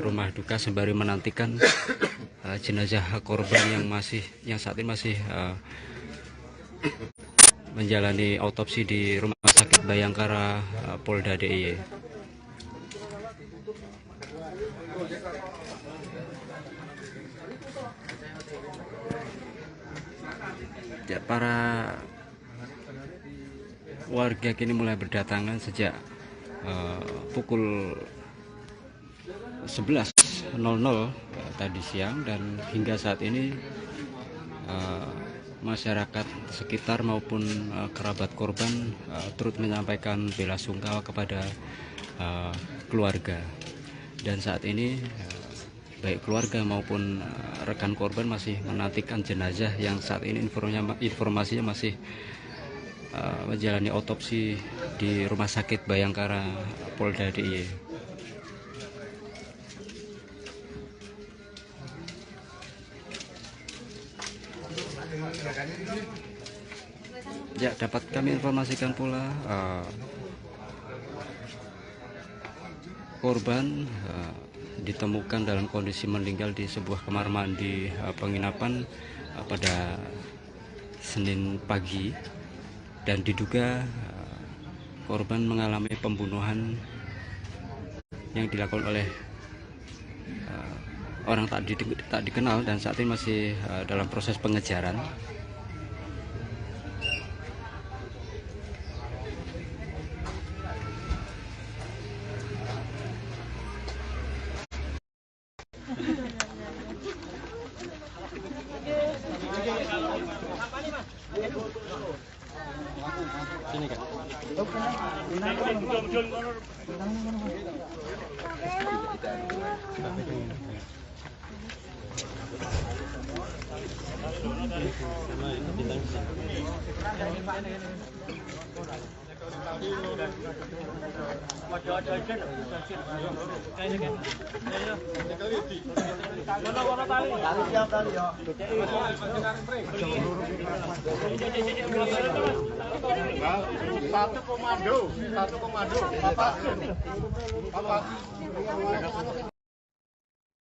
rumah duka sembari menantikan jenazah korban yang saat ini masih menjalani autopsi di Rumah Sakit Bayangkara Polda DIY. Ya, para warga kini mulai berdatangan sejak pukul 11.00 tadi siang, dan hingga saat ini masyarakat sekitar maupun kerabat korban turut menyampaikan bela sungkawa kepada keluarga. Dan saat ini baik keluarga maupun rekan korban masih menantikan jenazah yang saat ini informasinya masih menjalani otopsi di Rumah Sakit Bayangkara Polda DIY. Ya, dapat kami informasikan pula korban ditemukan dalam kondisi meninggal di sebuah kamar mandi penginapan pada Senin pagi, dan diduga korban mengalami pembunuhan yang dilakukan oleh orang tak dikenal, dan saat ini masih dalam proses pengejaran. Satu komando.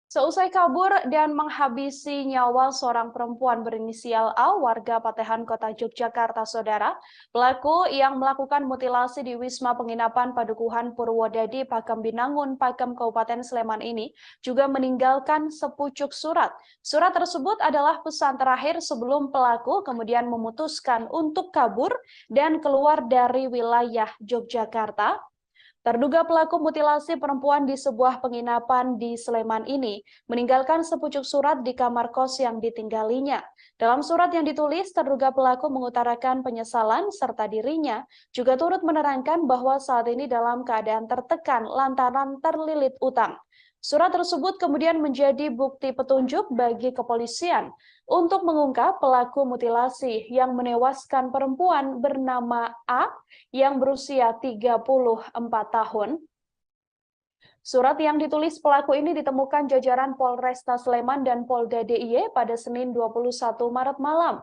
Seusai kabur dan menghabisi nyawa seorang perempuan berinisial A, warga Patehan, Kota Yogyakarta, Saudara, pelaku yang melakukan mutilasi di Wisma Penginapan Padukuhan Purwodadi, Pakem Binangun, Pakem, Kabupaten Sleman ini juga meninggalkan sepucuk surat. Surat tersebut adalah pesan terakhir sebelum pelaku kemudian memutuskan untuk kabur dan keluar dari wilayah Yogyakarta. Terduga pelaku mutilasi perempuan di sebuah penginapan di Sleman ini meninggalkan sepucuk surat di kamar kos yang ditinggalinya. Dalam surat yang ditulis, terduga pelaku mengutarakan penyesalan serta dirinya juga turut menerangkan bahwa saat ini dalam keadaan tertekan lantaran terlilit utang. Surat tersebut kemudian menjadi bukti petunjuk bagi kepolisian untuk mengungkap pelaku mutilasi yang menewaskan perempuan bernama A yang berusia 34 tahun. Surat yang ditulis pelaku ini ditemukan jajaran Polresta Sleman dan Polda DIY pada Senin 21 Maret malam.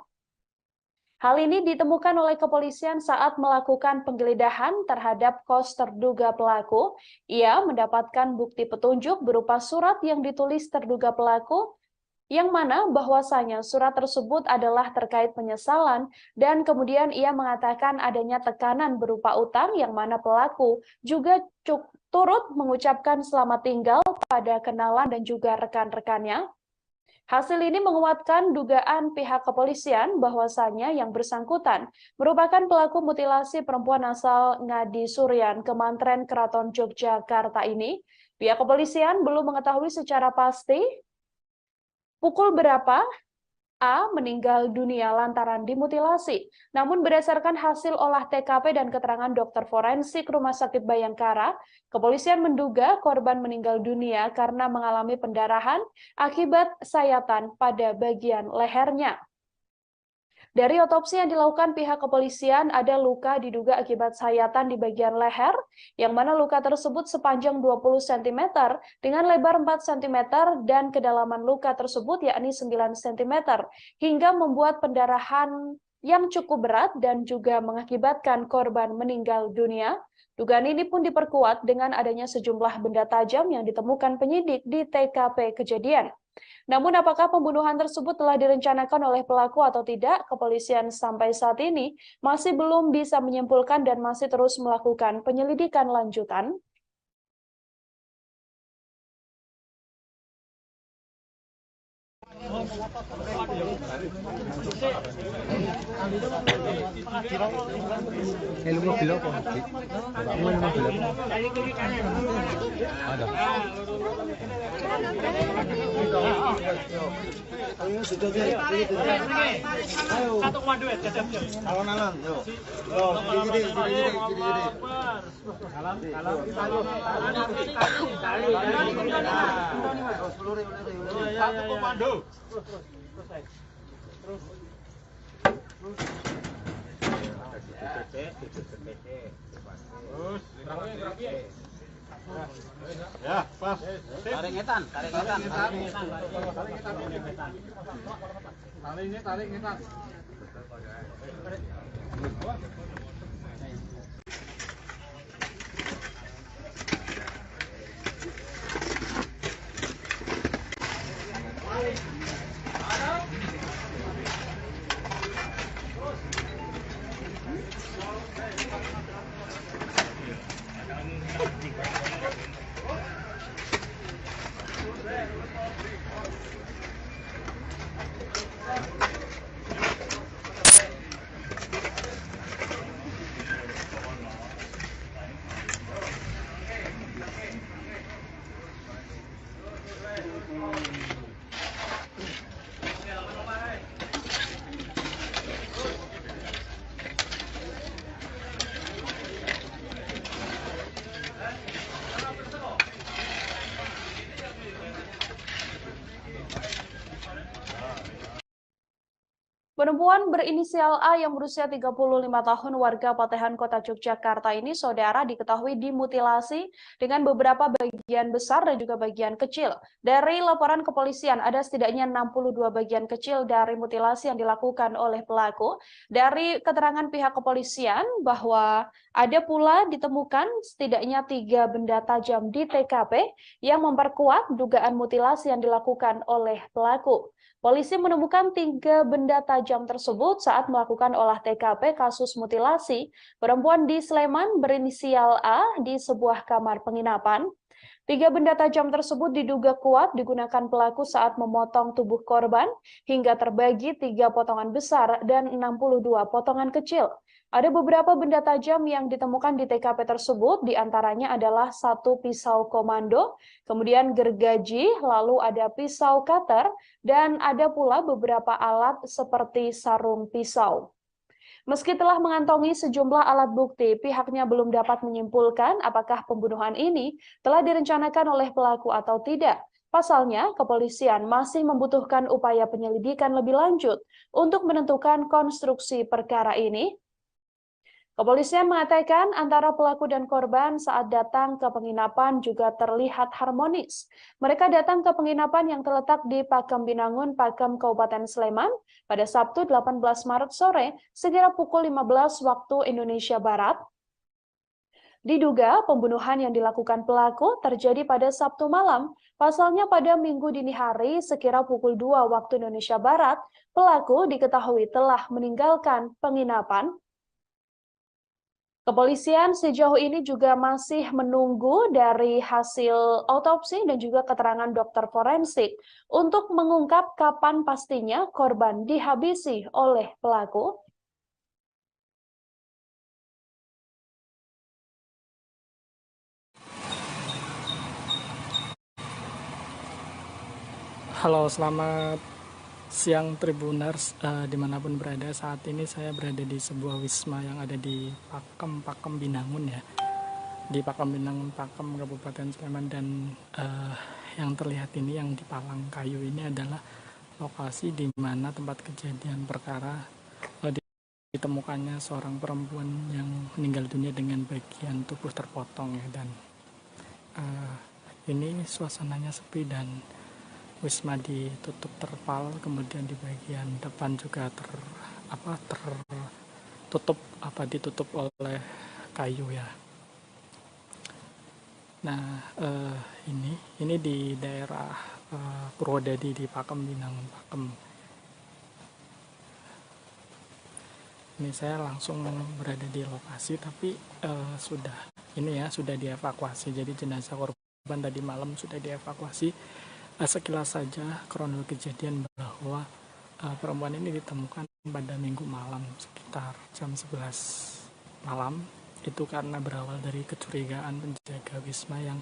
Hal ini ditemukan oleh kepolisian saat melakukan penggeledahan terhadap kos terduga pelaku. Ia mendapatkan bukti petunjuk berupa surat yang ditulis terduga pelaku, yang mana bahwasanya surat tersebut adalah terkait penyesalan dan kemudian ia mengatakan adanya tekanan berupa utang yang mana pelaku juga turut mengucapkan selamat tinggal pada kenalan dan juga rekan-rekannya. Hasil ini menguatkan dugaan pihak kepolisian bahwasanya yang bersangkutan merupakan pelaku mutilasi perempuan asal Ngadi Suryan, Kemantren Keraton Yogyakarta ini. Pihak kepolisian belum mengetahui secara pasti pukul berapa A meninggal dunia lantaran dimutilasi. Namun berdasarkan hasil olah TKP dan keterangan dokter forensik Rumah Sakit Bayangkara, kepolisian menduga korban meninggal dunia karena mengalami pendarahan akibat sayatan pada bagian lehernya. Dari otopsi yang dilakukan pihak kepolisian, ada luka diduga akibat sayatan di bagian leher, yang mana luka tersebut sepanjang 20 cm dengan lebar 4 cm dan kedalaman luka tersebut yakni 9 cm, hingga membuat pendarahan yang cukup berat dan juga mengakibatkan korban meninggal dunia. Dugaan ini pun diperkuat dengan adanya sejumlah benda tajam yang ditemukan penyidik di TKP kejadian. Namun apakah pembunuhan tersebut telah direncanakan oleh pelaku atau tidak, kepolisian sampai saat ini masih belum bisa menyimpulkan dan masih terus melakukan penyelidikan lanjutan. Satu komando ya, Alon-alon, yuk. Yo, gini. Satu komando. Ya, pas. Tarik ngetan. Tarik ngetan. Perempuan berinisial A yang berusia 35 tahun warga Patehan Kota Yogyakarta ini, saudara, diketahui dimutilasi dengan beberapa bagian besar dan juga bagian kecil. Dari laporan kepolisian, ada setidaknya 62 bagian kecil dari mutilasi yang dilakukan oleh pelaku. Dari keterangan pihak kepolisian bahwa ada pula ditemukan setidaknya 3 benda tajam di TKP yang memperkuat dugaan mutilasi yang dilakukan oleh pelaku. Polisi menemukan 3 benda tajam tersebut saat melakukan olah TKP kasus mutilasi perempuan di Sleman berinisial A di sebuah kamar penginapan. 3 benda tajam tersebut diduga kuat digunakan pelaku saat memotong tubuh korban hingga terbagi 3 potongan besar dan 62 potongan kecil. Ada beberapa benda tajam yang ditemukan di TKP tersebut, diantaranya adalah satu pisau komando, kemudian gergaji, lalu ada pisau cutter, dan ada pula beberapa alat seperti sarung pisau. Meski telah mengantongi sejumlah alat bukti, pihaknya belum dapat menyimpulkan apakah pembunuhan ini telah direncanakan oleh pelaku atau tidak. Pasalnya, kepolisian masih membutuhkan upaya penyelidikan lebih lanjut untuk menentukan konstruksi perkara ini. Kepolisian mengatakan antara pelaku dan korban saat datang ke penginapan juga terlihat harmonis. Mereka datang ke penginapan yang terletak di Pakem Binangun, Pakem, Kabupaten Sleman pada Sabtu 18 Maret sore sekira pukul 15 waktu Indonesia Barat. Diduga pembunuhan yang dilakukan pelaku terjadi pada Sabtu malam. Pasalnya pada Minggu dini hari sekira pukul 2 waktu Indonesia Barat, pelaku diketahui telah meninggalkan penginapan. Kepolisian sejauh ini juga masih menunggu dari hasil autopsi dan juga keterangan dokter forensik untuk mengungkap kapan pastinya korban dihabisi oleh pelaku. Halo, selamat siang Tribuners, dimanapun berada. Saat ini saya berada di sebuah wisma yang ada di Pakem Binangun ya, di Pakem Binangun, Pakem, Kabupaten Sleman. Dan yang terlihat ini, yang di palang kayu ini adalah lokasi di mana tempat kejadian perkara ditemukannya seorang perempuan yang meninggal dunia dengan bagian tubuh terpotong ya. Dan ini suasananya sepi dan wisma ditutup terpal, kemudian di bagian depan juga ditutup oleh kayu ya. Nah, ini di daerah Purwodadi di Pakem Binangun, Pakem. Ini saya langsung berada di lokasi, tapi sudah dievakuasi. Jadi jenazah korban tadi malam sudah dievakuasi. Sekilas saja kronologi kejadian bahwa perempuan ini ditemukan pada Minggu malam sekitar jam 11 malam. Itu karena berawal dari kecurigaan penjaga wisma yang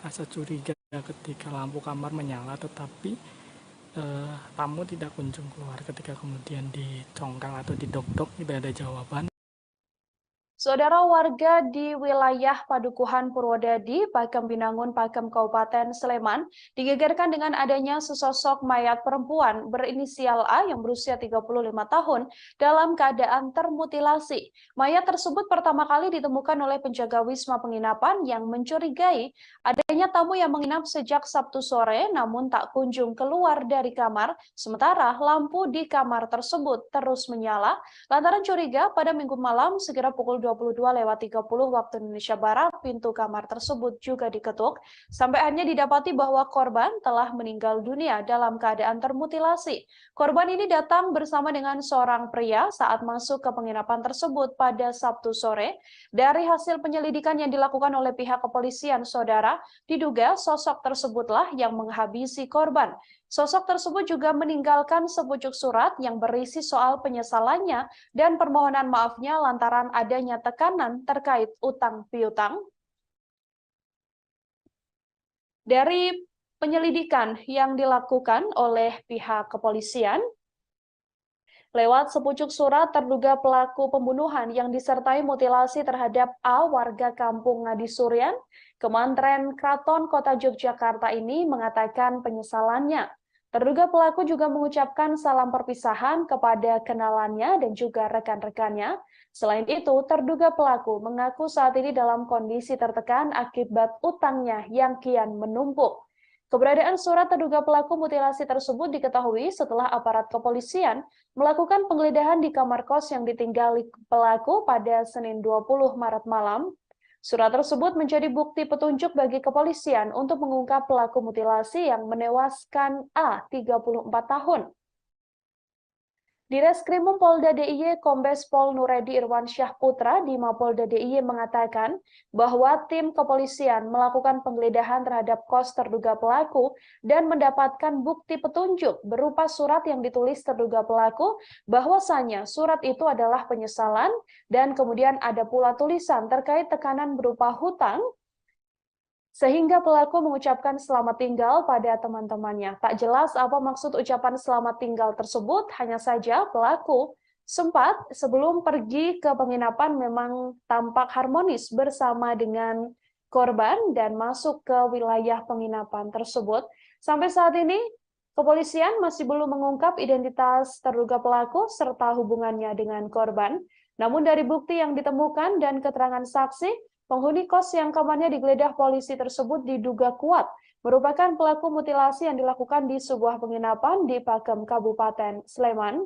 rasa curiga ketika lampu kamar menyala, tetapi tamu tidak kunjung keluar. Ketika kemudian dicongkang atau didok-dok, tidak ada jawaban. Saudara warga di wilayah Padukuhan Purwodadi, Pakem Binangun, Pakem, Kabupaten Sleman, digegerkan dengan adanya sesosok mayat perempuan berinisial A yang berusia 35 tahun dalam keadaan termutilasi. Mayat tersebut pertama kali ditemukan oleh penjaga wisma penginapan yang mencurigai adanya tamu yang menginap sejak Sabtu sore namun tak kunjung keluar dari kamar, sementara lampu di kamar tersebut terus menyala. Lantaran curiga, pada Minggu malam sekira pukul 22.30 waktu Indonesia Barat, pintu kamar tersebut juga diketuk, sampai akhirnya didapati bahwa korban telah meninggal dunia dalam keadaan termutilasi. Korban ini datang bersama dengan seorang pria saat masuk ke penginapan tersebut pada Sabtu sore. Dari hasil penyelidikan yang dilakukan oleh pihak kepolisian, saudara, diduga sosok tersebutlah yang menghabisi korban. Sosok tersebut juga meninggalkan sepucuk surat yang berisi soal penyesalannya dan permohonan maafnya lantaran adanya tekanan terkait utang piutang. Dari penyelidikan yang dilakukan oleh pihak kepolisian, lewat sepucuk surat, terduga pelaku pembunuhan yang disertai mutilasi terhadap A, warga kampung Ngadisurian, Kemantren Kraton Kota Yogyakarta ini mengatakan penyesalannya. Terduga pelaku juga mengucapkan salam perpisahan kepada kenalannya dan juga rekan-rekannya. Selain itu, terduga pelaku mengaku saat ini dalam kondisi tertekan akibat utangnya yang kian menumpuk. Keberadaan surat terduga pelaku mutilasi tersebut diketahui setelah aparat kepolisian melakukan penggeledahan di kamar kos yang ditinggali pelaku pada Senin 20 Maret malam. Surat tersebut menjadi bukti petunjuk bagi kepolisian untuk mengungkap pelaku mutilasi yang menewaskan A, 34 tahun. Di Reskrimum Polda DIY, Kombes Pol Nuredi Irwansyah Putra di Mapolda DIY mengatakan bahwa tim kepolisian melakukan penggeledahan terhadap kos terduga pelaku dan mendapatkan bukti petunjuk berupa surat yang ditulis terduga pelaku bahwasanya surat itu adalah penyesalan dan kemudian ada pula tulisan terkait tekanan berupa hutang sehingga pelaku mengucapkan selamat tinggal pada teman-temannya. Tak jelas apa maksud ucapan selamat tinggal tersebut, hanya saja pelaku sempat sebelum pergi ke penginapan memang tampak harmonis bersama dengan korban dan masuk ke wilayah penginapan tersebut. Sampai saat ini, kepolisian masih belum mengungkap identitas terduga pelaku serta hubungannya dengan korban. Namun dari bukti yang ditemukan dan keterangan saksi, penghuni kos yang kamarnya digeledah polisi tersebut diduga kuat merupakan pelaku mutilasi yang dilakukan di sebuah penginapan di Pakem, Kabupaten Sleman.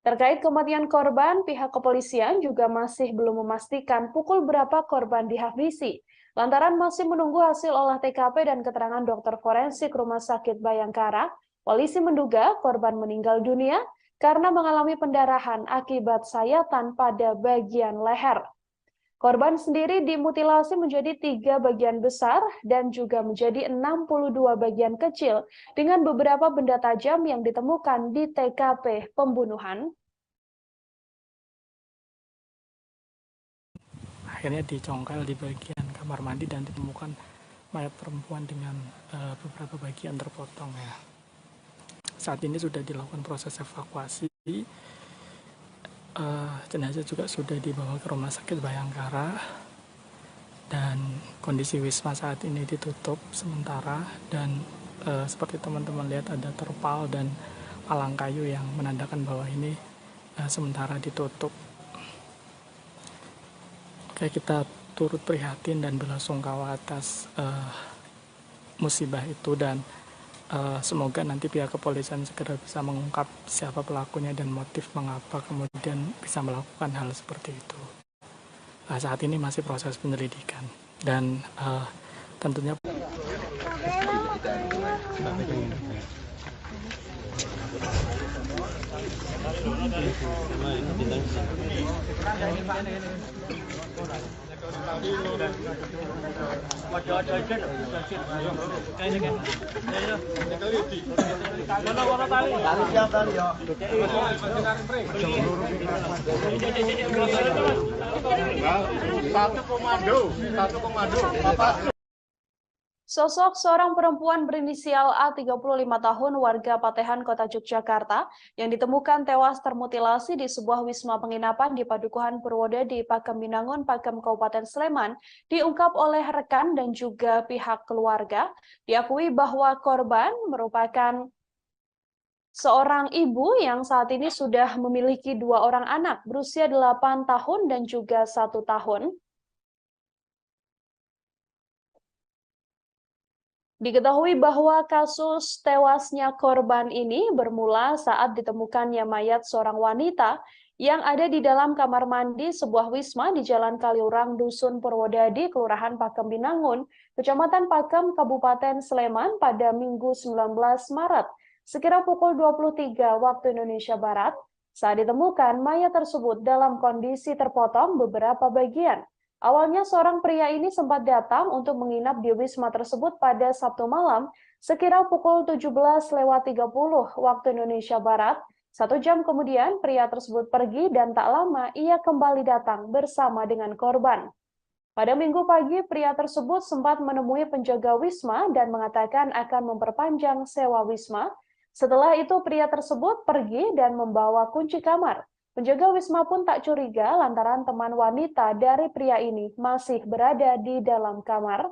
Terkait kematian korban, pihak kepolisian juga masih belum memastikan pukul berapa korban dihabisi. Lantaran masih menunggu hasil olah TKP dan keterangan dokter forensik Rumah Sakit Bayangkara, polisi menduga korban meninggal dunia karena mengalami pendarahan akibat sayatan pada bagian leher. Korban sendiri dimutilasi menjadi 3 bagian besar dan juga menjadi 62 bagian kecil dengan beberapa benda tajam yang ditemukan di TKP pembunuhan. Akhirnya dicongkel di bagian kamar mandi dan ditemukan mayat perempuan dengan beberapa bagian terpotong ya. Saat ini sudah dilakukan proses evakuasi. Jenazah juga sudah dibawa ke Rumah Sakit Bayangkara dan kondisi Wisma saat ini ditutup sementara dan seperti teman-teman lihat ada terpal dan palang kayu yang menandakan bahwa ini sementara ditutup. Oke, kita turut prihatin dan belasungkawa atas musibah itu dan semoga nanti pihak kepolisian segera bisa mengungkap siapa pelakunya dan motif mengapa kemudian bisa melakukan hal seperti itu. Saat ini masih proses penyelidikan dan tentunya Satu komando. Sosok seorang perempuan berinisial A 35 tahun warga Patehan, Kota Yogyakarta yang ditemukan tewas termutilasi di sebuah wisma penginapan di Padukuhan Purwodadi, Pakem Binangun, Pakem, Kabupaten Sleman diungkap oleh rekan dan juga pihak keluarga. Diakui bahwa korban merupakan seorang ibu yang saat ini sudah memiliki 2 orang anak berusia 8 tahun dan juga 1 tahun. Diketahui bahwa kasus tewasnya korban ini bermula saat ditemukannya mayat seorang wanita yang ada di dalam kamar mandi sebuah wisma di Jalan Kaliurang, Dusun Purwodadi, Kelurahan Pakem Binangun, Kecamatan Pakem, Kabupaten Sleman pada Minggu 19 Maret, sekira pukul 23 waktu Indonesia Barat. Saat ditemukan, mayat tersebut dalam kondisi terpotong beberapa bagian. Awalnya seorang pria ini sempat datang untuk menginap di wisma tersebut pada Sabtu malam sekira pukul 17.30 waktu Indonesia Barat. 1 jam kemudian pria tersebut pergi dan tak lama ia kembali datang bersama dengan korban. Pada Minggu pagi pria tersebut sempat menemui penjaga wisma dan mengatakan akan memperpanjang sewa wisma. Setelah itu pria tersebut pergi dan membawa kunci kamar. Penjaga wisma pun tak curiga lantaran teman wanita dari pria ini masih berada di dalam kamar.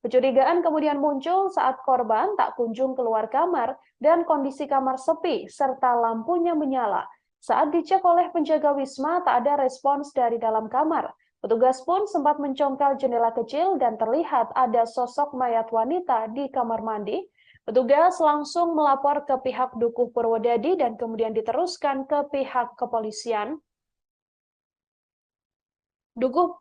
Kecurigaan kemudian muncul saat korban tak kunjung keluar kamar dan kondisi kamar sepi serta lampunya menyala. Saat dicek oleh penjaga wisma tak ada respons dari dalam kamar. Petugas pun sempat mencongkel jendela kecil dan terlihat ada sosok mayat wanita di kamar mandi. Petugas langsung melapor ke pihak Dukuh Purwodadi dan kemudian diteruskan ke pihak kepolisian. Dukuh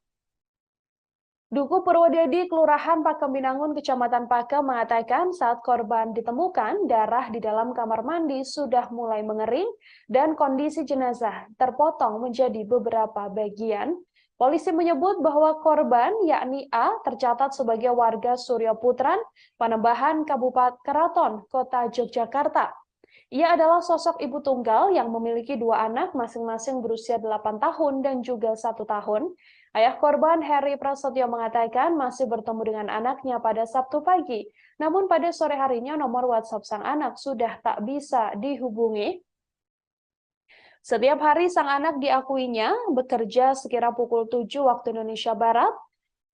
Dukuh Purwodadi, Kelurahan Pakem Binangun, Kecamatan Pakem mengatakan saat korban ditemukan, darah di dalam kamar mandi sudah mulai mengering dan kondisi jenazah terpotong menjadi beberapa bagian. Polisi menyebut bahwa korban, yakni A, tercatat sebagai warga Suryo Putran, Panembahan, Kabupaten Keraton, Kota Yogyakarta. Ia adalah sosok ibu tunggal yang memiliki 2 anak masing-masing berusia 8 tahun dan juga 1 tahun. Ayah korban, Heri Prasetyo, mengatakan masih bertemu dengan anaknya pada Sabtu pagi. Namun pada sore harinya nomor WhatsApp sang anak sudah tak bisa dihubungi. Setiap hari sang anak diakuinya bekerja sekira pukul 7 waktu Indonesia Barat.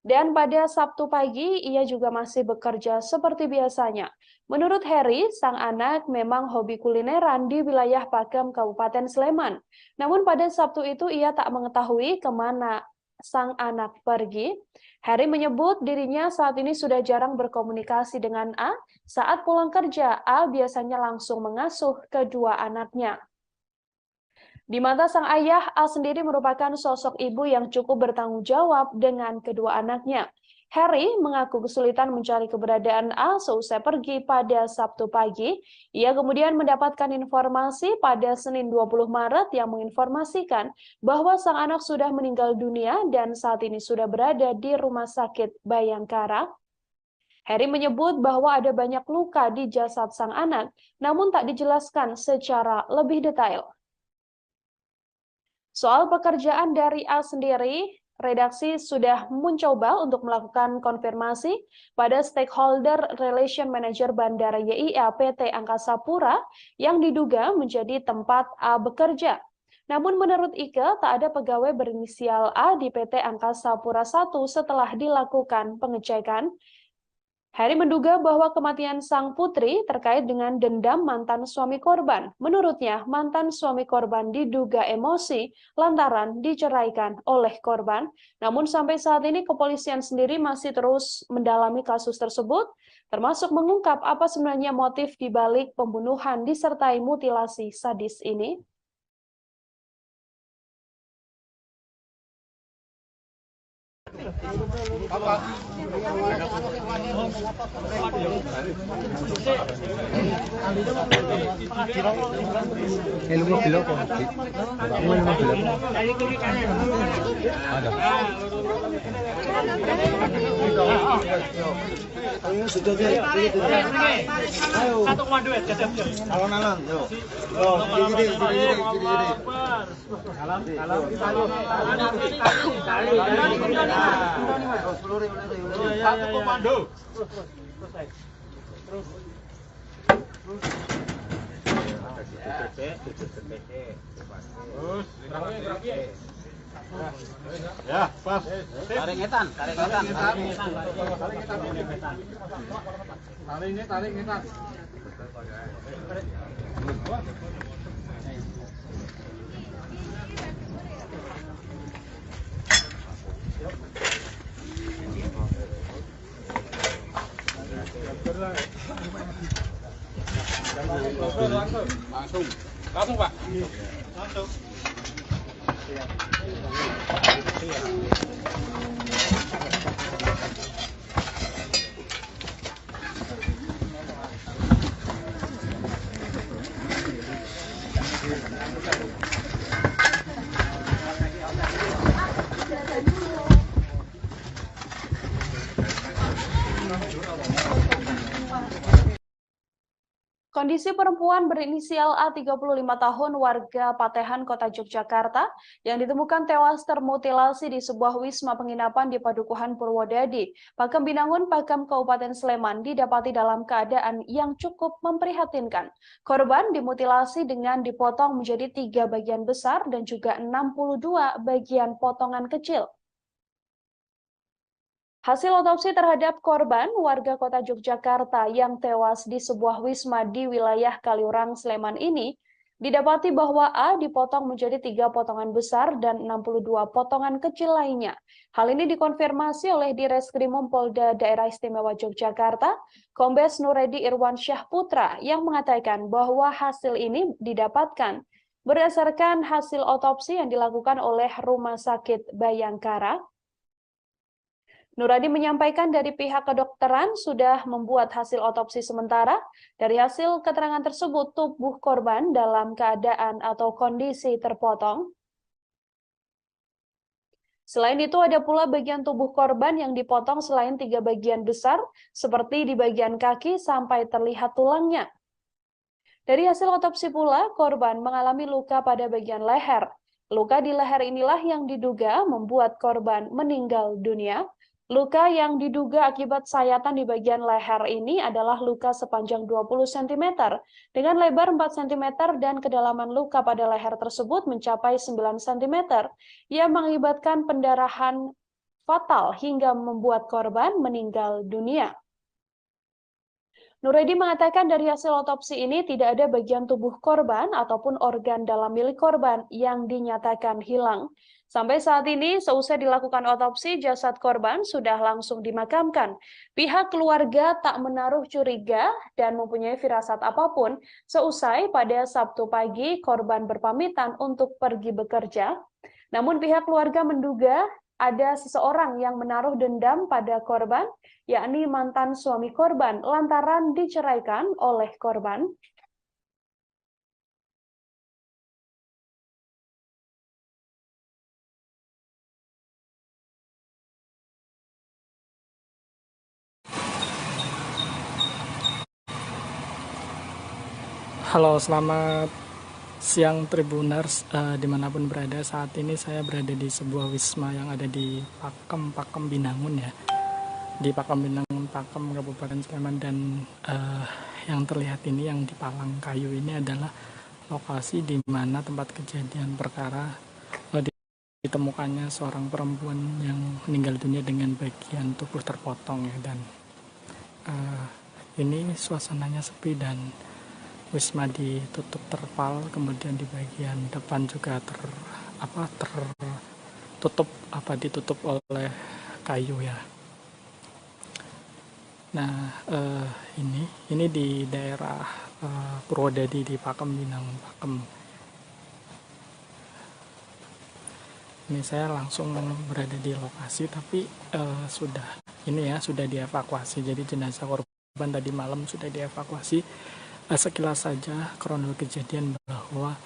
Dan pada Sabtu pagi, ia juga masih bekerja seperti biasanya. Menurut Heri, sang anak memang hobi kulineran di wilayah Pakem, Kabupaten Sleman. Namun pada Sabtu itu ia tak mengetahui kemana sang anak pergi. Heri menyebut dirinya saat ini sudah jarang berkomunikasi dengan A. Saat pulang kerja, A biasanya langsung mengasuh kedua anaknya. Di mata sang ayah, A sendiri merupakan sosok ibu yang cukup bertanggung jawab dengan kedua anaknya. Heri mengaku kesulitan mencari keberadaan A seusai pergi pada Sabtu pagi. Ia kemudian mendapatkan informasi pada Senin 20 Maret yang menginformasikan bahwa sang anak sudah meninggal dunia dan saat ini sudah berada di Rumah Sakit Bayangkara. Heri menyebut bahwa ada banyak luka di jasad sang anak, namun tak dijelaskan secara lebih detail. Soal pekerjaan dari A sendiri, redaksi sudah mencoba untuk melakukan konfirmasi pada stakeholder relation manager Bandara YIA PT Angkasa Pura yang diduga menjadi tempat A bekerja. Namun menurut Ike, tak ada pegawai berinisial A di PT Angkasa Pura I setelah dilakukan pengecekan. Heri menduga bahwa kematian sang putri terkait dengan dendam mantan suami korban. Menurutnya, mantan suami korban diduga emosi lantaran diceraikan oleh korban. Namun sampai saat ini kepolisian sendiri masih terus mendalami kasus tersebut, termasuk mengungkap apa sebenarnya motif di balik pembunuhan disertai mutilasi sadis ini. Alon-alon, yuk. Gini. Satu komando. Ya, pas. Tarik ngetan. Tarik ngetan. Langsung Pak. Langsung. Kondisi perempuan berinisial A 35 tahun warga Patehan, Kota Yogyakarta yang ditemukan tewas termutilasi di sebuah wisma penginapan di Padukuhan Purwodadi, Pakem Binangun, Pakem, Kabupaten Sleman didapati dalam keadaan yang cukup memprihatinkan. Korban dimutilasi dengan dipotong menjadi 3 bagian besar dan juga 62 bagian potongan kecil. Hasil otopsi terhadap korban warga Kota Yogyakarta yang tewas di sebuah wisma di wilayah Kaliurang, Sleman ini, didapati bahwa A dipotong menjadi 3 potongan besar dan 62 potongan kecil lainnya. Hal ini dikonfirmasi oleh Direskrimum Polda Daerah Istimewa Yogyakarta, Kombes Nuredi Irwansyah Putra, yang mengatakan bahwa hasil ini didapatkan berdasarkan hasil otopsi yang dilakukan oleh Rumah Sakit Bayangkara. Nuradi menyampaikan dari pihak kedokteran sudah membuat hasil otopsi sementara. Dari hasil keterangan tersebut, tubuh korban dalam keadaan atau kondisi terpotong. Selain itu, ada pula bagian tubuh korban yang dipotong selain 3 bagian besar, seperti di bagian kaki sampai terlihat tulangnya. Dari hasil otopsi pula, korban mengalami luka pada bagian leher. Luka di leher inilah yang diduga membuat korban meninggal dunia. Luka yang diduga akibat sayatan di bagian leher ini adalah luka sepanjang 20 cm dengan lebar 4 cm dan kedalaman luka pada leher tersebut mencapai 9 cm yang mengakibatkan pendarahan fatal hingga membuat korban meninggal dunia. Nuredi mengatakan dari hasil otopsi ini tidak ada bagian tubuh korban ataupun organ dalam milik korban yang dinyatakan hilang. Sampai saat ini, seusai dilakukan otopsi, jasad korban sudah langsung dimakamkan. Pihak keluarga tak menaruh curiga dan mempunyai firasat apapun. Seusai pada Sabtu pagi, korban berpamitan untuk pergi bekerja. Namun pihak keluarga menduga ada seseorang yang menaruh dendam pada korban, yakni mantan suami korban, lantaran diceraikan oleh korban. Halo, selamat siang Tribuners dimanapun berada. Saat ini saya berada di sebuah wisma yang ada di Pakem Binangun ya, di Pakem Binangun, Pakem, Kabupaten Sleman. Dan yang terlihat ini yang di palang kayu ini adalah lokasi di mana tempat kejadian perkara ditemukannya seorang perempuan yang meninggal dunia dengan bagian tubuh terpotong ya. Dan ini suasananya sepi dan wisma ditutup terpal, kemudian di bagian depan juga ditutup oleh kayu ya. Nah, ini di daerah Purwodadi di Pakem Binangun, Pakem. Ini saya langsung berada di lokasi, tapi sudah dievakuasi. Jadi jenazah korban tadi malam sudah dievakuasi. Sekilas saja kronologi kejadian bahwa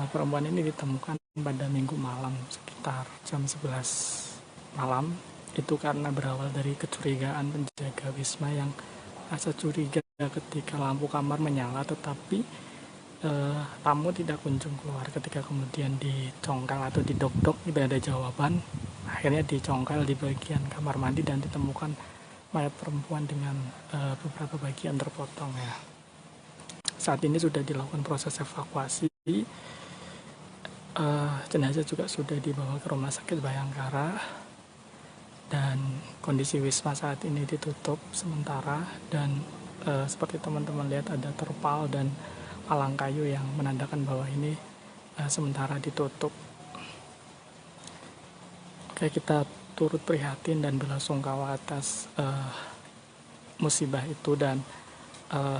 perempuan ini ditemukan pada Minggu malam sekitar jam 11 malam. Itu karena berawal dari kecurigaan penjaga wisma yang rasa curiga ketika lampu kamar menyala, tetapi tamu tidak kunjung keluar. Ketika kemudian dicongkel atau didok-dok tidak ada jawaban, akhirnya dicongkel di bagian kamar mandi dan ditemukan mayat perempuan dengan beberapa bagian terpotong ya. Saat ini sudah dilakukan proses evakuasi, jenazah juga sudah dibawa ke Rumah Sakit Bayangkara, dan kondisi wisma saat ini ditutup sementara. Dan seperti teman-teman lihat ada terpal dan palang kayu yang menandakan bahwa ini sementara ditutup. Oke, kita turut prihatin dan belasungkawa atas musibah itu, dan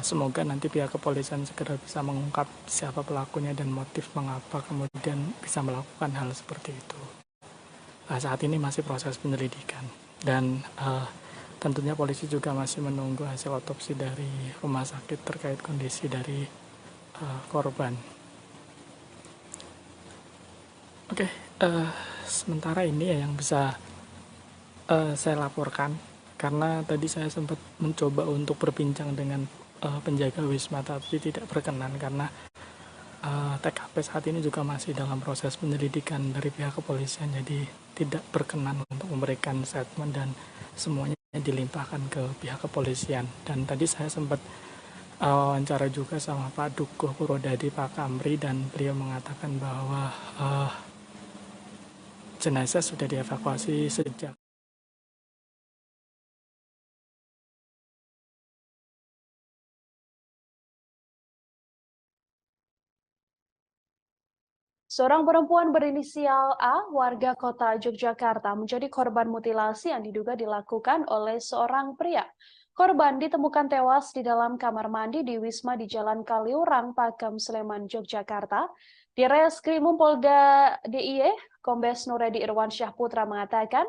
semoga nanti pihak kepolisian segera bisa mengungkap siapa pelakunya dan motif mengapa kemudian bisa melakukan hal seperti itu. Saat ini masih proses penyelidikan, dan tentunya polisi juga masih menunggu hasil otopsi dari rumah sakit terkait kondisi dari korban. Oke, sementara ini ya yang bisa saya laporkan, karena tadi saya sempat mencoba untuk berbincang dengan penjaga wisma tapi tidak berkenan karena TKP saat ini juga masih dalam proses penyelidikan dari pihak kepolisian, jadi tidak berkenan untuk memberikan statement dan semuanya dilimpahkan ke pihak kepolisian. Dan tadi saya sempat wawancara juga sama Pak Dukuh Purwodadi, Pak Kamri, dan beliau mengatakan bahwa jenazah sudah dievakuasi sejak Seorang perempuan berinisial A, warga kota Yogyakarta, menjadi korban mutilasi yang diduga dilakukan oleh seorang pria. Korban ditemukan tewas di dalam kamar mandi di Wisma di Jalan Kaliurang, Pakem, Sleman, Yogyakarta. Di Reskrimum Polda DIY, Kombes Nuredi Irwansyah Putra mengatakan,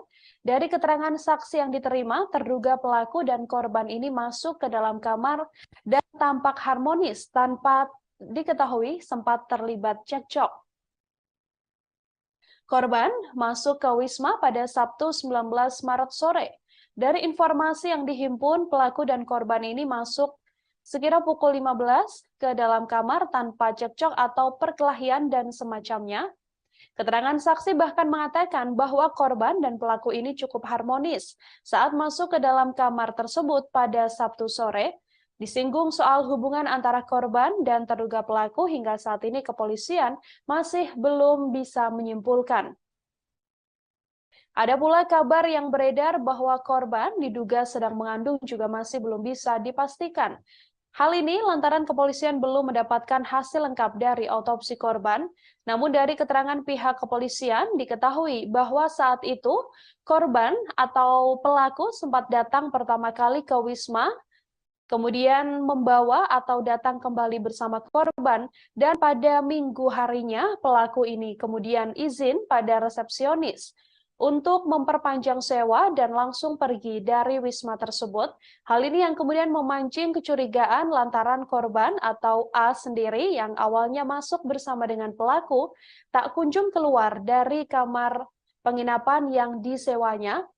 Dari keterangan saksi yang diterima, terduga pelaku dan korban ini masuk ke dalam kamar dan tampak harmonis tanpa diketahui sempat terlibat cekcok. Korban masuk ke Wisma pada Sabtu 19 Maret sore. Dari informasi yang dihimpun, pelaku dan korban ini masuk sekira pukul 15 ke dalam kamar tanpa cekcok atau perkelahian dan semacamnya. Keterangan saksi bahkan mengatakan bahwa korban dan pelaku ini cukup harmonis saat masuk ke dalam kamar tersebut pada Sabtu sore. Disinggung soal hubungan antara korban dan terduga pelaku, hingga saat ini kepolisian masih belum bisa menyimpulkan. Ada pula kabar yang beredar bahwa korban diduga sedang mengandung juga masih belum bisa dipastikan. Hal ini lantaran kepolisian belum mendapatkan hasil lengkap dari otopsi korban. Namun dari keterangan pihak kepolisian diketahui bahwa saat itu korban atau pelaku sempat datang pertama kali ke Wisma, kemudian membawa atau datang kembali bersama korban, dan pada minggu harinya pelaku ini kemudian izin pada resepsionis untuk memperpanjang sewa dan langsung pergi dari Wisma tersebut. Hal ini yang kemudian memancing kecurigaan lantaran korban atau A sendiri yang awalnya masuk bersama dengan pelaku tak kunjung keluar dari kamar penginapan yang disewanya.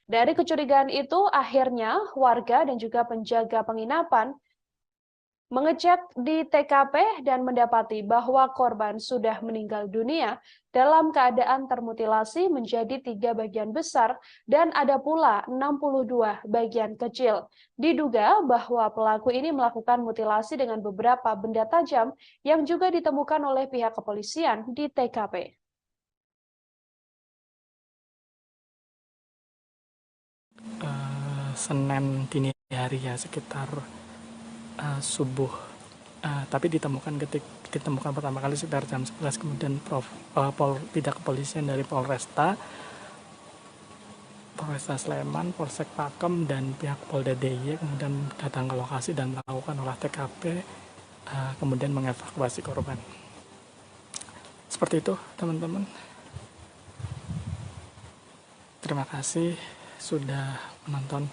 Dari kecurigaan itu, akhirnya warga dan juga penjaga penginapan mengecek di TKP dan mendapati bahwa korban sudah meninggal dunia dalam keadaan termutilasi menjadi 3 bagian besar dan ada pula 62 bagian kecil. Diduga bahwa pelaku ini melakukan mutilasi dengan beberapa benda tajam yang juga ditemukan oleh pihak kepolisian di TKP. Senin dini hari ya, sekitar subuh, tapi ditemukan pertama kali sekitar jam 11, kemudian pihak kepolisian dari Polresta Sleman, Polsek Pakem, dan pihak Polda DIY kemudian datang ke lokasi dan melakukan olah TKP, kemudian mengevakuasi korban. Seperti itu teman-teman. Terima kasih sudah menonton.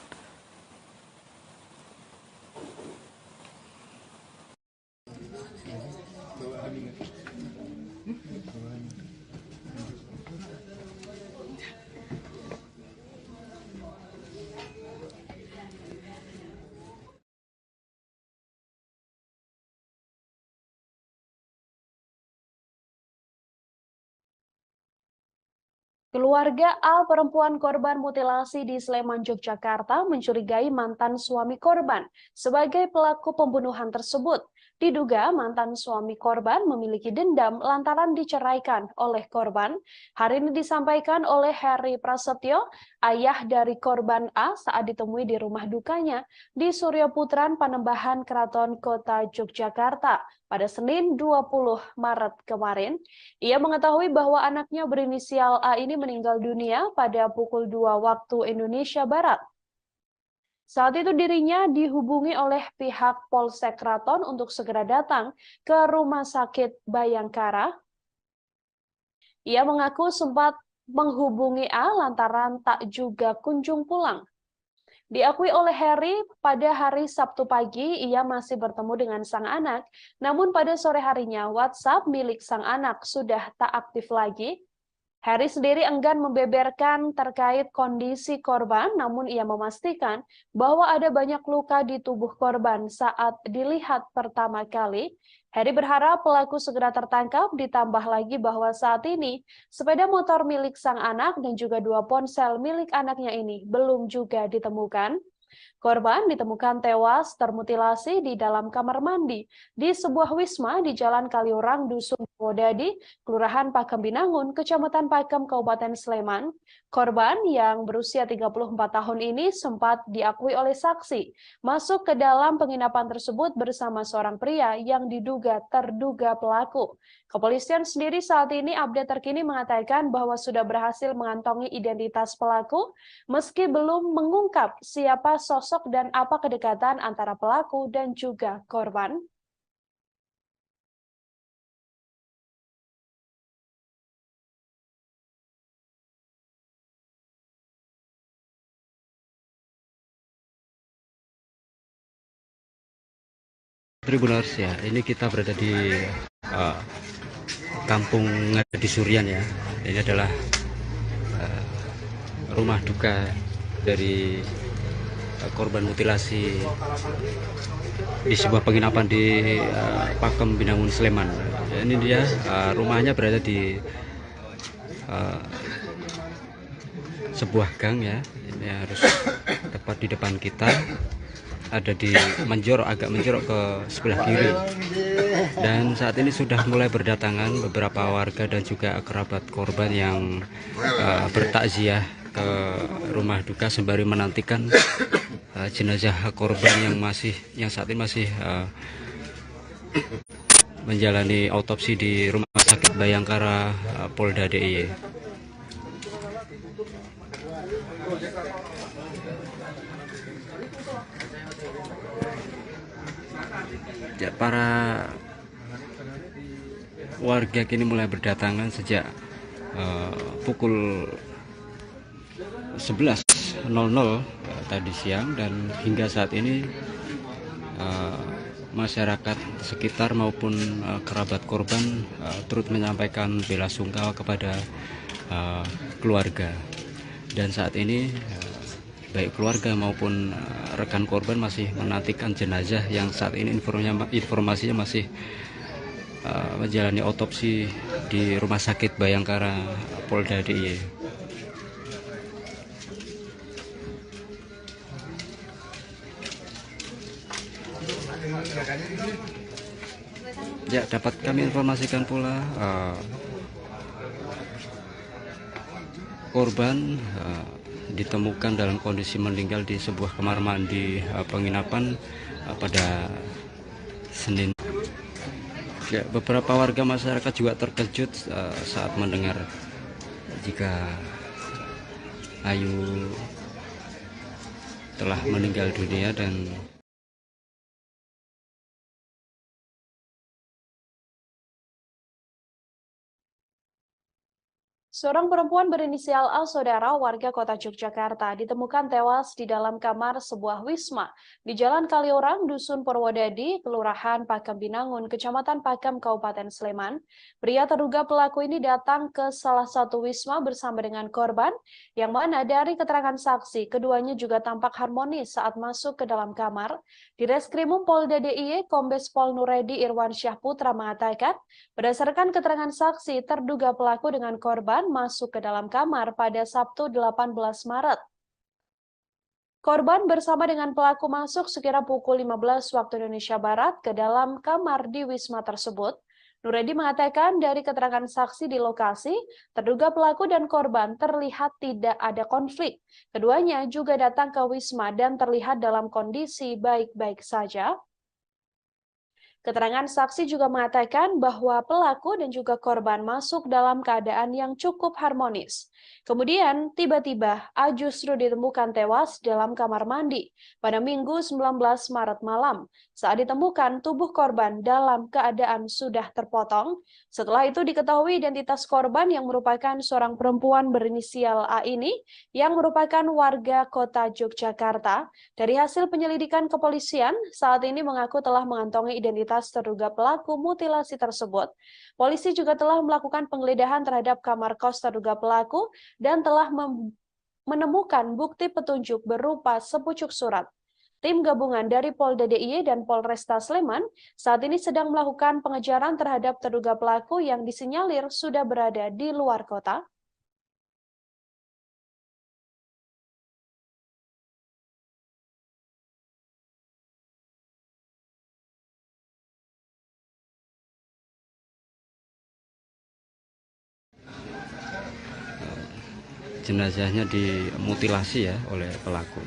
Keluarga A, perempuan korban mutilasi di Sleman, Yogyakarta, mencurigai mantan suami korban sebagai pelaku pembunuhan tersebut. Diduga mantan suami korban memiliki dendam lantaran diceraikan oleh korban. Hal ini disampaikan oleh Heri Prasetyo, ayah dari korban A, saat ditemui di rumah dukanya di Suryaputran, Panembahan, Keraton Kota Yogyakarta pada Senin 20 Maret kemarin. Ia mengetahui bahwa anaknya berinisial A ini meninggal dunia pada pukul 2 waktu Indonesia Barat. Saat itu dirinya dihubungi oleh pihak Polsek Keraton untuk segera datang ke Rumah Sakit Bayangkara. Ia mengaku sempat menghubungi A lantaran tak juga kunjung pulang. Diakui oleh Heri, pada hari Sabtu pagi ia masih bertemu dengan sang anak, namun pada sore harinya WhatsApp milik sang anak sudah tak aktif lagi. Heri sendiri enggan membeberkan terkait kondisi korban, namun ia memastikan bahwa ada banyak luka di tubuh korban saat dilihat pertama kali. Heri berharap pelaku segera tertangkap, ditambah lagi bahwa saat ini sepeda motor milik sang anak dan juga 2 ponsel milik anaknya ini belum juga ditemukan. Korban ditemukan tewas termutilasi di dalam kamar mandi di sebuah wisma di Jalan Kaliurang, Dusun Wodadi, Kelurahan Pakem Binangun, Kecamatan Pakem, Kabupaten Sleman. Korban yang berusia 34 tahun ini sempat diakui oleh saksi masuk ke dalam penginapan tersebut bersama seorang pria yang diduga terduga pelaku. Kepolisian sendiri saat ini update terkini mengatakan bahwa sudah berhasil mengantongi identitas pelaku, meski belum mengungkap siapa sosok dan apa kedekatan antara pelaku dan juga korban. Tribuners ya, ini kita berada di Kampung Ngadi Surian ya. Ini adalah rumah duka dari korban mutilasi di sebuah penginapan di Pakem Binangun Sleman. Ini dia rumahnya berada di sebuah gang ya. Ini harus tepat di depan kita. Ada di agak menjorok ke sebelah kiri. Dan saat ini sudah mulai berdatangan beberapa warga dan juga kerabat korban yang bertakziah ke rumah duka sembari menantikan jenazah korban yang saat ini masih menjalani autopsi di Rumah Sakit Bayangkara Polda DIY. Ya, para warga kini mulai berdatangan sejak pukul 11.00 tadi siang, dan hingga saat ini masyarakat sekitar maupun kerabat korban turut menyampaikan bela sungkawa kepada keluarga. Dan saat ini baik keluarga maupun rekan korban masih menantikan jenazah yang saat ini informasinya masih menjalani otopsi di Rumah Sakit Bayangkara Polda DIY. Ya, dapat kami informasikan pula korban ditemukan dalam kondisi meninggal di sebuah kamar mandi penginapan pada Senin. Ya, beberapa warga masyarakat juga terkejut saat mendengar jika Ayu telah meninggal dunia. Dan Seorang perempuan berinisial A, saudara warga kota Yogyakarta, ditemukan tewas di dalam kamar sebuah wisma di Jalan Kaliorang, Dusun Purwodadi, Kelurahan Pakem Binangun, Kecamatan Pakem, Kabupaten Sleman. Pria terduga pelaku ini datang ke salah satu wisma bersama dengan korban, yang mana dari keterangan saksi, keduanya juga tampak harmonis saat masuk ke dalam kamar. Di Reskrimum Polda DIY, Kombes Pol Nuredi Irwansyah Putra mengatakan, berdasarkan keterangan saksi, terduga pelaku dengan korban masuk ke dalam kamar pada Sabtu 18 Maret. Korban bersama dengan pelaku masuk sekira pukul 15 waktu Indonesia Barat ke dalam kamar di wisma tersebut. Nuredi mengatakan dari keterangan saksi di lokasi, terduga pelaku dan korban terlihat tidak ada konflik. Keduanya juga datang ke wisma dan terlihat dalam kondisi baik-baik saja. Keterangan saksi juga mengatakan bahwa pelaku dan juga korban masuk dalam keadaan yang cukup harmonis. Kemudian, tiba-tiba A justru ditemukan tewas dalam kamar mandi pada Minggu 19 Maret malam. Saat ditemukan, tubuh korban dalam keadaan sudah terpotong. Setelah itu diketahui identitas korban yang merupakan seorang perempuan berinisial A ini yang merupakan warga kota Yogyakarta. Dari hasil penyelidikan kepolisian, saat ini mengaku telah mengantongi identitas terduga pelaku mutilasi tersebut. Polisi juga telah melakukan penggeledahan terhadap kamar kos terduga pelaku dan telah menemukan bukti petunjuk berupa sepucuk surat. Tim gabungan dari Polda DIY dan Polresta Sleman saat ini sedang melakukan pengejaran terhadap terduga pelaku yang disinyalir sudah berada di luar kota. jenazahnya dimutilasi ya oleh pelaku.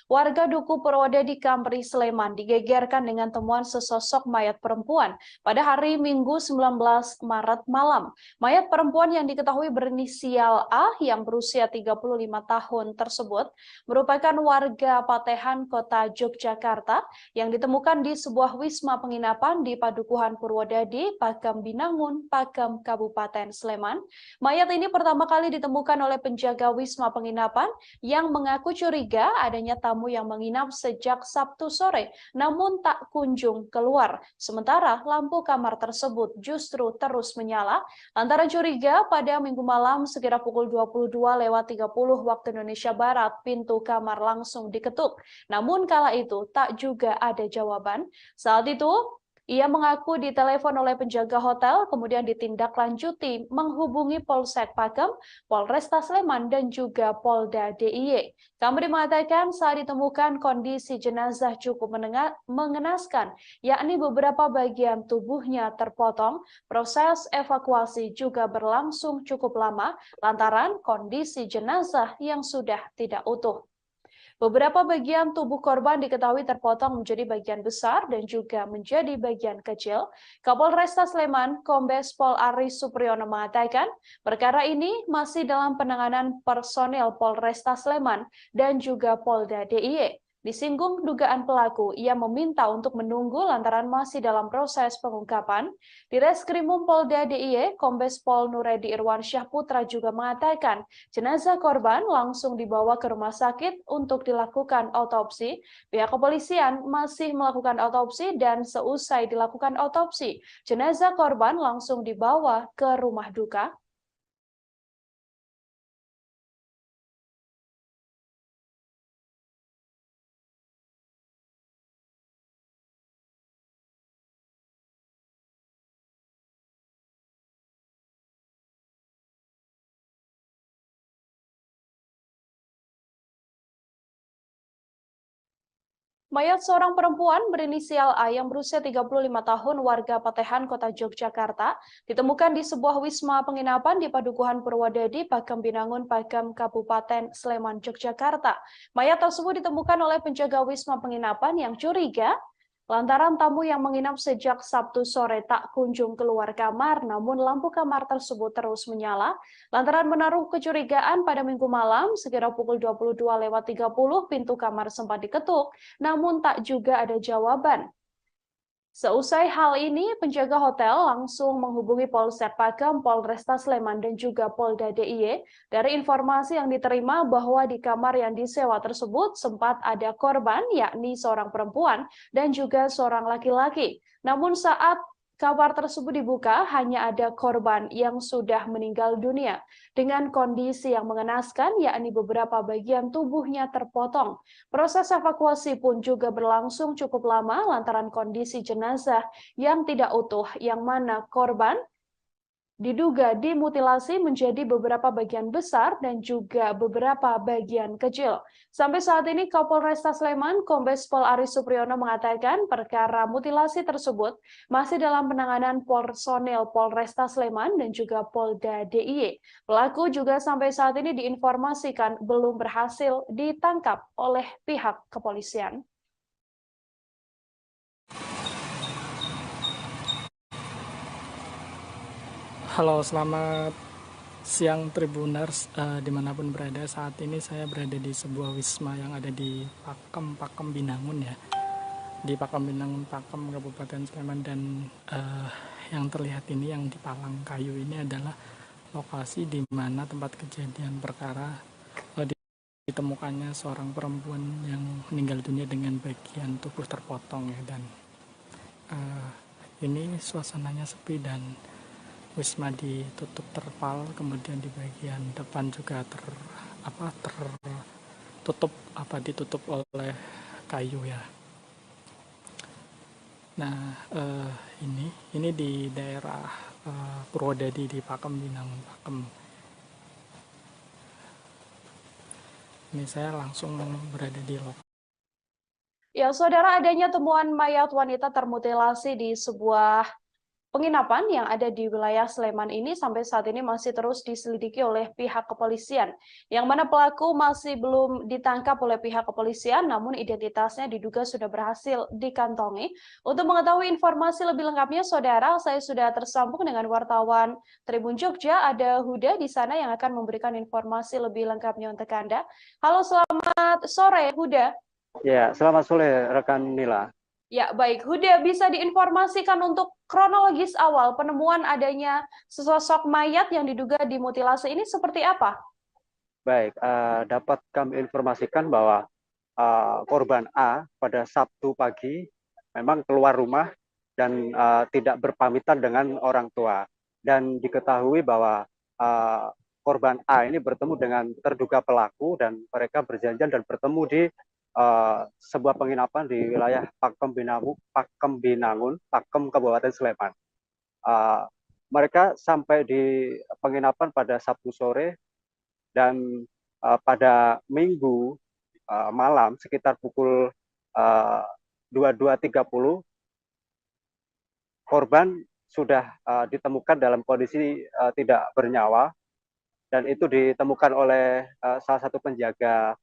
Warga Duku Purwodadi Kampri Sleman digegerkan dengan temuan sesosok mayat perempuan pada hari Minggu 19 Maret malam. Mayat perempuan yang diketahui berinisial A yang berusia 35 tahun tersebut merupakan warga Patehan, Kota Yogyakarta yang ditemukan di sebuah wisma penginapan di Padukuhan Purwodadi, Pakam Binangun, Pakam Kabupaten Sleman. Mayat ini pertama kali ditemukan oleh penjaga wisma penginapan yang mengaku curiga adanya tamu yang menginap sejak Sabtu sore, namun tak kunjung keluar. Sementara lampu kamar tersebut justru terus menyala. Lantaran curiga, pada Minggu malam sekitar pukul 22.30 waktu Indonesia Barat, pintu kamar langsung diketuk. Namun kala itu tak juga ada jawaban. Saat itu, ia mengaku ditelepon oleh penjaga hotel, kemudian ditindaklanjuti menghubungi Polsek Pakam, Polresta Sleman, dan juga Polda DIY. Kami mengatakan saat ditemukan kondisi jenazah cukup mengenaskan, yakni beberapa bagian tubuhnya terpotong. Proses evakuasi juga berlangsung cukup lama lantaran kondisi jenazah yang sudah tidak utuh. Beberapa bagian tubuh korban diketahui terpotong menjadi bagian besar dan juga menjadi bagian kecil. Kapolresta Sleman, Kombes Pol Aris Supriyono mengatakan, perkara ini masih dalam penanganan personel Polresta Sleman dan juga Polda DIY. Disinggung dugaan pelaku, ia meminta untuk menunggu lantaran masih dalam proses pengungkapan. Di Reskrimum Polda DIY, Kombes Pol Nuredi Irwansyah Putra juga mengatakan jenazah korban langsung dibawa ke rumah sakit untuk dilakukan otopsi. Pihak kepolisian masih melakukan otopsi dan seusai dilakukan otopsi, jenazah korban langsung dibawa ke rumah duka. Mayat seorang perempuan berinisial A yang berusia 35 tahun warga Patehan, Kota Yogyakarta, ditemukan di sebuah wisma penginapan di Padukuhan Purwodadi, Pakam Binangun, Pakam Kabupaten Sleman, Yogyakarta. Mayat tersebut ditemukan oleh penjaga wisma penginapan yang curiga lantaran tamu yang menginap sejak Sabtu sore tak kunjung keluar kamar, namun lampu kamar tersebut terus menyala. Lantaran menaruh kecurigaan, pada Minggu malam sekitar pukul 22.30 pintu kamar sempat diketuk, namun tak juga ada jawaban. Seusai hal ini, penjaga hotel langsung menghubungi Polsek Pakam, Polresta Sleman, dan juga Polda DIY. Dari informasi yang diterima bahwa di kamar yang disewa tersebut sempat ada korban, yakni seorang perempuan dan juga seorang laki-laki. Namun saat kamar tersebut dibuka, hanya ada korban yang sudah meninggal dunia dengan kondisi yang mengenaskan, yakni beberapa bagian tubuhnya terpotong. Proses evakuasi pun juga berlangsung cukup lama lantaran kondisi jenazah yang tidak utuh, yang mana korban diduga dimutilasi menjadi beberapa bagian besar dan juga beberapa bagian kecil. Sampai saat ini Kapolresta Sleman, Kombes Pol Aris Supriyono mengatakan perkara mutilasi tersebut masih dalam penanganan personel Polresta Sleman dan juga Polda DIY. Pelaku juga sampai saat ini diinformasikan belum berhasil ditangkap oleh pihak kepolisian. Halo, selamat siang Tribuners dimanapun berada. Saat ini saya berada di sebuah wisma yang ada di Pakam Binangun ya, di Pakam Binangun, Pakam Kabupaten Sleman. Dan yang terlihat ini yang di palang kayu ini adalah lokasi di mana tempat kejadian perkara ditemukannya seorang perempuan yang meninggal dunia dengan bagian tubuh terpotong ya. Dan ini suasananya sepi dan wisma ditutup terpal, kemudian di bagian depan juga ditutup oleh kayu ya. Nah, ini di daerah Purwodadi di Pakam Binangun, Pakam. Ini saya langsung berada di lokasi. Ya, saudara, adanya temuan mayat wanita termutilasi di sebuah penginapan yang ada di wilayah Sleman ini sampai saat ini masih terus diselidiki oleh pihak kepolisian, yang mana pelaku masih belum ditangkap oleh pihak kepolisian, namun identitasnya diduga sudah berhasil dikantongi. Untuk mengetahui informasi lebih lengkapnya, Saudara, saya sudah tersambung dengan wartawan Tribun Jogja, ada Huda di sana yang akan memberikan informasi lebih lengkapnya untuk Anda. Halo, selamat sore, Huda. Ya, selamat sore rekan Nila. Ya, baik. Huda, bisa diinformasikan untuk kronologis awal penemuan adanya sesosok mayat yang diduga dimutilasi ini seperti apa? Baik, dapat kami informasikan bahwa korban A pada Sabtu pagi memang keluar rumah dan tidak berpamitan dengan orang tua. Dan diketahui bahwa korban A ini bertemu dengan terduga pelaku dan mereka berjanjian dan bertemu di sebuah penginapan di wilayah Pakem Binangun, Pakem Kabupaten Sleman. Mereka sampai di penginapan pada Sabtu sore dan pada Minggu malam sekitar pukul 22.30 korban sudah ditemukan dalam kondisi tidak bernyawa dan itu ditemukan oleh salah satu penjaga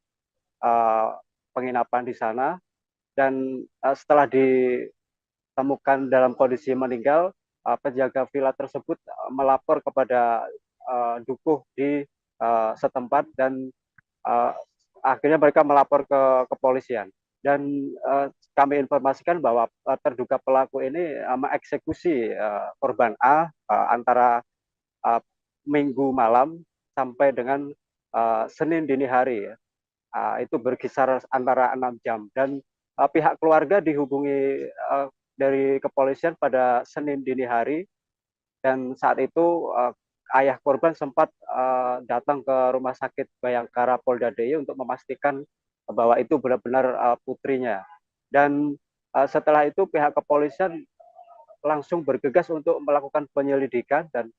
penginapan di sana dan setelah ditemukan dalam kondisi meninggal, penjaga villa tersebut melapor kepada dukuh di setempat dan akhirnya mereka melapor ke kepolisian dan kami informasikan bahwa terduga pelaku ini mengeksekusi korban A antara Minggu malam sampai dengan Senin dini hari. Itu berkisar antara 6 jam dan pihak keluarga dihubungi dari kepolisian pada Senin dini hari dan saat itu ayah korban sempat datang ke Rumah Sakit Bayangkara Polda DIY untuk memastikan bahwa itu benar-benar putrinya dan setelah itu pihak kepolisian langsung bergegas untuk melakukan penyelidikan dan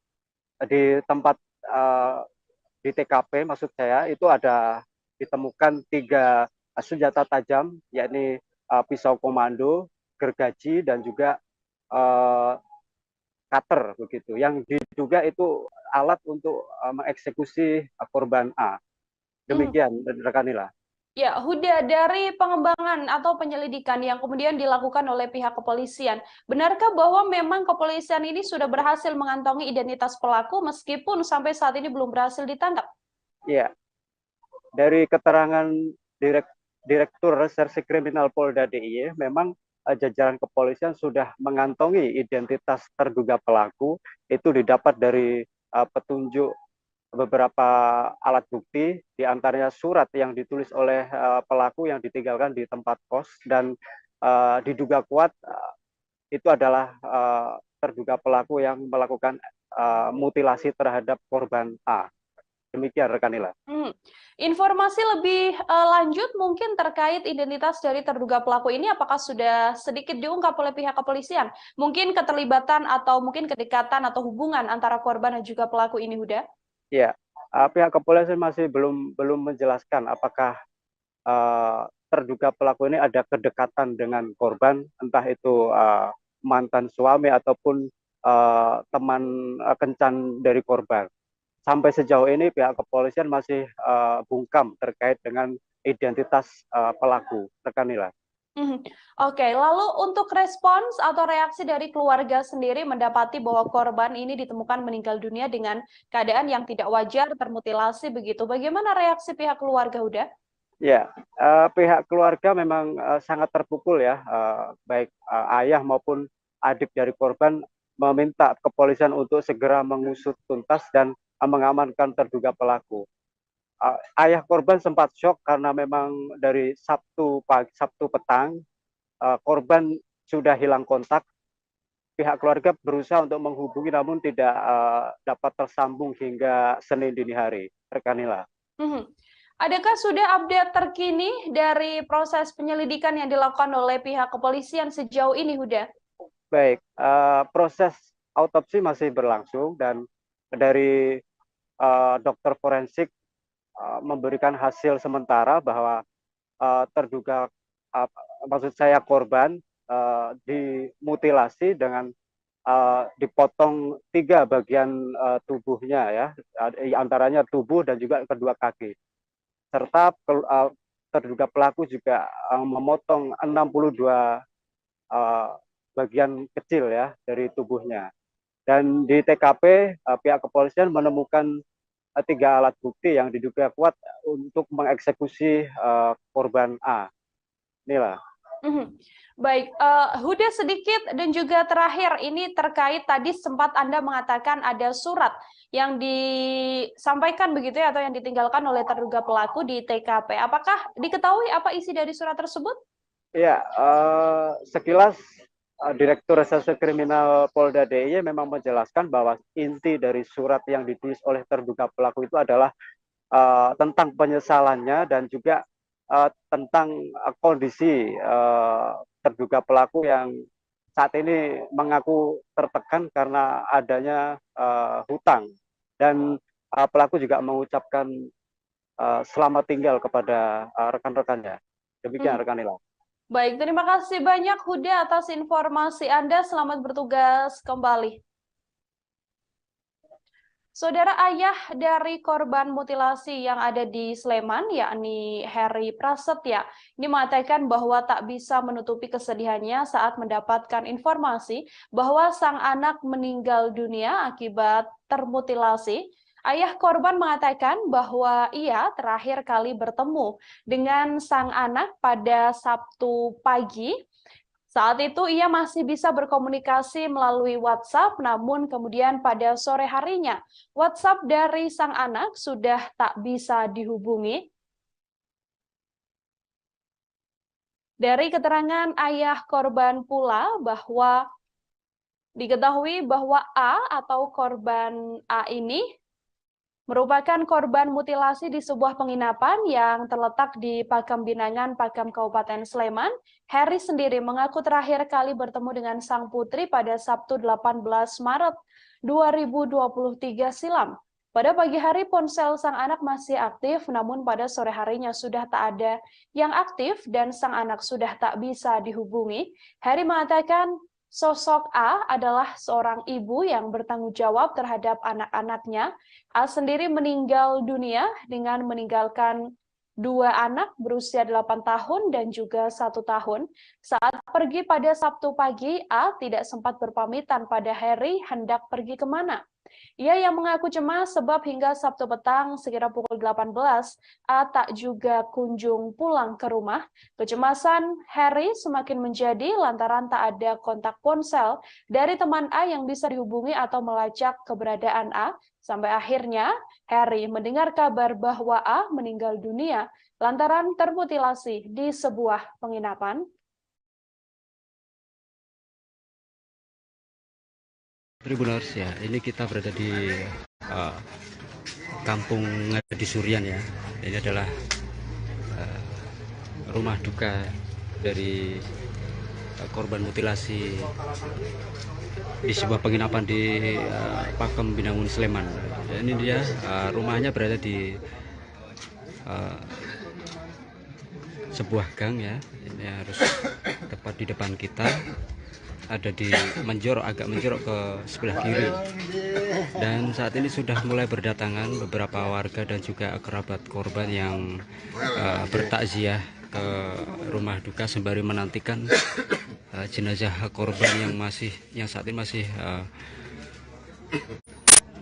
di tempat di TKP maksud saya itu ada ditemukan 3 senjata tajam, yakni pisau komando, gergaji, dan juga cutter begitu. Yang diduga itu alat untuk mengeksekusi korban A. Demikian, rekan Nila. Ya, Huda, dari pengembangan atau penyelidikan yang kemudian dilakukan oleh pihak kepolisian, benarkah bahwa memang kepolisian ini sudah berhasil mengantongi identitas pelaku meskipun sampai saat ini belum berhasil ditangkap? Iya, dari keterangan Direktur Reserse Kriminal Polda DIY, memang jajaran kepolisian sudah mengantongi identitas terduga pelaku, itu didapat dari petunjuk beberapa alat bukti, diantaranya surat yang ditulis oleh pelaku yang ditinggalkan di tempat kos, dan diduga kuat itu adalah terduga pelaku yang melakukan mutilasi terhadap korban A. Demikian rekan Nila. Informasi lebih lanjut mungkin terkait identitas dari terduga pelaku ini apakah sudah sedikit diungkap oleh pihak kepolisian? Mungkin keterlibatan atau mungkin kedekatan atau hubungan antara korban dan juga pelaku ini, Huda? Ya, pihak kepolisian masih belum menjelaskan apakah terduga pelaku ini ada kedekatan dengan korban, entah itu mantan suami ataupun teman kencan dari korban. Sampai sejauh ini pihak kepolisian masih bungkam terkait dengan identitas pelaku, rekan Nila. Oke, lalu untuk respons atau reaksi dari keluarga sendiri mendapati bahwa korban ini ditemukan meninggal dunia dengan keadaan yang tidak wajar, termutilasi begitu. Bagaimana reaksi pihak keluarga, Huda? Ya, pihak keluarga memang sangat terpukul ya, baik ayah maupun adik dari korban meminta kepolisian untuk segera mengusut tuntas dan mengamankan terduga pelaku. Ayah korban sempat syok karena memang dari Sabtu petang korban sudah hilang kontak. Pihak keluarga berusaha untuk menghubungi namun tidak dapat tersambung hingga Senin dini hari. Rekan Nila. Adakah sudah update terkini dari proses penyelidikan yang dilakukan oleh pihak kepolisian sejauh ini, Huda? Baik, proses autopsi masih berlangsung dan dari dokter forensik memberikan hasil sementara bahwa terduga maksud saya korban dimutilasi dengan dipotong 3 bagian tubuhnya ya, antaranya tubuh dan juga kedua kaki. Serta terduga pelaku juga memotong 62 bagian kecil ya dari tubuhnya. Dan di TKP pihak kepolisian menemukan 3 alat bukti yang diduga kuat untuk mengeksekusi korban A. Inilah. Baik, Huda sedikit dan juga terakhir ini terkait tadi sempat Anda mengatakan ada surat yang disampaikan begitu ya, atau yang ditinggalkan oleh terduga pelaku di TKP. Apakah diketahui apa isi dari surat tersebut? Ya, sekilas Direktur Reserse Kriminal Polda DIY memang menjelaskan bahwa inti dari surat yang ditulis oleh terduga pelaku itu adalah tentang penyesalannya dan juga tentang kondisi terduga pelaku yang saat ini mengaku tertekan karena adanya hutang, dan pelaku juga mengucapkan selamat tinggal kepada rekan-rekannya. Demikian rekan Nila. Baik, terima kasih banyak Huda atas informasi Anda. Selamat bertugas kembali. Saudara, ayah dari korban mutilasi yang ada di Sleman, yakni Heri Prasetya, ini mengatakan bahwa tak bisa menutupi kesedihannya saat mendapatkan informasi bahwa sang anak meninggal dunia akibat termutilasi. Ayah korban mengatakan bahwa ia terakhir kali bertemu dengan sang anak pada Sabtu pagi. Saat itu ia masih bisa berkomunikasi melalui WhatsApp, namun kemudian pada sore harinya WhatsApp dari sang anak sudah tak bisa dihubungi. Dari keterangan ayah korban pula bahwa diketahui bahwa A atau korban A ini merupakan korban mutilasi di sebuah penginapan yang terletak di Pakam Binangan, Pakam Kabupaten Sleman. Heri sendiri mengaku terakhir kali bertemu dengan sang putri pada Sabtu 18 Maret 2023 silam. Pada pagi hari ponsel sang anak masih aktif, namun pada sore harinya sudah tak ada yang aktif dan sang anak sudah tak bisa dihubungi. Heri mengatakan sosok A adalah seorang ibu yang bertanggung jawab terhadap anak-anaknya. A sendiri meninggal dunia dengan meninggalkan 2 anak berusia 8 tahun dan juga 1 tahun. Saat pergi pada Sabtu pagi, A tidak sempat berpamitan pada Heri hendak pergi kemana. Ia yang mengaku cemas sebab hingga Sabtu petang sekitar pukul 18, A tak juga kunjung pulang ke rumah. Kecemasan Heri semakin menjadi lantaran tak ada kontak ponsel dari teman A yang bisa dihubungi atau melacak keberadaan A. Sampai akhirnya Heri mendengar kabar bahwa A meninggal dunia lantaran termutilasi di sebuah penginapan. Tribuners ya, ini kita berada di Kampung Ngadi Surian ya. Ini adalah rumah duka dari korban mutilasi di sebuah penginapan di Pakam Binangun Sleman. Ini dia rumahnya berada di sebuah gang ya. Ini harus tepat di depan kita. Ada di agak menjorok ke sebelah kiri, dan saat ini sudah mulai berdatangan beberapa warga dan juga kerabat korban yang bertakziah ke rumah duka sembari menantikan jenazah korban yang saat ini masih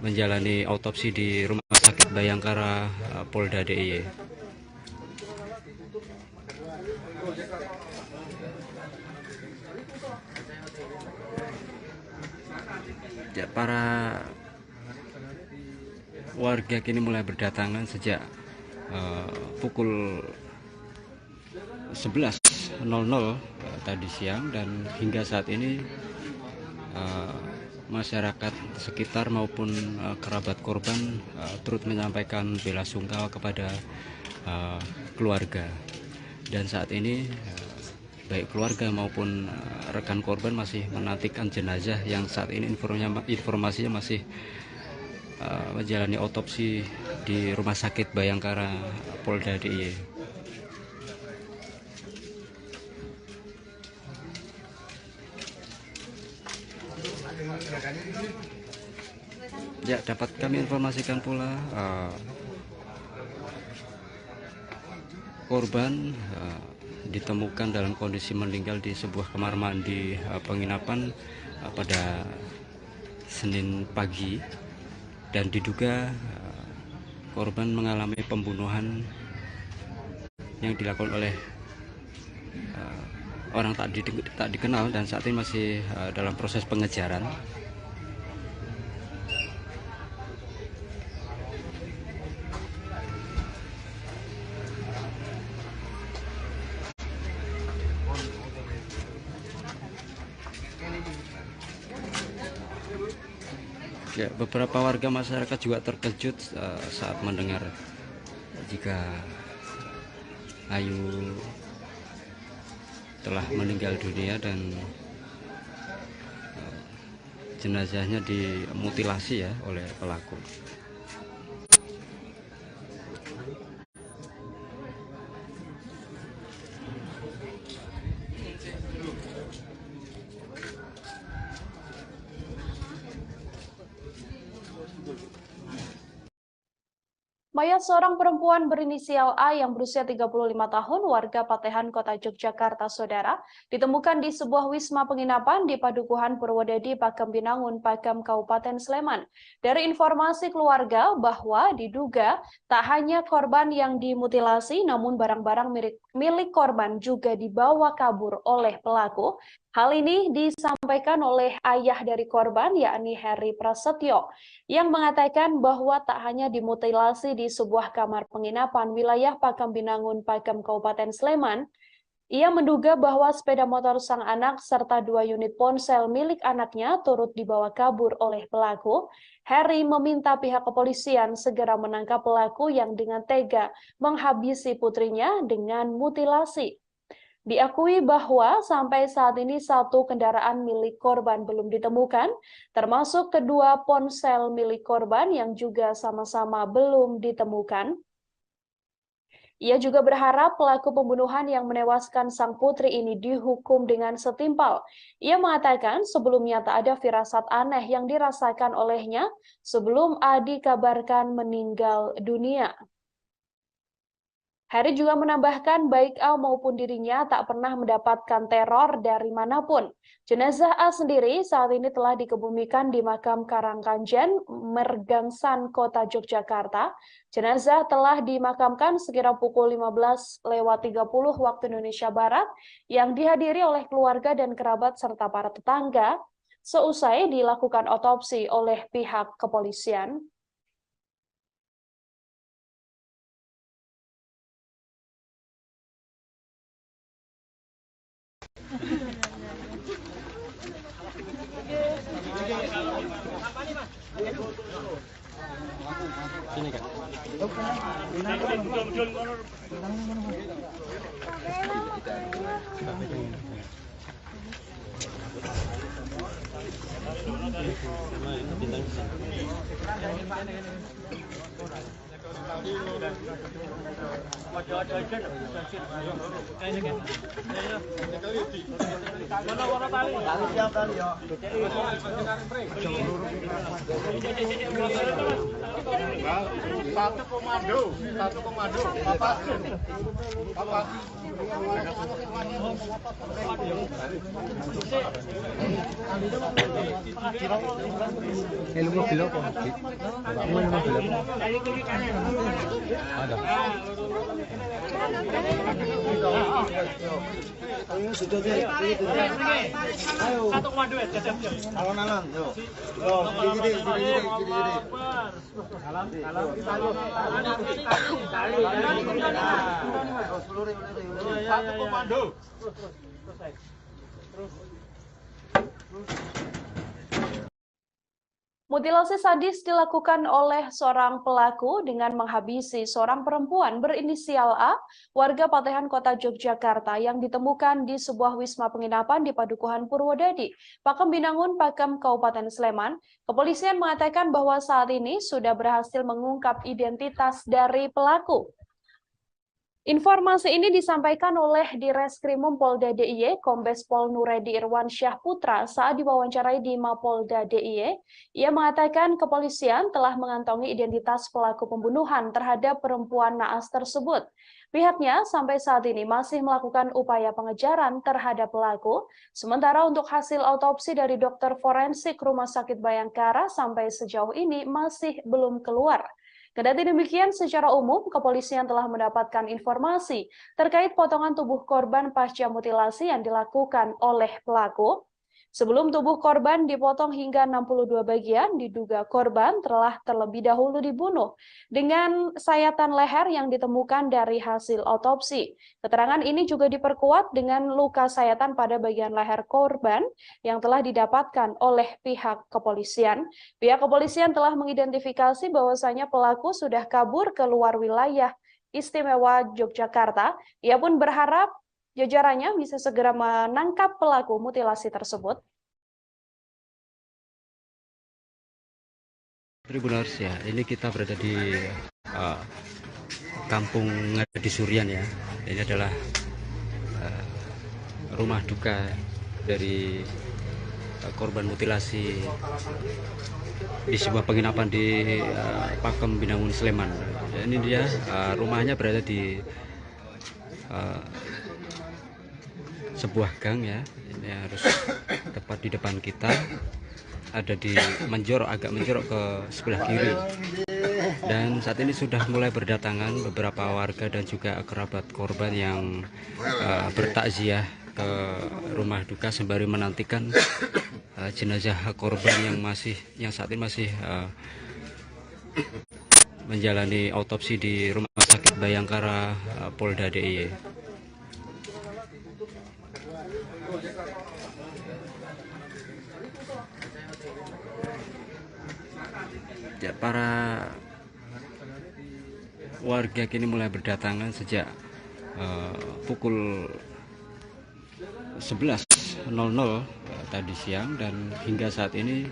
menjalani autopsi di Rumah Sakit Bayangkara Polda DIY. Ya, para warga kini mulai berdatangan sejak pukul 11.00 tadi siang, dan hingga saat ini masyarakat sekitar maupun kerabat korban turut menyampaikan bela sungkawa kepada keluarga. Dan saat ini baik keluarga maupun rekan korban masih menantikan jenazah yang saat ini informasinya masih menjalani autopsi di Rumah Sakit Bayangkara Polda DIY. Ya, dapat kami informasikan pula korban ditemukan dalam kondisi meninggal di sebuah kamar mandi penginapan pada Senin pagi, dan diduga korban mengalami pembunuhan yang dilakukan oleh orang tak dikenal, dan saat ini masih dalam proses pengejaran. Ya, beberapa warga masyarakat juga terkejut saat mendengar jika Ayu telah meninggal dunia dan jenazahnya dimutilasi ya oleh pelaku. Mayat seorang perempuan berinisial A yang berusia 35 tahun, warga Patehan, Kota Yogyakarta, Saudara, ditemukan di sebuah wisma penginapan di Padukuhan Purwodadi, Pakem Binangun, Pakem, Kabupaten Sleman. Dari informasi keluarga bahwa diduga tak hanya korban yang dimutilasi, namun barang-barang milik korban juga dibawa kabur oleh pelaku. Hal ini disampaikan oleh ayah dari korban, yakni Heri Prasetyo, yang mengatakan bahwa tak hanya dimutilasi di sebuah kamar penginapan wilayah Pakem Binangun, Pakem, Kabupaten Sleman, ia menduga bahwa sepeda motor sang anak serta 2 unit ponsel milik anaknya turut dibawa kabur oleh pelaku. Heri meminta pihak kepolisian segera menangkap pelaku yang dengan tega menghabisi putrinya dengan mutilasi. Diakui bahwa sampai saat ini 1 kendaraan milik korban belum ditemukan, termasuk kedua ponsel milik korban yang juga sama-sama belum ditemukan. Ia juga berharap pelaku pembunuhan yang menewaskan sang putri ini dihukum dengan setimpal. Ia mengatakan sebelumnya tak ada firasat aneh yang dirasakan olehnya sebelum A dikabarkan meninggal dunia. Heri juga menambahkan baik A maupun dirinya tak pernah mendapatkan teror dari manapun. Jenazah A sendiri saat ini telah dikebumikan di makam Karangkanjen, Mergangsan, Kota Yogyakarta. Jenazah telah dimakamkan sekira pukul 15.30 waktu Indonesia Barat yang dihadiri oleh keluarga dan kerabat serta para tetangga seusai dilakukan otopsi oleh pihak kepolisian. Sini Kak. Satu komando. Apa? Satu komando ya, alon-alon, yuk. Gini. Satu komando. Mutilasi sadis dilakukan oleh seorang pelaku dengan menghabisi seorang perempuan berinisial A, warga Patehan, Kota Yogyakarta, yang ditemukan di sebuah wisma penginapan di Padukuhan Purwodadi, Pakem Binangun, Pakem, Kabupaten Sleman. Kepolisian mengatakan bahwa saat ini sudah berhasil mengungkap identitas dari pelaku. Informasi ini disampaikan oleh Direskrimum Polda DIY, Kombes Pol Nuredi Irwansyah Putra saat diwawancarai di Mapolda DIY. Ia mengatakan kepolisian telah mengantongi identitas pelaku pembunuhan terhadap perempuan naas tersebut. Pihaknya sampai saat ini masih melakukan upaya pengejaran terhadap pelaku, sementara untuk hasil autopsi dari dokter forensik Rumah Sakit Bayangkara sampai sejauh ini masih belum keluar. Kendati demikian, secara umum, kepolisian telah mendapatkan informasi terkait potongan tubuh korban pasca mutilasi yang dilakukan oleh pelaku. Sebelum tubuh korban dipotong hingga 62 bagian, diduga korban telah terlebih dahulu dibunuh dengan sayatan leher yang ditemukan dari hasil autopsi. Keterangan ini juga diperkuat dengan luka sayatan pada bagian leher korban yang telah didapatkan oleh pihak kepolisian. Pihak kepolisian telah mengidentifikasi bahwasanya pelaku sudah kabur ke luar wilayah istimewa Yogyakarta. Ia pun berharap jajarannya bisa segera menangkap pelaku mutilasi tersebut. Tribuners ya, ini kita berada di Kampung Ngadi Surian ya. Ini adalah rumah duka dari korban mutilasi di sebuah penginapan di Pakem Binangun Sleman. Ini dia rumahnya berada di sebuah gang ya. Ini harus tepat di depan kita, ada di agak menjorok ke sebelah kiri. Dan saat ini sudah mulai berdatangan beberapa warga dan juga kerabat korban yang bertakziah ke rumah duka sembari menantikan jenazah korban yang saat ini masih menjalani autopsi di Rumah Sakit Bayangkara Polda DIY. Ya, para warga kini mulai berdatangan sejak pukul 11.00 tadi siang, dan hingga saat ini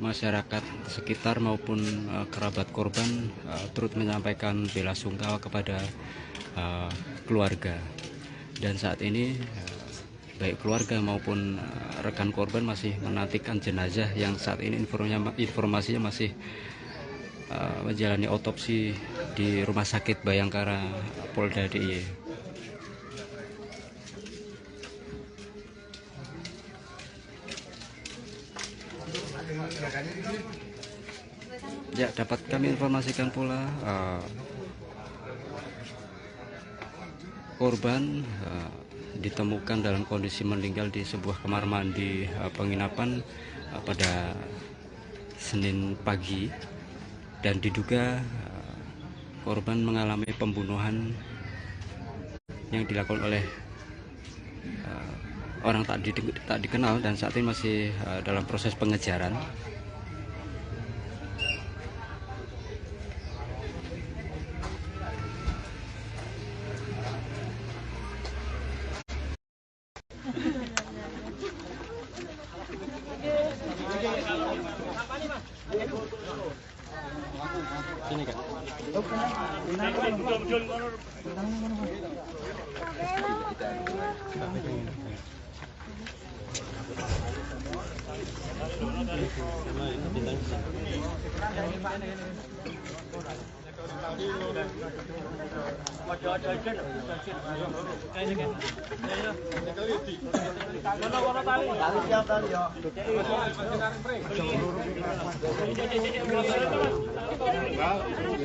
masyarakat sekitar maupun kerabat korban turut menyampaikan bela sungkawa kepada keluarga. Dan saat ini baik keluarga maupun rekan korban masih menantikan jenazah yang saat ini informasinya masih menjalani autopsi di Rumah Sakit Bayangkara Polda DIY. Ya, dapat kami informasikan pula korban ditemukan dalam kondisi meninggal di sebuah kamar mandi penginapan pada Senin pagi, dan diduga korban mengalami pembunuhan yang dilakukan oleh orang tak dikenal, dan saat ini masih dalam proses pengejaran. Sini Kak.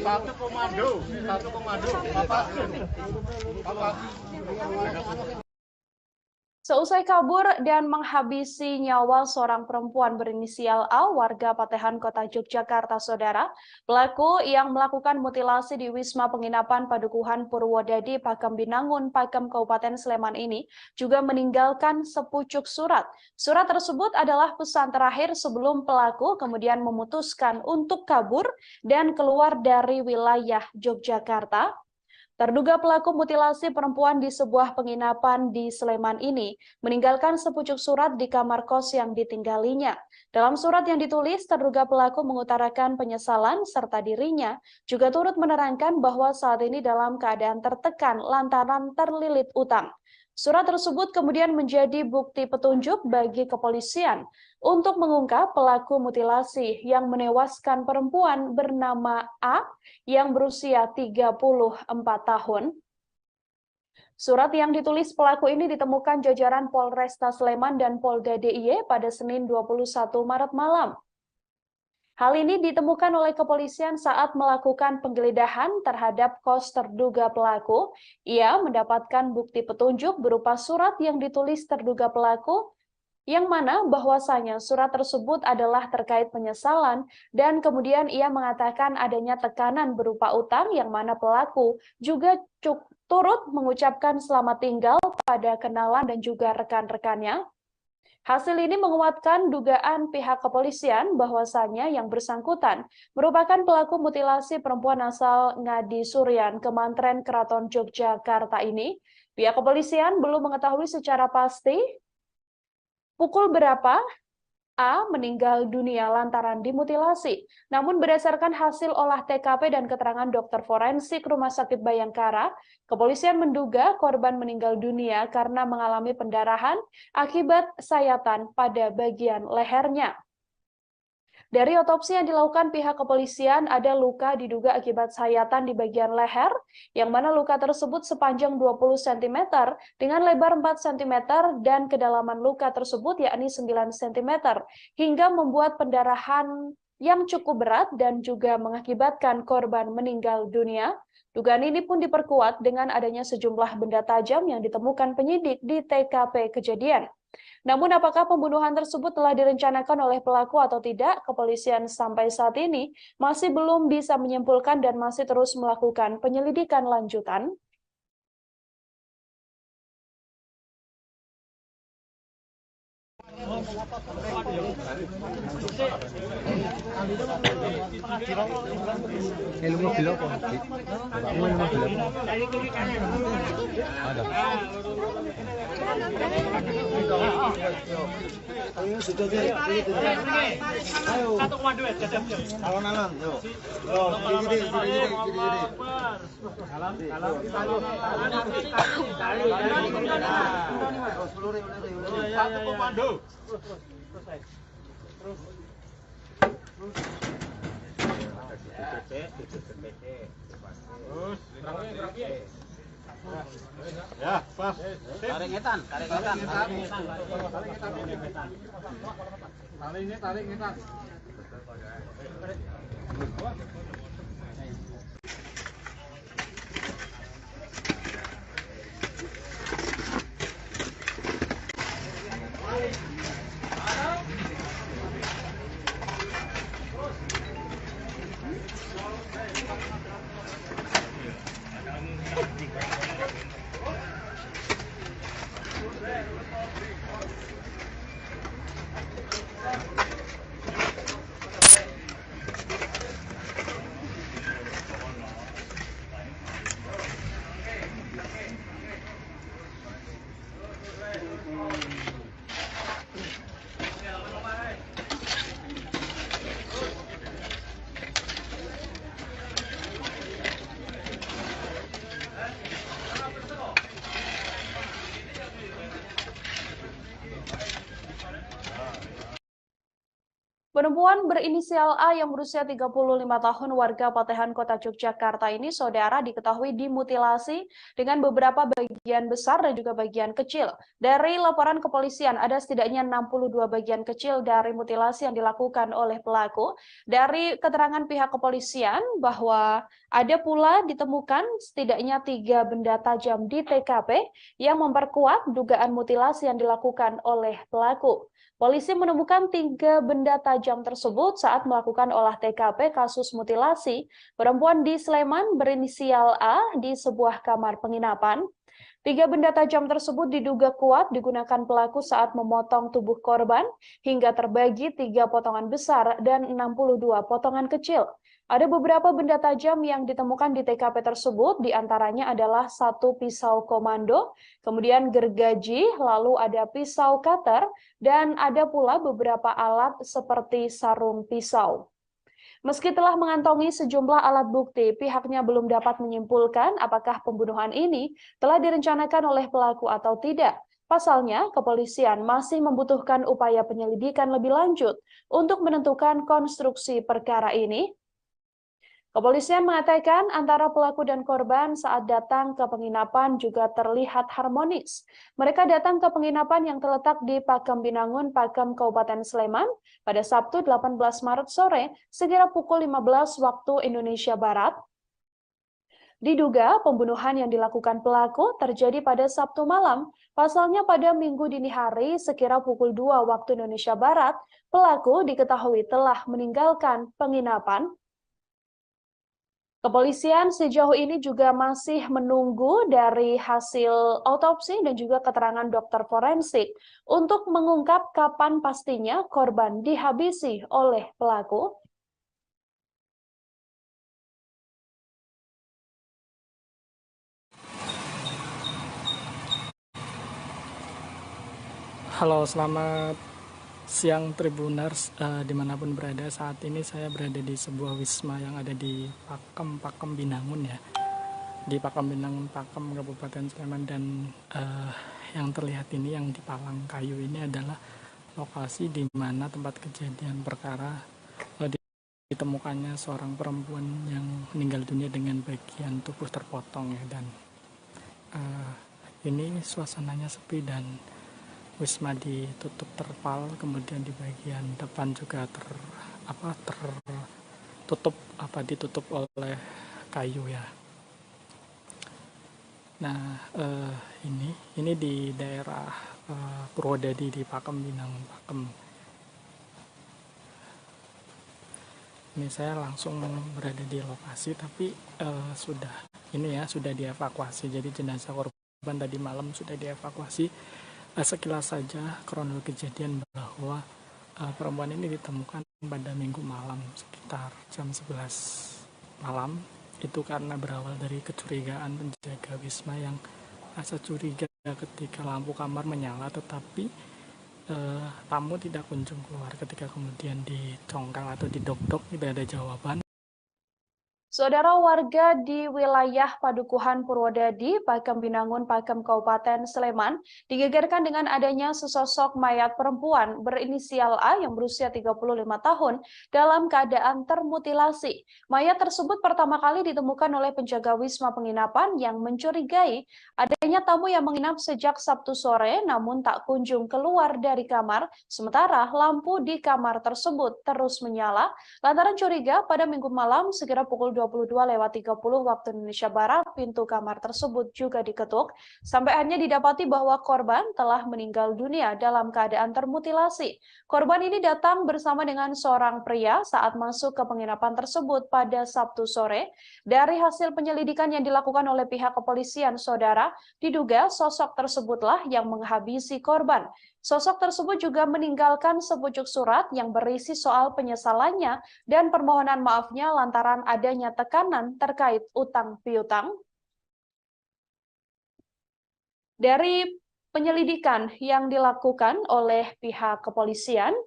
Satu komando. Apa? Seusai kabur dan menghabisi nyawa seorang perempuan berinisial A, warga Patehan, Kota Yogyakarta, Saudara, pelaku yang melakukan mutilasi di Wisma Penginapan Padukuhan Purwodadi, Pakem Binangun, Pakem, Kabupaten Sleman ini juga meninggalkan sepucuk surat. Surat tersebut adalah pesan terakhir sebelum pelaku kemudian memutuskan untuk kabur dan keluar dari wilayah Yogyakarta. Terduga pelaku mutilasi perempuan di sebuah penginapan di Sleman ini meninggalkan sepucuk surat di kamar kos yang ditinggalinya. Dalam surat yang ditulis, terduga pelaku mengutarakan penyesalan serta dirinya juga turut menerangkan bahwa saat ini dalam keadaan tertekan lantaran terlilit utang. Surat tersebut kemudian menjadi bukti petunjuk bagi kepolisian untuk mengungkap pelaku mutilasi yang menewaskan perempuan bernama A yang berusia 34 tahun. Surat yang ditulis pelaku ini ditemukan jajaran Polresta Sleman dan Polda DIY pada Senin 21 Maret malam. Hal ini ditemukan oleh kepolisian saat melakukan penggeledahan terhadap kos terduga pelaku. Ia mendapatkan bukti petunjuk berupa surat yang ditulis terduga pelaku, yang mana bahwasanya surat tersebut adalah terkait penyesalan, dan kemudian ia mengatakan adanya tekanan berupa utang, yang mana pelaku juga turut mengucapkan selamat tinggal pada kenalan dan juga rekan-rekannya. Hasil ini menguatkan dugaan pihak kepolisian bahwasannya yang bersangkutan merupakan pelaku mutilasi perempuan asal Ngadi Suryan, Kemantren Keraton Yogyakarta ini. Pihak kepolisian belum mengetahui secara pasti pukul berapa A meninggal dunia lantaran dimutilasi. Namun berdasarkan hasil olah TKP dan keterangan dokter forensik Rumah Sakit Bayangkara, kepolisian menduga korban meninggal dunia karena mengalami pendarahan akibat sayatan pada bagian lehernya. Dari otopsi yang dilakukan pihak kepolisian, ada luka diduga akibat sayatan di bagian leher, yang mana luka tersebut sepanjang 20 cm dengan lebar 4 cm dan kedalaman luka tersebut yakni 9 cm, hingga membuat pendarahan yang cukup berat dan juga mengakibatkan korban meninggal dunia. Dugaan ini pun diperkuat dengan adanya sejumlah benda tajam yang ditemukan penyidik di TKP kejadian. Namun apakah pembunuhan tersebut telah direncanakan oleh pelaku atau tidak, kepolisian sampai saat ini masih belum bisa menyimpulkan dan masih terus melakukan penyelidikan lanjutan. Alon-alon, yuk. Gini. Satu komando. Ya, pas. Tarik ngetan. Tarik ngetan. Perempuan berinisial A yang berusia 35 tahun warga Patehan Kota Yogyakarta ini, saudara, diketahui dimutilasi dengan beberapa bagian besar dan juga bagian kecil. Dari laporan kepolisian, ada setidaknya 62 bagian kecil dari mutilasi yang dilakukan oleh pelaku. Dari keterangan pihak kepolisian bahwa ada pula ditemukan setidaknya 3 benda tajam di TKP yang memperkuat dugaan mutilasi yang dilakukan oleh pelaku. Polisi menemukan 3 benda tajam tersebut saat melakukan olah TKP kasus mutilasi perempuan di Sleman berinisial A di sebuah kamar penginapan. 3 benda tajam tersebut diduga kuat digunakan pelaku saat memotong tubuh korban hingga terbagi 3 potongan besar dan 62 potongan kecil. Ada beberapa benda tajam yang ditemukan di TKP tersebut, diantaranya adalah 1 pisau komando, kemudian gergaji, lalu ada pisau cutter, dan ada pula beberapa alat seperti sarung pisau. Meski telah mengantongi sejumlah alat bukti, pihaknya belum dapat menyimpulkan apakah pembunuhan ini telah direncanakan oleh pelaku atau tidak. Pasalnya, kepolisian masih membutuhkan upaya penyelidikan lebih lanjut untuk menentukan konstruksi perkara ini. Kepolisian mengatakan antara pelaku dan korban saat datang ke penginapan juga terlihat harmonis. Mereka datang ke penginapan yang terletak di Pakem Binangun, Pakem, Kabupaten Sleman pada Sabtu 18 Maret sore sekira pukul 15 waktu Indonesia Barat. Diduga pembunuhan yang dilakukan pelaku terjadi pada Sabtu malam. Pasalnya pada Minggu dini hari sekira pukul 2 waktu Indonesia Barat, pelaku diketahui telah meninggalkan penginapan. Kepolisian sejauh ini juga masih menunggu dari hasil autopsi dan juga keterangan dokter forensik untuk mengungkap kapan pastinya korban dihabisi oleh pelaku. Halo, selamat siang Tribuners, dimanapun berada. Saat ini saya berada di sebuah wisma yang ada di Pakem Binangun ya, di Pakem Binangun, Pakem, Kabupaten Sleman. Dan yang terlihat ini, yang di palang kayu ini adalah lokasi di mana tempat kejadian perkara ditemukannya seorang perempuan yang meninggal dunia dengan bagian tubuh terpotong ya. Dan ini suasananya sepi dan wisma ditutup terpal, kemudian di bagian depan juga ditutup oleh kayu ya. Nah, ini di daerah Purwodadi di Pakem Binangun, Pakem. Ini saya langsung berada di lokasi, tapi sudah dievakuasi. Jadi jenazah korban tadi malam sudah dievakuasi. Sekilas saja kronologi kejadian bahwa perempuan ini ditemukan pada Minggu malam sekitar jam 11 malam. Itu karena berawal dari kecurigaan penjaga wisma yang rasa curiga ketika lampu kamar menyala, tetapi tamu tidak kunjung keluar. Ketika kemudian dicongkel atau didok-dok, tidak ada jawaban. Saudara, warga di wilayah Padukuhan Purwodadi, Pakem Binangun, Pakem, Kabupaten Sleman, digegerkan dengan adanya sesosok mayat perempuan berinisial A yang berusia 35 tahun dalam keadaan termutilasi. Mayat tersebut pertama kali ditemukan oleh penjaga wisma penginapan yang mencurigai adanya tamu yang menginap sejak Sabtu sore namun tak kunjung keluar dari kamar, sementara lampu di kamar tersebut terus menyala. Lantaran curiga, pada Minggu malam sekira pukul 22.30 waktu Indonesia Barat, pintu kamar tersebut juga diketuk, sampai akhirnya didapati bahwa korban telah meninggal dunia dalam keadaan termutilasi. Korban ini datang bersama dengan seorang pria saat masuk ke penginapan tersebut pada Sabtu sore. Dari hasil penyelidikan yang dilakukan oleh pihak kepolisian, saudara, diduga sosok tersebutlah yang menghabisi korban. Sosok tersebut juga meninggalkan sepucuk surat yang berisi soal penyesalannya dan permohonan maafnya lantaran adanya tekanan terkait utang piutang. Dari penyelidikan yang dilakukan oleh pihak kepolisian,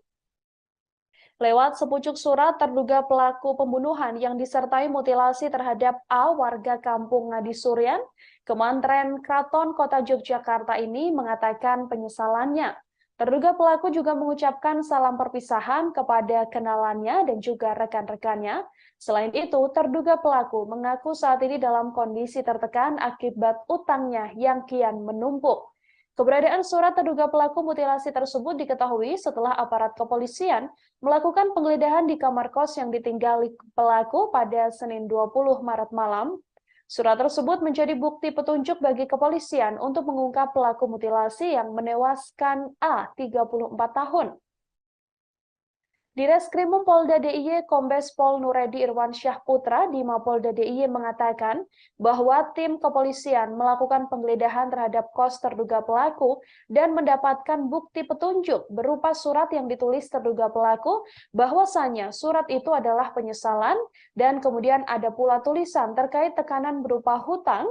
lewat sepucuk surat, terduga pelaku pembunuhan yang disertai mutilasi terhadap A, warga kampung Ngadisurian, Kemantren Kraton Kota Yogyakarta ini mengatakan penyesalannya. Terduga pelaku juga mengucapkan salam perpisahan kepada kenalannya dan juga rekan-rekannya. Selain itu, terduga pelaku mengaku saat ini dalam kondisi tertekan akibat utangnya yang kian menumpuk. Keberadaan surat terduga pelaku mutilasi tersebut diketahui setelah aparat kepolisian melakukan penggeledahan di kamar kos yang ditinggali pelaku pada Senin 20 Maret malam. Surat tersebut menjadi bukti petunjuk bagi kepolisian untuk mengungkap pelaku mutilasi yang menewaskan A, 34 tahun. Di Reskrimum Polda DIY, Kombes Pol Nuredi Irwansyah Putra di Mapolda DIY mengatakan bahwa tim kepolisian melakukan penggeledahan terhadap kos terduga pelaku dan mendapatkan bukti petunjuk berupa surat yang ditulis terduga pelaku bahwasanya surat itu adalah penyesalan dan kemudian ada pula tulisan terkait tekanan berupa hutang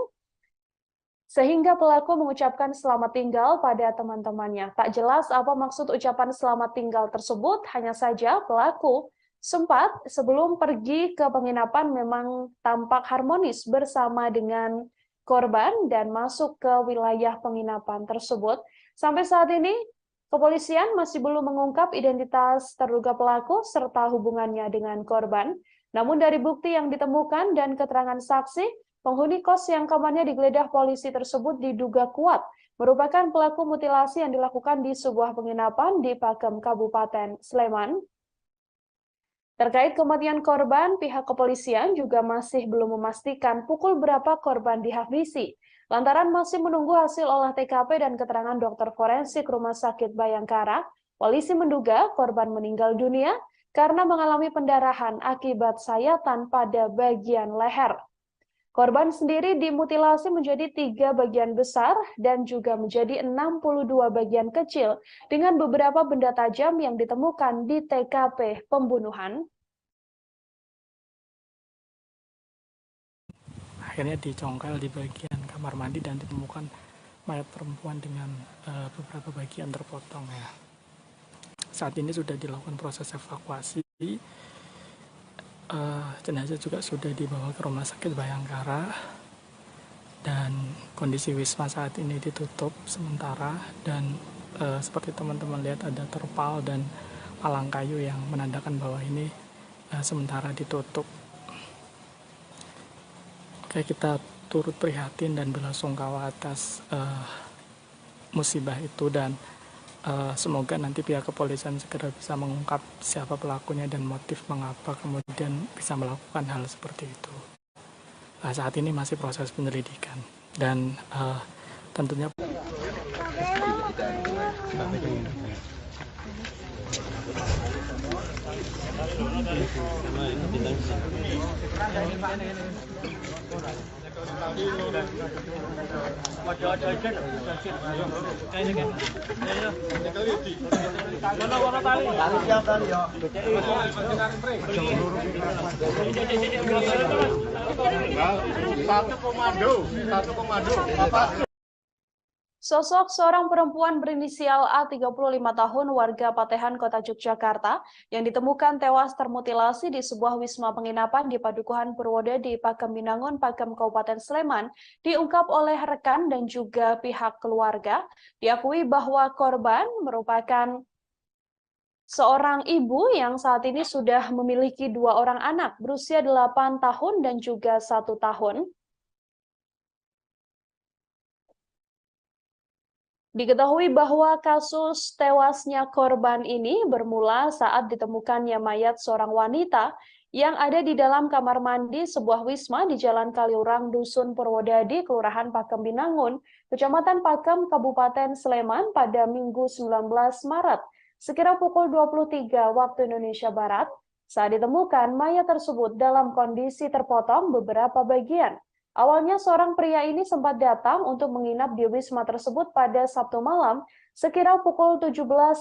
sehingga pelaku mengucapkan selamat tinggal pada teman-temannya. Tak jelas apa maksud ucapan selamat tinggal tersebut, hanya saja pelaku sempat sebelum pergi ke penginapan memang tampak harmonis bersama dengan korban dan masuk ke wilayah penginapan tersebut. Sampai saat ini, kepolisian masih belum mengungkap identitas terduga pelaku serta hubungannya dengan korban. Namun dari bukti yang ditemukan dan keterangan saksi, penghuni kos yang kamarnya digeledah polisi tersebut diduga kuat merupakan pelaku mutilasi yang dilakukan di sebuah penginapan di Pakem, Kabupaten Sleman. Terkait kematian korban, pihak kepolisian juga masih belum memastikan pukul berapa korban dihabisi. Lantaran masih menunggu hasil olah TKP dan keterangan dokter forensik Rumah Sakit Bayangkara, polisi menduga korban meninggal dunia karena mengalami pendarahan akibat sayatan pada bagian leher. Korban sendiri dimutilasi menjadi 3 bagian besar dan juga menjadi 62 bagian kecil dengan beberapa benda tajam yang ditemukan di TKP pembunuhan. Akhirnya dicongkel di bagian kamar mandi dan ditemukan mayat perempuan dengan beberapa bagian terpotong ya. Saat ini sudah dilakukan proses evakuasi. Jenazah juga sudah dibawa ke Rumah Sakit Bayangkara dan kondisi Wisma saat ini ditutup sementara dan seperti teman-teman lihat ada terpal dan palang kayu yang menandakan bahwa ini sementara ditutup. Oke, kita turut prihatin dan belasungkawa atas musibah itu dan semoga nanti pihak kepolisian segera bisa mengungkap siapa pelakunya dan motif mengapa kemudian bisa melakukan hal seperti itu. Saat ini masih proses penyelidikan dan tentunya Satu komando. Sosok seorang perempuan berinisial A 35 tahun warga Patehan, Kota Yogyakarta yang ditemukan tewas termutilasi di sebuah wisma penginapan di Padukuhan Purwodadi, Pakem Binangun, Pakem, Kabupaten Sleman diungkap oleh rekan dan juga pihak keluarga. Diakui bahwa korban merupakan seorang ibu yang saat ini sudah memiliki 2 orang anak berusia 8 tahun dan juga 1 tahun. Diketahui bahwa kasus tewasnya korban ini bermula saat ditemukannya mayat seorang wanita yang ada di dalam kamar mandi sebuah wisma di Jalan Kaliurang, Dusun Purwodadi, Kelurahan Pakem Binangun, Kecamatan Pakem, Kabupaten Sleman pada Minggu 19 Maret, sekira pukul 23 waktu Indonesia Barat. Saat ditemukan, mayat tersebut dalam kondisi terpotong beberapa bagian. Awalnya seorang pria ini sempat datang untuk menginap di wisma tersebut pada Sabtu malam sekira pukul 17.30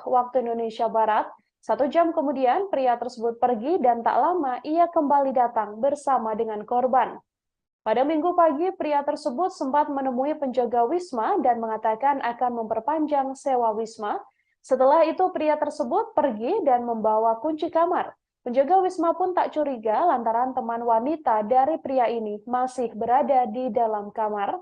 waktu Indonesia Barat. 1 jam kemudian pria tersebut pergi dan tak lama ia kembali datang bersama dengan korban. Pada Minggu pagi pria tersebut sempat menemui penjaga wisma dan mengatakan akan memperpanjang sewa wisma. Setelah itu pria tersebut pergi dan membawa kunci kamar. Penjaga wisma pun tak curiga lantaran teman wanita dari pria ini masih berada di dalam kamar.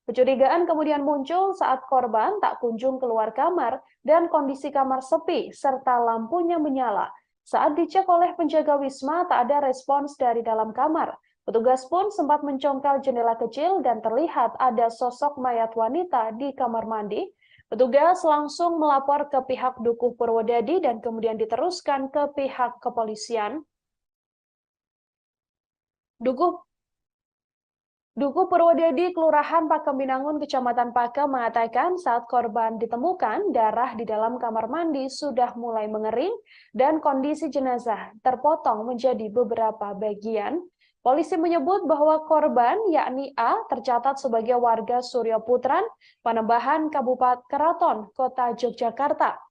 Kecurigaan kemudian muncul saat korban tak kunjung keluar kamar dan kondisi kamar sepi serta lampunya menyala. Saat dicek oleh penjaga wisma tak ada respons dari dalam kamar. Petugas pun sempat mencongkel jendela kecil dan terlihat ada sosok mayat wanita di kamar mandi. Petugas langsung melapor ke pihak Dukuh Purwodadi dan kemudian diteruskan ke pihak kepolisian. Dukuh Purwodadi, Kelurahan Pakem Binangun, Kecamatan Pakem mengatakan saat korban ditemukan, darah di dalam kamar mandi sudah mulai mengering dan kondisi jenazah terpotong menjadi beberapa bagian. Polisi menyebut bahwa korban, yakni A, tercatat sebagai warga Suryo Putran, Panembahan, Kabupaten Keraton, Kota Yogyakarta.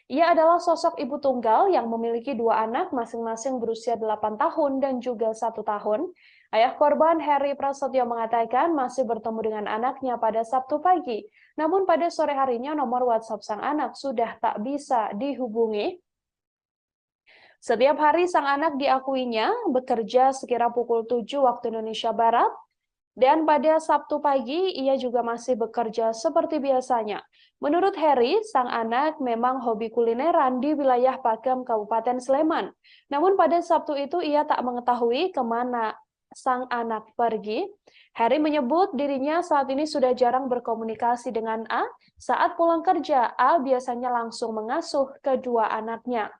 Ia adalah sosok ibu tunggal yang memiliki 2 anak masing-masing berusia 8 tahun dan juga 1 tahun. Ayah korban, Heri Prasetyo, mengatakan masih bertemu dengan anaknya pada Sabtu pagi. Namun pada sore harinya nomor WhatsApp sang anak sudah tak bisa dihubungi. Setiap hari sang anak diakuinya bekerja sekira pukul 7 waktu Indonesia Barat. Dan pada Sabtu pagi, ia juga masih bekerja seperti biasanya. Menurut Heri, sang anak memang hobi kulineran di wilayah Pakem, Kabupaten Sleman. Namun pada Sabtu itu ia tak mengetahui kemana sang anak pergi. Heri menyebut dirinya saat ini sudah jarang berkomunikasi dengan A. Saat pulang kerja, A biasanya langsung mengasuh kedua anaknya.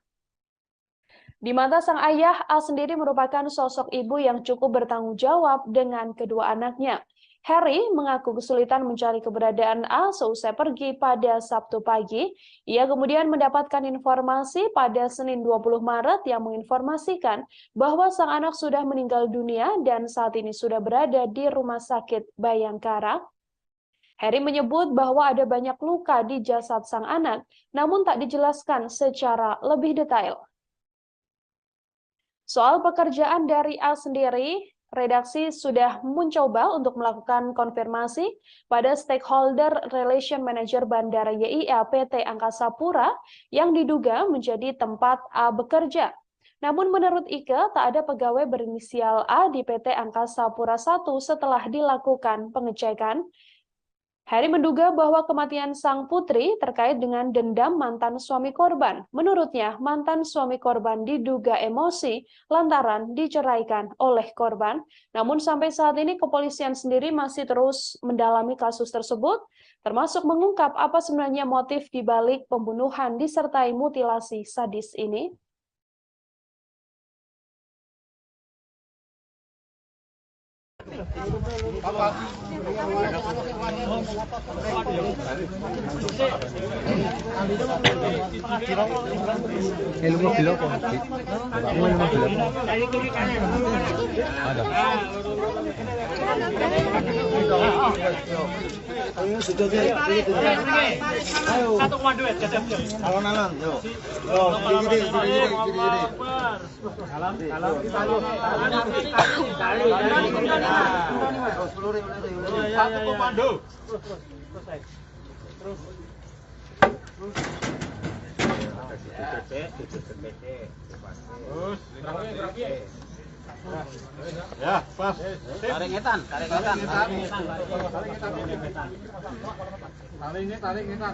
Di mata sang ayah, A sendiri merupakan sosok ibu yang cukup bertanggung jawab dengan kedua anaknya. Heri mengaku kesulitan mencari keberadaan A seusai pergi pada Sabtu pagi. Ia kemudian mendapatkan informasi pada Senin 20 Maret yang menginformasikan bahwa sang anak sudah meninggal dunia dan saat ini sudah berada di Rumah Sakit Bayangkara. Heri menyebut bahwa ada banyak luka di jasad sang anak, namun tak dijelaskan secara lebih detail. Soal pekerjaan dari A sendiri, redaksi sudah mencoba untuk melakukan konfirmasi pada Stakeholder Relation Manager Bandara YIA PT Angkasa Pura yang diduga menjadi tempat A bekerja. Namun menurut Ike, tak ada pegawai berinisial A di PT Angkasa Pura I setelah dilakukan pengecekan. Heri menduga bahwa kematian sang putri terkait dengan dendam mantan suami korban. Menurutnya, mantan suami korban diduga emosi lantaran diceraikan oleh korban. Namun sampai saat ini kepolisian sendiri masih terus mendalami kasus tersebut, termasuk mengungkap apa sebenarnya motif di balik pembunuhan disertai mutilasi sadis ini. Alon-alon, yuk. Satu komando. Ya, pas. Tarik ngetan. Tarik ngetan.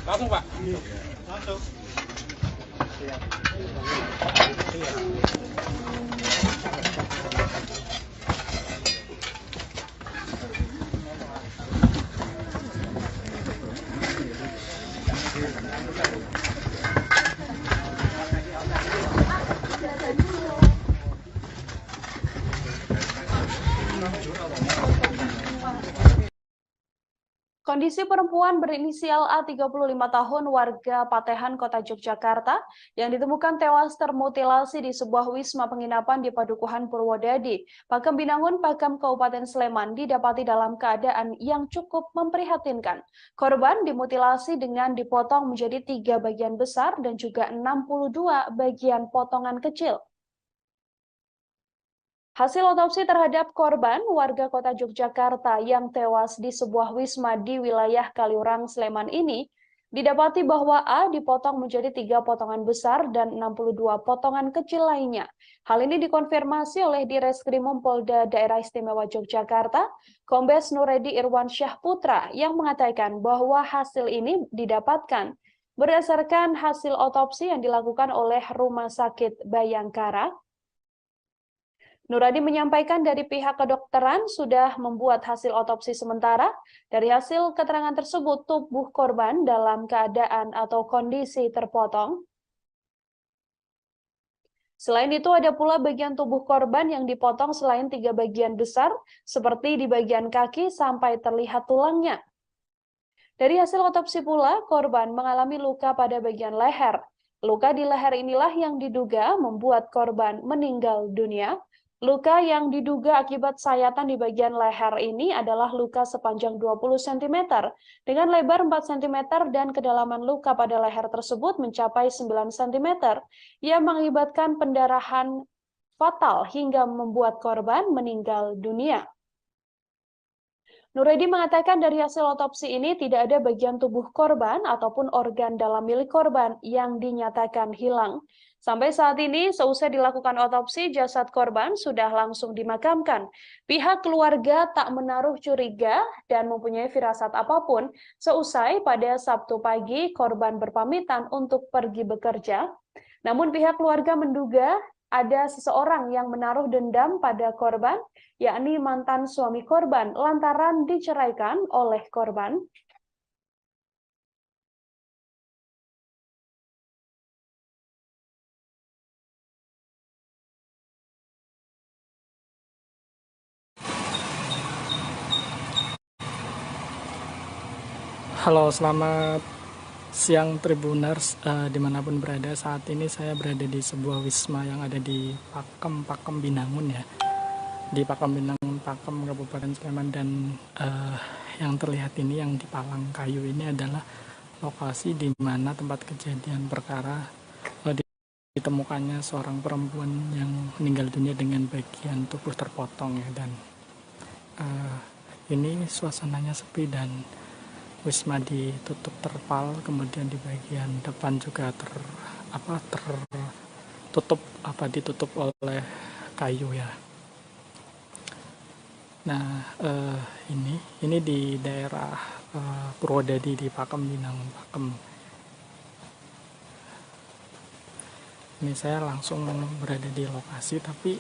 Langsung Pak. Langsung. Kondisi perempuan berinisial A 35 tahun warga Patehan, Kota Yogyakarta yang ditemukan tewas termutilasi di sebuah wisma penginapan di Padukuhan Purwodadi, Pakem Binangun, Pakem, Kabupaten Sleman didapati dalam keadaan yang cukup memprihatinkan. Korban dimutilasi dengan dipotong menjadi 3 bagian besar dan juga 62 bagian potongan kecil. Hasil otopsi terhadap korban warga Kota Yogyakarta yang tewas di sebuah wisma di wilayah Kaliurang, Sleman ini, didapati bahwa A dipotong menjadi 3 potongan besar dan 62 potongan kecil lainnya. Hal ini dikonfirmasi oleh Direskrimum Polda Daerah Istimewa Yogyakarta, Kombes Nuredi Irwan Syah Putra, yang mengatakan bahwa hasil ini didapatkan berdasarkan hasil otopsi yang dilakukan oleh Rumah Sakit Bayangkara. Nuradi menyampaikan dari pihak kedokteran sudah membuat hasil otopsi sementara. Dari hasil keterangan tersebut, tubuh korban dalam keadaan atau kondisi terpotong. Selain itu, ada pula bagian tubuh korban yang dipotong selain 3 bagian besar, seperti di bagian kaki sampai terlihat tulangnya. Dari hasil otopsi pula, korban mengalami luka pada bagian leher. Luka di leher inilah yang diduga membuat korban meninggal dunia. Luka yang diduga akibat sayatan di bagian leher ini adalah luka sepanjang 20 cm dengan lebar 4 cm dan kedalaman luka pada leher tersebut mencapai 9 cm yang mengakibatkan pendarahan fatal hingga membuat korban meninggal dunia. Nuredi mengatakan dari hasil otopsi ini tidak ada bagian tubuh korban ataupun organ dalam milik korban yang dinyatakan hilang. Sampai saat ini, seusai dilakukan otopsi, jasad korban sudah langsung dimakamkan. Pihak keluarga tak menaruh curiga dan mempunyai firasat apapun. Seusai pada Sabtu pagi, korban berpamitan untuk pergi bekerja. Namun pihak keluarga menduga ada seseorang yang menaruh dendam pada korban, yakni mantan suami korban, lantaran diceraikan oleh korban. Halo, selamat siang Tribuners, dimanapun berada. Saat ini saya berada di sebuah wisma yang ada di Pakem Binangun ya, di Pakem Binangun, Pakem, Kabupaten Sleman. Dan yang terlihat ini, yang di palang kayu ini adalah lokasi di mana tempat kejadian perkara ditemukannya seorang perempuan yang meninggal dunia dengan bagian tubuh terpotong ya. Dan ini suasananya sepi dan wisma ditutup terpal, kemudian di bagian depan juga ditutup oleh kayu ya. Nah, ini di daerah Purwodadi di Pakem Binangun, Pakem. Ini saya langsung berada di lokasi, tapi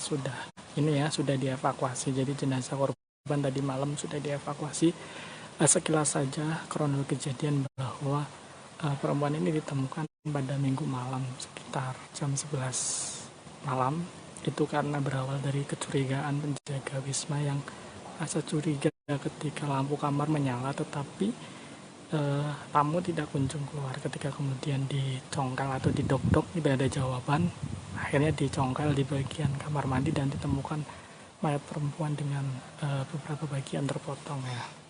sudah dievakuasi. Jadi jenazah korban tadi malam sudah dievakuasi. Sekilas saja kronologi kejadian bahwa perempuan ini ditemukan pada Minggu malam sekitar jam 11 malam. Itu karena berawal dari kecurigaan penjaga wisma yang rasa curiga ketika lampu kamar menyala, tetapi tamu tidak kunjung keluar. Ketika kemudian dicongkel atau didok-dok, tidak ada jawaban. Akhirnya dicongkel di bagian kamar mandi dan ditemukan mayat perempuan dengan beberapa bagian terpotong ya.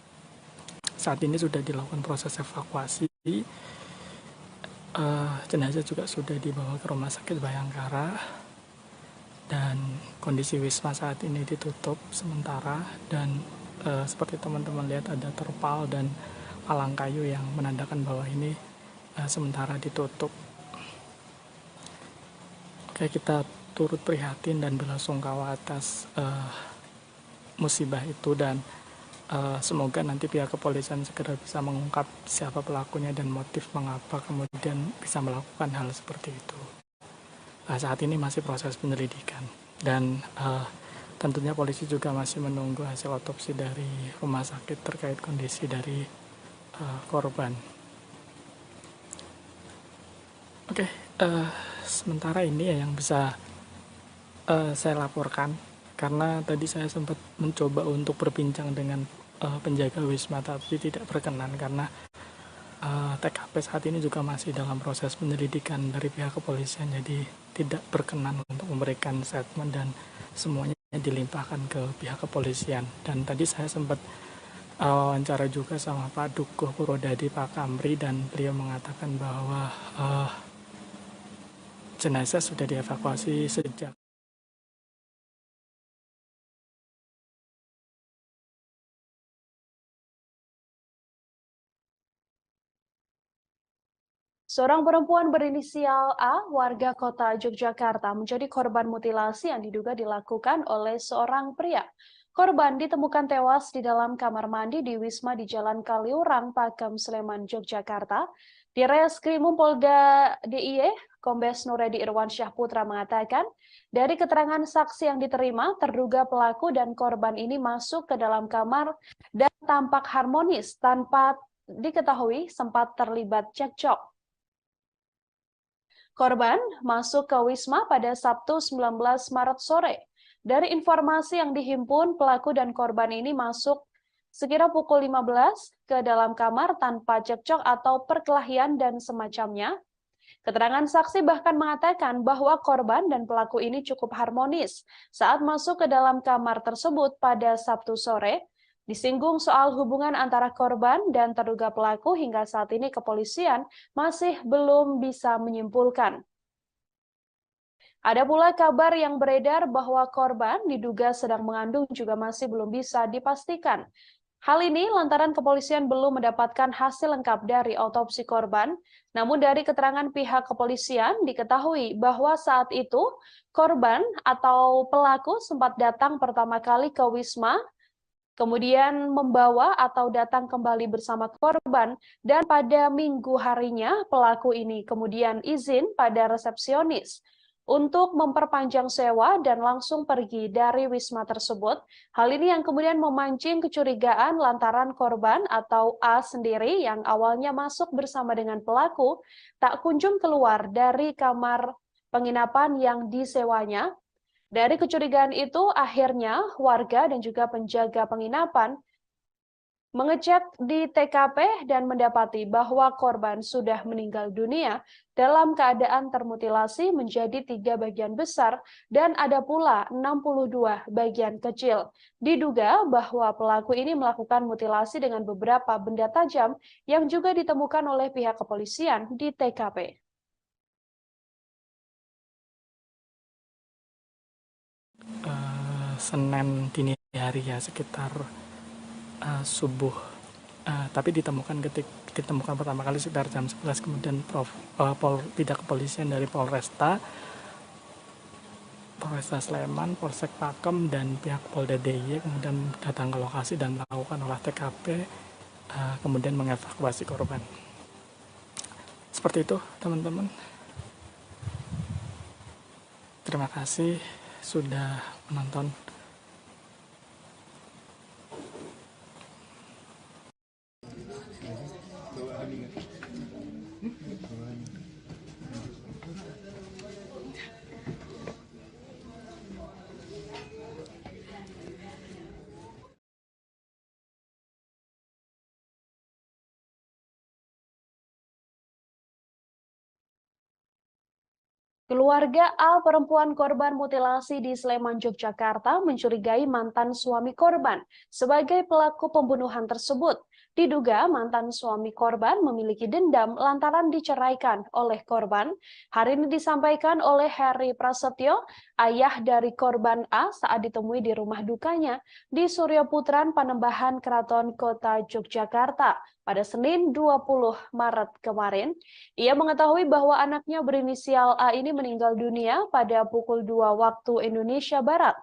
Saat ini sudah dilakukan proses evakuasi. Jenazah juga sudah dibawa ke Rumah Sakit Bayangkara. Dan kondisi wisma saat ini ditutup sementara. Dan seperti teman-teman lihat, ada terpal dan palang kayu yang menandakan bahwa ini sementara ditutup. Oke, kita turut prihatin dan belasungkawa atas musibah itu, dan semoga nanti pihak kepolisian segera bisa mengungkap siapa pelakunya dan motif mengapa kemudian bisa melakukan hal seperti itu. Saat ini masih proses penyelidikan, dan tentunya polisi juga masih menunggu hasil otopsi dari rumah sakit terkait kondisi dari korban. Oke, sementara ini ya yang bisa saya laporkan, karena tadi saya sempat mencoba untuk berbincang dengan penjaga wisma, tapi tidak berkenan karena TKP saat ini juga masih dalam proses penyelidikan dari pihak kepolisian, jadi tidak berkenan untuk memberikan statement dan semuanya dilimpahkan ke pihak kepolisian. Dan tadi saya sempat wawancara juga sama Pak Dukuh Purwodadi, Pak Kamri, dan beliau mengatakan bahwa jenazah sudah dievakuasi sejak Seorang perempuan berinisial A, warga kota Yogyakarta, menjadi korban mutilasi yang diduga dilakukan oleh seorang pria. Korban ditemukan tewas di dalam kamar mandi di Wisma di Jalan Kaliurang, Pakem, Sleman, Yogyakarta. Di Reskrimum Polda DIY, Kombes Nuredi Irwansyah Putra mengatakan, dari keterangan saksi yang diterima, terduga pelaku dan korban ini masuk ke dalam kamar dan tampak harmonis tanpa diketahui sempat terlibat cekcok. Korban masuk ke Wisma pada Sabtu 19 Maret sore. Dari informasi yang dihimpun, pelaku dan korban ini masuk sekira pukul 15 ke dalam kamar tanpa cekcok atau perkelahian dan semacamnya. Keterangan saksi bahkan mengatakan bahwa korban dan pelaku ini cukup harmonis saat masuk ke dalam kamar tersebut pada Sabtu sore. Disinggung soal hubungan antara korban dan terduga pelaku, hingga saat ini kepolisian masih belum bisa menyimpulkan. Ada pula kabar yang beredar bahwa korban diduga sedang mengandung juga masih belum bisa dipastikan. Hal ini lantaran kepolisian belum mendapatkan hasil lengkap dari otopsi korban. Namun dari keterangan pihak kepolisian diketahui bahwa saat itu korban atau pelaku sempat datang pertama kali ke Wisma, kemudian membawa atau datang kembali bersama korban, dan pada minggu harinya pelaku ini kemudian izin pada resepsionis untuk memperpanjang sewa dan langsung pergi dari Wisma tersebut. Hal ini yang kemudian memancing kecurigaan lantaran korban atau A sendiri yang awalnya masuk bersama dengan pelaku tak kunjung keluar dari kamar penginapan yang disewanya. Dari kecurigaan itu, akhirnya warga dan juga penjaga penginapan mengecek di TKP dan mendapati bahwa korban sudah meninggal dunia dalam keadaan termutilasi menjadi 3 bagian besar dan ada pula 62 bagian kecil. Diduga bahwa pelaku ini melakukan mutilasi dengan beberapa benda tajam yang juga ditemukan oleh pihak kepolisian di TKP. Senin dini hari ya, sekitar subuh, tapi ditemukan pertama kali sekitar jam 11, kemudian pihak kepolisian dari Polresta Sleman, Polsek Pakem, dan pihak Polda DIY kemudian datang ke lokasi dan melakukan olah TKP, kemudian mengevakuasi korban. Seperti itu teman-teman. Terima kasih sudah menonton. Keluarga A, perempuan korban mutilasi di Sleman, Yogyakarta, mencurigai mantan suami korban sebagai pelaku pembunuhan tersebut. Diduga mantan suami korban memiliki dendam lantaran diceraikan oleh korban. Hal ini disampaikan oleh Heri Prasetyo, ayah dari korban A, saat ditemui di rumah dukanya di Suryaputran, Panembahan, Keraton Kota Yogyakarta pada Senin 20 Maret kemarin. Ia mengetahui bahwa anaknya berinisial A ini meninggal dunia pada pukul 2 waktu Indonesia Barat.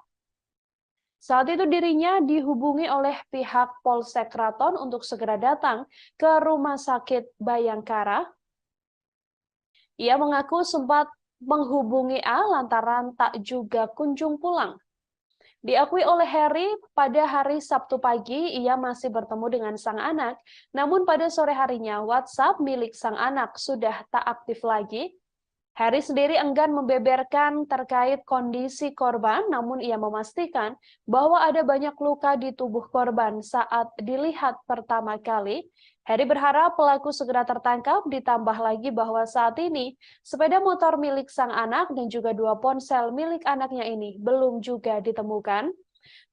Saat itu dirinya dihubungi oleh pihak Polsek Keraton untuk segera datang ke Rumah Sakit Bayangkara. Ia mengaku sempat menghubungi A lantaran tak juga kunjung pulang. Diakui oleh Heri, pada hari Sabtu pagi ia masih bertemu dengan sang anak, namun pada sore harinya WhatsApp milik sang anak sudah tak aktif lagi. Heri sendiri enggan membeberkan terkait kondisi korban, namun ia memastikan bahwa ada banyak luka di tubuh korban saat dilihat pertama kali. Heri berharap pelaku segera tertangkap, ditambah lagi bahwa saat ini sepeda motor milik sang anak dan juga 2 ponsel milik anaknya ini belum juga ditemukan.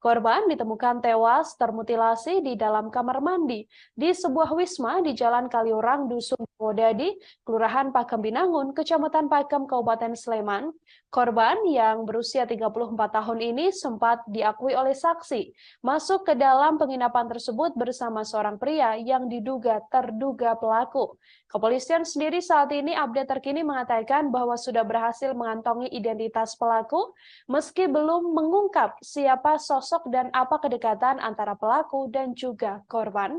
Korban ditemukan tewas termutilasi di dalam kamar mandi di sebuah wisma di Jalan Kaliurang, Dusun Bodadi, Kelurahan Pakem Binangun, Kecamatan Pakem, Kabupaten Sleman. Korban yang berusia 34 tahun ini sempat diakui oleh saksi masuk ke dalam penginapan tersebut bersama seorang pria yang diduga terduga pelaku. Kepolisian sendiri saat ini update terkini mengatakan bahwa sudah berhasil mengantongi identitas pelaku, meski belum mengungkap siapa sosok dan apa kedekatan antara pelaku dan juga korban.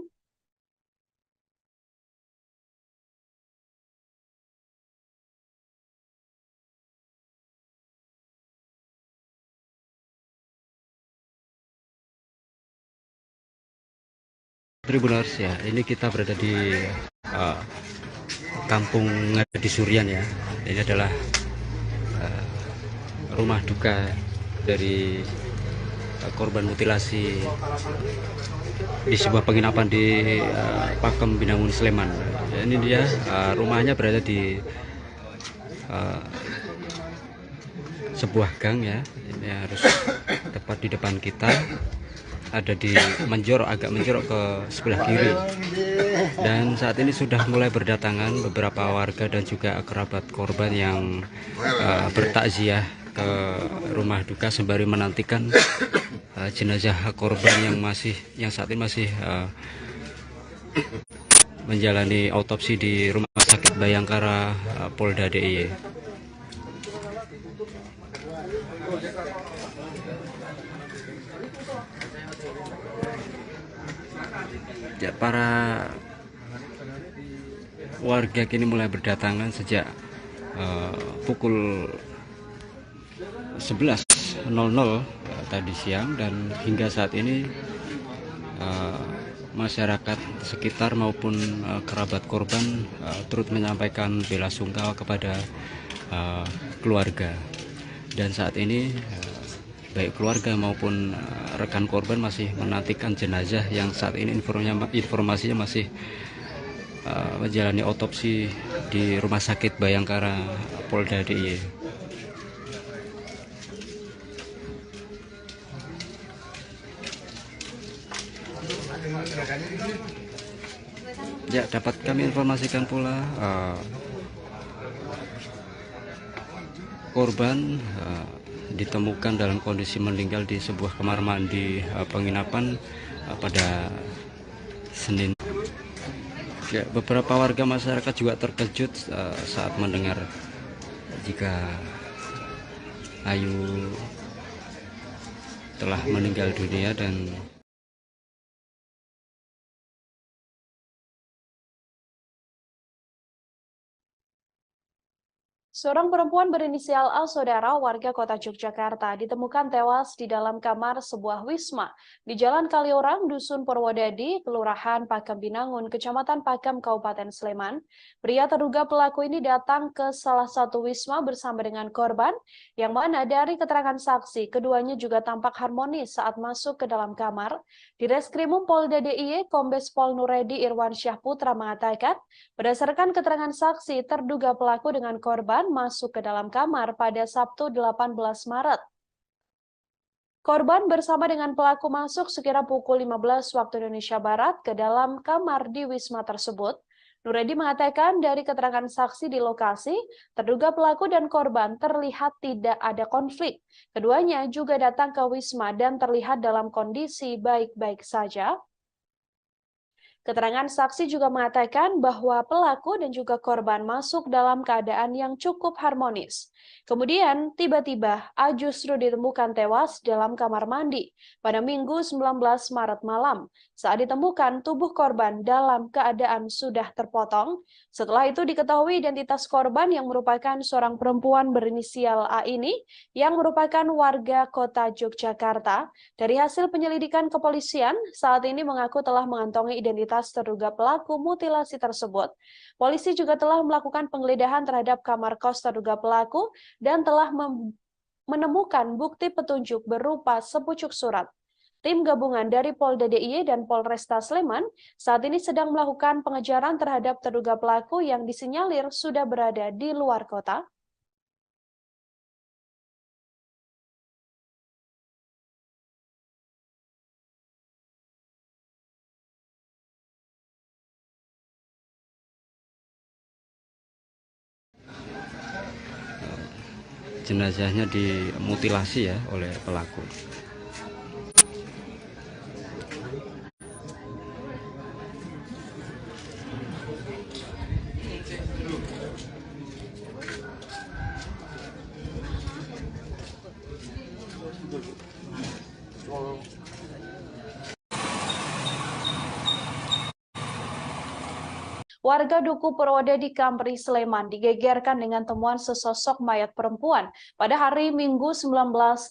Tribuners ya, ini kita berada di Kampung Ngadi Surian ya. Ini adalah rumah duka dari korban mutilasi di sebuah penginapan di Pakem Binangun Sleman. Ini dia rumahnya berada di sebuah gang ya. Ini harus tepat di depan kita. Ada di agak menjorok ke sebelah kiri. Dan saat ini sudah mulai berdatangan beberapa warga dan juga kerabat korban yang bertakziah ke rumah duka sembari menantikan jenazah korban yang saat ini masih menjalani autopsi di Rumah Sakit Bayangkara Polda DIY. Ya, para warga kini mulai berdatangan sejak pukul 11.00 tadi siang, dan hingga saat ini masyarakat sekitar maupun kerabat korban turut menyampaikan bela sungkawa kepada keluarga. Dan saat ini baik keluarga maupun rekan korban masih menantikan jenazah yang saat ini informasinya masih menjalani otopsi di Rumah Sakit Bayangkara Polda DIY. Ya, dapat kami informasikan pula korban ditemukan dalam kondisi meninggal di sebuah kamar mandi penginapan pada Senin. Ya, beberapa warga masyarakat juga terkejut saat mendengar jika Ayu telah meninggal dunia. Dan Seorang perempuan berinisial A, saudara warga kota Yogyakarta, ditemukan tewas di dalam kamar sebuah wisma di Jalan Kaliorang, Dusun Purwodadi, Kelurahan Pakem Binangun, Kecamatan Pakem, Kabupaten Sleman. Pria terduga pelaku ini datang ke salah satu wisma bersama dengan korban, yang mana dari keterangan saksi, keduanya juga tampak harmonis saat masuk ke dalam kamar. Di Reskrimum Polda DIY, Kombes Pol Nuredi Irwansyah Putra mengatakan, berdasarkan keterangan saksi, terduga pelaku dengan korban masuk ke dalam kamar pada Sabtu 18 Maret. Korban bersama dengan pelaku masuk sekira pukul 15 waktu Indonesia Barat ke dalam kamar di wisma tersebut. Nuredi mengatakan dari keterangan saksi di lokasi, terduga pelaku dan korban terlihat tidak ada konflik. Keduanya juga datang ke wisma dan terlihat dalam kondisi baik-baik saja. Keterangan saksi juga mengatakan bahwa pelaku dan juga korban masuk dalam keadaan yang cukup harmonis. Kemudian, tiba-tiba A justru ditemukan tewas dalam kamar mandi pada Minggu 19 Maret malam. Saat ditemukan, tubuh korban dalam keadaan sudah terpotong. Setelah itu diketahui identitas korban yang merupakan seorang perempuan berinisial A ini yang merupakan warga kota Yogyakarta. Dari hasil penyelidikan kepolisian, saat ini mengaku telah mengantongi identitas terduga pelaku mutilasi tersebut. Polisi juga telah melakukan penggeledahan terhadap kamar kos terduga pelaku dan telah menemukan bukti petunjuk berupa sepucuk surat. Tim gabungan dari Polda DIY dan Polresta Sleman saat ini sedang melakukan pengejaran terhadap terduga pelaku yang disinyalir sudah berada di luar kota. jenazahnya dimutilasi ya oleh pelaku. Warga Duku Purwodadi Kampri Sleman digegerkan dengan temuan sesosok mayat perempuan pada hari Minggu 19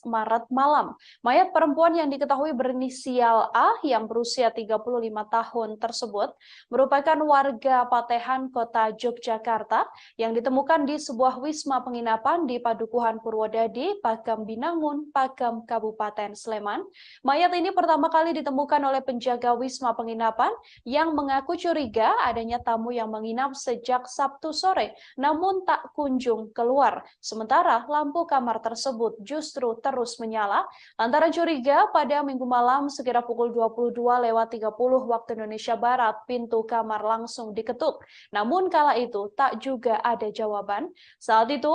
Maret malam. Mayat perempuan yang diketahui berinisial A yang berusia 35 tahun tersebut merupakan warga Patehan, Kota Yogyakarta yang ditemukan di sebuah wisma penginapan di Padukuhan Purwodadi, Pakam Binangun, Pakam Kabupaten Sleman. Mayat ini pertama kali ditemukan oleh penjaga wisma penginapan yang mengaku curiga adanya tamu yang menginap sejak Sabtu sore, namun tak kunjung keluar. Sementara lampu kamar tersebut justru terus menyala. Lantaran curiga, pada Minggu malam sekitar pukul 22.30 waktu Indonesia Barat, pintu kamar langsung diketuk. Namun kala itu tak juga ada jawaban. Saat itu,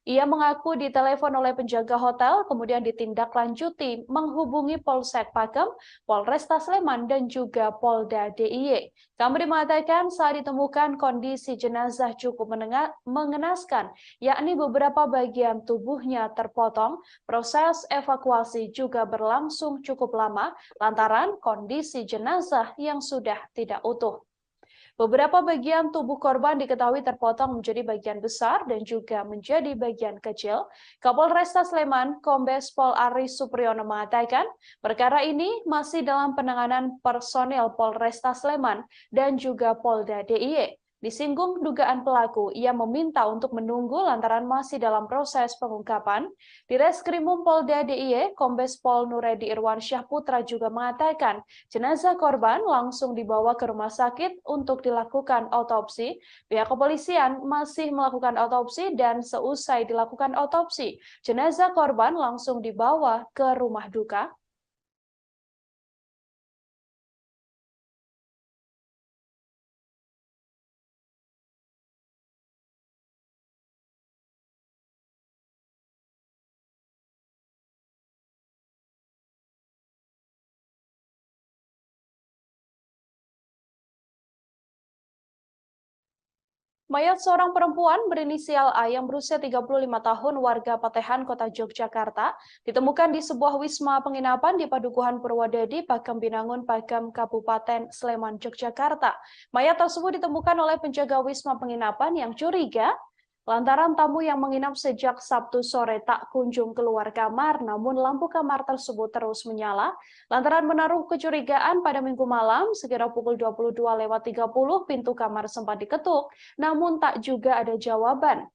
ia mengaku ditelepon oleh penjaga hotel, kemudian ditindaklanjuti menghubungi Polsek Pakem, Polresta Sleman, dan juga Polda DIY. Kami mengatakan saat ditemukan kondisi jenazah cukup mengenaskan, yakni beberapa bagian tubuhnya terpotong. Proses evakuasi juga berlangsung cukup lama lantaran kondisi jenazah yang sudah tidak utuh. Beberapa bagian tubuh korban diketahui terpotong menjadi bagian besar dan juga menjadi bagian kecil. Kapolresta Sleman, Kombes Pol Aris Supriyono mengatakan, perkara ini masih dalam penanganan personel Polresta Sleman dan juga Polda DIY. Disinggung dugaan pelaku, ia meminta untuk menunggu lantaran masih dalam proses pengungkapan. Di Reskrimum Polda DIY, Kombes Pol Nuredi Irwansyah Putra juga mengatakan jenazah korban langsung dibawa ke rumah sakit untuk dilakukan otopsi. Pihak kepolisian masih melakukan otopsi dan seusai dilakukan otopsi, jenazah korban langsung dibawa ke rumah duka. Mayat seorang perempuan berinisial A yang berusia 35 tahun warga Patehan, Kota Yogyakarta, ditemukan di sebuah wisma penginapan di Padukuhan Purwodadi, Pakam Binangun, Pakam Kabupaten Sleman, Yogyakarta. Mayat tersebut ditemukan oleh penjaga wisma penginapan yang curiga lantaran tamu yang menginap sejak Sabtu sore tak kunjung keluar kamar, namun lampu kamar tersebut terus menyala. Lantaran menaruh kecurigaan, pada Minggu malam sekitar pukul 22.30 pintu kamar sempat diketuk, namun tak juga ada jawaban.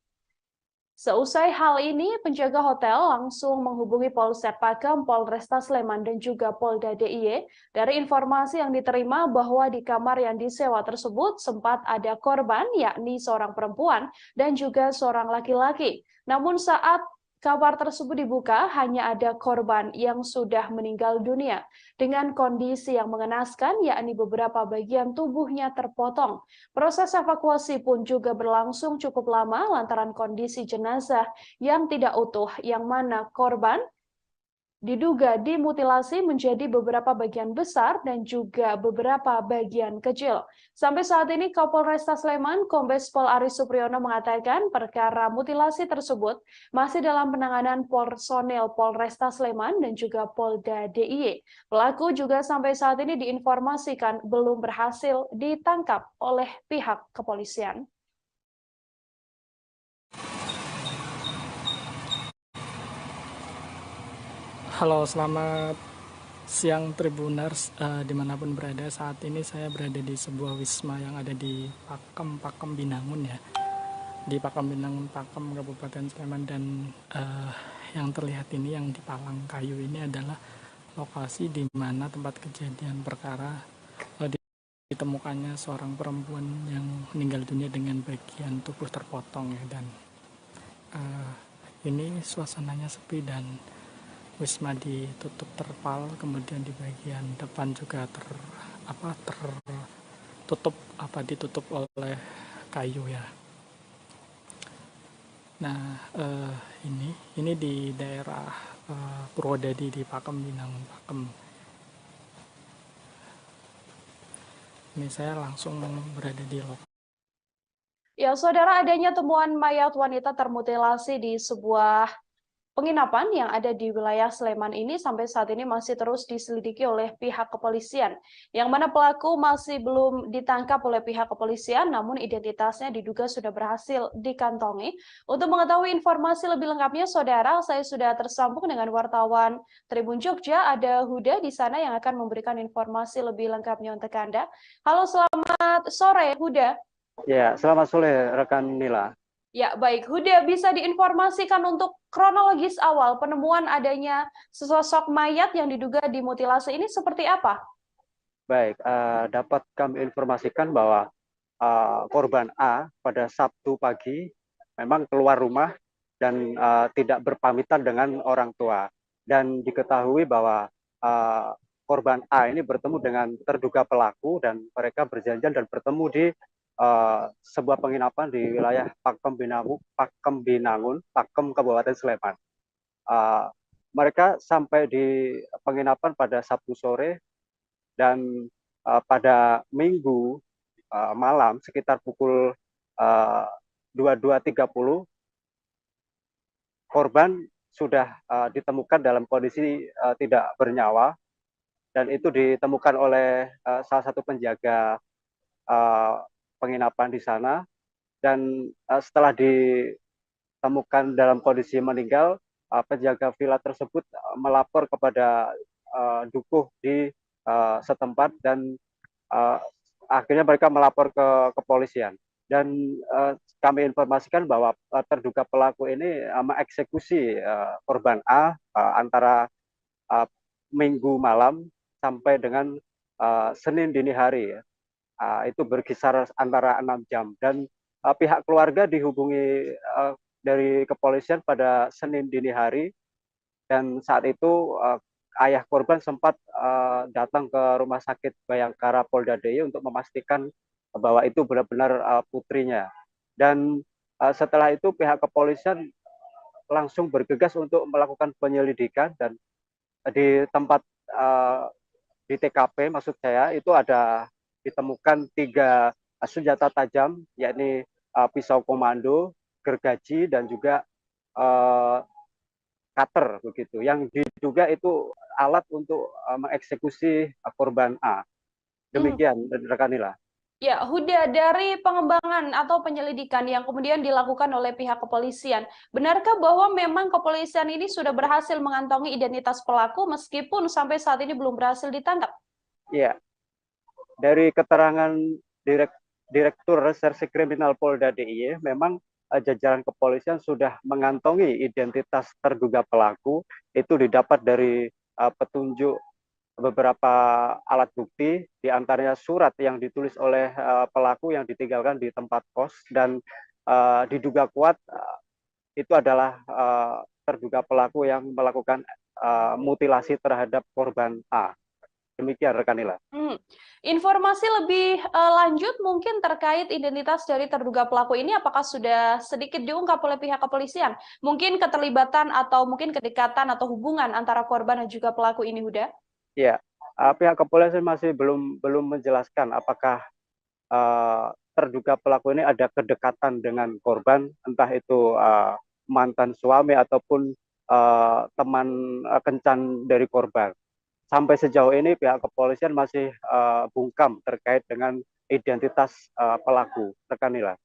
Seusai hal ini, penjaga hotel langsung menghubungi Polsek Pakem, Polresta Sleman, dan juga Polda DIY. Dari informasi yang diterima bahwa di kamar yang disewa tersebut sempat ada korban, yakni seorang perempuan dan juga seorang laki-laki. Namun saat kamar tersebut dibuka, hanya ada korban yang sudah meninggal dunia dengan kondisi yang mengenaskan, yakni beberapa bagian tubuhnya terpotong. Proses evakuasi pun juga berlangsung cukup lama lantaran kondisi jenazah yang tidak utuh, yang mana korban diduga dimutilasi menjadi beberapa bagian besar dan juga beberapa bagian kecil. Sampai saat ini Kapolresta Sleman, Kombes Pol Aris Supriyono mengatakan perkara mutilasi tersebut masih dalam penanganan personel Polresta Sleman dan juga Polda DIY. Pelaku juga sampai saat ini diinformasikan belum berhasil ditangkap oleh pihak kepolisian. Halo, selamat siang Tribuners dimanapun berada. Saat ini saya berada di sebuah wisma yang ada di Pakam Binangun ya, di Pakam Binangun, Pakam Kabupaten Sleman, dan yang terlihat ini yang di palang kayu ini adalah lokasi di mana tempat kejadian perkara ditemukannya seorang perempuan yang meninggal dunia dengan bagian tubuh terpotong ya, dan ini suasananya sepi dan wisma ditutup terpal, kemudian di bagian depan juga ditutup oleh kayu ya. Nah, ini di daerah Purwodadi di Pakam Binangun, Pakem. Ini saya langsung berada di lokasi. Ya, saudara, adanya temuan mayat wanita termutilasi di sebuah penginapan yang ada di wilayah Sleman ini sampai saat ini masih terus diselidiki oleh pihak kepolisian, yang mana pelaku masih belum ditangkap oleh pihak kepolisian, namun identitasnya diduga sudah berhasil dikantongi. Untuk mengetahui informasi lebih lengkapnya, Saudara, saya sudah tersambung dengan wartawan Tribun Jogja, ada Huda di sana yang akan memberikan informasi lebih lengkapnya untuk Anda. Halo, selamat sore, Huda. Ya, selamat sore rekan Nila. Ya, baik. Huda, bisa diinformasikan untuk kronologis awal penemuan adanya sesosok mayat yang diduga dimutilasi ini seperti apa? Baik, dapat kami informasikan bahwa korban A pada Sabtu pagi memang keluar rumah dan tidak berpamitan dengan orang tua. Dan diketahui bahwa korban A ini bertemu dengan terduga pelaku dan mereka berjanjian dan bertemu di sebuah penginapan di wilayah Pakem Binangun, Pakem Kabupaten Sleman. Mereka sampai di penginapan pada Sabtu sore dan pada Minggu malam sekitar pukul 22.30 korban sudah ditemukan dalam kondisi tidak bernyawa dan itu ditemukan oleh salah satu penjaga penginapan di sana dan setelah ditemukan dalam kondisi meninggal, penjaga villa tersebut melapor kepada dukuh di setempat dan akhirnya mereka melapor ke kepolisian dan kami informasikan bahwa terduga pelaku ini mengeksekusi korban A antara Minggu malam sampai dengan Senin dini hari ya. Itu berkisar antara 6 jam dan pihak keluarga dihubungi dari kepolisian pada Senin dini hari dan saat itu ayah korban sempat datang ke Rumah Sakit Bayangkara Polda DIY untuk memastikan bahwa itu benar-benar putrinya. Dan setelah itu pihak kepolisian langsung bergegas untuk melakukan penyelidikan dan di tempat di TKP maksud saya itu ada ditemukan 3 senjata tajam, yakni pisau komando, gergaji, dan juga cutter begitu, yang diduga itu alat untuk mengeksekusi korban A. Demikian, rekan Nila. Ya, Huda, dari pengembangan atau penyelidikan yang kemudian dilakukan oleh pihak kepolisian, benarkah bahwa memang kepolisian ini sudah berhasil mengantongi identitas pelaku meskipun sampai saat ini belum berhasil ditangkap? Ya, dari keterangan Direktur Reserse Kriminal Polda DIY, memang jajaran kepolisian sudah mengantongi identitas terduga pelaku. Itu didapat dari petunjuk beberapa alat bukti, diantaranya surat yang ditulis oleh pelaku yang ditinggalkan di tempat kos dan diduga kuat itu adalah terduga pelaku yang melakukan mutilasi terhadap korban A. Demikian rekan Nila. Informasi lebih lanjut mungkin terkait identitas dari terduga pelaku ini apakah sudah sedikit diungkap oleh pihak kepolisian? Mungkin keterlibatan atau mungkin kedekatan atau hubungan antara korban dan juga pelaku ini, Huda? Ya, pihak kepolisian masih belum menjelaskan apakah terduga pelaku ini ada kedekatan dengan korban, entah itu mantan suami ataupun teman kencan dari korban. Sampai sejauh ini pihak kepolisian masih bungkam terkait dengan identitas pelaku, rekan Nila.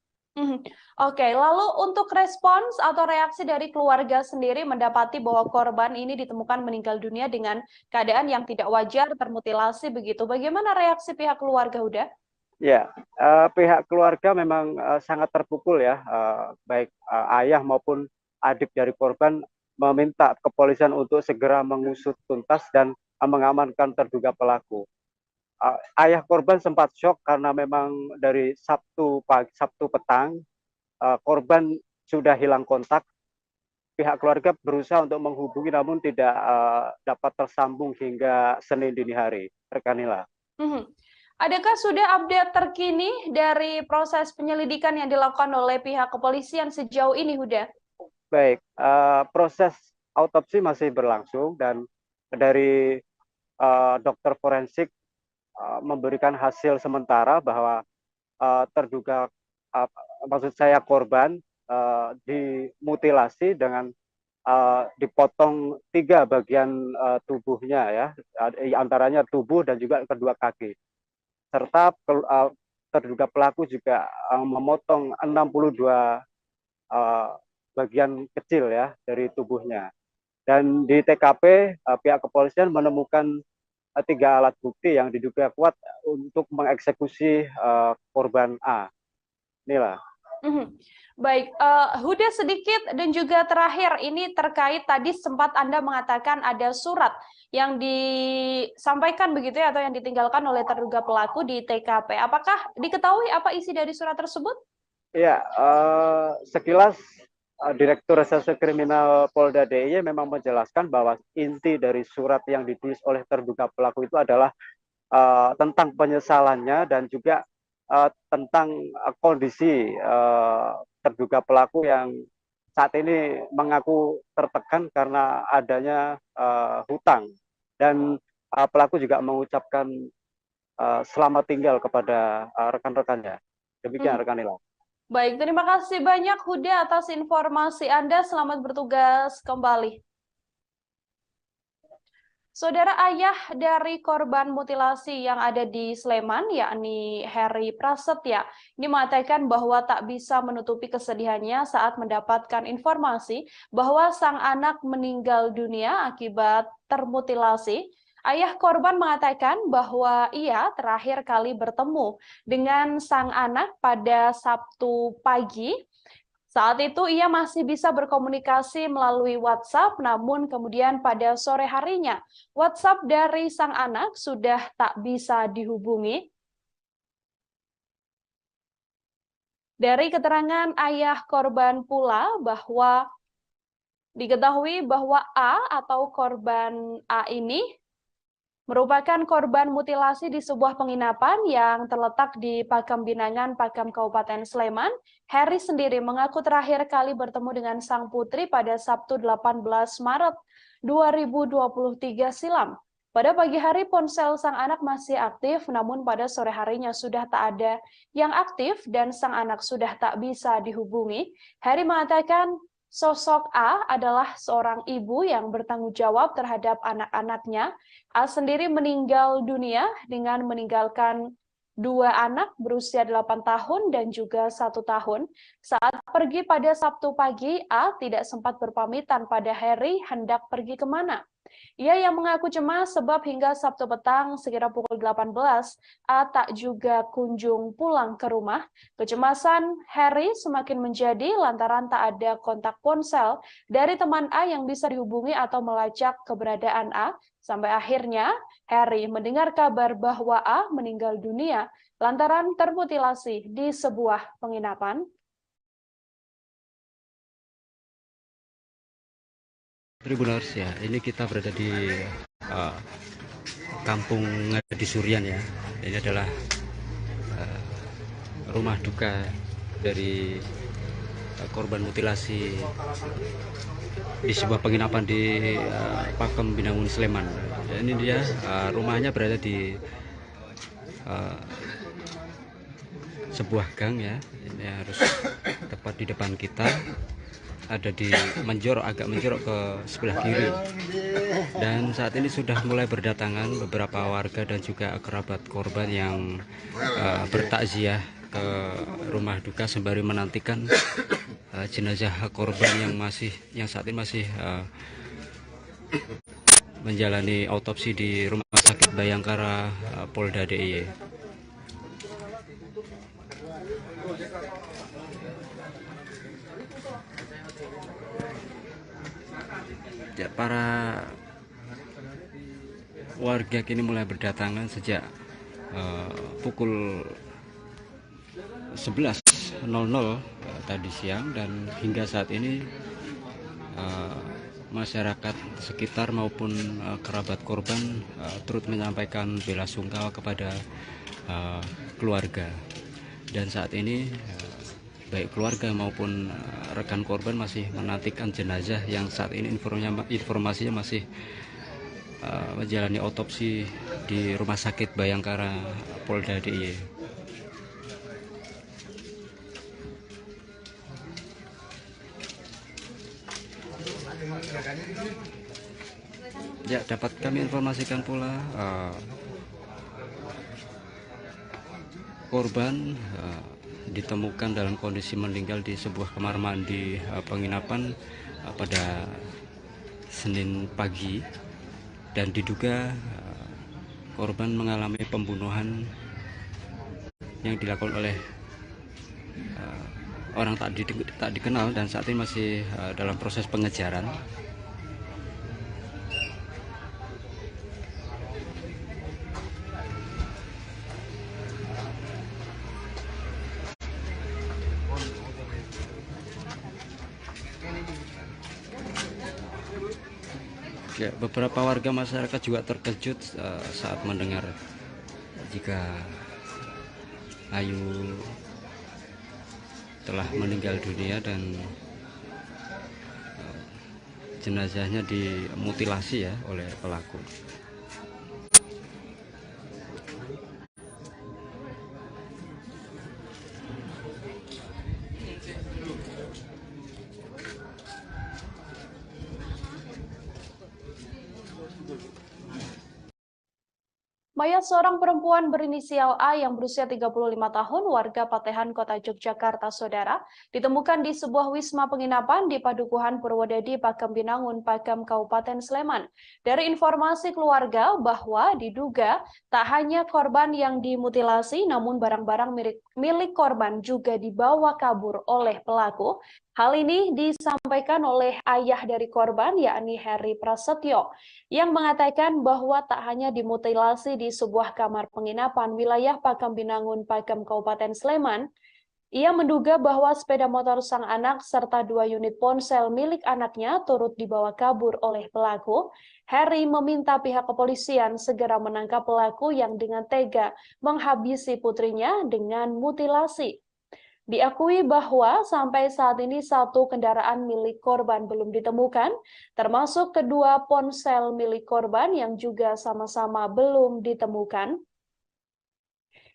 Oke, lalu untuk respons atau reaksi dari keluarga sendiri mendapati bahwa korban ini ditemukan meninggal dunia dengan keadaan yang tidak wajar, termutilasi begitu. Bagaimana reaksi pihak keluarga, Huda? Ya, pihak keluarga memang sangat terpukul ya, baik ayah maupun adik dari korban meminta kepolisian untuk segera mengusut tuntas dan mengamankan terduga pelaku. Ayah korban sempat syok karena memang dari Sabtu petang korban sudah hilang kontak. Pihak keluarga berusaha untuk menghubungi namun tidak dapat tersambung hingga Senin dini hari. Rekan Nila. Adakah sudah update terkini dari proses penyelidikan yang dilakukan oleh pihak kepolisian sejauh ini, Huda? Baik, proses autopsi masih berlangsung dan dari dokter forensik memberikan hasil sementara bahwa terduga maksud saya korban dimutilasi dengan dipotong 3 bagian tubuhnya ya, antaranya tubuh dan juga kedua kaki. Serta terduga pelaku juga memotong 62 bagian kecil ya dari tubuhnya. Dan di TKP pihak kepolisian menemukan 3 alat bukti yang diduga kuat untuk mengeksekusi korban A. Inilah. Baik, Huda sedikit dan juga terakhir ini terkait tadi sempat Anda mengatakan ada surat yang disampaikan begitu ya, atau yang ditinggalkan oleh terduga pelaku di TKP. Apakah diketahui apa isi dari surat tersebut? Ya, sekilas Direktur Reserse Kriminal Polda DIY memang menjelaskan bahwa inti dari surat yang ditulis oleh terduga pelaku itu adalah tentang penyesalannya dan juga tentang kondisi terduga pelaku yang saat ini mengaku tertekan karena adanya hutang, dan pelaku juga mengucapkan selamat tinggal kepada rekan-rekannya. Demikian rekan Nila. Baik, terima kasih banyak Huda atas informasi Anda. Selamat bertugas kembali. Saudara, ayah dari korban mutilasi yang ada di Sleman, yakni Heri Prasetya, ini mengatakan bahwa tak bisa menutupi kesedihannya saat mendapatkan informasi bahwa sang anak meninggal dunia akibat termutilasi. Ayah korban mengatakan bahwa ia terakhir kali bertemu dengan sang anak pada Sabtu pagi. Saat itu ia masih bisa berkomunikasi melalui WhatsApp, namun kemudian pada sore harinya, WhatsApp dari sang anak sudah tak bisa dihubungi. Dari keterangan ayah korban pula bahwa diketahui bahwa A atau korban A ini merupakan korban mutilasi di sebuah penginapan yang terletak di Pakam Binangan, Pakam Kabupaten Sleman. Heri sendiri mengaku terakhir kali bertemu dengan sang putri pada Sabtu 18 Maret 2023 silam. Pada pagi hari ponsel sang anak masih aktif, namun pada sore harinya sudah tak ada yang aktif dan sang anak sudah tak bisa dihubungi. Heri mengatakan sosok A adalah seorang ibu yang bertanggung jawab terhadap anak-anaknya. A sendiri meninggal dunia dengan meninggalkan 2 anak berusia 8 tahun dan juga 1 tahun. Saat pergi pada Sabtu pagi, A tidak sempat berpamitan pada Heri hendak pergi kemana. Ia yang mengaku cemas sebab hingga Sabtu petang sekitar pukul 18, A tak juga kunjung pulang ke rumah. Kecemasan Heri semakin menjadi lantaran tak ada kontak ponsel dari teman A yang bisa dihubungi atau melacak keberadaan A. Sampai akhirnya Heri mendengar kabar bahwa A meninggal dunia lantaran termutilasi di sebuah penginapan. Tribuners ya, ini kita berada di Kampung Ngadi Surian ya. Ini adalah rumah duka dari korban mutilasi di sebuah penginapan di Pakam Binangun Sleman. Ya, ini dia rumahnya berada di sebuah gang ya. Ini harus tepat di depan kita. Ada di agak menjorok ke sebelah kiri, dan saat ini sudah mulai berdatangan beberapa warga dan juga kerabat korban yang bertakziah ke rumah duka sembari menantikan jenazah korban yang saat ini masih menjalani autopsi di Rumah Sakit Bayangkara Polda DIY. Ya, para warga kini mulai berdatangan sejak pukul 11.00 tadi siang, dan hingga saat ini masyarakat sekitar maupun kerabat korban turut menyampaikan bela sungkawa kepada keluarga. Dan saat ini baik keluarga maupun rekan korban masih menantikan jenazah yang saat ini informasinya masih menjalani autopsi di Rumah Sakit Bayangkara Polda DIY. Ya, dapat kami informasikan pula korban ditemukan dalam kondisi meninggal di sebuah kamar mandi penginapan pada Senin pagi, dan diduga korban mengalami pembunuhan yang dilakukan oleh orang tak dikenal, dan saat ini masih dalam proses pengejaran. Ya, beberapa warga masyarakat juga terkejut saat mendengar jika Ayu telah meninggal dunia dan jenazahnya dimutilasi ya oleh pelaku. Mayat seorang perempuan berinisial A yang berusia 35 tahun, warga Patehan, Kota Yogyakarta, Saudara, ditemukan di sebuah wisma penginapan di Padukuhan Purwodadi, Pakem Binangun, Pakem, Kabupaten Sleman. Dari informasi keluarga bahwa diduga tak hanya korban yang dimutilasi, namun barang-barang milik korban juga dibawa kabur oleh pelaku. Hal ini disampaikan oleh ayah dari korban, yakni Heri Prasetyo, yang mengatakan bahwa tak hanya dimutilasi di sebuah kamar penginapan wilayah Pakem Binangun, Pakem, Kabupaten Sleman, ia menduga bahwa sepeda motor sang anak serta 2 unit ponsel milik anaknya turut dibawa kabur oleh pelaku. Heri meminta pihak kepolisian segera menangkap pelaku yang dengan tega menghabisi putrinya dengan mutilasi. Diakui bahwa sampai saat ini 1 kendaraan milik korban belum ditemukan, termasuk kedua ponsel milik korban yang juga sama-sama belum ditemukan.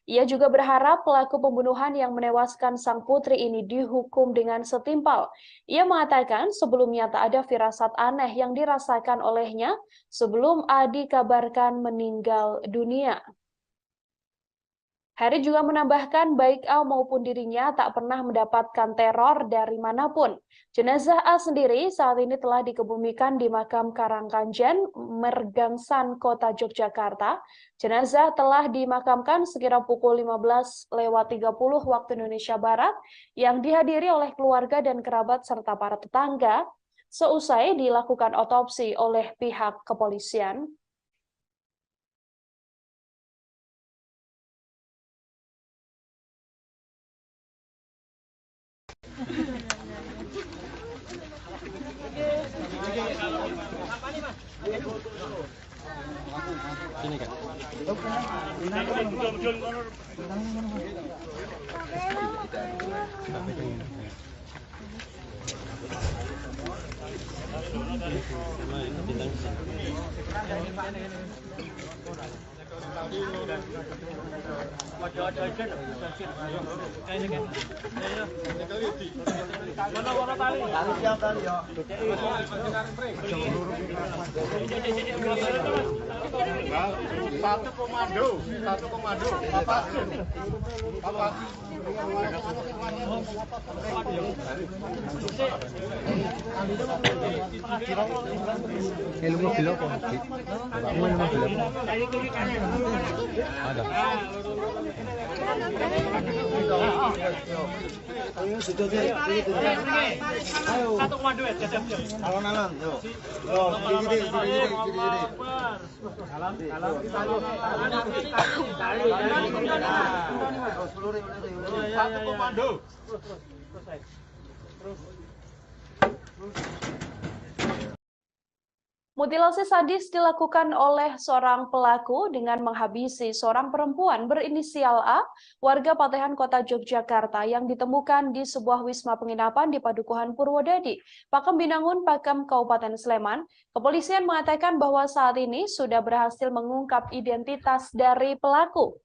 Ia juga berharap pelaku pembunuhan yang menewaskan sang putri ini dihukum dengan setimpal. Ia mengatakan sebelumnya tak ada firasat aneh yang dirasakan olehnya sebelum A dikabarkan meninggal dunia. Heri juga menambahkan baik A maupun dirinya tak pernah mendapatkan teror dari manapun. Jenazah A sendiri saat ini telah dikebumikan di makam Karangkanjen, Mergangsan, Kota Yogyakarta. Jenazah telah dimakamkan sekira pukul 15.30 waktu Indonesia Barat yang dihadiri oleh keluarga dan kerabat serta para tetangga seusai dilakukan otopsi oleh pihak kepolisian. Sini kan. Satu komando. Apa? Ilmu bilo kok. Ilmu bilo. Ada. Ayo sudah dia. Ayo. Satu komando ya, siap-siap. Alon-alon, yo. Yo, gini. Satu komando. Mutilasi sadis dilakukan oleh seorang pelaku dengan menghabisi seorang perempuan berinisial A, warga Patehan, Kota Yogyakarta, yang ditemukan di sebuah wisma penginapan di Padukuhan Purwodadi, Pakem Binangun, Pakem, Kabupaten Sleman. Kepolisian mengatakan bahwa saat ini sudah berhasil mengungkap identitas dari pelaku.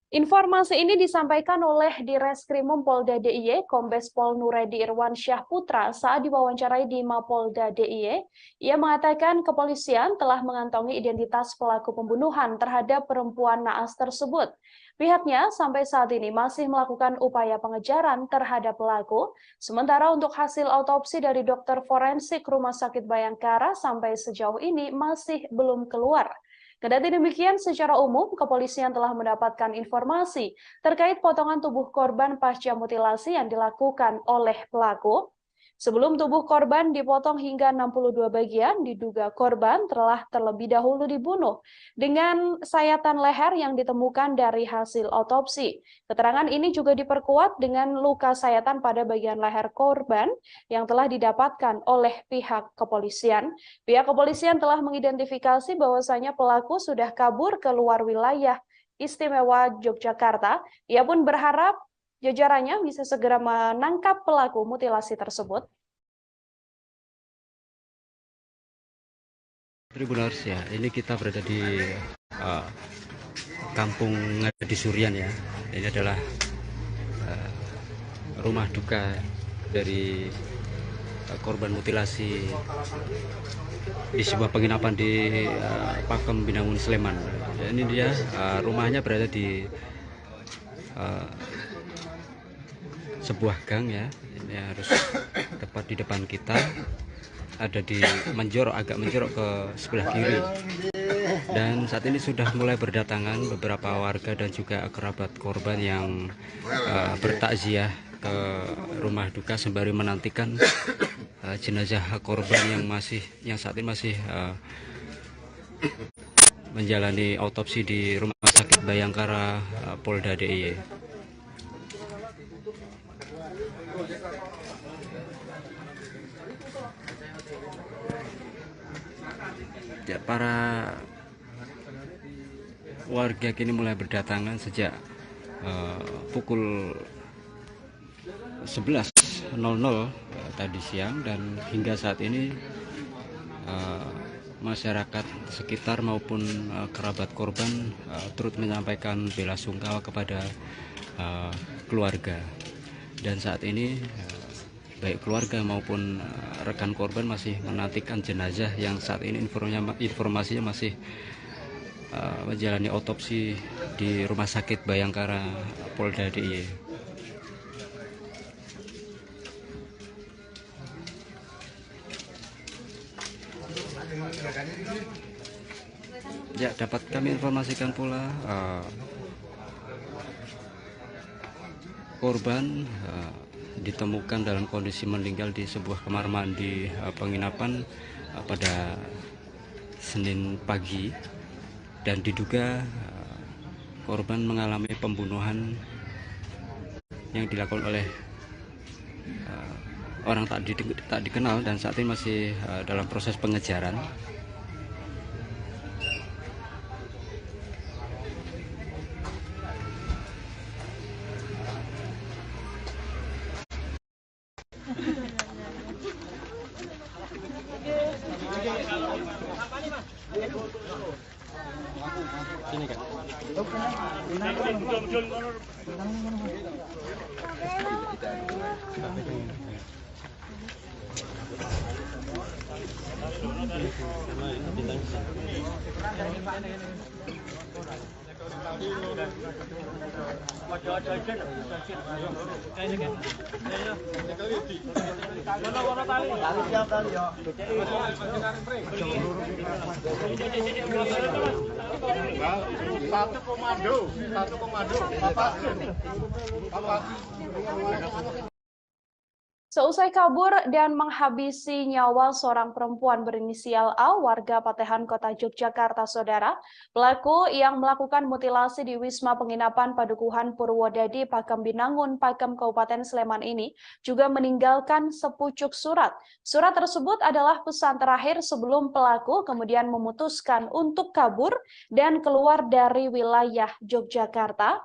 Informasi ini disampaikan oleh Direskrimum Polda DIY, Kombes Pol Nuredi Irwansyah Putra saat diwawancarai di Mapolda DIY. Ia mengatakan kepolisian telah mengantongi identitas pelaku pembunuhan terhadap perempuan naas tersebut. Pihaknya sampai saat ini masih melakukan upaya pengejaran terhadap pelaku, sementara untuk hasil autopsi dari dokter forensik Rumah Sakit Bayangkara sampai sejauh ini masih belum keluar. Kendati demikian, secara umum, kepolisian telah mendapatkan informasi terkait potongan tubuh korban pasca mutilasi yang dilakukan oleh pelaku. Sebelum tubuh korban dipotong hingga 62 bagian, diduga korban telah terlebih dahulu dibunuh dengan sayatan leher yang ditemukan dari hasil autopsi. Keterangan ini juga diperkuat dengan luka sayatan pada bagian leher korban yang telah didapatkan oleh pihak kepolisian. Pihak kepolisian telah mengidentifikasi bahwasanya pelaku sudah kabur ke luar wilayah istimewa Yogyakarta. Ia pun berharap jajarannya bisa segera menangkap pelaku mutilasi tersebut. Tribuners ya, ini kita berada di Kampung Ngadi Surian ya. Ini adalah rumah duka dari korban mutilasi di sebuah penginapan di Pakem Binangun Sleman. Ini dia rumahnya berada di sebuah gang ya. Ini harus tepat di depan kita, ada di agak menjorok ke sebelah kiri. Dan saat ini sudah mulai berdatangan beberapa warga dan juga kerabat korban yang bertakziah ke rumah duka sembari menantikan jenazah korban yang saat ini masih menjalani autopsi di Rumah Sakit Bayangkara Polda DIY. Ya, para warga kini mulai berdatangan sejak pukul 11.00 tadi siang, dan hingga saat ini masyarakat sekitar maupun kerabat korban turut menyampaikan bela sungkawa kepada keluarga. Dan saat ini baik keluarga maupun rekan korban masih menantikan jenazah yang saat ini informasinya masih menjalani otopsi di Rumah Sakit Bayangkara Polda DIY. Ya, dapat kami informasikan pula korban ditemukan dalam kondisi meninggal di sebuah kamar mandi penginapan pada Senin pagi, dan diduga korban mengalami pembunuhan yang dilakukan oleh orang tak dikenal, dan saat ini masih dalam proses pengejaran. Sini kan. Satu komando. Bapak. Seusai kabur dan menghabisi nyawa seorang perempuan berinisial A, warga Patehan, Kota Yogyakarta, Saudara, pelaku yang melakukan mutilasi di Wisma Penginapan Padukuhan Purwodadi, Pakem Binangun, Pakem, Kabupaten Sleman ini juga meninggalkan sepucuk surat. Surat tersebut adalah pesan terakhir sebelum pelaku kemudian memutuskan untuk kabur dan keluar dari wilayah Yogyakarta.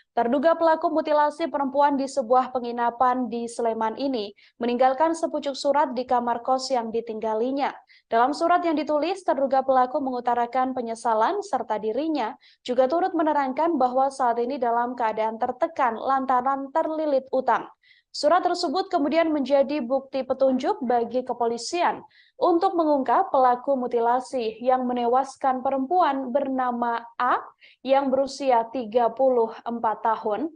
Terduga pelaku mutilasi perempuan di sebuah penginapan di Sleman ini meninggalkan sepucuk surat di kamar kos yang ditinggalinya. Dalam surat yang ditulis, terduga pelaku mengutarakan penyesalan serta dirinya juga turut menerangkan bahwa saat ini dalam keadaan tertekan lantaran terlilit utang. Surat tersebut kemudian menjadi bukti petunjuk bagi kepolisian untuk mengungkap pelaku mutilasi yang menewaskan perempuan bernama A yang berusia 34 tahun.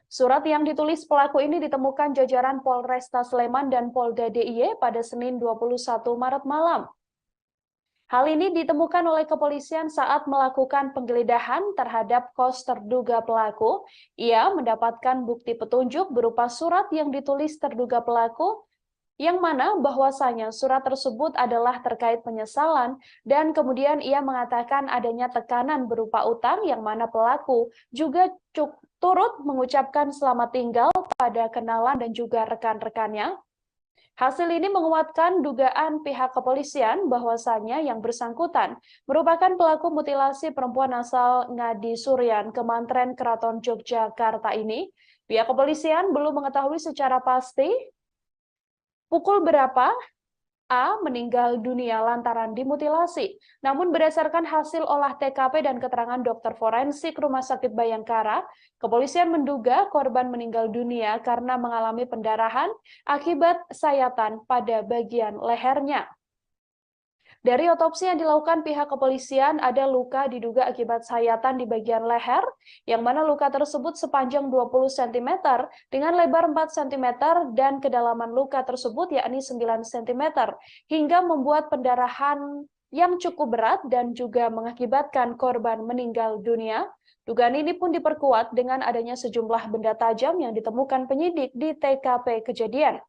Surat yang ditulis pelaku ini ditemukan jajaran Polresta Sleman dan Polda DIY pada Senin 21 Maret malam. Hal ini ditemukan oleh kepolisian saat melakukan penggeledahan terhadap kos terduga pelaku. Ia mendapatkan bukti petunjuk berupa surat yang ditulis terduga pelaku, yang mana bahwasanya surat tersebut adalah terkait penyesalan dan kemudian ia mengatakan adanya tekanan berupa utang yang mana pelaku juga turut mengucapkan selamat tinggal pada kenalan dan juga rekan-rekannya. Hasil ini menguatkan dugaan pihak kepolisian bahwasanya yang bersangkutan merupakan pelaku mutilasi perempuan asal Ngadi Suryan, Kemantren Keraton Yogyakarta ini. Pihak kepolisian belum mengetahui secara pasti pukul berapa A meninggal dunia lantaran dimutilasi. Namun berdasarkan hasil olah TKP dan keterangan dokter forensik Rumah Sakit Bayangkara, kepolisian menduga korban meninggal dunia karena mengalami pendarahan akibat sayatan pada bagian lehernya. Dari otopsi yang dilakukan pihak kepolisian, ada luka diduga akibat sayatan di bagian leher, yang mana luka tersebut sepanjang 20 cm dengan lebar 4 cm dan kedalaman luka tersebut yakni 9 cm, hingga membuat pendarahan yang cukup berat dan juga mengakibatkan korban meninggal dunia. Dugaan ini pun diperkuat dengan adanya sejumlah benda tajam yang ditemukan penyidik di TKP kejadian.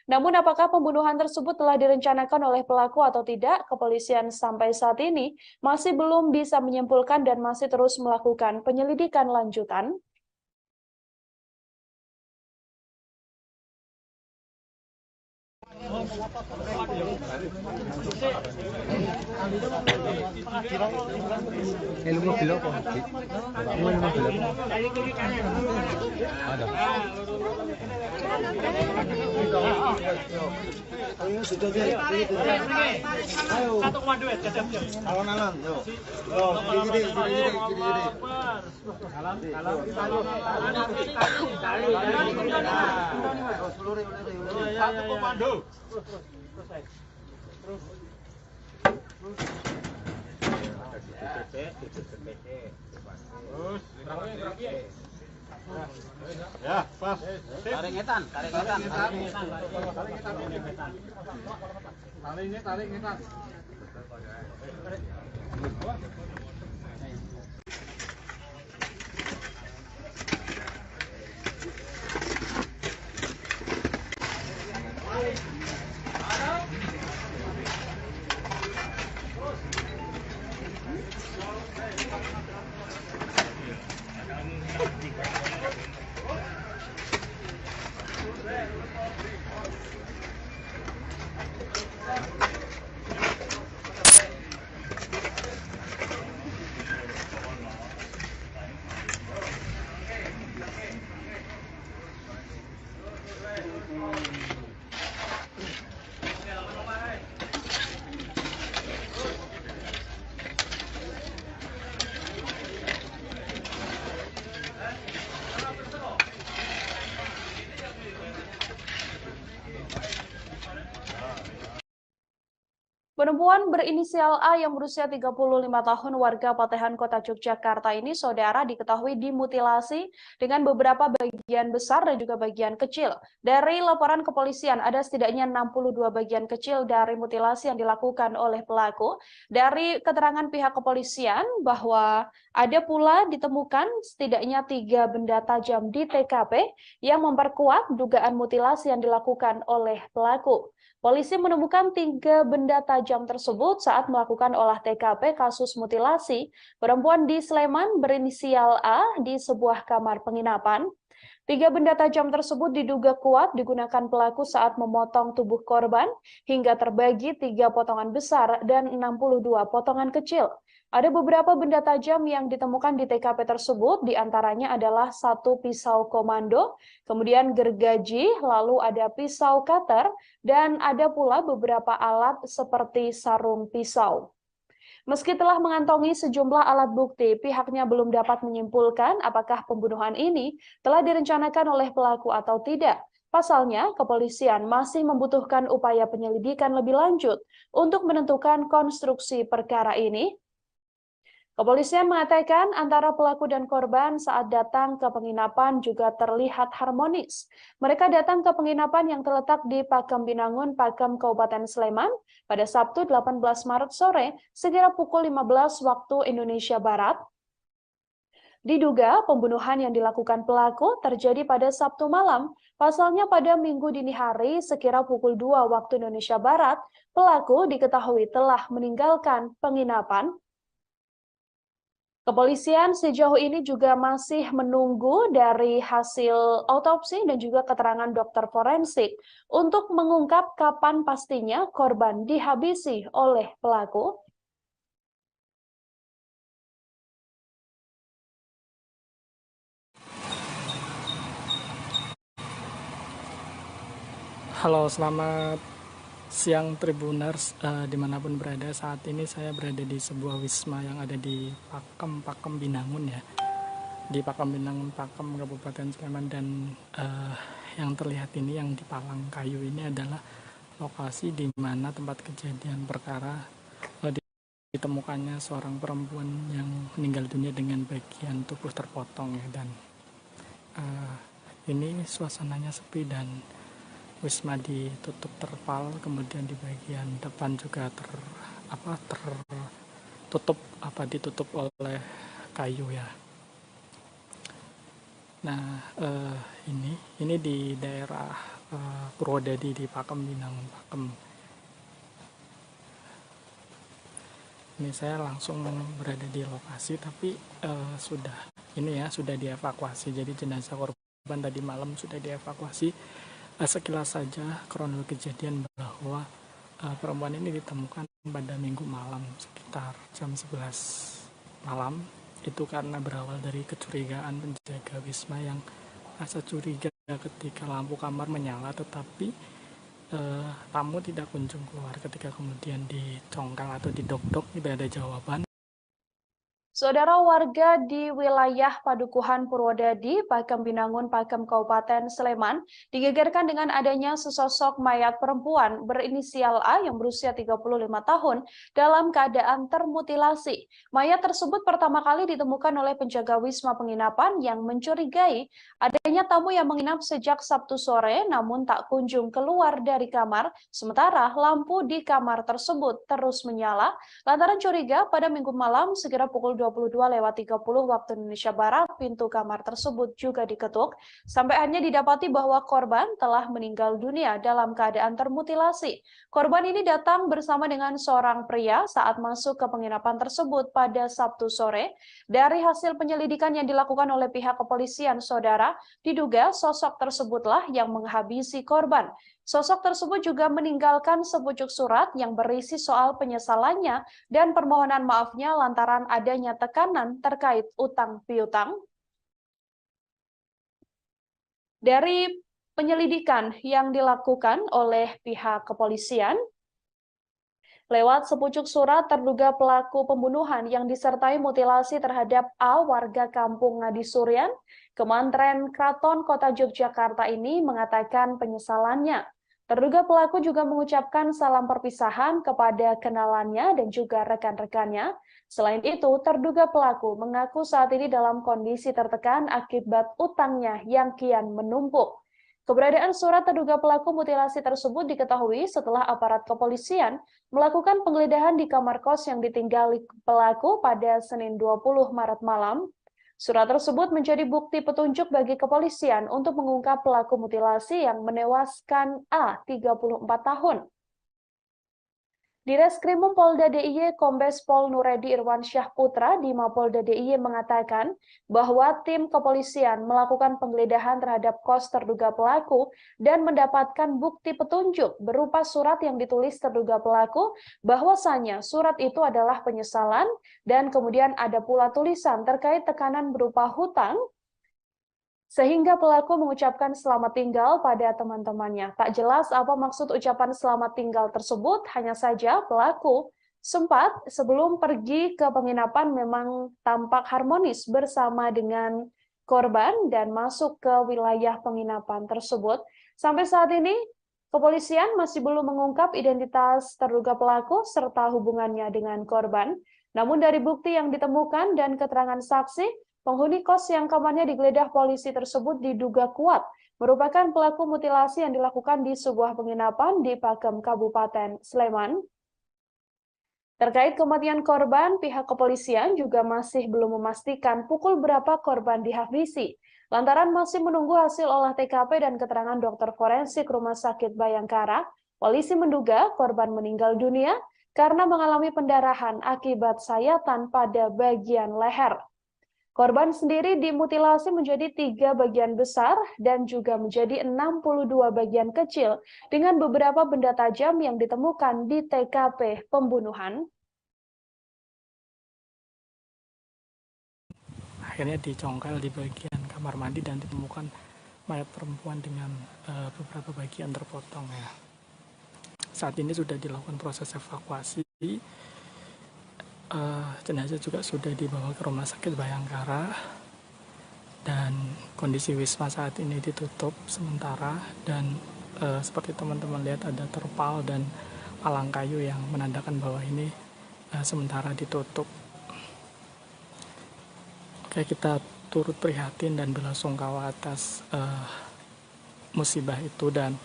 Namun apakah pembunuhan tersebut telah direncanakan oleh pelaku atau tidak, kepolisian sampai saat ini masih belum bisa menyimpulkan dan masih terus melakukan penyelidikan lanjutan. Alon-alon, yuk. Gini. Satu komando. Ya, pas. Tarik ngetan. Tarik ngetan. Perempuan berinisial A yang berusia 35 tahun warga Patehan Kota Yogyakarta ini, saudara, diketahui dimutilasi dengan beberapa bagian besar dan juga bagian kecil. Dari laporan kepolisian, ada setidaknya 62 bagian kecil dari mutilasi yang dilakukan oleh pelaku. Dari keterangan pihak kepolisian bahwa ada pula ditemukan setidaknya 3 benda tajam di TKP yang memperkuat dugaan mutilasi yang dilakukan oleh pelaku. Polisi menemukan 3 benda tajam tersebut saat melakukan olah TKP kasus mutilasi perempuan di Sleman berinisial A di sebuah kamar penginapan. Tiga benda tajam tersebut diduga kuat digunakan pelaku saat memotong tubuh korban hingga terbagi 3 potongan besar dan 62 potongan kecil. Ada beberapa benda tajam yang ditemukan di TKP tersebut, diantaranya adalah 1 pisau komando, kemudian gergaji, lalu ada pisau cutter, dan ada pula beberapa alat seperti sarung pisau. Meski telah mengantongi sejumlah alat bukti, pihaknya belum dapat menyimpulkan apakah pembunuhan ini telah direncanakan oleh pelaku atau tidak. Pasalnya, kepolisian masih membutuhkan upaya penyelidikan lebih lanjut untuk menentukan konstruksi perkara ini. Kepolisian mengatakan antara pelaku dan korban saat datang ke penginapan juga terlihat harmonis. Mereka datang ke penginapan yang terletak di Pakem Binangun, Pakem, Kabupaten Sleman pada Sabtu 18 Maret sore sekira pukul 15 waktu Indonesia Barat. Diduga pembunuhan yang dilakukan pelaku terjadi pada Sabtu malam. Pasalnya pada Minggu dini hari sekira pukul 2 waktu Indonesia Barat, pelaku diketahui telah meninggalkan penginapan. Kepolisian sejauh ini juga masih menunggu dari hasil autopsi dan juga keterangan dokter forensik untuk mengungkap kapan pastinya korban dihabisi oleh pelaku. Halo, selamat siang Tribuners, dimanapun berada. Saat ini saya berada di sebuah wisma yang ada di Pakem Binangun ya, di Pakem Binangun, Pakem, Kabupaten Sleman. Dan yang terlihat ini, yang di palang kayu ini adalah lokasi di mana tempat kejadian perkara ditemukannya seorang perempuan yang meninggal dunia dengan bagian tubuh terpotong ya. Dan ini suasananya sepi dan wisma ditutup terpal, kemudian di bagian depan juga ditutup oleh kayu ya. Nah, ini di daerah Purwodadi di Pakem Binangun, Pakem. Ini saya langsung berada di lokasi, tapi sudah dievakuasi. Jadi jenazah korban tadi malam sudah dievakuasi. Sekilas saja kronologi kejadian bahwa perempuan ini ditemukan pada Minggu malam sekitar jam 11 malam. Itu karena berawal dari kecurigaan penjaga wisma yang rasa curiga ketika lampu kamar menyala, tetapi tamu tidak kunjung keluar. Ketika kemudian dicongkang atau didok-dok, tidak ada jawaban. Saudara, warga di wilayah Padukuhan Purwodadi, Pakem Binangun, Pakem, Kabupaten Sleman, digegerkan dengan adanya sesosok mayat perempuan berinisial A yang berusia 35 tahun dalam keadaan termutilasi. Mayat tersebut pertama kali ditemukan oleh penjaga wisma penginapan yang mencurigai adanya tamu yang menginap sejak Sabtu sore namun tak kunjung keluar dari kamar, sementara lampu di kamar tersebut terus menyala. Lantaran curiga, pada Minggu malam sekira pukul 22.30 waktu Indonesia Barat, pintu kamar tersebut juga diketuk, sampai akhirnya didapati bahwa korban telah meninggal dunia dalam keadaan termutilasi. Korban ini datang bersama dengan seorang pria saat masuk ke penginapan tersebut pada Sabtu sore. Dari hasil penyelidikan yang dilakukan oleh pihak kepolisian, saudara, diduga sosok tersebutlah yang menghabisi korban. Sosok tersebut juga meninggalkan sepucuk surat yang berisi soal penyesalannya dan permohonan maafnya lantaran adanya tekanan terkait utang piutang. Dari penyelidikan yang dilakukan oleh pihak kepolisian, lewat sepucuk surat, terduga pelaku pembunuhan yang disertai mutilasi terhadap A, warga kampung Ngadisurian, Kemantren Kraton Kota Yogyakarta ini mengatakan penyesalannya. Terduga pelaku juga mengucapkan salam perpisahan kepada kenalannya dan juga rekan-rekannya. Selain itu, terduga pelaku mengaku saat ini dalam kondisi tertekan akibat utangnya yang kian menumpuk. Keberadaan surat terduga pelaku mutilasi tersebut diketahui setelah aparat kepolisian melakukan penggeledahan di kamar kos yang ditinggali pelaku pada Senin 20 Maret malam. Surat tersebut menjadi bukti petunjuk bagi kepolisian untuk mengungkap pelaku mutilasi yang menewaskan A, 34 tahun. Di Reskrimum Polda DIY, Kombes Pol Nuredi Irwansyah Putra di Mapolda DIY mengatakan bahwa tim kepolisian melakukan penggeledahan terhadap kos terduga pelaku dan mendapatkan bukti petunjuk berupa surat yang ditulis terduga pelaku bahwasanya surat itu adalah penyesalan dan kemudian ada pula tulisan terkait tekanan berupa hutang sehingga pelaku mengucapkan selamat tinggal pada teman-temannya. Tak jelas apa maksud ucapan selamat tinggal tersebut, hanya saja pelaku sempat sebelum pergi ke penginapan memang tampak harmonis bersama dengan korban dan masuk ke wilayah penginapan tersebut. Sampai saat ini, kepolisian masih belum mengungkap identitas terduga pelaku serta hubungannya dengan korban. Namun dari bukti yang ditemukan dan keterangan saksi, penghuni kos yang kamarnya digeledah polisi tersebut diduga kuat merupakan pelaku mutilasi yang dilakukan di sebuah penginapan di Pakem, Kabupaten Sleman. Terkait kematian korban, pihak kepolisian juga masih belum memastikan pukul berapa korban dihabisi. Lantaran masih menunggu hasil olah TKP dan keterangan dokter forensik Rumah Sakit Bayangkara, polisi menduga korban meninggal dunia karena mengalami pendarahan akibat sayatan pada bagian leher. Korban sendiri dimutilasi menjadi 3 bagian besar dan juga menjadi 62 bagian kecil dengan beberapa benda tajam yang ditemukan di TKP pembunuhan. Akhirnya dicongkel di bagian kamar mandi dan ditemukan mayat perempuan dengan beberapa bagian terpotong ya. Saat ini sudah dilakukan proses evakuasi. Jenazah juga sudah dibawa ke Rumah Sakit Bayangkara dan kondisi Wisma saat ini ditutup sementara dan seperti teman-teman lihat ada terpal dan palang kayu yang menandakan bahwa ini sementara ditutup. Oke, kita turut prihatin dan belasungkawa atas musibah itu dan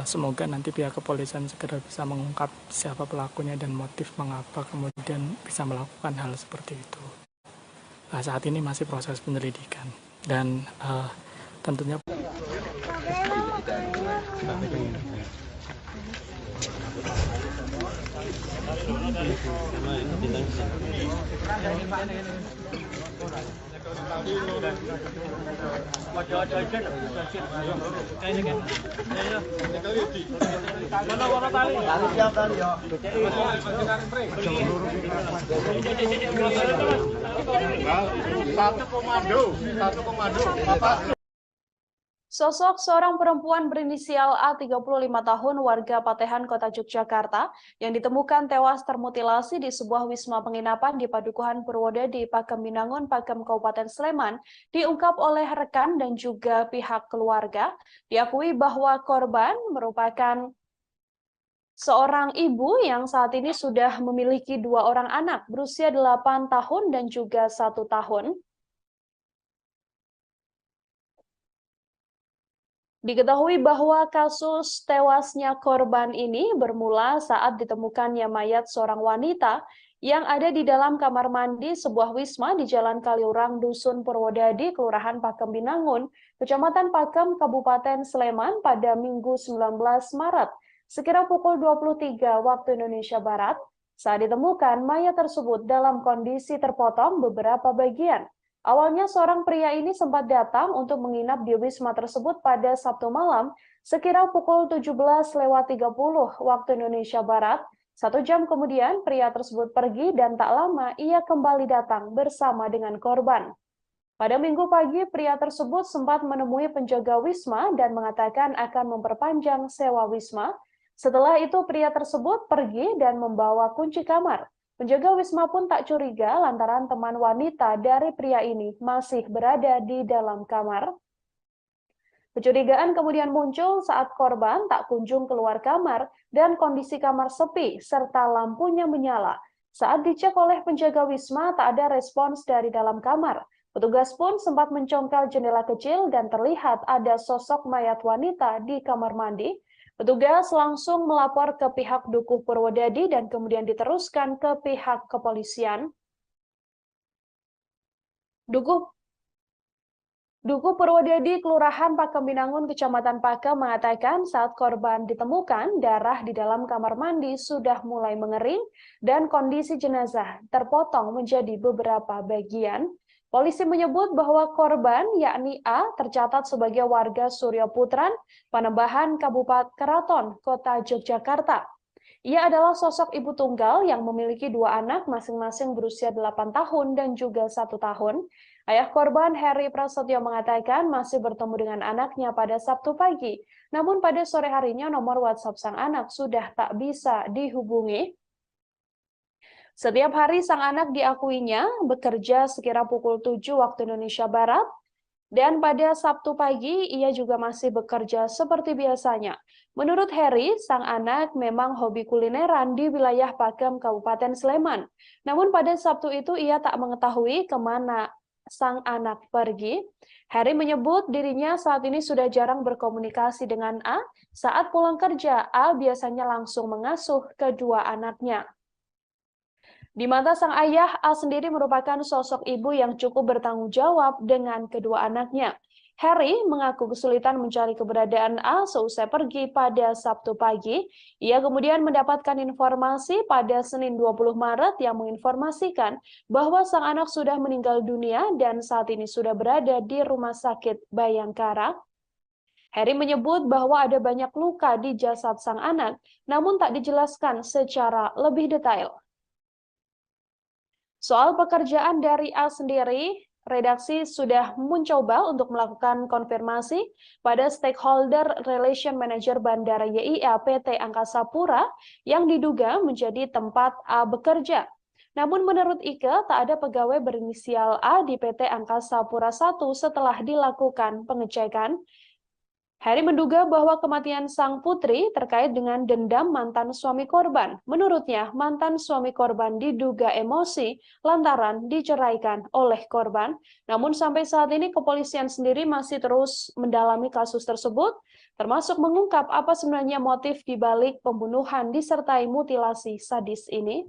semoga nanti pihak kepolisian segera bisa mengungkap siapa pelakunya dan motif mengapa kemudian bisa melakukan hal seperti itu. Saat ini masih proses penyelidikan dan tentunya Satu komando. Sosok seorang perempuan berinisial A 35 tahun warga Patehan, Kota Yogyakarta yang ditemukan tewas termutilasi di sebuah wisma penginapan di Padukuhan Purwodadi, Pakem Binangun, Pakem, Kabupaten Sleman diungkap oleh rekan dan juga pihak keluarga. Diakui bahwa korban merupakan seorang ibu yang saat ini sudah memiliki 2 orang anak berusia 8 tahun dan juga 1 tahun. Diketahui bahwa kasus tewasnya korban ini bermula saat ditemukannya mayat seorang wanita yang ada di dalam kamar mandi sebuah wisma di Jalan Kaliurang, Dusun Purwodadi, Kelurahan Pakem Binangun, Kecamatan Pakem, Kabupaten Sleman pada Minggu 19 Maret, sekira pukul 23 waktu Indonesia Barat. Saat ditemukan, mayat tersebut dalam kondisi terpotong beberapa bagian. Awalnya seorang pria ini sempat datang untuk menginap di wisma tersebut pada Sabtu malam sekira pukul 17.30 waktu Indonesia Barat. 1 jam kemudian pria tersebut pergi dan tak lama ia kembali datang bersama dengan korban. Pada Minggu pagi pria tersebut sempat menemui penjaga wisma dan mengatakan akan memperpanjang sewa wisma. Setelah itu pria tersebut pergi dan membawa kunci kamar. Penjaga wisma pun tak curiga lantaran teman wanita dari pria ini masih berada di dalam kamar. Kecurigaan kemudian muncul saat korban tak kunjung keluar kamar dan kondisi kamar sepi serta lampunya menyala. Saat dicek oleh penjaga wisma tak ada respons dari dalam kamar. Petugas pun sempat mencongkel jendela kecil dan terlihat ada sosok mayat wanita di kamar mandi. Petugas langsung melapor ke pihak Dukuh Purwodadi dan kemudian diteruskan ke pihak kepolisian. Dukuh Purwodadi, Kelurahan Pakem Binangun, Kecamatan Pakem mengatakan saat korban ditemukan, darah di dalam kamar mandi sudah mulai mengering dan kondisi jenazah terpotong menjadi beberapa bagian. Polisi menyebut bahwa korban, yakni A, tercatat sebagai warga Suryo Putran, Panembahan, Kabupaten Keraton, Kota Yogyakarta. Ia adalah sosok ibu tunggal yang memiliki 2 anak masing-masing berusia 8 tahun dan juga 1 tahun. Ayah korban, Heri Prasetyo, mengatakan masih bertemu dengan anaknya pada Sabtu pagi. Namun pada sore harinya nomor WhatsApp sang anak sudah tak bisa dihubungi. Setiap hari sang anak diakuinya bekerja sekira pukul 7 waktu Indonesia Barat. Dan pada Sabtu pagi, ia juga masih bekerja seperti biasanya. Menurut Heri, sang anak memang hobi kulineran di wilayah Pakem, Kabupaten Sleman. Namun pada Sabtu itu ia tak mengetahui kemana sang anak pergi. Heri menyebut dirinya saat ini sudah jarang berkomunikasi dengan A. Saat pulang kerja, A biasanya langsung mengasuh kedua anaknya. Di mata sang ayah, A sendiri merupakan sosok ibu yang cukup bertanggung jawab dengan kedua anaknya. Heri mengaku kesulitan mencari keberadaan A seusai pergi pada Sabtu pagi. Ia kemudian mendapatkan informasi pada Senin 20 Maret yang menginformasikan bahwa sang anak sudah meninggal dunia dan saat ini sudah berada di Rumah Sakit Bayangkara. Heri menyebut bahwa ada banyak luka di jasad sang anak, namun tak dijelaskan secara lebih detail. Soal pekerjaan dari A sendiri, redaksi sudah mencoba untuk melakukan konfirmasi pada Stakeholder Relation Manager Bandara YIA PT Angkasa Pura yang diduga menjadi tempat A bekerja. Namun menurut Ike, tak ada pegawai berinisial A di PT Angkasa Pura I setelah dilakukan pengecekan. Heri menduga bahwa kematian sang putri terkait dengan dendam mantan suami korban. Menurutnya, mantan suami korban diduga emosi lantaran diceraikan oleh korban. Namun sampai saat ini kepolisian sendiri masih terus mendalami kasus tersebut, termasuk mengungkap apa sebenarnya motif di balik pembunuhan disertai mutilasi sadis ini.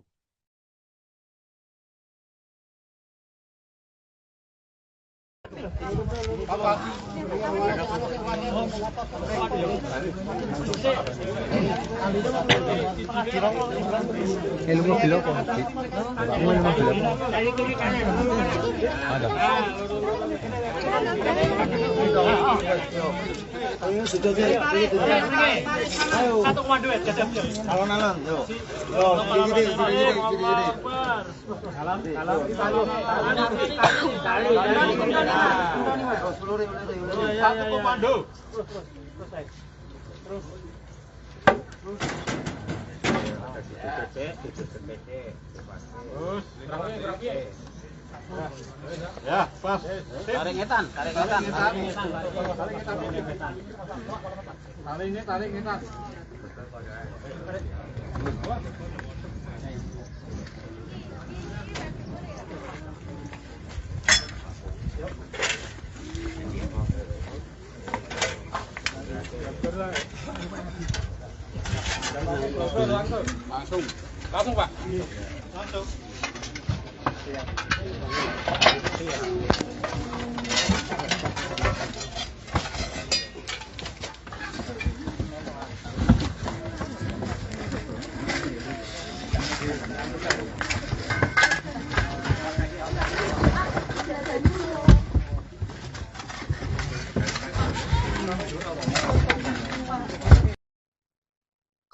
Alon-alon, yuk. Satu komando. Ya, pas. Tarik ngetan. Tarik ngetan. Langsung Pak. Langsung.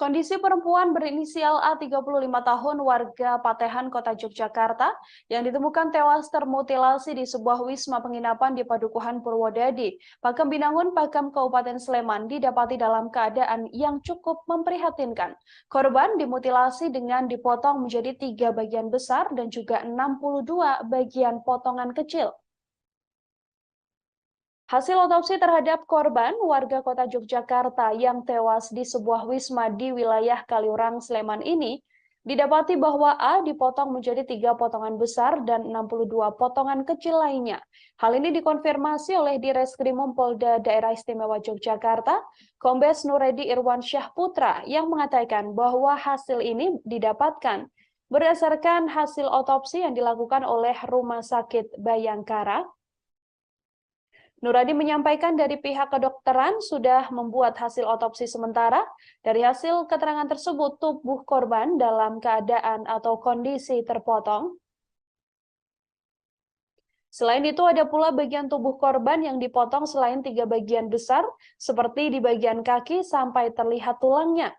Kondisi perempuan berinisial A 35 tahun warga Patehan, Kota Yogyakarta yang ditemukan tewas termutilasi di sebuah wisma penginapan di Padukuhan Purwodadi, Pakem Binangun, Pakem, Kabupaten Sleman didapati dalam keadaan yang cukup memprihatinkan. Korban dimutilasi dengan dipotong menjadi 3 bagian besar dan juga 62 bagian potongan kecil. Hasil otopsi terhadap korban warga Kota Yogyakarta yang tewas di sebuah wisma di wilayah Kaliurang, Sleman ini, didapati bahwa A dipotong menjadi 3 potongan besar dan 62 potongan kecil lainnya. Hal ini dikonfirmasi oleh Direskrimum Polda Daerah Istimewa Yogyakarta, Kombes Nuredi Irwan Syah Putra, yang mengatakan bahwa hasil ini didapatkan berdasarkan hasil otopsi yang dilakukan oleh Rumah Sakit Bayangkara. Nuradi menyampaikan dari pihak kedokteran sudah membuat hasil otopsi sementara. Dari hasil keterangan tersebut, tubuh korban dalam keadaan atau kondisi terpotong. Selain itu, ada pula bagian tubuh korban yang dipotong selain 3 bagian besar, seperti di bagian kaki sampai terlihat tulangnya.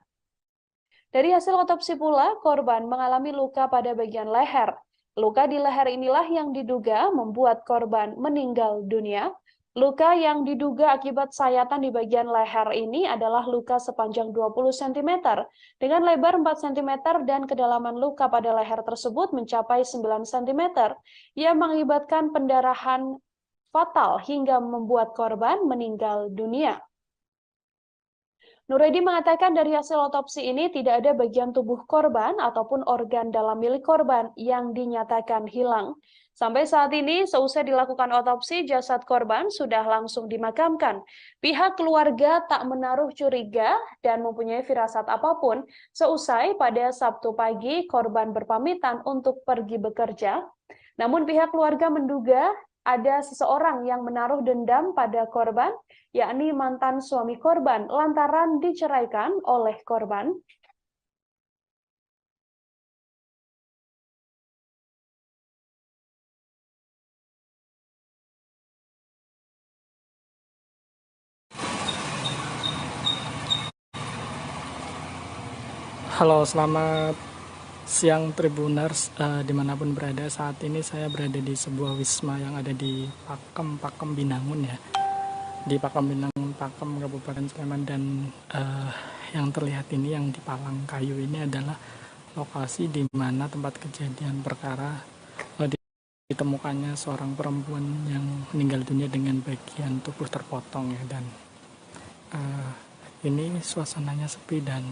Dari hasil otopsi pula, korban mengalami luka pada bagian leher. Luka di leher inilah yang diduga membuat korban meninggal dunia. Luka yang diduga akibat sayatan di bagian leher ini adalah luka sepanjang 20 cm dengan lebar 4 cm dan kedalaman luka pada leher tersebut mencapai 9 cm yang mengakibatkan pendarahan fatal hingga membuat korban meninggal dunia. Nuradi mengatakan dari hasil otopsi ini tidak ada bagian tubuh korban ataupun organ dalam milik korban yang dinyatakan hilang. Sampai saat ini, seusai dilakukan otopsi, jasad korban sudah langsung dimakamkan. Pihak keluarga tak menaruh curiga dan mempunyai firasat apapun. Seusai pada Sabtu pagi, korban berpamitan untuk pergi bekerja. Namun pihak keluarga menduga ada seseorang yang menaruh dendam pada korban, yakni mantan suami korban, lantaran diceraikan oleh korban. Halo, selamat siang Tribuners, dimanapun berada. Saat ini saya berada di sebuah wisma yang ada di Pakem Binangun ya, di Pakem Binangun, Pakem, Kabupaten Sleman. Dan yang terlihat ini, yang di palang kayu ini adalah lokasi di mana tempat kejadian perkara ditemukannya seorang perempuan yang meninggal dunia dengan bagian tubuh terpotong ya. Dan ini suasananya sepi dan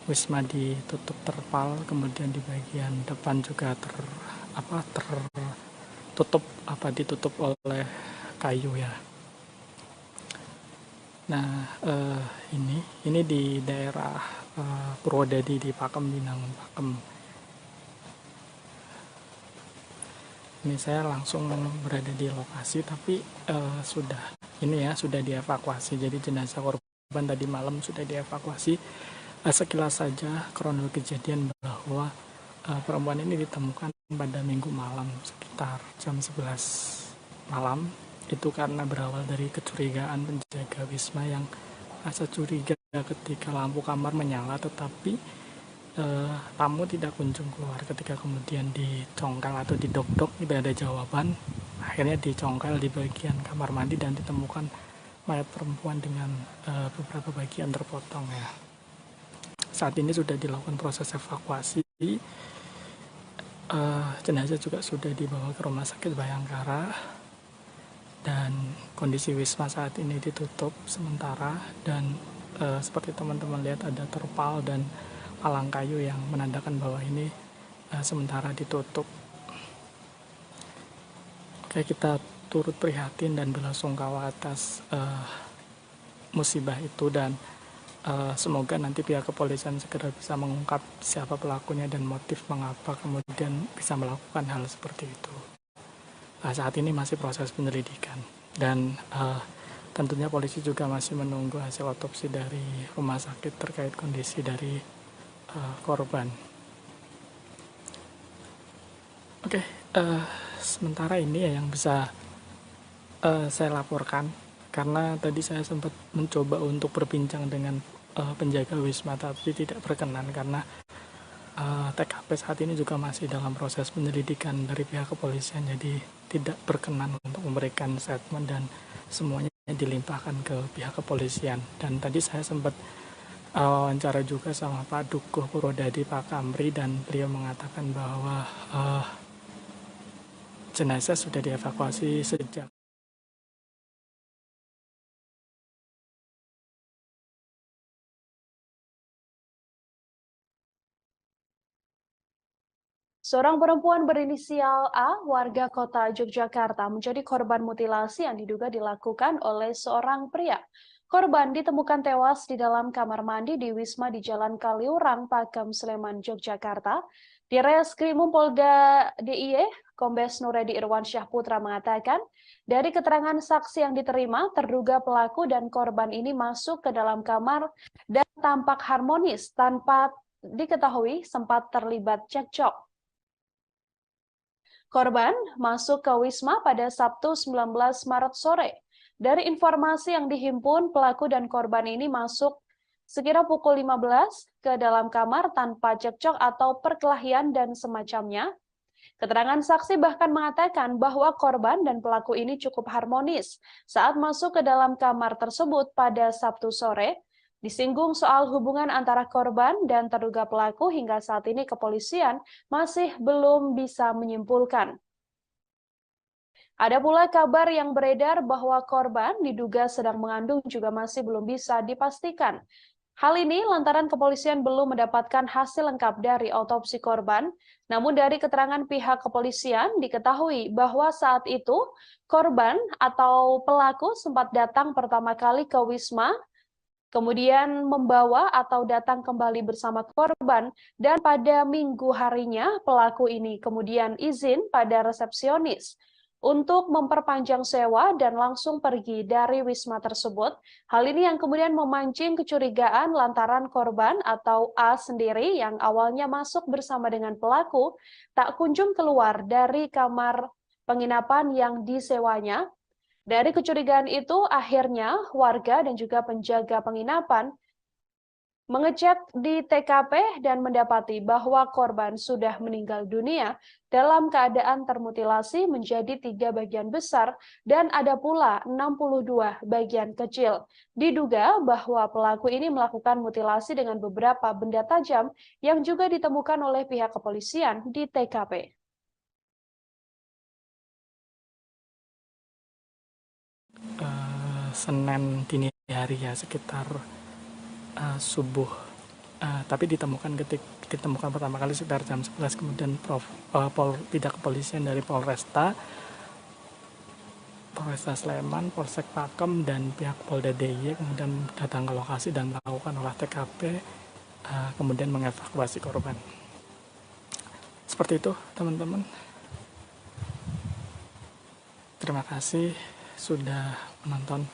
wisma ditutup terpal, kemudian di bagian depan juga ditutup oleh kayu ya. Nah, ini di daerah Purwodadi di Pakem Binangun, Pakem. Ini saya langsung berada di lokasi, tapi sudah dievakuasi. Jadi jenazah korban tadi malam sudah dievakuasi. Sekilas saja kronologi kejadian bahwa perempuan ini ditemukan pada Minggu malam sekitar jam 11 malam. Itu karena berawal dari kecurigaan penjaga wisma yang rasa curiga ketika lampu kamar menyala, tetapi tamu tidak kunjung keluar. Ketika kemudian dicongkel atau didok-dok, tidak ada jawaban. Akhirnya dicongkel di bagian kamar mandi dan ditemukan mayat perempuan dengan beberapa bagian terpotong ya. Saat ini sudah dilakukan proses evakuasi. Jenazah juga sudah dibawa ke Rumah Sakit Bayangkara. Dan kondisi wisma saat ini ditutup sementara. Dan seperti teman-teman lihat, ada terpal dan palang kayu yang menandakan bahwa ini sementara ditutup. Oke, kita turut prihatin dan belasungkawa atas musibah itu, dan semoga nanti pihak kepolisian segera bisa mengungkap siapa pelakunya dan motif mengapa kemudian bisa melakukan hal seperti itu. Saat ini masih proses penyelidikan, dan tentunya polisi juga masih menunggu hasil otopsi dari rumah sakit terkait kondisi dari korban. Oke, sementara ini ya yang bisa saya laporkan, karena tadi saya sempat mencoba untuk berbincang dengan penjaga wisma, tapi tidak berkenan karena TKP saat ini juga masih dalam proses penyelidikan dari pihak kepolisian, jadi tidak berkenan untuk memberikan statement dan semuanya dilimpahkan ke pihak kepolisian. Dan tadi saya sempat wawancara juga sama Pak Dukuh Purwodadi, Pak Kamri, dan beliau mengatakan bahwa jenazah sudah dievakuasi sejak Seorang perempuan berinisial A, warga kota Yogyakarta, menjadi korban mutilasi yang diduga dilakukan oleh seorang pria. Korban ditemukan tewas di dalam kamar mandi di Wisma di Jalan Kaliurang, Pakem, Sleman, Yogyakarta. Di Reskrimum Polda DIY, Kombes Nuredi Irwansyah Putra mengatakan, dari keterangan saksi yang diterima, terduga pelaku dan korban ini masuk ke dalam kamar dan tampak harmonis tanpa diketahui sempat terlibat cekcok. Korban masuk ke Wisma pada Sabtu 19 Maret sore. Dari informasi yang dihimpun, pelaku dan korban ini masuk sekira pukul 15 ke dalam kamar tanpa cekcok atau perkelahian dan semacamnya. Keterangan saksi bahkan mengatakan bahwa korban dan pelaku ini cukup harmonis saat masuk ke dalam kamar tersebut pada Sabtu sore. Disinggung soal hubungan antara korban dan terduga pelaku, hingga saat ini kepolisian masih belum bisa menyimpulkan. Ada pula kabar yang beredar bahwa korban diduga sedang mengandung juga masih belum bisa dipastikan. Hal ini lantaran kepolisian belum mendapatkan hasil lengkap dari autopsi korban. Namun dari keterangan pihak kepolisian diketahui bahwa saat itu korban atau pelaku sempat datang pertama kali ke Wisma, kemudian membawa atau datang kembali bersama korban, dan pada minggu harinya pelaku ini kemudian izin pada resepsionis untuk memperpanjang sewa dan langsung pergi dari Wisma tersebut. Hal ini yang kemudian memancing kecurigaan lantaran korban atau A sendiri yang awalnya masuk bersama dengan pelaku tak kunjung keluar dari kamar penginapan yang disewanya. Dari kecurigaan itu, akhirnya warga dan juga penjaga penginapan mengecek di TKP dan mendapati bahwa korban sudah meninggal dunia dalam keadaan termutilasi menjadi 3 bagian besar dan ada pula 62 bagian kecil. Diduga bahwa pelaku ini melakukan mutilasi dengan beberapa benda tajam yang juga ditemukan oleh pihak kepolisian di TKP. Senin dini hari ya, sekitar subuh, tapi ditemukan pertama kali sekitar jam 11, kemudian pihak kepolisian dari Polresta Sleman, Polsek Pakem, dan pihak Polda DIY kemudian datang ke lokasi dan melakukan olah TKP, kemudian mengevakuasi korban. Seperti itu teman-teman. Terima kasih sudah menonton.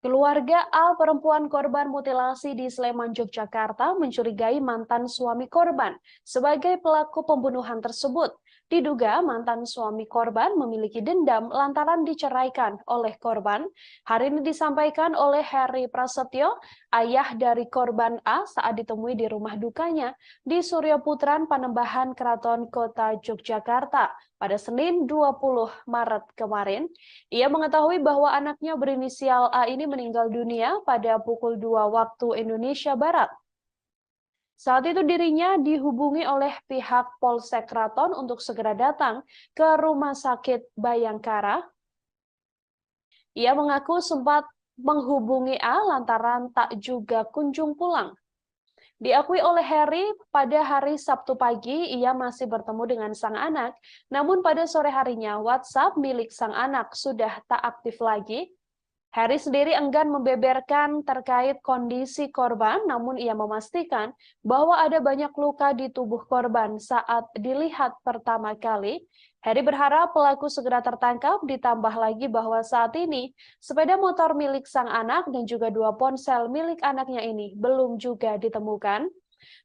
Keluarga A, perempuan korban mutilasi di Sleman, Yogyakarta, mencurigai mantan suami korban sebagai pelaku pembunuhan tersebut. Diduga mantan suami korban memiliki dendam lantaran diceraikan oleh korban. Hal ini disampaikan oleh Heri Prasetyo, ayah dari korban A, saat ditemui di rumah dukanya di Suryaputran, Panembahan, Keraton Kota Yogyakarta pada Senin 20 Maret kemarin. Ia mengetahui bahwa anaknya berinisial A ini meninggal dunia pada pukul 2 waktu Indonesia Barat. Saat itu dirinya dihubungi oleh pihak Polsek Keraton untuk segera datang ke Rumah Sakit Bayangkara. Ia mengaku sempat menghubungi A lantaran tak juga kunjung pulang. Diakui oleh Heri, pada hari Sabtu pagi ia masih bertemu dengan sang anak, namun pada sore harinya WhatsApp milik sang anak sudah tak aktif lagi. Heri sendiri enggan membeberkan terkait kondisi korban, namun ia memastikan bahwa ada banyak luka di tubuh korban saat dilihat pertama kali. Heri berharap pelaku segera tertangkap, ditambah lagi bahwa saat ini sepeda motor milik sang anak dan juga 2 ponsel milik anaknya ini belum juga ditemukan.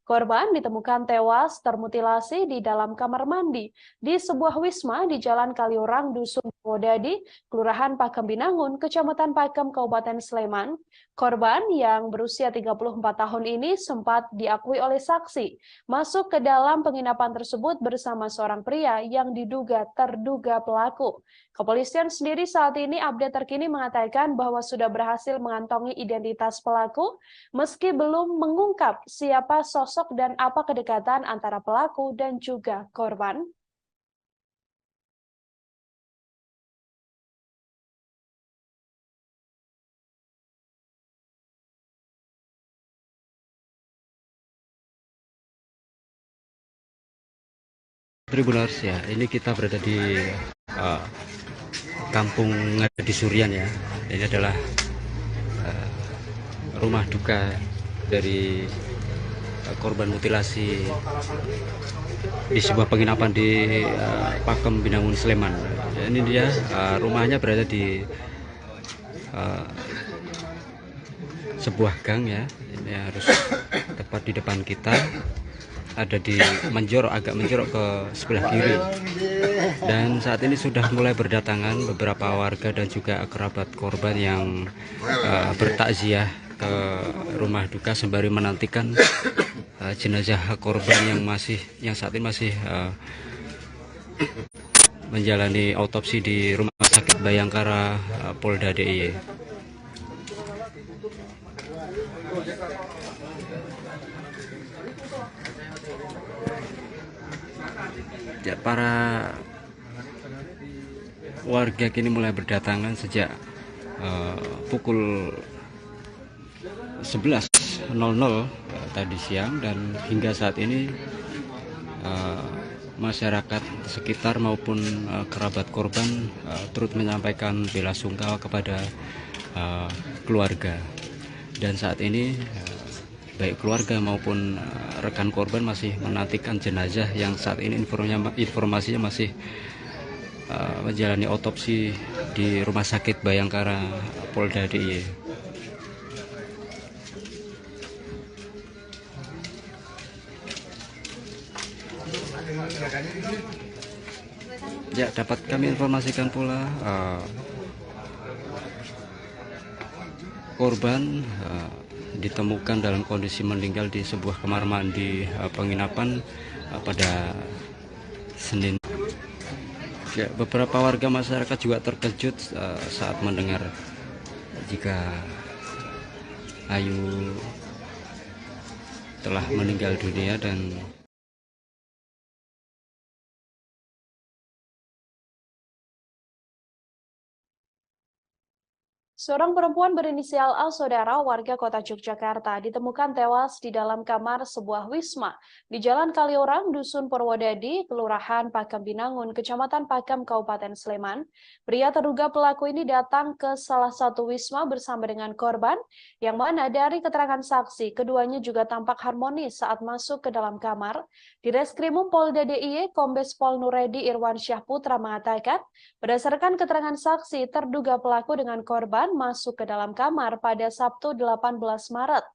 Korban ditemukan tewas termutilasi di dalam kamar mandi di sebuah wisma di Jalan Kaliurang, Dusun Wodadi, Kelurahan Pakem Binangun, Kecamatan Pakem, Kabupaten Sleman. Korban yang berusia 34 tahun ini sempat diakui oleh saksi masuk ke dalam penginapan tersebut bersama seorang pria yang diduga terduga pelaku. Kepolisian sendiri saat ini update terkini mengatakan bahwa sudah berhasil mengantongi identitas pelaku meski belum mengungkap siapa sosok dan apa kedekatan antara pelaku dan juga korban. Tribuners ya, ini kita berada di Kampung Ngadi Surian ya. Ini adalah rumah duka dari korban mutilasi di sebuah penginapan di Pakem Binangun Sleman. Ini dia rumahnya berada di sebuah gang ya. Ini harus tepat di depan kita. Ada di agak menjorok ke sebelah kiri, dan saat ini sudah mulai berdatangan beberapa warga dan juga kerabat korban yang bertakziah ke rumah duka sembari menantikan jenazah korban yang saat ini masih menjalani autopsi di Rumah Sakit Bayangkara Polda DIY. Ya, para warga kini mulai berdatangan sejak pukul 11.00 tadi siang, dan hingga saat ini masyarakat sekitar maupun kerabat korban turut menyampaikan bela sungkawa kepada keluarga. Dan saat ini baik keluarga maupun rekan korban masih menantikan jenazah yang saat ini informasinya masih menjalani otopsi di Rumah Sakit Bayangkara Polda DIY. Ya, dapat kami informasikan pula korban ditemukan dalam kondisi meninggal di sebuah kamar mandi penginapan pada Senin. Ya, beberapa warga masyarakat juga terkejut saat mendengar jika Ayu telah meninggal dunia. Dan Seorang perempuan berinisial A, saudara warga kota Yogyakarta, ditemukan tewas di dalam kamar sebuah wisma di Jalan Kaliorang, Dusun Purwodadi, Kelurahan Pakem Binangun, Kecamatan Pakem, Kabupaten Sleman. Pria terduga pelaku ini datang ke salah satu wisma bersama dengan korban, yang mana dari keterangan saksi, keduanya juga tampak harmonis saat masuk ke dalam kamar. Di Reskrimum Polda DIY, Kombes Pol Nuredi Irwansyah Putra mengatakan, berdasarkan keterangan saksi, terduga pelaku dengan korban masuk ke dalam kamar pada Sabtu 18 Maret.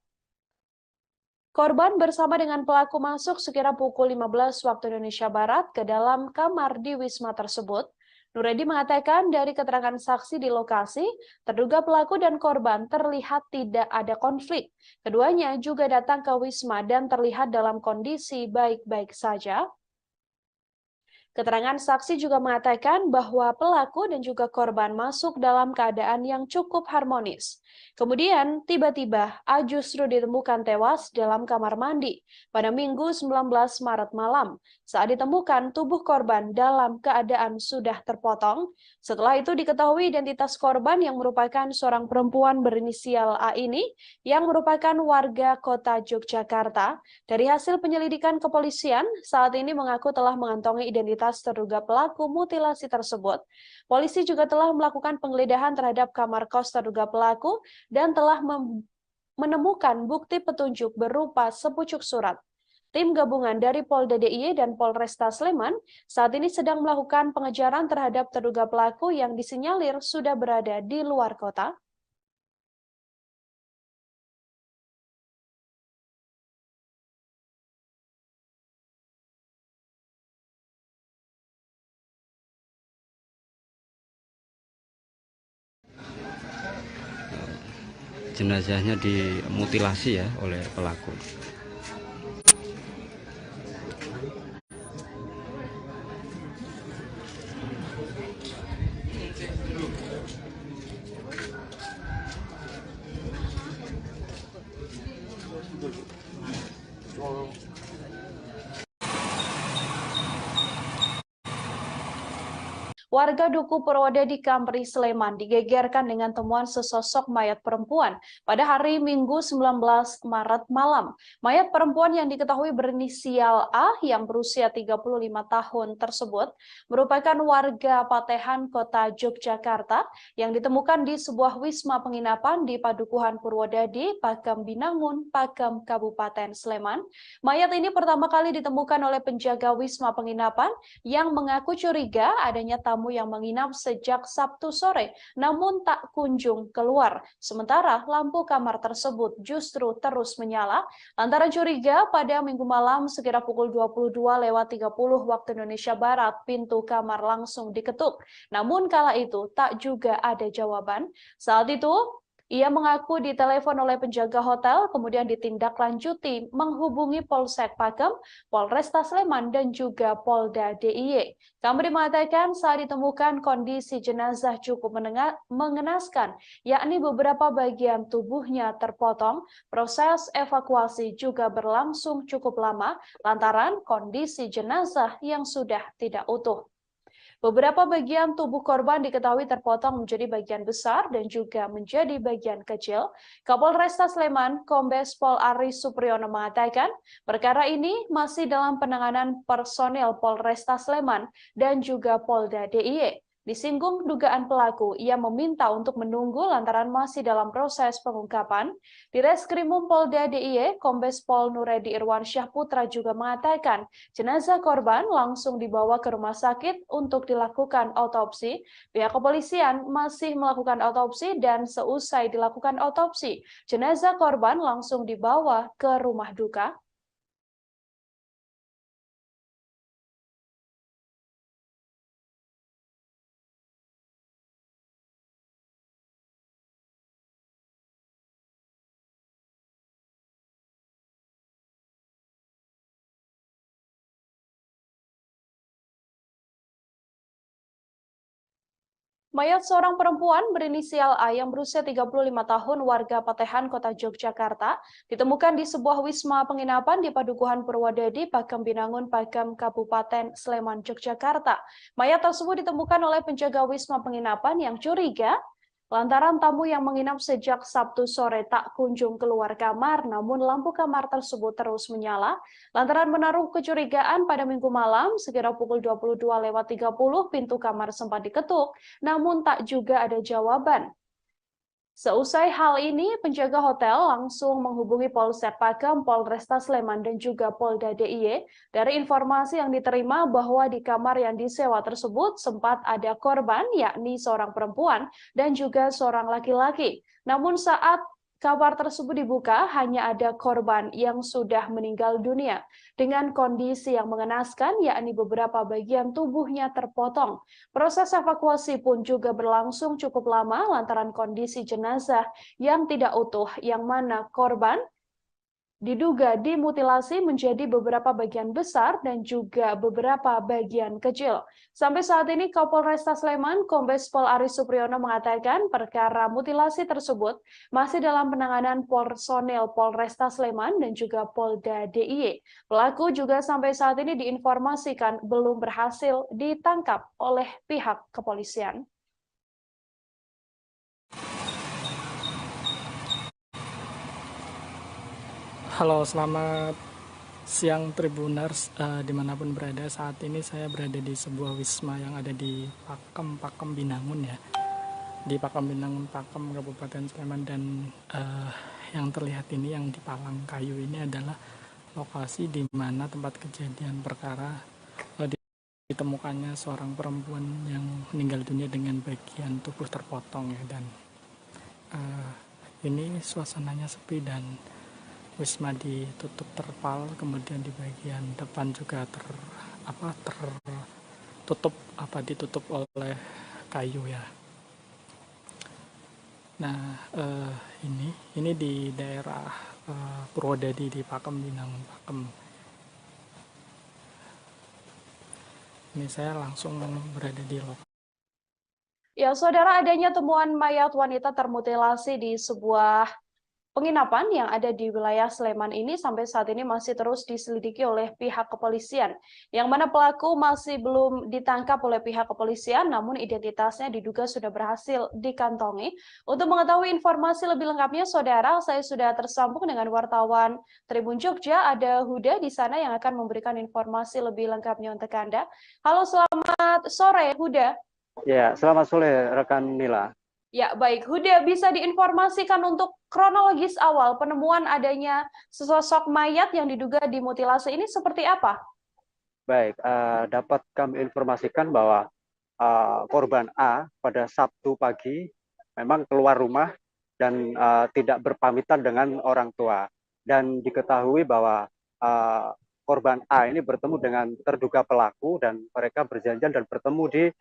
Korban bersama dengan pelaku masuk sekira pukul 15 waktu Indonesia Barat ke dalam kamar di wisma tersebut. Nuredi mengatakan dari keterangan saksi di lokasi, terduga pelaku dan korban terlihat tidak ada konflik. Keduanya juga datang ke wisma dan terlihat dalam kondisi baik-baik saja. Keterangan saksi juga mengatakan bahwa pelaku dan juga korban masuk dalam keadaan yang cukup harmonis. Kemudian, tiba-tiba A justru ditemukan tewas dalam kamar mandi pada Minggu 19 Maret malam. Saat ditemukan, tubuh korban dalam keadaan sudah terpotong. Setelah itu diketahui identitas korban yang merupakan seorang perempuan berinisial A ini yang merupakan warga kota Yogyakarta. Dari hasil penyelidikan kepolisian, saat ini mengaku telah mengantongi identitas terduga pelaku mutilasi tersebut. Polisi juga telah melakukan penggeledahan terhadap kamar kos terduga pelaku dan telah menemukan bukti petunjuk berupa sepucuk surat. Tim gabungan dari Polda DIY dan Polresta Sleman saat ini sedang melakukan pengejaran terhadap terduga pelaku yang disinyalir sudah berada di luar kota. jenazahnya dimutilasi ya oleh pelaku. Warga Duku Purwodadi Kampri Sleman digegerkan dengan temuan sesosok mayat perempuan pada hari Minggu 19 Maret malam. Mayat perempuan yang diketahui berinisial A yang berusia 35 tahun tersebut merupakan warga Patehan, Kota Yogyakarta yang ditemukan di sebuah wisma penginapan di Padukuhan Purwodadi, Pakem Binangun, Pakem, Kabupaten Sleman. Mayat ini pertama kali ditemukan oleh penjaga wisma penginapan yang mengaku curiga adanya tamu yang menginap sejak Sabtu sore, namun tak kunjung keluar. Sementara lampu kamar tersebut justru terus menyala. Lantaran curiga, pada Minggu malam sekira pukul 22.30 waktu Indonesia Barat, pintu kamar langsung diketuk. Namun kala itu tak juga ada jawaban. Saat itu, ia mengaku ditelepon oleh penjaga hotel, kemudian ditindaklanjuti menghubungi Polsek Pakem, Polresta Sleman, dan juga Polda DIY. Kamri mengatakan saat ditemukan kondisi jenazah cukup mengenaskan, yakni beberapa bagian tubuhnya terpotong. Proses evakuasi juga berlangsung cukup lama lantaran kondisi jenazah yang sudah tidak utuh. Beberapa bagian tubuh korban diketahui terpotong menjadi bagian besar dan juga menjadi bagian kecil. Kapolresta Sleman, Kombes Pol Ari Supriyono mengatakan, perkara ini masih dalam penanganan personel Polresta Sleman dan juga Polda DIY. Disinggung dugaan pelaku, ia meminta untuk menunggu lantaran masih dalam proses pengungkapan. Di Reskrimum Polda DIY, Kombes Pol Nuredi Irwansyah Putra juga mengatakan jenazah korban langsung dibawa ke rumah sakit untuk dilakukan otopsi. Pihak kepolisian masih melakukan otopsi dan seusai dilakukan otopsi, jenazah korban langsung dibawa ke rumah duka. Mayat seorang perempuan berinisial A yang berusia 35 tahun warga Patehan, Kota Yogyakarta, ditemukan di sebuah wisma penginapan di Padukuhan Purwodadi, Pakem Binangun, Pakem, Kabupaten Sleman, Yogyakarta. Mayat tersebut ditemukan oleh penjaga wisma penginapan yang curiga lantaran tamu yang menginap sejak Sabtu sore tak kunjung keluar kamar, namun lampu kamar tersebut terus menyala. Lantaran menaruh kecurigaan, pada Minggu malam, sekira pukul 22.30, pintu kamar sempat diketuk, namun tak juga ada jawaban. Seusai hal ini, penjaga hotel langsung menghubungi Polsek Pakem, Polresta Sleman, dan juga Polda DIY. Dari informasi yang diterima bahwa di kamar yang disewa tersebut sempat ada korban, yakni seorang perempuan dan juga seorang laki-laki. Namun saat kamar tersebut dibuka, hanya ada korban yang sudah meninggal dunia dengan kondisi yang mengenaskan, yakni beberapa bagian tubuhnya terpotong. Proses evakuasi pun juga berlangsung cukup lama lantaran kondisi jenazah yang tidak utuh, yang mana korban diduga dimutilasi menjadi beberapa bagian besar dan juga beberapa bagian kecil. Sampai saat ini Kapolresta Sleman, Kombes Pol Ari Supriyono mengatakan perkara mutilasi tersebut masih dalam penanganan personel Polresta Sleman dan juga Polda DIY. Pelaku juga sampai saat ini diinformasikan belum berhasil ditangkap oleh pihak kepolisian. Halo, selamat siang Tribuners dimanapun berada. Saat ini saya berada di sebuah wisma yang ada di Pakem Binangun ya. Di Pakem Binangun, Pakem, Kabupaten Sleman, dan yang terlihat ini yang di palang kayu ini adalah lokasi di mana tempat kejadian perkara ditemukannya seorang perempuan yang meninggal dunia dengan bagian tubuh terpotong ya, dan ini suasananya sepi dan wisma ditutup terpal, kemudian di bagian depan juga ditutup oleh kayu ya. Nah, ini di daerah Purwodadi di Pakem Binangun, Pakem. Ini saya langsung berada di lokasi. Ya, saudara, adanya temuan mayat wanita termutilasi di sebuah penginapan yang ada di wilayah Sleman ini sampai saat ini masih terus diselidiki oleh pihak kepolisian, yang mana pelaku masih belum ditangkap oleh pihak kepolisian, namun identitasnya diduga sudah berhasil dikantongi. Untuk mengetahui informasi lebih lengkapnya, Saudara, saya sudah tersambung dengan wartawan Tribun Jogja, ada Huda di sana yang akan memberikan informasi lebih lengkapnya untuk Anda. Halo, selamat sore, Huda. Ya, selamat sore rekan Nila. Ya, baik. Huda, bisa diinformasikan untuk kronologis awal penemuan adanya sesosok mayat yang diduga dimutilasi ini seperti apa? Baik, dapat kami informasikan bahwa korban A pada Sabtu pagi memang keluar rumah dan tidak berpamitan dengan orang tua. Dan diketahui bahwa korban A ini bertemu dengan terduga pelaku dan mereka berjanjian dan bertemu di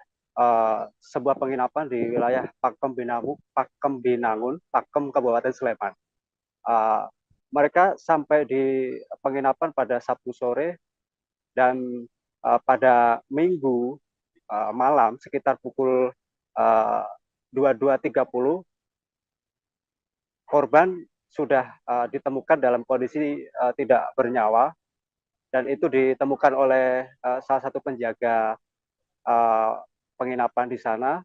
sebuah penginapan di wilayah Pakem Binangun, Pakem Kabupaten Sleman. Mereka sampai di penginapan pada Sabtu sore dan pada Minggu malam sekitar pukul 22.30 korban sudah ditemukan dalam kondisi tidak bernyawa dan itu ditemukan oleh salah satu penjaga penginapan di sana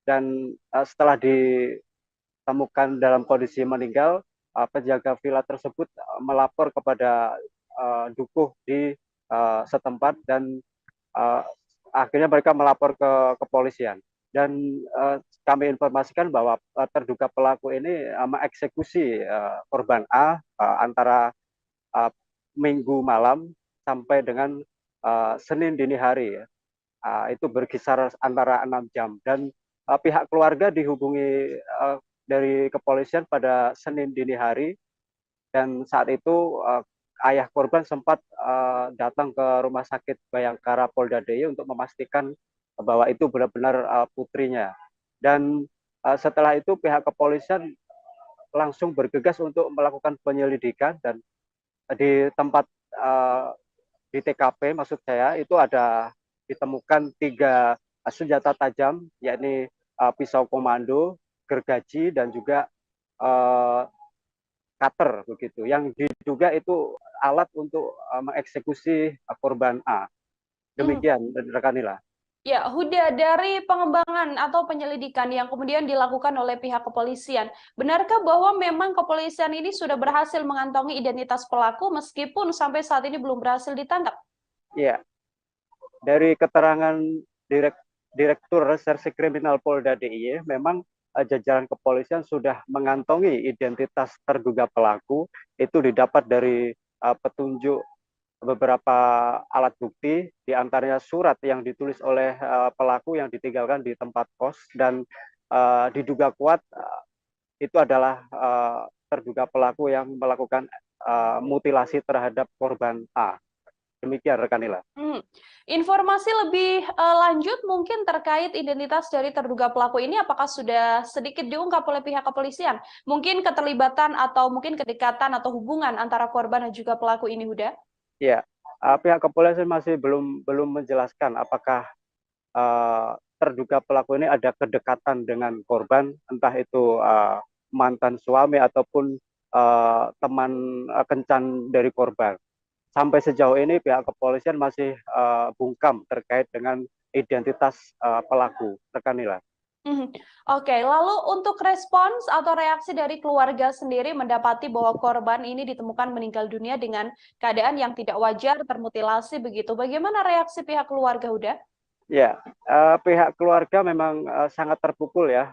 dan setelah ditemukan dalam kondisi meninggal, penjaga villa tersebut melapor kepada dukuh di setempat dan akhirnya mereka melapor ke kepolisian. Dan kami informasikan bahwa terduga pelaku ini mengeksekusi korban A antara Minggu malam sampai dengan Senin dini hari. Itu berkisar antara 6 jam dan pihak keluarga dihubungi dari kepolisian pada Senin dini hari dan saat itu ayah korban sempat datang ke rumah sakit Bayangkara Polda DIY untuk memastikan bahwa itu benar-benar putrinya dan setelah itu pihak kepolisian langsung bergegas untuk melakukan penyelidikan dan di tempat di TKP maksud saya itu ada ditemukan 3 senjata tajam, yakni pisau komando, gergaji, dan juga cutter begitu. Yang diduga itu alat untuk mengeksekusi korban A. Demikian, rekan Nila. Ya, Huda, dari pengembangan atau penyelidikan yang kemudian dilakukan oleh pihak kepolisian, benarkah bahwa memang kepolisian ini sudah berhasil mengantongi identitas pelaku meskipun sampai saat ini belum berhasil ditangkap? Iya, dari keterangan Direktur Reserse Kriminal Polda DIY, memang jajaran kepolisian sudah mengantongi identitas terduga pelaku, itu didapat dari petunjuk beberapa alat bukti, diantaranya surat yang ditulis oleh pelaku yang ditinggalkan di tempat kos, dan diduga kuat itu adalah terduga pelaku yang melakukan mutilasi terhadap korban A. Demikian rekan Nila. Informasi lebih lanjut mungkin terkait identitas dari terduga pelaku ini apakah sudah sedikit diungkap oleh pihak kepolisian? Mungkin keterlibatan atau mungkin kedekatan atau hubungan antara korban dan juga pelaku ini, Huda? Ya, pihak kepolisian masih belum menjelaskan apakah terduga pelaku ini ada kedekatan dengan korban, entah itu mantan suami ataupun teman kencan dari korban. Sampai sejauh ini pihak kepolisian masih bungkam terkait dengan identitas pelaku, rekan Nila. Oke, lalu untuk respons atau reaksi dari keluarga sendiri mendapati bahwa korban ini ditemukan meninggal dunia dengan keadaan yang tidak wajar, termutilasi begitu. Bagaimana reaksi pihak keluarga, Huda? Ya, pihak keluarga memang sangat terpukul ya,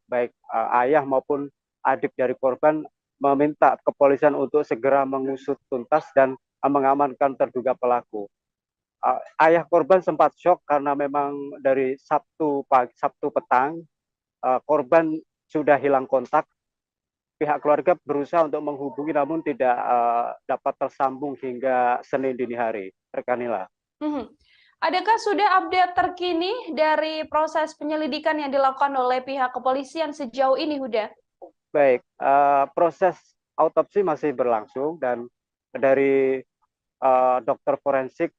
baik ayah maupun adik dari korban meminta kepolisian untuk segera mengusut tuntas dan mengamankan terduga pelaku. Ayah korban sempat shock karena memang dari Sabtu petang korban sudah hilang kontak. Pihak keluarga berusaha untuk menghubungi namun tidak dapat tersambung hingga Senin dini hari. Rekan Nila. Adakah sudah update terkini dari proses penyelidikan yang dilakukan oleh pihak kepolisian sejauh ini, Huda? Baik, proses autopsi masih berlangsung dan dari dokter forensik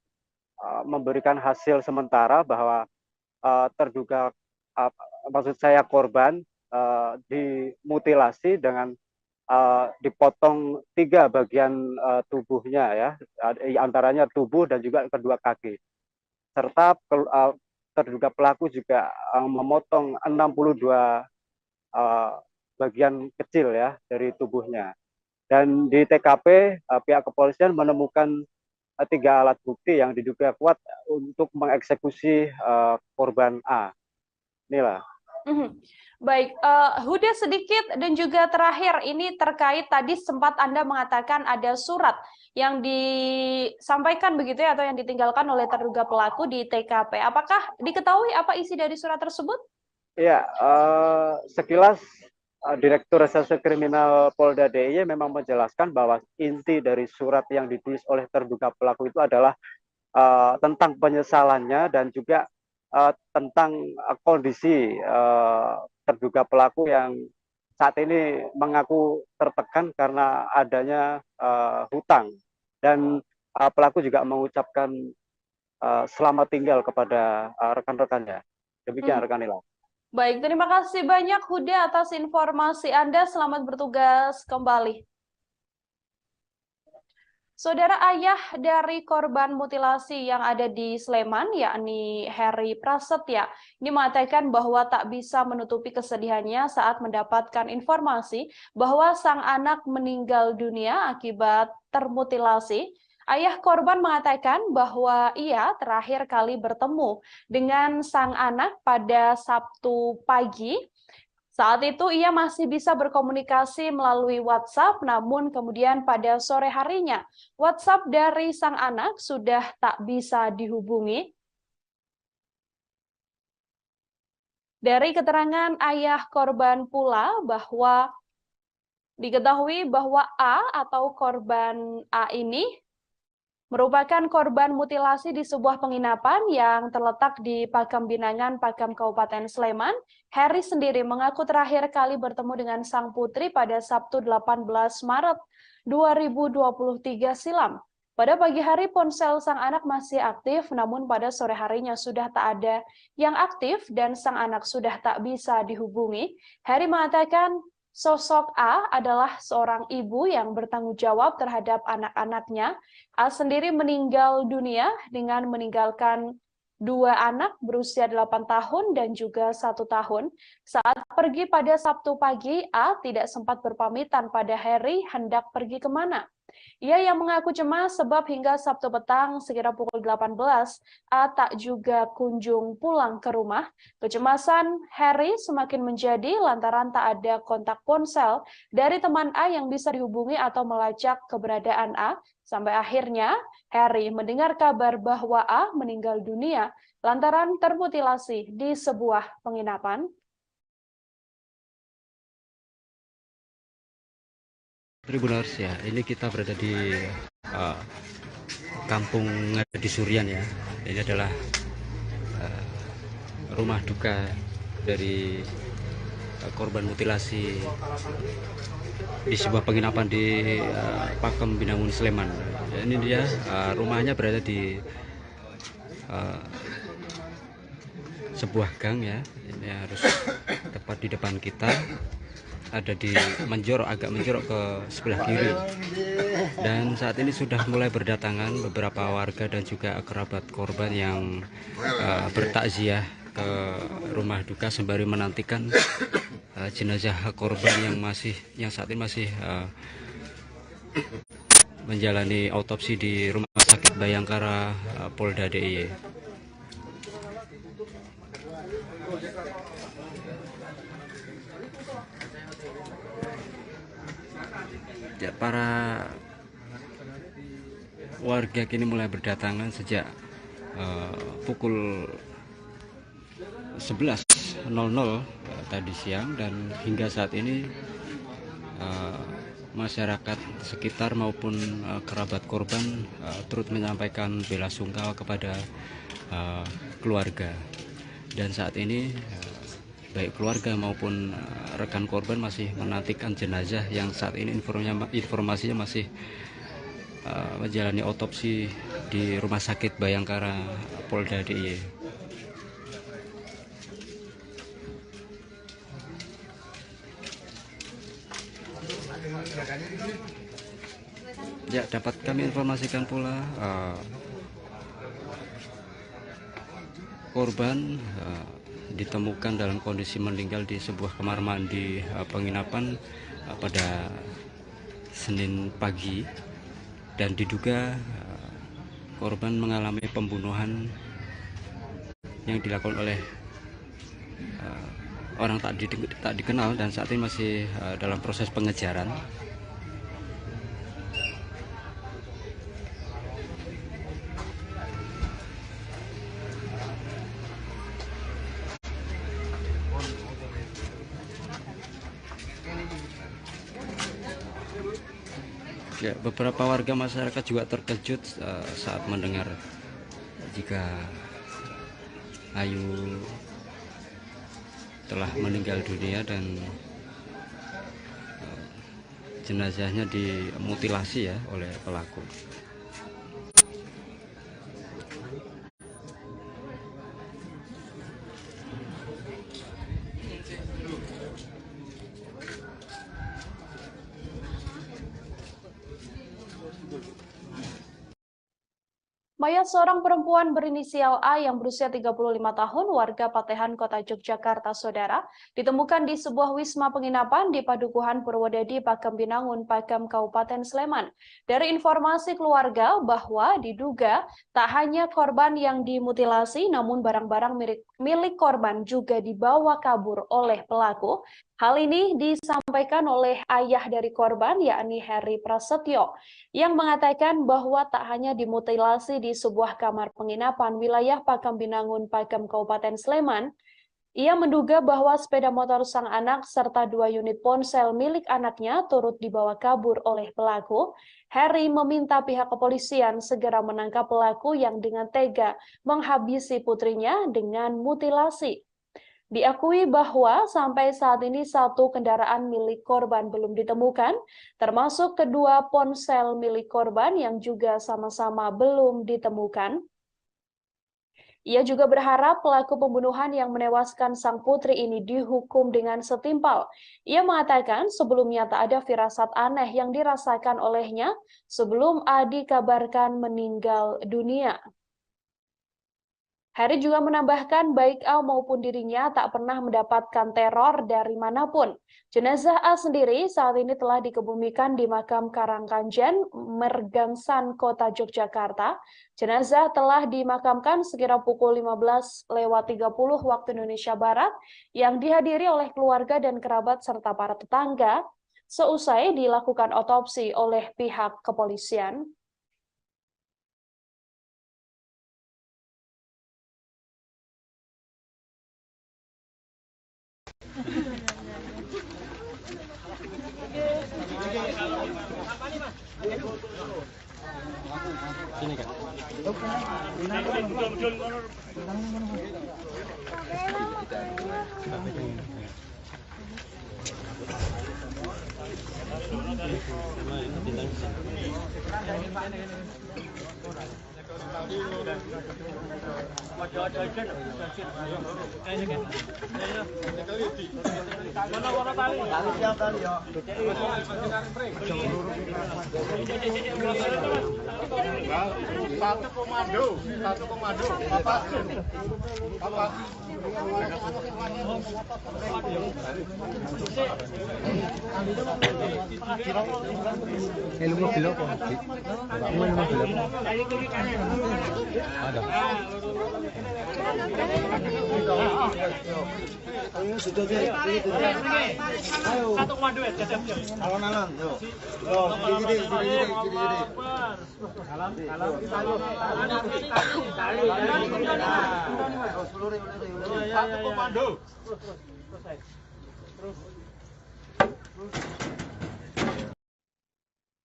memberikan hasil sementara bahwa terduga maksud saya korban dimutilasi dengan dipotong 3 bagian tubuhnya ya, antaranya tubuh dan juga kedua kaki. Serta terduga pelaku juga memotong 62 bagian kecil ya dari tubuhnya. Dan di TKP pihak kepolisian menemukan 3 alat bukti yang diduga kuat untuk mengeksekusi korban A. Inilah. Baik, Huda sedikit dan juga terakhir ini terkait tadi sempat Anda mengatakan ada surat yang disampaikan begitu ya atau yang ditinggalkan oleh terduga pelaku di TKP. Apakah diketahui apa isi dari surat tersebut? Ya, sekilas Direktur Reserse Kriminal Polda DIY memang menjelaskan bahwa inti dari surat yang ditulis oleh terduga pelaku itu adalah tentang penyesalannya dan juga tentang kondisi terduga pelaku yang saat ini mengaku tertekan karena adanya hutang, dan pelaku juga mengucapkan selamat tinggal kepada rekan-rekannya. Demikian rekan Nila. Baik, terima kasih banyak Huda atas informasi Anda. Selamat bertugas kembali. Saudara, ayah dari korban mutilasi yang ada di Sleman, yakni Heri Prasetya, ini mengatakan bahwa tak bisa menutupi kesedihannya saat mendapatkan informasi bahwa sang anak meninggal dunia akibat termutilasi. Ayah korban mengatakan bahwa ia terakhir kali bertemu dengan sang anak pada Sabtu pagi. Saat itu ia masih bisa berkomunikasi melalui WhatsApp, namun kemudian pada sore harinya WhatsApp dari sang anak sudah tak bisa dihubungi. Dari keterangan ayah korban pula bahwa diketahui bahwa A atau korban A ini merupakan korban mutilasi di sebuah penginapan yang terletak di Pakam Binangan, Pakam Kabupaten Sleman. Heri sendiri mengaku terakhir kali bertemu dengan sang putri pada Sabtu 18 Maret 2023 silam. Pada pagi hari ponsel sang anak masih aktif, namun pada sore harinya sudah tak ada yang aktif dan sang anak sudah tak bisa dihubungi. Heri mengatakan sosok A adalah seorang ibu yang bertanggung jawab terhadap anak-anaknya. A sendiri meninggal dunia dengan meninggalkan 2 anak berusia 8 tahun dan juga 1 tahun. Saat pergi pada Sabtu pagi, A tidak sempat berpamitan pada Heri hendak pergi kemana. Ia yang mengaku cemas sebab hingga Sabtu petang sekira pukul 18, A tak juga kunjung pulang ke rumah. Kecemasan Heri semakin menjadi lantaran tak ada kontak ponsel dari teman A yang bisa dihubungi atau melacak keberadaan A. Sampai akhirnya Heri mendengar kabar bahwa A meninggal dunia lantaran termutilasi di sebuah penginapan. Tribuners ya, ini kita berada di Kampung Ngadi Surian ya. Ini adalah rumah duka dari korban mutilasi di sebuah penginapan di Pakam Binangun Sleman. Ini dia rumahnya berada di sebuah gang ya. Ini harus tepat di depan kita. Ada di agak menjorok ke sebelah kiri, dan saat ini sudah mulai berdatangan beberapa warga dan juga kerabat korban yang bertakziah ke rumah duka sembari menantikan jenazah korban yang saat ini masih menjalani autopsi di Rumah Sakit Bayangkara Polda DIY. Ya, para warga kini mulai berdatangan sejak pukul 11.00 tadi siang, dan hingga saat ini masyarakat sekitar maupun kerabat korban turut menyampaikan belasungkawa kepada keluarga. Dan saat ini baik keluarga maupun rekan korban masih menantikan jenazah yang saat ini informasinya masih menjalani otopsi di Rumah Sakit Bayangkara Polda DIY. Ya, dapat kami informasikan pula korban ditemukan dalam kondisi meninggal di sebuah kamar mandi penginapan pada Senin pagi, dan diduga korban mengalami pembunuhan yang dilakukan oleh orang tak dikenal, dan saat ini masih dalam proses pengejaran. Ya, beberapa warga masyarakat juga terkejut saat mendengar jika Ayu telah meninggal dunia dan jenazahnya dimutilasi ya oleh pelaku. Mayat seorang perempuan berinisial A yang berusia 35 tahun, warga Patehan, Kota Yogyakarta, Saudara, ditemukan di sebuah wisma penginapan di Padukuhan Purwodadi, Pakem Binangun, Pakem, Kabupaten Sleman. Dari informasi keluarga bahwa diduga tak hanya korban yang dimutilasi, namun barang-barang milik korban juga dibawa kabur oleh pelaku. Hal ini disampaikan oleh ayah dari korban, yakni Heri Prasetyo, yang mengatakan bahwa tak hanya dimutilasi di sebuah kamar penginapan wilayah Pakem Binangun, Pakem, Kabupaten Sleman, ia menduga bahwa sepeda motor sang anak serta 2 unit ponsel milik anaknya turut dibawa kabur oleh pelaku. Heri meminta pihak kepolisian segera menangkap pelaku yang dengan tega menghabisi putrinya dengan mutilasi. Diakui bahwa sampai saat ini 1 kendaraan milik korban belum ditemukan, termasuk kedua ponsel milik korban yang juga sama-sama belum ditemukan. Ia juga berharap pelaku pembunuhan yang menewaskan sang putri ini dihukum dengan setimpal. Ia mengatakan sebelumnya tak ada firasat aneh yang dirasakan olehnya sebelum A dikabarkan meninggal dunia. Heri juga menambahkan baik A maupun dirinya tak pernah mendapatkan teror dari manapun. Jenazah A sendiri saat ini telah dikebumikan di makam Karangkanjen, Mergangsan, Kota Yogyakarta. Jenazah telah dimakamkan sekira pukul 15.30 waktu Indonesia Barat yang dihadiri oleh keluarga dan kerabat serta para tetangga seusai dilakukan otopsi oleh pihak kepolisian. Sini kan. Satu komando. Apa? Ilmu belok kok. Ilmu belok. Ada. Ayo sudah deh. Ayo. Satu komando ya, alon-alon, yuk. Loh, gini. Satu komando.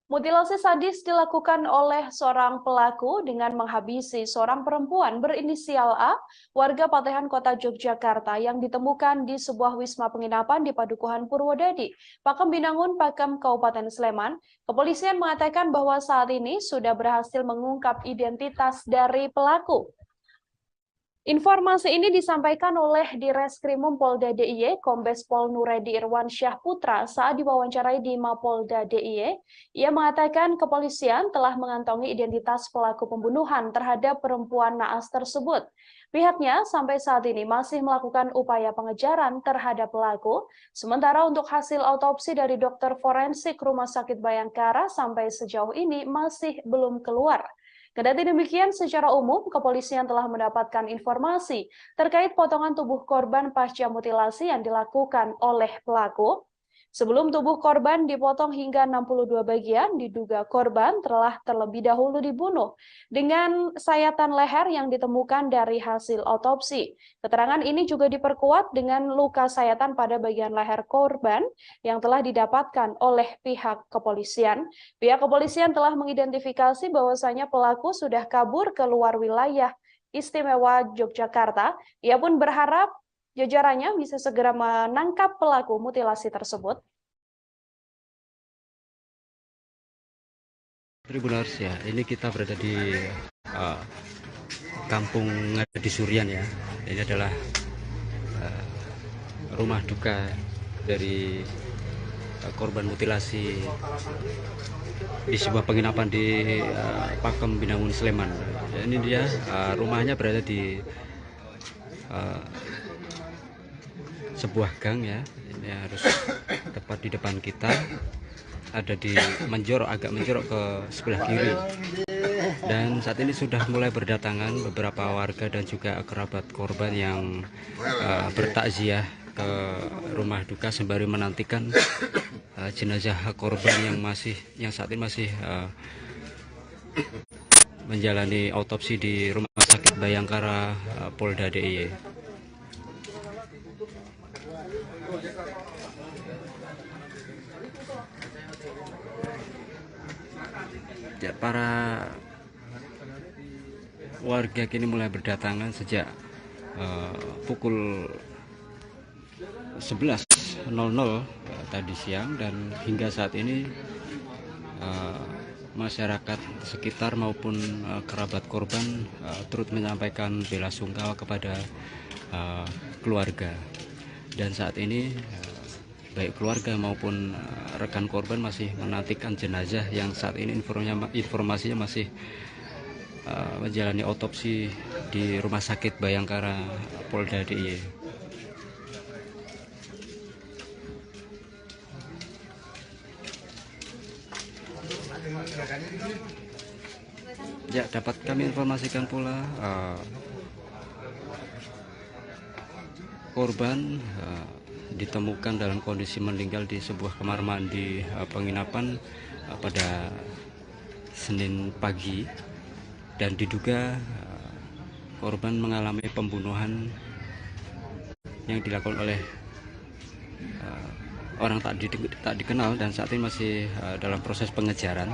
Mutilasi sadis dilakukan oleh seorang pelaku dengan menghabisi seorang perempuan berinisial A, warga Patehan, Kota Yogyakarta, yang ditemukan di sebuah wisma penginapan di Padukuhan Purwodadi, Pakem Binangun, Pakem, Kabupaten Sleman. Kepolisian mengatakan bahwa saat ini sudah berhasil mengungkap identitas dari pelaku. Informasi ini disampaikan oleh Direskrimum Polda DIY, Kombes Pol Nuredi Irwansyah Putra saat diwawancarai di Mapolda DIY. Ia mengatakan kepolisian telah mengantongi identitas pelaku pembunuhan terhadap perempuan naas tersebut. Pihaknya sampai saat ini masih melakukan upaya pengejaran terhadap pelaku, sementara untuk hasil autopsi dari dokter forensik Rumah Sakit Bayangkara sampai sejauh ini masih belum keluar. Kendati demikian, secara umum, kepolisian telah mendapatkan informasi terkait potongan tubuh korban pasca mutilasi yang dilakukan oleh pelaku. Sebelum tubuh korban dipotong hingga 62 bagian, diduga korban telah terlebih dahulu dibunuh dengan sayatan leher yang ditemukan dari hasil autopsi. Keterangan ini juga diperkuat dengan luka sayatan pada bagian leher korban yang telah didapatkan oleh pihak kepolisian. Pihak kepolisian telah mengidentifikasi bahwasanya pelaku sudah kabur ke luar wilayah istimewa Yogyakarta. Ia pun berharap jajarannya bisa segera menangkap pelaku mutilasi tersebut. Tribuners ya, ini kita berada di Kampung Ngadi Surian ya. Ini adalah rumah duka dari korban mutilasi di sebuah penginapan di Pakem Binangun Sleman. Ini dia rumahnya berada di sebuah gang ya. Ini harus tepat di depan kita, ada di agak menjorok ke sebelah kiri. Dan saat ini sudah mulai berdatangan beberapa warga dan juga kerabat korban yang bertakziah ke rumah duka sembari menantikan jenazah korban yang saat ini masih menjalani autopsi di Rumah Sakit Bayangkara Polda DIY. Ya, para warga kini mulai berdatangan sejak pukul 11.00 tadi siang, dan hingga saat ini masyarakat sekitar maupun kerabat korban turut menyampaikan bela sungkawa kepada keluarga. Dan saat ini baik keluarga maupun rekan korban masih menantikan jenazah yang saat ini informasinya masih menjalani autopsi di Rumah Sakit Bayangkara Polda DIY. Ya, dapat kami informasikan pula korban ditemukan dalam kondisi meninggal di sebuah kamar mandi penginapan pada Senin pagi, dan diduga korban mengalami pembunuhan yang dilakukan oleh orang tak dikenal, dan saat ini masih dalam proses pengejaran.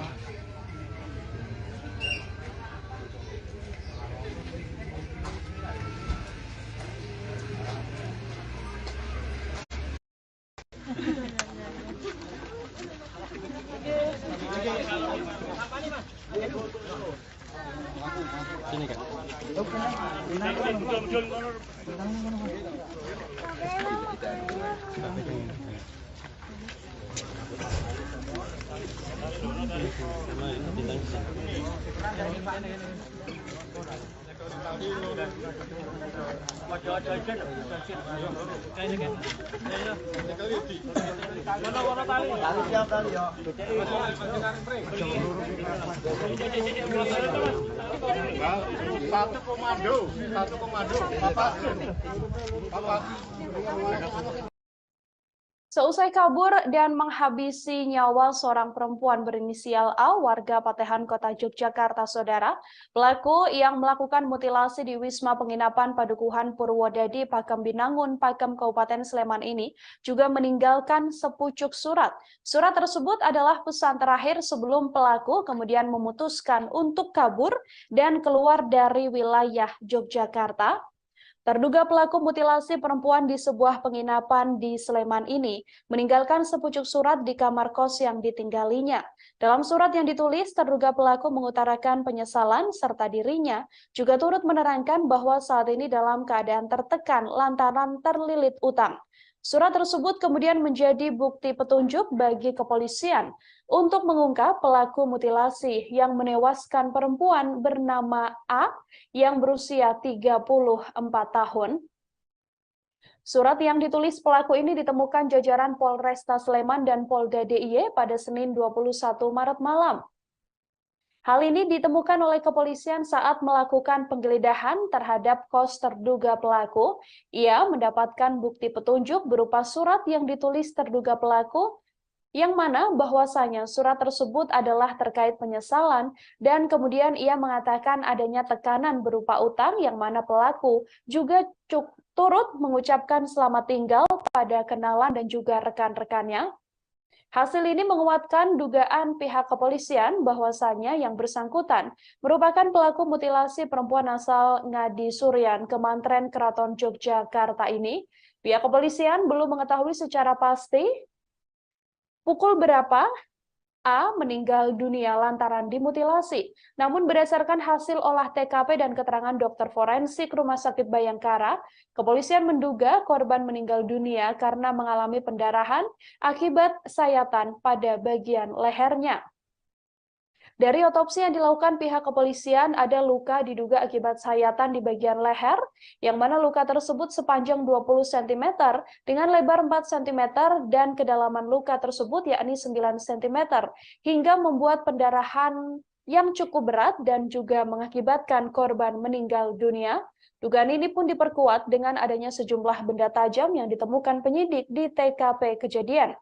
Sini kan. Satu komando, Bapak. Seusai kabur dan menghabisi nyawa seorang perempuan berinisial A, warga Patehan, Kota Yogyakarta, Saudara, pelaku yang melakukan mutilasi di Wisma Penginapan Padukuhan Purwodadi, Pakem Binangun, Pakem, Kabupaten Sleman ini juga meninggalkan sepucuk surat. Surat tersebut adalah pesan terakhir sebelum pelaku kemudian memutuskan untuk kabur dan keluar dari wilayah Yogyakarta. Terduga pelaku mutilasi perempuan di sebuah penginapan di Sleman ini meninggalkan sepucuk surat di kamar kos yang ditinggalinya. Dalam surat yang ditulis, terduga pelaku mengutarakan penyesalan serta dirinya juga turut menerangkan bahwa saat ini dalam keadaan tertekan lantaran terlilit utang. Surat tersebut kemudian menjadi bukti petunjuk bagi kepolisian untuk mengungkap pelaku mutilasi yang menewaskan perempuan bernama A yang berusia 34 tahun. Surat yang ditulis pelaku ini ditemukan jajaran Polresta Sleman dan Polda DIY pada Senin 21 Maret malam. Hal ini ditemukan oleh kepolisian saat melakukan penggeledahan terhadap kos terduga pelaku. Ia mendapatkan bukti petunjuk berupa surat yang ditulis terduga pelaku, yang mana bahwasanya surat tersebut adalah terkait penyesalan dan kemudian ia mengatakan adanya tekanan berupa utang yang mana pelaku juga turut mengucapkan selamat tinggal pada kenalan dan juga rekan-rekannya. Hasil ini menguatkan dugaan pihak kepolisian bahwasannya yang bersangkutan merupakan pelaku mutilasi perempuan asal Ngadi Suryan, Kemantren Keraton Yogyakarta ini. Pihak kepolisian belum mengetahui secara pasti pukul berapa A meninggal dunia lantaran dimutilasi. Namun berdasarkan hasil olah TKP dan keterangan dokter forensik Rumah Sakit Bayangkara, kepolisian menduga korban meninggal dunia karena mengalami pendarahan akibat sayatan pada bagian lehernya. Dari otopsi yang dilakukan pihak kepolisian, ada luka diduga akibat sayatan di bagian leher, yang mana luka tersebut sepanjang 20 cm dengan lebar 4 cm dan kedalaman luka tersebut yakni 9 cm, hingga membuat pendarahan yang cukup berat dan juga mengakibatkan korban meninggal dunia. Dugaan ini pun diperkuat dengan adanya sejumlah benda tajam yang ditemukan penyidik di TKP kejadian.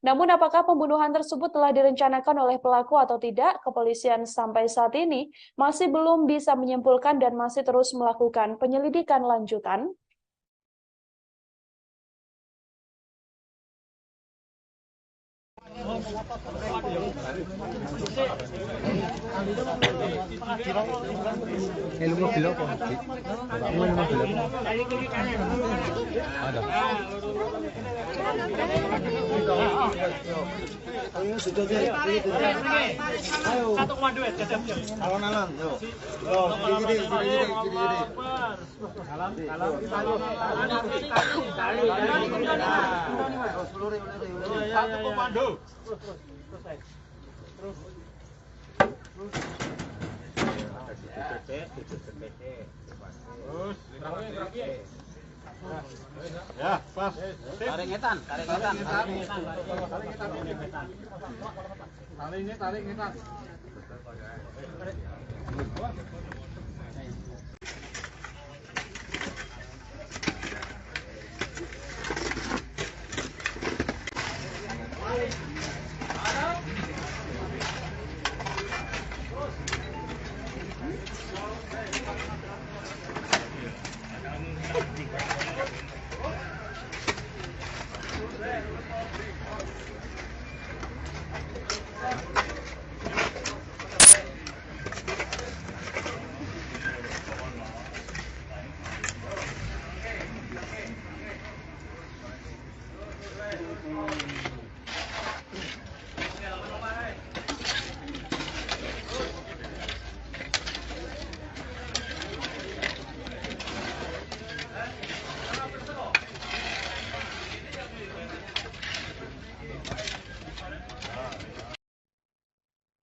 Namun apakah pembunuhan tersebut telah direncanakan oleh pelaku atau tidak, kepolisian sampai saat ini masih belum bisa menyimpulkan dan masih terus melakukan penyelidikan lanjutan. Alon-alon, yuk. Gini. Satu komando. Ya, pas. Tarik ngetan. Tarik ngetan.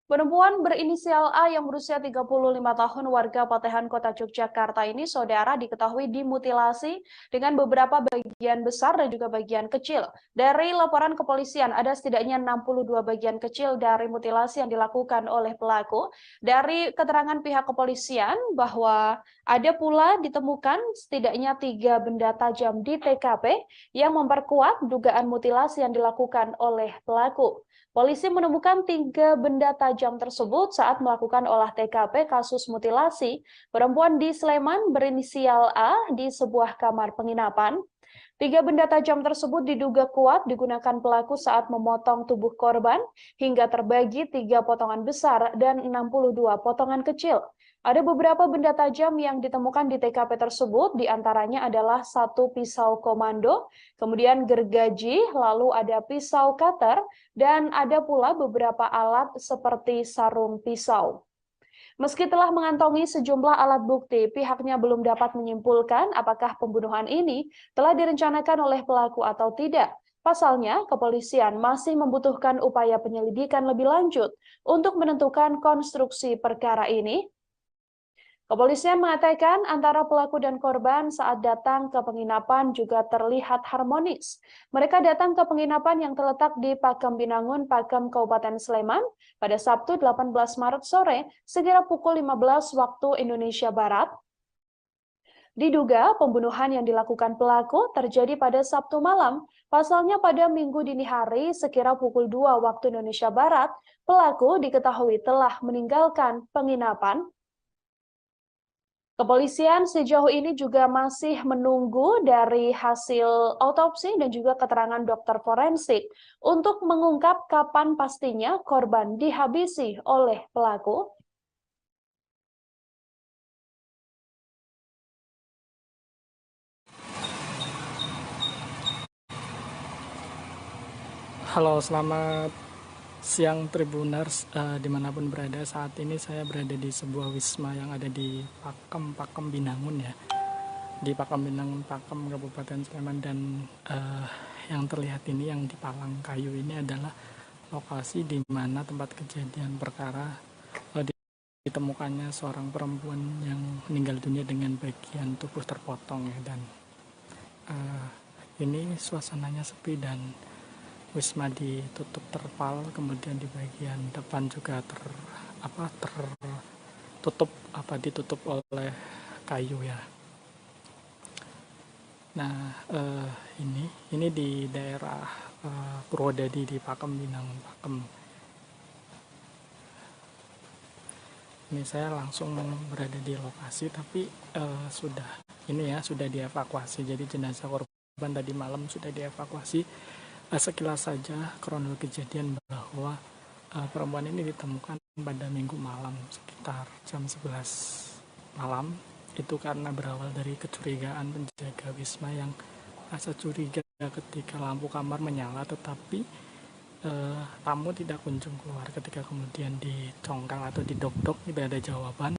Perempuan berinisial A yang berusia 35 tahun warga Patehan Kota Yogyakarta ini, saudara, diketahui dimutilasi dengan beberapa bagian besar dan juga bagian kecil. Dari laporan kepolisian, ada setidaknya 62 bagian kecil dari mutilasi yang dilakukan oleh pelaku. Dari keterangan pihak kepolisian bahwa ada pula ditemukan setidaknya 3 benda tajam di TKP yang memperkuat dugaan mutilasi yang dilakukan oleh pelaku. Polisi menemukan 3 benda tajam tersebut saat melakukan olah TKP kasus mutilasi perempuan di Sleman berinisial A di sebuah kamar penginapan. 3 benda tajam tersebut diduga kuat digunakan pelaku saat memotong tubuh korban hingga terbagi 3 potongan besar dan 62 potongan kecil. Ada beberapa benda tajam yang ditemukan di TKP tersebut, diantaranya adalah satu pisau komando, kemudian gergaji, lalu ada pisau cutter, dan ada pula beberapa alat seperti sarung pisau. Meski telah mengantongi sejumlah alat bukti, pihaknya belum dapat menyimpulkan apakah pembunuhan ini telah direncanakan oleh pelaku atau tidak. Pasalnya, kepolisian masih membutuhkan upaya penyelidikan lebih lanjut untuk menentukan konstruksi perkara ini. Kepolisian mengatakan antara pelaku dan korban saat datang ke penginapan juga terlihat harmonis. Mereka datang ke penginapan yang terletak di Pakem Binangun, Pakem, Kabupaten Sleman pada Sabtu 18 Maret sore sekira pukul 15 waktu Indonesia Barat. Diduga pembunuhan yang dilakukan pelaku terjadi pada Sabtu malam. Pasalnya pada Minggu dini hari sekira pukul 2 waktu Indonesia Barat, pelaku diketahui telah meninggalkan penginapan. Kepolisian sejauh ini juga masih menunggu dari hasil autopsi dan juga keterangan dokter forensik untuk mengungkap kapan pastinya korban dihabisi oleh pelaku. Halo, selamat siang Tribuners, dimanapun berada. Saat ini saya berada di sebuah wisma yang ada di Pakem Binangun ya, di Pakem Binangun, Pakem, Kabupaten Sleman. Dan yang terlihat ini, yang di palang kayu ini adalah lokasi di mana tempat kejadian perkara ditemukannya seorang perempuan yang meninggal dunia dengan bagian tubuh terpotong ya. Dan ini suasananya sepi dan wisma ditutup terpal, kemudian di bagian depan juga ditutup oleh kayu ya. Nah, ini di daerah Purwodadi di Pakem Binangun, Pakem. Ini saya langsung berada di lokasi, tapi sudah dievakuasi. Jadi jenazah korban tadi malam sudah dievakuasi. Sekilas saja kronologi kejadian bahwa perempuan ini ditemukan pada Minggu malam sekitar jam 11 malam. Itu karena berawal dari kecurigaan penjaga wisma yang rasa curiga ketika lampu kamar menyala, tetapi tamu tidak kunjung keluar. Ketika kemudian dicongkel atau didok-dok, tidak ada jawaban.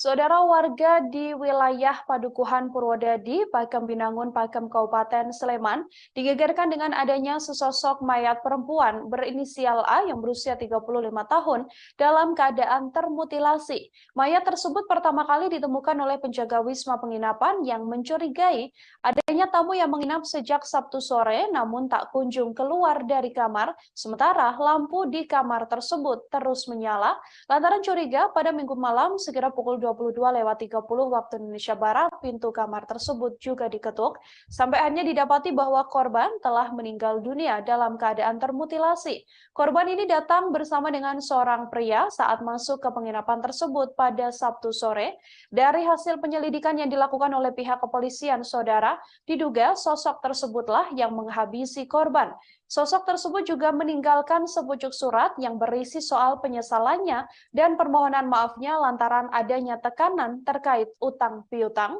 Saudara, warga di wilayah Padukuhan Purwodadi, Pakem Binangun, Pakem, Kabupaten Sleman, digegerkan dengan adanya sesosok mayat perempuan berinisial A yang berusia 35 tahun dalam keadaan termutilasi. Mayat tersebut pertama kali ditemukan oleh penjaga wisma penginapan yang mencurigai adanya tamu yang menginap sejak Sabtu sore namun tak kunjung keluar dari kamar, sementara lampu di kamar tersebut terus menyala. Lantaran curiga, pada Minggu malam sekira pukul 22.30 waktu Indonesia Barat, pintu kamar tersebut juga diketuk, sampai akhirnya didapati bahwa korban telah meninggal dunia dalam keadaan termutilasi. Korban ini datang bersama dengan seorang pria saat masuk ke penginapan tersebut pada Sabtu sore. Dari hasil penyelidikan yang dilakukan oleh pihak kepolisian, saudara, diduga sosok tersebutlah yang menghabisi korban. Sosok tersebut juga meninggalkan sepucuk surat yang berisi soal penyesalannya dan permohonan maafnya lantaran adanya tekanan terkait utang piutang.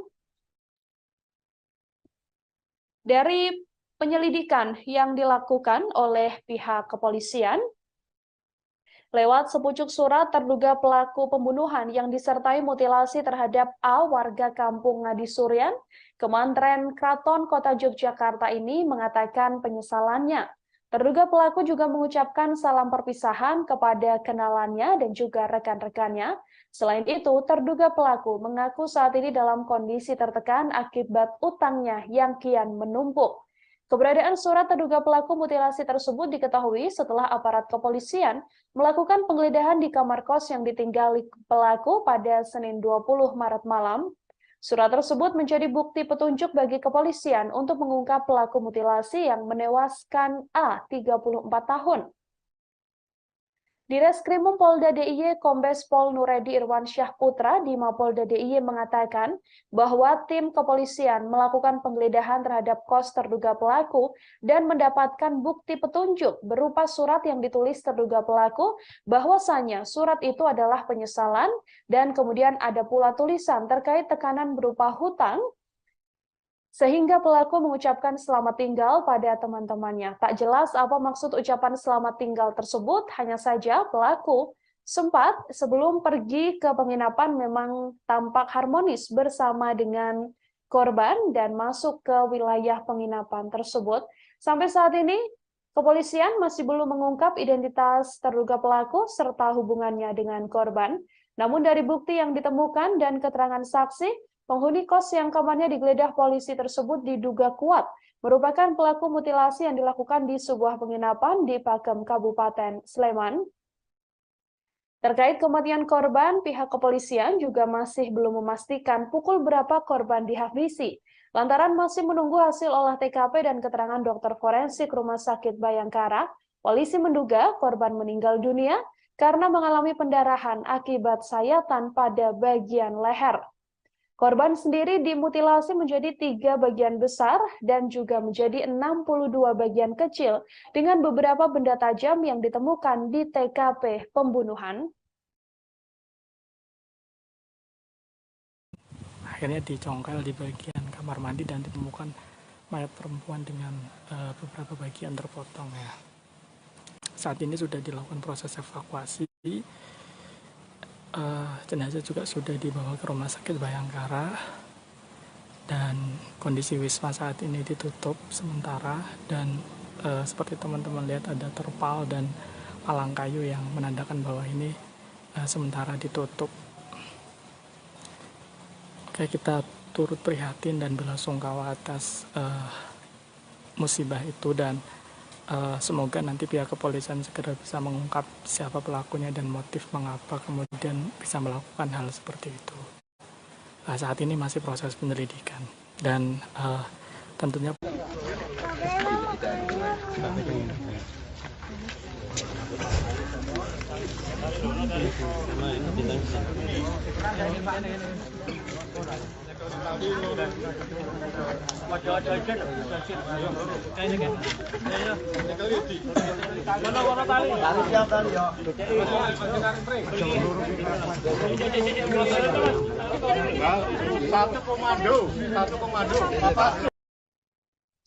Dari penyelidikan yang dilakukan oleh pihak kepolisian, lewat sepucuk surat, terduga pelaku pembunuhan yang disertai mutilasi terhadap A, warga kampung Ngadisurian, Kemantren Kraton Kota Yogyakarta ini mengatakan penyesalannya. Terduga pelaku juga mengucapkan salam perpisahan kepada kenalannya dan juga rekan-rekannya. Selain itu, terduga pelaku mengaku saat ini dalam kondisi tertekan akibat utangnya yang kian menumpuk. Keberadaan surat terduga pelaku mutilasi tersebut diketahui setelah aparat kepolisian melakukan penggeledahan di kamar kos yang ditinggali pelaku pada Senin 20 Maret malam. Surat tersebut menjadi bukti petunjuk bagi kepolisian untuk mengungkap pelaku mutilasi yang menewaskan A, 34 tahun. Di Reskrimum Polda DIY, Kombes Pol Nuredi Irwansyah Putra di Mapolda DIY mengatakan bahwa tim kepolisian melakukan penggeledahan terhadap kos terduga pelaku dan mendapatkan bukti petunjuk berupa surat yang ditulis terduga pelaku, bahwasanya surat itu adalah penyesalan dan kemudian ada pula tulisan terkait tekanan berupa hutang, sehingga pelaku mengucapkan selamat tinggal pada teman-temannya. Tak jelas apa maksud ucapan selamat tinggal tersebut, hanya saja pelaku sempat sebelum pergi ke penginapan memang tampak harmonis bersama dengan korban dan masuk ke wilayah penginapan tersebut. Sampai saat ini, kepolisian masih belum mengungkap identitas terduga pelaku serta hubungannya dengan korban. Namun dari bukti yang ditemukan dan keterangan saksi, penghuni kos yang kamarnya digeledah polisi tersebut diduga kuat merupakan pelaku mutilasi yang dilakukan di sebuah penginapan di Pakem, Kabupaten Sleman. Terkait kematian korban, pihak kepolisian juga masih belum memastikan pukul berapa korban dihabisi. Lantaran masih menunggu hasil olah TKP dan keterangan dokter forensik Rumah Sakit Bayangkara, polisi menduga korban meninggal dunia karena mengalami pendarahan akibat sayatan pada bagian leher. Korban sendiri dimutilasi menjadi 3 bagian besar dan juga menjadi 62 bagian kecil dengan beberapa benda tajam yang ditemukan di TKP pembunuhan. Akhirnya dicongkel di bagian kamar mandi dan ditemukan mayat perempuan dengan beberapa bagian terpotong ya. Saat ini sudah dilakukan proses evakuasi. Jenazah juga sudah dibawa ke Rumah Sakit Bayangkara dan kondisi Wisma saat ini ditutup sementara dan seperti teman-teman lihat ada terpal dan palang kayu yang menandakan bahwa ini sementara ditutup. Oke, kita turut prihatin dan belasungkawa atas musibah itu dan semoga nanti pihak kepolisian segera bisa mengungkap siapa pelakunya dan motif mengapa kemudian bisa melakukan hal seperti itu. Saat ini masih proses penyelidikan dan tentunya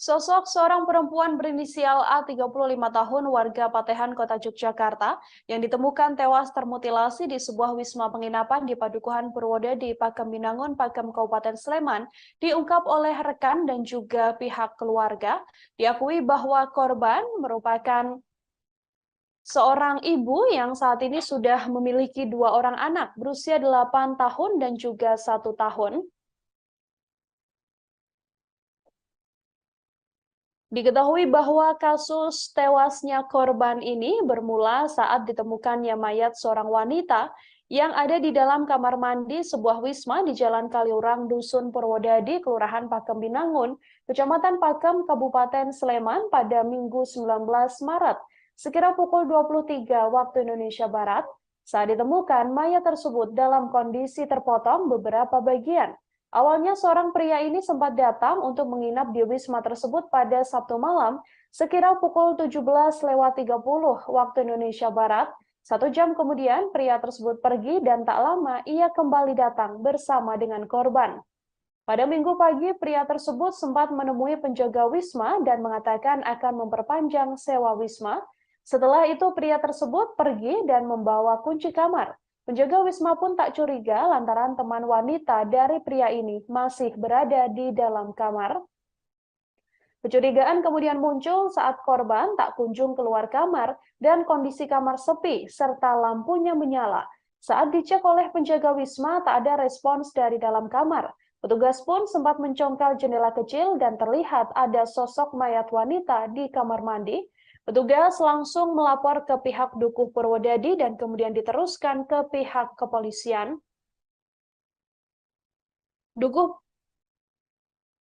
Sosok seorang perempuan berinisial A 35 tahun warga Patehan, Kota Yogyakarta yang ditemukan tewas termutilasi di sebuah wisma penginapan di Padukuhan Purwodadi, Pakem Binangun, Pakem, Kabupaten Sleman diungkap oleh rekan dan juga pihak keluarga. Diakui bahwa korban merupakan seorang ibu yang saat ini sudah memiliki 2 orang anak berusia 8 tahun dan juga 1 tahun. Diketahui bahwa kasus tewasnya korban ini bermula saat ditemukannya mayat seorang wanita yang ada di dalam kamar mandi sebuah wisma di Jalan Kaliurang, Dusun Purwodadi, Kelurahan Pakem Binangun, Kecamatan Pakem, Kabupaten Sleman pada Minggu 19 Maret, sekira pukul 23 waktu Indonesia Barat. Saat ditemukan, mayat tersebut dalam kondisi terpotong beberapa bagian. Awalnya seorang pria ini sempat datang untuk menginap di wisma tersebut pada Sabtu malam sekira pukul 17.30 waktu Indonesia Barat. 1 jam kemudian pria tersebut pergi dan tak lama ia kembali datang bersama dengan korban. Pada Minggu pagi pria tersebut sempat menemui penjaga wisma dan mengatakan akan memperpanjang sewa wisma. Setelah itu pria tersebut pergi dan membawa kunci kamar. Penjaga wisma pun tak curiga lantaran teman wanita dari pria ini masih berada di dalam kamar. Kecurigaan kemudian muncul saat korban tak kunjung keluar kamar dan kondisi kamar sepi serta lampunya menyala. Saat dicek oleh penjaga wisma tak ada respons dari dalam kamar. Petugas pun sempat mencongkel jendela kecil dan terlihat ada sosok mayat wanita di kamar mandi. Petugas langsung melapor ke pihak Dukuh Purwodadi dan kemudian diteruskan ke pihak kepolisian.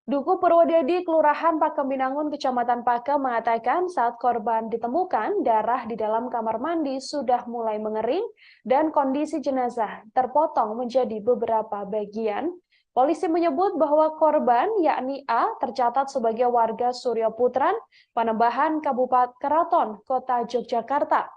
Dukuh Purwodadi, Kelurahan Pakem Binangun, Kecamatan Pakem mengatakan saat korban ditemukan, darah di dalam kamar mandi sudah mulai mengering dan kondisi jenazah terpotong menjadi beberapa bagian. Polisi menyebut bahwa korban, yakni A, tercatat sebagai warga Suryo Putran, Panembahan, Kabupaten Keraton, Kota Yogyakarta.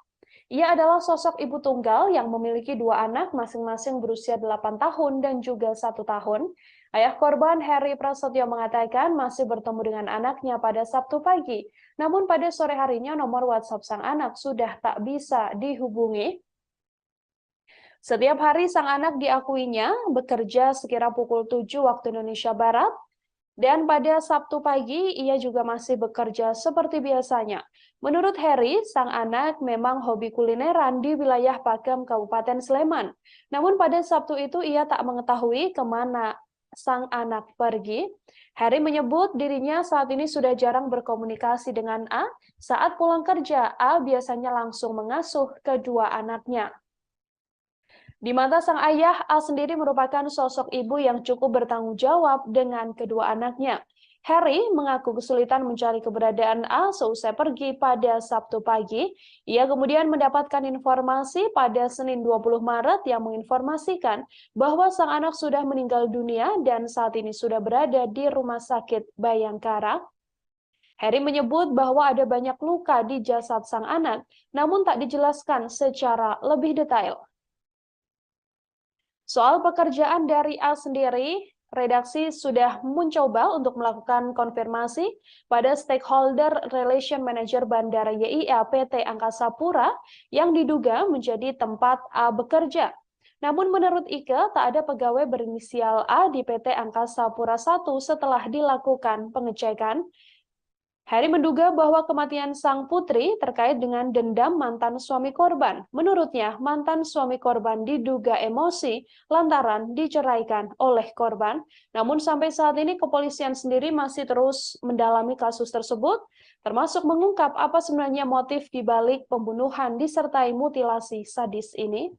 Ia adalah sosok ibu tunggal yang memiliki 2 anak masing-masing berusia 8 tahun dan juga 1 tahun. Ayah korban, Heri Prasetyo, mengatakan masih bertemu dengan anaknya pada Sabtu pagi. Namun pada sore harinya nomor WhatsApp sang anak sudah tak bisa dihubungi. Setiap hari sang anak diakuinya bekerja sekira pukul 7 waktu Indonesia Barat. Dan pada Sabtu pagi, ia juga masih bekerja seperti biasanya. Menurut Heri, sang anak memang hobi kulineran di wilayah Pakem, Kabupaten Sleman. Namun pada Sabtu itu ia tak mengetahui kemana sang anak pergi. Heri menyebut dirinya saat ini sudah jarang berkomunikasi dengan A. Saat pulang kerja, A biasanya langsung mengasuh kedua anaknya. Di mata sang ayah, A sendiri merupakan sosok ibu yang cukup bertanggung jawab dengan kedua anaknya. Heri mengaku kesulitan mencari keberadaan A seusai pergi pada Sabtu pagi. Ia kemudian mendapatkan informasi pada Senin 20 Maret yang menginformasikan bahwa sang anak sudah meninggal dunia dan saat ini sudah berada di Rumah Sakit Bayangkara. Heri menyebut bahwa ada banyak luka di jasad sang anak, namun tak dijelaskan secara lebih detail. Soal pekerjaan dari A sendiri, redaksi sudah mencoba untuk melakukan konfirmasi pada stakeholder relation manager Bandara YIA PT Angkasa Pura yang diduga menjadi tempat A bekerja. Namun menurut Ike, tak ada pegawai berinisial A di PT Angkasa Pura I setelah dilakukan pengecekan. Heri menduga bahwa kematian sang putri terkait dengan dendam mantan suami korban. Menurutnya, mantan suami korban diduga emosi lantaran diceraikan oleh korban. Namun sampai saat ini kepolisian sendiri masih terus mendalami kasus tersebut, termasuk mengungkap apa sebenarnya motif di balik pembunuhan disertai mutilasi sadis ini.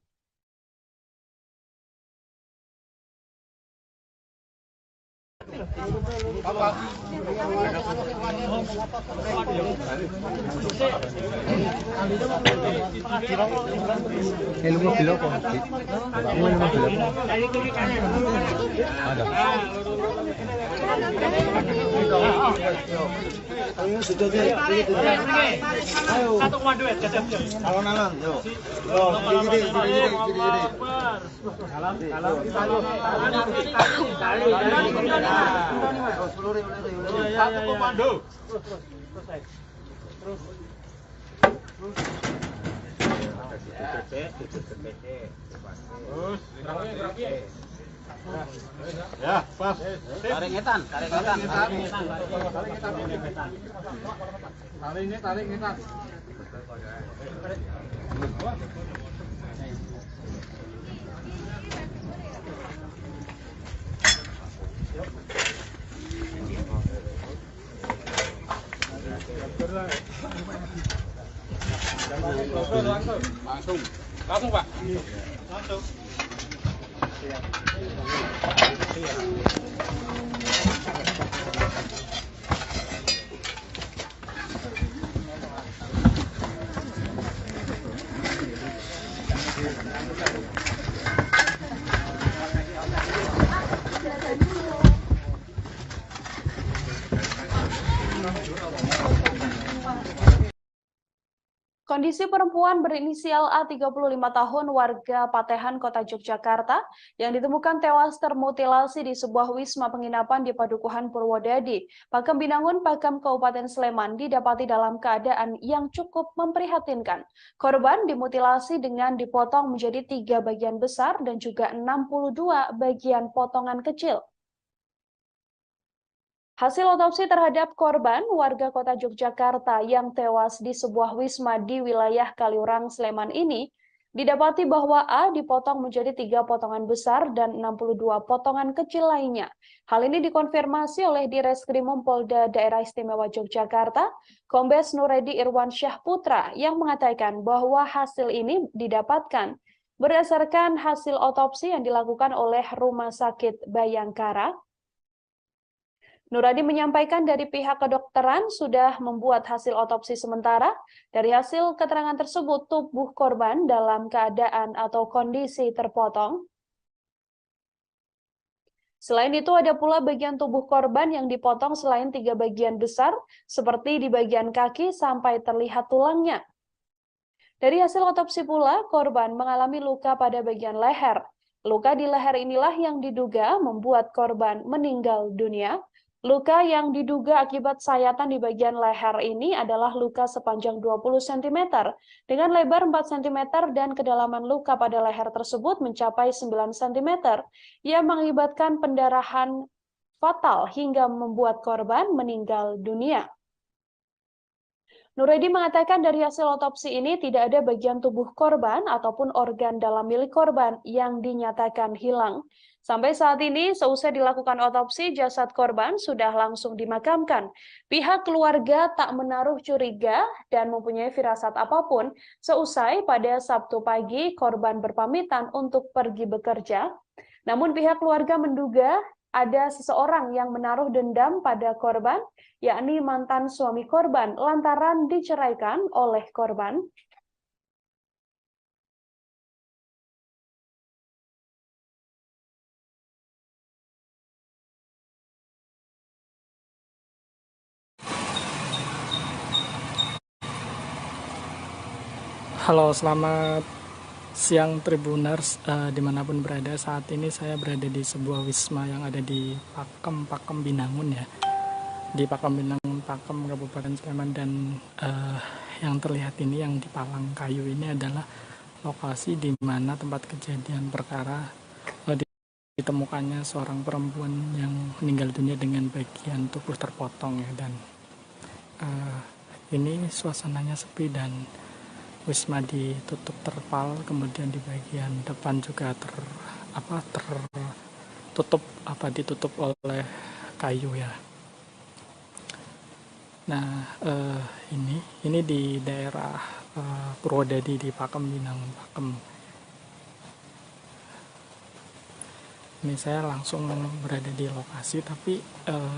Alon-alon, yuk. Satu komando. Ya, pas. Tarik ngetan. Tarik ngetan. Langsung Pak. Langsung. Kondisi perempuan berinisial A 35 tahun warga Patehan, Kota Yogyakarta yang ditemukan tewas termutilasi di sebuah wisma penginapan di Padukuhan Purwodadi, Pakem Binangun, Pakem, Kabupaten Sleman didapati dalam keadaan yang cukup memprihatinkan. Korban dimutilasi dengan dipotong menjadi 3 bagian besar dan juga 62 bagian potongan kecil. Hasil otopsi terhadap korban warga Kota Yogyakarta yang tewas di sebuah wisma di wilayah Kaliurang, Sleman ini, didapati bahwa A dipotong menjadi 3 potongan besar dan 62 potongan kecil lainnya. Hal ini dikonfirmasi oleh Direskrimum Polda Daerah Istimewa Yogyakarta, Kombes Nuredi Irwan Syah Putra, yang mengatakan bahwa hasil ini didapatkan berdasarkan hasil otopsi yang dilakukan oleh Rumah Sakit Bayangkara. Nuradi menyampaikan dari pihak kedokteran sudah membuat hasil otopsi sementara. Dari hasil keterangan tersebut, tubuh korban dalam keadaan atau kondisi terpotong. Selain itu, ada pula bagian tubuh korban yang dipotong selain 3 bagian besar, seperti di bagian kaki sampai terlihat tulangnya. Dari hasil otopsi pula, korban mengalami luka pada bagian leher. Luka di leher inilah yang diduga membuat korban meninggal dunia. Luka yang diduga akibat sayatan di bagian leher ini adalah luka sepanjang 20 cm dengan lebar 4 cm dan kedalaman luka pada leher tersebut mencapai 9 cm yang mengakibatkan pendarahan fatal hingga membuat korban meninggal dunia. Nuradi mengatakan dari hasil otopsi ini tidak ada bagian tubuh korban ataupun organ dalam milik korban yang dinyatakan hilang. Sampai saat ini, seusai dilakukan otopsi, jasad korban sudah langsung dimakamkan. Pihak keluarga tak menaruh curiga dan mempunyai firasat apapun. Seusai pada Sabtu pagi, korban berpamitan untuk pergi bekerja. Namun pihak keluarga menduga ada seseorang yang menaruh dendam pada korban, yakni mantan suami korban, lantaran diceraikan oleh korban. Halo, selamat siang Tribuners dimanapun berada. Saat ini saya berada di sebuah wisma yang ada di Pakem Binangun ya, di Pakem Binangun, Pakem, Kabupaten Sleman. Dan yang terlihat ini yang di palang kayu ini adalah lokasi di mana tempat kejadian perkara ditemukannya seorang perempuan yang meninggal dunia dengan bagian tubuh terpotong ya. Dan ini suasananya sepi dan wisma ditutup terpal, kemudian di bagian depan juga ditutup oleh kayu ya. Nah, ini di daerah Purwodadi di Pakem Binangun, Pakem. Ini saya langsung berada di lokasi, tapi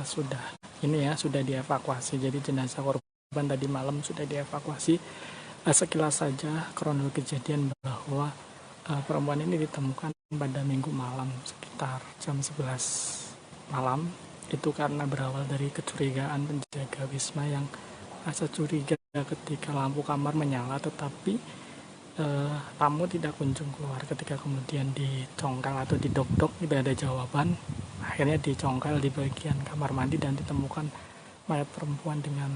sudah dievakuasi. Jadi jenazah korban tadi malam sudah dievakuasi. Sekilas saja kronologi kejadian bahwa perempuan ini ditemukan pada Minggu malam sekitar jam 11 malam. Itu karena berawal dari kecurigaan penjaga wisma yang rasa curiga ketika lampu kamar menyala, tetapi tamu tidak kunjung keluar. Ketika kemudian dicongkel atau didok-dok tidak ada jawaban, akhirnya dicongkel di bagian kamar mandi dan ditemukan mayat perempuan dengan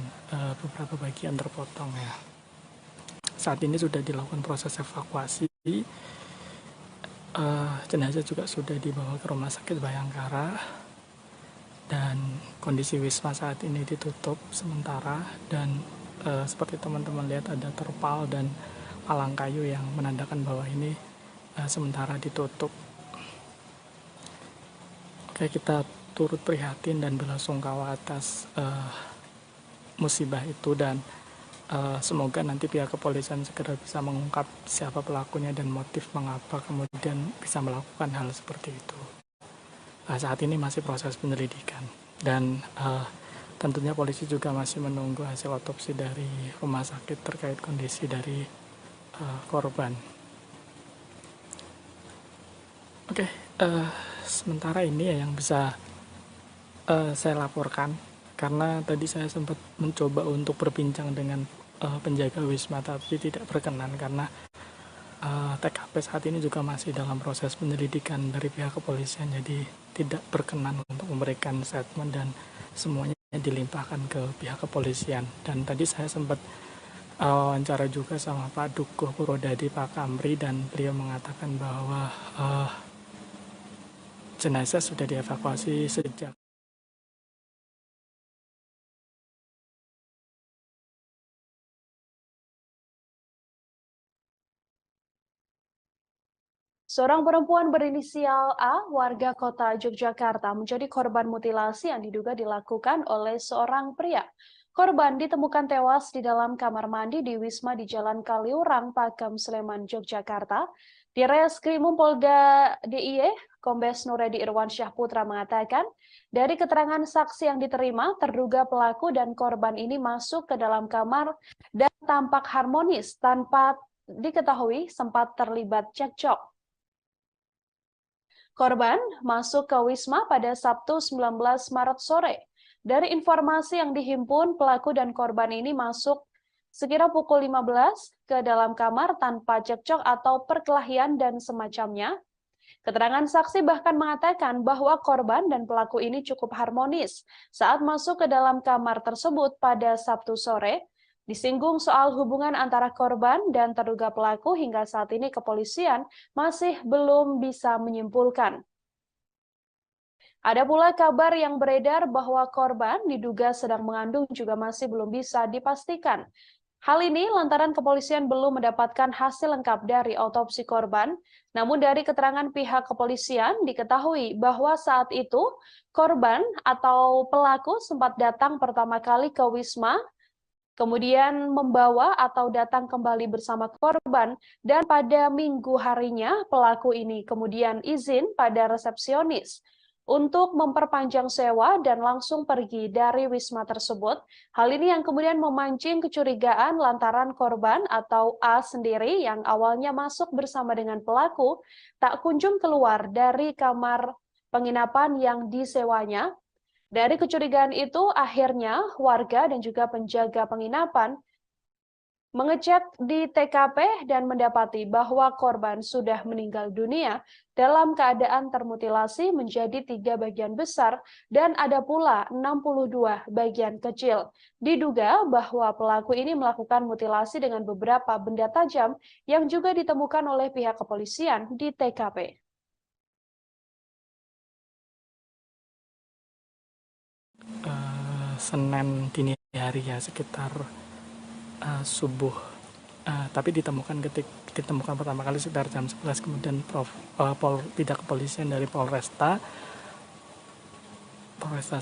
beberapa bagian terpotong ya. Saat ini sudah dilakukan proses evakuasi. Jenazah juga sudah dibawa ke Rumah Sakit Bayangkara. Dan kondisi wisma saat ini ditutup sementara. Dan seperti teman-teman lihat ada terpal dan palang kayu yang menandakan bahwa ini sementara ditutup. Oke, kita turut prihatin dan belasungkawa atas musibah itu, dan semoga nanti pihak kepolisian segera bisa mengungkap siapa pelakunya dan motif mengapa kemudian bisa melakukan hal seperti itu. Saat ini masih proses penyelidikan dan tentunya polisi juga masih menunggu hasil otopsi dari rumah sakit terkait kondisi dari korban. Oke, sementara ini ya yang bisa saya laporkan, karena tadi saya sempat mencoba untuk berbincang dengan penjaga wisma tapi tidak berkenan karena TKP saat ini juga masih dalam proses penyelidikan dari pihak kepolisian, jadi tidak berkenan untuk memberikan statement dan semuanya dilimpahkan ke pihak kepolisian. Dan tadi saya sempat wawancara juga sama Pak Dukuh Purwodadi, Pak Kamri, dan beliau mengatakan bahwa jenazah sudah dievakuasi sejak Seorang perempuan berinisial A, warga kota Yogyakarta, menjadi korban mutilasi yang diduga dilakukan oleh seorang pria. Korban ditemukan tewas di dalam kamar mandi di Wisma di Jalan Kaliurang, Pakem, Sleman, Yogyakarta. Di Reskrimum Polda DIY, Kombes Nuredi Irwansyah Putra mengatakan, dari keterangan saksi yang diterima, terduga pelaku dan korban ini masuk ke dalam kamar dan tampak harmonis tanpa diketahui sempat terlibat cekcok. Korban masuk ke Wisma pada Sabtu 19 Maret sore. Dari informasi yang dihimpun, pelaku dan korban ini masuk sekira pukul 15 ke dalam kamar tanpa cekcok atau perkelahian dan semacamnya. Keterangan saksi bahkan mengatakan bahwa korban dan pelaku ini cukup harmonis saat masuk ke dalam kamar tersebut pada Sabtu sore. Disinggung soal hubungan antara korban dan terduga pelaku, hingga saat ini kepolisian masih belum bisa menyimpulkan. Ada pula kabar yang beredar bahwa korban diduga sedang mengandung juga masih belum bisa dipastikan. Hal ini lantaran kepolisian belum mendapatkan hasil lengkap dari autopsi korban. Namun dari keterangan pihak kepolisian diketahui bahwa saat itu korban atau pelaku sempat datang pertama kali ke Wisma, kemudian membawa atau datang kembali bersama korban, dan pada minggu harinya pelaku ini kemudian izin pada resepsionis untuk memperpanjang sewa dan langsung pergi dari Wisma tersebut. Hal ini yang kemudian memancing kecurigaan lantaran korban atau A sendiri yang awalnya masuk bersama dengan pelaku tak kunjung keluar dari kamar penginapan yang disewanya. Dari kecurigaan itu, akhirnya warga dan juga penjaga penginapan mengecek di TKP dan mendapati bahwa korban sudah meninggal dunia dalam keadaan termutilasi menjadi 3 bagian besar dan ada pula 62 bagian kecil. Diduga bahwa pelaku ini melakukan mutilasi dengan beberapa benda tajam yang juga ditemukan oleh pihak kepolisian di TKP. Senin dini hari ya, sekitar subuh, tapi ditemukan pertama kali sekitar jam 11, kemudian pihak kepolisian dari Polresta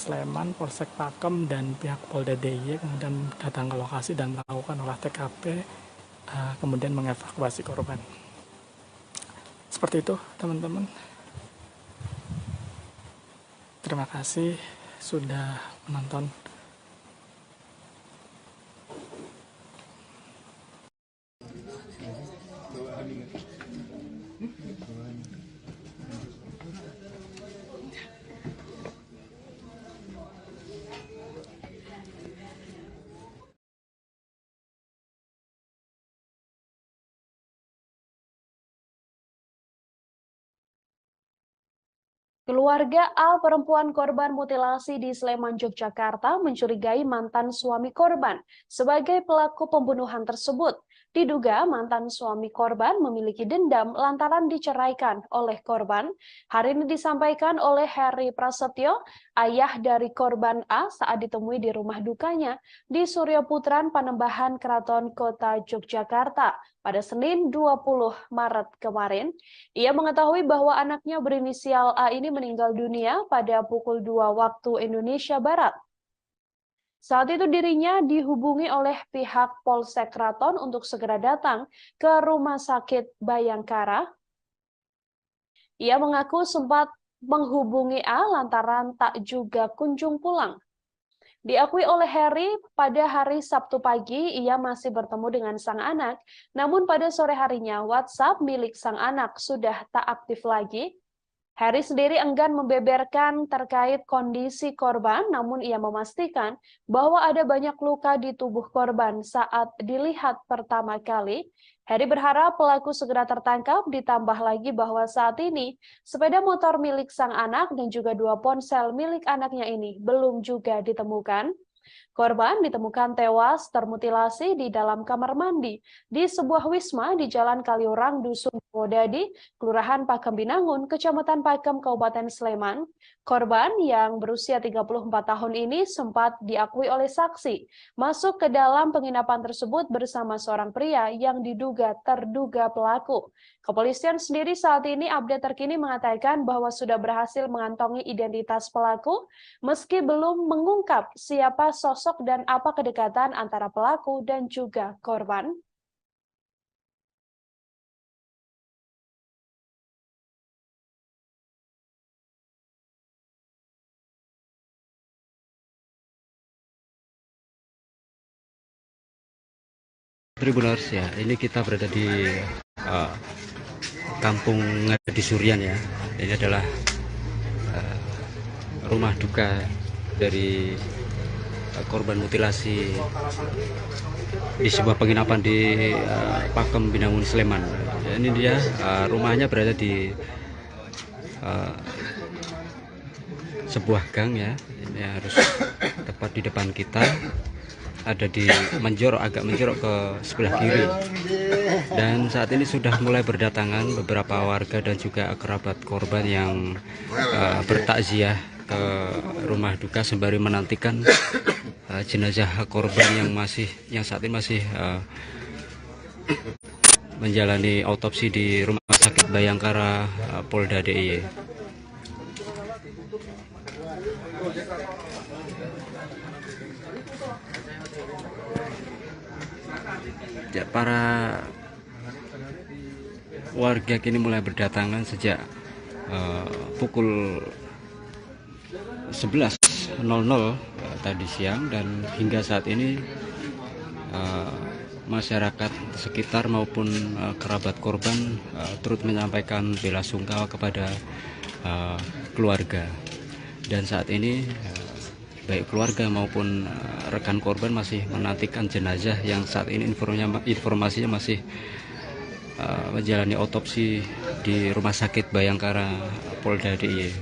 Sleman, Polsek Pakem, dan pihak Polda DIY kemudian datang ke lokasi dan melakukan olah TKP, kemudian mengevakuasi korban. Seperti itu teman-teman. Terima kasih sudah menonton. Keluarga A perempuan korban mutilasi di Sleman, Yogyakarta mencurigai mantan suami korban sebagai pelaku pembunuhan tersebut. Diduga mantan suami korban memiliki dendam lantaran diceraikan oleh korban. Hari ini disampaikan oleh Heri Prasetyo, ayah dari korban A, saat ditemui di rumah dukanya di Suryaputran, Panembahan, Keraton Kota Yogyakarta pada Senin 20 Maret kemarin. Ia mengetahui bahwa anaknya berinisial A ini meninggal dunia pada pukul 2 waktu Indonesia Barat. Saat itu dirinya dihubungi oleh pihak Polsek Keraton untuk segera datang ke Rumah Sakit Bayangkara. Ia mengaku sempat menghubungi A lantaran tak juga kunjung pulang. Diakui oleh Heri, pada hari Sabtu pagi ia masih bertemu dengan sang anak, namun pada sore harinya WhatsApp milik sang anak sudah tak aktif lagi. Heri sendiri enggan membeberkan terkait kondisi korban, namun ia memastikan bahwa ada banyak luka di tubuh korban saat dilihat pertama kali. Heri berharap pelaku segera tertangkap, ditambah lagi bahwa saat ini sepeda motor milik sang anak dan juga 2 ponsel milik anaknya ini belum juga ditemukan. Korban ditemukan tewas termutilasi di dalam kamar mandi di sebuah wisma di Jalan Kaliurang, Dusun Bodadi, Kelurahan Pakem Binangun, Kecamatan Pakem, Kabupaten Sleman. Korban yang berusia 34 tahun ini sempat diakui oleh saksi masuk ke dalam penginapan tersebut bersama seorang pria yang diduga terduga pelaku. Kepolisian sendiri saat ini update terkini mengatakan bahwa sudah berhasil mengantongi identitas pelaku meski belum mengungkap siapa sosok dan apa kedekatan antara pelaku dan juga korban. Tribuners ya, ini kita berada di Kampung Ngadi Surian ya. Ini adalah rumah duka dari korban mutilasi di sebuah penginapan di Pakem Binangun Sleman. Ini dia rumahnya berada di sebuah gang ya. Ini harus tepat di depan kita. Ada di agak menjorok ke sebelah kiri, dan saat ini sudah mulai berdatangan beberapa warga dan juga kerabat korban yang bertakziah ke rumah duka sembari menantikan jenazah korban yang saat ini masih menjalani autopsi di Rumah Sakit Bayangkara Polda DIY. Ya, para warga kini mulai berdatangan sejak pukul 11.00 tadi siang, dan hingga saat ini masyarakat sekitar maupun kerabat korban turut menyampaikan bela sungkawa kepada keluarga. Dan saat ini baik keluarga maupun rekan korban masih menantikan jenazah yang saat ini informasinya masih menjalani otopsi di Rumah Sakit Bayangkara Polda DIY.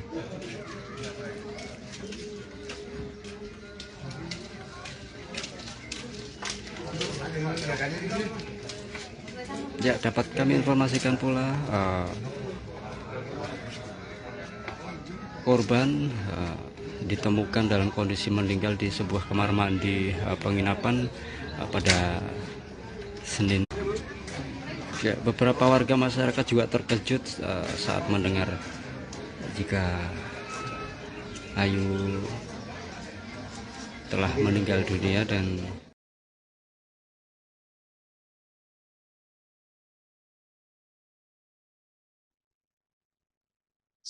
Ya, dapat kami informasikan pula korban ditemukan dalam kondisi meninggal di sebuah kamar mandi penginapan pada Senin. Ya, beberapa warga masyarakat juga terkejut saat mendengar jika Ayu telah meninggal dunia. Dan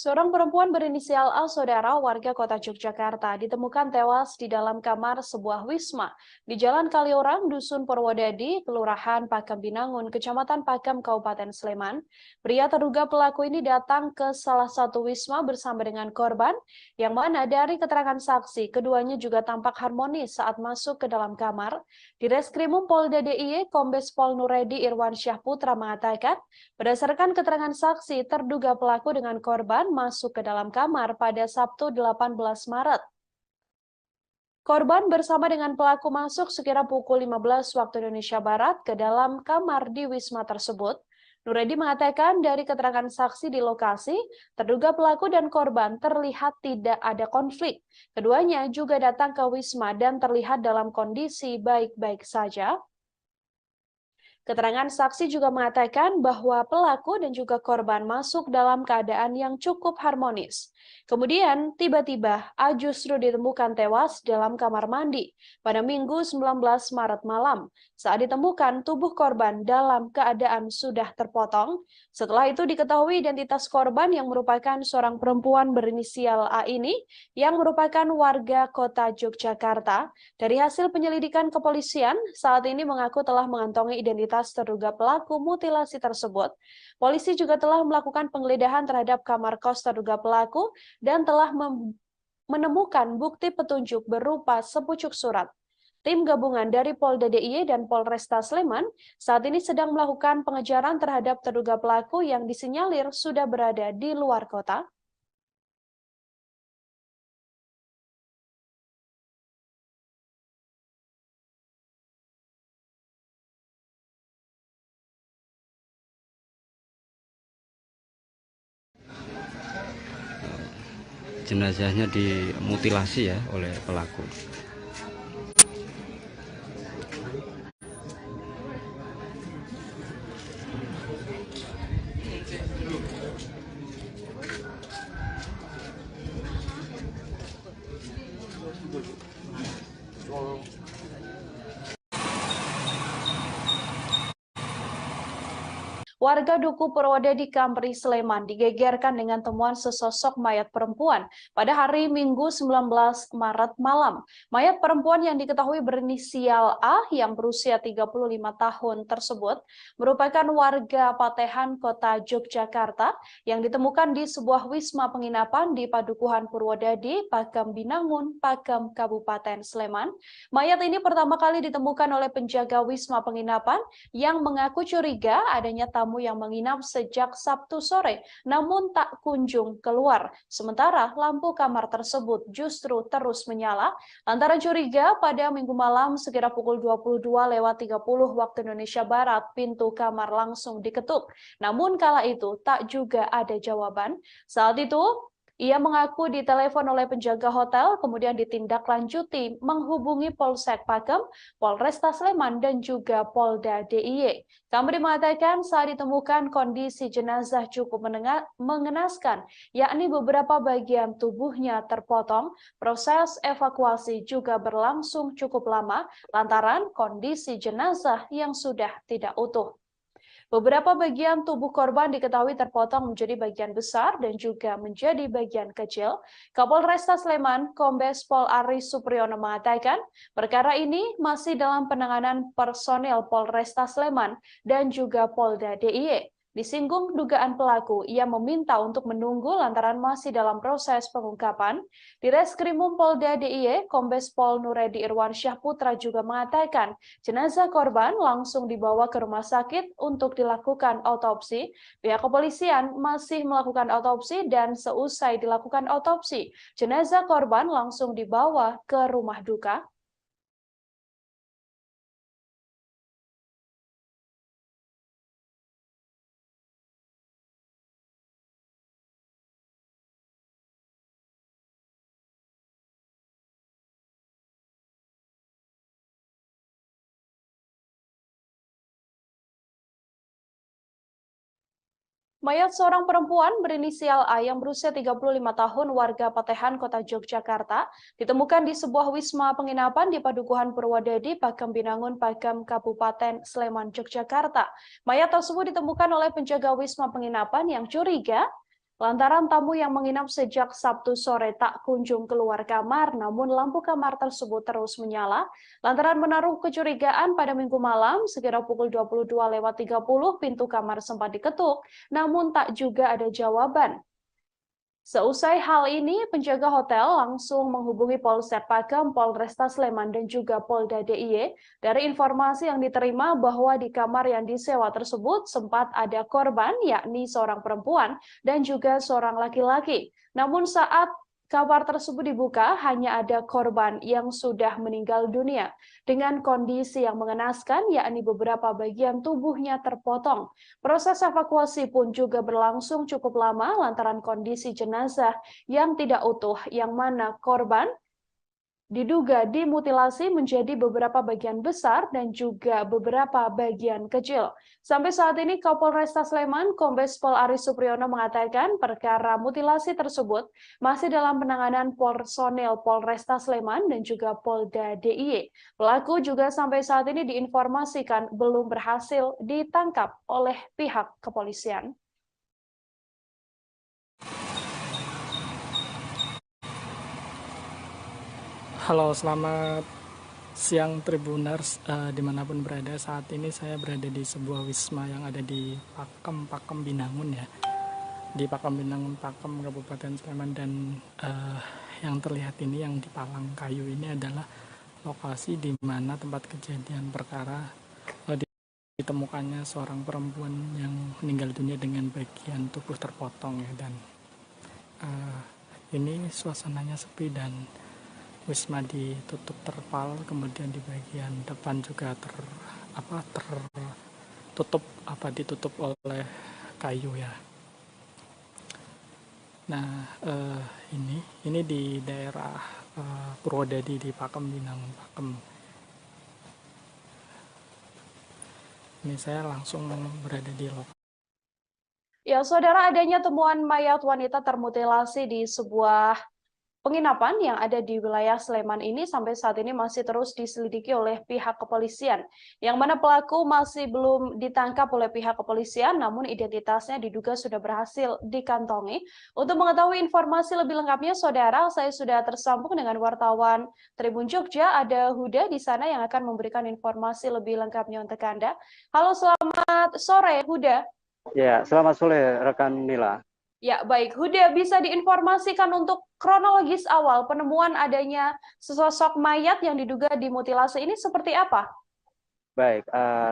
Seorang perempuan berinisial A, saudara warga kota Yogyakarta, ditemukan tewas di dalam kamar sebuah wisma di Jalan Kaliorang, Dusun Purwodadi, Kelurahan Pakem Binangun, Kecamatan Pakem, Kabupaten Sleman. Pria terduga pelaku ini datang ke salah satu wisma bersama dengan korban, yang mana dari keterangan saksi, keduanya juga tampak harmonis saat masuk ke dalam kamar. Di Reskrimum Polda DIY, Kombes Pol Nuredi Irwan Syahputra mengatakan, berdasarkan keterangan saksi, terduga pelaku dengan korban masuk ke dalam kamar pada Sabtu 18 Maret. Korban bersama dengan pelaku masuk sekira pukul 15 waktu Indonesia Barat ke dalam kamar di wisma tersebut. Nuredi mengatakan dari keterangan saksi di lokasi, terduga pelaku dan korban terlihat tidak ada konflik. Keduanya juga datang ke wisma dan terlihat dalam kondisi baik-baik saja. Keterangan saksi juga mengatakan bahwa pelaku dan juga korban masuk dalam keadaan yang cukup harmonis. Kemudian, tiba-tiba A justru ditemukan tewas dalam kamar mandi pada Minggu 19 Maret malam. Saat ditemukan, tubuh korban dalam keadaan sudah terpotong. Setelah itu diketahui identitas korban yang merupakan seorang perempuan berinisial A ini yang merupakan warga kota Yogyakarta. Dari hasil penyelidikan kepolisian, saat ini mengaku telah mengantongi identitas terduga pelaku mutilasi tersebut. Polisi juga telah melakukan penggeledahan terhadap kamar kos terduga pelaku dan telah menemukan bukti petunjuk berupa sepucuk surat. Tim gabungan dari Polda DIY dan Polresta Sleman saat ini sedang melakukan pengejaran terhadap terduga pelaku yang disinyalir sudah berada di luar kota. jenazahnya dimutilasi ya oleh pelaku. Warga Duku Purwodadi Kampri Sleman digegerkan dengan temuan sesosok mayat perempuan pada hari Minggu 19 Maret malam. Mayat perempuan yang diketahui berinisial A yang berusia 35 tahun tersebut merupakan warga Patehan, Kota Yogyakarta yang ditemukan di sebuah wisma penginapan di Padukuhan Purwodadi, Pakem Binangun, Pakem, Kabupaten Sleman. Mayat ini pertama kali ditemukan oleh penjaga wisma penginapan yang mengaku curiga adanya tamu yang menginap sejak Sabtu sore, namun tak kunjung keluar. Sementara lampu kamar tersebut justru terus menyala. Lantaran curiga, pada Minggu malam sekitar pukul 22.30 waktu Indonesia Barat, pintu kamar langsung diketuk. Namun kala itu tak juga ada jawaban. Saat itu, ia mengaku ditelepon oleh penjaga hotel, kemudian ditindaklanjuti menghubungi Polsek Pakem, Polresta Sleman, dan juga Polda DIY. Kami mengatakan saat ditemukan kondisi jenazah cukup mengenaskan, yakni beberapa bagian tubuhnya terpotong. Proses evakuasi juga berlangsung cukup lama lantaran kondisi jenazah yang sudah tidak utuh. Beberapa bagian tubuh korban diketahui terpotong menjadi bagian besar dan juga menjadi bagian kecil. Kapolresta Sleman, Kombes Pol Aris Supriyono mengatakan, perkara ini masih dalam penanganan personil Polresta Sleman dan juga Polda DIY. Disinggung dugaan pelaku, ia meminta untuk menunggu lantaran masih dalam proses pengungkapan. Di Reskrimum Polda DIY, Kombes Pol Nuredi Irwansyah Putra juga mengatakan jenazah korban langsung dibawa ke rumah sakit untuk dilakukan otopsi. Pihak kepolisian masih melakukan otopsi dan seusai dilakukan otopsi, jenazah korban langsung dibawa ke rumah duka. Mayat seorang perempuan berinisial A yang berusia 35 tahun warga Patehan, Kota Yogyakarta, ditemukan di sebuah wisma penginapan di Padukuhan Purwodadi, Pakem Binangun, Pakem, Kabupaten Sleman, Yogyakarta. Mayat tersebut ditemukan oleh penjaga wisma penginapan yang curiga lantaran tamu yang menginap sejak Sabtu sore tak kunjung keluar kamar, namun lampu kamar tersebut terus menyala. Lantaran menaruh kecurigaan, pada Minggu malam sekitar pukul 22.30 pintu kamar sempat diketuk, namun tak juga ada jawaban. Seusai hal ini, penjaga hotel langsung menghubungi Polsek Pakem, Polresta Sleman, dan juga Polda DIY. Dari informasi yang diterima bahwa di kamar yang disewa tersebut sempat ada korban, yakni seorang perempuan dan juga seorang laki-laki. Namun saat kamar tersebut dibuka, hanya ada korban yang sudah meninggal dunia dengan kondisi yang mengenaskan, yakni beberapa bagian tubuhnya terpotong. Proses evakuasi pun juga berlangsung cukup lama lantaran kondisi jenazah yang tidak utuh, yang mana korban diduga dimutilasi menjadi beberapa bagian besar dan juga beberapa bagian kecil. Sampai saat ini Kapolresta Sleman, Kombes Pol Aris Supriyono mengatakan perkara mutilasi tersebut masih dalam penanganan personil Polresta Sleman dan juga Polda DIY. Pelaku juga sampai saat ini diinformasikan belum berhasil ditangkap oleh pihak kepolisian. Halo, selamat siang Tribuners dimanapun berada. Saat ini saya berada di sebuah wisma yang ada di Pakem Binangun ya. Di Pakem Binangun, Pakem, Kabupaten Sleman, dan yang terlihat ini yang di palang kayu ini adalah lokasi di mana tempat kejadian perkara ditemukannya seorang perempuan yang meninggal dunia dengan bagian tubuh terpotong ya, dan ini suasananya sepi dan wisma ditutup terpal, kemudian di bagian depan juga ditutup oleh kayu ya. Nah, ini di daerah Purwodadi di Pakem Binangun, Pakem. Ini saya langsung berada di lokasi. Ya, saudara, adanya temuan mayat wanita termutilasi di sebuah penginapan yang ada di wilayah Sleman ini sampai saat ini masih terus diselidiki oleh pihak kepolisian, yang mana pelaku masih belum ditangkap oleh pihak kepolisian, namun identitasnya diduga sudah berhasil dikantongi. Untuk mengetahui informasi lebih lengkapnya, saudara, saya sudah tersambung dengan wartawan Tribun Jogja, ada Huda di sana yang akan memberikan informasi lebih lengkapnya untuk Anda. Halo, selamat sore, Huda. Ya, selamat sore rekan Nila. Ya, baik. Huda, bisa diinformasikan untuk kronologis awal penemuan adanya sesosok mayat yang diduga dimutilasi ini seperti apa? Baik,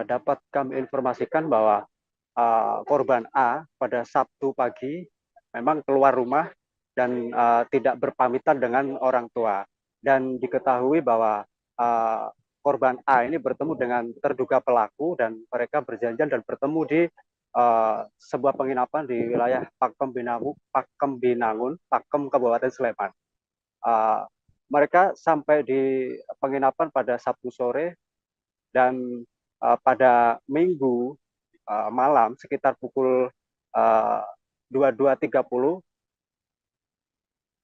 dapat kami informasikan bahwa korban A pada Sabtu pagi memang keluar rumah dan tidak berpamitan dengan orang tua. Dan diketahui bahwa korban A ini bertemu dengan terduga pelaku dan mereka berjanjian dan bertemu di sebuah penginapan di wilayah Pakem Binangun, Pakem Kabupaten Sleman. Mereka sampai di penginapan pada Sabtu sore dan pada Minggu malam sekitar pukul 22.30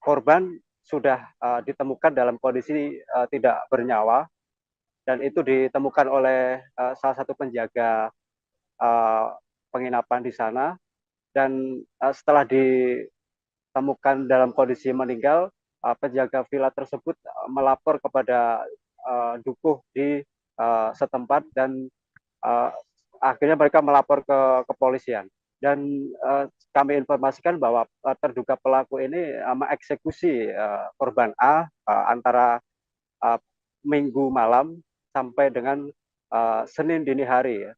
korban sudah ditemukan dalam kondisi tidak bernyawa dan itu ditemukan oleh salah satu penjaga penginapan di sana dan setelah ditemukan dalam kondisi meninggal, penjaga villa tersebut melapor kepada dukuh di setempat dan akhirnya mereka melapor ke kepolisian dan kami informasikan bahwa terduga pelaku ini mengeksekusi korban A antara Minggu malam sampai dengan Senin dini hari.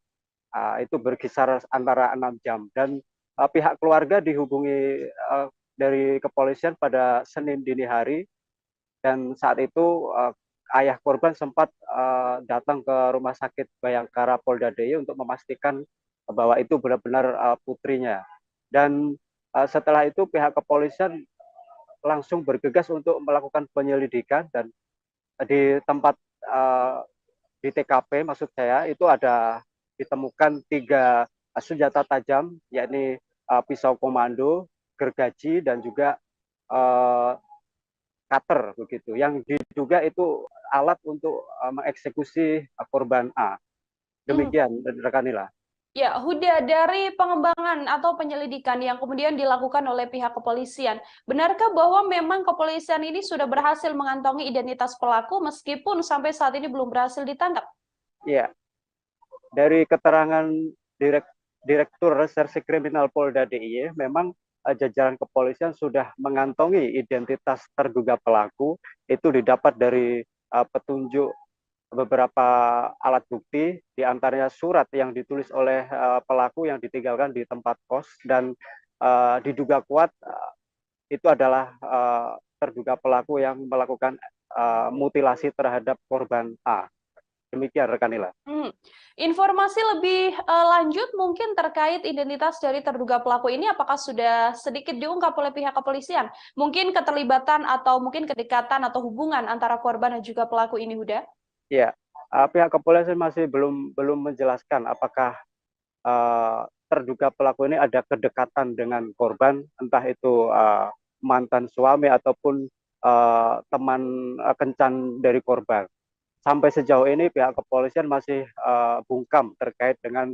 Itu berkisar antara 6 jam dan pihak keluarga dihubungi dari kepolisian pada Senin dini hari dan saat itu ayah korban sempat datang ke rumah sakit Bayangkara Polda DIY untuk memastikan bahwa itu benar-benar putrinya dan setelah itu pihak kepolisian langsung bergegas untuk melakukan penyelidikan dan di tempat di TKP maksud saya itu ada ditemukan 3 senjata tajam, yakni pisau komando, gergaji, dan juga cutter begitu. Yang diduga itu alat untuk mengeksekusi korban A. Demikian, rekan Nila. Ya, Huda, dari pengembangan atau penyelidikan yang kemudian dilakukan oleh pihak kepolisian, benarkah bahwa memang kepolisian ini sudah berhasil mengantongi identitas pelaku meskipun sampai saat ini belum berhasil ditangkap? Iya, dari keterangan Direktur Reserse Kriminal Polda DIY, memang jajaran kepolisian sudah mengantongi identitas terduga pelaku, itu didapat dari petunjuk beberapa alat bukti, diantaranya surat yang ditulis oleh pelaku yang ditinggalkan di tempat kos, dan diduga kuat itu adalah terduga pelaku yang melakukan mutilasi terhadap korban A. Demikian rekan Nila. Informasi lebih lanjut mungkin terkait identitas dari terduga pelaku ini apakah sudah sedikit diungkap oleh pihak kepolisian? Mungkin keterlibatan atau mungkin kedekatan atau hubungan antara korban dan juga pelaku ini, Huda? Ya, pihak kepolisian masih belum menjelaskan apakah terduga pelaku ini ada kedekatan dengan korban, entah itu mantan suami ataupun teman kencan dari korban. Sampai sejauh ini pihak kepolisian masih bungkam terkait dengan